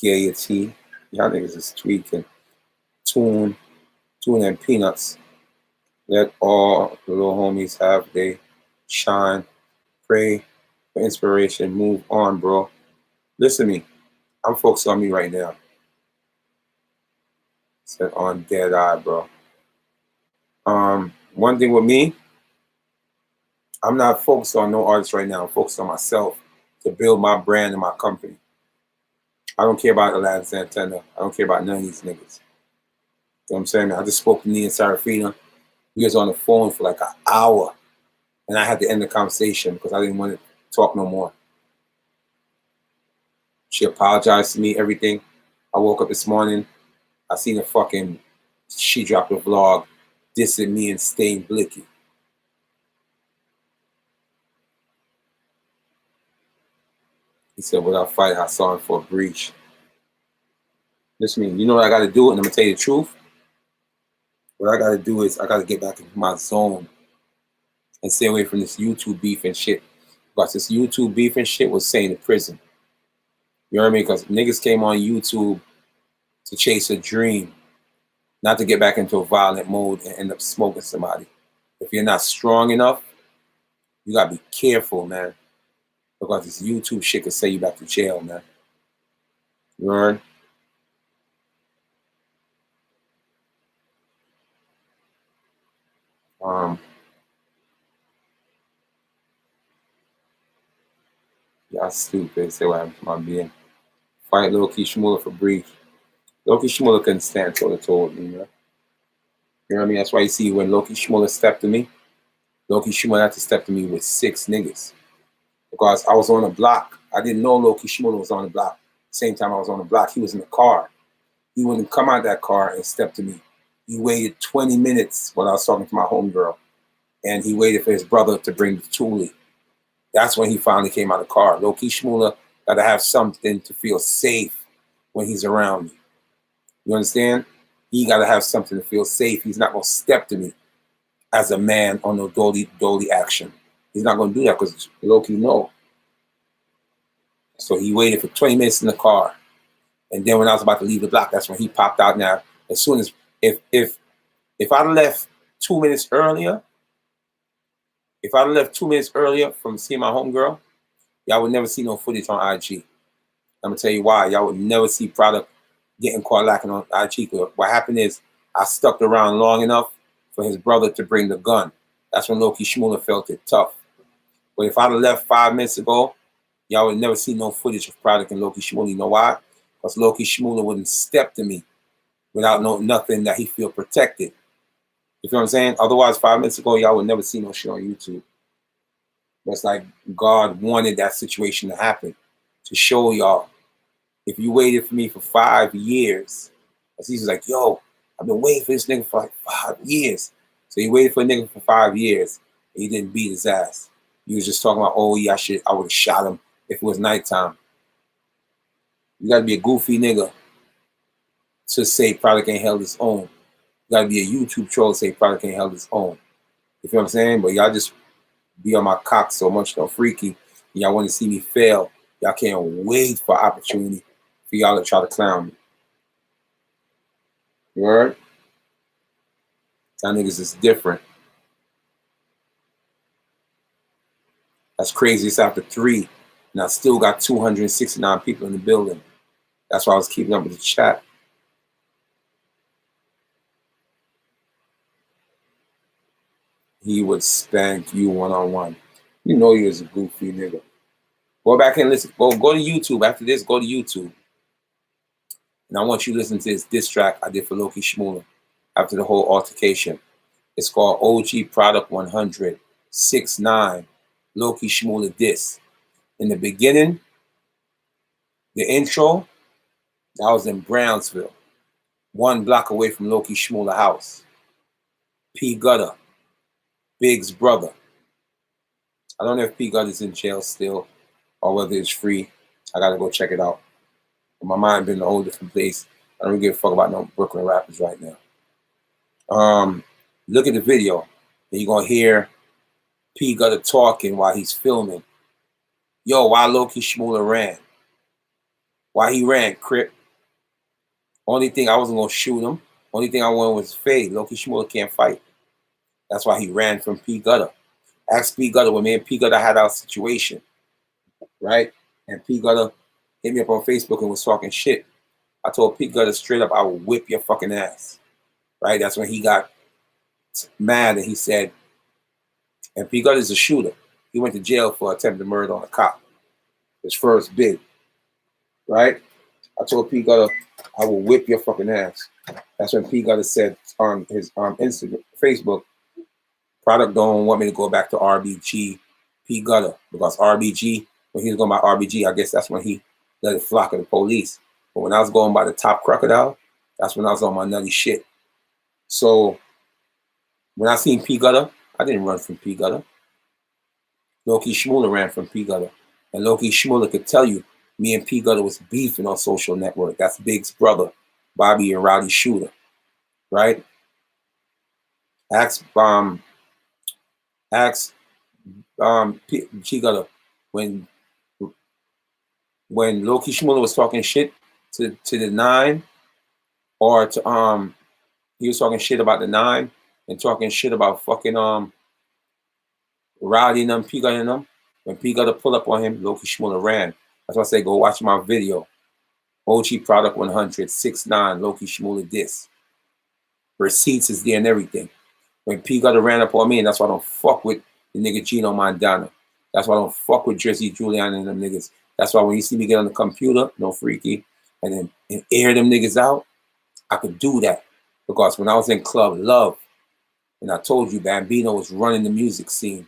gaiety. Y'all niggas is tweaking. Tune and peanuts. Let all the little homies have they shine. Pray for inspiration. Move on, bro. Listen to me. I'm focused on me right now. Said on dead eye, bro. One thing with me, I'm not focused on no artist right now. I'm focused on myself to build my brand and my company. I don't care about Aladdin Santana. I don't care about none of these niggas. You know what I'm saying? I just spoke to Nia and Sarafina. We was on the phone for like an hour. And I had to end the conversation because I didn't want to talk no more. She apologized to me, everything. I woke up this morning. I seen she dropped a vlog dissing me and Stain Blicky. He said, without fight, I saw him for a breach. Listen to me, you know what I got to do? And I'm going to tell you the truth. What I got to do is I got to get back into my zone and stay away from this YouTube beef and shit. Because this YouTube beef and shit was saying in prison. You know what I mean? Because niggas came on YouTube to chase a dream, not to get back into a violent mode and end up smoking somebody. If you're not strong enough, you got to be careful, man. Because this YouTube shit could send you back to jail, man. You heard? Y'all stupid. Say what I'm being. Fight Low-Key Shmurda for brief. Low-Key Shmurda couldn't stand toe-to-toe with me, man. You know what I mean? That's why you see when Low-Key Shmurda stepped to me, Low-Key Shmurda had to step to me with 6 niggas. Because I was on the block. I didn't know Low-Key Shmurda was on the block. Same time I was on the block, he was in the car. He wouldn't come out of that car and step to me. He waited 20 minutes while I was talking to my homegirl. And he waited for his brother to bring the toolie. That's when he finally came out of the car. Low-Key Shmurda got to have something to feel safe when he's around me. You understand? He got to have something to feel safe. He's not going to step to me as a man on no dolly action. He's not going to do that because Low-Key know. So he waited for 20 minutes in the car. And then when I was about to leave the block, that's when he popped out. Now, as soon as, if If I'd left 2 minutes earlier, from seeing my homegirl, y'all would never see no footage on IG. I'm gonna tell you why. Y'all would never see product getting caught lacking on IG. What happened is I stuck around long enough for his brother to bring the gun. That's when Loki Shmurda felt it tough. But if I'd have left 5 minutes ago, y'all would never see no footage of product and Loki Shmurda. You know why? Because Loki Shmurda wouldn't step to me without nothing that he feel protected. You feel what I'm saying? Otherwise, 5 minutes ago, y'all would never see no shit on YouTube. That's like God wanted that situation to happen to show y'all. If you waited for me for 5 years, as he's like, yo, I've been waiting for this nigga for like 5 years. So he waited for a nigga for 5 years, and he didn't beat his ass. He was just talking about, oh yeah, I would have shot him if it was nighttime. You gotta be a goofy nigga to say product ain't held its own. You gotta be a YouTube troll to say product ain't held its own. You feel what I'm saying? But y'all just be on my cock so much, no freaky. Y'all want to see me fail. Y'all can't wait for opportunity for y'all to try to clown me. You heard? Y'all niggas is different. That's crazy. It's after 3, and I still got 269 people in the building. That's why I was keeping up with the chat. He would spank you one-on-one. You know you was a goofy nigga. Go back and listen. Go to YouTube. After this, go to YouTube. And I want you to listen to this diss track I did for Loki Shmurda after the whole altercation. It's called OG Product 100 6'9" Loki Shmurda diss. In the beginning, the intro, I was in Brownsville, 1 block away from Loki Shmurda house. P. Gutter, Big's brother. I don't know if P. Gutter's in jail still or whether it's free. I gotta go check it out. My mind been in a whole different place. I don't give a fuck about no Brooklyn rappers right now. Look at the video, and you're gonna hear P. Gutter talking while he's filming. Yo, why Loki Shmurda ran? Why he ran, Crip? Only thing I wasn't gonna shoot him. Only thing I wanted was fade. Loki Shmurda can't fight. That's why he ran from P. Gutter. Ask P. Gutter when me and P. Gutter had our situation, right? And P. Gutter hit me up on Facebook and was talking shit. I told P. Gutter straight up, I will whip your fucking ass, right? That's when he got mad and he said, and P. Gutter's a shooter. He went to jail for attempted murder on a cop. His first bid, right? I told P. Gutter, I will whip your fucking ass. That's when P. Gutter said on his Instagram, Facebook, product don't want me to go back to RBG P. Gutter, because RBG, when he was going by RBG, I guess that's when he let it flock of the police. But when I was going by the top Crocodile, that's when I was on my nutty shit. So when I seen P. Gutter, I didn't run from P. Gutter. Loki Shmurda ran from P. Gutter. And Loki Shmurda could tell you, me and P. Gutter was beefing on social network. That's Big's brother, Bobby and Rowdy Shooter, right? Ask P. Gutter when Loki Shmurda was talking shit to the 9, or to he was talking shit about the 9 and talking shit about fucking Rowdy and them, P. Gutter and them. When P. Gutter pull up on him, Loki Shmurda ran. That's why I say go watch my video. OG Product 100 6'9" Loki Shmurda diss. Receipts is there and everything. When P. Gutter ran up on me, and that's why I don't fuck with the nigga Gino Mondana. That's why I don't fuck with Drizzy Julian and them niggas. That's why when you see me get on the computer, no freaky, and air them niggas out, I could do that. Because when I was in Club Love, and I told you Bambino was running the music scene,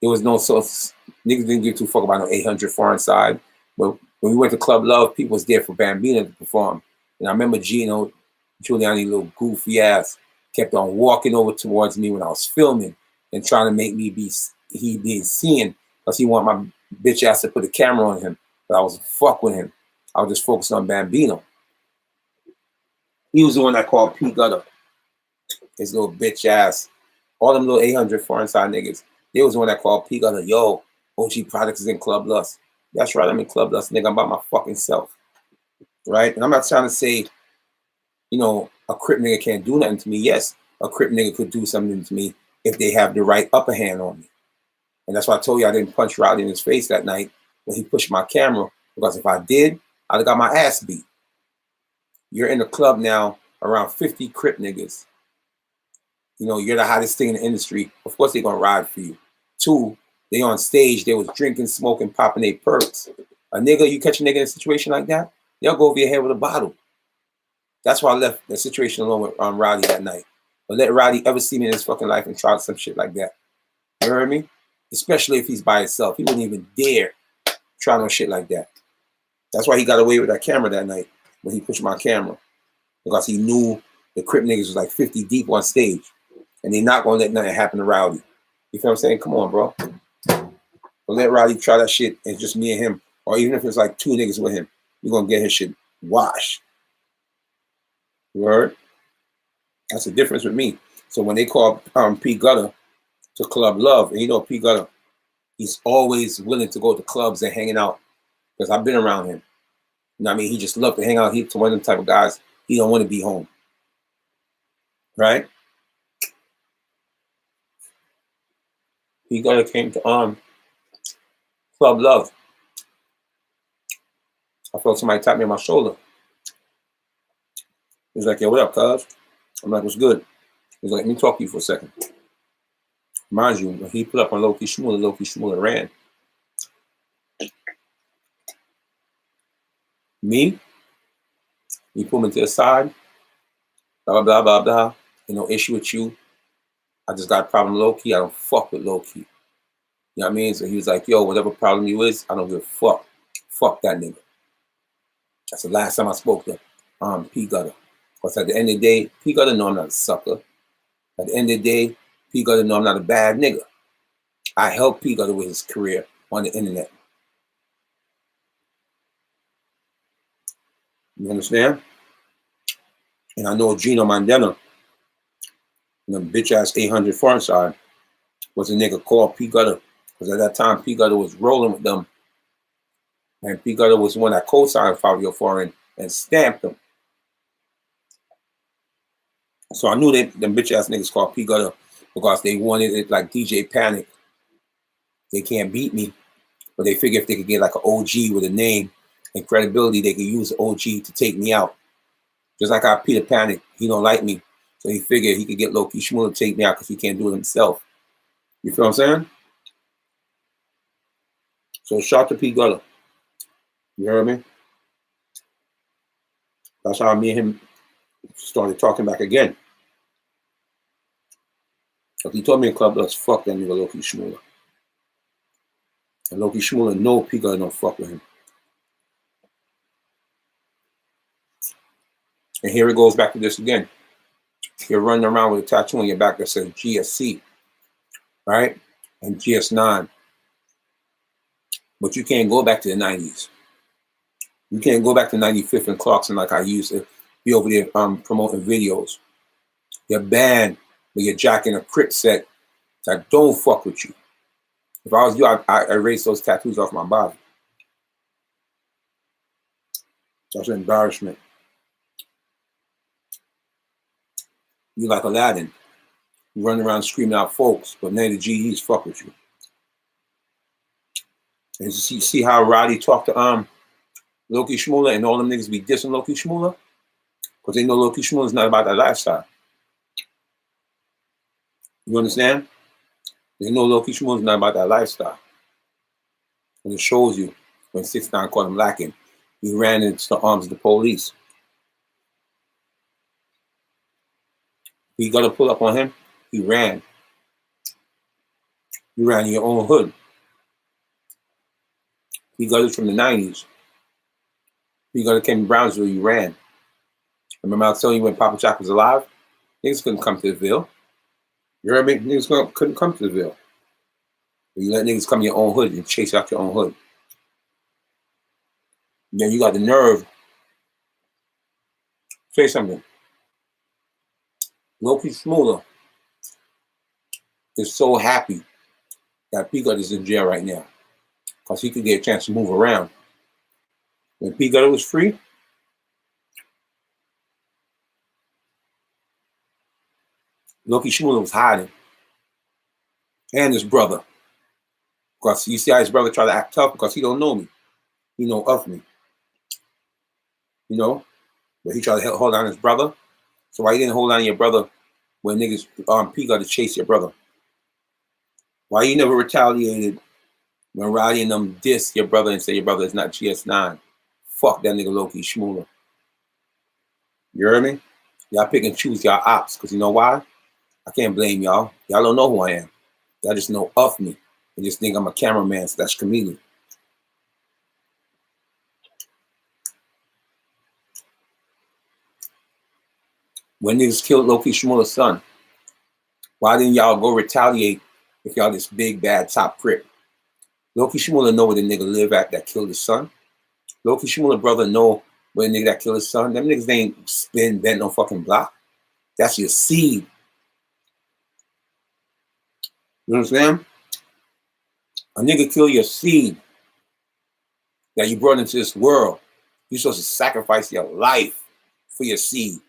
there was no niggas didn't give 2 fuck about no 800 foreign side. But when we went to Club Love, people was there for Bambino to perform. And I remember Gino Giuliani, little goofy ass, kept on walking over towards me when I was filming and trying to make me be seen, because he wanted my bitch ass to put a camera on him. But I wasn't fuck with him. I was just focused on Bambino. He was the one that called P. Gutter. His little bitch ass. All them little 800 foreign side niggas. They was the one that called P. Gutter, yo, OG Products is in Club Lust. That's right, I'm in Club Lust, nigga. I'm by my fucking self. Right? And I'm not trying to say, you know, a Crip nigga can't do nothing to me. Yes, a Crip nigga could do something to me if they have the right upper hand on me. And that's why I told you I didn't punch Rowdy in his face that night when he pushed my camera, because if I did, I'd have got my ass beat. You're in the club now around 50 Crip niggas. You know, you're the hottest thing in the industry. Of course they're gonna ride for you. 2, they on stage, they was drinking, smoking, popping their perks. A nigga, you catch a nigga in a situation like that, they'll go over your head with a bottle. That's why I left the situation alone with Rowdy that night. But let Rowdy ever see me in his fucking life and try some shit like that. You heard me? Especially if he's by himself. He wouldn't even dare try no shit like that. That's why he got away with that camera that night when he pushed my camera. Because he knew the Crip niggas was like 50 deep on stage. And they're not going to let nothing happen to Rowdy. You feel what I'm saying? Come on, bro. But let Rowdy try that shit and just me and him. Or even if it's like 2 niggas with him, you're going to get his shit washed. You heard? That's the difference with me. So when they call P. Gutter to Club Love, and you know P. Gutter, he's always willing to go to clubs and hanging out. Because I've been around him. You know what I mean? He just loved to hang out. He's one of them type of guys. He don't want to be home. Right? P. Gutter came to Club Love. I felt somebody tap me on my shoulder. He was like, yo, what up, cuz? I'm like, what's good? He was like, let me talk to you for a second. Mind you, when he put up on Low-Key Shmurda ran. Me, he pulled me to the side, blah, blah, blah, blah, blah. You know, issue with you. I just got a problem low-key. I don't fuck with low-key. You know what I mean? So he was like, yo, whatever problem you is, I don't give a fuck. Fuck that nigga. That's the last time I spoke to P. Gutter. Because at the end of the day, P. Gutter know I'm not a sucker. At the end of the day, P. Gutter know I'm not a bad nigga. I helped P. Gutter with his career on the internet. You understand? And I know Gino Mandela, the bitch-ass 800 foreign side, was a nigga called P. Gutter. Because at that time, P. Gutter was rolling with them. And P. Gutter was the one that co-signed Fabio Foreign and stamped them. So I knew that them bitch-ass niggas called P. Gutter because they wanted it like DJ Panic. They can't beat me. But they figure if they could get like an OG with a name and credibility, they could use the OG to take me out. Just like how Peter Panic, he don't like me. So he figured he could get Low-Key Shmurda to take me out because he can't do it himself. You feel what I'm saying? So shout to P. Gutter. You heard me? That's how me and him started talking back again. Because he told me in Club, let's fuck that nigga Low-Key Shmurda. And Low-Key Shmurda know P. Gutter don't fuck with him. And here it goes back to this again. You're running around with a tattoo on your back that says GSC, right? And GS9. But you can't go back to the 90s. You can't go back to 95th and Clarkson like I used to be over there promoting videos. You're banned, but you're jacking a Crip set that don't fuck with you. If I was you, I erase those tattoos off my body. That's an embarrassment. You like Aladdin. You run around screaming out folks, but none of the GEs fuck with you. And you see how Rowdy talked to Low-Key Shmurda and all them niggas be dissing Low-Key Shmurda? Because they know Low-Key Shmurda is not about that lifestyle. You understand? They know Low-Key Shmurda is not about that lifestyle. And it shows you when 6ix9ine caught him lacking. He ran into the arms of the police. He got to pull up on him. He ran. You ran in your own hood. He got it from the 90s. He got it came to Brownsville, you ran. Remember I was telling you when Papa Jack was alive? Niggas couldn't come to the Ville. You heard me? Niggas couldn't come to the Ville. You let niggas come to your own hood and chase out your own hood. And then you got the nerve. Say something. Low-Key Shmurda is so happy that P. Gutter is in jail right now. Because he could get a chance to move around. When P. Gutter was free, Loki Shmurda was hiding. And his brother. Because you see how his brother tried to act tough because he don't know me. He know of me. You know? But he tried to hold on his brother. So why you didn't hold on to your brother when niggas P got to chase your brother? Why you never retaliated when Rowdy and them diss your brother and say your brother is not GS9? Fuck that nigga Loki Shmurda. You hear me? Y'all pick and choose y'all ops, because you know why? I can't blame y'all. Y'all don't know who I am. Y'all just know of me. And just think I'm a cameraman / comedian. When niggas killed Loki Shmurda's son, why didn't y'all go retaliate if y'all this big bad top Crip? Loki Shmurda know where the nigga live at that killed his son. Loki Shmurda brother know where the nigga that killed his son. Them niggas ain't spin bent no fucking block. That's your seed. You understand? A nigga kill your seed that you brought into this world. You're supposed to sacrifice your life for your seed.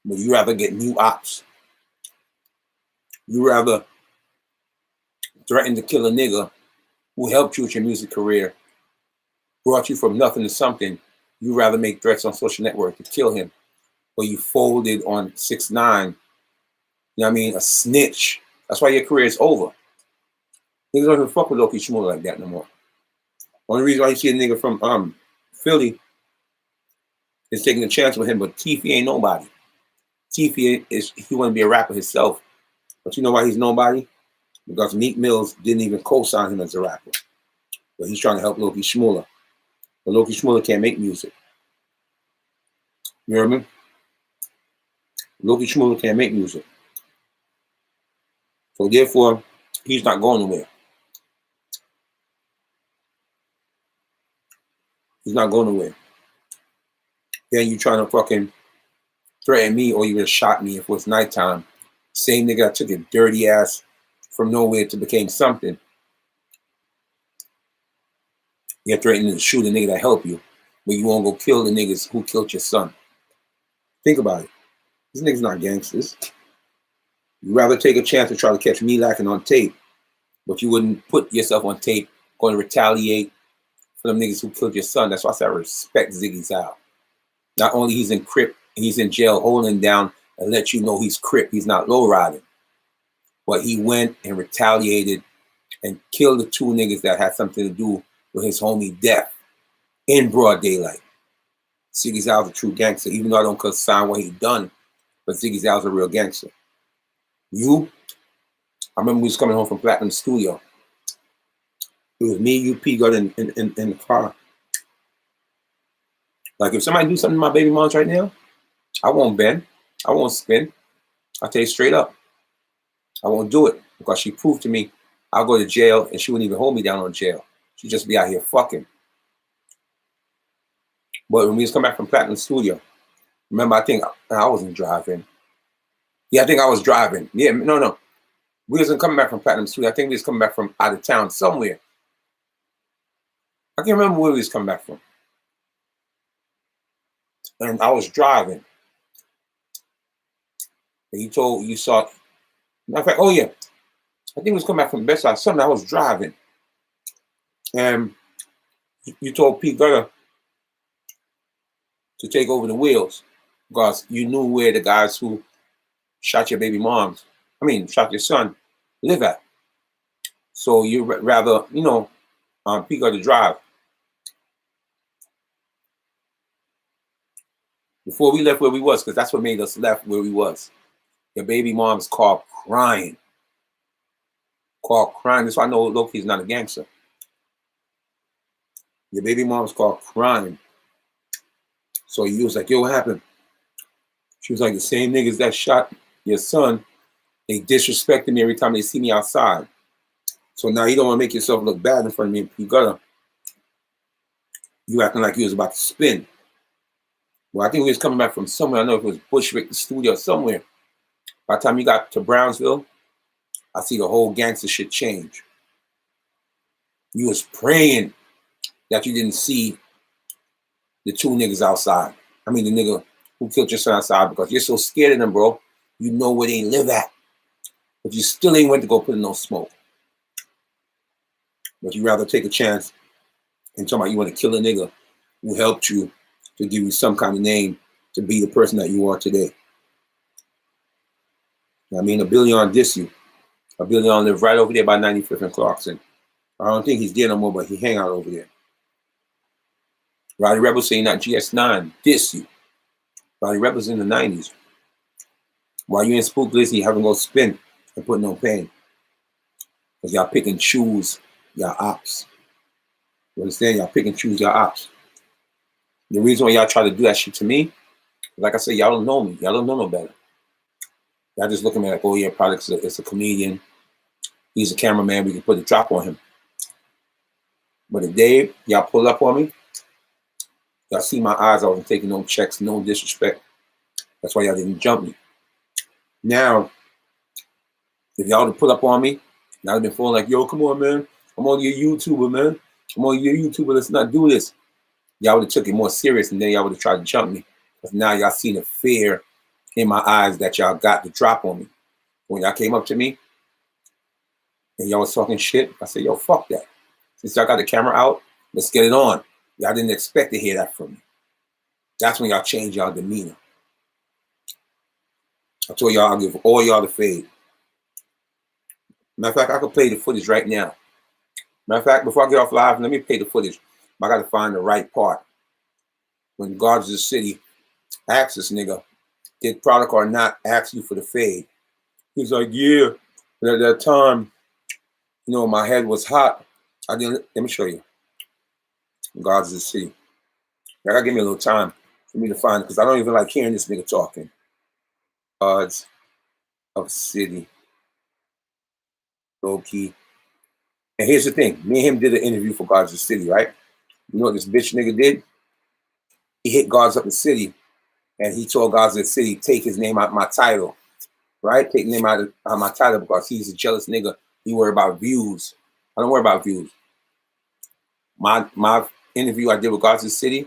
But you rather get new ops. You rather threaten to kill a nigga who helped you with your music career, brought you from nothing to something. You rather make threats on social network to kill him. Or you folded on 6ix9ine. You know what I mean? A snitch. That's why your career is over. Niggas don't even fuck with Loki Shmurda like that no more. Only reason why you see a nigga from Philly is taking a chance with him, but Teefy ain't nobody. Teefy he want to be a rapper himself. But you know why he's nobody? Because Meek Mills didn't even co-sign him as a rapper. But he's trying to help Loki Shmurda. But Loki Shmurda can't make music. You hear me? Loki Shmurda can't make music. So therefore, he's not going nowhere. He's not going nowhere. Then you trying to fucking threaten me, or you would have shot me if it was nighttime. Same nigga that took a dirty ass from nowhere to became something. You're threatening to shoot a nigga that helped you, but you won't go kill the niggas who killed your son. Think about it. These niggas not gangsters. You'd rather take a chance to try to catch me lacking on tape, but you wouldn't put yourself on tape going to retaliate for them niggas who killed your son. That's why I said I respect Ziggy's out. Not only he's in Crip and he's in jail holding down and let you know he's Crip, he's not low riding. But he went and retaliated and killed the 2 niggas that had something to do with his homie death in broad daylight. Ziggy Zow's a true gangster, even though I don't consign what he done, but Ziggy Zow's a real gangster. I remember we was coming home from Platinum Studio. It was me, you, P, got in the car. Like, if somebody do something to my baby moms right now, I won't bend. I won't spin. I'll tell you straight up. I won't do it because she proved to me I'll go to jail and she wouldn't even hold me down on jail. She'd just be out here fucking. But when we was coming back from Platinum Studio, remember, I think I wasn't driving. Yeah, I think I was driving. Yeah, no. We wasn't coming back from Platinum Studio. I think we was coming back from out of town somewhere. I can't remember where we was coming back from. And I was driving. And you saw, matter of fact, oh yeah, I think we was coming back from Best Side. Something I was driving. And you told P Gutter to take over the wheels because you knew where the guys who shot your baby moms, shot your son, live at. So you rather, P Gutter drive. Before we left where we was, because that's what made us left where we was. Your baby mom's called crying. That's why I know Loki's not a gangster. Your baby mom's called crying. So you was like, yo, what happened? She was like, the same niggas that shot your son, they disrespected me every time they see me outside. So now you don't want to make yourself look bad in front of me and P Gutter. You acting like you was about to spin. Well, I think we was coming back from somewhere. I don't know if it was Bushwick, the studio, somewhere. By the time you got to Brownsville, I see the whole gangster shit change. You was praying that you didn't see the 2 niggas outside. The nigga who killed your son outside because you're so scared of them, bro. You know where they live at. But you still ain't went to go put in no smoke. But you rather take a chance and talk about you want to kill a nigga who helped you to give you some kind of name to be the person that you are today. I mean, a billion diss you. A billion live right over there by 95th and Clarkson. I don't think he's there no more, but he hang out over there. Rowdy Rebel saying that GS9 diss you. Rowdy Rebel's in the 90s. While you in Spook Glizzy, you haven't go spin and put no pain. Because y'all pick and choose your ops. You understand? Y'all pick and choose your ops. The reason why y'all try to do that shit to me, like I said, y'all don't know me. Y'all don't know no better. Y'all just looking at me like, oh yeah, Product's it's a comedian. He's a cameraman. We can put a drop on him. But the day y'all pull up on me, y'all see my eyes. I wasn't taking no checks, no disrespect. That's why y'all didn't jump me. Now, if y'all would pull up on me, y'all would been feeling like, yo, come on, man. I'm on your YouTuber, man. I'm on your YouTuber. Let's not do this. Y'all would have took it more serious, and then y'all would have tried to jump me. Because now y'all seen the fear in my eyes that y'all got to drop on me. When y'all came up to me and y'all was talking shit, I said, yo, fuck that. Since y'all got the camera out, let's get it on. Y'all didn't expect to hear that from me. That's when y'all change y'all demeanor. I told y'all I'll give all y'all the fade. Matter of fact, I could play the footage right now. Matter of fact, before I get off live, let me play the footage. I got to find the right part. When Guards of the City asked this nigga, did Product or not ask you for the fade? He's like, yeah. But at that time, you know, my head was hot. I didn't. Let me show you. Guards of the City. I gotta give me a little time for me to find it because I don't even like hearing this nigga talking. Guards of the City. Low key. And here's the thing. Me and him did an interview for Guards of the City, right? You know what this bitch nigga did? He hit Guards of the City and he told Guards of the City, take his name out of my title. Right? Take his name out of my title because he's a jealous nigga. He worry about views. I don't worry about views. My interview I did with Guards of the City,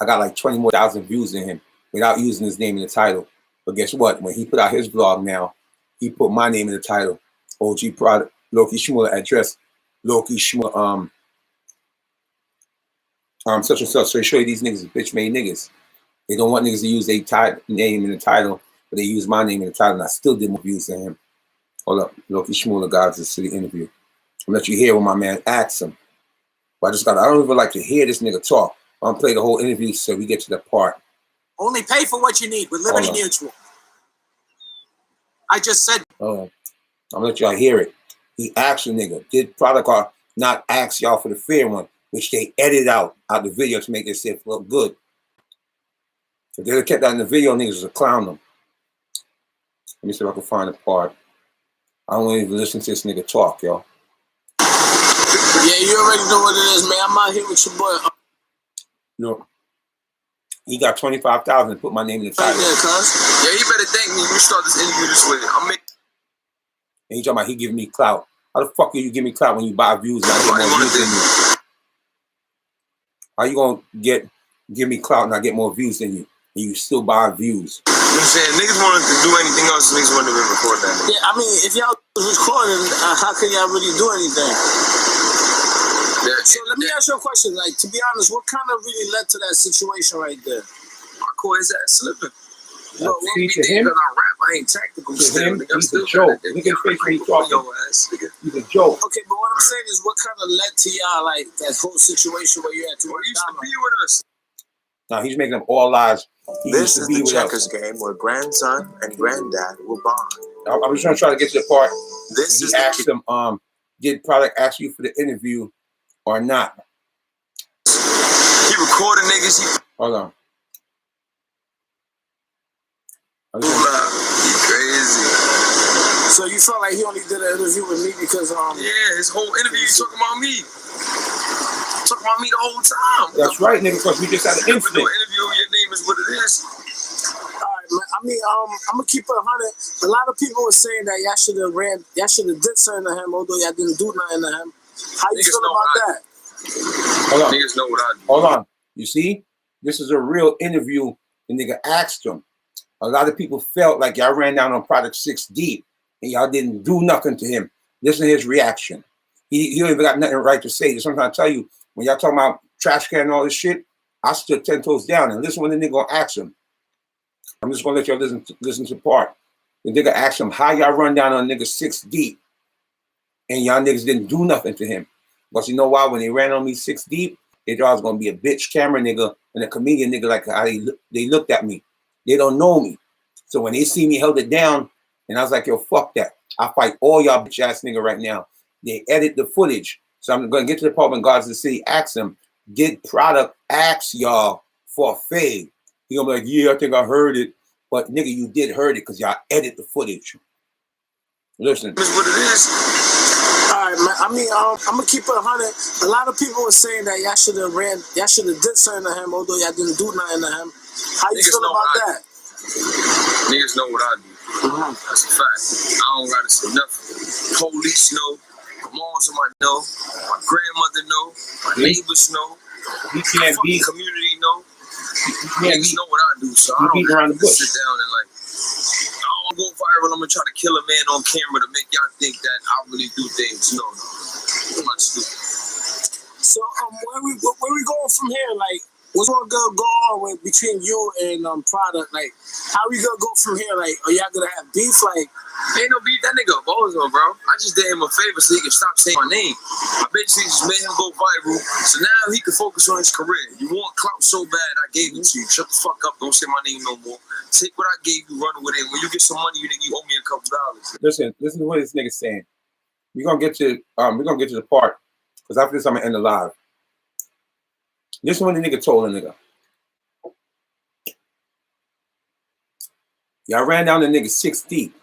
I got like 20 more thousand views than him without using his name in the title. But guess what? When he put out his vlog now, he put my name in the title. OG Product, Loki Shmurda address, Loki Shmurda, such and such. So they show you these niggas are bitch made niggas. They don't want niggas to use their name in the title, but they use my name in the title, and I still did more views than him. Hold up, Loki Shmurda, Guards of the City interview. I'll let you hear what my man asks him. But I don't even like to hear this nigga talk. I'm gonna play the whole interview so we get to the part. Only pay for what you need with Liberty Mutual. I just said. I'm gonna let y'all hear it. He asked the nigga, did Product or not ask y'all for the fair one, which they edited out the video to make it shit look good. If they'd have kept that in the video, niggas would clown them. Let me see if I can find the part. I don't even listen to this nigga talk, yo. Yeah, you already know what it is, man. I'm out here with your boy. You know, he got 25,000 to put my name in the title. Yeah, he better thank me. You start this interview this way. And he talking about he giving me clout. How the fuck are you give me clout when you buy views and I get more views than you? How you gonna give me clout and I get more views than you? And you still buy views? You know what I'm saying? Niggas wanted to do anything else, niggas wanted to record that. Yeah, I mean, if y'all was recording, how can y'all really do anything? Yeah. So let me ask you a question. Like, to be honest, what kind of really led to that situation right there? I call his ass slipping. No, see, to him, because I rap, I ain't tactical. To him, he's a joke. Look at face when he's talking. He's a joke. Okay, but what I'm saying is, what kind of led to y'all, like, that whole situation where you had to he used to be with us. Now he's making up all lies. This is the checkers game where grandson and granddad will bond. I'm just trying to get to the part. This is he asked him, did Product ask you for the interview or not? He recorded niggas. Hold on. He crazy. So you felt like he only did an interview with me because yeah, his whole interview he's talking about me. Talking about me the whole time. That's right, nigga, because we just had an incident. Interview, your name is what it is. Alright, man. I mean, I'm gonna keep it 100. A lot of people were saying that y'all should have did something to him, although y'all didn't do nothing to him. How you feel about that? Hold on. Niggas know what I do. Hold on. You see? This is a real interview The nigga asked him. A lot of people felt like y'all ran down on Product 6 deep and y'all didn't do nothing to him. Listen to his reaction. He don't even got nothing right to say. Just sometimes I tell you, when y'all talking about trash can and all this shit, I stood 10 toes down and listen when the nigga gonna ask him. I'm just gonna let y'all listen to the part. The nigga asked him, how y'all run down on nigga 6 deep and y'all niggas didn't do nothing to him. But you know why? When they ran on me 6 deep, they thought I was gonna be a bitch camera nigga and a comedian nigga, like how they looked at me. They don't know me. So when they see me held it down, and I was like, yo, fuck that. I fight all y'all bitch ass nigga right now. They edit the footage. So I'm gonna get to the part when God's the City ask them, did Product ask y'all for a fade? He gonna be like, yeah, I think I heard it. But nigga, you did heard it because y'all edit the footage. Listen. That's what it is. All right, man. I mean, I'm gonna keep it 100. A lot of people were saying that y'all should have did something to him, although y'all didn't do nothing to him. How you feel about that? Niggas know what I do. That's a fact. I don't gotta say nothing. Police know. My moms know. My grandmother know. My neighbors know. He can't be. Community know. Niggas know what I do, so I don't have to sit down and like, I'm gonna go viral. I'm gonna try to kill a man on camera to make y'all think that I really do things. No. I'm not stupid. So where we going from here? Like, what's gonna go on between you and Product? Like, how we gonna go from here? Like, are y'all gonna have beef? Like, ain't no beef. That nigga a bozo, bro. I just did him a favor so he can stop saying my name. I basically just made him go viral, so now he can focus on his career. You want clout so bad, I gave it to you. Shut the fuck up. Don't say my name no more. Take what I gave you, run with it. When you get some money, you think you owe me a couple dollars. Listen to what this nigga's saying. We're gonna get to the part, because after this I'm gonna end the live. Listen what the nigga told the nigga. Y'all ran down the nigga 6 deep.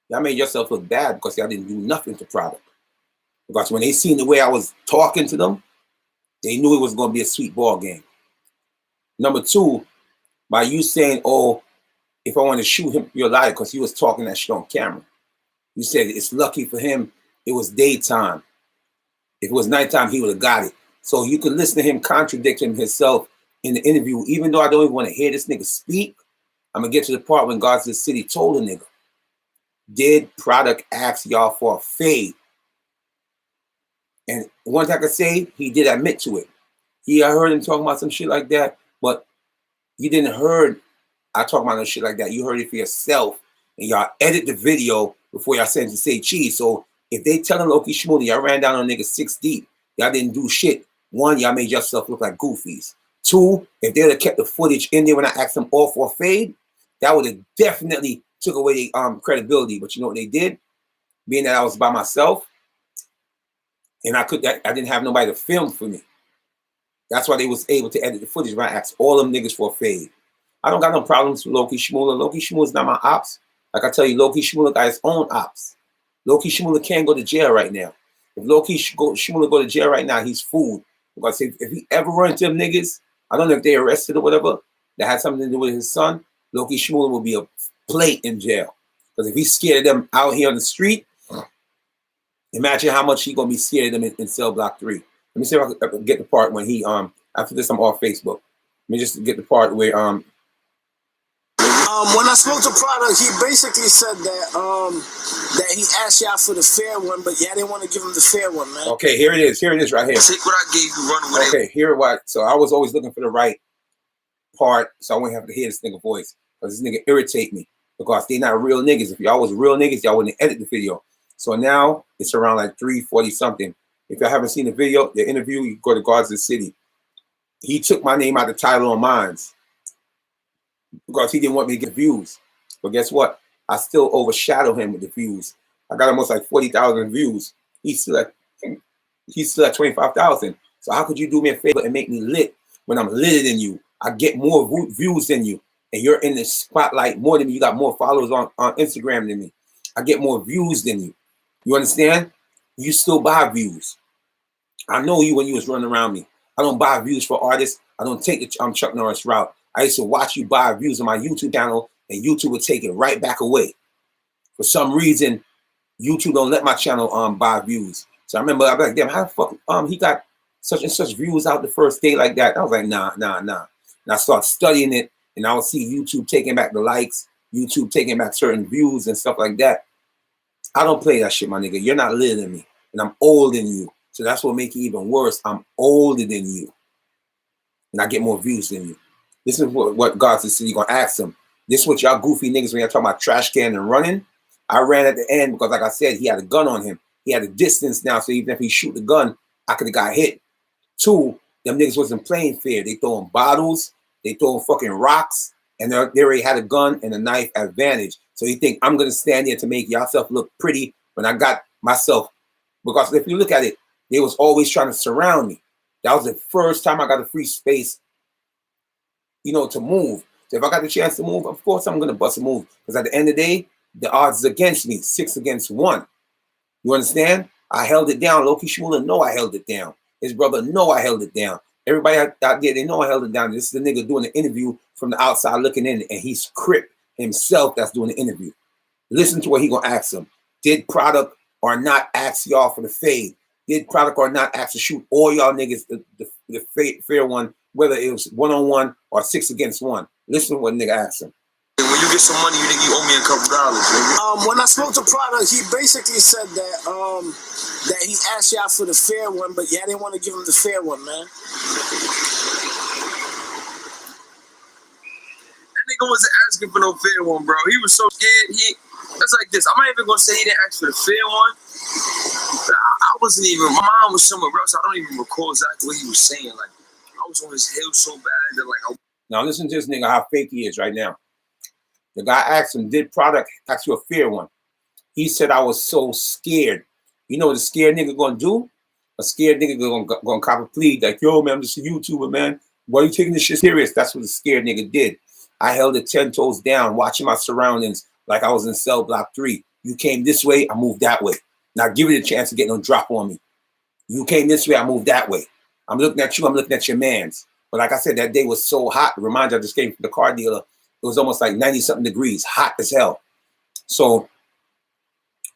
Y'all made yourself look bad because y'all didn't do nothing to Product. Because when they seen the way I was talking to them, they knew it was going to be a sweet ball game. Number 2, by you saying, oh, if I want to shoot him, you're lying because he was talking that shit on camera. You said it's lucky for him it was daytime. If it was nighttime, he would have got it. So you could listen to him contradicting himself in the interview. Even though I don't even want to hear this nigga speak, I'm going to get to the part when God's the City told the nigga, did Product ask y'all for a fade? And one thing I could say, he did admit to it. I heard him talking about some shit like that, but you didn't heard I talk about no shit like that. You heard it for yourself, and y'all edit the video before y'all send it to say cheese. So if they telling Loki Shmurda y'all ran down on niggas 6 deep, y'all didn't do shit. 1, y'all made yourself look like goofies. 2, if they'd have kept the footage in there when I asked them all for a fade, that would have definitely took away their credibility. But you know what they did? Being that I was by myself, and I didn't have nobody to film for me. That's why they was able to edit the footage when I asked all them niggas for a fade. I don't got no problems with Loki Shmurda. Loki Shmurda's not my ops. Like I tell you, Loki Shmurda got his own ops. Loki Shmurda can't go to jail right now. If Loki Shmurda go to jail right now, he's fooled. Because if he ever run into them niggas, I don't know if they arrested or whatever, that had something to do with his son, Loki Shmurda will be a plate in jail. Because if he's scared of them out here on the street, imagine how much he's going to be scared of them in cell block 3. Let me see if I can get the part when he, after this I'm off Facebook. Let me just get the part where, when I spoke to Product, he basically said that he asked y'all for the fair one, but y'all didn't want to give him the fair one, man. Okay, here it is. Here it is right here. Take what I gave you, run with it. Okay, here what. So I was always looking for the right part, so I wouldn't have to hear this nigga voice. Because this nigga irritate me. Because they not real niggas. If y'all was real niggas, y'all wouldn't edit the video. So now it's around like 3:40 something. If y'all haven't seen the video, the interview, you go to Guards of the City. He took my name out of the title on mines because he didn't want me to get views. But guess what? I still overshadow him with the views. I got almost like 40,000 views. He's still at 25,000. So how could you do me a favor and make me lit when I'm litter than you? I get more views than you, and you're in the spotlight more than me. You got more followers on Instagram than me. I get more views than you. You understand? You still buy views. I know you when you was running around me. I don't buy views for artists. I don't take the Chuck Norris route. I used to watch you buy views on my YouTube channel, and YouTube would take it right back away. For some reason, YouTube don't let my channel buy views. So I remember I was like, damn, how the fuck he got such and such views out the first day like that? I was like, nah. And I started studying it, and I would see YouTube taking back the likes, YouTube taking back certain views and stuff like that. I don't play that shit, my nigga. You're not little than me, and I'm older than you. So that's what makes it even worse. I'm older than you, and I get more views than you. This is what God says. You're gonna ask him. This is what y'all goofy niggas when y'all talking about trash can and running. I ran at the end because, like I said, he had a gun on him. He had a distance now, so even if he shoot the gun, I could have got hit. 2, them niggas wasn't playing fair. They throwing bottles, they throwing fucking rocks, and they already had a gun and a knife advantage. So you think I'm gonna stand there to make yourself look pretty when I got myself? Because if you look at it, they was always trying to surround me. That was the first time I got a free space, you know, to move. So if I got the chance to move, of course I'm gonna bust a move. Because at the end of the day, the odds is against me, 6 against 1. You understand? I held it down. Loki Shmurda know I held it down. His brother know I held it down. Everybody out there, they know I held it down. This is the nigga doing the interview from the outside looking in, and he's Crip himself that's doing the interview. Listen to what he gonna ask him. Did product or not ask y'all for the fade? Did product or not ask to shoot all y'all niggas the fair one, whether it was 1-on-1 or 6 against 1? Listen to what nigga asked him. When you get some money, you think you owe me a couple dollars, nigga? When I spoke to product, he basically said that he asked y'all for the fair one, but y'all didn't want to give him the fair one, man. That nigga wasn't asking for no fair one, bro. He was so scared. That's like this. I'm not even gonna say he didn't ask for the fair one. But I wasn't even. My mind was somewhere else. I don't even recall exactly what he was saying. Like I was on his heels so bad that like. Now listen to this nigga how fake he is right now. The guy asked him, did product ask you a fair one? He said, I was so scared. You know what a scared nigga gonna do? A scared nigga gonna cop a plea like, yo, man, I'm just a YouTuber, man. Why are you taking this shit serious? That's what a scared nigga did. I held it 10 toes down, watching my surroundings like I was in cell block 3. You came this way, I moved that way. Now give it a chance to get no drop on me. You came this way, I moved that way. I'm looking at you, I'm looking at your mans. But like I said, that day was so hot. Remind you, I just came from the car dealer. It was almost like 90-something degrees, hot as hell. So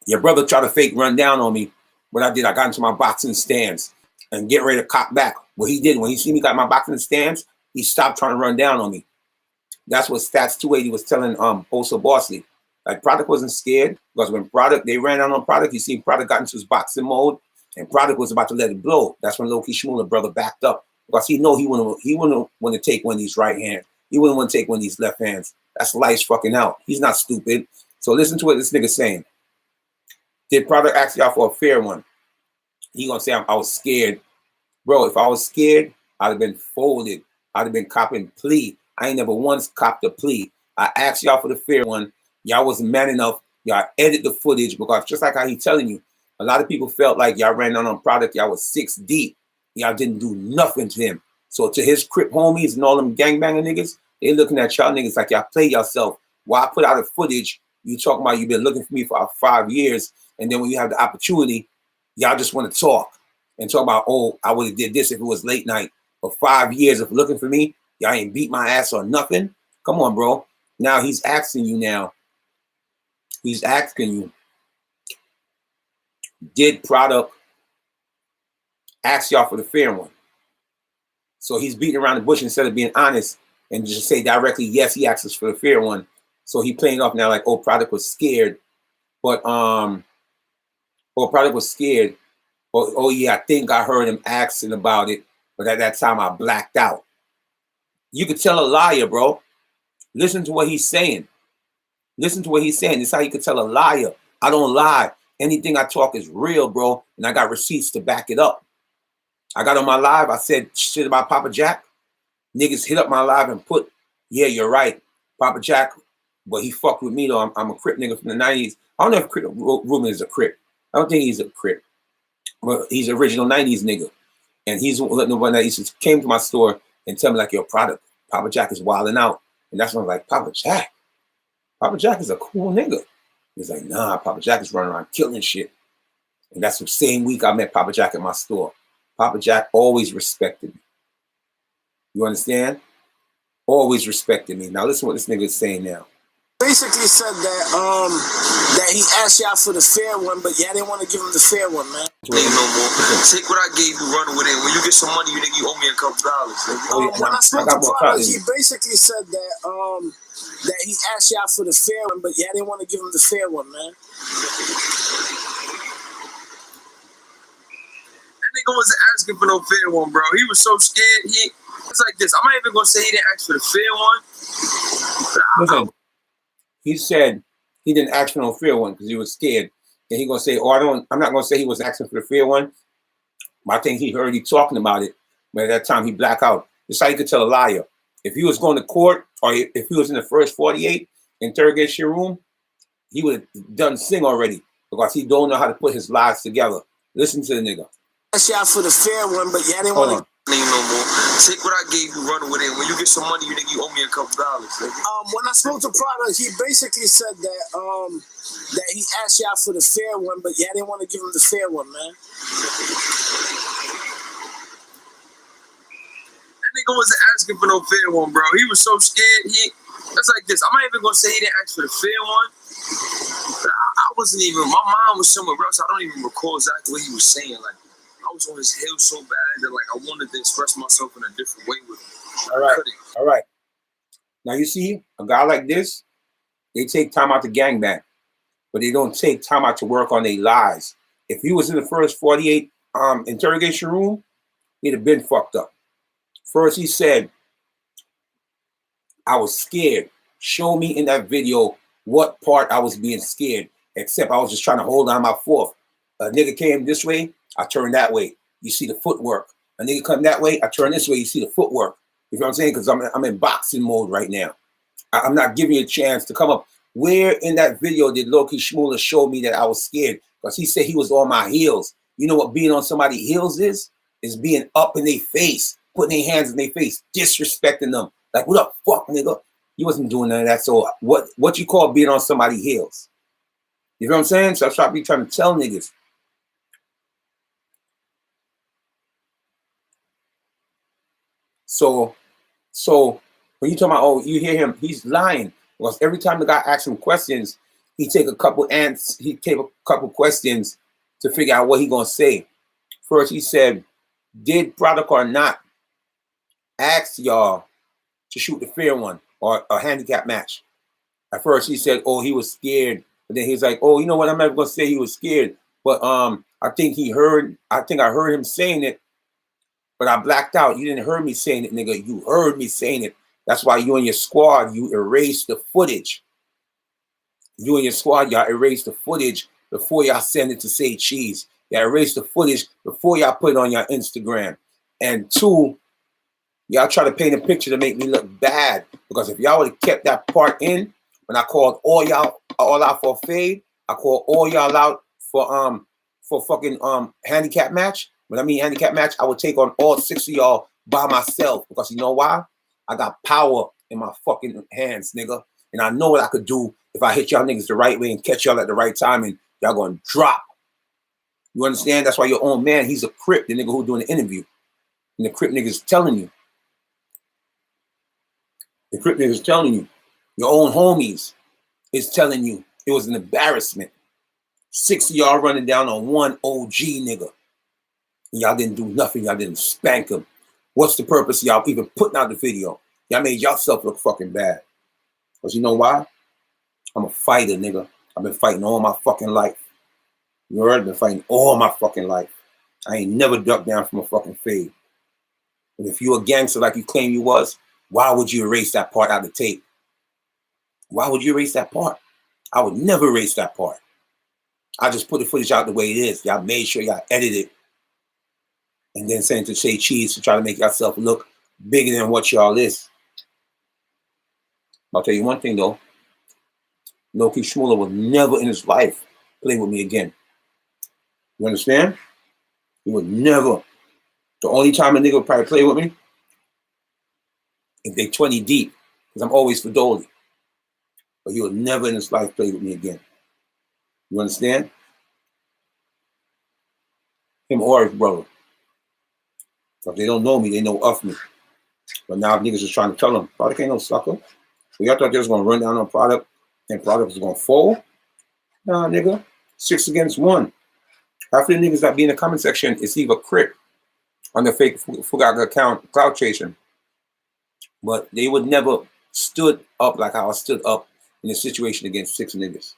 your brother tried to fake run down on me. What I did, I got into my boxing stance and get ready to cop back. What he did, when he see me got my boxing stance, he stopped trying to run down on me. That's what Stats 280 was telling Oso Bosley. Like Product wasn't scared because when they ran down on Product, you see Product got into his boxing mode and Product was about to let it blow. That's when Loki Shmurda brother backed up because he know he wouldn't want to take one of these right hands. He wouldn't want to take one of these left hands. That's lights fucking out. He's not stupid. So listen to what this nigga's saying. Did product ask y'all for a fair one? He gonna say I was scared. Bro, if I was scared, I'd have been folded. I'd have been copping plea. I ain't never once copped a plea. I asked y'all for the fair one. Y'all wasn't man enough. Y'all edit the footage because just like how he telling you, a lot of people felt like y'all ran down on product. Y'all was 6 deep. Y'all didn't do nothing to him. So to his Crip homies and all them gangbanger niggas, they looking at y'all niggas like y'all play yourself. While I put out a footage, you talking about you've been looking for me for 5 years, and then when you have the opportunity, y'all just want to talk and talk about, oh, I would have did this if it was late night. For 5 years of looking for me, y'all ain't beat my ass or nothing. Come on, bro. Now he's asking you now. He's asking you, did product ask y'all for the fair one? So he's beating around the bush instead of being honest and just say directly, yes, he asked us for the fair one. So he playing off now like, oh, product was scared. But product was scared. But oh yeah, I think I heard him asking about it. But at that time I blacked out. You could tell a liar, bro. Listen to what he's saying. Listen to what he's saying. This is how you could tell a liar. I don't lie. Anything I talk is real, bro. And I got receipts to back it up. I got on my live. I said shit about Papa Jack. Niggas hit up my live and put, yeah, you're right. Papa Jack, but he fucked with me though. I'm a Crip nigga from the 90s. I don't know if Ruben is a Crip. I don't think he's a Crip. But he's an original 90s nigga. And he's the one that he came to my store and tell me like, your product, Papa Jack is wilding out. And that's when I'm like, Papa Jack? Papa Jack is a cool nigga. He's like, nah, Papa Jack is running around killing shit. And that's the same week I met Papa Jack at my store. Papa Jack always respected me. You understand? Always respected me. Now listen what this nigga is saying now. Basically said that that he asked y'all for the fair one, but y'all didn't want to give him the fair one, man. Ain't no more. Take what I gave you, run with it. When you get some money, you think you owe me a couple dollars. When I spoke to Product, he basically said that that he asked y'all for the fair one, but y'all didn't want to give him the fair one, man. That nigga wasn't asking for no fair one, bro. He was so scared. It's like this. I'm not even gonna say he didn't ask for the fair one. Listen, he said he didn't ask for no fair one because he was scared. And he gonna say, "Oh, I'm not gonna say he was asking for the fair one. But I think he heard he talking about it, but at that time he black out. It's how you could tell a liar. If he was going to court or if he was in the first 48 interrogation room, he would have done sing already because he don't know how to put his lies together. Listen to the nigga. Asked y'all for the fair one, but y'all didn't want to. Ain't no more. Take what I gave you, run with it. When you get some money, you think you owe me a couple dollars. When I spoke to Product, he basically said that that he asked y'all for the fair one, but y'all didn't want to give him the fair one, man. That nigga wasn't asking for no fair one, bro. He was so scared. It's like this. I'm not even gonna say he didn't ask for the fair one. But I wasn't even. My mind was somewhere else. I don't even recall exactly what he was saying. Like I was on his heels so bad that like I wanted to express myself in a different way with him. All right. Now you see, a guy like this, they take time out to gangbang, but they don't take time out to work on their lies. If he was in the first 48 interrogation room, he'd have been fucked up. First, he said, I was scared. Show me in that video what part I was being scared, except I was just trying to hold on my fourth. A nigga came this way, I turned that way. You see the footwork. A nigga come that way, I turn this way, you see the footwork. You know what I'm saying? Because I'm in boxing mode right now. I'm not giving you a chance to come up. Where in that video did Loki Shmurda show me that I was scared? Because he said he was on my heels. You know what being on somebody's heels is? Is being up in their face, putting their hands in their face, disrespecting them. Like, what the fuck, nigga? You wasn't doing none of that. So what you call being on somebody's heels? You know what I'm saying? So I try to tell niggas. So when you talk about, oh, you hear him, he's lying. Because every time the guy asks him questions, he take a couple questions to figure out what he gonna say. First, he said, did Product or not ask y'all to shoot the fair one or a handicap match? At first, he said, oh, he was scared. But then he's like, oh, you know what? I'm never gonna say he was scared. But I think I heard him saying it, but I blacked out. You didn't hear me saying it, nigga. You heard me saying it. That's why you and your squad, you erased the footage. You and your squad, y'all erased the footage before y'all send it to Say Cheese. Y'all erased the footage before y'all put it on your Instagram. And two, y'all try to paint a picture to make me look bad. Because if y'all would have kept that part in, when I called all y'all all out for a fade, I called all y'all out for fucking handicap match. When I mean handicap match, I would take on all 6 of y'all by myself. Because you know why? I got power in my fucking hands, nigga. And I know what I could do if I hit y'all niggas the right way and catch y'all at the right time and y'all gonna drop. You understand? That's why your own man, he's a Crip, the nigga who doing the interview. And the Crip nigga's telling you. The Crip nigga's telling you. Your own homies is telling you it was an embarrassment. 6 of y'all running down on one OG nigga. And y'all didn't do nothing. Y'all didn't spank him. What's the purpose of y'all even putting out the video? Y'all made yourself look fucking bad. Because you know why? I'm a fighter, nigga. I've been fighting all my fucking life. You heard? I've been fighting all my fucking life. I ain't never ducked down from a fucking fade. And if you a gangster like you claim you was, why would you erase that part out of the tape? Why would you erase that part? I would never erase that part. I just put the footage out the way it is. Y'all made sure y'all edited it. And then sent it to Say Cheese to try to make yourself look bigger than what y'all is. I'll tell you one thing though. Loki Shmurda will never in his life play with me again. You understand? He would never. The only time a nigga would probably play with me if they 20 deep, because I'm always for Dolly. But he will never in his life play with me again. You understand? Him or his brother. So if they don't know me, they know of me. But now niggas is trying to tell them, Product ain't no sucker. So y'all thought they was gonna run down on Product and product was gonna fall. Nah, nigga. 6 against 1. Half of the niggas that be in the comment section is either Crip on the fake Fugaga account, cloud chasing. But they would never stood up like how I stood up in a situation against 6 niggas.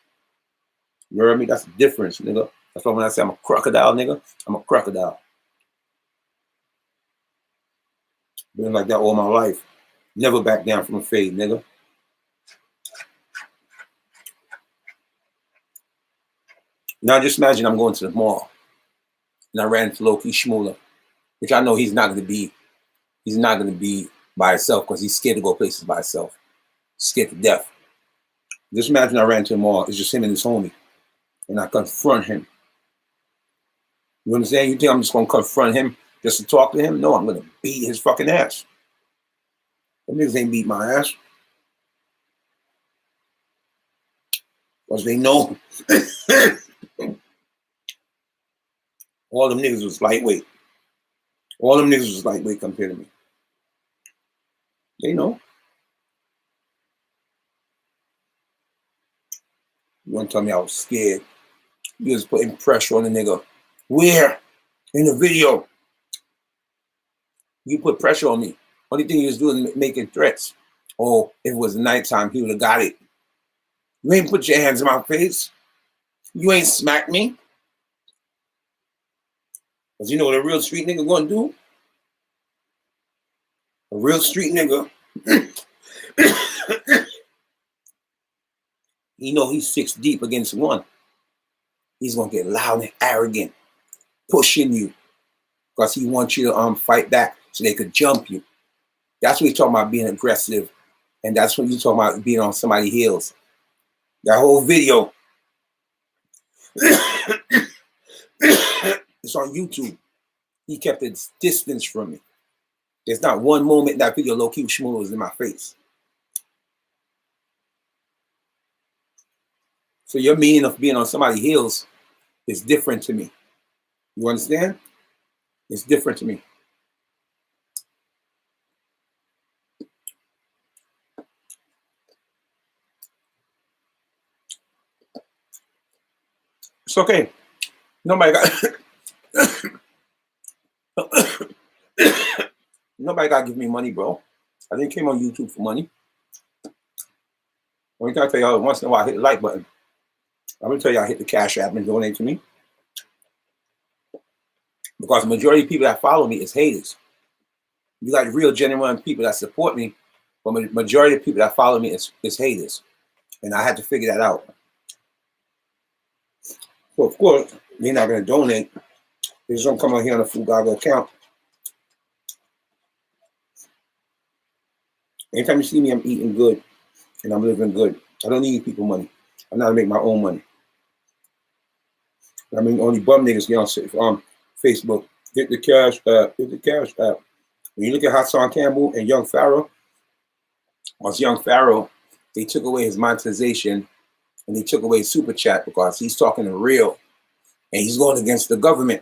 You heard me? That's the difference, nigga. That's why when I say I'm a crocodile, nigga, I'm a crocodile. Been like that all my life. Never back down from a fade, nigga. Now just imagine I'm going to the mall and I ran into low-key Shmurda, which I know he's not gonna be by himself because he's scared to go places by himself. Scared to death. Just imagine I ran into the mall, it's just him and his homie. And I confront him. You understand? You think I'm just gonna confront him just to talk to him? No, I'm gonna beat his fucking ass. Them niggas ain't beat my ass. Because they know all them niggas was lightweight. All them niggas was lightweight compared to me. They know. You wanna tell me I was scared? You was putting pressure on the nigga. Where? In the video. You put pressure on me. Only thing he was doing is making threats. Oh, if it was nighttime, he would have got it. You ain't put your hands in my face. You ain't smacked me. Because you know what a real street nigga gonna do? A real street nigga. You know he's 6 deep against 1. He's gonna get loud and arrogant, pushing you. Because he wants you to fight back so they could jump you. That's what he's talking about, being aggressive. And that's what you're talking about, being on somebody's heels. That whole video. It's on YouTube. He kept his distance from me. There's not one moment in that video low-key Shmurda was in my face. So your meaning of being on somebody's heels is different to me. You understand? It's different to me. It's okay. Nobody got to give me money, bro. I didn't came on YouTube for money. Only thing I tell y'all, once in a while I hit the like button. I'm going to tell y'all, hit the Cash App and donate to me. Because the majority of people that follow me is haters. You got real, genuine people that support me, but the majority of people that follow me is haters. And I had to figure that out. So, of course, they're not going to donate. They're just going to come on here on a Fugaga account. Anytime you see me, I'm eating good. And I'm living good. I don't need people money. I know how to make my own money. I mean, only bum niggas get on Facebook. Hit the cash app. Hit the cash app. When you look at Hassan Campbell and Young Pharaoh, once Young Pharaoh, they took away his monetization and they took away Super Chat because he's talking real and he's going against the government.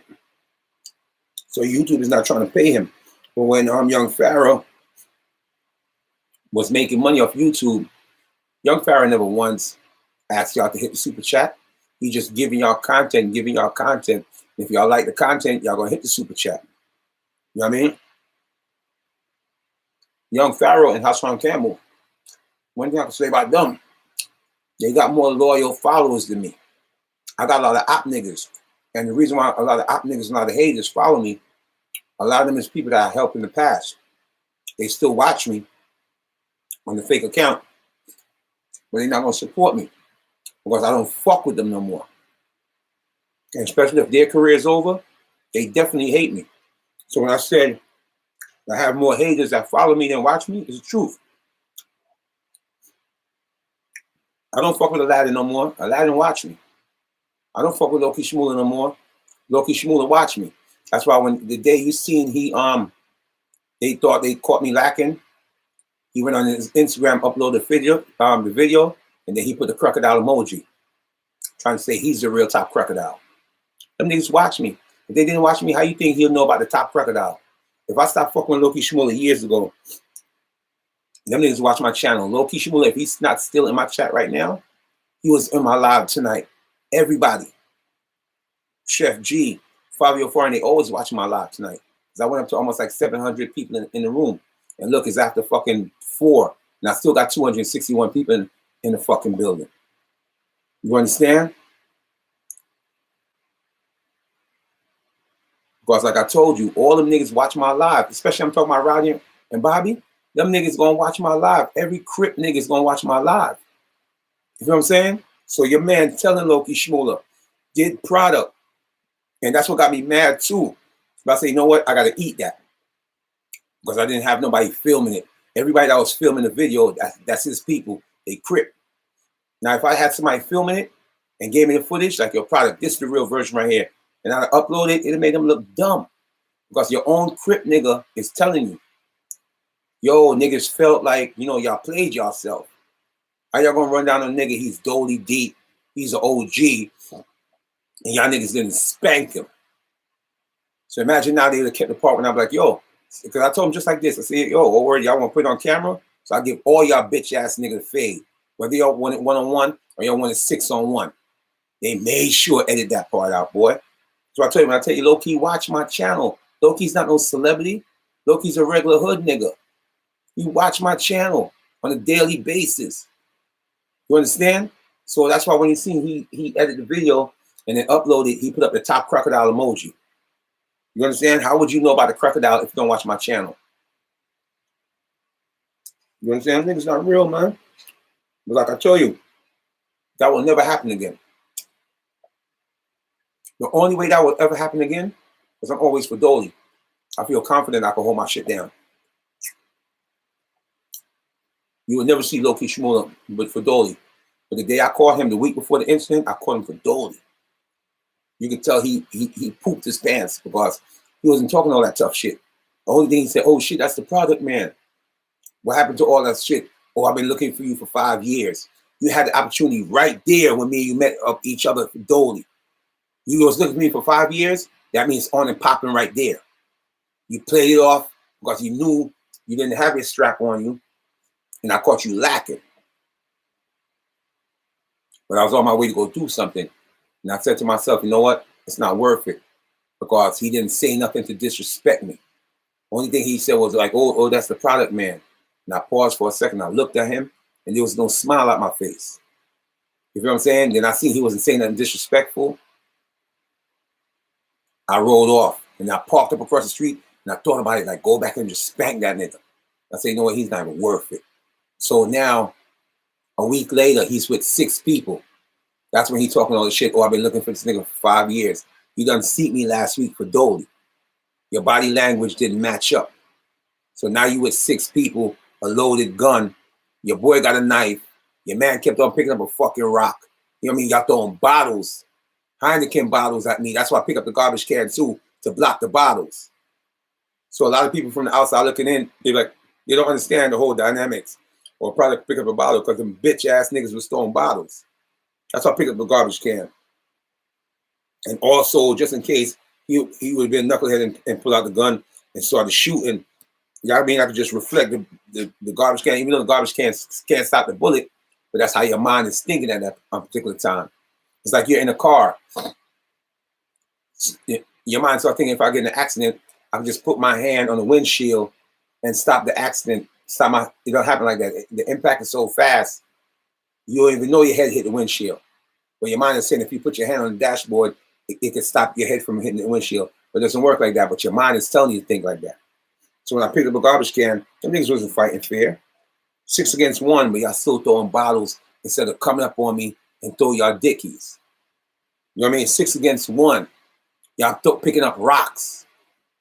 So YouTube is not trying to pay him. But when Young Pharaoh was making money off YouTube, Young Pharaoh never once asked y'all to hit the Super Chat. He's just giving y'all content, If y'all like the content, y'all gonna hit the Super Chat. You know what I mean? Young Pharaoh and Hassan Campbell, one thing I can say about them, they got more loyal followers than me. I got a lot of op niggas. And the reason why a lot of op niggas and a lot of haters follow me, a lot of them is people that I helped in the past. They still watch me on the fake account, but they're not gonna support me because I don't fuck with them no more. And especially if their career is over, they definitely hate me. So when I said I have more haters that follow me than watch me, it's the truth. I don't fuck with Aladdin no more. Aladdin watch me. I don't fuck with Loki Shmurda no more. Loki Shmurda watch me. That's why when the day you seen they thought they caught me lacking, he went on his Instagram, uploaded the video, and then he put the crocodile emoji, trying to say he's the real top crocodile. Them niggas watch me. If they didn't watch me, how you think he'll know about the top crocodile? If I stopped fucking with Loki Shmurda years ago, them niggas watch my channel. Loki Shmurda, if he's not still in my chat right now, He was in my live tonight. Everybody. Chef G, Fabio Foreign, they always watching my live tonight. Because I went up to almost like 700 people in the room. And look, it's after fucking 4. And I still got 261 people in the fucking building. You understand? Because like I told you, all them niggas watch my live, especially I'm talking about Rowdy and Bobby, them niggas gonna watch my live. Every Crip nigga's gonna watch my live. You know what I'm saying? So your man telling Loki Shmurda, get product. And that's what got me mad too. But I say, you know what? I gotta eat that. Because I didn't have nobody filming it. Everybody that was filming the video, that's his people. They Crip. Now, if I had somebody filming it and gave me the footage, like your product, this is the real version right here, and I upload it, it made them look dumb. Because your own Crip nigga is telling you, yo, niggas felt like, you know, y'all played yourself. How y'all gonna run down a nigga, he's dolly deep, he's an OG, and y'all niggas didn't spank him. So imagine now they would have kept the part when I'm like, yo, because I told him just like this. I said, yo, what word y'all want to put it on camera? So I give all y'all bitch ass niggas a fade. Whether y'all want it 1-on-1 or y'all want it 6-on-1. They made sure edit that part out, boy. So I tell you, when I tell you, low-key, watch my channel. Low-key's not no celebrity. Low-key's a regular hood nigga. You watch my channel on a daily basis. You understand? So that's why when you see he edited the video and then uploaded, he put up the top crocodile emoji. You understand? How would you know about the crocodile if you don't watch my channel? You understand? I think it's not real, man. But like I told you, that will never happen again. The only way that will ever happen again is I'm always for Dolly. I feel confident I can hold my shit down. You will never see Loki Shmurda but for Dolly. But the day I called him, the week before the incident, I called him for Dolly. You can tell he pooped his pants because he wasn't talking all that tough shit. The only thing he said, oh shit, that's the product, man. What happened to all that shit? Oh, I've been looking for you for 5 years. You had the opportunity right there when me and you met up each other for Dolly. You was looking for me for 5 years? That means on and popping right there. You played it off because you knew you didn't have your strap on you, and I caught you lacking. But I was on my way to go do something. And I said to myself, you know what? It's not worth it. Because he didn't say nothing to disrespect me. Only thing he said was like, oh, that's the product, man. And I paused for a second. I looked at him, and there was no smile on my face. You feel what I'm saying? Then I seen he wasn't saying nothing disrespectful. I rolled off, and I parked up across the street, and I thought about it, like, go back and just spank that nigga. I say, you know what? He's not even worth it. So now, a week later, he's with 6 people. That's when he talking all the shit. Oh, I've been looking for this nigga for 5 years. You done seat me last week for Dolly. Your body language didn't match up. So now you with 6 people, a loaded gun. Your boy got a knife. Your man kept on picking up a fucking rock. You know what I mean? Y'all throwing bottles, Heineken bottles at me. That's why I pick up the garbage can too, to block the bottles. So a lot of people from the outside looking in, they're like, they don't understand the whole dynamics. Or probably pick up a bottle because them bitch ass niggas was throwing bottles. That's why I picked up the garbage can. And also, just in case he would have been a knucklehead and pull out the gun and started shooting, you know what I mean? I could just reflect the garbage can, even though the garbage can can't stop the bullet, but that's how your mind is thinking at that particular time. It's like you're in a car. Your mind starts thinking, if I get in an accident, I can just put my hand on the windshield and stop the accident. It don't happen like that. The impact is so fast, you don't even know your head hit the windshield. But your mind is saying if you put your hand on the dashboard, it can stop your head from hitting the windshield. But it doesn't work like that. But your mind is telling you to think like that. So when I picked up a garbage can, them niggas wasn't fighting fair. 6 against 1, but y'all still throwing bottles instead of coming up on me and throw y'all dickies. You know what I mean? 6 against 1. Y'all picking up rocks.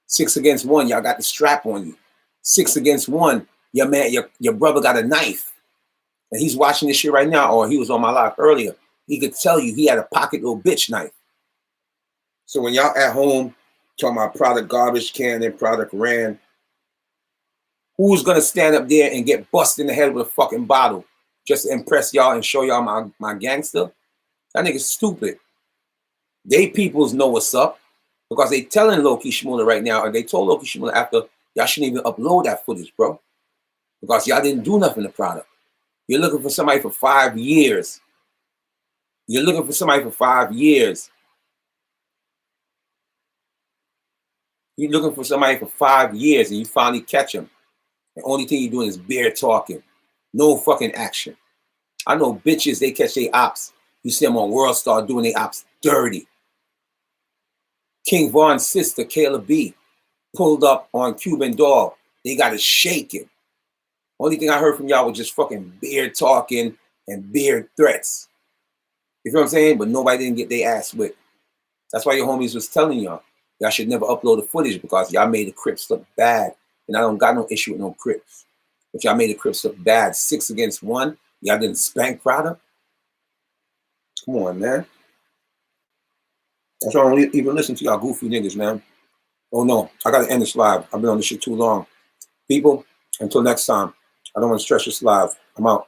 6 against 1, y'all got the strap on you. 6 against 1, your man, your brother got a knife. And he's watching this shit right now, or he was on my live earlier. He could tell you he had a pocket little bitch knife. So when y'all at home talking about product garbage can and product ran, who's gonna stand up there and get busted in the head with a fucking bottle just to impress y'all and show y'all my gangster? That nigga's stupid. They peoples know what's up because they telling Loki Shmurda right now, and they told Loki Shmurda after, y'all shouldn't even upload that footage, bro, because y'all didn't do nothing to product. You're looking for somebody for 5 years. You're looking for somebody for 5 years. You're looking for somebody for 5 years and you finally catch them. The only thing you're doing is beer talking. No fucking action. I know bitches, they catch their ops. You see them on World Star doing their ops dirty. King Von's sister, Kayla B, pulled up on Cuban Dog. They got it shaking. Only thing I heard from y'all was just fucking beer talking and beer threats. You feel what I'm saying? But nobody didn't get their ass whipped. That's why your homies was telling y'all should never upload the footage because y'all made the Crips look bad. And I don't got no issue with no Crips. But y'all made the Crips look bad. 6 against 1. Y'all didn't spank Prada. Come on, man. That's why I don't even listen to y'all goofy niggas, man. Oh no, I gotta end this live. I've been on this shit too long. People, until next time. I don't want to stress this live. I'm out.